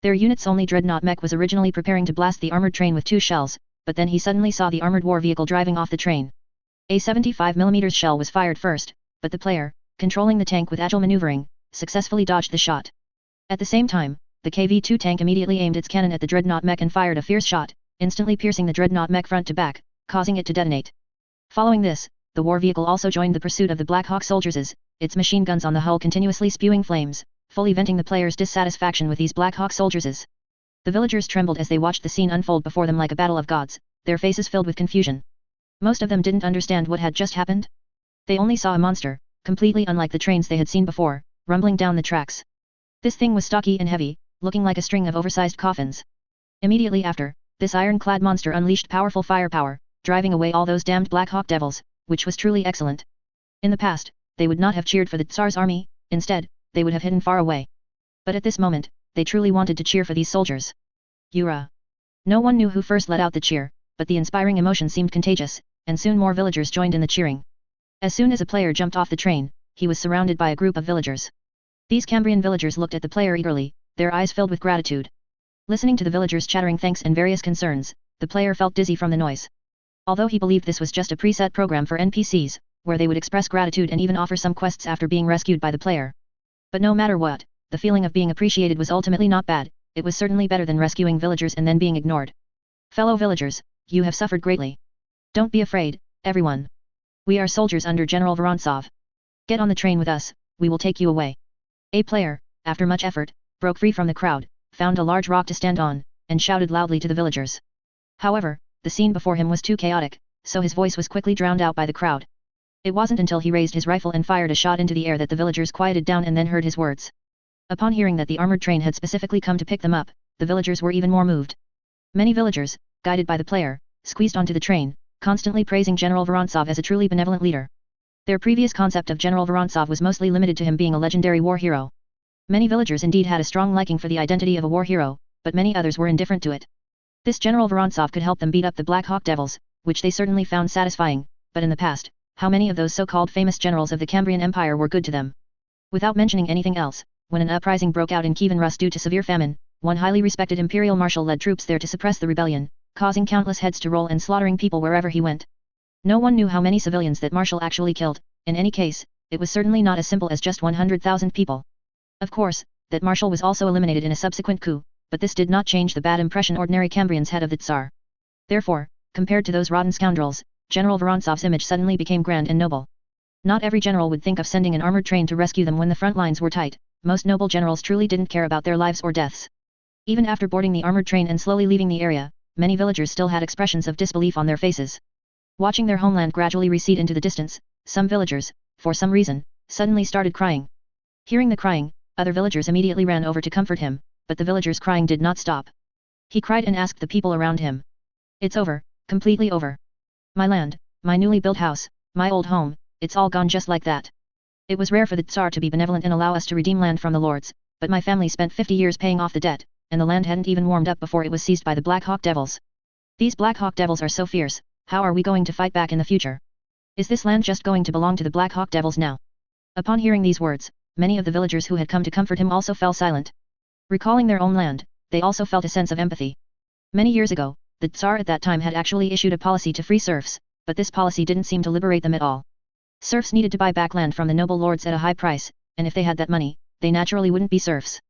Speaker 1: Their unit's only dreadnought mech was originally preparing to blast the armored train with 2 shells, but then he suddenly saw the armored war vehicle driving off the train. A 75mm shell was fired first, but the player, controlling the tank with agile maneuvering, successfully dodged the shot. At the same time, the KV-2 tank immediately aimed its cannon at the dreadnought mech and fired a fierce shot, instantly piercing the dreadnought mech front to back, causing it to detonate. Following this, the war vehicle also joined the pursuit of the Black Hawk soldiers, its machine guns on the hull continuously spewing flames, fully venting the players' dissatisfaction with these Black Hawk soldiers. The villagers trembled as they watched the scene unfold before them like a battle of gods, their faces filled with confusion. Most of them didn't understand what had just happened. They only saw a monster, completely unlike the trains they had seen before, rumbling down the tracks. This thing was stocky and heavy, looking like a string of oversized coffins. Immediately after, this iron-clad monster unleashed powerful firepower, driving away all those damned Black Hawk devils, which was truly excellent. In the past, they would not have cheered for the Tsar's army, instead, they would have hidden far away. But at this moment, they truly wanted to cheer for these soldiers. Yura! No one knew who first let out the cheer, but the inspiring emotion seemed contagious, and soon more villagers joined in the cheering. As soon as a player jumped off the train, he was surrounded by a group of villagers. These Cambrian villagers looked at the player eagerly, their eyes filled with gratitude. Listening to the villagers chattering thanks and various concerns, the player felt dizzy from the noise. Although he believed this was just a preset program for NPCs, where they would express gratitude and even offer some quests after being rescued by the player. But no matter what, the feeling of being appreciated was ultimately not bad, it was certainly better than rescuing villagers and then being ignored. Fellow villagers, you have suffered greatly. Don't be afraid, everyone. We are soldiers under General Vorontsov. Get on the train with us, we will take you away. A player, after much effort, broke free from the crowd, found a large rock to stand on, and shouted loudly to the villagers. However, the scene before him was too chaotic, so his voice was quickly drowned out by the crowd. It wasn't until he raised his rifle and fired a shot into the air that the villagers quieted down and then heard his words. Upon hearing that the armored train had specifically come to pick them up, the villagers were even more moved. Many villagers, guided by the player, squeezed onto the train, constantly praising General Vorontsov as a truly benevolent leader. Their previous concept of General Vorontsov was mostly limited to him being a legendary war hero. Many villagers indeed had a strong liking for the identity of a war hero, but many others were indifferent to it. This General Vorontsov could help them beat up the Black Hawk Devils, which they certainly found satisfying, but in the past, how many of those so-called famous generals of the Cambrian Empire were good to them? Without mentioning anything else, when an uprising broke out in Kievan Rus due to severe famine, one highly respected imperial marshal led troops there to suppress the rebellion, causing countless heads to roll and slaughtering people wherever he went. No one knew how many civilians that marshal actually killed. In any case, it was certainly not as simple as just 100,000 people. Of course, that marshal was also eliminated in a subsequent coup, but this did not change the bad impression ordinary Cambrians had of the Tsar. Therefore, compared to those rotten scoundrels, General Vorontsov's image suddenly became grand and noble. Not every general would think of sending an armored train to rescue them when the front lines were tight. Most noble generals truly didn't care about their lives or deaths. Even after boarding the armored train and slowly leaving the area, many villagers still had expressions of disbelief on their faces. Watching their homeland gradually recede into the distance, some villagers, for some reason, suddenly started crying. Hearing the crying, other villagers immediately ran over to comfort him, but the villagers' crying did not stop. He cried and asked the people around him. It's over, completely over. My land, my newly built house, my old home, it's all gone just like that. It was rare for the Tsar to be benevolent and allow us to redeem land from the lords, but my family spent 50 years paying off the debt, and the land hadn't even warmed up before it was seized by the Black Hawk Devils. These Black Hawk Devils are so fierce, how are we going to fight back in the future? Is this land just going to belong to the Black Hawk Devils now? Upon hearing these words, many of the villagers who had come to comfort him also fell silent. Recalling their own land, they also felt a sense of empathy. Many years ago, the Tsar at that time had actually issued a policy to free serfs, but this policy didn't seem to liberate them at all. Serfs needed to buy back land from the noble lords at a high price, and if they had that money, they naturally wouldn't be serfs.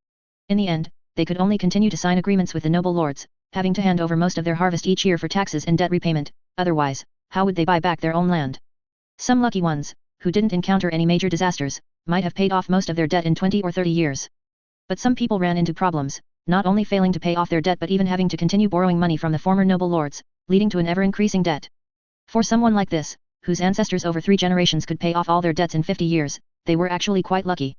Speaker 1: In the end, they could only continue to sign agreements with the noble lords, having to hand over most of their harvest each year for taxes and debt repayment. Otherwise, how would they buy back their own land? Some lucky ones, who didn't encounter any major disasters, might have paid off most of their debt in 20 or 30 years. But some people ran into problems, not only failing to pay off their debt but even having to continue borrowing money from the former noble lords, leading to an ever-increasing debt. For someone like this, whose ancestors over 3 generations could pay off all their debts in 50 years, they were actually quite lucky.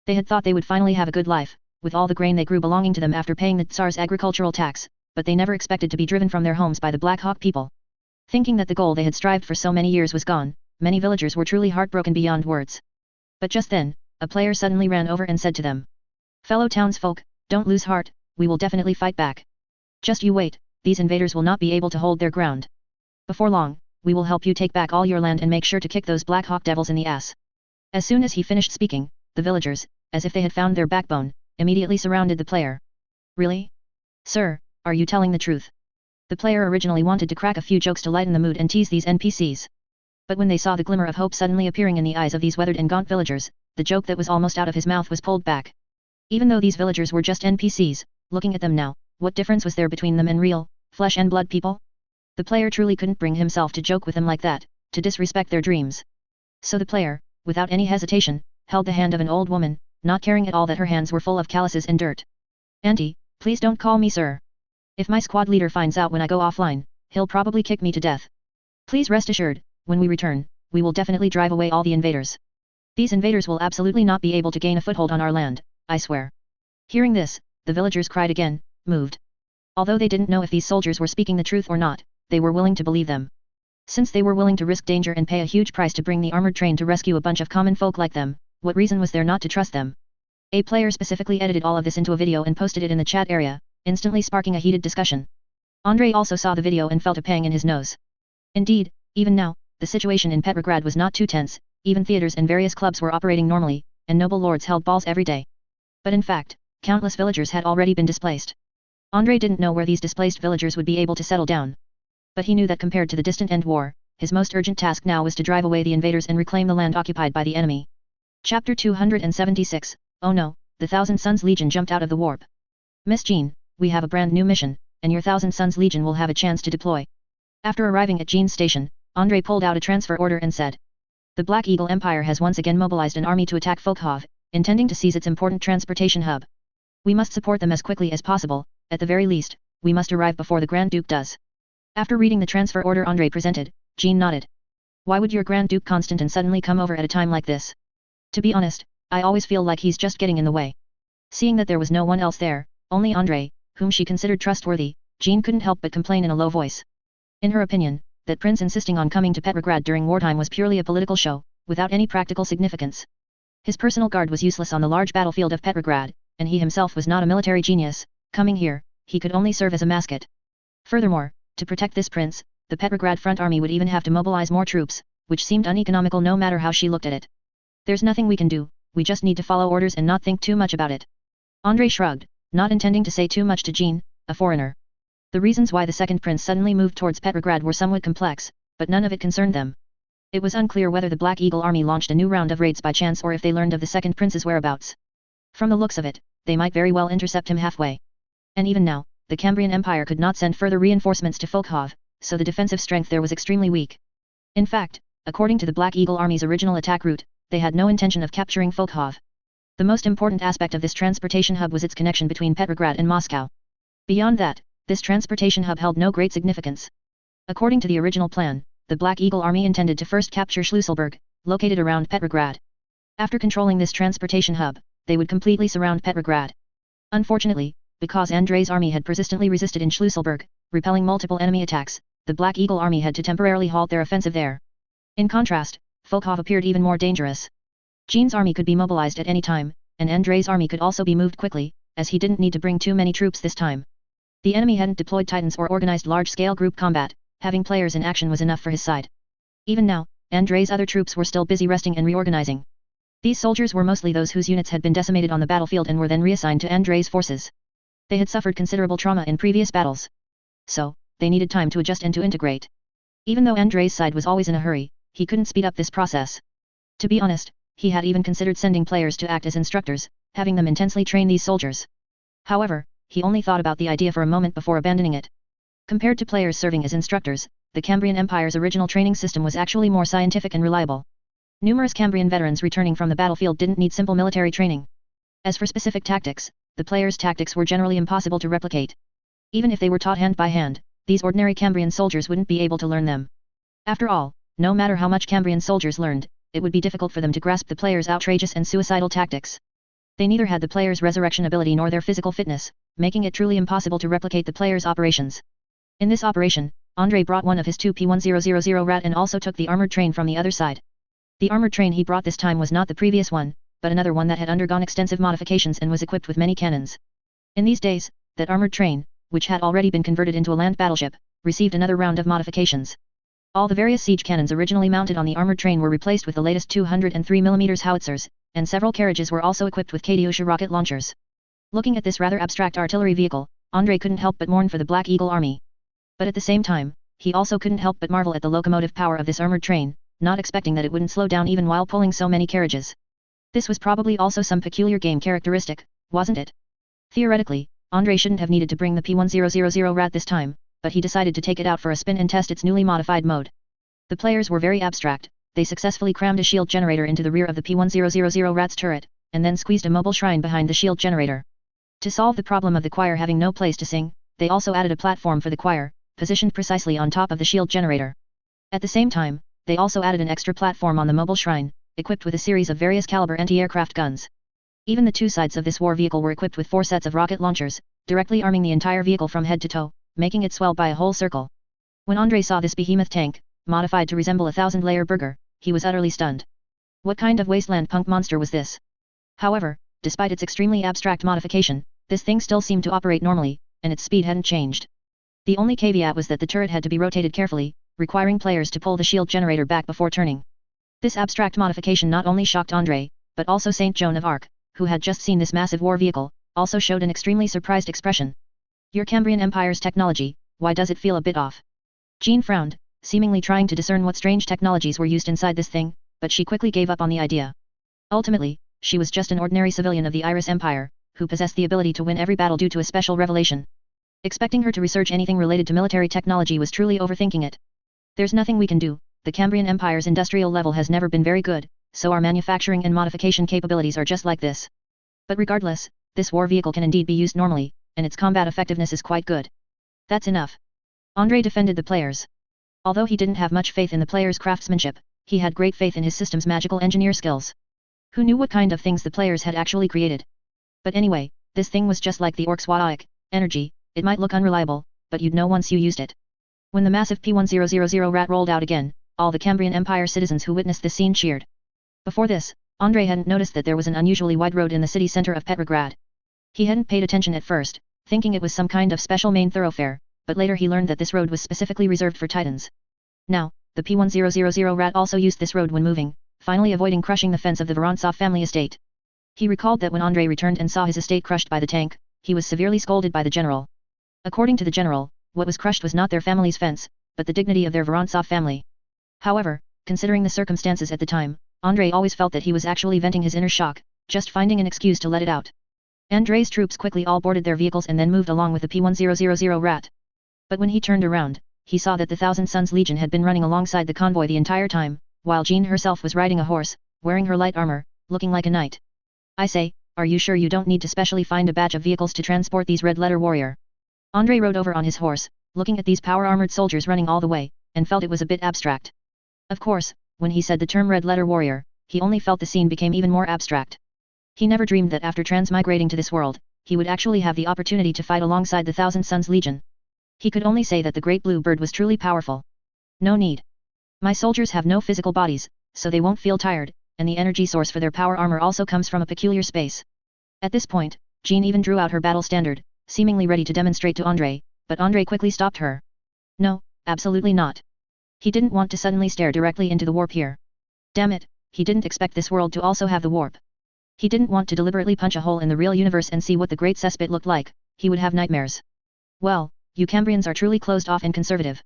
Speaker 1: They had thought they would finally have a good life, with all the grain they grew belonging to them after paying the Tsar's agricultural tax, but they never expected to be driven from their homes by the Black Hawk people. Thinking that the goal they had strived for so many years was gone, many villagers were truly heartbroken beyond words. But just then, a player suddenly ran over and said to them, "Fellow townsfolk, don't lose heart, we will definitely fight back. Just you wait, these invaders will not be able to hold their ground. Before long, we will help you take back all your land and make sure to kick those Black Hawk Devils in the ass." As soon as he finished speaking, the villagers, as if they had found their backbone, immediately surrounded the player. "Really? Sir, are you telling the truth?" The player originally wanted to crack a few jokes to lighten the mood and tease these NPCs. But when they saw the glimmer of hope suddenly appearing in the eyes of these weathered and gaunt villagers, the joke that was almost out of his mouth was pulled back. Even though these villagers were just NPCs, looking at them now, what difference was there between them and real, flesh and blood people? The player truly couldn't bring himself to joke with them like that, to disrespect their dreams. So the player, without any hesitation, held the hand of an old woman, not caring at all that her hands were full of calluses and dirt. "Auntie, please don't call me sir. If my squad leader finds out when I go offline, he'll probably kick me to death. Please rest assured, when we return, we will definitely drive away all the invaders. These invaders will absolutely not be able to gain a foothold on our land, I swear." Hearing this, the villagers cried again, moved. Although they didn't know if these soldiers were speaking the truth or not, they were willing to believe them. Since they were willing to risk danger and pay a huge price to bring the armored train to rescue a bunch of common folk like them, what reason was there not to trust them? A player specifically edited all of this into a video and posted it in the chat area, instantly sparking a heated discussion. Andrei also saw the video and felt a pang in his nose. Indeed, even now, the situation in Petrograd was not too tense, even theaters and various clubs were operating normally, and noble lords held balls every day. But in fact, countless villagers had already been displaced. Andrei didn't know where these displaced villagers would be able to settle down. But he knew that compared to the distant end war, his most urgent task now was to drive away the invaders and reclaim the land occupied by the enemy. Chapter 276, Oh no, the Thousand Suns Legion jumped out of the warp. Miss Jean, we have a brand new mission, and your Thousand Suns Legion will have a chance to deploy. After arriving at Jean's station, Andrei pulled out a transfer order and said. The Black Eagle Empire has once again mobilized an army to attack Folkhov, intending to seize its important transportation hub. We must support them as quickly as possible, at the very least, we must arrive before the Grand Duke does. After reading the transfer order Andrei presented, Jean nodded. Why would your Grand Duke Constantin suddenly come over at a time like this? To be honest, I always feel like he's just getting in the way. Seeing that there was no one else there, only Andrei, whom she considered trustworthy, Jean couldn't help but complain in a low voice. In her opinion, that Prince insisting on coming to Petrograd during wartime was purely a political show, without any practical significance. His personal guard was useless on the large battlefield of Petrograd, and he himself was not a military genius. Coming here, he could only serve as a mascot. Furthermore, to protect this prince, the Petrograd front army would even have to mobilize more troops, which seemed uneconomical no matter how she looked at it. There's nothing we can do, we just need to follow orders and not think too much about it. Andrei shrugged, not intending to say too much to Jean, a foreigner. The reasons why the second prince suddenly moved towards Petrograd were somewhat complex, but none of it concerned them. It was unclear whether the Black Eagle army launched a new round of raids by chance or if they learned of the second prince's whereabouts. From the looks of it, they might very well intercept him halfway. And even now, the Cambrian Empire could not send further reinforcements to Folkhov, so the defensive strength there was extremely weak. In fact, according to the Black Eagle army's original attack route, they had no intention of capturing Folkhov. The most important aspect of this transportation hub was its connection between Petrograd and Moscow. Beyond that, this transportation hub held no great significance. According to the original plan, the Black Eagle army intended to first capture Schlüsselburg, located around Petrograd. After controlling this transportation hub, they would completely surround Petrograd. Unfortunately, because Andrei's army had persistently resisted in Schlüsselburg, repelling multiple enemy attacks, the Black Eagle army had to temporarily halt their offensive there. In contrast, Folkhov appeared even more dangerous. Jean's army could be mobilized at any time, and Andrei's army could also be moved quickly, as he didn't need to bring too many troops this time. The enemy hadn't deployed titans or organized large-scale group combat, having players in action was enough for his side. Even now, Andrei's other troops were still busy resting and reorganizing. These soldiers were mostly those whose units had been decimated on the battlefield and were then reassigned to Andrei's forces. They had suffered considerable trauma in previous battles. So, they needed time to adjust and to integrate. Even though Andrei's side was always in a hurry, he couldn't speed up this process. To be honest, he had even considered sending players to act as instructors, having them intensely train these soldiers. However, he only thought about the idea for a moment before abandoning it. Compared to players serving as instructors, the Cambrian Empire's original training system was actually more scientific and reliable. Numerous Cambrian veterans returning from the battlefield didn't need simple military training. As for specific tactics, the players' tactics were generally impossible to replicate. Even if they were taught hand by hand, these ordinary Cambrian soldiers wouldn't be able to learn them. After all, no matter how much Cambrian soldiers learned, it would be difficult for them to grasp the players' outrageous and suicidal tactics. They neither had the players' resurrection ability nor their physical fitness, making it truly impossible to replicate the players' operations. In this operation, Andrei brought one of his two P1000 Rat and also took the armored train from the other side. The armored train he brought this time was not the previous one, but another one that had undergone extensive modifications and was equipped with many cannons. In these days, that armored train, which had already been converted into a land battleship, received another round of modifications. All the various siege cannons originally mounted on the armored train were replaced with the latest 203mm howitzers, and several carriages were also equipped with Katyusha rocket launchers. Looking at this rather abstract artillery vehicle, Andrei couldn't help but mourn for the Black Eagle army. But at the same time, he also couldn't help but marvel at the locomotive power of this armored train, not expecting that it wouldn't slow down even while pulling so many carriages. This was probably also some peculiar game characteristic, wasn't it? Theoretically, Andrei shouldn't have needed to bring the P1000 Rat this time, but he decided to take it out for a spin and test its newly modified mode. The players were very abstract, they successfully crammed a shield generator into the rear of the P1000 Rat's turret, and then squeezed a mobile shrine behind the shield generator. To solve the problem of the choir having no place to sing, they also added a platform for the choir, positioned precisely on top of the shield generator. At the same time, they also added an extra platform on the mobile shrine, equipped with a series of various caliber anti-aircraft guns. Even the two sides of this war vehicle were equipped with 4 sets of rocket launchers, directly arming the entire vehicle from head to toe, making it swell by a whole circle. When Andrei saw this behemoth tank, modified to resemble a 1000-layer burger, he was utterly stunned. What kind of wasteland punk monster was this? However, despite its extremely abstract modification, this thing still seemed to operate normally, and its speed hadn't changed. The only caveat was that the turret had to be rotated carefully, requiring players to pull the shield generator back before turning. This abstract modification not only shocked André, but also Saint Joan of Arc, who had just seen this massive war vehicle, also showed an extremely surprised expression. Your Cambrian Empire's technology, why does it feel a bit off? Jean frowned, seemingly trying to discern what strange technologies were used inside this thing, but she quickly gave up on the idea. Ultimately, she was just an ordinary civilian of the Iris Empire, who possessed the ability to win every battle due to a special revelation. Expecting her to research anything related to military technology was truly overthinking it. There's nothing we can do, the Cambrian Empire's industrial level has never been very good, so our manufacturing and modification capabilities are just like this. But regardless, this war vehicle can indeed be used normally, and its combat effectiveness is quite good. That's enough. André defended the players. Although he didn't have much faith in the players' craftsmanship, he had great faith in his system's magical engineer skills. Who knew what kind of things the players had actually created? But anyway, this thing was just like the Orc's Wadaic energy, it might look unreliable, but you'd know once you used it. When the massive P1000 rat rolled out again, all the Cambrian Empire citizens who witnessed this scene cheered. Before this, André hadn't noticed that there was an unusually wide road in the city center of Petrograd. He hadn't paid attention at first, thinking it was some kind of special main thoroughfare, but later he learned that this road was specifically reserved for Titans. Now, the P1000 rat also used this road when moving, finally avoiding crushing the fence of the Vorontsov family estate. He recalled that when André returned and saw his estate crushed by the tank, he was severely scolded by the general. According to the general, what was crushed was not their family's fence, but the dignity of their Vorontsov family. However, considering the circumstances at the time, André always felt that he was actually venting his inner shock, just finding an excuse to let it out. André's troops quickly all boarded their vehicles and then moved along with the P1000 rat. But when he turned around, he saw that the Thousand Suns Legion had been running alongside the convoy the entire time, while Jean herself was riding a horse, wearing her light armor, looking like a knight. I say, are you sure you don't need to specially find a batch of vehicles to transport these red-letter warrior? André rode over on his horse, looking at these power-armored soldiers running all the way, and felt it was a bit abstract. Of course, when he said the term red-letter warrior, he only felt the scene became even more abstract. He never dreamed that after transmigrating to this world, he would actually have the opportunity to fight alongside the Thousand Suns Legion. He could only say that the Great Blue Bird was truly powerful. No need. My soldiers have no physical bodies, so they won't feel tired, and the energy source for their power armor also comes from a peculiar space. At this point, Jean even drew out her battle standard, seemingly ready to demonstrate to André, but André quickly stopped her. No, absolutely not. He didn't want to suddenly stare directly into the warp here. Damn it, he didn't expect this world to also have the warp. He didn't want to deliberately punch a hole in the real universe and see what the Great Cesspit looked like, he would have nightmares. Well, you Cambrians are truly closed off and conservative.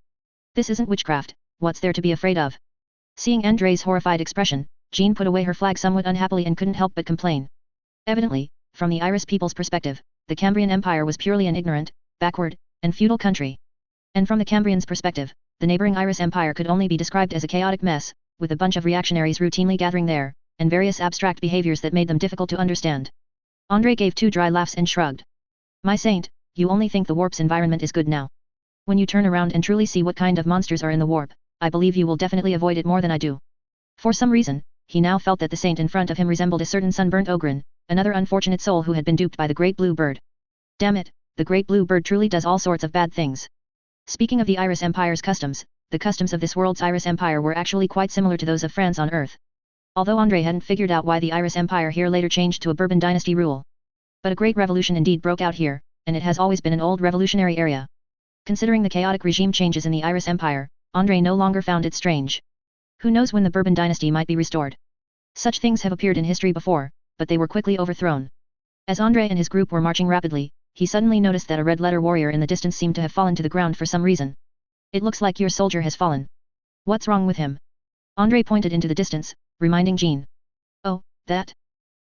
Speaker 1: This isn't witchcraft, what's there to be afraid of? Seeing André's horrified expression, Jean put away her flag somewhat unhappily and couldn't help but complain. Evidently, from the Iris people's perspective, the Cambrian Empire was purely an ignorant, backward, and feudal country. And from the Cambrians' perspective, the neighboring Iris Empire could only be described as a chaotic mess, with a bunch of reactionaries routinely gathering there, and various abstract behaviors that made them difficult to understand. André gave two dry laughs and shrugged. My saint, you only think the warp's environment is good now. When you turn around and truly see what kind of monsters are in the warp, I believe you will definitely avoid it more than I do. For some reason, he now felt that the saint in front of him resembled a certain sunburnt Ogren, another unfortunate soul who had been duped by the Great Blue Bird. Damn it, the Great Blue Bird truly does all sorts of bad things. Speaking of the Iris Empire's customs, the customs of this world's Iris Empire were actually quite similar to those of France on Earth. Although André hadn't figured out why the Iris Empire here later changed to a Bourbon dynasty rule. But a great revolution indeed broke out here, and it has always been an old revolutionary area. Considering the chaotic regime changes in the Iris Empire, André no longer found it strange. Who knows when the Bourbon dynasty might be restored? Such things have appeared in history before, but they were quickly overthrown. As André and his group were marching rapidly, he suddenly noticed that a red-letter warrior in the distance seemed to have fallen to the ground for some reason. It looks like your soldier has fallen. What's wrong with him? André pointed into the distance, reminding Jean. Oh, that?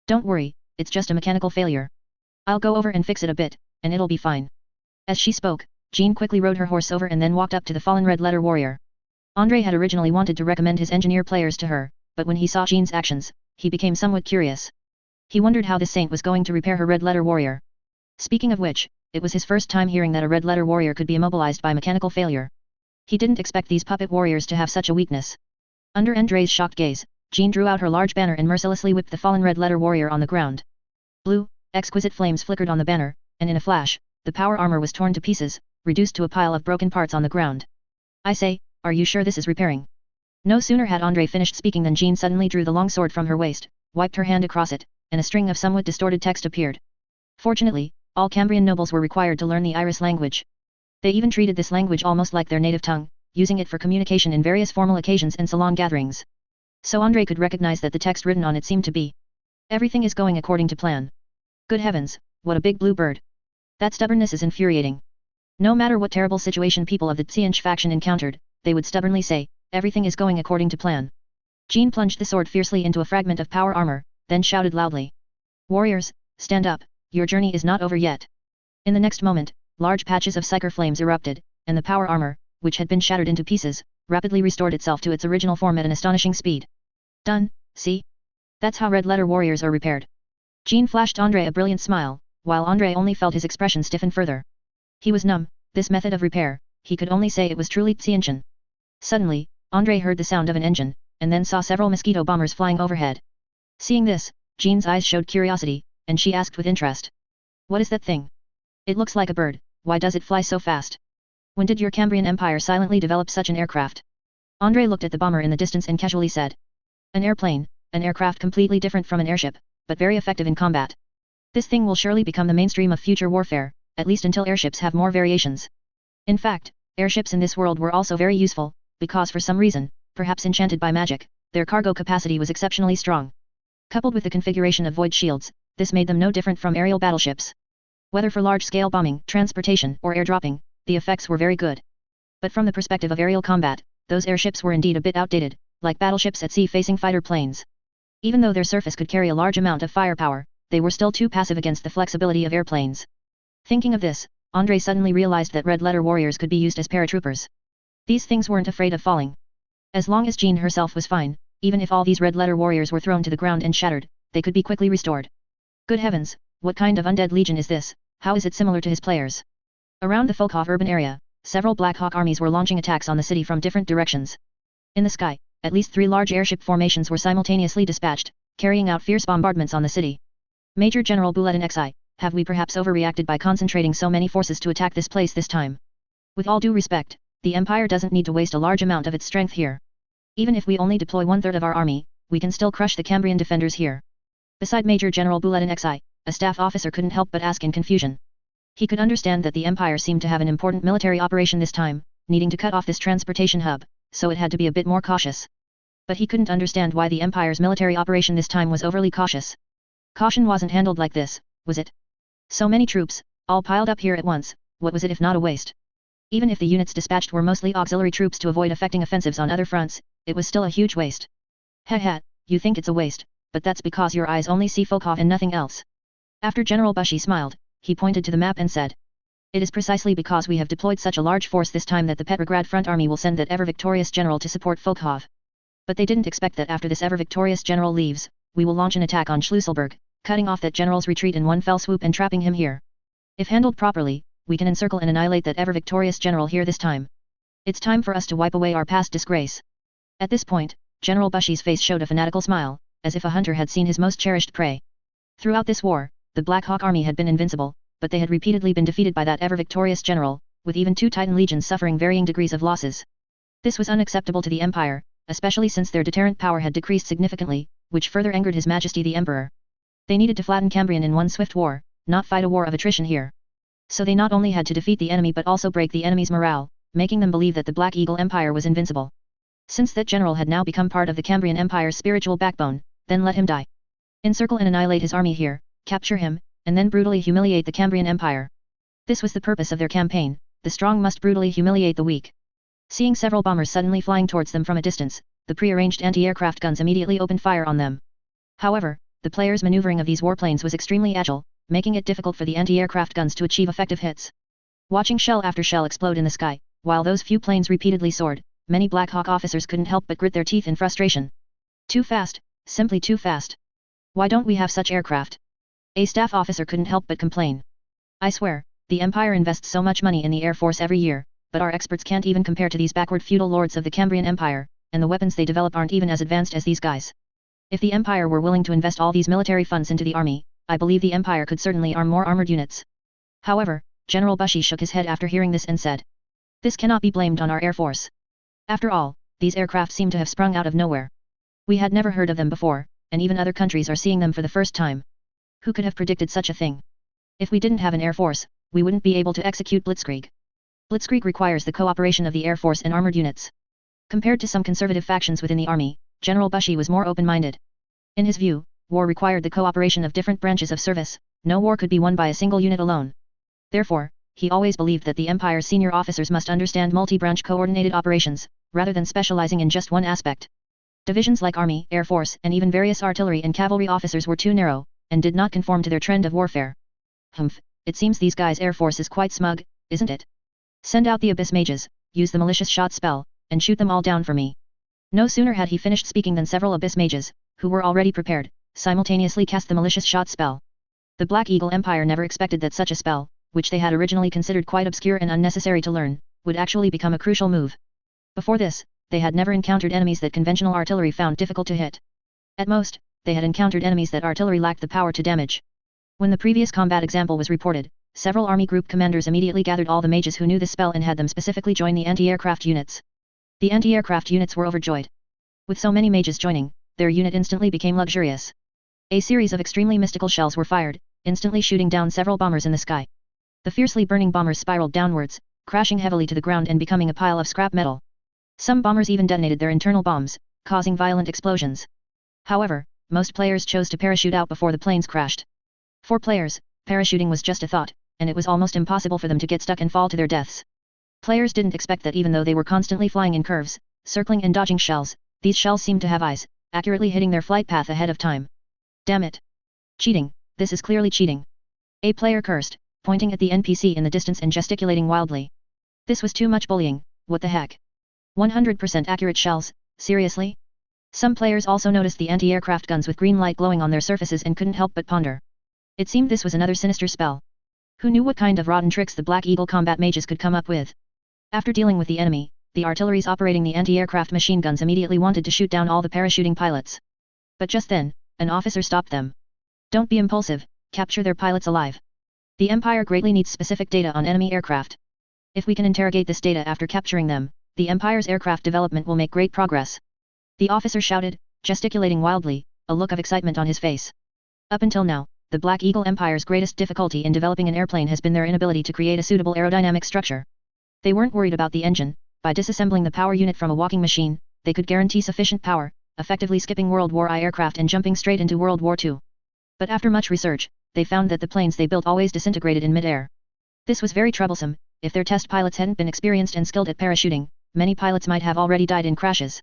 Speaker 1: Don't worry, it's just a mechanical failure. I'll go over and fix it a bit, and it'll be fine. As she spoke, Jean quickly rode her horse over and then walked up to the fallen red-letter warrior. André had originally wanted to recommend his engineer players to her, but when he saw Jean's actions, he became somewhat curious. He wondered how this saint was going to repair her red-letter warrior. Speaking of which, it was his first time hearing that a red-letter warrior could be immobilized by mechanical failure. He didn't expect these puppet warriors to have such a weakness. Under André's shocked gaze, Jean drew out her large banner and mercilessly whipped the fallen red-letter warrior on the ground. Blue, exquisite flames flickered on the banner, and in a flash, the power armor was torn to pieces, reduced to a pile of broken parts on the ground. I say, are you sure this is repairing? No sooner had André finished speaking than Jean suddenly drew the long sword from her waist, wiped her hand across it, and a string of somewhat distorted text appeared. Fortunately, all Cambrian nobles were required to learn the Iris language. They even treated this language almost like their native tongue, using it for communication in various formal occasions and salon gatherings. So Andrei could recognize that the text written on it seemed to be, "Everything is going according to plan." Good heavens, what a big blue bird. That stubbornness is infuriating. No matter what terrible situation people of the Xianch faction encountered, they would stubbornly say, "Everything is going according to plan." Jean plunged the sword fiercely into a fragment of power armor, then shouted loudly, "Warriors, stand up, your journey is not over yet." In the next moment, large patches of psyker flames erupted, and the power armor, which had been shattered into pieces, rapidly restored itself to its original form at an astonishing speed. "Done, see? That's how red letter warriors are repaired." Jean flashed Andrei a brilliant smile, while Andrei only felt his expression stiffen further. He was numb. This method of repair, he could only say it was truly Xiantian. Suddenly, Andrei heard the sound of an engine, and then saw several mosquito bombers flying overhead. Seeing this, Jean's eyes showed curiosity, and she asked with interest, "What is that thing? It looks like a bird, why does it fly so fast? When did your Cambrian Empire silently develop such an aircraft?" Andrei looked at the bomber in the distance and casually said, "An airplane, an aircraft completely different from an airship, but very effective in combat. This thing will surely become the mainstream of future warfare, at least until airships have more variations." In fact, airships in this world were also very useful, because for some reason, perhaps enchanted by magic, their cargo capacity was exceptionally strong. Coupled with the configuration of void shields, this made them no different from aerial battleships. Whether for large-scale bombing, transportation, or airdropping, the effects were very good. But from the perspective of aerial combat, those airships were indeed a bit outdated, like battleships at sea facing fighter planes. Even though their surface could carry a large amount of firepower, they were still too passive against the flexibility of airplanes. Thinking of this, Andrei suddenly realized that red letter warriors could be used as paratroopers. These things weren't afraid of falling. As long as Jean herself was fine, even if all these red letter warriors were thrown to the ground and shattered, they could be quickly restored. Good heavens, what kind of undead legion is this? How is it similar to his players? Around the Folkov urban area, several Black Hawk armies were launching attacks on the city from different directions. In the sky, at least 3 large airship formations were simultaneously dispatched, carrying out fierce bombardments on the city. Major General Buletin XI, have we perhaps overreacted by concentrating so many forces to attack this place this time? With all due respect, the Empire doesn't need to waste a large amount of its strength here. Even if we only deploy 1/3 of our army, we can still crush the Cambrian defenders here. Beside Major General Buletin XI, a staff officer couldn't help but ask in confusion. He could understand that the Empire seemed to have an important military operation this time, needing to cut off this transportation hub, so it had to be a bit more cautious. But he couldn't understand why the Empire's military operation this time was overly cautious. Caution wasn't handled like this, was it? So many troops, all piled up here at once, what was it if not a waste? Even if the units dispatched were mostly auxiliary troops to avoid affecting offensives on other fronts, it was still a huge waste. Heh, you think it's a waste, but that's because your eyes only see Folkov and nothing else. After General Bushi smiled, he pointed to the map and said, "It is precisely because we have deployed such a large force this time that the Petrograd Front Army will send that ever-victorious general to support Folkov. But they didn't expect that after this ever-victorious general leaves, we will launch an attack on Schlüsselburg, cutting off that general's retreat in one fell swoop and trapping him here. If handled properly, we can encircle and annihilate that ever-victorious general here this time. It's time for us to wipe away our past disgrace." At this point, General Bushi's face showed a fanatical smile, as if a hunter had seen his most cherished prey. Throughout this war, the Black Hawk army had been invincible, but they had repeatedly been defeated by that ever-victorious general, with even 2 Titan legions suffering varying degrees of losses. This was unacceptable to the Empire, especially since their deterrent power had decreased significantly, which further angered His Majesty the Emperor. They needed to flatten Cambrian in one swift war, not fight a war of attrition here. So they not only had to defeat the enemy but also break the enemy's morale, making them believe that the Black Eagle Empire was invincible. Since that general had now become part of the Cambrian Empire's spiritual backbone, then let him die. Encircle and annihilate his army here, capture him, and then brutally humiliate the Cambrian Empire. This was the purpose of their campaign, the strong must brutally humiliate the weak. Seeing several bombers suddenly flying towards them from a distance, the pre-arranged anti-aircraft guns immediately opened fire on them. However, the players' maneuvering of these warplanes was extremely agile, making it difficult for the anti-aircraft guns to achieve effective hits. Watching shell after shell explode in the sky, while those few planes repeatedly soared, many Black Hawk officers couldn't help but grit their teeth in frustration. Too fast, simply too fast. Why don't we have such aircraft? A staff officer couldn't help but complain. I swear, the Empire invests so much money in the Air Force every year, but our experts can't even compare to these backward feudal lords of the Cambrian Empire, and the weapons they develop aren't even as advanced as these guys. If the Empire were willing to invest all these military funds into the army, I believe the Empire could certainly arm more armored units. However, General Bushi shook his head after hearing this and said, "This cannot be blamed on our Air Force. After all, these aircraft seem to have sprung out of nowhere. We had never heard of them before, and even other countries are seeing them for the first time. Who could have predicted such a thing? If we didn't have an Air Force, we wouldn't be able to execute Blitzkrieg. Blitzkrieg requires the cooperation of the Air Force and armored units. Compared to some conservative factions within the army, General Bushi was more open-minded. In his view, war required the cooperation of different branches of service, no war could be won by a single unit alone. Therefore, he always believed that the Empire's senior officers must understand multi-branch coordinated operations, rather than specializing in just one aspect. Divisions like Army, Air Force, and even various artillery and cavalry officers were too narrow, and did not conform to their trend of warfare. Humph, it seems these guys' Air Force is quite smug, isn't it? Send out the Abyss Mages, use the malicious shot spell, and shoot them all down for me. No sooner had he finished speaking than several Abyss Mages, who were already prepared, simultaneously cast the malicious shot spell. The Black Eagle Empire never expected that such a spell, which they had originally considered quite obscure and unnecessary to learn, would actually become a crucial move. Before this, they had never encountered enemies that conventional artillery found difficult to hit. At most, they had encountered enemies that artillery lacked the power to damage. When the previous combat example was reported, several army group commanders immediately gathered all the mages who knew the spell and had them specifically join the anti-aircraft units. The anti-aircraft units were overjoyed. With so many mages joining, their unit instantly became luxurious. A series of extremely mystical shells were fired, instantly shooting down several bombers in the sky. The fiercely burning bombers spiraled downwards, crashing heavily to the ground and becoming a pile of scrap metal. Some bombers even detonated their internal bombs, causing violent explosions. However, most players chose to parachute out before the planes crashed. For players, parachuting was just a thought, and it was almost impossible for them to get stuck and fall to their deaths. Players didn't expect that even though they were constantly flying in curves, circling and dodging shells, these shells seemed to have eyes, accurately hitting their flight path ahead of time. Damn it! Cheating, this is clearly cheating. A player cursed, pointing at the NPC in the distance and gesticulating wildly. This was too much bullying, what the heck? 100% accurate shells, seriously? Some players also noticed the anti-aircraft guns with green light glowing on their surfaces and couldn't help but ponder. It seemed this was another sinister spell. Who knew what kind of rotten tricks the Black Eagle combat mages could come up with? After dealing with the enemy, the artilleries operating the anti-aircraft machine guns immediately wanted to shoot down all the parachuting pilots. But just then, an officer stopped them. Don't be impulsive, capture their pilots alive. The Empire greatly needs specific data on enemy aircraft. If we can interrogate this data after capturing them, the Empire's aircraft development will make great progress. The officer shouted, gesticulating wildly, a look of excitement on his face. Up until now, the Black Eagle Empire's greatest difficulty in developing an airplane has been their inability to create a suitable aerodynamic structure. They weren't worried about the engine. By disassembling the power unit from a walking machine, they could guarantee sufficient power, effectively skipping World War I aircraft and jumping straight into World War II. But after much research, they found that the planes they built always disintegrated in mid-air. This was very troublesome. If their test pilots hadn't been experienced and skilled at parachuting, many pilots might have already died in crashes.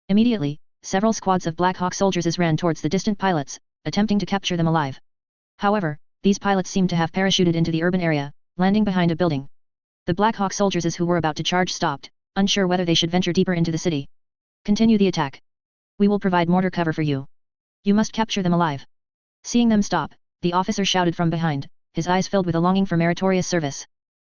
Speaker 1: Immediately, several squads of Black Hawk soldiers ran towards the distant pilots, attempting to capture them alive. However, these pilots seemed to have parachuted into the urban area, landing behind a building. The Black Hawk soldiers who were about to charge stopped, unsure whether they should venture deeper into the city. Continue the attack. We will provide mortar cover for you. You must capture them alive. Seeing them stop, the officer shouted from behind, his eyes filled with a longing for meritorious service.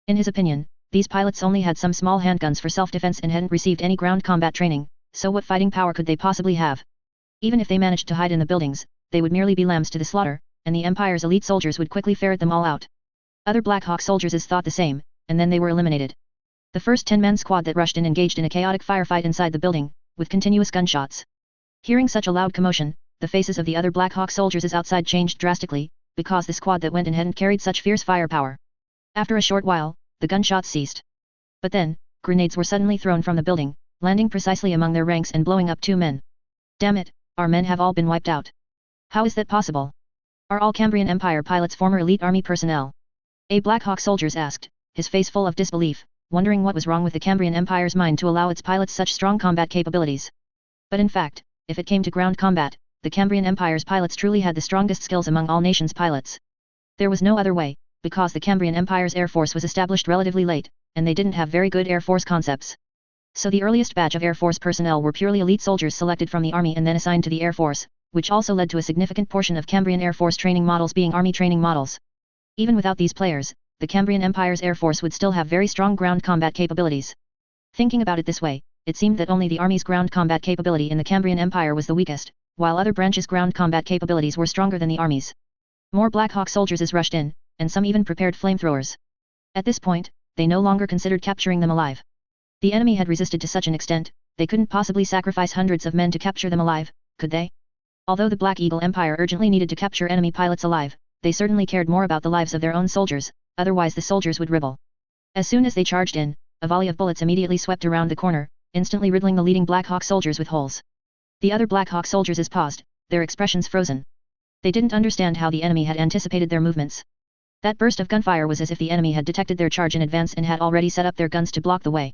Speaker 1: In his opinion, these pilots only had some small handguns for self-defense and hadn't received any ground combat training, so what fighting power could they possibly have? Even if they managed to hide in the buildings, they would merely be lambs to the slaughter, and the Empire's elite soldiers would quickly ferret them all out. Other Black Hawk soldiers thought the same, and then they were eliminated. The first 10-man squad that rushed in engaged in a chaotic firefight inside the building, with continuous gunshots. Hearing such a loud commotion, the faces of the other Black Hawk soldiers outside changed drastically, because the squad that went in hadn't carried such fierce firepower. After a short while, the gunshots ceased. But then, grenades were suddenly thrown from the building, landing precisely among their ranks and blowing up 2 men. Damn it, our men have all been wiped out. How is that possible? Are all Cambrian Empire pilots former elite army personnel? A Black Hawk soldier asked, his face full of disbelief, wondering what was wrong with the Cambrian Empire's mind to allow its pilots such strong combat capabilities. But in fact, if it came to ground combat, the Cambrian Empire's pilots truly had the strongest skills among all nations' pilots. There was no other way, because the Cambrian Empire's air force was established relatively late, and they didn't have very good air force concepts. So the earliest batch of air force personnel were purely elite soldiers selected from the army and then assigned to the air force, which also led to a significant portion of Cambrian air force training models being army training models. Even without these players, the Cambrian Empire's air force would still have very strong ground combat capabilities. Thinking about it this way, it seemed that only the army's ground combat capability in the Cambrian Empire was the weakest, while other branches' ground combat capabilities were stronger than the army's. More Black Hawk soldiers rushed in, and some even prepared flamethrowers. At this point, they no longer considered capturing them alive. The enemy had resisted to such an extent, they couldn't possibly sacrifice hundreds of men to capture them alive, could they? Although the Black Eagle Empire urgently needed to capture enemy pilots alive, they certainly cared more about the lives of their own soldiers, otherwise the soldiers would rebel. As soon as they charged in, a volley of bullets immediately swept around the corner, instantly riddling the leading Black Hawk soldiers with holes. The other Black Hawk soldiers paused, their expressions frozen. They didn't understand how the enemy had anticipated their movements. That burst of gunfire was as if the enemy had detected their charge in advance and had already set up their guns to block the way.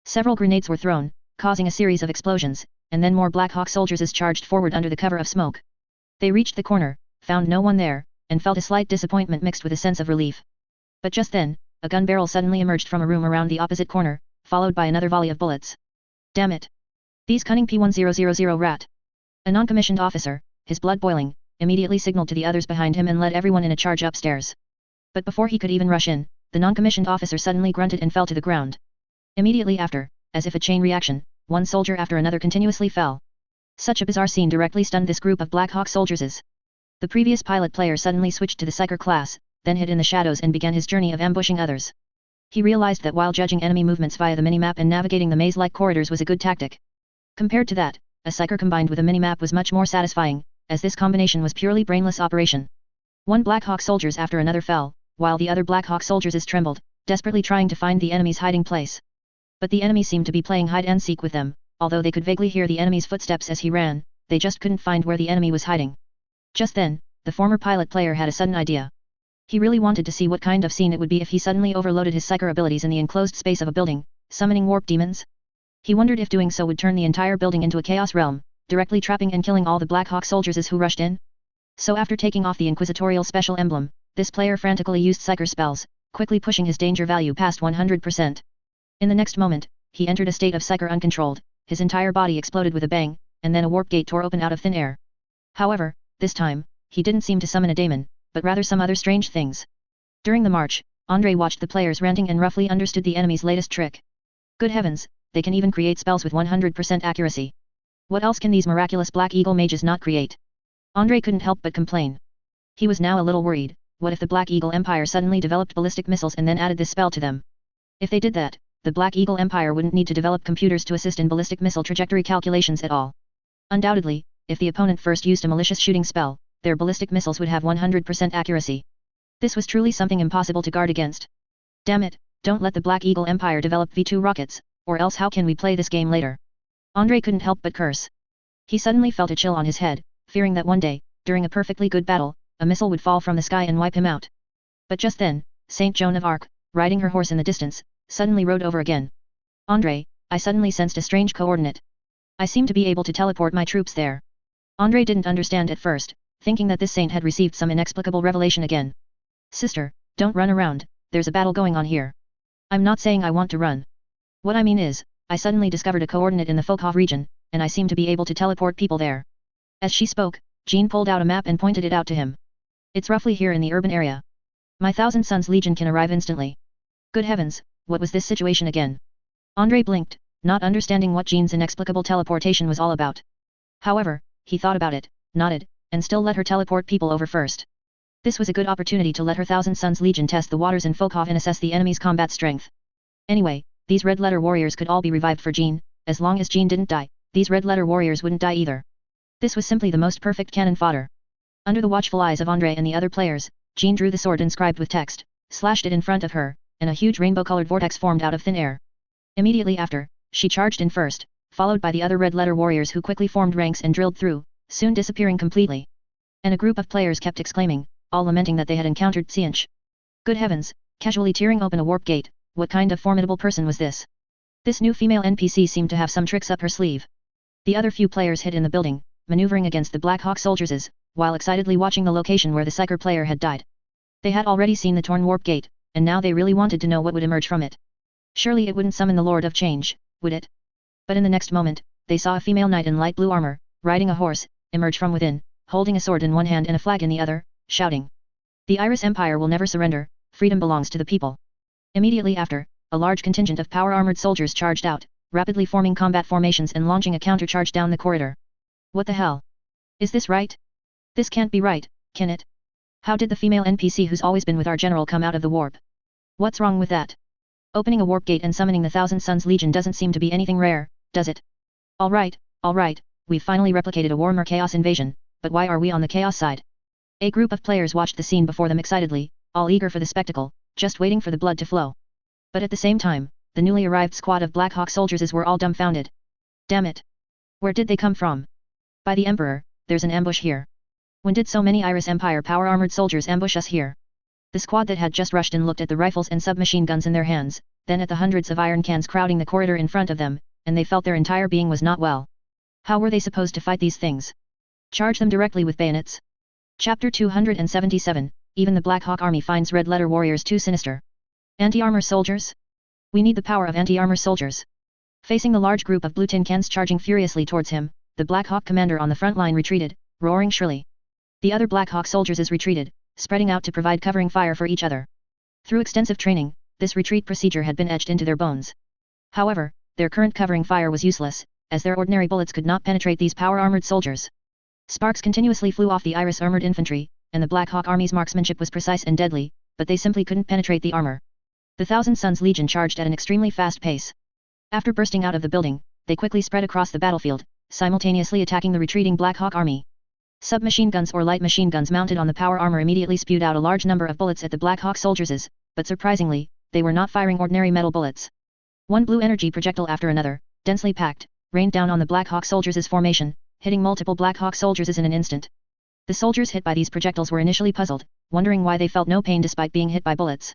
Speaker 1: Several grenades were thrown, causing a series of explosions, and then more Black Hawk soldiers charged forward under the cover of smoke. They reached the corner, found no one there, and felt a slight disappointment mixed with a sense of relief. But just then, a gun barrel suddenly emerged from a room around the opposite corner, followed by another volley of bullets. Damn it! These cunning P1000 rat! A non-commissioned officer, his blood boiling, immediately signaled to the others behind him and led everyone in a charge upstairs. But before he could even rush in, the non-commissioned officer suddenly grunted and fell to the ground. Immediately after, as if a chain reaction, one soldier after another continuously fell. Such a bizarre scene directly stunned this group of Black Hawk soldiers. The previous pilot player suddenly switched to the Psyker class, then hid in the shadows and began his journey of ambushing others. He realized that while judging enemy movements via the minimap and navigating the maze-like corridors was a good tactic. Compared to that, a Psyker combined with a minimap was much more satisfying, as this combination was purely brainless operation. One Black Hawk soldiers after another fell, while the other Black Hawk soldiers trembled, desperately trying to find the enemy's hiding place. But the enemy seemed to be playing hide-and-seek with them, although they could vaguely hear the enemy's footsteps as he ran, they just couldn't find where the enemy was hiding. Just then, the former pilot player had a sudden idea. He really wanted to see what kind of scene it would be if he suddenly overloaded his Psyker abilities in the enclosed space of a building, summoning warp demons. He wondered if doing so would turn the entire building into a chaos realm, directly trapping and killing all the Black Hawk soldiers who rushed in. So after taking off the inquisitorial special emblem, this player frantically used Psyker spells, quickly pushing his danger value past 100%. In the next moment, he entered a state of Psyker uncontrolled, his entire body exploded with a bang, and then a warp gate tore open out of thin air. However, this time, he didn't seem to summon a daemon, but rather some other strange things. During the march, Andre watched the players ranting and roughly understood the enemy's latest trick. Good heavens, they can even create spells with 100% accuracy. What else can these miraculous Black Eagle mages not create? Andre couldn't help but complain. He was now a little worried. What if the Black Eagle Empire suddenly developed ballistic missiles and then added this spell to them? If they did that, the Black Eagle Empire wouldn't need to develop computers to assist in ballistic missile trajectory calculations at all. Undoubtedly, if the opponent first used a malicious shooting spell, their ballistic missiles would have 100% accuracy. This was truly something impossible to guard against. Damn it, don't let the Black Eagle Empire develop V2 rockets, or else how can we play this game later? Andre couldn't help but curse. He suddenly felt a chill on his head, fearing that one day, during a perfectly good battle, a missile would fall from the sky and wipe him out. But just then, Saint Joan of Arc, riding her horse in the distance, suddenly rode over again. Andre, I suddenly sensed a strange coordinate. I seem to be able to teleport my troops there. Andre didn't understand at first, thinking that this saint had received some inexplicable revelation again. Sister, don't run around, there's a battle going on here. I'm not saying I want to run. What I mean is, I suddenly discovered a coordinate in the Fokov region, and I seem to be able to teleport people there. As she spoke, Jean pulled out a map and pointed it out to him. It's roughly here in the urban area. My Thousand Suns Legion can arrive instantly. Good heavens, what was this situation again? Andre blinked, not understanding what Jean's inexplicable teleportation was all about. However, he thought about it, nodded, and still let her teleport people over first. This was a good opportunity to let her Thousand Suns Legion test the waters in Fokov and assess the enemy's combat strength. Anyway, these red letter warriors could all be revived for Jean, as long as Jean didn't die, these red letter warriors wouldn't die either. This was simply the most perfect cannon fodder. Under the watchful eyes of Andre and the other players, Jean drew the sword inscribed with text, slashed it in front of her, and a huge rainbow-colored vortex formed out of thin air. Immediately after, she charged in first, followed by the other red letter warriors who quickly formed ranks and drilled through, soon disappearing completely. And a group of players kept exclaiming, all lamenting that they had encountered Tsianch. Good heavens, casually tearing open a warp gate, what kind of formidable person was this? This new female NPC seemed to have some tricks up her sleeve. The other few players hid in the building, maneuvering against the Black Hawk soldiers, while excitedly watching the location where the Psyker player had died. They had already seen the torn warp gate, and now they really wanted to know what would emerge from it. Surely it wouldn't summon the Lord of Change, would it? But in the next moment, they saw a female knight in light blue armor, riding a horse, emerge from within, holding a sword in one hand and a flag in the other, shouting. The Iris Empire will never surrender, freedom belongs to the people. Immediately after, a large contingent of power-armored soldiers charged out, rapidly forming combat formations and launching a countercharge down the corridor. What the hell? Is this right? This can't be right, can it? How did the female NPC who's always been with our general come out of the warp? What's wrong with that? Opening a warp gate and summoning the Thousand Suns Legion doesn't seem to be anything rare, does it? Alright, we've finally replicated a warm or chaos invasion, but why are we on the chaos side? A group of players watched the scene before them excitedly, all eager for the spectacle, just waiting for the blood to flow. But at the same time, the newly arrived squad of Black Hawk soldiers were all dumbfounded. Damn it! Where did they come from? By the Emperor, there's an ambush here. When did so many Iris Empire power-armored soldiers ambush us here? The squad that had just rushed in looked at the rifles and submachine guns in their hands, then at the hundreds of iron cans crowding the corridor in front of them, and they felt their entire being was not well. How were they supposed to fight these things? Charge them directly with bayonets. Chapter 277, even the Black Hawk army finds red letter warriors too sinister. Anti-armor soldiers? We need the power of anti-armor soldiers. Facing the large group of blue tin cans charging furiously towards him, the Black Hawk commander on the front line retreated, roaring shrilly. The other Black Hawk soldiers retreated, spreading out to provide covering fire for each other. Through extensive training, this retreat procedure had been etched into their bones. However, their current covering fire was useless, as their ordinary bullets could not penetrate these power-armored soldiers. Sparks continuously flew off the Iris armored infantry, and the Black Hawk army's marksmanship was precise and deadly, but they simply couldn't penetrate the armor. The Thousand Suns Legion charged at an extremely fast pace. After bursting out of the building, they quickly spread across the battlefield, simultaneously attacking the retreating Black Hawk army. Submachine guns or light machine guns mounted on the power armor immediately spewed out a large number of bullets at the Black Hawk soldiers, but surprisingly, they were not firing ordinary metal bullets. One blue energy projectile after another, densely packed, rained down on the Black Hawk soldiers' formation, hitting multiple Black Hawk soldiers in an instant. The soldiers hit by these projectiles were initially puzzled, wondering why they felt no pain despite being hit by bullets.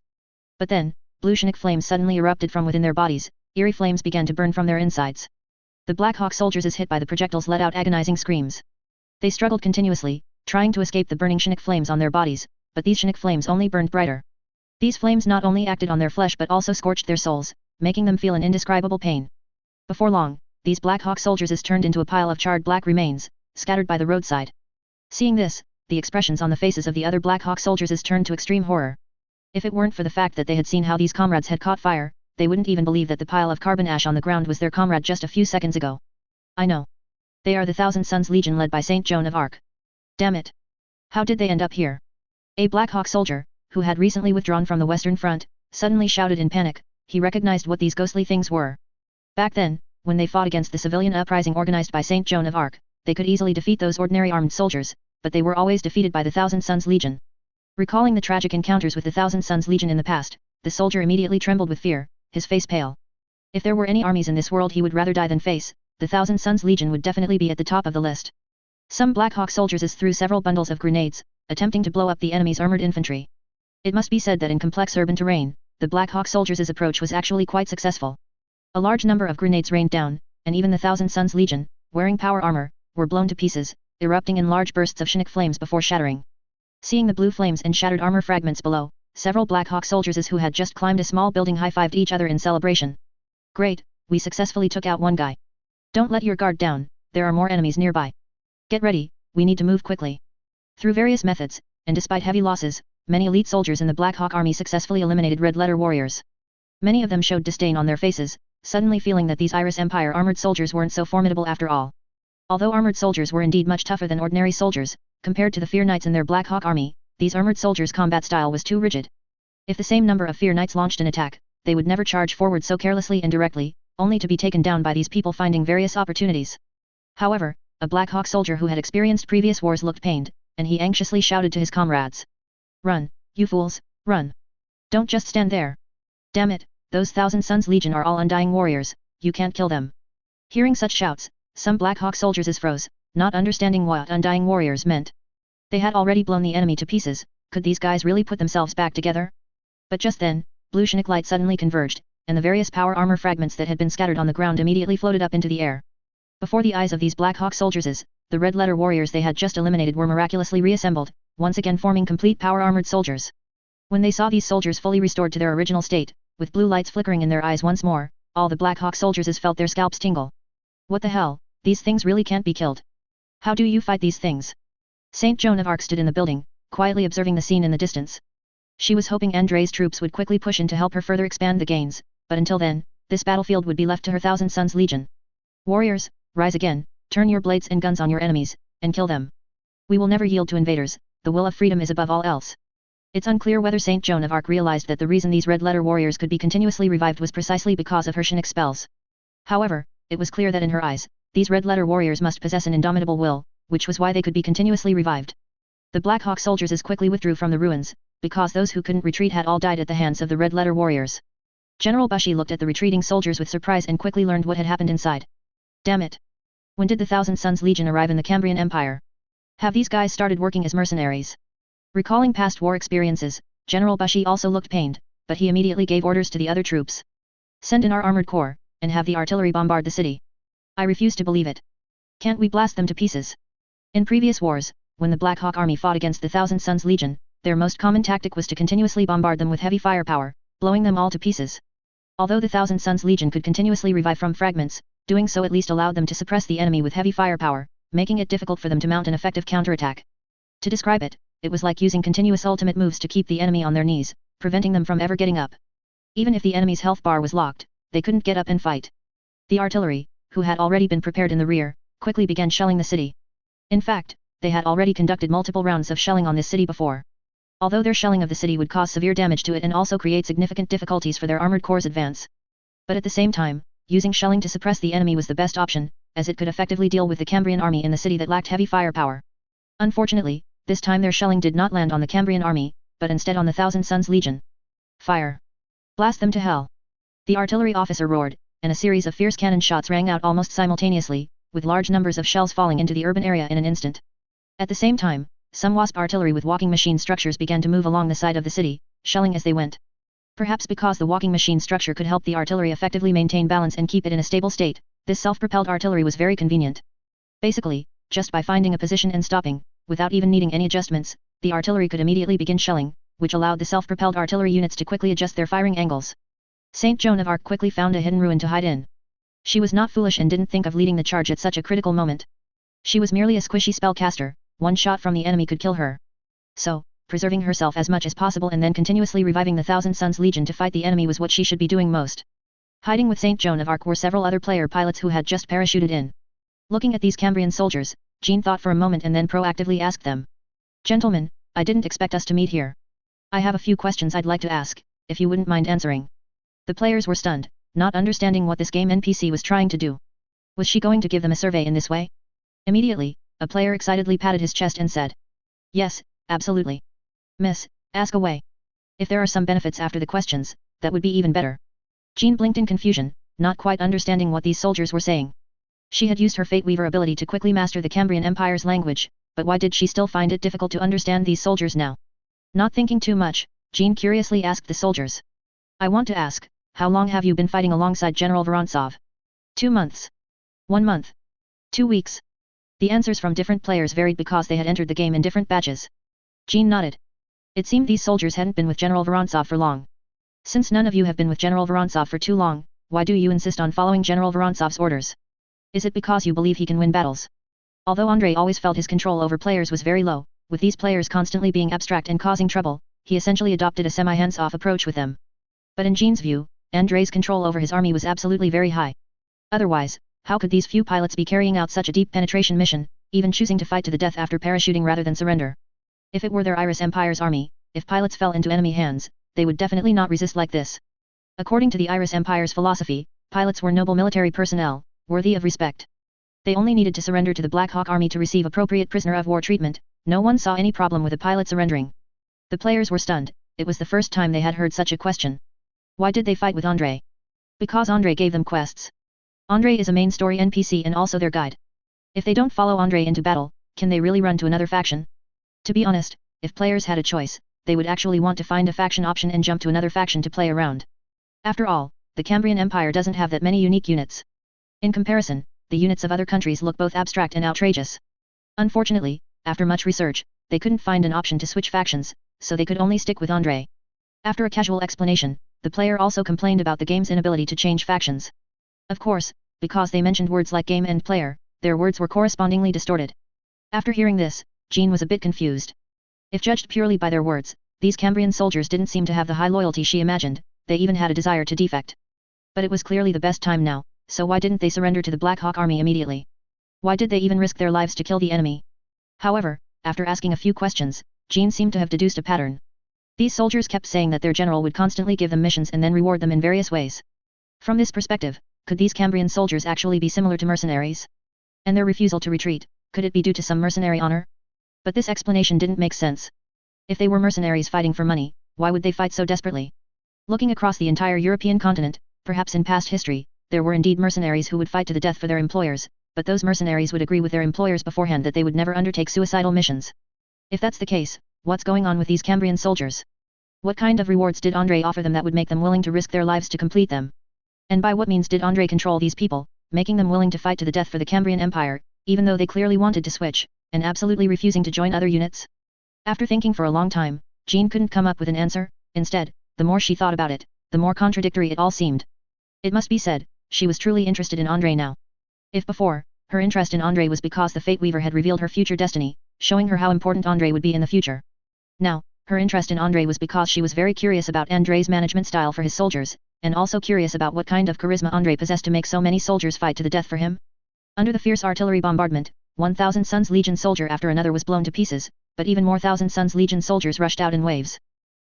Speaker 1: But then, blue Chinook flames suddenly erupted from within their bodies, eerie flames began to burn from their insides. The Black Hawk soldiers hit by the projectiles let out agonizing screams. They struggled continuously, trying to escape the burning Chinook flames on their bodies, but these Chinook flames only burned brighter. These flames not only acted on their flesh but also scorched their souls, making them feel an indescribable pain. Before long, these Black Hawk soldiers turned into a pile of charred black remains, scattered by the roadside. Seeing this, the expressions on the faces of the other Black Hawk soldiers turned to extreme horror. If it weren't for the fact that they had seen how these comrades had caught fire, they wouldn't even believe that the pile of carbon ash on the ground was their comrade just a few seconds ago. I know. They are the Thousand Suns Legion led by Saint Joan of Arc. Damn it! How did they end up here? A Black Hawk soldier, who had recently withdrawn from the Western Front, suddenly shouted in panic. He recognized what these ghostly things were. Back then, when they fought against the civilian uprising organized by Saint Joan of Arc, they could easily defeat those ordinary armed soldiers, but they were always defeated by the Thousand Suns Legion. Recalling the tragic encounters with the Thousand Suns Legion in the past, the soldier immediately trembled with fear, his face pale. If there were any armies in this world he would rather die than face, the Thousand Suns Legion would definitely be at the top of the list. Some Black Hawk soldiers threw several bundles of grenades, attempting to blow up the enemy's armored infantry. It must be said that in complex urban terrain, the Black Hawk soldiers' approach was actually quite successful. A large number of grenades rained down, and even the Thousand Suns Legion, wearing power armor, were blown to pieces, erupting in large bursts of Chinook flames before shattering. Seeing the blue flames and shattered armor fragments below, several Black Hawk soldiers who had just climbed a small building high-fived each other in celebration. Great, we successfully took out one guy. Don't let your guard down, there are more enemies nearby. Get ready, we need to move quickly. Through various methods, and despite heavy losses, many elite soldiers in the Black Hawk army successfully eliminated red letter warriors. Many of them showed disdain on their faces, suddenly feeling that these Iris Empire armored soldiers weren't so formidable after all. Although armored soldiers were indeed much tougher than ordinary soldiers, compared to the Fear Knights in their Black Hawk army, these armored soldiers' combat style was too rigid. If the same number of Fear Knights launched an attack, they would never charge forward so carelessly and directly, only to be taken down by these people finding various opportunities. However, a Black Hawk soldier who had experienced previous wars looked pained, and he anxiously shouted to his comrades. Run, you fools, run. Don't just stand there. Damn it, those Thousand Suns Legion are all undying warriors, you can't kill them. Hearing such shouts, some Black Hawk soldiers froze, not understanding what undying warriors meant. They had already blown the enemy to pieces, could these guys really put themselves back together? But just then, blue Chinook light suddenly converged, and the various power armor fragments that had been scattered on the ground immediately floated up into the air. Before the eyes of these Black Hawk soldiers, the red letter warriors they had just eliminated were miraculously reassembled, once again forming complete power armored soldiers. When they saw these soldiers fully restored to their original state, with blue lights flickering in their eyes once more, all the Black Hawk soldiers felt their scalps tingle. What the hell, these things really can't be killed. How do you fight these things? Saint Joan of Arc stood in the building, quietly observing the scene in the distance. She was hoping Andrei's troops would quickly push in to help her further expand the gains, but until then, this battlefield would be left to her Thousand Suns Legion. Warriors, rise again, turn your blades and guns on your enemies, and kill them. We will never yield to invaders, the will of freedom is above all else. It's unclear whether Saint Joan of Arc realized that the reason these red letter warriors could be continuously revived was precisely because of her Chinook spells. However, it was clear that in her eyes, these red letter warriors must possess an indomitable will, which was why they could be continuously revived. The Black Hawk soldiers quickly withdrew from the ruins, because those who couldn't retreat had all died at the hands of the red letter warriors. General Bushi looked at the retreating soldiers with surprise and quickly learned what had happened inside. Damn it! When did the Thousand Suns Legion arrive in the Cambrian Empire? Have these guys started working as mercenaries? Recalling past war experiences, General Bushi also looked pained, but he immediately gave orders to the other troops. Send in our armored corps, and have the artillery bombard the city. I refuse to believe it. Can't we blast them to pieces? In previous wars, when the Black Hawk Army fought against the Thousand Suns Legion, their most common tactic was to continuously bombard them with heavy firepower, blowing them all to pieces. Although the Thousand Suns Legion could continuously revive from fragments, doing so at least allowed them to suppress the enemy with heavy firepower, making it difficult for them to mount an effective counterattack. To describe it, it was like using continuous ultimate moves to keep the enemy on their knees, preventing them from ever getting up. Even if the enemy's health bar was locked, they couldn't get up and fight. The artillery, who had already been prepared in the rear, quickly began shelling the city. In fact, they had already conducted multiple rounds of shelling on this city before. Although their shelling of the city would cause severe damage to it and also create significant difficulties for their armored corps' advance. But at the same time, using shelling to suppress the enemy was the best option, as it could effectively deal with the Cambrian army in the city that lacked heavy firepower. Unfortunately, this time their shelling did not land on the Cambrian army, but instead on the Thousand Suns Legion. Fire! Blast them to hell! The artillery officer roared, and a series of fierce cannon shots rang out almost simultaneously, with large numbers of shells falling into the urban area in an instant. At the same time, some wasp artillery with walking machine structures began to move along the side of the city, shelling as they went. Perhaps because the walking machine structure could help the artillery effectively maintain balance and keep it in a stable state, this self-propelled artillery was very convenient. Basically, just by finding a position and stopping, without even needing any adjustments, the artillery could immediately begin shelling, which allowed the self-propelled artillery units to quickly adjust their firing angles. Saint Joan of Arc quickly found a hidden ruin to hide in. She was not foolish and didn't think of leading the charge at such a critical moment. She was merely a squishy spellcaster, one shot from the enemy could kill her. So, preserving herself as much as possible and then continuously reviving the Thousand Suns Legion to fight the enemy was what she should be doing most. Hiding with Saint Joan of Arc were several other player pilots who had just parachuted in. Looking at these Cambrian soldiers, Jean thought for a moment and then proactively asked them. Gentlemen, I didn't expect us to meet here. I have a few questions I'd like to ask, if you wouldn't mind answering. The players were stunned, not understanding what this game NPC was trying to do. Was she going to give them a survey in this way? Immediately, a player excitedly patted his chest and said. Yes, absolutely. Miss, ask away. If there are some benefits after the questions, that would be even better. Jean blinked in confusion, not quite understanding what these soldiers were saying. She had used her Fate Weaver ability to quickly master the Cambrian Empire's language, but why did she still find it difficult to understand these soldiers now? Not thinking too much, Jean curiously asked the soldiers. I want to ask, how long have you been fighting alongside General Vorontsov? 2 months. 1 month. 2 weeks. The answers from different players varied because they had entered the game in different batches. Jean nodded. It seemed these soldiers hadn't been with General Vorontsov for long. Since none of you have been with General Vorontsov for too long, why do you insist on following General Vorontsov's orders? Is it because you believe he can win battles? Although Andrei always felt his control over players was very low, with these players constantly being abstract and causing trouble, he essentially adopted a semi-hands-off approach with them. But in Jean's view, Andrei's control over his army was absolutely very high. Otherwise, how could these few pilots be carrying out such a deep penetration mission, even choosing to fight to the death after parachuting rather than surrender? If it were their Iris Empire's army, if pilots fell into enemy hands, they would definitely not resist like this. According to the Iris Empire's philosophy, pilots were noble military personnel, worthy of respect. They only needed to surrender to the Black Hawk Army to receive appropriate prisoner of war treatment. No one saw any problem with a pilot surrendering. The players were stunned, it was the first time they had heard such a question. Why did they fight with Andrei? Because Andrei gave them quests. Andrei is a main story NPC and also their guide. If they don't follow Andrei into battle, can they really run to another faction? To be honest, if players had a choice, they would actually want to find a faction option and jump to another faction to play around. After all, the Cambrian Empire doesn't have that many unique units. In comparison, the units of other countries look both abstract and outrageous. Unfortunately, after much research, they couldn't find an option to switch factions, so they could only stick with Andrei. After a casual explanation, the player also complained about the game's inability to change factions. Of course, because they mentioned words like game and player, their words were correspondingly distorted. After hearing this, Jean was a bit confused. If judged purely by their words, these Cambrian soldiers didn't seem to have the high loyalty she imagined, they even had a desire to defect. But it was clearly the best time now, so why didn't they surrender to the Black Hawk Army immediately? Why did they even risk their lives to kill the enemy? However, after asking a few questions, Jean seemed to have deduced a pattern. These soldiers kept saying that their general would constantly give them missions and then reward them in various ways. From this perspective, could these Cambrian soldiers actually be similar to mercenaries? And their refusal to retreat, could it be due to some mercenary honor? But this explanation didn't make sense. If they were mercenaries fighting for money, why would they fight so desperately? Looking across the entire European continent, perhaps in past history, there were indeed mercenaries who would fight to the death for their employers, but those mercenaries would agree with their employers beforehand that they would never undertake suicidal missions. If that's the case, what's going on with these Cambrian soldiers? What kind of rewards did Andrei offer them that would make them willing to risk their lives to complete them? And by what means did Andrei control these people, making them willing to fight to the death for the Cambrian Empire, even though they clearly wanted to switch, and absolutely refusing to join other units? After thinking for a long time, Jean couldn't come up with an answer. Instead, the more she thought about it, the more contradictory it all seemed. It must be said, she was truly interested in Andrei now. If before, her interest in Andrei was because the Fate Weaver had revealed her future destiny, showing her how important Andrei would be in the future. Now, her interest in Andrei was because she was very curious about Andrei's management style for his soldiers, and also curious about what kind of charisma Andrei possessed to make so many soldiers fight to the death for him. Under the fierce artillery bombardment, 1,000 Sun's Legion soldier after another was blown to pieces, but even more 1,000 Sun's Legion soldiers rushed out in waves.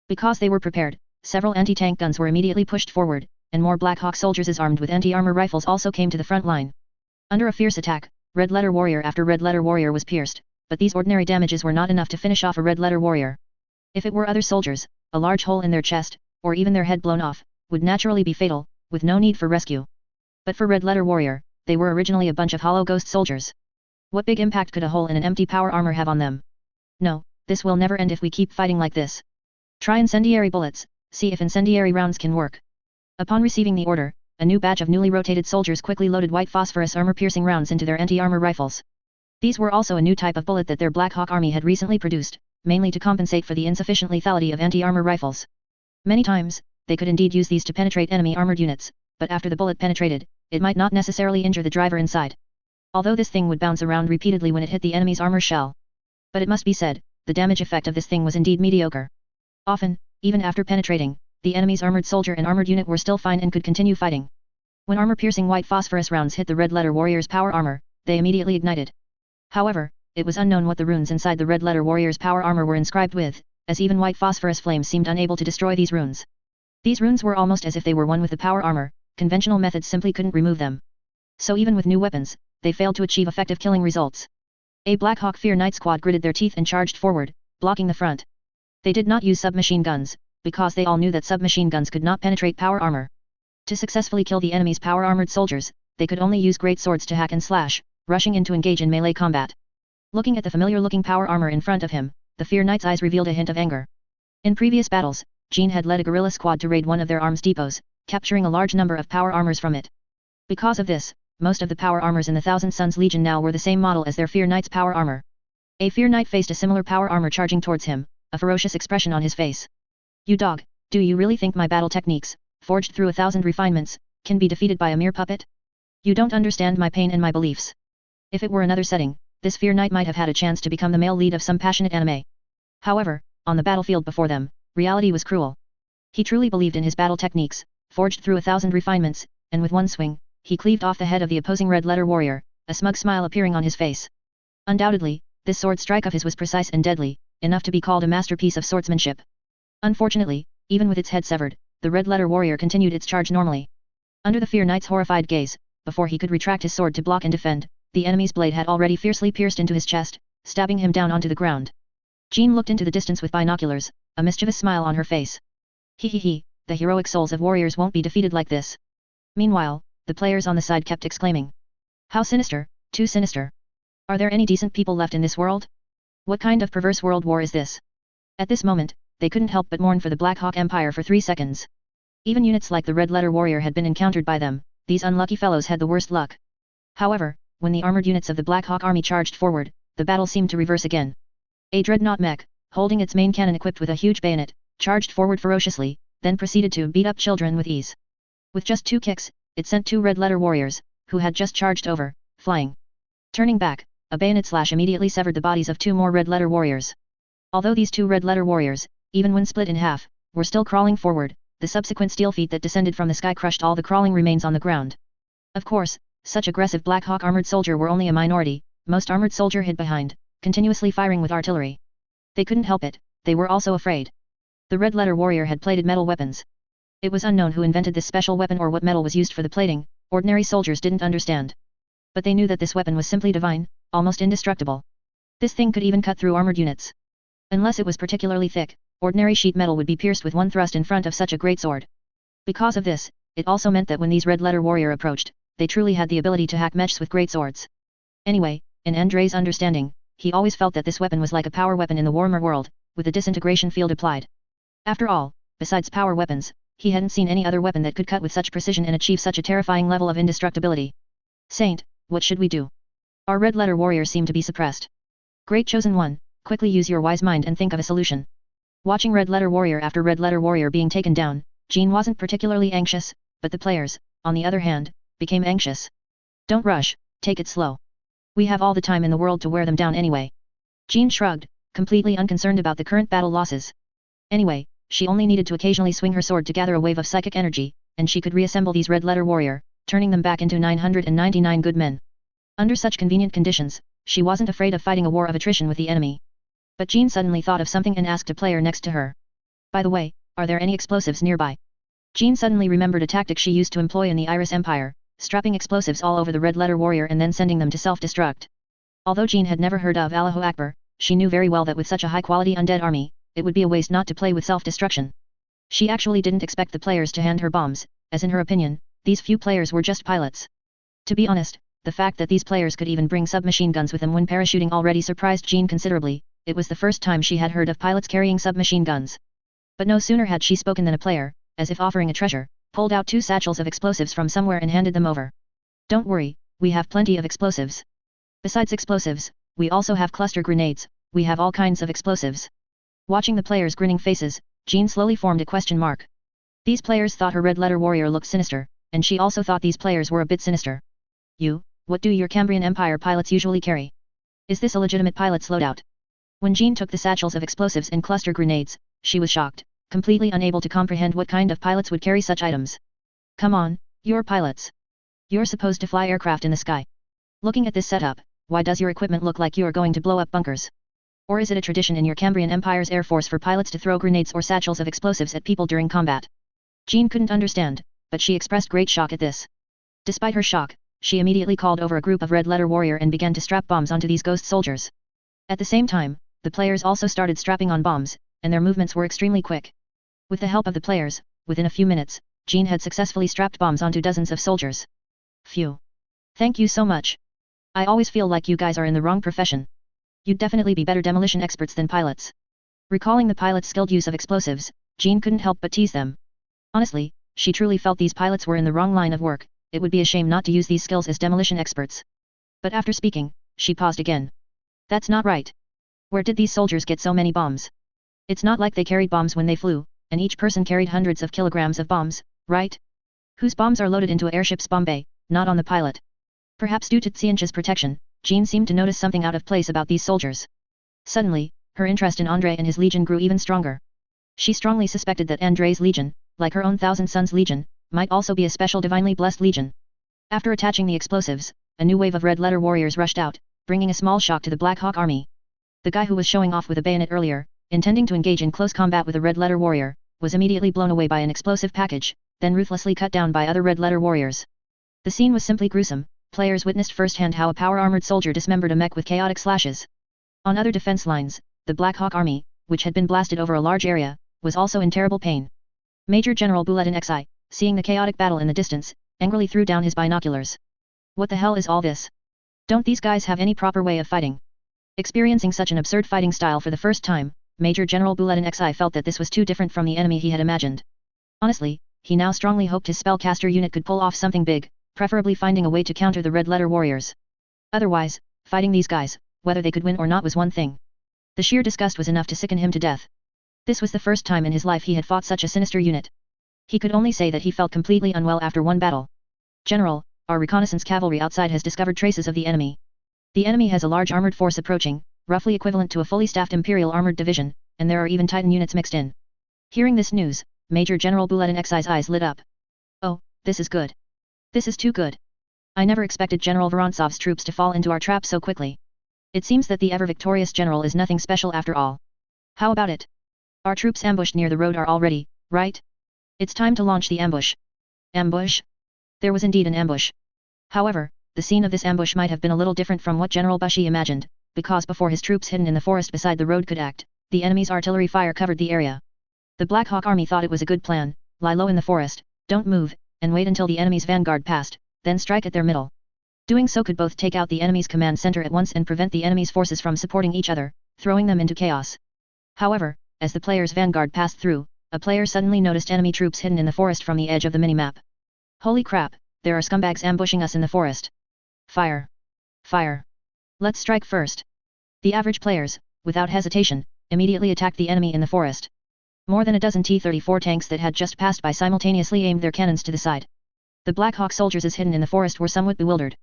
Speaker 1: Because they were prepared, several anti-tank guns were immediately pushed forward, and more Black Hawk soldiers armed with anti-armor rifles also came to the front line. Under a fierce attack, Red Letter Warrior after Red Letter Warrior was pierced, but these ordinary damages were not enough to finish off a Red Letter Warrior. If it were other soldiers, a large hole in their chest, or even their head blown off, would naturally be fatal, with no need for rescue. But for Red Letter Warrior, they were originally a bunch of hollow ghost soldiers. What big impact could a hole in an empty power armor have on them? No, this will never end if we keep fighting like this. Try incendiary bullets, see if incendiary rounds can work. Upon receiving the order, a new batch of newly rotated soldiers quickly loaded white phosphorus armor-piercing rounds into their anti-armor rifles. These were also a new type of bullet that their Black Hawk army had recently produced, mainly to compensate for the insufficient lethality of anti-armor rifles. Many times, they could indeed use these to penetrate enemy armored units, but after the bullet penetrated, it might not necessarily injure the driver inside. Although this thing would bounce around repeatedly when it hit the enemy's armor shell. But it must be said, the damage effect of this thing was indeed mediocre. Often, even after penetrating, the enemy's armored soldier and armored unit were still fine and could continue fighting. When armor-piercing white phosphorus rounds hit the Red Letter Warrior's power armor, they immediately ignited. However, it was unknown what the runes inside the Red Letter Warrior's power armor were inscribed with, as even white phosphorus flames seemed unable to destroy these runes. These runes were almost as if they were one with the power armor, conventional methods simply couldn't remove them. So even with new weapons, they failed to achieve effective killing results. A Black Hawk Fear Knight squad gritted their teeth and charged forward, blocking the front. They did not use submachine guns, because they all knew that submachine guns could not penetrate power armor. To successfully kill the enemy's power-armored soldiers, they could only use great swords to hack and slash, rushing in to engage in melee combat. Looking at the familiar-looking power armor in front of him, the Fear Knight's eyes revealed a hint of anger. In previous battles, Jean had led a guerrilla squad to raid one of their arms depots, capturing a large number of power armors from it. Because of this, most of the power armors in the Thousand Suns Legion now were the same model as their Fear Knight's power armor. A Fear Knight faced a similar power armor charging towards him, a ferocious expression on his face. You dog, do you really think my battle techniques, forged through 1,000 refinements, can be defeated by a mere puppet? You don't understand my pain and my beliefs. If it were another setting, this Fear Knight might have had a chance to become the male lead of some passionate anime. However, on the battlefield before them, reality was cruel. He truly believed in his battle techniques, forged through 1,000 refinements, and with one swing, he cleaved off the head of the opposing Red Letter Warrior, a smug smile appearing on his face. Undoubtedly, this sword strike of his was precise and deadly, enough to be called a masterpiece of swordsmanship. Unfortunately, even with its head severed, the Red Letter Warrior continued its charge normally. Under the Fear Knight's horrified gaze, before he could retract his sword to block and defend, the enemy's blade had already fiercely pierced into his chest, stabbing him down onto the ground. Jean looked into the distance with binoculars, a mischievous smile on her face. He, the heroic souls of warriors won't be defeated like this. Meanwhile, the players on the side kept exclaiming. How sinister, too sinister. Are there any decent people left in this world? What kind of perverse world war is this? At this moment, they couldn't help but mourn for the Black Hawk Empire for 3 seconds. Even units like the Red Letter Warrior had been encountered by them, these unlucky fellows had the worst luck. However, when the armored units of the Black Hawk army charged forward, the battle seemed to reverse again. A dreadnought mech, holding its main cannon equipped with a huge bayonet, charged forward ferociously, then proceeded to beat up children with ease. With just 2 kicks, it sent 2 Red Letter Warriors, who had just charged over, flying. Turning back, a bayonet slash immediately severed the bodies of 2 more Red Letter Warriors. Although these 2 Red Letter Warriors, even when split in half, were still crawling forward, the subsequent steel feet that descended from the sky crushed all the crawling remains on the ground. Of course, such aggressive Black Hawk armored soldier were only a minority, most armored soldier hid behind, continuously firing with artillery. They couldn't help it, they were also afraid. The Red Letter Warrior had plated metal weapons. It was unknown who invented this special weapon or what metal was used for the plating, ordinary soldiers didn't understand. But they knew that this weapon was simply divine, almost indestructible. This thing could even cut through armored units. Unless it was particularly thick, Ordinary sheet metal would be pierced with one thrust in front of such a great sword. Because of this, it also meant that when these red letter warrior approached, they truly had the ability to hack mechs with great swords. Anyway, in Andrei's understanding, he always felt that this weapon was like a power weapon in the warmer world, with a disintegration field applied. After all, besides power weapons, he hadn't seen any other weapon that could cut with such precision and achieve such a terrifying level of indestructibility. Saint, what should we do? Our red letter warrior seemed to be suppressed. Great chosen one, quickly use your wise mind and think of a solution. Watching red letter warrior after red letter warrior being taken down, Jean wasn't particularly anxious, but the players, on the other hand, became anxious. Don't rush, take it slow. We have all the time in the world to wear them down anyway. Jean shrugged, completely unconcerned about the current battle losses. Anyway, she only needed to occasionally swing her sword to gather a wave of psychic energy, and she could reassemble these red letter warrior, turning them back into 999 good men. Under such convenient conditions, she wasn't afraid of fighting a war of attrition with the enemy. But Jean suddenly thought of something and asked a player next to her. By the way, are there any explosives nearby? Jean suddenly remembered a tactic she used to employ in the Iris Empire, strapping explosives all over the red letter warrior and then sending them to self-destruct. Although Jean had never heard of Allahu Akbar, she knew very well that with such a high-quality undead army, it would be a waste not to play with self-destruction. She actually didn't expect the players to hand her bombs, as in her opinion, these few players were just pilots. To be honest, the fact that these players could even bring submachine guns with them when parachuting already surprised Jean considerably. It was the first time she had heard of pilots carrying submachine guns. But no sooner had she spoken than a player, as if offering a treasure, pulled out 2 satchels of explosives from somewhere and handed them over. Don't worry, we have plenty of explosives. Besides explosives, we also have cluster grenades, we have all kinds of explosives. Watching the players' grinning faces, Jean slowly formed a question mark. These players thought her red letter warrior looked sinister, and she also thought these players were a bit sinister. What do your Cambrian Empire pilots usually carry? Is this a legitimate pilot's loadout? When Jean took the satchels of explosives and cluster grenades, she was shocked, completely unable to comprehend what kind of pilots would carry such items. Come on, you're pilots. You're supposed to fly aircraft in the sky. Looking at this setup, why does your equipment look like you're going to blow up bunkers? Or is it a tradition in your Cambrian Empire's air force for pilots to throw grenades or satchels of explosives at people during combat? Jean couldn't understand, but she expressed great shock at this. Despite her shock, she immediately called over a group of red letter warrior and began to strap bombs onto these ghost soldiers. At the same time, the players also started strapping on bombs, and their movements were extremely quick. With the help of the players, within a few minutes, Jean had successfully strapped bombs onto dozens of soldiers. Phew. Thank you so much. I always feel like you guys are in the wrong profession. You'd definitely be better demolition experts than pilots. Recalling the pilots' skilled use of explosives, Jean couldn't help but tease them. Honestly, she truly felt these pilots were in the wrong line of work. It would be a shame not to use these skills as demolition experts. But after speaking, she paused again. That's not right. Where did these soldiers get so many bombs? It's not like they carried bombs when they flew, and each person carried hundreds of kilograms of bombs, right? Whose bombs are loaded into an airship's bomb bay, not on the pilot? Perhaps due to Xianqi's protection, Jean seemed to notice something out of place about these soldiers. Suddenly, her interest in Andrei and his legion grew even stronger. She strongly suspected that Andrei's legion, like her own Thousand Sons legion, might also be a special divinely blessed legion. After attaching the explosives, a new wave of red letter warriors rushed out, bringing a small shock to the Black Hawk army. The guy who was showing off with a bayonet earlier, intending to engage in close combat with a red letter warrior, was immediately blown away by an explosive package, then ruthlessly cut down by other red letter warriors. The scene was simply gruesome. Players witnessed firsthand how a power-armored soldier dismembered a mech with chaotic slashes. On other defense lines, the Black Hawk army, which had been blasted over a large area, was also in terrible pain. Major General Bulletin Xi, seeing the chaotic battle in the distance, angrily threw down his binoculars. What the hell is all this? Don't these guys have any proper way of fighting? Experiencing such an absurd fighting style for the first time, Major General Bulletin Xi felt that this was too different from the enemy he had imagined. Honestly, he now strongly hoped his spellcaster unit could pull off something big, preferably finding a way to counter the red letter warriors. Otherwise, fighting these guys, whether they could win or not was one thing. The sheer disgust was enough to sicken him to death. This was the first time in his life he had fought such a sinister unit. He could only say that he felt completely unwell after one battle. General, our reconnaissance cavalry outside has discovered traces of the enemy. The enemy has a large armored force approaching, roughly equivalent to a fully staffed Imperial armored division, and there are even Titan units mixed in. Hearing this news, Major General Bulletin Xi's eyes lit up. Oh, this is good. This is too good. I never expected General Vorontsov's troops to fall into our trap so quickly. It seems that the ever-victorious general is nothing special after all. How about it? Our troops ambushed near the road are all ready, right? It's time to launch the ambush. Ambush? There was indeed an ambush. However, the scene of this ambush might have been a little different from what General Bushi imagined, because before his troops hidden in the forest beside the road could act, the enemy's artillery fire covered the area. The Black Hawk army thought it was a good plan: lie low in the forest, don't move, and wait until the enemy's vanguard passed, then strike at their middle. Doing so could both take out the enemy's command center at once and prevent the enemy's forces from supporting each other, throwing them into chaos. However, as the player's vanguard passed through, a player suddenly noticed enemy troops hidden in the forest from the edge of the minimap. Holy crap, there are scumbags ambushing us in the forest. Fire! Fire! Let's strike first. The average players, without hesitation, immediately attacked the enemy in the forest. More than a dozen T-34 tanks that had just passed by simultaneously aimed their cannons to the side. The Black Hawk soldiers hidden in the forest were somewhat bewildered.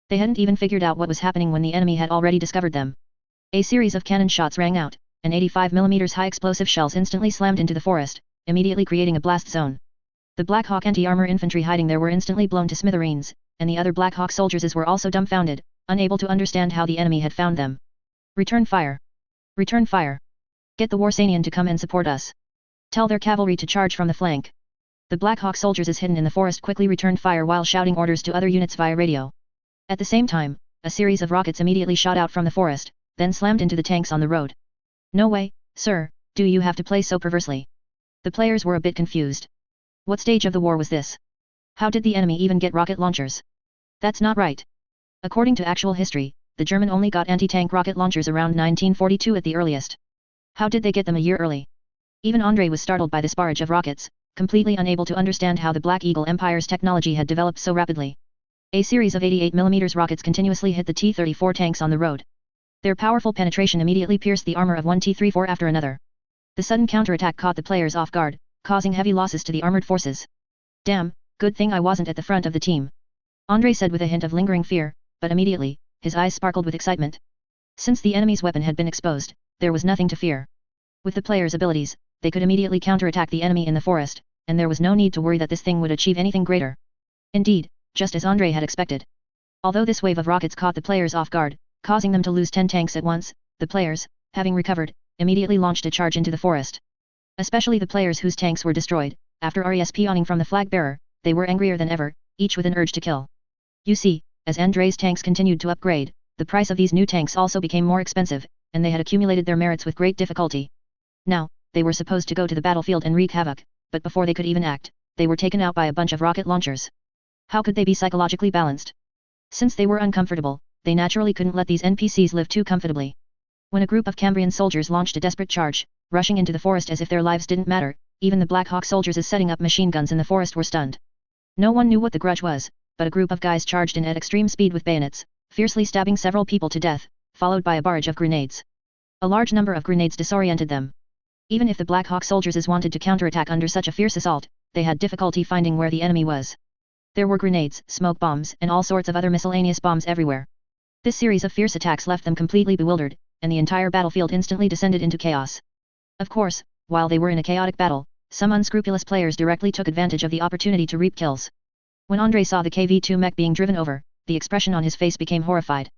Speaker 1: They hadn't even figured out what was happening when the enemy had already discovered them. A series of cannon shots rang out, and 85mm high explosive shells instantly slammed into the forest, immediately creating a blast zone. The Black Hawk anti-armor infantry hiding there were instantly blown to smithereens, and the other Black Hawk soldiers were also dumbfounded, unable to understand how the enemy had found them. Return fire! Return fire! Get the Warsanian to come and support us. Tell their cavalry to charge from the flank. The Black Hawk soldiers hidden in the forest quickly returned fire while shouting orders to other units via radio. At the same time, a series of rockets immediately shot out from the forest, then slammed into the tanks on the road. No way, sir, do you have to play so perversely? The players were a bit confused. What stage of the war was this? How did the enemy even get rocket launchers? That's not right. According to actual history, the German only got anti-tank rocket launchers around 1942 at the earliest. How did they get them a year early? Even Andrei was startled by this barrage of rockets, completely unable to understand how the Black Eagle Empire's technology had developed so rapidly. A series of 88mm rockets continuously hit the T-34 tanks on the road. Their powerful penetration immediately pierced the armor of one T-34 after another. The sudden counterattack caught the players off guard, causing heavy losses to the armored forces. Damn, good thing I wasn't at the front of the team. Andrei said with a hint of lingering fear, but immediately, his eyes sparkled with excitement. Since the enemy's weapon had been exposed, there was nothing to fear. With the players' abilities, they could immediately counterattack the enemy in the forest, and there was no need to worry that this thing would achieve anything greater. Indeed, just as Andrei had expected. Although this wave of rockets caught the players off guard, causing them to lose 10 tanks at once, the players, having recovered, immediately launched a charge into the forest. Especially the players whose tanks were destroyed, after respawning from the flag bearer, they were angrier than ever, each with an urge to kill. You see, as Andrei's tanks continued to upgrade, the price of these new tanks also became more expensive, and they had accumulated their merits with great difficulty. Now, they were supposed to go to the battlefield and wreak havoc, but before they could even act, they were taken out by a bunch of rocket launchers. How could they be psychologically balanced? Since they were uncomfortable, they naturally couldn't let these NPCs live too comfortably. When a group of Cambrian soldiers launched a desperate charge, rushing into the forest as if their lives didn't matter, even the Black Hawk soldiers setting up machine guns in the forest were stunned. No one knew what the grudge was, but a group of guys charged in at extreme speed with bayonets, fiercely stabbing several people to death, followed by a barrage of grenades. A large number of grenades disoriented them. Even if the Black Hawk soldiers wanted to counterattack under such a fierce assault, they had difficulty finding where the enemy was. There were grenades, smoke bombs, and all sorts of other miscellaneous bombs everywhere. This series of fierce attacks left them completely bewildered, and the entire battlefield instantly descended into chaos. Of course, while they were in a chaotic battle, some unscrupulous players directly took advantage of the opportunity to reap kills. When Andrei saw the KV-2 mech being driven over, the expression on his face became horrified.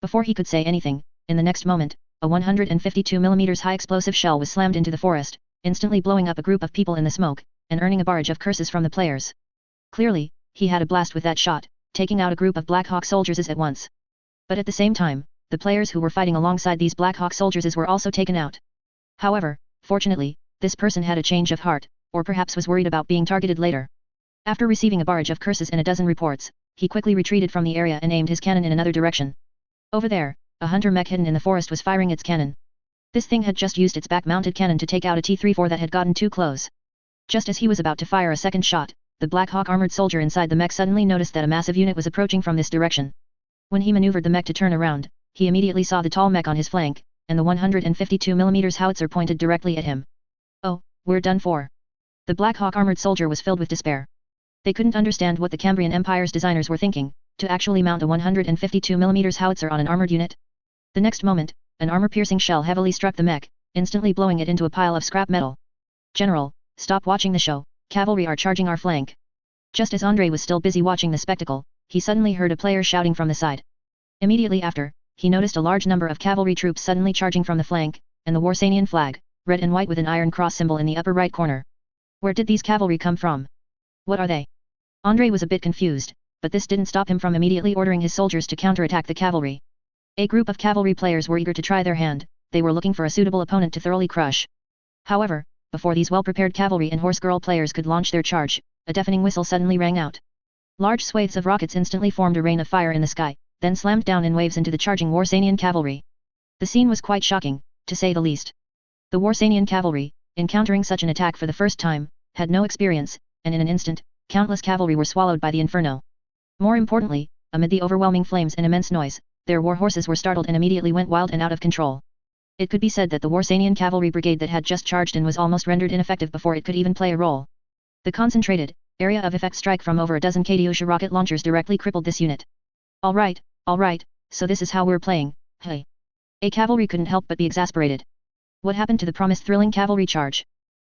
Speaker 1: Before he could say anything, in the next moment, a 152mm high explosive shell was slammed into the forest, instantly blowing up a group of people in the smoke, and earning a barrage of curses from the players. Clearly, he had a blast with that shot, taking out a group of Black Hawk soldiers at once. But at the same time, the players who were fighting alongside these Black Hawk soldiers were also taken out. However, fortunately, this person had a change of heart, or perhaps was worried about being targeted later. After receiving a barrage of curses and a dozen reports, he quickly retreated from the area and aimed his cannon in another direction. Over there, a hunter mech hidden in the forest was firing its cannon. This thing had just used its back-mounted cannon to take out a T-34 that had gotten too close. Just as he was about to fire a second shot, the Black Hawk armored soldier inside the mech suddenly noticed that a massive unit was approaching from this direction. When he maneuvered the mech to turn around, he immediately saw the tall mech on his flank, and the 152mm howitzer pointed directly at him. Oh, we're done for. The Black Hawk armored soldier was filled with despair. They couldn't understand what the Cambrian Empire's designers were thinking, to actually mount a 152mm howitzer on an armored unit. The next moment, an armor-piercing shell heavily struck the mech, instantly blowing it into a pile of scrap metal. General, stop watching the show, cavalry are charging our flank. Just as Andrei was still busy watching the spectacle, he suddenly heard a player shouting from the side. Immediately after, he noticed a large number of cavalry troops suddenly charging from the flank, and the Warsanian flag, red and white with an iron cross symbol in the upper right corner. Where did these cavalry come from? What are they? Andrei was a bit confused, but this didn't stop him from immediately ordering his soldiers to counterattack the cavalry. A group of cavalry players were eager to try their hand, they were looking for a suitable opponent to thoroughly crush. However, before these well-prepared cavalry and horse girl players could launch their charge, a deafening whistle suddenly rang out. Large swathes of rockets instantly formed a rain of fire in the sky, then slammed down in waves into the charging Warsanian cavalry. The scene was quite shocking, to say the least. The Warsanian cavalry, encountering such an attack for the first time, had no experience, and in an instant, countless cavalry were swallowed by the inferno. More importantly, amid the overwhelming flames and immense noise, their war horses were startled and immediately went wild and out of control. It could be said that the Warsanian cavalry brigade that had just charged in was almost rendered ineffective before it could even play a role. The concentrated, area of effect strike from over a dozen Katyusha rocket launchers directly crippled this unit. Alright, so this is how we're playing, hey. A cavalry couldn't help but be exasperated. What happened to the promised thrilling cavalry charge?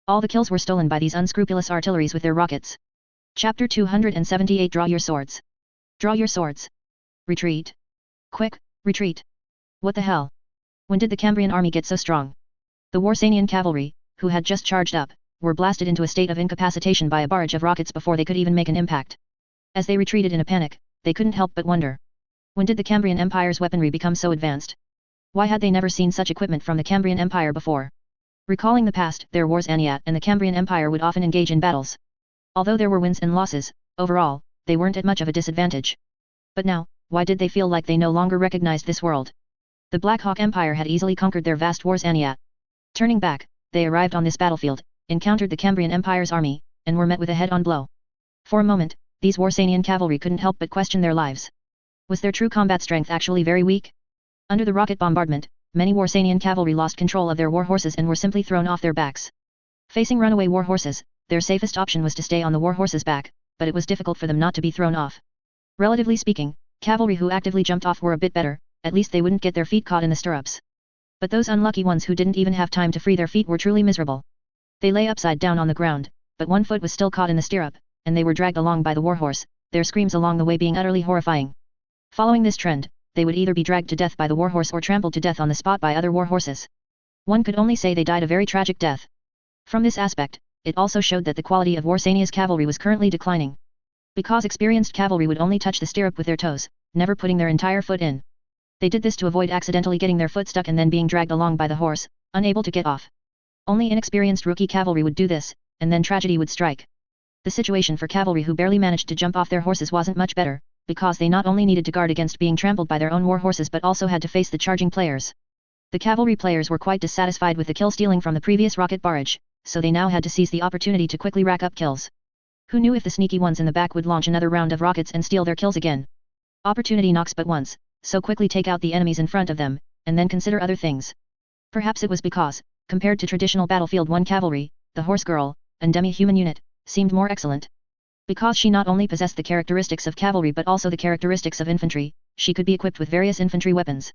Speaker 1: All the kills were stolen by these unscrupulous artilleries with their rockets. Chapter 278 Draw your swords. Draw your swords. Retreat. Quick, retreat. What the hell? When did the Cambrian army get so strong? The Warsanian cavalry, who had just charged up, were blasted into a state of incapacitation by a barrage of rockets before they could even make an impact. As they retreated in a panic, they couldn't help but wonder. When did the Cambrian Empire's weaponry become so advanced? Why had they never seen such equipment from the Cambrian Empire before? Recalling the past, their Warsaniat and the Cambrian Empire would often engage in battles. Although there were wins and losses, overall, they weren't at much of a disadvantage. But now, why did they feel like they no longer recognized this world? The Black Hawk Empire had easily conquered their vast Warsaniat. Turning back, they arrived on this battlefield, encountered the Cambrian Empire's army, and were met with a head-on blow. For a moment, these Warsanian cavalry couldn't help but question their lives. Was their true combat strength actually very weak? Under the rocket bombardment, many Warsanian cavalry lost control of their war horses and were simply thrown off their backs. Facing runaway war horses, their safest option was to stay on the war horse's back, but it was difficult for them not to be thrown off. Relatively speaking, cavalry who actively jumped off were a bit better, at least they wouldn't get their feet caught in the stirrups. But those unlucky ones who didn't even have time to free their feet were truly miserable. They lay upside down on the ground, but one foot was still caught in the stirrup, and they were dragged along by the warhorse, their screams along the way being utterly horrifying. Following this trend, they would either be dragged to death by the warhorse or trampled to death on the spot by other warhorses. One could only say they died a very tragic death. From this aspect, it also showed that the quality of Warsania's cavalry was currently declining. Because experienced cavalry would only touch the stirrup with their toes, never putting their entire foot in. They did this to avoid accidentally getting their foot stuck and then being dragged along by the horse, unable to get off. Only inexperienced rookie cavalry would do this, and then tragedy would strike. The situation for cavalry who barely managed to jump off their horses wasn't much better, because they not only needed to guard against being trampled by their own war horses but also had to face the charging players. The cavalry players were quite dissatisfied with the kill stealing from the previous rocket barrage, so they now had to seize the opportunity to quickly rack up kills. Who knew if the sneaky ones in the back would launch another round of rockets and steal their kills again? Opportunity knocks but once, so quickly take out the enemies in front of them, and then consider other things. Perhaps it was because, compared to traditional Battlefield 1 cavalry, the horse girl, and demi-human unit, seemed more excellent. Because she not only possessed the characteristics of cavalry but also the characteristics of infantry, she could be equipped with various infantry weapons.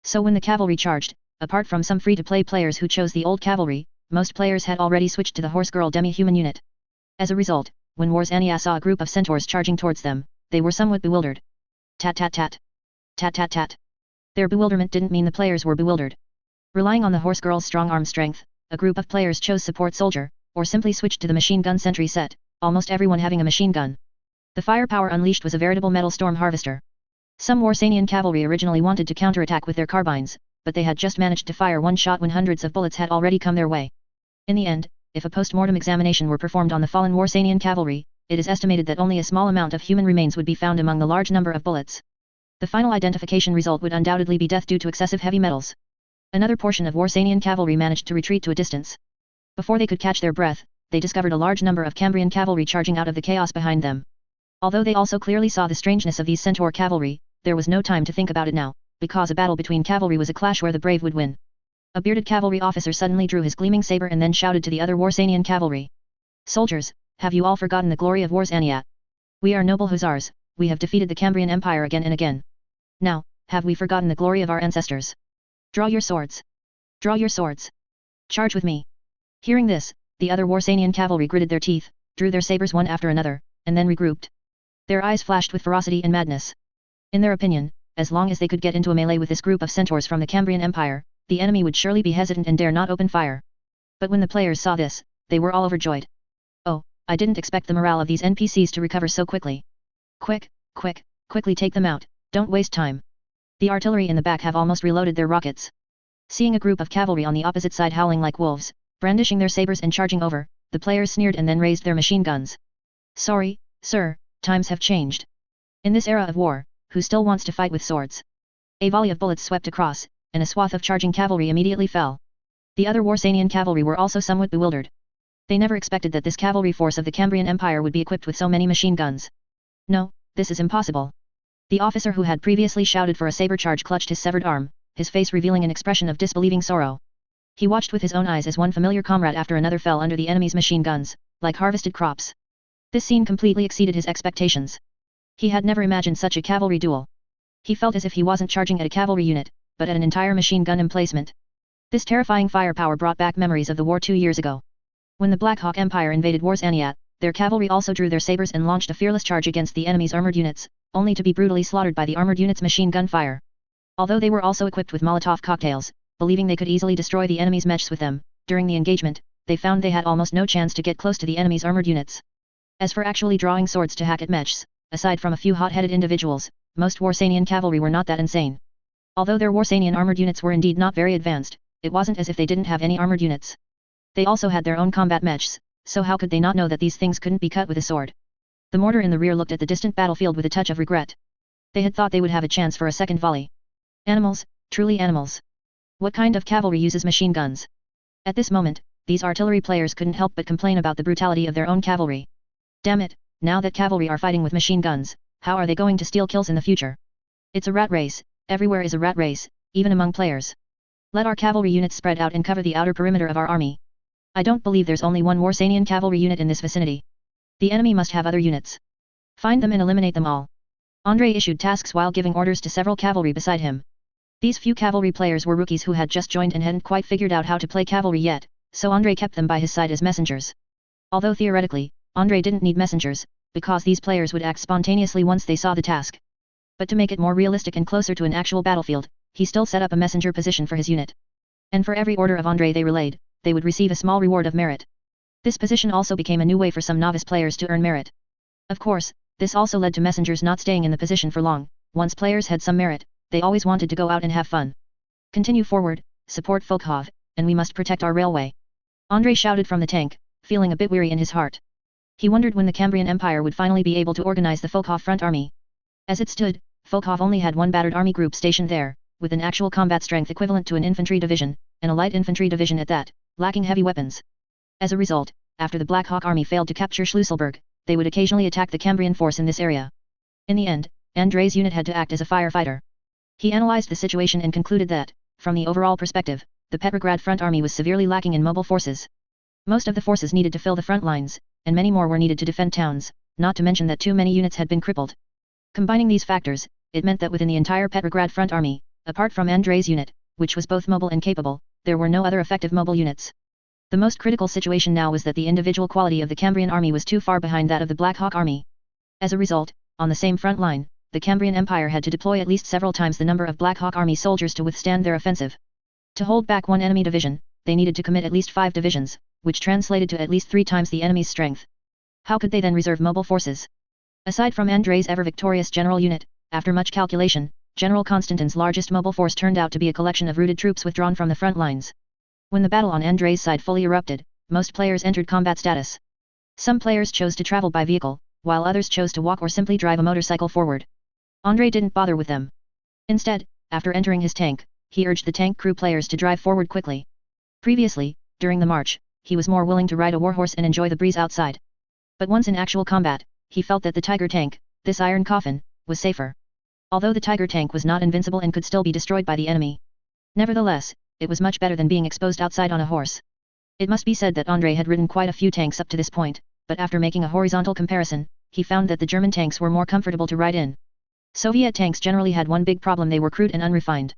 Speaker 1: So when the cavalry charged, apart from some free-to-play players who chose the old cavalry, most players had already switched to the horse girl demi-human unit. As a result, when Warsania saw a group of centaurs charging towards them, they were somewhat bewildered. Tat tat tat. Tat tat tat. Their bewilderment didn't mean the players were bewildered. Relying on the horse girl's strong arm strength, a group of players chose support soldier, or simply switched to the machine gun sentry set, almost everyone having a machine gun. The firepower unleashed was a veritable metal storm harvester. Some Warsanian cavalry originally wanted to counterattack with their carbines, but they had just managed to fire one shot when hundreds of bullets had already come their way. In the end, if a post-mortem examination were performed on the fallen Warsanian cavalry, it is estimated that only a small amount of human remains would be found among the large number of bullets. The final identification result would undoubtedly be death due to excessive heavy metals. Another portion of Warsanian cavalry managed to retreat to a distance. Before they could catch their breath, they discovered a large number of Cambrian cavalry charging out of the chaos behind them. Although they also clearly saw the strangeness of these centaur cavalry, there was no time to think about it now, because a battle between cavalry was a clash where the brave would win. A bearded cavalry officer suddenly drew his gleaming saber and then shouted to the other Warsanian cavalry. "Soldiers, have you all forgotten the glory of Warsania? We are noble hussars, we have defeated the Cambrian Empire again and again. Now, have we forgotten the glory of our ancestors? Draw your swords. Draw your swords. Charge with me." Hearing this, the other Warsanian cavalry gritted their teeth, drew their sabers one after another, and then regrouped. Their eyes flashed with ferocity and madness. In their opinion, as long as they could get into a melee with this group of centaurs from the Cambrian Empire, the enemy would surely be hesitant and dare not open fire. But when the players saw this, they were all overjoyed. "Oh, I didn't expect the morale of these NPCs to recover so quickly. Quickly take them out, don't waste time. The artillery in the back have almost reloaded their rockets." Seeing a group of cavalry on the opposite side howling like wolves, brandishing their sabers and charging over, the players sneered and then raised their machine guns. Sorry, sir, times have changed. In this era of war, who still wants to fight with swords? A volley of bullets swept across, and a swath of charging cavalry immediately fell. The other Warsanian cavalry were also somewhat bewildered. They never expected that this cavalry force of the Cambrian Empire would be equipped with so many machine guns. No, this is impossible. The officer who had previously shouted for a saber charge clutched his severed arm, his face revealing an expression of disbelieving sorrow. He watched with his own eyes as one familiar comrade after another fell under the enemy's machine guns, like harvested crops. This scene completely exceeded his expectations. He had never imagined such a cavalry duel. He felt as if he wasn't charging at a cavalry unit, but at an entire machine gun emplacement. This terrifying firepower brought back memories of the war 2 years ago. When the Black Hawk Empire invaded Warsania, their cavalry also drew their sabers and launched a fearless charge against the enemy's armored units, only to be brutally slaughtered by the armored units' machine gun fire. Although they were also equipped with Molotov cocktails, believing they could easily destroy the enemy's mechs with them, during the engagement, they found they had almost no chance to get close to the enemy's armored units. As for actually drawing swords to hack at mechs, aside from a few hot-headed individuals, most Warsanian cavalry were not that insane. Although their Warsanian armored units were indeed not very advanced, it wasn't as if they didn't have any armored units. They also had their own combat mechs, so how could they not know that these things couldn't be cut with a sword? The mortar in the rear looked at the distant battlefield with a touch of regret. They had thought they would have a chance for a second volley. Animals, truly animals. What kind of cavalry uses machine guns? At this moment, these artillery players couldn't help but complain about the brutality of their own cavalry. Damn it, now that cavalry are fighting with machine guns, how are they going to steal kills in the future? It's a rat race, everywhere is a rat race, even among players. Let our cavalry units spread out and cover the outer perimeter of our army. I don't believe there's only one Warsanian cavalry unit in this vicinity. The enemy must have other units. Find them and eliminate them all. Andrei issued tasks while giving orders to several cavalry beside him. These few cavalry players were rookies who had just joined and hadn't quite figured out how to play cavalry yet, so Andrei kept them by his side as messengers. Although theoretically, Andrei didn't need messengers, because these players would act spontaneously once they saw the task. But to make it more realistic and closer to an actual battlefield, he still set up a messenger position for his unit. And for every order of Andrei they relayed, they would receive a small reward of merit. This position also became a new way for some novice players to earn merit. Of course, this also led to messengers not staying in the position for long. Once players had some merit, they always wanted to go out and have fun. Continue forward, support Volkhov, and we must protect our railway. Andrei shouted from the tank, feeling a bit weary in his heart. He wondered when the Cambrian Empire would finally be able to organize the Volkhov front army. As it stood, Volkhov only had one battered army group stationed there, with an actual combat strength equivalent to an infantry division, and a light infantry division at that, lacking heavy weapons. As a result, after the Black Hawk army failed to capture Schlüsselburg, they would occasionally attack the Cambrian force in this area. In the end, Andrei's unit had to act as a firefighter. He analyzed the situation and concluded that, from the overall perspective, the Petrograd front army was severely lacking in mobile forces. Most of the forces needed to fill the front lines, and many more were needed to defend towns, not to mention that too many units had been crippled. Combining these factors, it meant that within the entire Petrograd front army, apart from Andrei's unit, which was both mobile and capable, there were no other effective mobile units. The most critical situation now was that the individual quality of the Cambrian army was too far behind that of the Black Hawk army. As a result, on the same front line, the Cambrian Empire had to deploy at least several times the number of Black Hawk army soldiers to withstand their offensive. To hold back one enemy division, they needed to commit at least 5 divisions, which translated to at least 3 times the enemy's strength. How could they then reserve mobile forces? Aside from Andrei's ever-victorious general unit, after much calculation, General Konstantin's largest mobile force turned out to be a collection of routed troops withdrawn from the front lines. When the battle on Andrei's side fully erupted, most players entered combat status. Some players chose to travel by vehicle, while others chose to walk or simply drive a motorcycle forward. Andrei didn't bother with them. Instead, after entering his tank, he urged the tank crew players to drive forward quickly. Previously, during the march, he was more willing to ride a warhorse and enjoy the breeze outside. But once in actual combat, he felt that the Tiger tank, this iron coffin, was safer. Although the Tiger tank was not invincible and could still be destroyed by the enemy. Nevertheless, it was much better than being exposed outside on a horse. It must be said that Andrei had ridden quite a few tanks up to this point, but after making a horizontal comparison, he found that the German tanks were more comfortable to ride in. Soviet tanks generally had one big problem: they were crude and unrefined.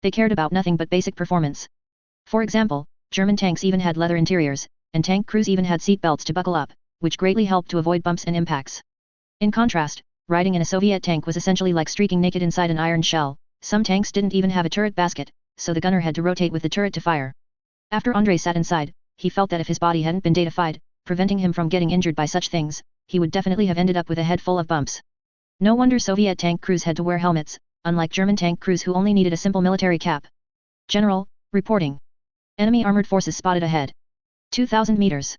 Speaker 1: They cared about nothing but basic performance. For example, German tanks even had leather interiors, and tank crews even had seat belts to buckle up, which greatly helped to avoid bumps and impacts. In contrast, riding in a Soviet tank was essentially like streaking naked inside an iron shell. Some tanks didn't even have a turret basket, so the gunner had to rotate with the turret to fire. After Andrei sat inside, he felt that if his body hadn't been datafied, preventing him from getting injured by such things, he would definitely have ended up with a head full of bumps. No wonder Soviet tank crews had to wear helmets, unlike German tank crews who only needed a simple military cap. General, Reporting. Enemy armored forces spotted ahead. 2,000 meters.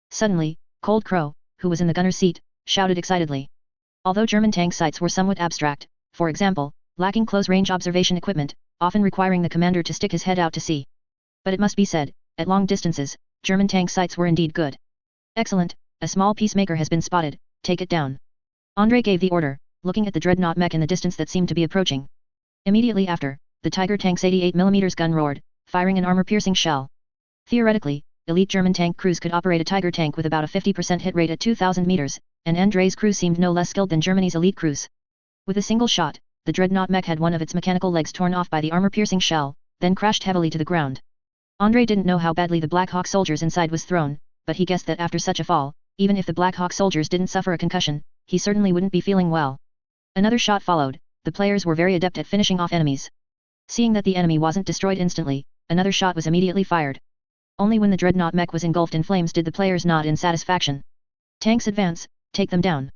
Speaker 1: Suddenly, Cold Crow, who was in the gunner's seat, shouted excitedly. Although German tank sights were somewhat abstract, for example, lacking close-range observation equipment, often requiring the commander to stick his head out to sea. But it must be said, at long distances, German tank sights were indeed good. Excellent, a small peacemaker has been spotted, take it down. Andrei gave the order, looking at the dreadnought mech in the distance that seemed to be approaching. Immediately after, the Tiger tank's 88mm gun roared, firing an armor-piercing shell. Theoretically, elite German tank crews could operate a Tiger tank with about a 50% hit rate at 2,000 meters, and Andrei's crew seemed no less skilled than Germany's elite crews. With a single shot, the dreadnought mech had one of its mechanical legs torn off by the armor-piercing shell, then crashed heavily to the ground. Andrei didn't know how badly the Black Hawk soldiers inside was thrown, but he guessed that after such a fall, even if the Black Hawk soldiers didn't suffer a concussion, he certainly wouldn't be feeling well. Another shot followed. The players were very adept at finishing off enemies. Seeing that the enemy wasn't destroyed instantly, another shot was immediately fired. Only when the dreadnought mech was engulfed in flames did the players nod in satisfaction. Tanks advance, take them down.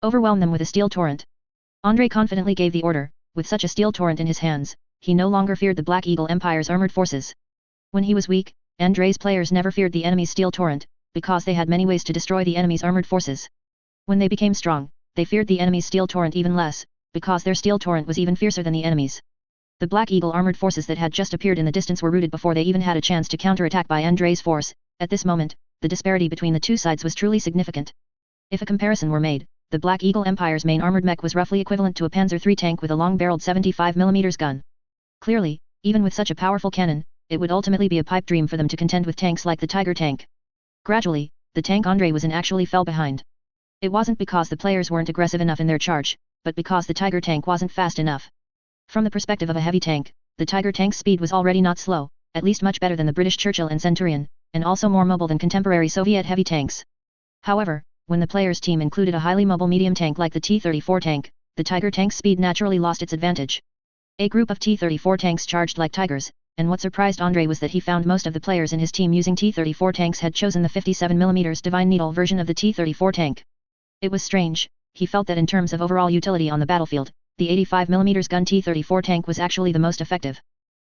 Speaker 1: Overwhelm them with a steel torrent. Andrei confidently gave the order. With such a steel torrent in his hands, he no longer feared the Black Eagle Empire's armored forces. When he was weak, Andrei's players never feared the enemy's steel torrent, because they had many ways to destroy the enemy's armored forces. When they became strong, they feared the enemy's steel torrent even less, because their steel torrent was even fiercer than the enemy's. The Black Eagle armored forces that had just appeared in the distance were routed before they even had a chance to counterattack by Andrei's force. At this moment, the disparity between the two sides was truly significant. If a comparison were made, the Black Eagle Empire's main armored mech was roughly equivalent to a Panzer III tank with a long-barreled 75mm gun. Clearly, even with such a powerful cannon, it would ultimately be a pipe dream for them to contend with tanks like the Tiger tank. Gradually, the tank Andrei was in actually fell behind. It wasn't because the players weren't aggressive enough in their charge, but because the Tiger tank wasn't fast enough. From the perspective of a heavy tank, the Tiger tank's speed was already not slow, at least much better than the British Churchill and Centurion, and also more mobile than contemporary Soviet heavy tanks. However, when the players' team included a highly mobile medium tank like the T-34 tank, the Tiger tank's speed naturally lost its advantage. A group of T-34 tanks charged like tigers, and what surprised Andrei was that he found most of the players in his team using T-34 tanks had chosen the 57mm Divine Needle version of the T-34 tank. It was strange, he felt that in terms of overall utility on the battlefield, the 85mm gun T-34 tank was actually the most effective.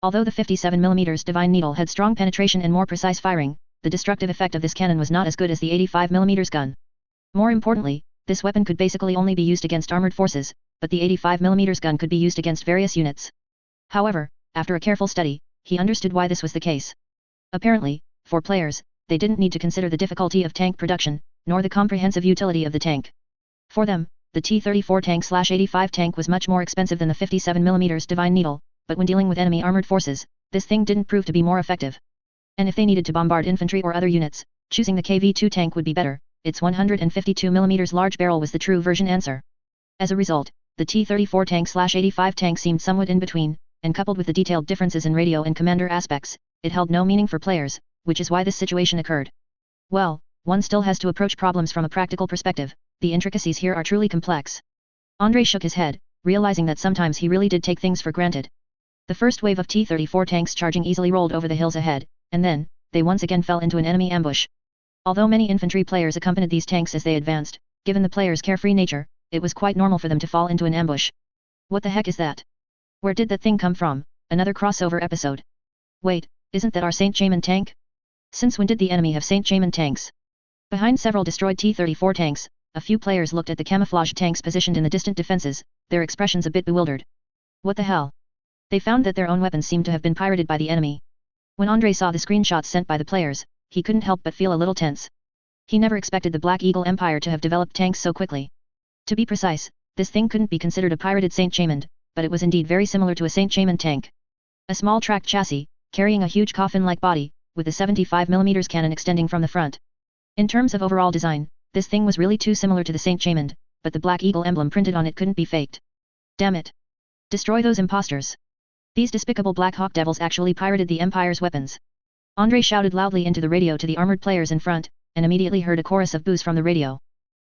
Speaker 1: Although the 57mm Divine Needle had strong penetration and more precise firing, the destructive effect of this cannon was not as good as the 85mm gun. More importantly, this weapon could basically only be used against armored forces, but the 85mm gun could be used against various units. However, after a careful study, he understood why this was the case. Apparently, for players, they didn't need to consider the difficulty of tank production, nor the comprehensive utility of the tank. For them, the T-34 tank/85 tank was much more expensive than the 57mm Divine Needle, but when dealing with enemy armored forces, this thing didn't prove to be more effective. And if they needed to bombard infantry or other units, choosing the KV-2 tank would be better. Its 152mm large barrel was the true version answer. As a result, the T-34 tank/85 tank seemed somewhat in between, and coupled with the detailed differences in radio and commander aspects, it held no meaning for players, which is why this situation occurred. Well, one still has to approach problems from a practical perspective. The intricacies here are truly complex. Andrei shook his head, realizing that sometimes he really did take things for granted. The first wave of T-34 tanks charging easily rolled over the hills ahead, and then, they once again fell into an enemy ambush. Although many infantry players accompanied these tanks as they advanced, given the players' carefree nature, it was quite normal for them to fall into an ambush. What the heck is that? Where did that thing come from? Another crossover episode. Wait, isn't that our St. Jamin tank? Since when did the enemy have St. Jamin tanks? Behind several destroyed T-34 tanks, a few players looked at the camouflage tanks positioned in the distant defenses, their expressions a bit bewildered. What the hell? They found that their own weapons seemed to have been pirated by the enemy. When Andrei saw the screenshots sent by the players, he couldn't help but feel a little tense. He never expected the Black Eagle Empire to have developed tanks so quickly. To be precise, this thing couldn't be considered a pirated St. Jamin, but it was indeed very similar to a St. Jamin tank. A small tracked chassis, carrying a huge coffin-like body, with a 75mm cannon extending from the front. In terms of overall design, this thing was really too similar to the St. Jamin, but the Black Eagle emblem printed on it couldn't be faked. Damn it! Destroy those imposters! These despicable Black Hawk devils actually pirated the Empire's weapons. Andrei shouted loudly into the radio to the armored players in front, and immediately heard a chorus of boos from the radio.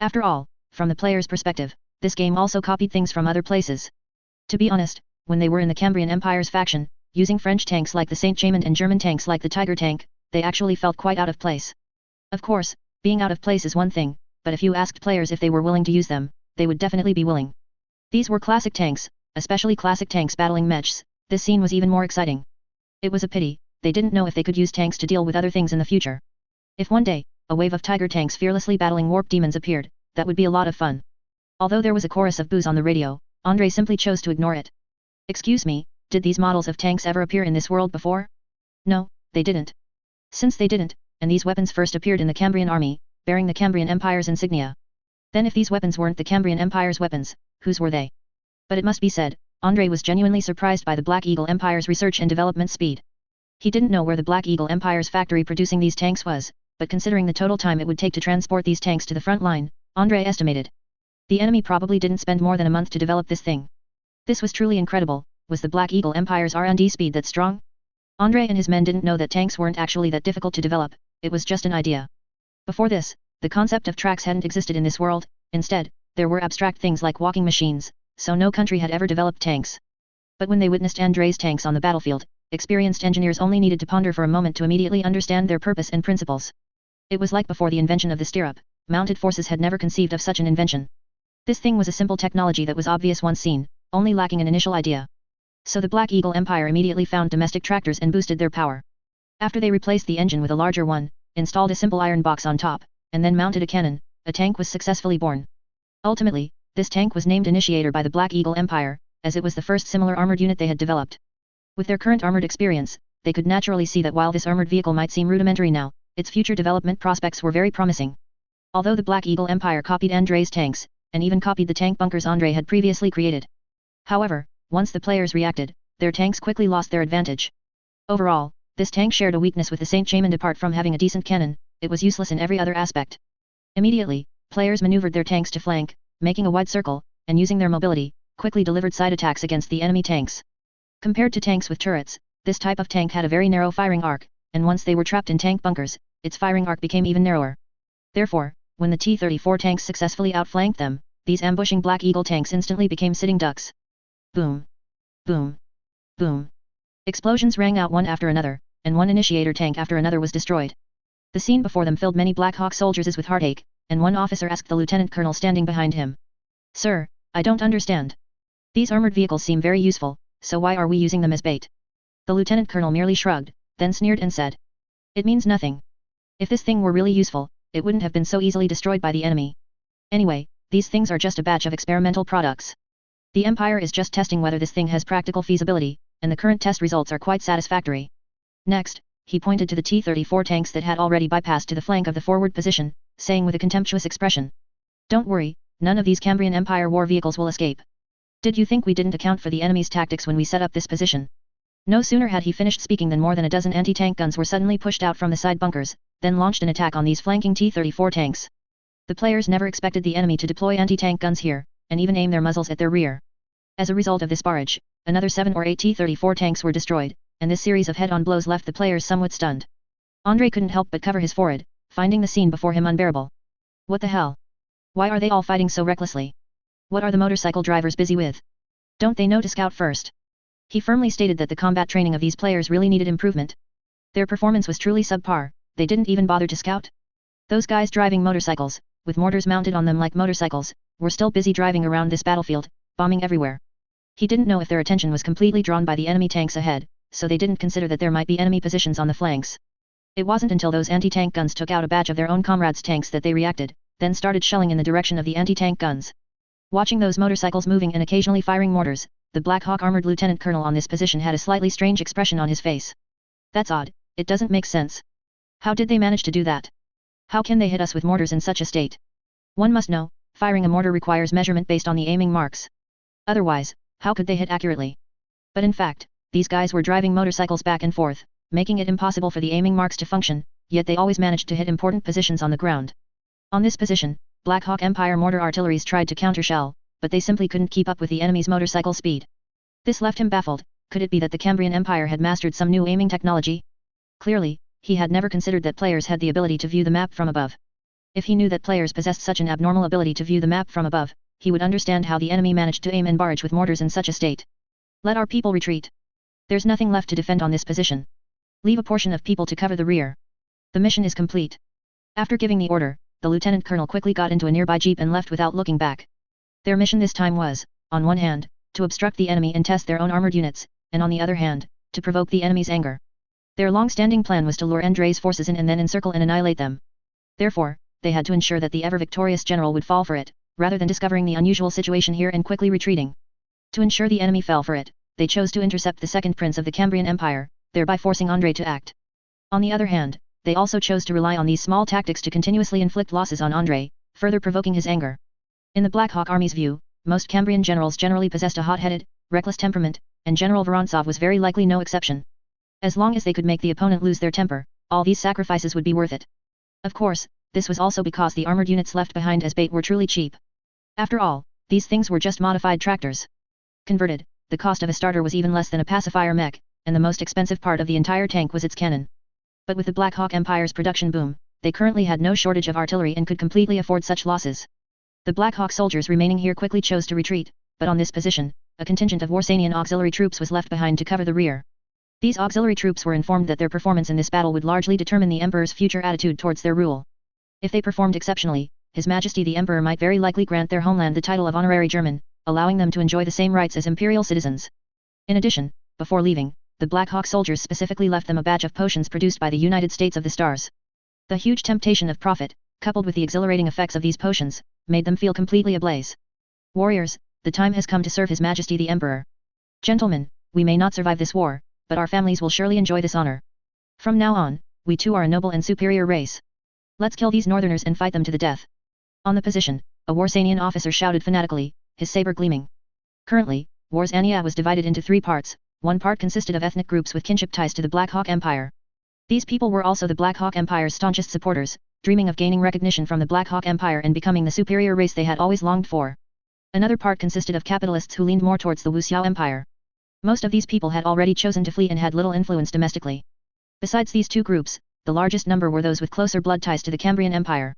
Speaker 1: After all, from the players' perspective, this game also copied things from other places. To be honest, when they were in the Cambrian Empire's faction, using French tanks like the St. Jamin and German tanks like the Tiger tank, they actually felt quite out of place. Of course, being out of place is one thing, but if you asked players if they were willing to use them, they would definitely be willing. These were classic tanks, especially classic tanks battling mechs. This scene was even more exciting. It was a pity, they didn't know if they could use tanks to deal with other things in the future. If one day, a wave of tiger tanks fearlessly battling warp demons appeared, that would be a lot of fun. Although there was a chorus of boos on the radio, Andre simply chose to ignore it. Excuse me, did these models of tanks ever appear in this world before? No, they didn't. Since they didn't, and these weapons first appeared in the Cambrian army, bearing the Cambrian Empire's insignia. Then if these weapons weren't the Cambrian Empire's weapons, whose were they? But it must be said, Andre was genuinely surprised by the Black Eagle Empire's research and development speed. He didn't know where the Black Eagle Empire's factory producing these tanks was, but considering the total time it would take to transport these tanks to the front line, Andre estimated. The enemy probably didn't spend more than a month to develop this thing. This was truly incredible. Was the Black Eagle Empire's R&D speed that strong? Andre and his men didn't know that tanks weren't actually that difficult to develop, it was just an idea. Before this, the concept of tracks hadn't existed in this world, instead, there were abstract things like walking machines, so no country had ever developed tanks. But when they witnessed Andre's tanks on the battlefield, experienced engineers only needed to ponder for a moment to immediately understand their purpose and principles. It was like before the invention of the stirrup, mounted forces had never conceived of such an invention. This thing was a simple technology that was obvious once seen, only lacking an initial idea. So the Black Eagle Empire immediately found domestic tractors and boosted their power. After they replaced the engine with a larger one, installed a simple iron box on top, and then mounted a cannon, a tank was successfully born. Ultimately, this tank was named Initiator by the Black Eagle Empire, as it was the first similar armored unit they had developed. With their current armored experience, they could naturally see that while this armored vehicle might seem rudimentary now, its future development prospects were very promising. Although the Black Eagle Empire copied Andre's tanks, and even copied the tank bunkers Andre had previously created. However, once the players reacted, their tanks quickly lost their advantage. Overall, this tank shared a weakness with the Saint Chamond. Apart from having a decent cannon, it was useless in every other aspect. Immediately, players maneuvered their tanks to flank, making a wide circle, and using their mobility, quickly delivered side attacks against the enemy tanks. Compared to tanks with turrets, this type of tank had a very narrow firing arc, and once they were trapped in tank bunkers, its firing arc became even narrower. Therefore, when the T-34 tanks successfully outflanked them, these ambushing Black Eagle tanks instantly became sitting ducks. Boom! Boom! Boom! Explosions rang out one after another, and one Initiator tank after another was destroyed. The scene before them filled many Black Hawk soldiers with heartache, and one officer asked the lieutenant colonel standing behind him. Sir, I don't understand. These armored vehicles seem very useful, so why are we using them as bait? The lieutenant colonel merely shrugged, then sneered and said. It means nothing. If this thing were really useful, it wouldn't have been so easily destroyed by the enemy. Anyway, these things are just a batch of experimental products. The Empire is just testing whether this thing has practical feasibility, and the current test results are quite satisfactory. Next, he pointed to the T-34 tanks that had already bypassed to the flank of the forward position, saying with a contemptuous expression. Don't worry, none of these Cambrian Empire war vehicles will escape. Did you think we didn't account for the enemy's tactics when we set up this position? No sooner had he finished speaking than more than a dozen anti-tank guns were suddenly pushed out from the side bunkers, then launched an attack on these flanking T-34 tanks. The players never expected the enemy to deploy anti-tank guns here, and even aim their muzzles at their rear. As a result of this barrage, another 7 or 8 T-34 tanks were destroyed, and this series of head-on blows left the players somewhat stunned. Andre couldn't help but cover his forehead, finding the scene before him unbearable. What the hell? Why are they all fighting so recklessly? What are the motorcycle drivers busy with? Don't they know to scout first? He firmly stated that the combat training of these players really needed improvement. Their performance was truly subpar, they didn't even bother to scout. Those guys driving motorcycles, with mortars mounted on them like motorcycles, were still busy driving around this battlefield, bombing everywhere. He didn't know if their attention was completely drawn by the enemy tanks ahead, so they didn't consider that there might be enemy positions on the flanks. It wasn't until those anti-tank guns took out a batch of their own comrades' tanks that they reacted, then started shelling in the direction of the anti-tank guns. Watching those motorcycles moving and occasionally firing mortars, the Black Hawk armored lieutenant colonel on this position had a slightly strange expression on his face. That's odd, it doesn't make sense. How did they manage to do that? How can they hit us with mortars in such a state? One must know, firing a mortar requires measurement based on the aiming marks. Otherwise, how could they hit accurately? But in fact, these guys were driving motorcycles back and forth, making it impossible for the aiming marks to function, yet they always managed to hit important positions on the ground. On this position, Black Hawk Empire mortar artilleries tried to countershell, but they simply couldn't keep up with the enemy's motorcycle speed. This left him baffled. Could it be that the Cambrian Empire had mastered some new aiming technology? Clearly, he had never considered that players had the ability to view the map from above. If he knew that players possessed such an abnormal ability to view the map from above, he would understand how the enemy managed to aim and barrage with mortars in such a state. Let our people retreat. There's nothing left to defend on this position. Leave a portion of people to cover the rear. The mission is complete. After giving the order, the lieutenant colonel quickly got into a nearby jeep and left without looking back. Their mission this time was, on one hand, to obstruct the enemy and test their own armored units, and on the other hand, to provoke the enemy's anger. Their long-standing plan was to lure Andrei's forces in and then encircle and annihilate them. Therefore, they had to ensure that the ever-victorious general would fall for it, rather than discovering the unusual situation here and quickly retreating. To ensure the enemy fell for it, they chose to intercept the second prince of the Cambrian Empire, thereby forcing Andrei to act. On the other hand, they also chose to rely on these small tactics to continuously inflict losses on Andrei, further provoking his anger. In the Black Hawk Army's view, most Cambrian generals generally possessed a hot-headed, reckless temperament, and General Vorontsov was very likely no exception. As long as they could make the opponent lose their temper, all these sacrifices would be worth it. Of course, this was also because the armored units left behind as bait were truly cheap. After all, these things were just modified tractors. Converted, the cost of a starter was even less than a pacifier mech, and the most expensive part of the entire tank was its cannon. But with the Black Hawk Empire's production boom, they currently had no shortage of artillery and could completely afford such losses. The Black Hawk soldiers remaining here quickly chose to retreat, but on this position, a contingent of Warsanian auxiliary troops was left behind to cover the rear. These auxiliary troops were informed that their performance in this battle would largely determine the Emperor's future attitude towards their rule. If they performed exceptionally, His Majesty the Emperor might very likely grant their homeland the title of Honorary German, allowing them to enjoy the same rights as imperial citizens. In addition, before leaving, the Black Hawk soldiers specifically left them a batch of potions produced by the United States of the Stars. The huge temptation of profit, coupled with the exhilarating effects of these potions, made them feel completely ablaze. Warriors, the time has come to serve His Majesty the Emperor. Gentlemen, we may not survive this war, but our families will surely enjoy this honor. From now on, we too are a noble and superior race. Let's kill these northerners and fight them to the death. On the position, a Warsanian officer shouted fanatically, his saber gleaming. Currently, Warsania was divided into three parts. One part consisted of ethnic groups with kinship ties to the Black Hawk Empire. These people were also the Black Hawk Empire's staunchest supporters, dreaming of gaining recognition from the Black Hawk Empire and becoming the superior race they had always longed for. Another part consisted of capitalists who leaned more towards the Wuxiao Empire. Most of these people had already chosen to flee and had little influence domestically. Besides these two groups, the largest number were those with closer blood ties to the Cambrian Empire.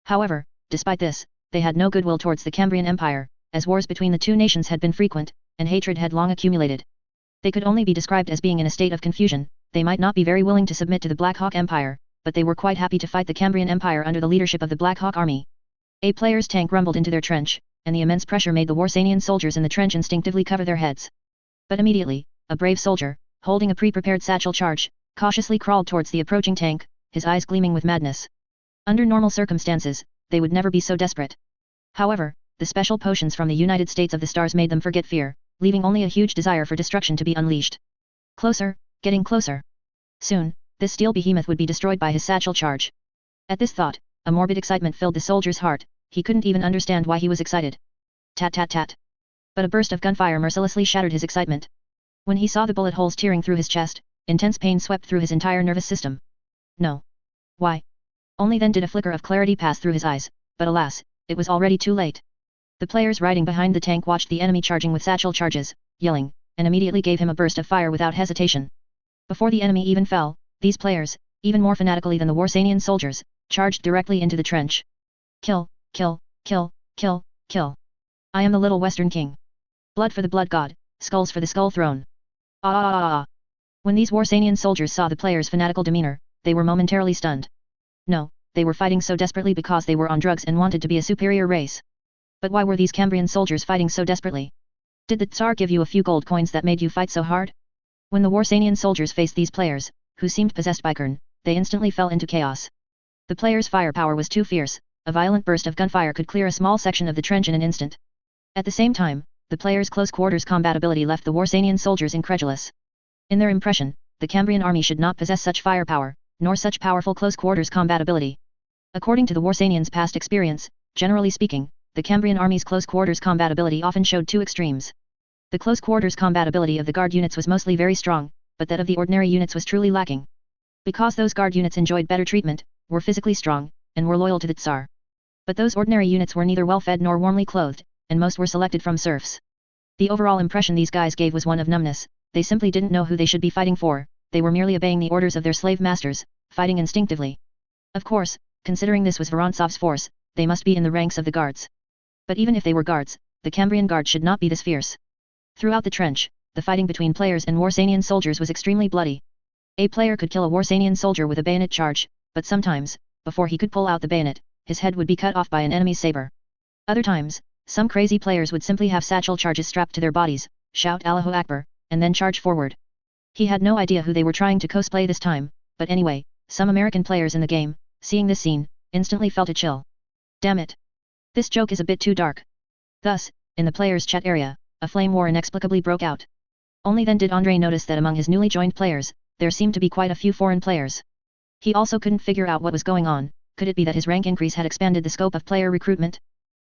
Speaker 1: However, despite this, they had no goodwill towards the Cambrian Empire, as wars between the two nations had been frequent, and hatred had long accumulated. They could only be described as being in a state of confusion. They might not be very willing to submit to the Black Hawk Empire, but they were quite happy to fight the Cambrian Empire under the leadership of the Black Hawk Army. A player's tank rumbled into their trench, and the immense pressure made the Warsanian soldiers in the trench instinctively cover their heads. But immediately, a brave soldier, holding a pre-prepared satchel charge, cautiously crawled towards the approaching tank, his eyes gleaming with madness. Under normal circumstances, they would never be so desperate. However, the special potions from the United States of the Stars made them forget fear, leaving only a huge desire for destruction to be unleashed. Closer, getting closer. Soon, this steel behemoth would be destroyed by his satchel charge. At this thought, a morbid excitement filled the soldier's heart. He couldn't even understand why he was excited. Tat tat tat. But a burst of gunfire mercilessly shattered his excitement. When he saw the bullet holes tearing through his chest, intense pain swept through his entire nervous system. No. Why? Only then did a flicker of clarity pass through his eyes, but alas, it was already too late. The players riding behind the tank watched the enemy charging with satchel charges, yelling, and immediately gave him a burst of fire without hesitation. Before the enemy even fell, these players, even more fanatically than the Warsanian soldiers, charged directly into the trench. Kill, kill, kill, kill, kill. I am the little Western King. Blood for the Blood God, skulls for the Skull Throne. Ah! When these Warsanian soldiers saw the players' fanatical demeanor, they were momentarily stunned. No, they were fighting so desperately because they were on drugs and wanted to be a superior race. But why were these Cambrian soldiers fighting so desperately? Did the Tsar give you a few gold coins that made you fight so hard? When the Warsanian soldiers faced these players, who seemed possessed by Kern, they instantly fell into chaos. The players' firepower was too fierce. A violent burst of gunfire could clear a small section of the trench in an instant. At the same time, the players' close-quarters combat ability left the Warsanian soldiers incredulous. In their impression, the Cambrian army should not possess such firepower, nor such powerful close-quarters combat ability. According to the Warsanians' past experience, generally speaking, the Cambrian army's close-quarters combat ability often showed two extremes. The close-quarters combat ability of the guard units was mostly very strong, but that of the ordinary units was truly lacking. Because those guard units enjoyed better treatment, were physically strong, and were loyal to the Tsar. But those ordinary units were neither well-fed nor warmly clothed, and most were selected from serfs. The overall impression these guys gave was one of numbness. They simply didn't know who they should be fighting for. They were merely obeying the orders of their slave masters, fighting instinctively. Of course, considering this was Vorontsov's force, they must be in the ranks of the guards. But even if they were guards, the Cambrian guard should not be this fierce. Throughout the trench, the fighting between players and Warsanian soldiers was extremely bloody. A player could kill a Warsanian soldier with a bayonet charge, but sometimes, before he could pull out the bayonet, his head would be cut off by an enemy's saber. Other times, some crazy players would simply have satchel charges strapped to their bodies, shout Allahu Akbar, and then charge forward. He had no idea who they were trying to cosplay this time, but anyway, some American players in the game, seeing this scene, instantly felt a chill. Damn it. This joke is a bit too dark. Thus, in the players' chat area, a flame war inexplicably broke out. Only then did Andre notice that among his newly joined players, there seemed to be quite a few foreign players. He also couldn't figure out what was going on. Could it be that his rank increase had expanded the scope of player recruitment?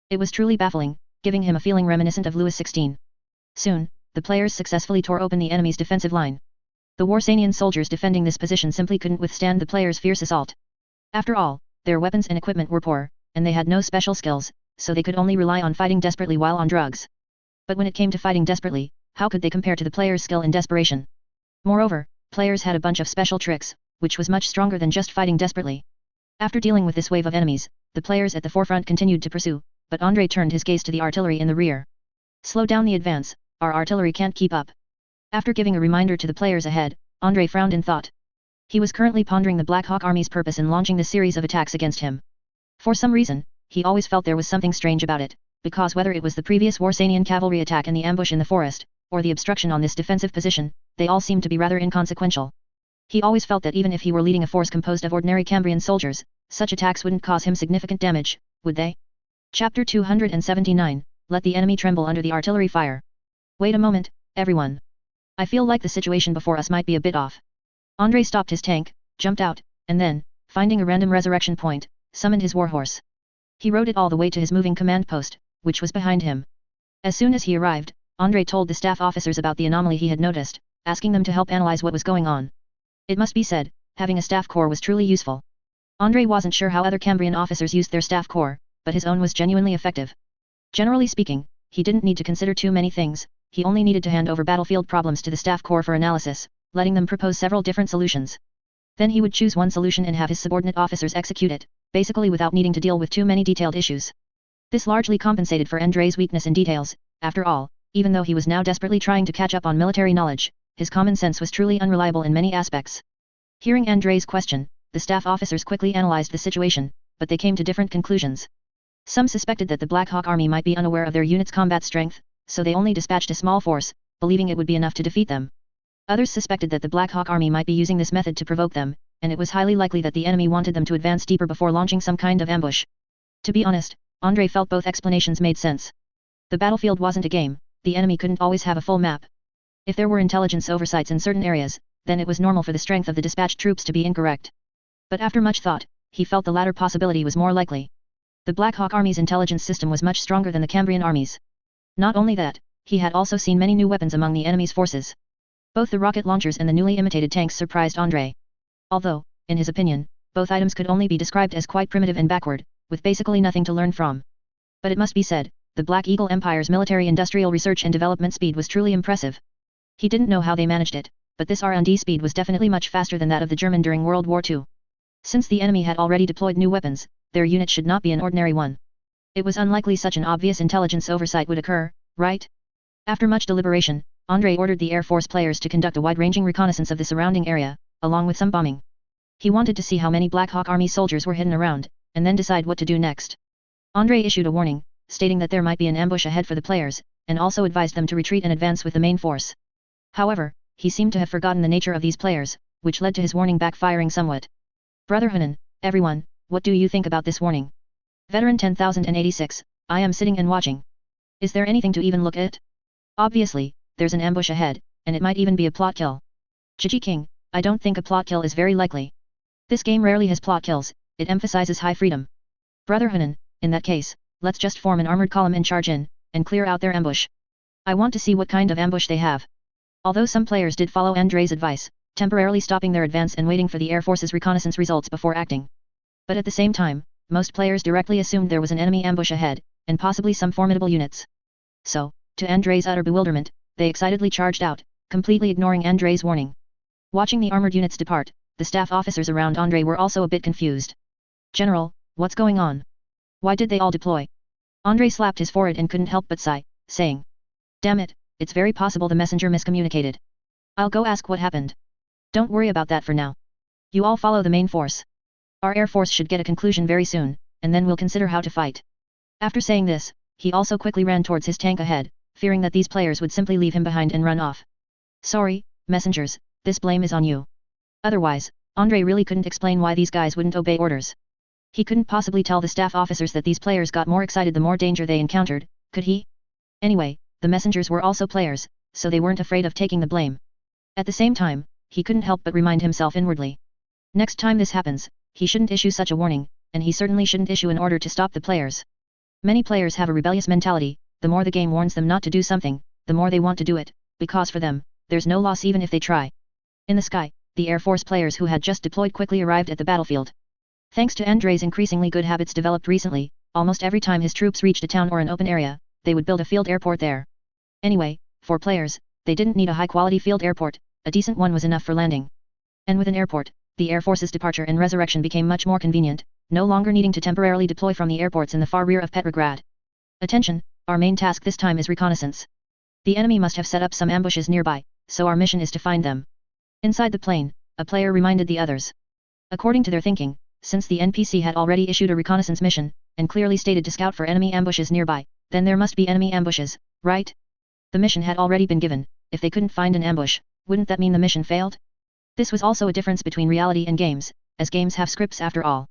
Speaker 1: It was truly baffling, giving him a feeling reminiscent of Louis XVI. Soon, the players successfully tore open the enemy's defensive line. The Warsanian soldiers defending this position simply couldn't withstand the players' fierce assault. After all, their weapons and equipment were poor, and they had no special skills, so they could only rely on fighting desperately while on drugs. But when it came to fighting desperately, how could they compare to the players' skill in desperation? Moreover, players had a bunch of special tricks, which was much stronger than just fighting desperately. After dealing with this wave of enemies, the players at the forefront continued to pursue, but Andre turned his gaze to the artillery in the rear. Slow down the advance, our artillery can't keep up. After giving a reminder to the players ahead, Andre frowned in thought. He was currently pondering the Black Hawk Army's purpose in launching this series of attacks against him. For some reason, he always felt there was something strange about it, because whether it was the previous Warsanian cavalry attack and the ambush in the forest, or the obstruction on this defensive position, they all seemed to be rather inconsequential. He always felt that even if he were leading a force composed of ordinary Cambrian soldiers, such attacks wouldn't cause him significant damage, would they? Chapter 279, Let the enemy tremble under the artillery fire. Wait a moment, everyone. I feel like the situation before us might be a bit off. Andre stopped his tank, jumped out, and then, finding a random resurrection point, summoned his warhorse. He rode it all the way to his moving command post, which was behind him. As soon as he arrived, Andre told the staff officers about the anomaly he had noticed, asking them to help analyze what was going on. It must be said, having a staff corps was truly useful. Andre wasn't sure how other Cambrian officers used their staff corps, but his own was genuinely effective. Generally speaking, he didn't need to consider too many things, he only needed to hand over battlefield problems to the staff corps for analysis, letting them propose several different solutions. Then he would choose one solution and have his subordinate officers execute it, basically without needing to deal with too many detailed issues. This largely compensated for Andre's weakness in details. After all, even though he was now desperately trying to catch up on military knowledge, his common sense was truly unreliable in many aspects. Hearing Andre's question, the staff officers quickly analyzed the situation, but they came to different conclusions. Some suspected that the Black Hawk Army might be unaware of their unit's combat strength, so they only dispatched a small force, believing it would be enough to defeat them. Others suspected that the Black Hawk Army might be using this method to provoke them, and it was highly likely that the enemy wanted them to advance deeper before launching some kind of ambush. To be honest, Andre felt both explanations made sense. The battlefield wasn't a game, the enemy couldn't always have a full map. If there were intelligence oversights in certain areas, then it was normal for the strength of the dispatched troops to be incorrect. But after much thought, he felt the latter possibility was more likely. The Black Hawk Army's intelligence system was much stronger than the Cambrian armies. Not only that, he had also seen many new weapons among the enemy's forces. Both the rocket launchers and the newly imitated tanks surprised Andre. Although, in his opinion, both items could only be described as quite primitive and backward, with basically nothing to learn from. But it must be said, the Black Eagle Empire's military-industrial research and development speed was truly impressive. He didn't know how they managed it, but this R&D speed was definitely much faster than that of the German during World War II. Since the enemy had already deployed new weapons, their unit should not be an ordinary one. It was unlikely such an obvious intelligence oversight would occur, right? After much deliberation, Andre ordered the Air Force players to conduct a wide-ranging reconnaissance of the surrounding area, along with some bombing. He wanted to see how many Black Hawk Army soldiers were hidden around, and then decide what to do next. Andre issued a warning, stating that there might be an ambush ahead for the players, and also advised them to retreat and advance with the main force. However, he seemed to have forgotten the nature of these players, which led to his warning backfiring somewhat. Brother Hunan, everyone, what do you think about this warning? Veteran 10,086, I am sitting and watching. Is there anything to even look at? Obviously, there's an ambush ahead, and it might even be a plot kill. Gigi King, I don't think a plot kill is very likely. This game rarely has plot kills, it emphasizes high freedom. Brother Hunan, in that case, let's just form an armored column and charge in, and clear out their ambush. I want to see what kind of ambush they have. Although some players did follow Andre's advice, temporarily stopping their advance and waiting for the Air Force's reconnaissance results before acting. But at the same time, most players directly assumed there was an enemy ambush ahead, and possibly some formidable units. So, to Andre's utter bewilderment, they excitedly charged out, completely ignoring Andre's warning. Watching the armored units depart, the staff officers around Andre were also a bit confused. General, what's going on? Why did they all deploy? Andre slapped his forehead and couldn't help but sigh, saying, damn it, it's very possible the messenger miscommunicated. I'll go ask what happened. Don't worry about that for now. You all follow the main force. Our Air Force should get a conclusion very soon, and then we'll consider how to fight. After saying this, he also quickly ran towards his tank ahead, fearing that these players would simply leave him behind and run off. Sorry, messengers, this blame is on you. Otherwise, Andre really couldn't explain why these guys wouldn't obey orders. He couldn't possibly tell the staff officers that these players got more excited the more danger they encountered, could he? Anyway, the messengers were also players, so they weren't afraid of taking the blame. At the same time, he couldn't help but remind himself inwardly. Next time this happens, he shouldn't issue such a warning, and he certainly shouldn't issue an order to stop the players. Many players have a rebellious mentality, the more the game warns them not to do something, the more they want to do it, because for them, there's no loss even if they try. In the sky, the Air Force players who had just deployed quickly arrived at the battlefield. Thanks to Andre's increasingly good habits developed recently, almost every time his troops reached a town or an open area, they would build a field airport there. Anyway, for players, they didn't need a high-quality field airport, a decent one was enough for landing. And with an airport, the Air Force's departure and resurrection became much more convenient, no longer needing to temporarily deploy from the airports in the far rear of Petrograd. Attention, our main task this time is reconnaissance. The enemy must have set up some ambushes nearby, so our mission is to find them. Inside the plane, a player reminded the others. According to their thinking, since the NPC had already issued a reconnaissance mission, and clearly stated to scout for enemy ambushes nearby, then there must be enemy ambushes, right? The mission had already been given, if they couldn't find an ambush, wouldn't that mean the mission failed? This was also a difference between reality and games, as games have scripts after all.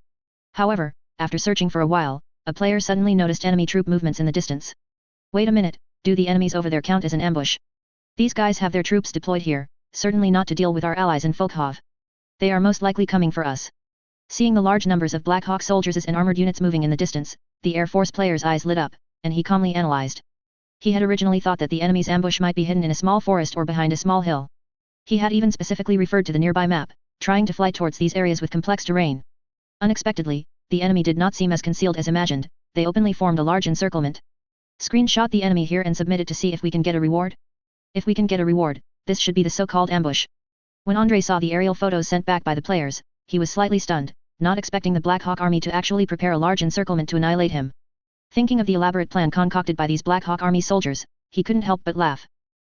Speaker 1: However, after searching for a while, a player suddenly noticed enemy troop movements in the distance. Wait a minute, do the enemies over there count as an ambush? These guys have their troops deployed here, certainly not to deal with our allies in Folkhov. They are most likely coming for us. Seeing the large numbers of Black Hawk soldiers and armored units moving in the distance, the Air Force player's eyes lit up, and he calmly analyzed. He had originally thought that the enemy's ambush might be hidden in a small forest or behind a small hill. He had even specifically referred to the nearby map, trying to fly towards these areas with complex terrain. Unexpectedly, the enemy did not seem as concealed as imagined, they openly formed a large encirclement. Screenshot the enemy here and submit it to see if we can get a reward? If we can get a reward, this should be the so-called ambush. When Andre saw the aerial photos sent back by the players, he was slightly stunned, not expecting the Black Hawk army to actually prepare a large encirclement to annihilate him. Thinking of the elaborate plan concocted by these Black Hawk army soldiers, he couldn't help but laugh.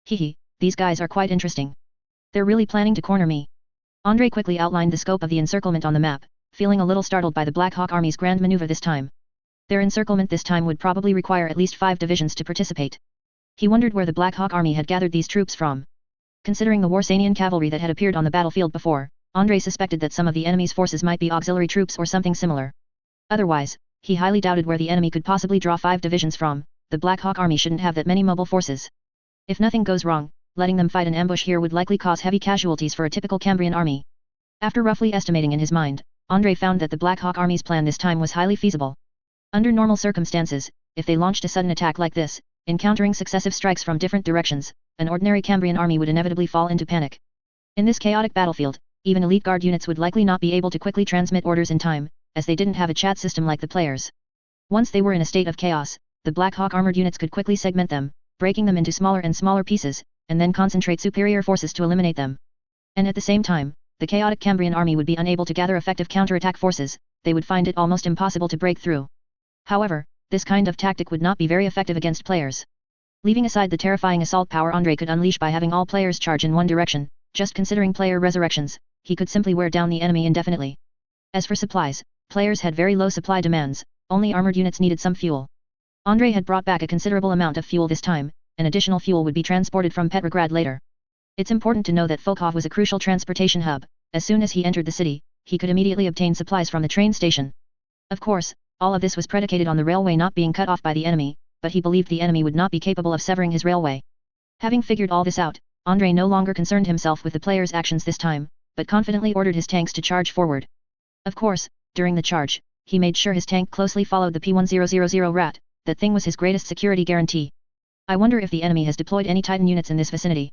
Speaker 1: Hehe, these guys are quite interesting. They're really planning to corner me. Andre quickly outlined the scope of the encirclement on the map, feeling a little startled by the Black Hawk army's grand maneuver this time. Their encirclement this time would probably require at least 5 divisions to participate. He wondered where the Black Hawk army had gathered these troops from. Considering the Warsanian cavalry that had appeared on the battlefield before, Andre suspected that some of the enemy's forces might be auxiliary troops or something similar. Otherwise, he highly doubted where the enemy could possibly draw 5 divisions from. The Black Hawk army shouldn't have that many mobile forces. If nothing goes wrong, letting them fight an ambush here would likely cause heavy casualties for a typical Cambrian army. After roughly estimating in his mind, Andre found that the Black Hawk army's plan this time was highly feasible. Under normal circumstances, if they launched a sudden attack like this, encountering successive strikes from different directions, an ordinary Cambrian army would inevitably fall into panic. In this chaotic battlefield, even elite guard units would likely not be able to quickly transmit orders in time, as they didn't have a chat system like the players. Once they were in a state of chaos, the Black Hawk armored units could quickly segment them, breaking them into smaller and smaller pieces, and then concentrate superior forces to eliminate them. And at the same time, the chaotic Cambrian army would be unable to gather effective counterattack forces, they would find it almost impossible to break through. However, this kind of tactic would not be very effective against players. Leaving aside the terrifying assault power Andre could unleash by having all players charge in one direction, just considering player resurrections, he could simply wear down the enemy indefinitely. As for supplies, players had very low supply demands, only armored units needed some fuel. Andre had brought back a considerable amount of fuel this time, and additional fuel would be transported from Petrograd later. It's important to know that Folkhov was a crucial transportation hub. As soon as he entered the city, he could immediately obtain supplies from the train station. Of course, all of this was predicated on the railway not being cut off by the enemy, but he believed the enemy would not be capable of severing his railway. Having figured all this out, Andre no longer concerned himself with the players' actions this time, but confidently ordered his tanks to charge forward. Of course, during the charge, he made sure his tank closely followed the P1000 rat, that thing was his greatest security guarantee. I wonder if the enemy has deployed any Titan units in this vicinity.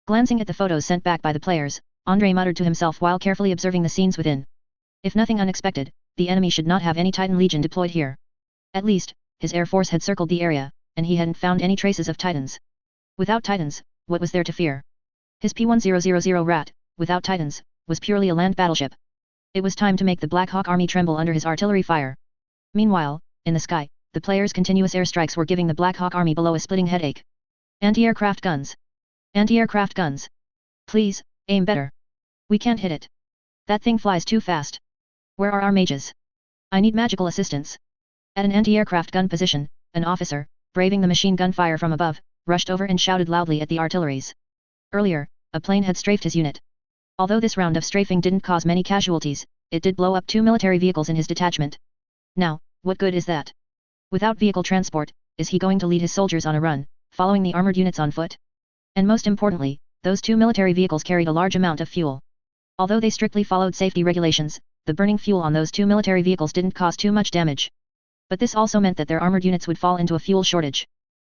Speaker 1: Glancing at the photos sent back by the players, Andre muttered to himself while carefully observing the scenes within. If nothing unexpected, the enemy should not have any Titan Legion deployed here. At least, his air force had circled the area, and he hadn't found any traces of Titans. Without Titans, what was there to fear? His P1000 rat, without Titans, was purely a land battleship. It was time to make the Black Hawk army tremble under his artillery fire. Meanwhile, in the sky, the players' continuous airstrikes were giving the Black Hawk army below a splitting headache. Anti-aircraft guns. Anti-aircraft guns. Please, aim better. We can't hit it. That thing flies too fast. Where are our mages? I need magical assistance. At an anti-aircraft gun position, an officer, braving the machine gun fire from above, rushed over and shouted loudly at the artilleries. Earlier, a plane had strafed his unit. Although this round of strafing didn't cause many casualties, it did blow up 2 military vehicles in his detachment. Now, what good is that? Without vehicle transport, is he going to lead his soldiers on a run, following the armored units on foot? And most importantly, those 2 military vehicles carried a large amount of fuel. Although they strictly followed safety regulations, the burning fuel on those 2 military vehicles didn't cause too much damage. But this also meant that their armored units would fall into a fuel shortage.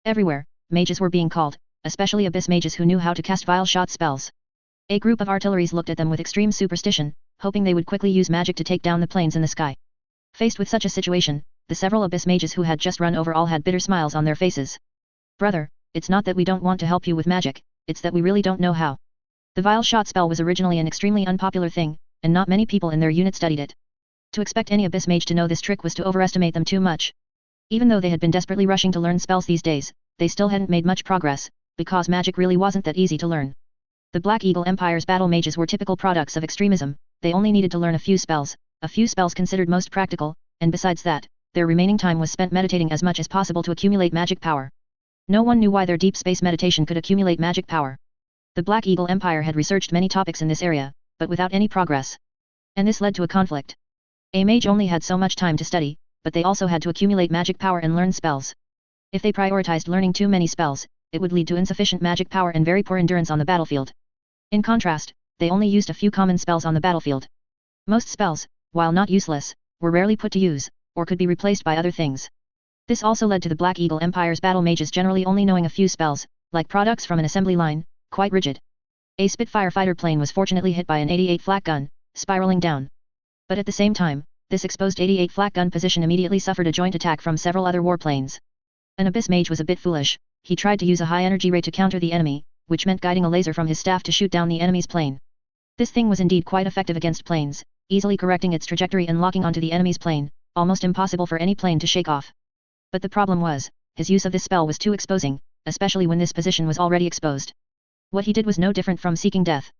Speaker 1: Everywhere, mages were being called, especially abyss mages who knew how to cast vile shot spells. A group of artilleries looked at them with extreme superstition, hoping they would quickly use magic to take down the planes in the sky. Faced with such a situation, the several abyss mages who had just run over all had bitter smiles on their faces. Brother, it's not that we don't want to help you with magic, it's that we really don't know how. The vile shot spell was originally an extremely unpopular thing, and not many people in their unit studied it. To expect any abyss mage to know this trick was to overestimate them too much. Even though they had been desperately rushing to learn spells these days, they still hadn't made much progress, because magic really wasn't that easy to learn. The Black Eagle Empire's battle mages were typical products of extremism, they only needed to learn a few spells considered most practical, and besides that, their remaining time was spent meditating as much as possible to accumulate magic power. No one knew why their deep space meditation could accumulate magic power. The Black Eagle Empire had researched many topics in this area, but without any progress. And this led to a conflict. A mage only had so much time to study, but they also had to accumulate magic power and learn spells. If they prioritized learning too many spells, it would lead to insufficient magic power and very poor endurance on the battlefield. In contrast, they only used a few common spells on the battlefield. Most spells, while not useless, were rarely put to use, or could be replaced by other things. This also led to the Black Eagle Empire's battle mages generally only knowing a few spells, like products from an assembly line, quite rigid. A Spitfire fighter plane was fortunately hit by an 88 flak gun, spiraling down. But at the same time, this exposed 88 flak gun position immediately suffered a joint attack from several other warplanes. An abyss mage was a bit foolish, he tried to use a high energy ray to counter the enemy, which meant guiding a laser from his staff to shoot down the enemy's plane. This thing was indeed quite effective against planes, easily correcting its trajectory and locking onto the enemy's plane, almost impossible for any plane to shake off. But the problem was, his use of this spell was too exposing, especially when this position was already exposed. What he did was no different from seeking death.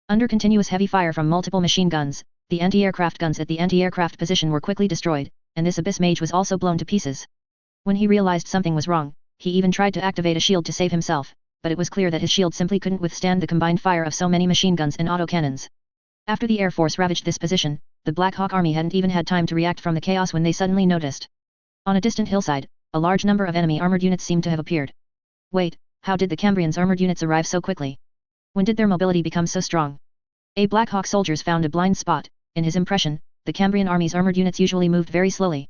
Speaker 1: Under continuous heavy fire from multiple machine guns, the anti-aircraft guns at the anti-aircraft position were quickly destroyed, and this abyss mage was also blown to pieces. When he realized something was wrong, he even tried to activate a shield to save himself, but it was clear that his shield simply couldn't withstand the combined fire of so many machine guns and autocannons. After the Air Force ravaged this position, the Black Hawk Army hadn't even had time to react from the chaos when they suddenly noticed. On a distant hillside, a large number of enemy armored units seemed to have appeared. Wait, how did the Cambrians' armored units arrive so quickly? When did their mobility become so strong? A Black Hawk soldiers found a blind spot. In his impression, the Cambrian army's armored units usually moved very slowly.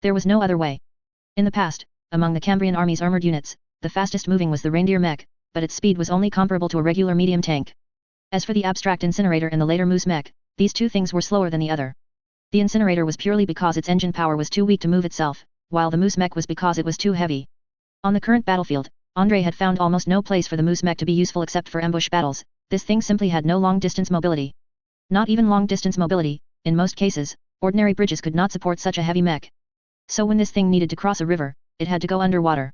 Speaker 1: There was no other way. In the past, among the Cambrian army's armored units, the fastest moving was the reindeer mech, but its speed was only comparable to a regular medium tank. As for the abstract incinerator and the later moose mech, these two things were slower than the other. The incinerator was purely because its engine power was too weak to move itself, while the moose mech was because it was too heavy. On the current battlefield, Andrei had found almost no place for the moose mech to be useful except for ambush battles. This thing simply had no long-distance mobility. Not even long-distance mobility, in most cases, ordinary bridges could not support such a heavy mech. So when this thing needed to cross a river, it had to go underwater.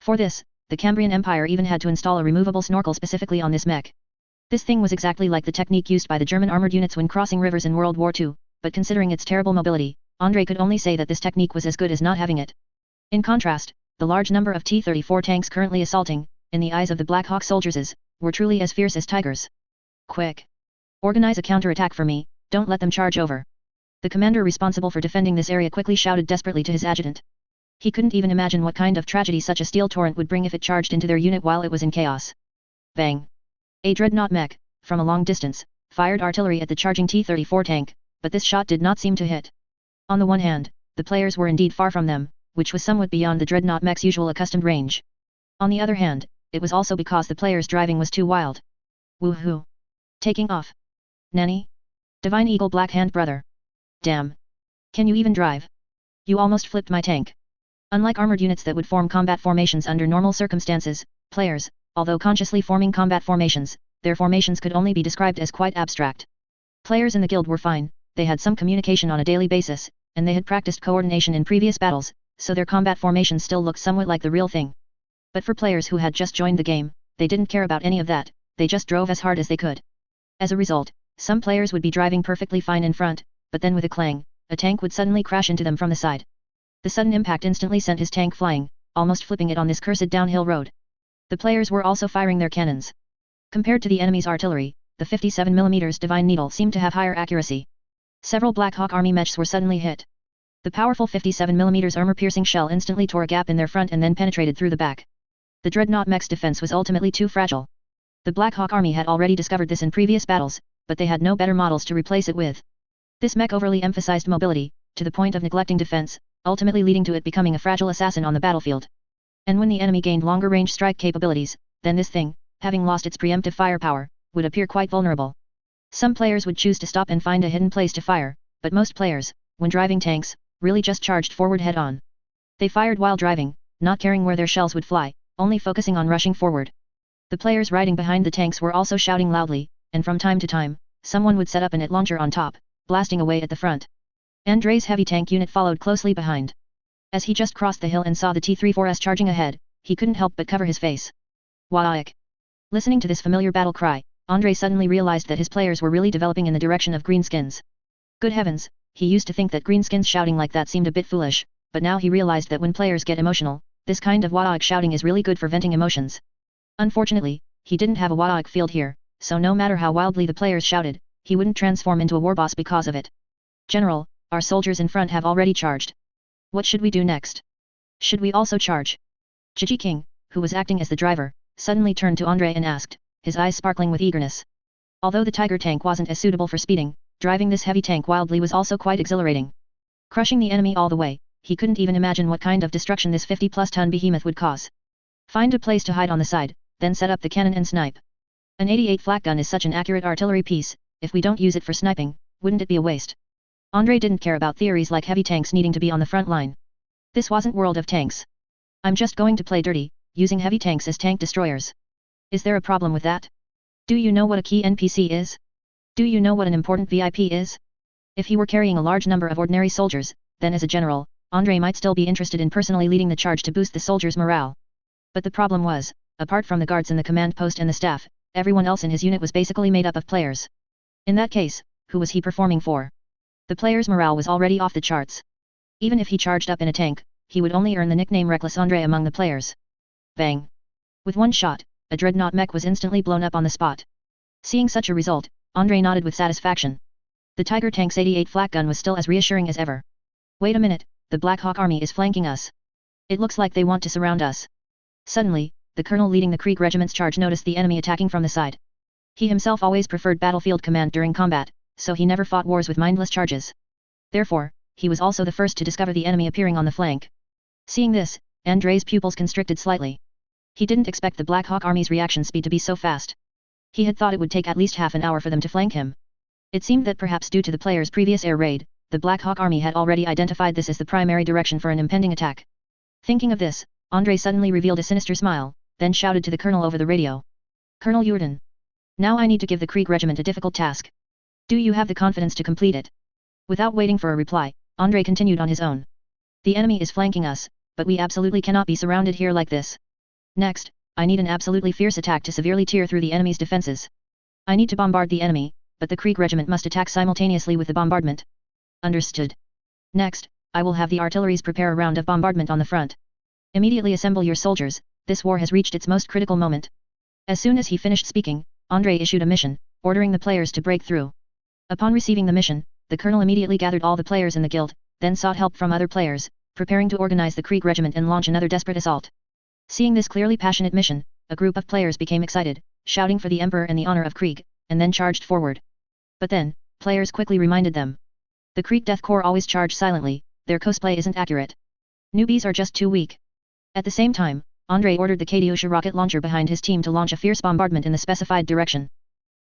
Speaker 1: For this, the Cambrian Empire even had to install a removable snorkel specifically on this mech. This thing was exactly like the technique used by the German armored units when crossing rivers in World War II, but considering its terrible mobility, Andrei could only say that this technique was as good as not having it. In contrast, the large number of T-34 tanks currently assaulting, in the eyes of the Black Hawk soldiers, were truly as fierce as tigers. Quick! Organize a counterattack for me, don't let them charge over. The commander responsible for defending this area quickly shouted desperately to his adjutant. He couldn't even imagine what kind of tragedy such a steel torrent would bring if it charged into their unit while it was in chaos. Bang! A dreadnought mech, from a long distance, fired artillery at the charging T-34 tank, but this shot did not seem to hit. On the one hand, the players were indeed far from them, which was somewhat beyond the dreadnought mech's usual accustomed range. On the other hand, it was also because the players' driving was too wild. Woohoo! Taking off. Nanny? Divine Eagle Black Hand brother. Damn. Can you even drive? You almost flipped my tank. Unlike armored units that would form combat formations under normal circumstances, players, although consciously forming combat formations, their formations could only be described as quite abstract. Players in the guild were fine, they had some communication on a daily basis, and they had practiced coordination in previous battles, so their combat formations still looked somewhat like the real thing. But for players who had just joined the game, they didn't care about any of that, they just drove as hard as they could. As a result, some players would be driving perfectly fine in front, but then with a clang, a tank would suddenly crash into them from the side. The sudden impact instantly sent his tank flying, almost flipping it on this cursed downhill road. The players were also firing their cannons. Compared to the enemy's artillery, the 57mm Divine Needle seemed to have higher accuracy. Several Black Hawk Army mechs were suddenly hit. The powerful 57mm armor-piercing shell instantly tore a gap in their front and then penetrated through the back. The Dreadnought mech's defense was ultimately too fragile. The Black Hawk Army had already discovered this in previous battles, but they had no better models to replace it with. This mech overly emphasized mobility, to the point of neglecting defense, ultimately leading to it becoming a fragile assassin on the battlefield. And when the enemy gained longer range strike capabilities, then this thing, having lost its preemptive firepower, would appear quite vulnerable. Some players would choose to stop and find a hidden place to fire, but most players, when driving tanks, really just charged forward head-on. They fired while driving, not caring where their shells would fly, only focusing on rushing forward. The players riding behind the tanks were also shouting loudly, and from time to time, someone would set up an IT launcher on top, blasting away at the front. Andrei's heavy tank unit followed closely behind. As he just crossed the hill and saw the T-34s charging ahead, he couldn't help but cover his face. Waik! Listening to this familiar battle cry, Andrei suddenly realized that his players were really developing in the direction of greenskins. Good heavens, he used to think that greenskins shouting like that seemed a bit foolish, but now he realized that when players get emotional, this kind of Waik shouting is really good for venting emotions. Unfortunately, he didn't have a Waik field here, so no matter how wildly the players shouted, he wouldn't transform into a warboss because of it. General, our soldiers in front have already charged. What should we do next? Should we also charge? Gigi King, who was acting as the driver, suddenly turned to Andrei and asked, his eyes sparkling with eagerness. Although the Tiger tank wasn't as suitable for speeding, driving this heavy tank wildly was also quite exhilarating. Crushing the enemy all the way, he couldn't even imagine what kind of destruction this 50-plus ton behemoth would cause. Find a place to hide on the side, then set up the cannon and snipe. An 88 flak gun is such an accurate artillery piece, if we don't use it for sniping, wouldn't it be a waste? Andrei didn't care about theories like heavy tanks needing to be on the front line. This wasn't World of Tanks. I'm just going to play dirty, using heavy tanks as tank destroyers. Is there a problem with that? Do you know what a key NPC is? Do you know what an important VIP is? If he were carrying a large number of ordinary soldiers, then as a general, Andrei might still be interested in personally leading the charge to boost the soldiers' morale. But the problem was, apart from the guards in the command post and the staff, everyone else in his unit was basically made up of players. In that case, who was he performing for? The players' morale was already off the charts. Even if he charged up in a tank, he would only earn the nickname Reckless Andrei among the players. Bang! With one shot, a dreadnought mech was instantly blown up on the spot. Seeing such a result, Andrei nodded with satisfaction. The Tiger tank's 88 flak gun was still as reassuring as ever. Wait a minute, the Black Hawk Army is flanking us. It looks like they want to surround us. Suddenly, the colonel leading the Krieg regiment's charge noticed the enemy attacking from the side. He himself always preferred battlefield command during combat, so he never fought wars with mindless charges. Therefore, he was also the first to discover the enemy appearing on the flank. Seeing this, Andrei's pupils constricted slightly. He didn't expect the Black Hawk Army's reaction speed to be so fast. He had thought it would take at least half an hour for them to flank him. It seemed that perhaps due to the player's previous air raid, the Black Hawk Army had already identified this as the primary direction for an impending attack. Thinking of this, Andrei suddenly revealed a sinister smile, then shouted to the colonel over the radio. Colonel Jourdan. Now I need to give the Krieg regiment a difficult task. Do you have the confidence to complete it? Without waiting for a reply, Andrei continued on his own. The enemy is flanking us, but we absolutely cannot be surrounded here like this. Next, I need an absolutely fierce attack to severely tear through the enemy's defenses. I need to bombard the enemy, but the Krieg regiment must attack simultaneously with the bombardment. Understood. Next, I will have the artilleries prepare a round of bombardment on the front. Immediately assemble your soldiers, this war has reached its most critical moment. As soon as he finished speaking, Andrei issued a mission, ordering the players to break through. Upon receiving the mission, the colonel immediately gathered all the players in the guild, then sought help from other players, preparing to organize the Krieg regiment and launch another desperate assault. Seeing this clearly passionate mission, a group of players became excited, shouting for the Emperor and the honor of Krieg, and then charged forward. But then, players quickly reminded them. The Krieg Death Corps always charge silently, their cosplay isn't accurate. Newbies are just too weak. At the same time, Andrei ordered the Katyusha rocket launcher behind his team to launch a fierce bombardment in the specified direction.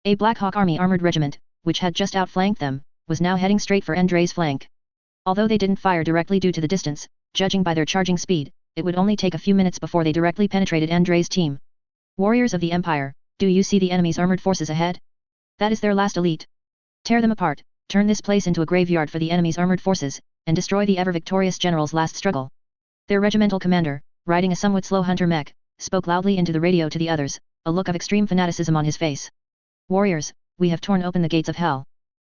Speaker 1: A Black Hawk Army armored regiment, which had just outflanked them, was now heading straight for Andrei's flank. Although they didn't fire directly due to the distance, judging by their charging speed, it would only take a few minutes before they directly penetrated Andrei's team. Warriors of the Empire, do you see the enemy's armored forces ahead? That is their last elite. Tear them apart, turn this place into a graveyard for the enemy's armored forces, and destroy the ever-victorious general's last struggle. Their regimental commander, riding a somewhat slow hunter mech, spoke loudly into the radio to the others, a look of extreme fanaticism on his face. Warriors, we have torn open the gates of hell.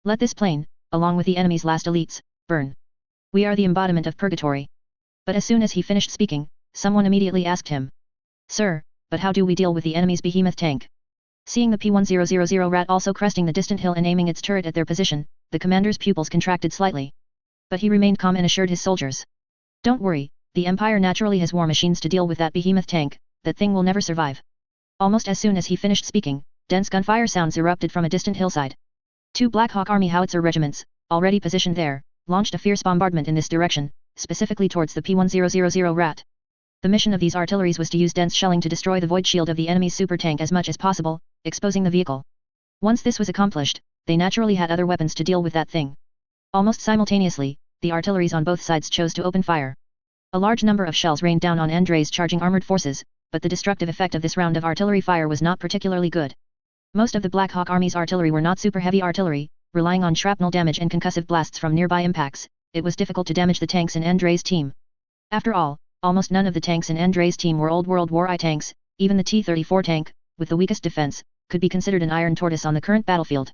Speaker 1: Let this plane, along with the enemy's last elites, burn. We are the embodiment of purgatory. But as soon as he finished speaking, someone immediately asked him. Sir, but how do we deal with the enemy's behemoth tank? Seeing the P-1000 rat also cresting the distant hill and aiming its turret at their position, the commander's pupils contracted slightly. But he remained calm and assured his soldiers. Don't worry, the Empire naturally has war machines to deal with that behemoth tank, that thing will never survive. Almost as soon as he finished speaking, dense gunfire sounds erupted from a distant hillside. 2 Black Hawk Army howitzer regiments, already positioned there, launched a fierce bombardment in this direction, specifically towards the P-1000 rat. The mission of these artilleries was to use dense shelling to destroy the void shield of the enemy's super tank as much as possible, exposing the vehicle. Once this was accomplished, they naturally had other weapons to deal with that thing. Almost simultaneously, the artilleries on both sides chose to open fire. A large number of shells rained down on Andrei's charging armored forces, but the destructive effect of this round of artillery fire was not particularly good. Most of the Black Hawk Army's artillery were not super heavy artillery, relying on shrapnel damage and concussive blasts from nearby impacts. It was difficult to damage the tanks in Andrei's team. After all, almost none of the tanks in Andrei's team were old World War I tanks. Even the T-34 tank, with the weakest defense, could be considered an iron tortoise on the current battlefield.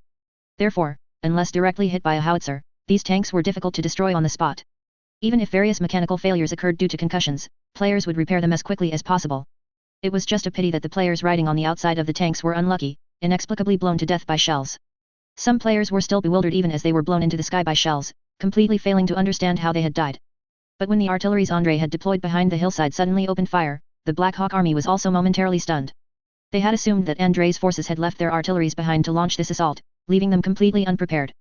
Speaker 1: Therefore, unless directly hit by a howitzer, these tanks were difficult to destroy on the spot. Even if various mechanical failures occurred due to concussions, players would repair them as quickly as possible. It was just a pity that the players riding on the outside of the tanks were unlucky, inexplicably blown to death by shells. Some players were still bewildered even as they were blown into the sky by shells, completely failing to understand how they had died. But when the artilleries Andrei had deployed behind the hillside suddenly opened fire, the Black Hawk Army was also momentarily stunned. They had assumed that Andrei's forces had left their artilleries behind to launch this assault, leaving them completely unprepared.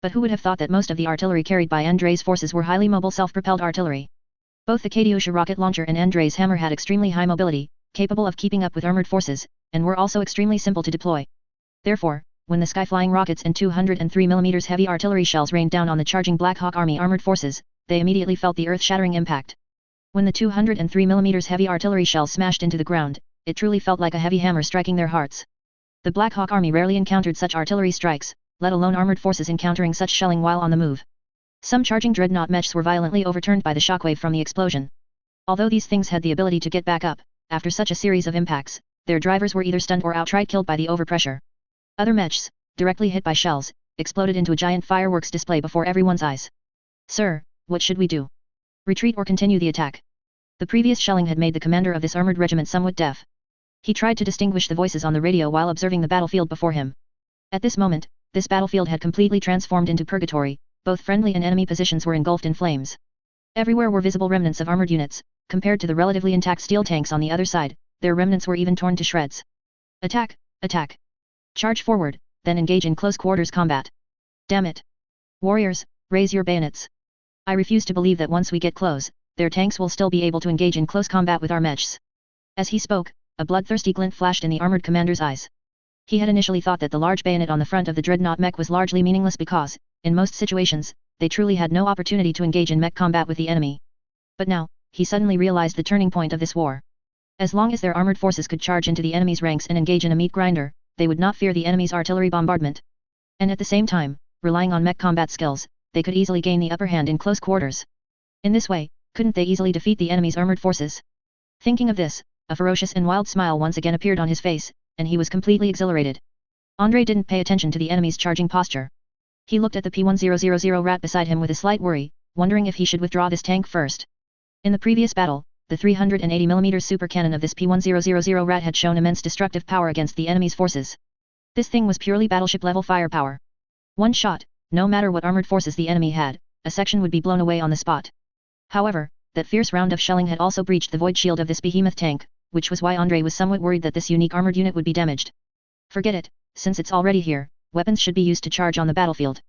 Speaker 1: But who would have thought that most of the artillery carried by Andrei's forces were highly mobile self-propelled artillery? Both the Katyusha rocket launcher and Andrei's hammer had extremely high mobility, capable of keeping up with armored forces, and were also extremely simple to deploy. Therefore, when the sky-flying rockets and 203 mm heavy artillery shells rained down on the charging Black Hawk Army armored forces, they immediately felt the earth-shattering impact. When the 203 mm heavy artillery shells smashed into the ground, it truly felt like a heavy hammer striking their hearts. The Black Hawk Army rarely encountered such artillery strikes, let alone armored forces encountering such shelling while on the move. Some charging dreadnought mechs were violently overturned by the shockwave from the explosion. Although these things had the ability to get back up, after such a series of impacts, their drivers were either stunned or outright killed by the overpressure. Other mechs, directly hit by shells, exploded into a giant fireworks display before everyone's eyes. Sir, what should we do? Retreat or continue the attack? The previous shelling had made the commander of this armored regiment somewhat deaf. He tried to distinguish the voices on the radio while observing the battlefield before him. At this moment, this battlefield had completely transformed into purgatory, both friendly and enemy positions were engulfed in flames. Everywhere were visible remnants of armored units. Compared to the relatively intact steel tanks on the other side, their remnants were even torn to shreds. Attack! Attack! Charge forward, then engage in close quarters combat. Damn it! Warriors, raise your bayonets. I refuse to believe that once we get close, their tanks will still be able to engage in close combat with our mechs. As he spoke, a bloodthirsty glint flashed in the armored commander's eyes. He had initially thought that the large bayonet on the front of the dreadnought mech was largely meaningless because, in most situations, they truly had no opportunity to engage in mech combat with the enemy. But now, he suddenly realized the turning point of this war. As long as their armored forces could charge into the enemy's ranks and engage in a meat grinder, they would not fear the enemy's artillery bombardment. And at the same time, relying on mech combat skills, they could easily gain the upper hand in close quarters. In this way, couldn't they easily defeat the enemy's armored forces? Thinking of this, a ferocious and wild smile once again appeared on his face, and he was completely exhilarated. Andrei didn't pay attention to the enemy's charging posture. He looked at the P-1000 rat beside him with a slight worry, wondering if he should withdraw this tank first. In the previous battle, the 380 mm super cannon of this P-1000 rat had shown immense destructive power against the enemy's forces. This thing was purely battleship-level firepower. One shot, no matter what armored forces the enemy had, a section would be blown away on the spot. However, that fierce round of shelling had also breached the void shield of this behemoth tank, which was why Andrei was somewhat worried that this unique armored unit would be damaged. Forget it, since it's already here, weapons should be used to charge on the battlefield.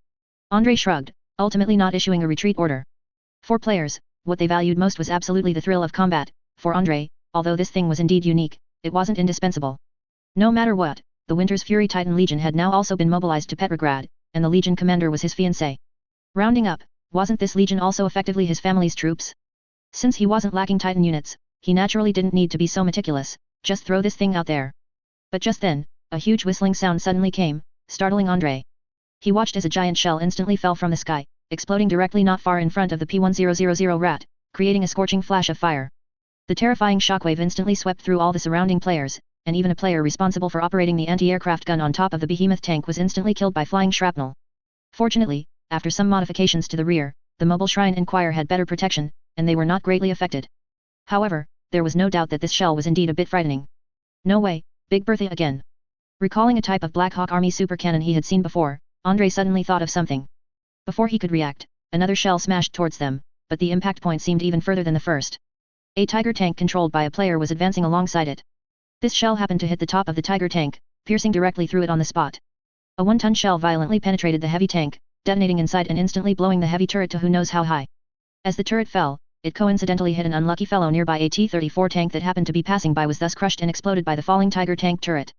Speaker 1: Andrei shrugged, ultimately not issuing a retreat order. For players, what they valued most was absolutely the thrill of combat. For Andrei, although this thing was indeed unique, it wasn't indispensable. No matter what, the Winter's Fury Titan Legion had now also been mobilized to Petrograd, and the Legion commander was his fiancé. Rounding up, wasn't this Legion also effectively his family's troops? Since he wasn't lacking Titan units, he naturally didn't need to be so meticulous, just throw this thing out there. But just then, a huge whistling sound suddenly came, startling Andrei. He watched as a giant shell instantly fell from the sky, exploding directly not far in front of the P-1000 rat, creating a scorching flash of fire. The terrifying shockwave instantly swept through all the surrounding players, and even a player responsible for operating the anti-aircraft gun on top of the behemoth tank was instantly killed by flying shrapnel. Fortunately, after some modifications to the rear, the mobile shrine and choir had better protection, and they were not greatly affected. However, there was no doubt that this shell was indeed a bit frightening. No way, Big Bertha again. Recalling a type of Black Hawk Army super cannon he had seen before, Andrei suddenly thought of something. Before he could react, another shell smashed towards them, but the impact point seemed even further than the first. A Tiger tank controlled by a player was advancing alongside it. This shell happened to hit the top of the Tiger tank, piercing directly through it on the spot. A 1-ton shell violently penetrated the heavy tank, detonating inside and instantly blowing the heavy turret to who knows how high. As the turret fell, it coincidentally hit an unlucky fellow nearby. A T-34 tank that happened to be passing by was thus crushed and exploded by the falling Tiger tank turret.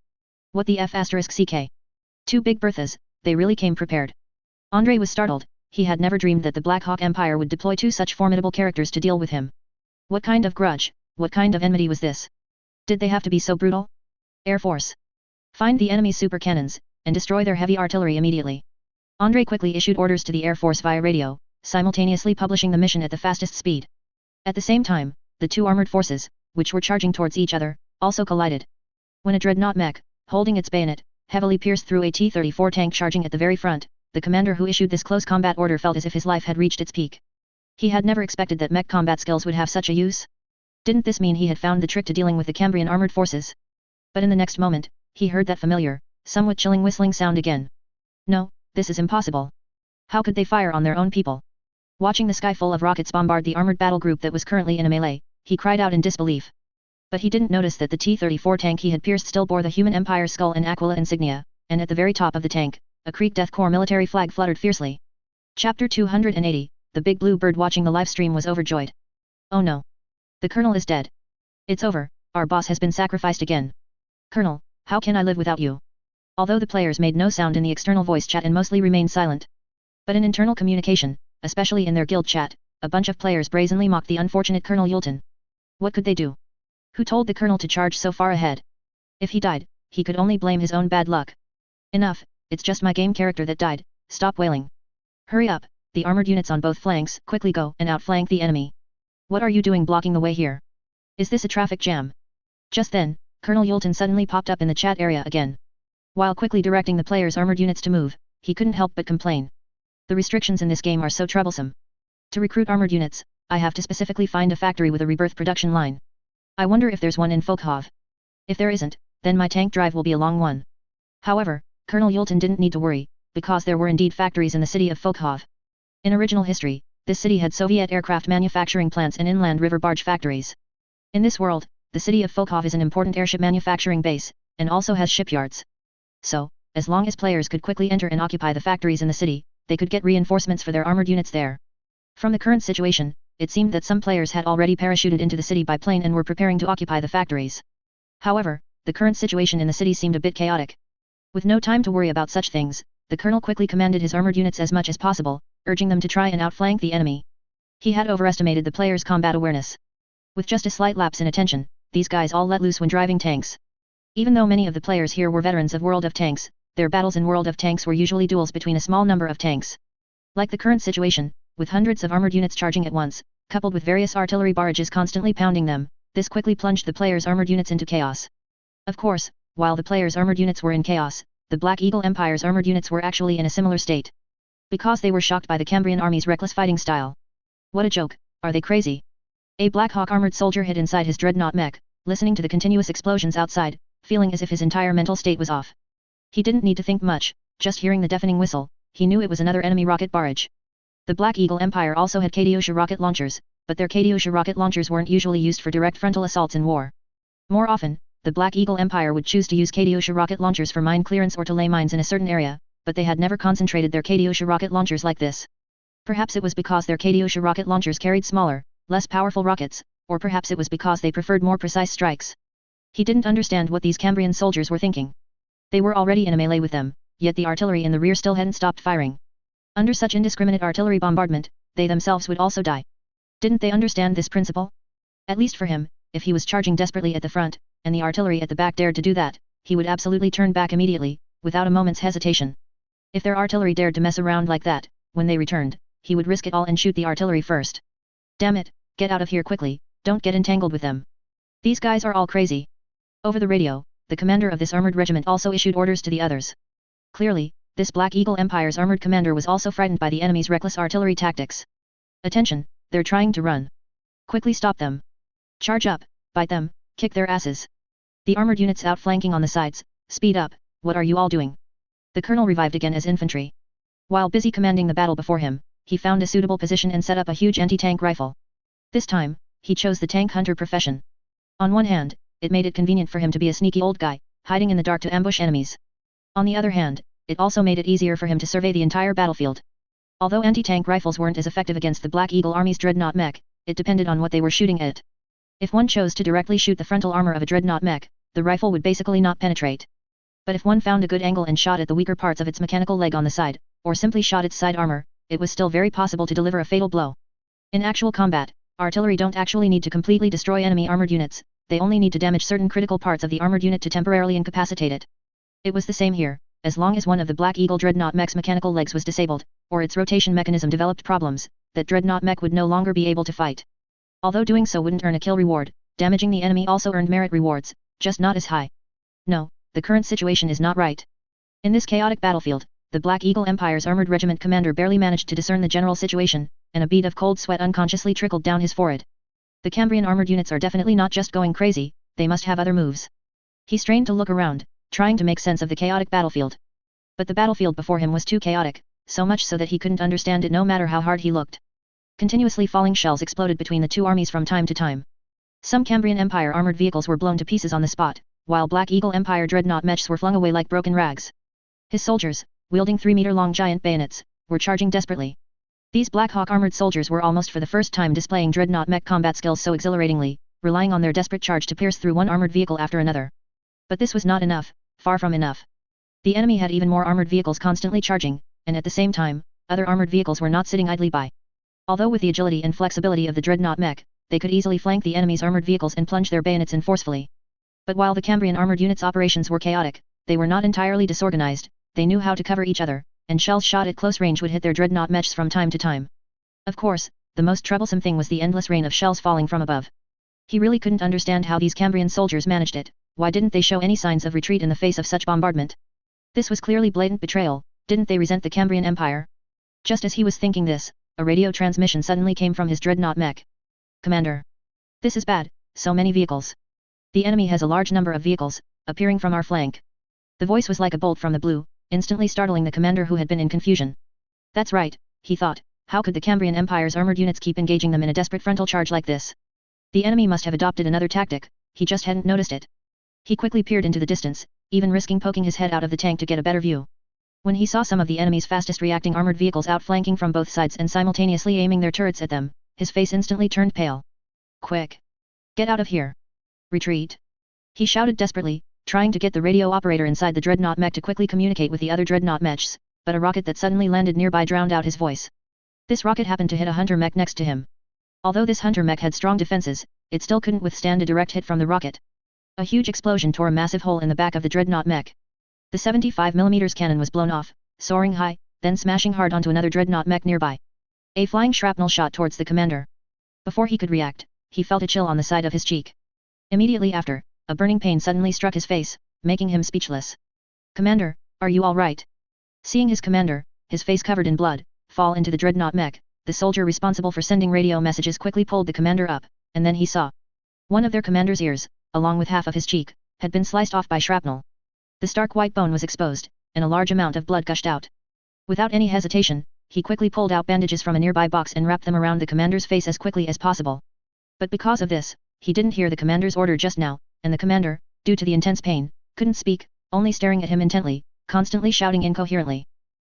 Speaker 1: What the F***ck? 2 Big Berthas, they really came prepared. Andrei was startled, he had never dreamed that the Black Hawk Empire would deploy 2 such formidable characters to deal with him. What kind of grudge, what kind of enmity was this? Did they have to be so brutal? Air Force. Find the enemy's super cannons, and destroy their heavy artillery immediately. Andrei quickly issued orders to the Air Force via radio, simultaneously publishing the mission at the fastest speed. At the same time, the 2 armored forces, which were charging towards each other, also collided. When a dreadnought mech, holding its bayonet, heavily pierced through a T-34 tank charging at the very front, the commander who issued this close combat order felt as if his life had reached its peak. He had never expected that mech combat skills would have such a use. Didn't this mean he had found the trick to dealing with the Cambrian armored forces? But in the next moment, he heard that familiar, somewhat chilling whistling sound again. No, this is impossible. How could they fire on their own people? Watching the sky full of rockets bombard the armored battle group that was currently in a melee, he cried out in disbelief. But he didn't notice that the T-34 tank he had pierced still bore the Human Empire skull and Aquila insignia, and at the very top of the tank, a Creek Death Corps military flag fluttered fiercely. Chapter 280, The Big Blue Bird watching the live stream was overjoyed. Oh no. The Colonel is dead. It's over, our boss has been sacrificed again. Colonel, how can I live without you? Although the players made no sound in the external voice chat and mostly remained silent. But in internal communication, especially in their guild chat, a bunch of players brazenly mocked the unfortunate Colonel Yulton. What could they do? Who told the Colonel to charge so far ahead? If he died, he could only blame his own bad luck. Enough, it's just my game character that died, stop wailing. Hurry up, the armored units on both flanks, quickly go and outflank the enemy. What are you doing blocking the way here? Is this a traffic jam? Just then, Colonel Yulton suddenly popped up in the chat area again. While quickly directing the players' armored units to move, he couldn't help but complain. The restrictions in this game are so troublesome. To recruit armored units, I have to specifically find a factory with a rebirth production line. I wonder if there's one in Folkhov. If there isn't, then my tank drive will be a long one. However, Colonel Yulton didn't need to worry, because there were indeed factories in the city of Folkhov. In original history, this city had Soviet aircraft manufacturing plants and inland river barge factories. In this world, the city of Folkhov is an important airship manufacturing base, and also has shipyards. So, as long as players could quickly enter and occupy the factories in the city, they could get reinforcements for their armored units there. From the current situation, it seemed that some players had already parachuted into the city by plane and were preparing to occupy the factories. However, the current situation in the city seemed a bit chaotic. With no time to worry about such things, the colonel quickly commanded his armored units as much as possible, urging them to try and outflank the enemy. He had overestimated the players' combat awareness. With just a slight lapse in attention, these guys all let loose when driving tanks. Even though many of the players here were veterans of World of Tanks, their battles in World of Tanks were usually duels between a small number of tanks. Like the current situation, with hundreds of armored units charging at once, coupled with various artillery barrages constantly pounding them, this quickly plunged the players' armored units into chaos. Of course, while the players' armored units were in chaos, the Black Eagle Empire's armored units were actually in a similar state. Because they were shocked by the Cambrian army's reckless fighting style. What a joke, are they crazy? A Black Hawk armored soldier hid inside his dreadnought mech, listening to the continuous explosions outside, feeling as if his entire mental state was off. He didn't need to think much, just hearing the deafening whistle, he knew it was another enemy rocket barrage. The Black Eagle Empire also had Katyusha rocket launchers, but their Katyusha rocket launchers weren't usually used for direct frontal assaults in war. More often, the Black Eagle Empire would choose to use Katyusha rocket launchers for mine clearance or to lay mines in a certain area, but they had never concentrated their Katyusha rocket launchers like this. Perhaps it was because their Katyusha rocket launchers carried smaller, less powerful rockets, or perhaps it was because they preferred more precise strikes. He didn't understand what these Cambrian soldiers were thinking. They were already in a melee with them, yet the artillery in the rear still hadn't stopped firing. Under such indiscriminate artillery bombardment, they themselves would also die. Didn't they understand this principle? At least for him, if he was charging desperately at the front, and the artillery at the back dared to do that, he would absolutely turn back immediately, without a moment's hesitation. If their artillery dared to mess around like that, when they returned, he would risk it all and shoot the artillery first. Damn it, get out of here quickly, don't get entangled with them. These guys are all crazy. Over the radio, the commander of this armored regiment also issued orders to the others. Clearly, this Black Eagle Empire's armored commander was also frightened by the enemy's reckless artillery tactics. Attention, they're trying to run. Quickly stop them. Charge up, bite them, kick their asses. The armored units outflanking on the sides, speed up, what are you all doing? The colonel revived again as infantry. While busy commanding the battle before him, he found a suitable position and set up a huge anti-tank rifle. This time, he chose the tank hunter profession. On one hand, it made it convenient for him to be a sneaky old guy, hiding in the dark to ambush enemies. On the other hand, it also made it easier for him to survey the entire battlefield. Although anti-tank rifles weren't as effective against the Black Eagle Army's dreadnought mech, it depended on what they were shooting at. If one chose to directly shoot the frontal armor of a dreadnought mech, the rifle would basically not penetrate. But if one found a good angle and shot at the weaker parts of its mechanical leg on the side, or simply shot its side armor, it was still very possible to deliver a fatal blow. In actual combat, artillery don't actually need to completely destroy enemy armored units, they only need to damage certain critical parts of the armored unit to temporarily incapacitate it. It was the same here, as long as one of the Black Eagle dreadnought mech's mechanical legs was disabled, or its rotation mechanism developed problems, that dreadnought mech would no longer be able to fight. Although doing so wouldn't earn a kill reward, damaging the enemy also earned merit rewards, just not as high. No, the current situation is not right. In this chaotic battlefield, the Black Eagle Empire's armored regiment commander barely managed to discern the general situation, and a bead of cold sweat unconsciously trickled down his forehead. The Cambrian armored units are definitely not just going crazy, they must have other moves. He strained to look around, trying to make sense of the chaotic battlefield. But the battlefield before him was too chaotic, so much so that he couldn't understand it no matter how hard he looked. Continuously falling shells exploded between the two armies from time to time. Some Cambrian Empire armored vehicles were blown to pieces on the spot, while Black Eagle Empire dreadnought mechs were flung away like broken rags. His soldiers, wielding 3-meter-long giant bayonets, were charging desperately. These Black Hawk armored soldiers were almost for the first time displaying dreadnought mech combat skills so exhilaratingly, relying on their desperate charge to pierce through one armored vehicle after another. But this was not enough, far from enough. The enemy had even more armored vehicles constantly charging, and at the same time, other armored vehicles were not sitting idly by. Although with the agility and flexibility of the dreadnought mech, they could easily flank the enemy's armored vehicles and plunge their bayonets in forcefully. But while the Cambrian armored units' operations were chaotic, they were not entirely disorganized, they knew how to cover each other, and shells shot at close range would hit their dreadnought mechs from time to time. Of course, the most troublesome thing was the endless rain of shells falling from above. He really couldn't understand how these Cambrian soldiers managed it, why didn't they show any signs of retreat in the face of such bombardment? This was clearly blatant betrayal, didn't they resent the Cambrian Empire? Just as he was thinking this, a radio transmission suddenly came from his dreadnought mech. Commander. This is bad, so many vehicles. The enemy has a large number of vehicles, appearing from our flank. The voice was like a bolt from the blue, instantly startling the commander who had been in confusion. That's right, he thought, how could the Cambrian Empire's armored units keep engaging them in a desperate frontal charge like this? The enemy must have adopted another tactic, he just hadn't noticed it. He quickly peered into the distance, even risking poking his head out of the tank to get a better view. When he saw some of the enemy's fastest reacting armored vehicles outflanking from both sides and simultaneously aiming their turrets at them, his face instantly turned pale. Quick! Get out of here! Retreat! He shouted desperately, trying to get the radio operator inside the dreadnought mech to quickly communicate with the other dreadnought mechs, but a rocket that suddenly landed nearby drowned out his voice. This rocket happened to hit a hunter mech next to him. Although this hunter mech had strong defenses, it still couldn't withstand a direct hit from the rocket. A huge explosion tore a massive hole in the back of the dreadnought mech. The 75mm cannon was blown off, soaring high, then smashing hard onto another dreadnought mech nearby. A flying shrapnel shot towards the commander. Before he could react, he felt a chill on the side of his cheek. Immediately after, a burning pain suddenly struck his face, making him speechless. Commander, are you all right? Seeing his commander, his face covered in blood, fall into the dreadnought mech, the soldier responsible for sending radio messages quickly pulled the commander up, and then he saw. One of their commander's ears, along with half of his cheek, had been sliced off by shrapnel. The stark white bone was exposed, and a large amount of blood gushed out. Without any hesitation, he quickly pulled out bandages from a nearby box and wrapped them around the commander's face as quickly as possible. But because of this, he didn't hear the commander's order just now, and the commander, due to the intense pain, couldn't speak, only staring at him intently, constantly shouting incoherently.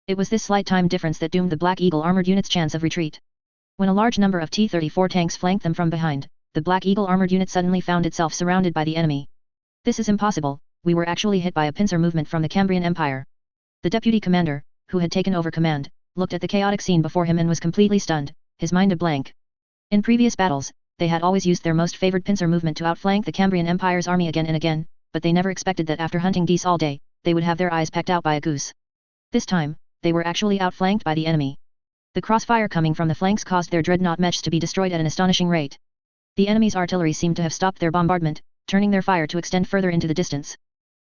Speaker 1: It was this slight time difference that doomed the Black Eagle armored unit's chance of retreat. When a large number of T-34 tanks flanked them from behind, the Black Eagle armored unit suddenly found itself surrounded by the enemy. This is impossible, we were actually hit by a pincer movement from the Cambrian Empire. The deputy commander, who had taken over command, looked at the chaotic scene before him and was completely stunned, his mind a blank. In previous battles, they had always used their most favored pincer movement to outflank the Cambrian Empire's army again and again, but they never expected that after hunting geese all day, they would have their eyes pecked out by a goose. This time, they were actually outflanked by the enemy. The crossfire coming from the flanks caused their dreadnought mechs to be destroyed at an astonishing rate. The enemy's artillery seemed to have stopped their bombardment, turning their fire to extend further into the distance.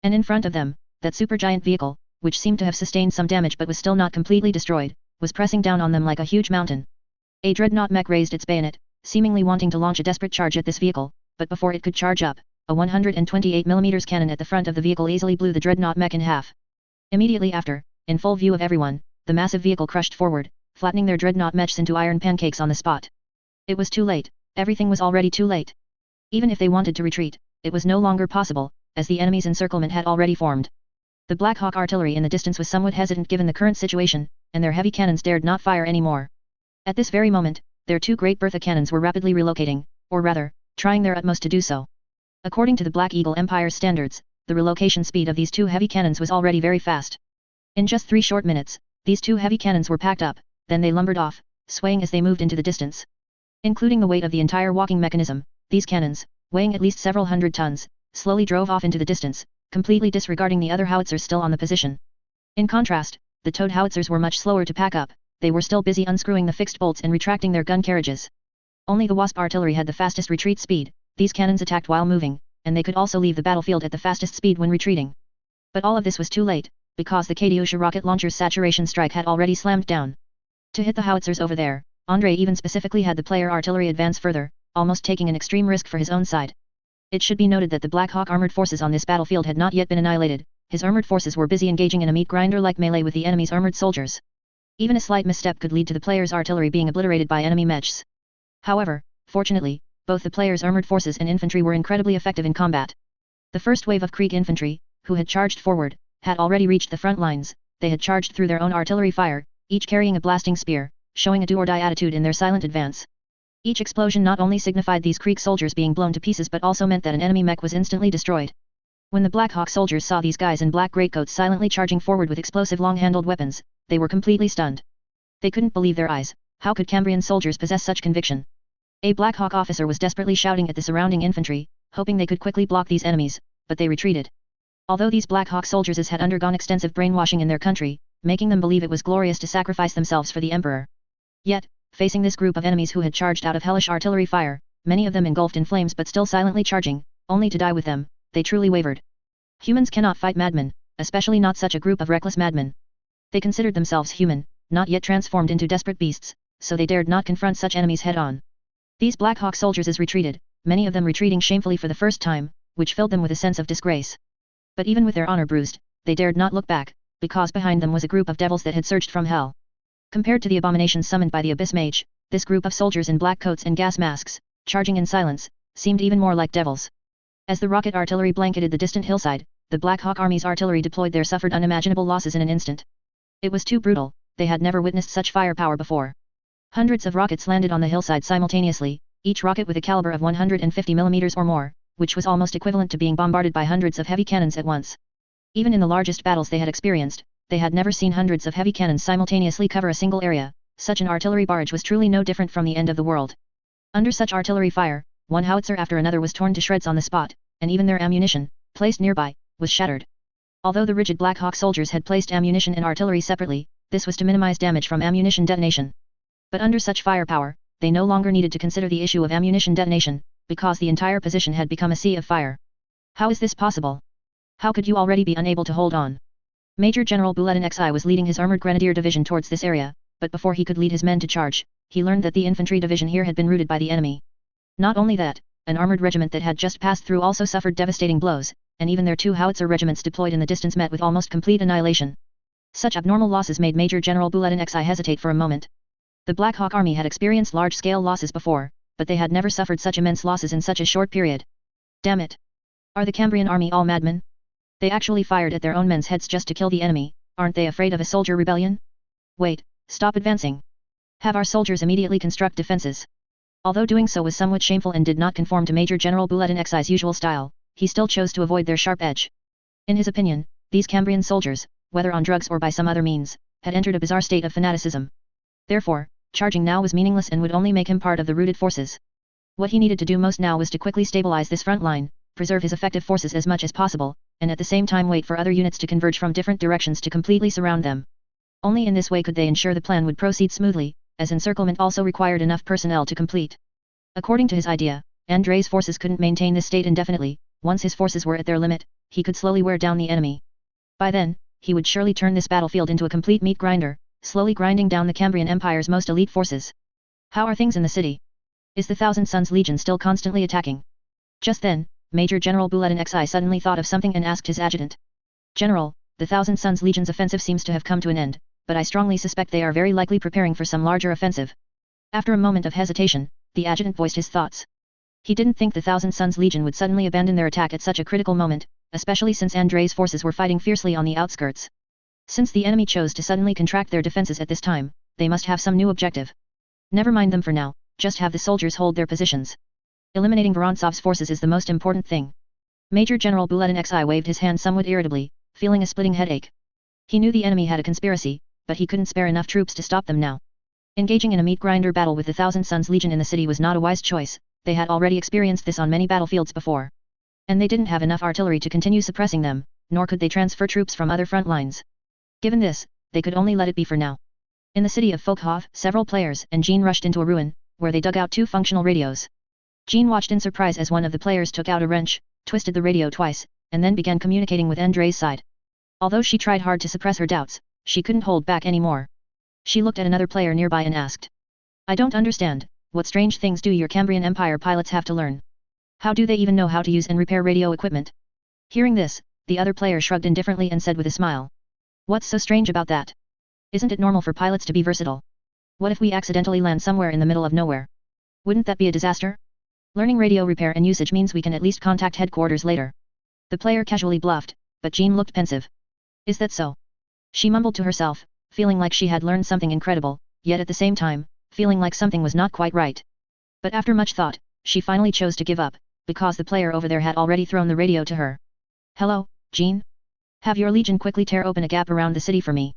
Speaker 1: And in front of them, that supergiant vehicle, which seemed to have sustained some damage but was still not completely destroyed, was pressing down on them like a huge mountain. A dreadnought mech raised its bayonet, seemingly wanting to launch a desperate charge at this vehicle, but before it could charge up, a 128mm cannon at the front of the vehicle easily blew the dreadnought mech in half. Immediately after, in full view of everyone, the massive vehicle crushed forward, flattening their dreadnought mechs into iron pancakes on the spot. It was too late. Everything was already too late. Even if they wanted to retreat, it was no longer possible, as the enemy's encirclement had already formed. The Black Hawk artillery in the distance was somewhat hesitant given the current situation, and their heavy cannons dared not fire any more. At this very moment, their two Great Bertha cannons were rapidly relocating, or rather, trying their utmost to do so. According to the Black Eagle Empire's standards, the relocation speed of these two heavy cannons was already very fast. In just 3 short minutes, these two heavy cannons were packed up, then they lumbered off, swaying as they moved into the distance. Including the weight of the entire walking mechanism, these cannons, weighing at least several hundred tons, slowly drove off into the distance, completely disregarding the other howitzers still on the position. In contrast, the towed howitzers were much slower to pack up, they were still busy unscrewing the fixed bolts and retracting their gun carriages. Only the Wasp artillery had the fastest retreat speed, these cannons attacked while moving, and they could also leave the battlefield at the fastest speed when retreating. But all of this was too late, because the Katyusha rocket launcher's saturation strike had already slammed down. To hit the howitzers over there, Andrei even specifically had the player artillery advance further, almost taking an extreme risk for his own side. It should be noted that the Black Hawk armored forces on this battlefield had not yet been annihilated, his armored forces were busy engaging in a meat grinder-like melee with the enemy's armored soldiers. Even a slight misstep could lead to the player's artillery being obliterated by enemy mechs. However, fortunately, both the player's armored forces and infantry were incredibly effective in combat. The first wave of Krieg infantry, who had charged forward, had already reached the front lines, they had charged through their own artillery fire, each carrying a blasting spear, showing a do-or-die attitude in their silent advance. Each explosion not only signified these Krieg soldiers being blown to pieces but also meant that an enemy mech was instantly destroyed. When the Black Hawk soldiers saw these guys in black greatcoats silently charging forward with explosive long-handled weapons, they were completely stunned. They couldn't believe their eyes. How could Cambrian soldiers possess such conviction? A Black Hawk officer was desperately shouting at the surrounding infantry, hoping they could quickly block these enemies, but they retreated. Although these Black Hawk soldiers had undergone extensive brainwashing in their country, making them believe it was glorious to sacrifice themselves for the Emperor. Yet, facing this group of enemies who had charged out of hellish artillery fire, many of them engulfed in flames but still silently charging, only to die with them, they truly wavered. Humans cannot fight madmen, especially not such a group of reckless madmen. They considered themselves human, not yet transformed into desperate beasts, so they dared not confront such enemies head-on. These Black Hawk soldiers retreated, many of them retreating shamefully for the first time, which filled them with a sense of disgrace. But even with their honor bruised, they dared not look back, because behind them was a group of devils that had surged from hell. Compared to the abominations summoned by the Abyss Mage, this group of soldiers in black coats and gas masks, charging in silence, seemed even more like devils. As the rocket artillery blanketed the distant hillside, the Black Hawk Army's artillery deployed there suffered unimaginable losses in an instant. It was too brutal, they had never witnessed such firepower before. Hundreds of rockets landed on the hillside simultaneously, each rocket with a caliber of 150mm or more, which was almost equivalent to being bombarded by hundreds of heavy cannons at once. Even in the largest battles they had experienced, they had never seen hundreds of heavy cannons simultaneously cover a single area. Such an artillery barrage was truly no different from the end of the world. Under such artillery fire, one howitzer after another was torn to shreds on the spot, and even their ammunition, placed nearby, was shattered. Although the rigid Black Hawk soldiers had placed ammunition and artillery separately, this was to minimize damage from ammunition detonation. But under such firepower, they no longer needed to consider the issue of ammunition detonation, because the entire position had become a sea of fire. How is this possible? How could you already be unable to hold on? Major General Buletin XI was leading his armored grenadier division towards this area, but before he could lead his men to charge, he learned that the infantry division here had been routed by the enemy. Not only that, an armored regiment that had just passed through also suffered devastating blows, and even their 2 howitzer regiments deployed in the distance met with almost complete annihilation. Such abnormal losses made Major General Buletin XI hesitate for a moment. The Black Hawk Army had experienced large-scale losses before, but they had never suffered such immense losses in such a short period. Damn it! Are the Cambrian army all madmen? They actually fired at their own men's heads just to kill the enemy. Aren't they afraid of a soldier rebellion? Wait, stop advancing. Have our soldiers immediately construct defenses. Although doing so was somewhat shameful and did not conform to Major General Buletin XI's usual style, he still chose to avoid their sharp edge. In his opinion, these Cambrian soldiers, whether on drugs or by some other means, had entered a bizarre state of fanaticism. Therefore, charging now was meaningless and would only make him part of the routed forces. What he needed to do most now was to quickly stabilize this front line, preserve his effective forces as much as possible, and at the same time wait for other units to converge from different directions to completely surround them. Only in this way could they ensure the plan would proceed smoothly, as encirclement also required enough personnel to complete. According to his idea, Andrei's forces couldn't maintain this state indefinitely. Once his forces were at their limit, he could slowly wear down the enemy. By then, he would surely turn this battlefield into a complete meat grinder, slowly grinding down the Cambrian Empire's most elite forces. How are things in the city? Is the Thousand Suns Legion still constantly attacking? Just then, Major General Buletin Xi suddenly thought of something and asked his adjutant. General, the Thousand Suns Legion's offensive seems to have come to an end, but I strongly suspect they are very likely preparing for some larger offensive. After a moment of hesitation, the adjutant voiced his thoughts. He didn't think the Thousand Suns Legion would suddenly abandon their attack at such a critical moment, especially since Andrei's forces were fighting fiercely on the outskirts. Since the enemy chose to suddenly contract their defenses at this time, they must have some new objective. Never mind them for now, just have the soldiers hold their positions. Eliminating Vorontsov's forces is the most important thing. Major General Buletin Xi waved his hand somewhat irritably, feeling a splitting headache. He knew the enemy had a conspiracy, but he couldn't spare enough troops to stop them now. Engaging in a meat grinder battle with the Thousand Suns Legion in the city was not a wise choice. They had already experienced this on many battlefields before. And they didn't have enough artillery to continue suppressing them, nor could they transfer troops from other front lines. Given this, they could only let it be for now. In the city of Folkhof, several players and Jean rushed into a ruin, where they dug out 2 functional radios. Jean watched in surprise as one of the players took out a wrench, twisted the radio twice, and then began communicating with Andrei's side. Although she tried hard to suppress her doubts, she couldn't hold back anymore. She looked at another player nearby and asked. I don't understand, what strange things do your Cambrian Empire pilots have to learn? How do they even know how to use and repair radio equipment? Hearing this, the other player shrugged indifferently and said with a smile. What's so strange about that? Isn't it normal for pilots to be versatile? What if we accidentally land somewhere in the middle of nowhere? Wouldn't that be a disaster? Learning radio repair and usage means we can at least contact headquarters later. The player casually bluffed, but Jean looked pensive. Is that so? She mumbled to herself, feeling like she had learned something incredible, yet at the same time, feeling like something was not quite right. But after much thought, she finally chose to give up, because the player over there had already thrown the radio to her. Hello, Jean? Have your legion quickly tear open a gap around the city for me.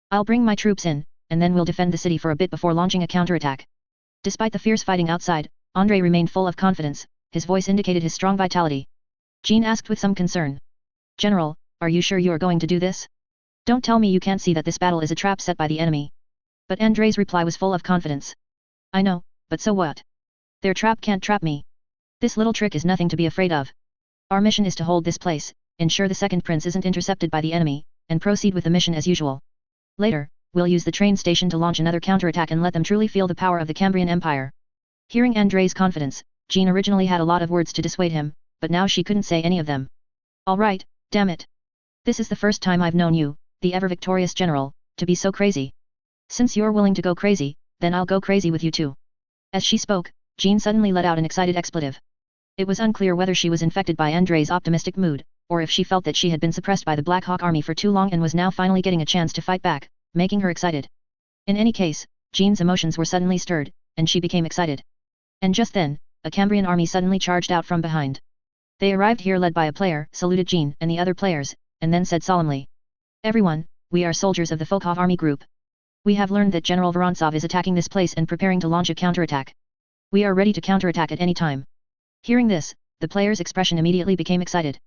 Speaker 1: I'll bring my troops in, and then we'll defend the city for a bit before launching a counterattack. Despite the fierce fighting outside, Andrei remained full of confidence, his voice indicated his strong vitality. Jean asked with some concern. General, are you sure you are going to do this? Don't tell me you can't see that this battle is a trap set by the enemy. But Andrei's reply was full of confidence. I know, but so what? Their trap can't trap me. This little trick is nothing to be afraid of. Our mission is to hold this place, ensure the second prince isn't intercepted by the enemy, and proceed with the mission as usual. Later, we'll use the train station to launch another counterattack and let them truly feel the power of the Cambrian Empire. Hearing Andrei's confidence, Jean originally had a lot of words to dissuade him, but now she couldn't say any of them. Alright, damn it. This is the first time I've known you, the ever-victorious general, to be so crazy. Since you're willing to go crazy, then I'll go crazy with you too. As she spoke, Jean suddenly let out an excited expletive. It was unclear whether she was infected by Andrei's optimistic mood, or if she felt that she had been suppressed by the Black Hawk army for too long and was now finally getting a chance to fight back, making her excited. In any case, Jean's emotions were suddenly stirred, and she became excited. And just then, a Cambrian army suddenly charged out from behind. They arrived here led by a player, saluted Jean and the other players, and then said solemnly. Everyone, we are soldiers of the Folkhof army group. We have learned that General Vorontsov is attacking this place and preparing to launch a counterattack. We are ready to counterattack at any time. Hearing this, the players' expression immediately became excited.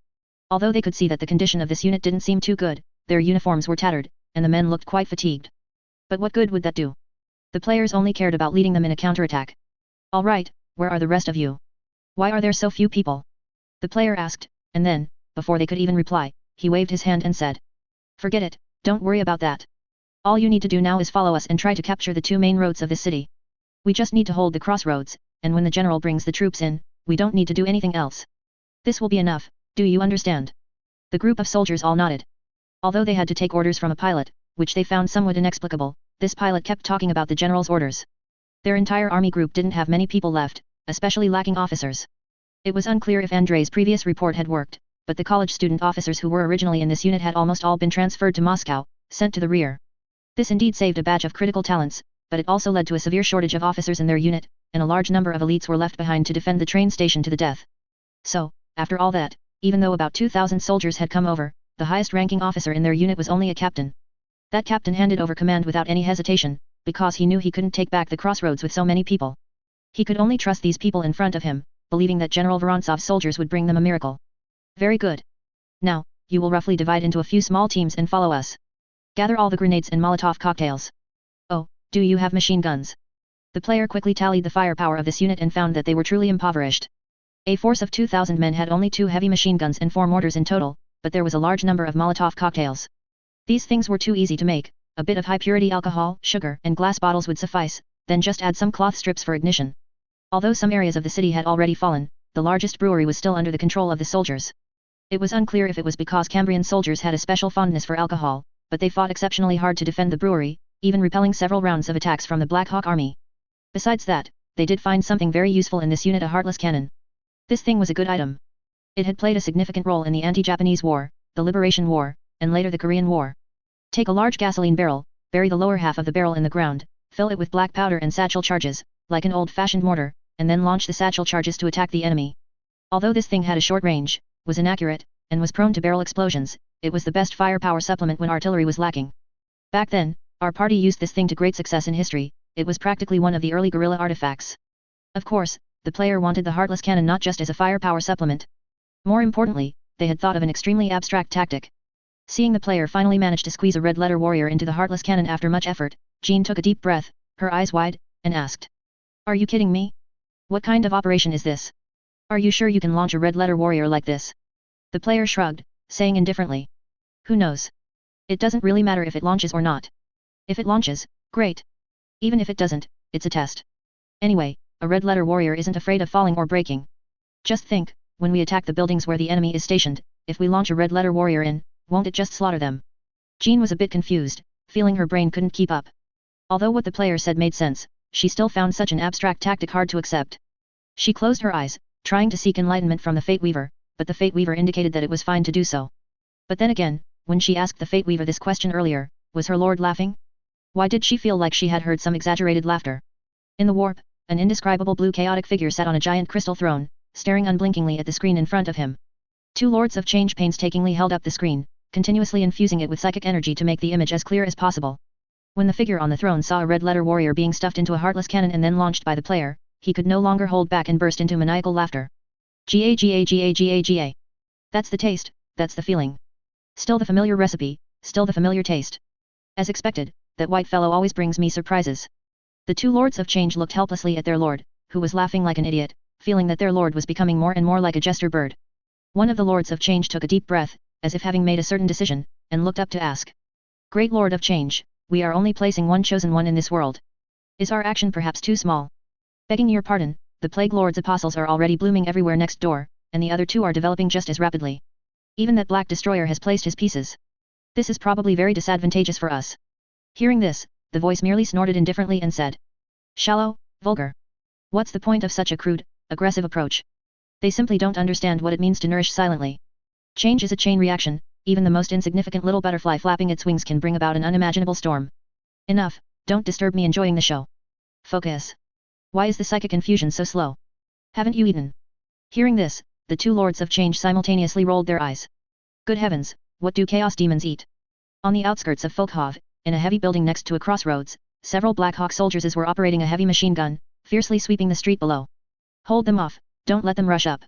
Speaker 1: Although they could see that the condition of this unit didn't seem too good, their uniforms were tattered, and the men looked quite fatigued. But what good would that do? The players only cared about leading them in a counterattack. Alright, where are the rest of you? Why are there so few people? The player asked, and then, before they could even reply, he waved his hand and said. Forget it, don't worry about that. All you need to do now is follow us and try to capture the 2 main roads of this city. We just need to hold the crossroads, and when the general brings the troops in, we don't need to do anything else. This will be enough, do you understand? The group of soldiers all nodded. Although they had to take orders from a pilot, which they found somewhat inexplicable, this pilot kept talking about the general's orders. Their entire army group didn't have many people left, especially lacking officers. It was unclear if Andrei's previous report had worked, but the college student officers who were originally in this unit had almost all been transferred to Moscow, sent to the rear. This indeed saved a batch of critical talents, but it also led to a severe shortage of officers in their unit, and a large number of elites were left behind to defend the train station to the death. So, after all that, even though about 2,000 soldiers had come over, the highest-ranking officer in their unit was only a captain. That captain handed over command without any hesitation, because he knew he couldn't take back the crossroads with so many people. He could only trust these people in front of him, believing that General Vorontsov's soldiers would bring them a miracle. Very good. Now, you will roughly divide into a few small teams and follow us. Gather all the grenades and Molotov cocktails. Oh, do you have machine guns? The player quickly tallied the firepower of this unit and found that they were truly impoverished. A force of 2,000 men had only 2 heavy machine guns and 4 mortars in total, but there was a large number of Molotov cocktails. These things were too easy to make, a bit of high-purity alcohol, sugar and glass bottles would suffice, then just add some cloth strips for ignition. Although some areas of the city had already fallen, the largest brewery was still under the control of the soldiers. It was unclear if it was because Cambrian soldiers had a special fondness for alcohol, but they fought exceptionally hard to defend the brewery, even repelling several rounds of attacks from the Black Hawk army. Besides that, they did find something very useful in this unit, a heartless cannon. This thing was a good item. It had played a significant role in the anti-Japanese war, the Liberation War, and later the Korean War. Take a large gasoline barrel, bury the lower half of the barrel in the ground, fill it with black powder and satchel charges, like an old-fashioned mortar, and then launch the satchel charges to attack the enemy. Although this thing had a short range, was inaccurate, and was prone to barrel explosions, it was the best firepower supplement when artillery was lacking. Back then, our party used this thing to great success in history. It was practically one of the early guerrilla artifacts. Of course, the player wanted the heartless cannon not just as a firepower supplement. More importantly, they had thought of an extremely abstract tactic. Seeing the player finally manage to squeeze a red-letter warrior into the heartless cannon after much effort, Jean took a deep breath, her eyes wide, and asked. Are you kidding me? What kind of operation is this? Are you sure you can launch a red-letter warrior like this? The player shrugged, saying indifferently. Who knows? It doesn't really matter if it launches or not. If it launches, great. Even if it doesn't, it's a test. Anyway, a red-letter warrior isn't afraid of falling or breaking. Just think, when we attack the buildings where the enemy is stationed, if we launch a red-letter warrior in, won't it just slaughter them? Jean was a bit confused, feeling her brain couldn't keep up. Although what the player said made sense, she still found such an abstract tactic hard to accept. She closed her eyes, trying to seek enlightenment from the Fate Weaver, but the Fate Weaver indicated that it was fine to do so. But then again, when she asked the Fate Weaver this question earlier, was her lord laughing? Why did she feel like she had heard some exaggerated laughter? In the warp, an indescribable blue chaotic figure sat on a giant crystal throne, staring unblinkingly at the screen in front of him. Two Lords of Change painstakingly held up the screen, continuously infusing it with psychic energy to make the image as clear as possible. When the figure on the throne saw a red-letter warrior being stuffed into a heartless cannon and then launched by the player, he could no longer hold back and burst into maniacal laughter. Ga. That's the taste, that's the feeling. Still the familiar recipe, still the familiar taste. As expected, that white fellow always brings me surprises. The two Lords of Change looked helplessly at their lord, who was laughing like an idiot, feeling that their lord was becoming more and more like a jester bird. One of the Lords of Change took a deep breath, as if having made a certain decision, and looked up to ask. Great Lord of Change, we are only placing one chosen one in this world. Is our action perhaps too small? Begging your pardon, the Plague Lord's apostles are already blooming everywhere next door, and the other two are developing just as rapidly. Even that Black Destroyer has placed his pieces. This is probably very disadvantageous for us. Hearing this, the voice merely snorted indifferently and said. Shallow, vulgar. What's the point of such a crude, aggressive approach? They simply don't understand what it means to nourish silently. Change is a chain reaction, even the most insignificant little butterfly flapping its wings can bring about an unimaginable storm. Enough, don't disturb me enjoying the show. Focus. Why is the psychic infusion so slow? Haven't you eaten? Hearing this, the two Lords of Change simultaneously rolled their eyes. Good heavens, what do chaos demons eat? On the outskirts of Folkhov, in a heavy building next to a crossroads, several Black Hawk soldiers were operating a heavy machine gun, fiercely sweeping the street below. Hold them off, don't let them rush up.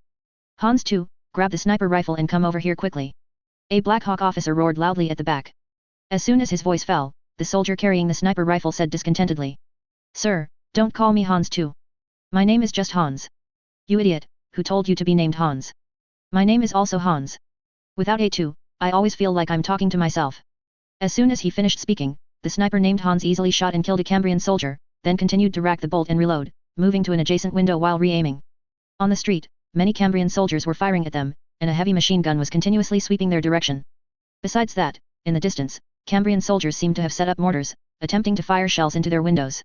Speaker 1: Hans 2, grab the sniper rifle and come over here quickly. A Black Hawk officer roared loudly at the back. As soon as his voice fell, the soldier carrying the sniper rifle said discontentedly. Sir, don't call me Hans 2. My name is just Hans. You idiot, who told you to be named Hans? My name is also Hans. Without a 2, I always feel like I'm talking to myself. As soon as he finished speaking, the sniper named Hans easily shot and killed a Cambrian soldier, then continued to rack the bolt and reload, moving to an adjacent window while re-aiming. On the street, many Cambrian soldiers were firing at them, and a heavy machine gun was continuously sweeping their direction. Besides that, in the distance, Cambrian soldiers seemed to have set up mortars, attempting to fire shells into their windows.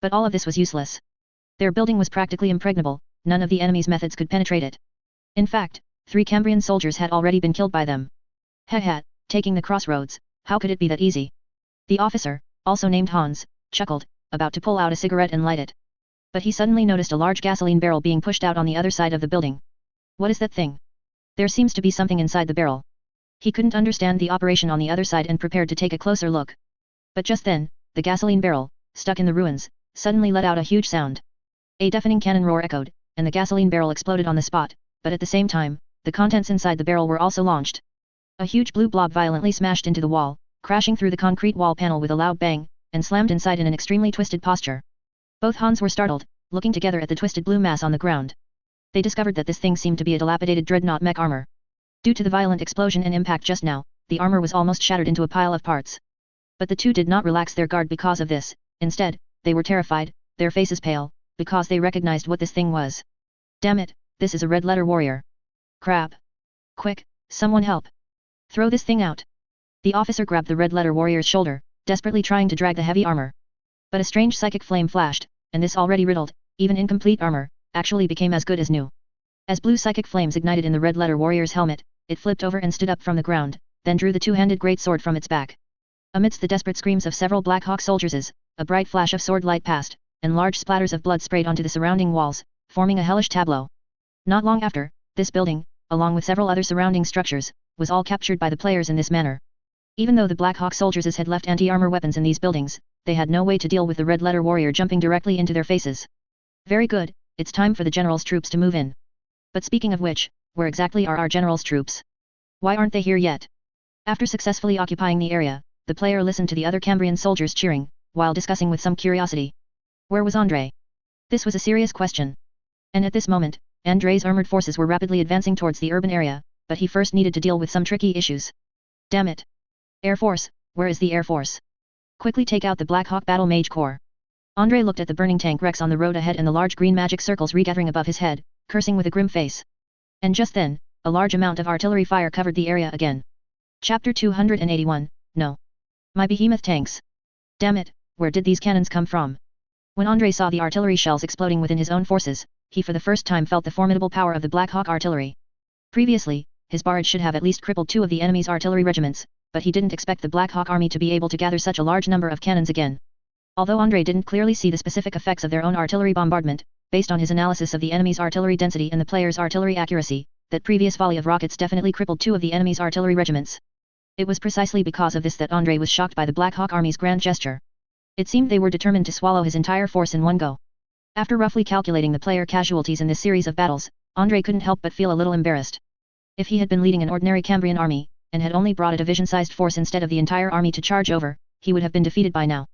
Speaker 1: But all of this was useless. Their building was practically impregnable, none of the enemy's methods could penetrate it. In fact, 3 Cambrian soldiers had already been killed by them. Heh, taking the crossroads, how could it be that easy? The officer, also named Hans, chuckled, about to pull out a cigarette and light it. But he suddenly noticed a large gasoline barrel being pushed out on the other side of the building. What is that thing? There seems to be something inside the barrel. He couldn't understand the operation on the other side and prepared to take a closer look. But just then, the gasoline barrel, stuck in the ruins, suddenly let out a huge sound. A deafening cannon roar echoed, and the gasoline barrel exploded on the spot, but at the same time, the contents inside the barrel were also launched. A huge blue blob violently smashed into the wall, crashing through the concrete wall panel with a loud bang, and slammed inside in an extremely twisted posture. Both Hans were startled, looking together at the twisted blue mass on the ground. They discovered that this thing seemed to be a dilapidated dreadnought mech armor. Due to the violent explosion and impact just now, the armor was almost shattered into a pile of parts. But the two did not relax their guard because of this, instead, they were terrified, their faces pale, because they recognized what this thing was. Damn it, this is a red-letter warrior. Crap! Quick, someone help! Throw this thing out! The officer grabbed the red-letter warrior's shoulder, desperately trying to drag the heavy armor. But a strange psychic flame flashed, and this already riddled, even incomplete armor, actually became as good as new. As blue psychic flames ignited in the red-letter warrior's helmet, it flipped over and stood up from the ground, then drew the two-handed great sword from its back. Amidst the desperate screams of several Black Hawk soldiers, a bright flash of sword light passed, and large splatters of blood sprayed onto the surrounding walls, forming a hellish tableau. Not long after, this building, along with several other surrounding structures, was all captured by the players in this manner. Even though the Black Hawk soldiers had left anti-armor weapons in these buildings, they had no way to deal with the red-letter warrior jumping directly into their faces. Very good, it's time for the general's troops to move in. But speaking of which, where exactly are our general's troops? Why aren't they here yet? After successfully occupying the area, the player listened to the other Cambrian soldiers cheering, while discussing with some curiosity. Where was Andre? This was a serious question. And at this moment, Andre's armored forces were rapidly advancing towards the urban area, but he first needed to deal with some tricky issues. Damn it! Air Force, where is the Air Force? Quickly take out the Black Hawk Battle Mage Corps. Andre looked at the burning tank wrecks on the road ahead and the large green magic circles regathering above his head, cursing with a grim face. And just then, a large amount of artillery fire covered the area again. Chapter 281, No. My behemoth tanks. Damn it, where did these cannons come from? When Andre saw the artillery shells exploding within his own forces, he for the first time felt the formidable power of the Black Hawk artillery. Previously, his barrage should have at least crippled 2 of the enemy's artillery regiments, but he didn't expect the Black Hawk army to be able to gather such a large number of cannons again. Although Andre didn't clearly see the specific effects of their own artillery bombardment, based on his analysis of the enemy's artillery density and the player's artillery accuracy, that previous volley of rockets definitely crippled 2 of the enemy's artillery regiments. It was precisely because of this that Andre was shocked by the Black Hawk army's grand gesture. It seemed they were determined to swallow his entire force in one go. After roughly calculating the player casualties in this series of battles, Andre couldn't help but feel a little embarrassed. If he had been leading an ordinary Cambrian army, and had only brought a division-sized force instead of the entire army to charge over, he would have been defeated by now.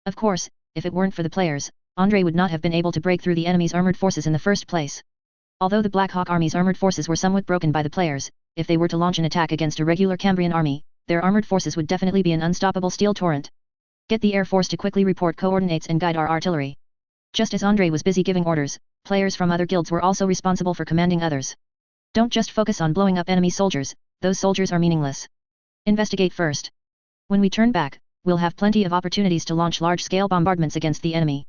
Speaker 1: Of course, if it weren't for the players, Andre would not have been able to break through the enemy's armored forces in the first place. Although the Black Hawk army's armored forces were somewhat broken by the players, if they were to launch an attack against a regular Cambrian army, their armored forces would definitely be an unstoppable steel torrent. Get the Air Force to quickly report coordinates and guide our artillery. Just as Andre was busy giving orders, players from other guilds were also responsible for commanding others. Don't just focus on blowing up enemy soldiers, those soldiers are meaningless. Investigate first. When we turn back, we'll have plenty of opportunities to launch large-scale bombardments against the enemy.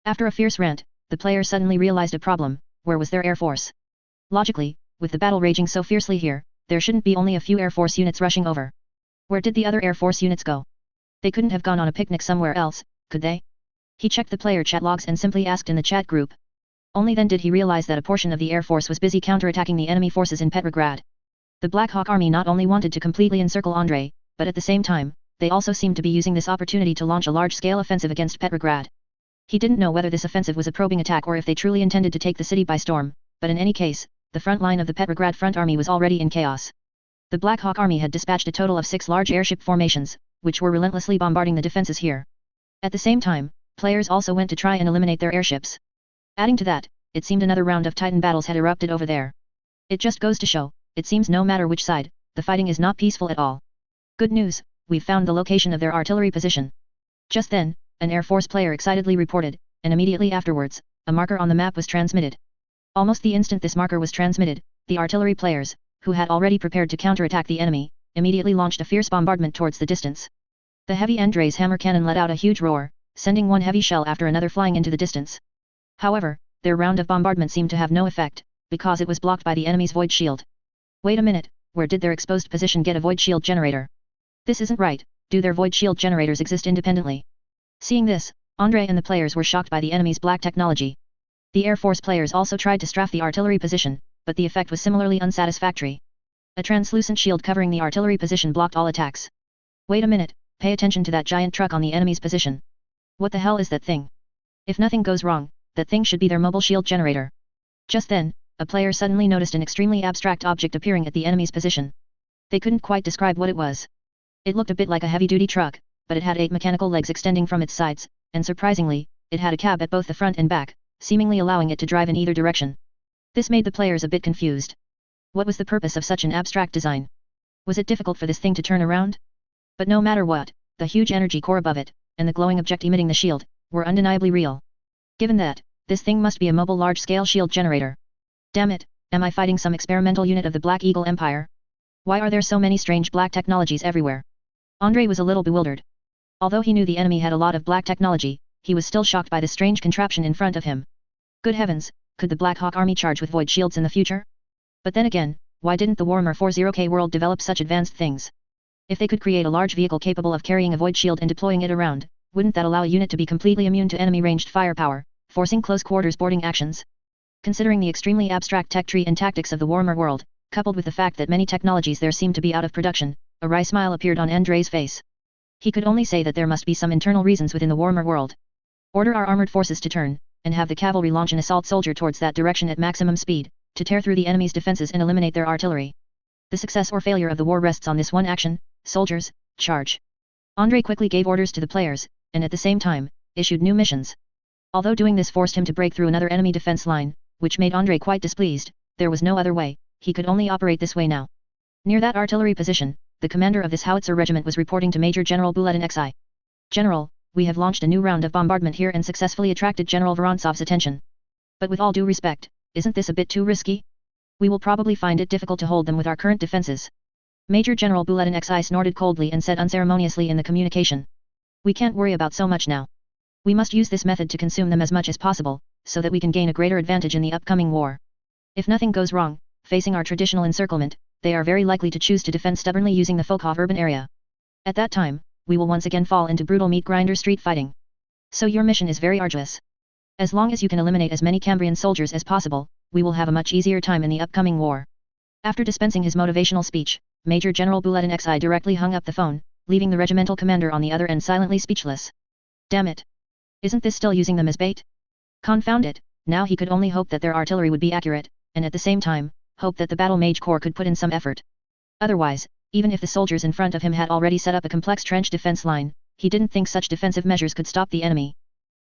Speaker 1: After a fierce rant, the player suddenly realized a problem: where was their Air Force? Logically, with the battle raging so fiercely here, there shouldn't be only a few Air Force units rushing over. Where did the other Air Force units go? They couldn't have gone on a picnic somewhere else, could they? He checked the player chat logs and simply asked in the chat group. Only then did he realize that a portion of the Air Force was busy counterattacking the enemy forces in Petrograd. The Black Hawk army not only wanted to completely encircle Andre, but at the same time, they also seemed to be using this opportunity to launch a large-scale offensive against Petrograd. He didn't know whether this offensive was a probing attack or if they truly intended to take the city by storm, but in any case, the front line of the Petrograd front army was already in chaos. The Black Hawk army had dispatched a total of 6 large airship formations, which were relentlessly bombarding the defenses here. At the same time, players also went to try and eliminate their airships. Adding to that, it seemed another round of Titan battles had erupted over there. It just goes to show, it seems no matter which side, the fighting is not peaceful at all. Good news, we've found the location of their artillery position. Just then, an Air Force player excitedly reported, and immediately afterwards, a marker on the map was transmitted. Almost the instant this marker was transmitted, the artillery players, who had already prepared to counterattack the enemy, immediately launched a fierce bombardment towards the distance. The heavy Andre's hammer cannon let out a huge roar, sending one heavy shell after another flying into the distance. However, their round of bombardment seemed to have no effect, because it was blocked by the enemy's void shield. Wait a minute, where did their exposed position get a void shield generator? This isn't right, do their void shield generators exist independently? Seeing this, Andre and the players were shocked by the enemy's black technology. The Air Force players also tried to strafe the artillery position, but the effect was similarly unsatisfactory. A translucent shield covering the artillery position blocked all attacks. Wait a minute, pay attention to that giant truck on the enemy's position. What the hell is that thing? If nothing goes wrong, that thing should be their mobile shield generator. Just then, a player suddenly noticed an extremely abstract object appearing at the enemy's position. They couldn't quite describe what it was. It looked a bit like a heavy-duty truck, but it had 8 mechanical legs extending from its sides, and surprisingly, it had a cab at both the front and back, seemingly allowing it to drive in either direction. This made the players a bit confused. What was the purpose of such an abstract design? Was it difficult for this thing to turn around? But no matter what, the huge energy core above it, and the glowing object emitting the shield, were undeniably real. Given that, this thing must be a mobile large-scale shield generator. Damn it, Am I fighting some experimental unit of the Black Eagle Empire? Why are there so many strange black technologies everywhere? Andre was a little bewildered. Although he knew the enemy had a lot of black technology, he was still shocked by the strange contraption in front of him. Good heavens, could the Black Hawk army charge with void shields in the future? But then again, why didn't the Warhammer 40K world develop such advanced things? If they could create a large vehicle capable of carrying a void shield and deploying it around, wouldn't that allow a unit to be completely immune to enemy ranged firepower, forcing close quarters boarding actions? Considering the extremely abstract tech tree and tactics of the Warhammer world, coupled with the fact that many technologies there seemed to be out of production, a wry smile appeared on Andre's face. He could only say that there must be some internal reasons within the Warhammer world. Order our armored forces to turn, and have the cavalry launch an assault soldier towards that direction at maximum speed, to tear through the enemy's defenses and eliminate their artillery. The success or failure of the war rests on this one action: soldiers, charge. Andre quickly gave orders to the players, and at the same time, issued new missions. Although doing this forced him to break through another enemy defense line, which made Andre quite displeased, there was no other way, he could only operate this way now. Near that artillery position, the commander of this howitzer regiment was reporting to Major General Buletin XI. General, we have launched a new round of bombardment here and successfully attracted General Vorontsov's attention. But with all due respect, isn't this a bit too risky? We will probably find it difficult to hold them with our current defenses. Major General Buletin XI snorted coldly and said unceremoniously in the communication. We can't worry about so much now. We must use this method to consume them as much as possible, so that we can gain a greater advantage in the upcoming war. If nothing goes wrong, facing our traditional encirclement, they are very likely to choose to defend stubbornly using the Folkov urban area. At that time, we will once again fall into brutal meat grinder street fighting. So your mission is very arduous. As long as you can eliminate as many Cambrian soldiers as possible, we will have a much easier time in the upcoming war. After dispensing his motivational speech, Major General Buletin XI directly hung up the phone, leaving the regimental commander on the other end silently speechless. Damn it! Isn't this still using them as bait? Confound it, now he could only hope that their artillery would be accurate, and at the same time, hope that the Battle Mage Corps could put in some effort. Otherwise, even if the soldiers in front of him had already set up a complex trench defense line, he didn't think such defensive measures could stop the enemy.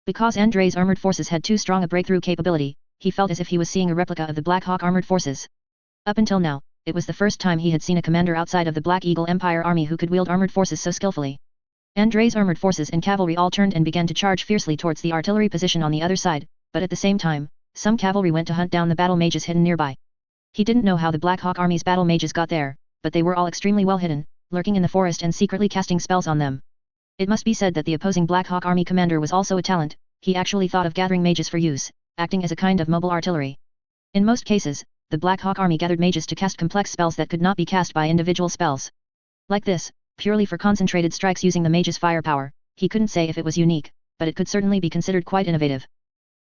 Speaker 1: Because Andre's armored forces had too strong a breakthrough capability, he felt as if he was seeing a replica of the Black Hawk armored forces. Up until now, it was the first time he had seen a commander outside of the Black Eagle Empire army who could wield armored forces so skillfully. Andre's armored forces and cavalry all turned and began to charge fiercely towards the artillery position on the other side, but at the same time, some cavalry went to hunt down the battle mages hidden nearby. He didn't know how the Black Hawk army's battle mages got there, but they were all extremely well hidden, lurking in the forest and secretly casting spells on them. It must be said that the opposing Black Hawk army commander was also a talent. He actually thought of gathering mages for use, acting as a kind of mobile artillery. In most cases, the Black Hawk army gathered mages to cast complex spells that could not be cast by individual spells. Like this, purely for concentrated strikes using the mage's firepower, he couldn't say if it was unique, but it could certainly be considered quite innovative.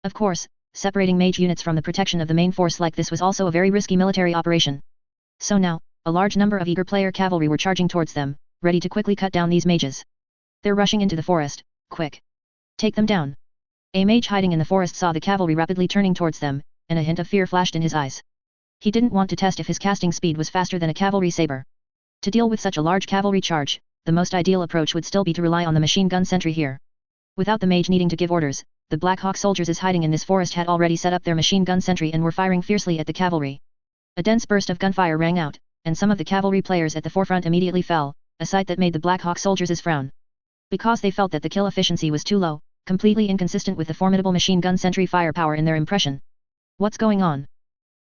Speaker 1: Of course, separating mage units from the protection of the main force like this was also a very risky military operation. So now, a large number of eager player cavalry were charging towards them, ready to quickly cut down these mages. They're rushing into the forest, quick! Take them down! A mage hiding in the forest saw the cavalry rapidly turning towards them, and a hint of fear flashed in his eyes. He didn't want to test if his casting speed was faster than a cavalry saber. To deal with such a large cavalry charge, the most ideal approach would still be to rely on the machine gun sentry here. Without the mage needing to give orders, the Black Hawk soldiers hiding in this forest had already set up their machine gun sentry and were firing fiercely at the cavalry. A dense burst of gunfire rang out, and some of the cavalry players at the forefront immediately fell, a sight that made the Black Hawk soldiers frown. Because they felt that the kill efficiency was too low, completely inconsistent with the formidable machine gun sentry firepower in their impression. What's going on?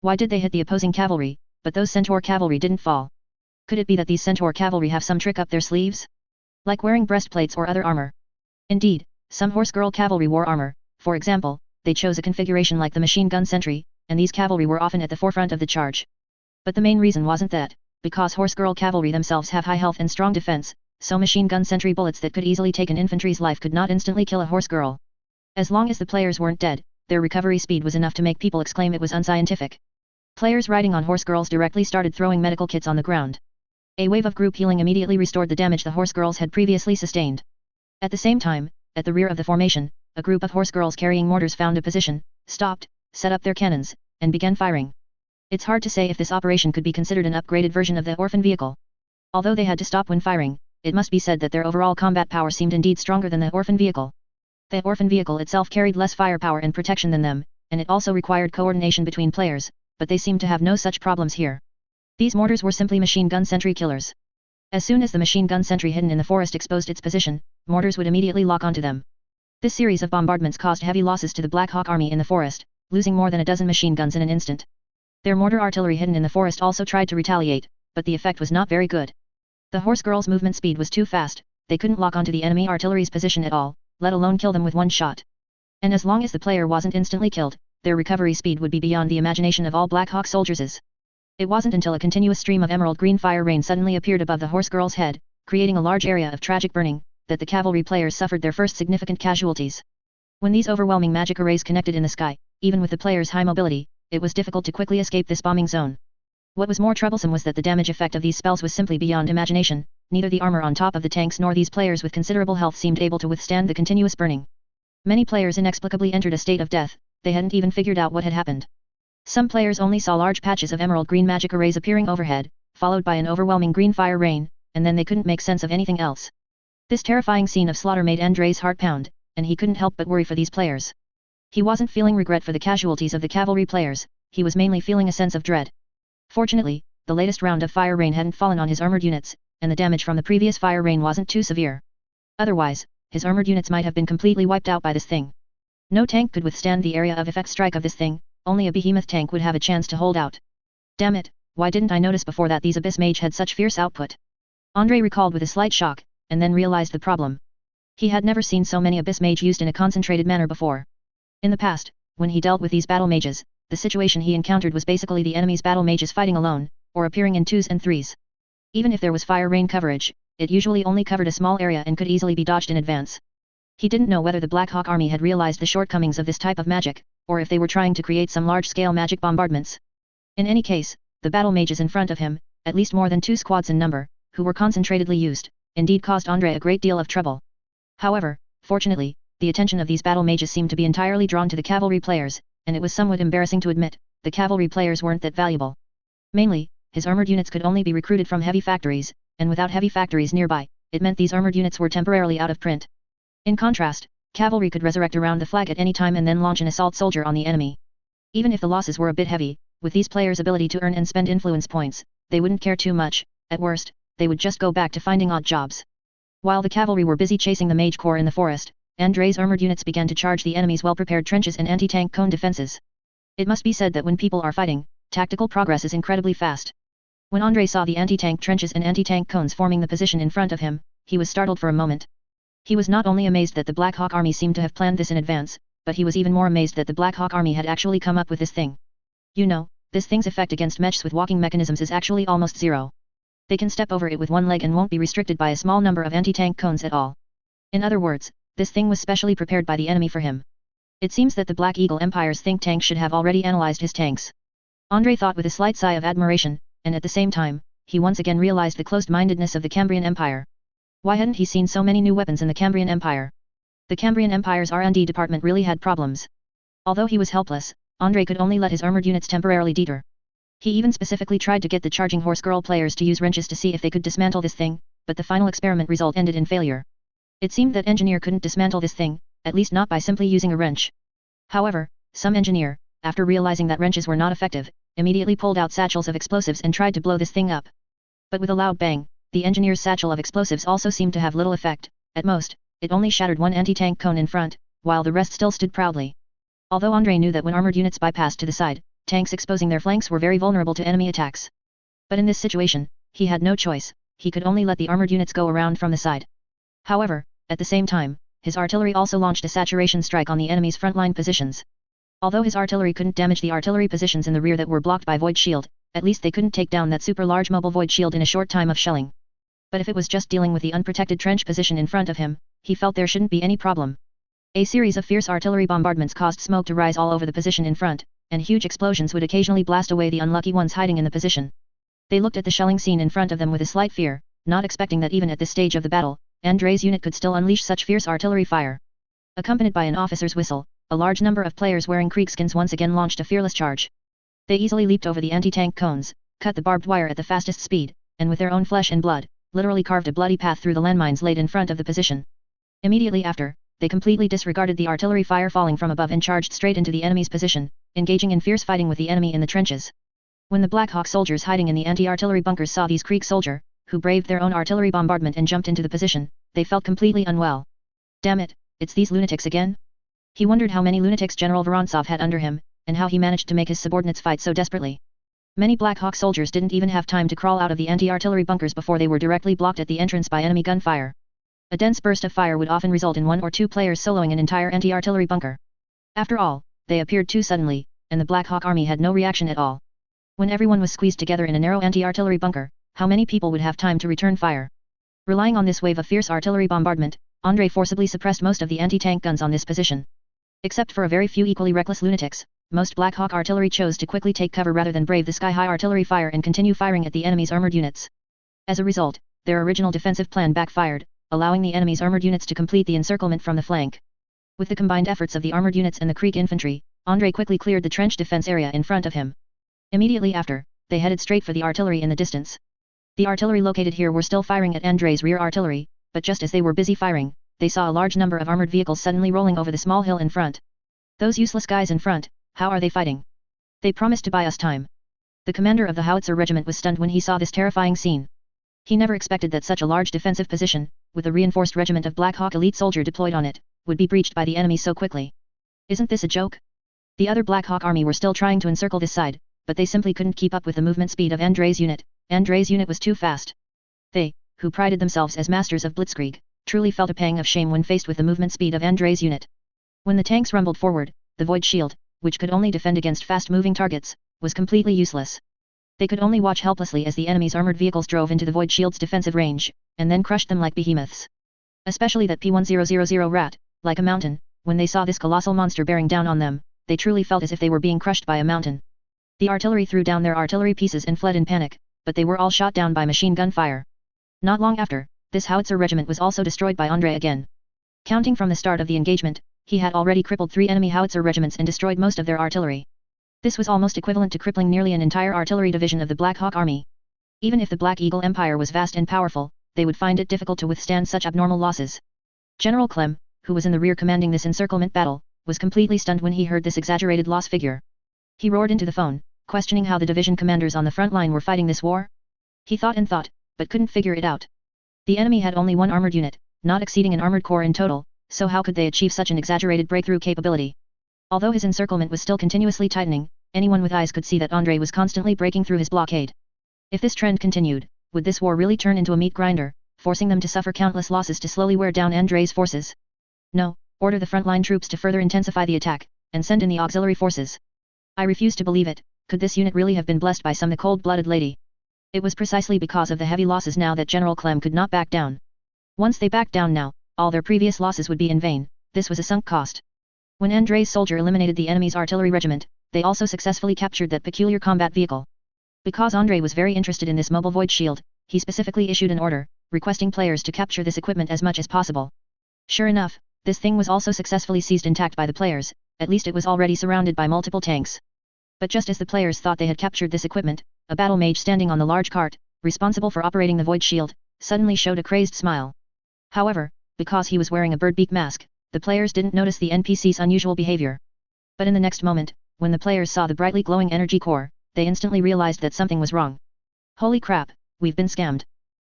Speaker 1: Why did they hit the opposing cavalry, but those centaur cavalry didn't fall? Could it be that these centaur cavalry have some trick up their sleeves? Like wearing breastplates or other armor? Indeed, some horse girl cavalry wore armor. For example, they chose a configuration like the machine gun sentry, and these cavalry were often at the forefront of the charge. But the main reason wasn't that, because horse girl cavalry themselves have high health and strong defense, so machine gun sentry bullets that could easily take an infantry's life could not instantly kill a horse girl. As long as the players weren't dead, their recovery speed was enough to make people exclaim it was unscientific. Players riding on horse girls directly started throwing medical kits on the ground. A wave of group healing immediately restored the damage the horse girls had previously sustained. At the same time, at the rear of the formation, a group of horse girls carrying mortars found a position, stopped, set up their cannons, and began firing. It's hard to say if this operation could be considered an upgraded version of the orphan vehicle. Although they had to stop when firing, it must be said that their overall combat power seemed indeed stronger than the orphan vehicle. The orphan vehicle itself carried less firepower and protection than them, and it also required coordination between players, but they seemed to have no such problems here. These mortars were simply machine gun sentry killers. As soon as the machine gun sentry hidden in the forest exposed its position, mortars would immediately lock onto them. This series of bombardments caused heavy losses to the Black Hawk army in the forest, losing more than a dozen machine guns in an instant. Their mortar artillery hidden in the forest also tried to retaliate, but the effect was not very good. The horse girls' movement speed was too fast, they couldn't lock onto the enemy artillery's position at all, let alone kill them with one shot. And as long as the player wasn't instantly killed, their recovery speed would be beyond the imagination of all Black Hawk soldiers'. It wasn't until a continuous stream of emerald green fire rain suddenly appeared above the horse girl's head, creating a large area of tragic burning, that the cavalry players suffered their first significant casualties. When these overwhelming magic arrays connected in the sky, even with the player's high mobility, it was difficult to quickly escape this bombing zone. What was more troublesome was that the damage effect of these spells was simply beyond imagination, neither the armor on top of the tanks nor these players with considerable health seemed able to withstand the continuous burning. Many players inexplicably entered a state of death, they hadn't even figured out what had happened. Some players only saw large patches of emerald green magic arrays appearing overhead, followed by an overwhelming green fire rain, and then they couldn't make sense of anything else. This terrifying scene of slaughter made Andrei's heart pound, and he couldn't help but worry for these players. He wasn't feeling regret for the casualties of the cavalry players, he was mainly feeling a sense of dread. Fortunately, the latest round of fire rain hadn't fallen on his armored units, and the damage from the previous fire rain wasn't too severe. Otherwise, his armored units might have been completely wiped out by this thing. No tank could withstand the area of effect strike of this thing, only a behemoth tank would have a chance to hold out. Damn it, why didn't I notice before that these abyss mage had such fierce output? Andrei recalled with a slight shock, and then realized the problem. He had never seen so many abyss mage used in a concentrated manner before. In the past, when he dealt with these battle mages, the situation he encountered was basically the enemy's battle mages fighting alone, or appearing in 2s and 3s. Even if there was fire rain coverage, it usually only covered a small area and could easily be dodged in advance. He didn't know whether the Black Hawk army had realized the shortcomings of this type of magic, or if they were trying to create some large-scale magic bombardments. In any case, the battle mages in front of him, at least more than 2 squads in number, who were concentratedly used, indeed caused Andrei a great deal of trouble. However, fortunately, the attention of these battle mages seemed to be entirely drawn to the cavalry players, and it was somewhat embarrassing to admit, the cavalry players weren't that valuable. Mainly, his armored units could only be recruited from heavy factories, and without heavy factories nearby, it meant these armored units were temporarily out of print. In contrast, cavalry could resurrect around the flag at any time and then launch an assault soldier on the enemy. Even if the losses were a bit heavy, with these players' ability to earn and spend influence points, they wouldn't care too much, at worst, they would just go back to finding odd jobs. While the cavalry were busy chasing the mage corps in the forest, Andrei's armored units began to charge the enemy's well-prepared trenches and anti-tank cone defenses. It must be said that when people are fighting, tactical progress is incredibly fast. When Andrei saw the anti-tank trenches and anti-tank cones forming the position in front of him, he was startled for a moment. He was not only amazed that the Black Hawk army seemed to have planned this in advance, but he was even more amazed that the Black Hawk army had actually come up with this thing. You know, this thing's effect against mechs with walking mechanisms is actually almost zero. They can step over it with one leg and won't be restricted by a small number of anti-tank cones at all. In other words, this thing was specially prepared by the enemy for him. It seems that the Black Eagle Empire's think tank should have already analyzed his tanks. Andrei thought with a slight sigh of admiration, and at the same time, he once again realized the closed-mindedness of the Cambrian Empire. Why hadn't he seen so many new weapons in the Cambrian Empire? The Cambrian Empire's R&D department really had problems. Although he was helpless, Andrei could only let his armored units temporarily deter. He even specifically tried to get the charging horse girl players to use wrenches to see if they could dismantle this thing, but the final experiment result ended in failure. It seemed that engineer couldn't dismantle this thing, at least not by simply using a wrench. However, some engineer, after realizing that wrenches were not effective, immediately pulled out satchels of explosives and tried to blow this thing up. But with a loud bang, the engineer's satchel of explosives also seemed to have little effect. At most, it only shattered one anti-tank cone in front, while the rest still stood proudly. Although Andrei knew that when armored units bypassed to the side, tanks exposing their flanks were very vulnerable to enemy attacks. But in this situation, he had no choice, he could only let the armored units go around from the side. However, at the same time, his artillery also launched a saturation strike on the enemy's frontline positions. Although his artillery couldn't damage the artillery positions in the rear that were blocked by void shield, at least they couldn't take down that super large mobile void shield in a short time of shelling. But if it was just dealing with the unprotected trench position in front of him, he felt there shouldn't be any problem. A series of fierce artillery bombardments caused smoke to rise all over the position in front, and huge explosions would occasionally blast away the unlucky ones hiding in the position. They looked at the shelling scene in front of them with a slight fear, not expecting that even at this stage of the battle, Andrei's unit could still unleash such fierce artillery fire. Accompanied by an officer's whistle, a large number of players wearing kriegskins once again launched a fearless charge. They easily leaped over the anti-tank cones, cut the barbed wire at the fastest speed, and with their own flesh and blood, literally carved a bloody path through the landmines laid in front of the position. Immediately after, they completely disregarded the artillery fire falling from above and charged straight into the enemy's position, engaging in fierce fighting with the enemy in the trenches. When the Black Hawk soldiers hiding in the anti-artillery bunkers saw these Krieg soldier, who braved their own artillery bombardment and jumped into the position, they felt completely unwell. Damn it, it's these lunatics again? He wondered how many lunatics General Vorontsov had under him, and how he managed to make his subordinates fight so desperately. Many Black Hawk soldiers didn't even have time to crawl out of the anti-artillery bunkers before they were directly blocked at the entrance by enemy gunfire. A dense burst of fire would often result in one or two players soloing an entire anti-artillery bunker. After all, they appeared too suddenly, and the Black Hawk army had no reaction at all. When everyone was squeezed together in a narrow anti-artillery bunker, how many people would have time to return fire? Relying on this wave of fierce artillery bombardment, Andrei forcibly suppressed most of the anti-tank guns on this position. Except for a very few equally reckless lunatics, most Black Hawk artillery chose to quickly take cover rather than brave the sky-high artillery fire and continue firing at the enemy's armored units. As a result, their original defensive plan backfired, allowing the enemy's armored units to complete the encirclement from the flank. With the combined efforts of the armored units and the Creek infantry, Andrei quickly cleared the trench defense area in front of him. Immediately after, they headed straight for the artillery in the distance. The artillery located here were still firing at Andrei's rear artillery, but just as they were busy firing, they saw a large number of armored vehicles suddenly rolling over the small hill in front. Those useless guys in front, how are they fighting? They promised to buy us time. The commander of the howitzer regiment was stunned when he saw this terrifying scene. He never expected that such a large defensive position, with a reinforced regiment of Black Hawk elite soldier deployed on it, would be breached by the enemy so quickly. Isn't this a joke? The other Black Hawk army were still trying to encircle this side, but they simply couldn't keep up with the movement speed of Andrei's unit. Andrei's unit was too fast. They, who prided themselves as masters of blitzkrieg, truly felt a pang of shame when faced with the movement speed of Andrei's unit. When the tanks rumbled forward, the void shield, which could only defend against fast-moving targets, was completely useless. They could only watch helplessly as the enemy's armored vehicles drove into the void shield's defensive range, and then crushed them like behemoths. Especially that P1000 rat, like a mountain, when they saw this colossal monster bearing down on them, they truly felt as if they were being crushed by a mountain. The artillery threw down their artillery pieces and fled in panic, but they were all shot down by machine gun fire. Not long after, this howitzer regiment was also destroyed by Andrei again. Counting from the start of the engagement, he had already crippled 3 enemy howitzer regiments and destroyed most of their artillery. This was almost equivalent to crippling nearly an entire artillery division of the Black Hawk army. Even if the Black Eagle Empire was vast and powerful, they would find it difficult to withstand such abnormal losses. General Clem, who was in the rear commanding this encirclement battle, was completely stunned when he heard this exaggerated loss figure. He roared into the phone, questioning how the division commanders on the front line were fighting this war. He thought and thought, but couldn't figure it out. The enemy had only 1 armored unit, not exceeding an armored corps in total, so how could they achieve such an exaggerated breakthrough capability? Although his encirclement was still continuously tightening, anyone with eyes could see that Andrei was constantly breaking through his blockade. If this trend continued, would this war really turn into a meat grinder, forcing them to suffer countless losses to slowly wear down Andrei's forces? No, order the frontline troops to further intensify the attack, and send in the auxiliary forces. I refuse to believe it. Could this unit really have been blessed by some cold-blooded lady? It was precisely because of the heavy losses now that General Clem could not back down. Once they backed down now, all their previous losses would be in vain. This was a sunk cost. When Andrei's soldier eliminated the enemy's artillery regiment, they also successfully captured that peculiar combat vehicle. Because Andrei was very interested in this mobile void shield, he specifically issued an order, requesting players to capture this equipment as much as possible. Sure enough, this thing was also successfully seized intact by the players, at least it was already surrounded by multiple tanks. But just as the players thought they had captured this equipment, a battle mage standing on the large cart, responsible for operating the void shield, suddenly showed a crazed smile. However, because he was wearing a birdbeak mask, the players didn't notice the NPC's unusual behavior. But in the next moment, when the players saw the brightly glowing energy core, they instantly realized that something was wrong. Holy crap, we've been scammed.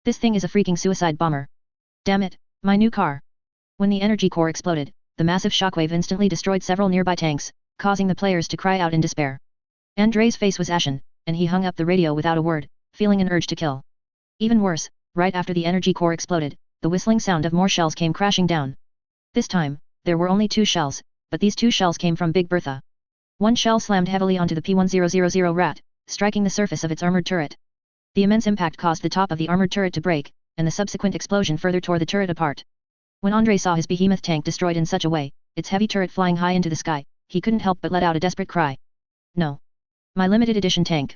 Speaker 1: This thing is a freaking suicide bomber. Damn it, my new car. When the energy core exploded, the massive shockwave instantly destroyed several nearby tanks, causing the players to cry out in despair. Andrei's face was ashen, and he hung up the radio without a word, feeling an urge to kill. Even worse, right after the energy core exploded, the whistling sound of more shells came crashing down. This time, there were only 2 shells, but these 2 shells came from Big Bertha. One shell slammed heavily onto the P1000 rat, striking the surface of its armored turret. The immense impact caused the top of the armored turret to break, and the subsequent explosion further tore the turret apart. When Andrei saw his behemoth tank destroyed in such a way, its heavy turret flying high into the sky, he couldn't help but let out a desperate cry. No. My limited edition tank.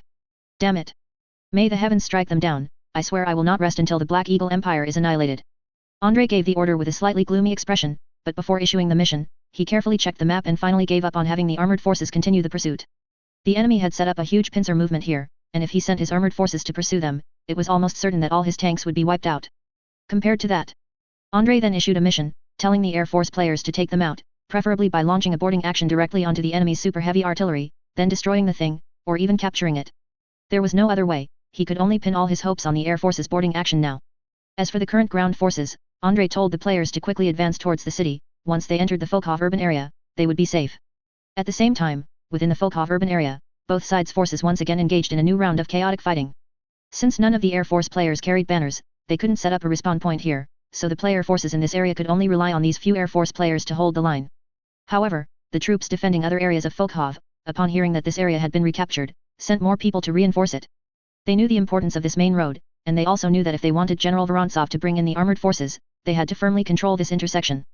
Speaker 1: Damn it. May the heavens strike them down, I swear I will not rest until the Black Eagle Empire is annihilated. Andrei gave the order with a slightly gloomy expression, but before issuing the mission, he carefully checked the map and finally gave up on having the armored forces continue the pursuit. The enemy had set up a huge pincer movement here, and if he sent his armored forces to pursue them, it was almost certain that all his tanks would be wiped out. Compared to that, Andrei then issued a mission, telling the Air Force players to take them out, preferably by launching a boarding action directly onto the enemy's super heavy artillery, then destroying the thing, or even capturing it. There was no other way, he could only pin all his hopes on the Air Force's boarding action now. As for the current ground forces, Andrei told the players to quickly advance towards the city. Once they entered the Volkhov urban area, they would be safe. At the same time, within the Volkhov urban area, both sides' forces once again engaged in a new round of chaotic fighting. Since none of the Air Force players carried banners, they couldn't set up a respawn point here, so the player forces in this area could only rely on these few Air Force players to hold the line. However, the troops defending other areas of Folkhov, upon hearing that this area had been recaptured, sent more people to reinforce it. They knew the importance of this main road, and they also knew that if they wanted General Vorontsov to bring in the armored forces, they had to firmly control this intersection.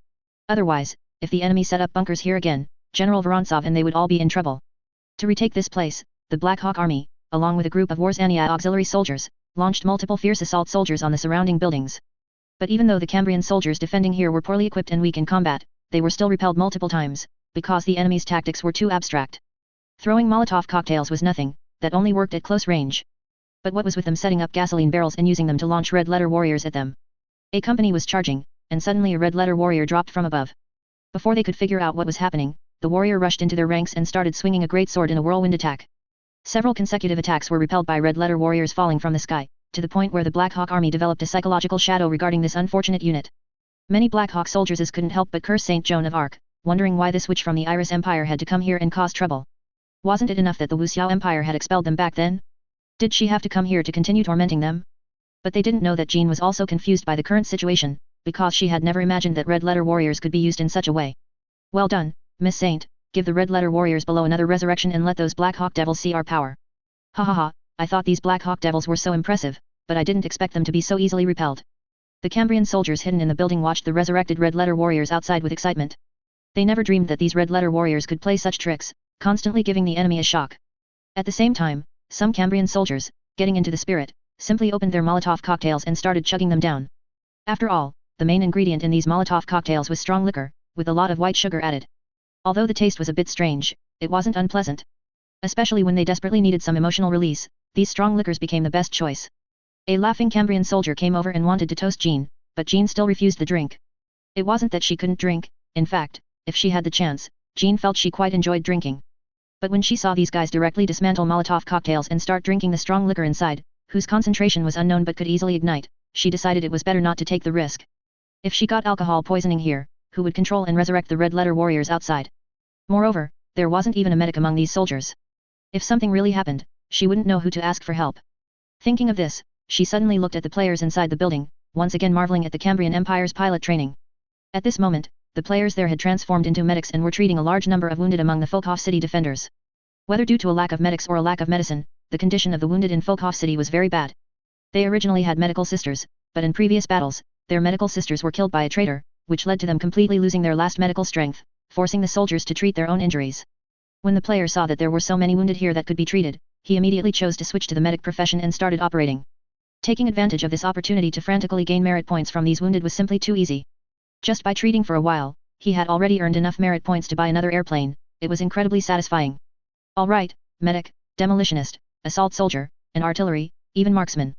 Speaker 1: Otherwise, if the enemy set up bunkers here again, General Vorontsov and they would all be in trouble. To retake this place, the Black Hawk Army, along with a group of Warzania auxiliary soldiers, launched multiple fierce assault soldiers on the surrounding buildings. But even though the Cambrian soldiers defending here were poorly equipped and weak in combat, they were still repelled multiple times, because the enemy's tactics were too abstract. Throwing Molotov cocktails was nothing, that only worked at close range. But what was with them setting up gasoline barrels and using them to launch red-letter warriors at them? A company was charging, and suddenly a red-letter warrior dropped from above. Before they could figure out what was happening, the warrior rushed into their ranks and started swinging a great sword in a whirlwind attack. Several consecutive attacks were repelled by red-letter warriors falling from the sky, to the point where the Black Hawk Army developed a psychological shadow regarding this unfortunate unit. Many Black Hawk soldiers couldn't help but curse Saint Joan of Arc, wondering why this witch from the Iris Empire had to come here and cause trouble. Wasn't it enough that the Wuxiao Empire had expelled them back then? Did she have to come here to continue tormenting them? But they didn't know that Jean was also confused by the current situation, because she had never imagined that red-letter warriors could be used in such a way. Well done, Miss Saint, give the red-letter warriors below another resurrection and let those Black Hawk devils see our power. Ha ha ha, I thought these Black Hawk devils were so impressive, but I didn't expect them to be so easily repelled. The Cambrian soldiers hidden in the building watched the resurrected red-letter warriors outside with excitement. They never dreamed that these red-letter warriors could play such tricks, constantly giving the enemy a shock. At the same time, some Cambrian soldiers, getting into the spirit, simply opened their Molotov cocktails and started chugging them down. After all, the main ingredient in these Molotov cocktails was strong liquor, with a lot of white sugar added. Although the taste was a bit strange, it wasn't unpleasant. Especially when they desperately needed some emotional release, these strong liquors became the best choice. A laughing Cambrian soldier came over and wanted to toast Jean, but Jean still refused the drink. It wasn't that she couldn't drink, in fact, if she had the chance, Jean felt she quite enjoyed drinking. But when she saw these guys directly dismantle Molotov cocktails and start drinking the strong liquor inside, whose concentration was unknown but could easily ignite, she decided it was better not to take the risk. If she got alcohol poisoning here, who would control and resurrect the red-letter warriors outside? Moreover, there wasn't even a medic among these soldiers. If something really happened, she wouldn't know who to ask for help. Thinking of this, she suddenly looked at the players inside the building, once again marveling at the Cambrian Empire's pilot training. At this moment, the players there had transformed into medics and were treating a large number of wounded among the Folkhov city defenders. Whether due to a lack of medics or a lack of medicine, the condition of the wounded in Folkhov city was very bad. They originally had medical sisters, but in previous battles, their medical sisters were killed by a traitor, which led to them completely losing their last medical strength, forcing the soldiers to treat their own injuries. When the player saw that there were so many wounded here that could be treated, he immediately chose to switch to the medic profession and started operating. Taking advantage of this opportunity to frantically gain merit points from these wounded was simply too easy. Just by treating for a while, he had already earned enough merit points to buy another airplane. It was incredibly satisfying. Alright, medic, demolitionist, assault soldier, and artillery, even marksman.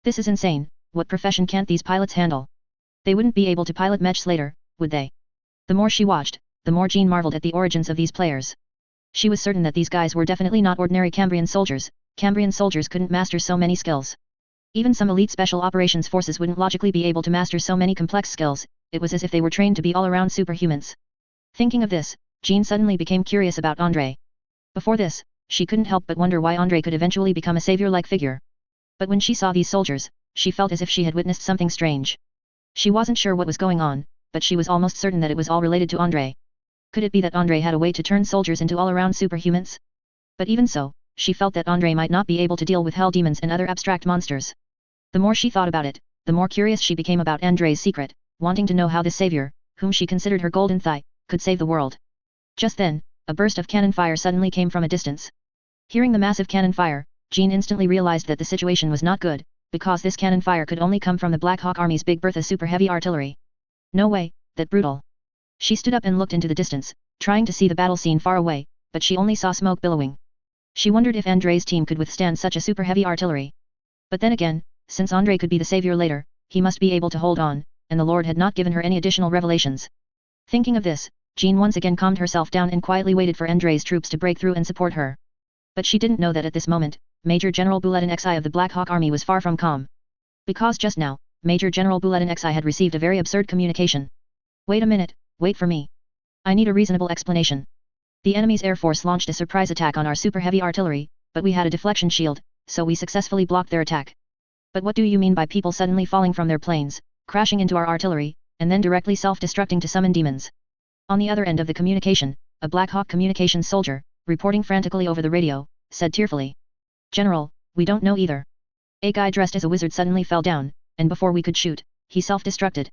Speaker 1: This is insane, what profession can't these pilots handle? They wouldn't be able to pilot mechs later, would they? The more she watched, the more Jean marveled at the origins of these players. She was certain that these guys were definitely not ordinary Cambrian soldiers. Cambrian soldiers couldn't master so many skills. Even some elite special operations forces wouldn't logically be able to master so many complex skills. It was as if they were trained to be all-around superhumans. Thinking of this, Jean suddenly became curious about Andrei. Before this, she couldn't help but wonder why Andrei could eventually become a savior-like figure. But when she saw these soldiers, she felt as if she had witnessed something strange. She wasn't sure what was going on, but she was almost certain that it was all related to Andrei. Could it be that Andrei had a way to turn soldiers into all-around superhumans? But even so, she felt that Andrei might not be able to deal with hell demons and other abstract monsters. The more she thought about it, the more curious she became about Andrei's secret, wanting to know how this savior, whom she considered her golden thigh, could save the world. Just then, a burst of cannon fire suddenly came from a distance. Hearing the massive cannon fire, Jean instantly realized that the situation was not good, because this cannon fire could only come from the Black Hawk Army's Big Bertha super heavy artillery. No way, that brutal. She stood up and looked into the distance, trying to see the battle scene far away, but she only saw smoke billowing. She wondered if Andrei's team could withstand such a super heavy artillery. But then again, since Andrei could be the savior later, he must be able to hold on, and the Lord had not given her any additional revelations. Thinking of this, Jean once again calmed herself down and quietly waited for Andrei's troops to break through and support her. But she didn't know that at this moment, Major General Buletin Xi of the Black Hawk Army was far from calm. Because just now, Major General Buletin Xi had received a very absurd communication. Wait a minute, wait for me. I need a reasonable explanation. The enemy's air force launched a surprise attack on our super heavy artillery, but we had a deflection shield, so we successfully blocked their attack. But what do you mean by people suddenly falling from their planes, crashing into our artillery, and then directly self-destructing to summon demons? On the other end of the communication, a Black Hawk communications soldier, reporting frantically over the radio, said tearfully. General, we don't know either. A guy dressed as a wizard suddenly fell down, and before we could shoot, he self-destructed.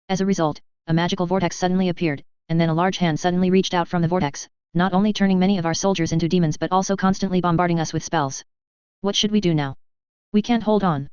Speaker 1: As a result, a magical vortex suddenly appeared, and then a large hand suddenly reached out from the vortex, not only turning many of our soldiers into demons but also constantly bombarding us with spells. What should we do now? We can't hold on.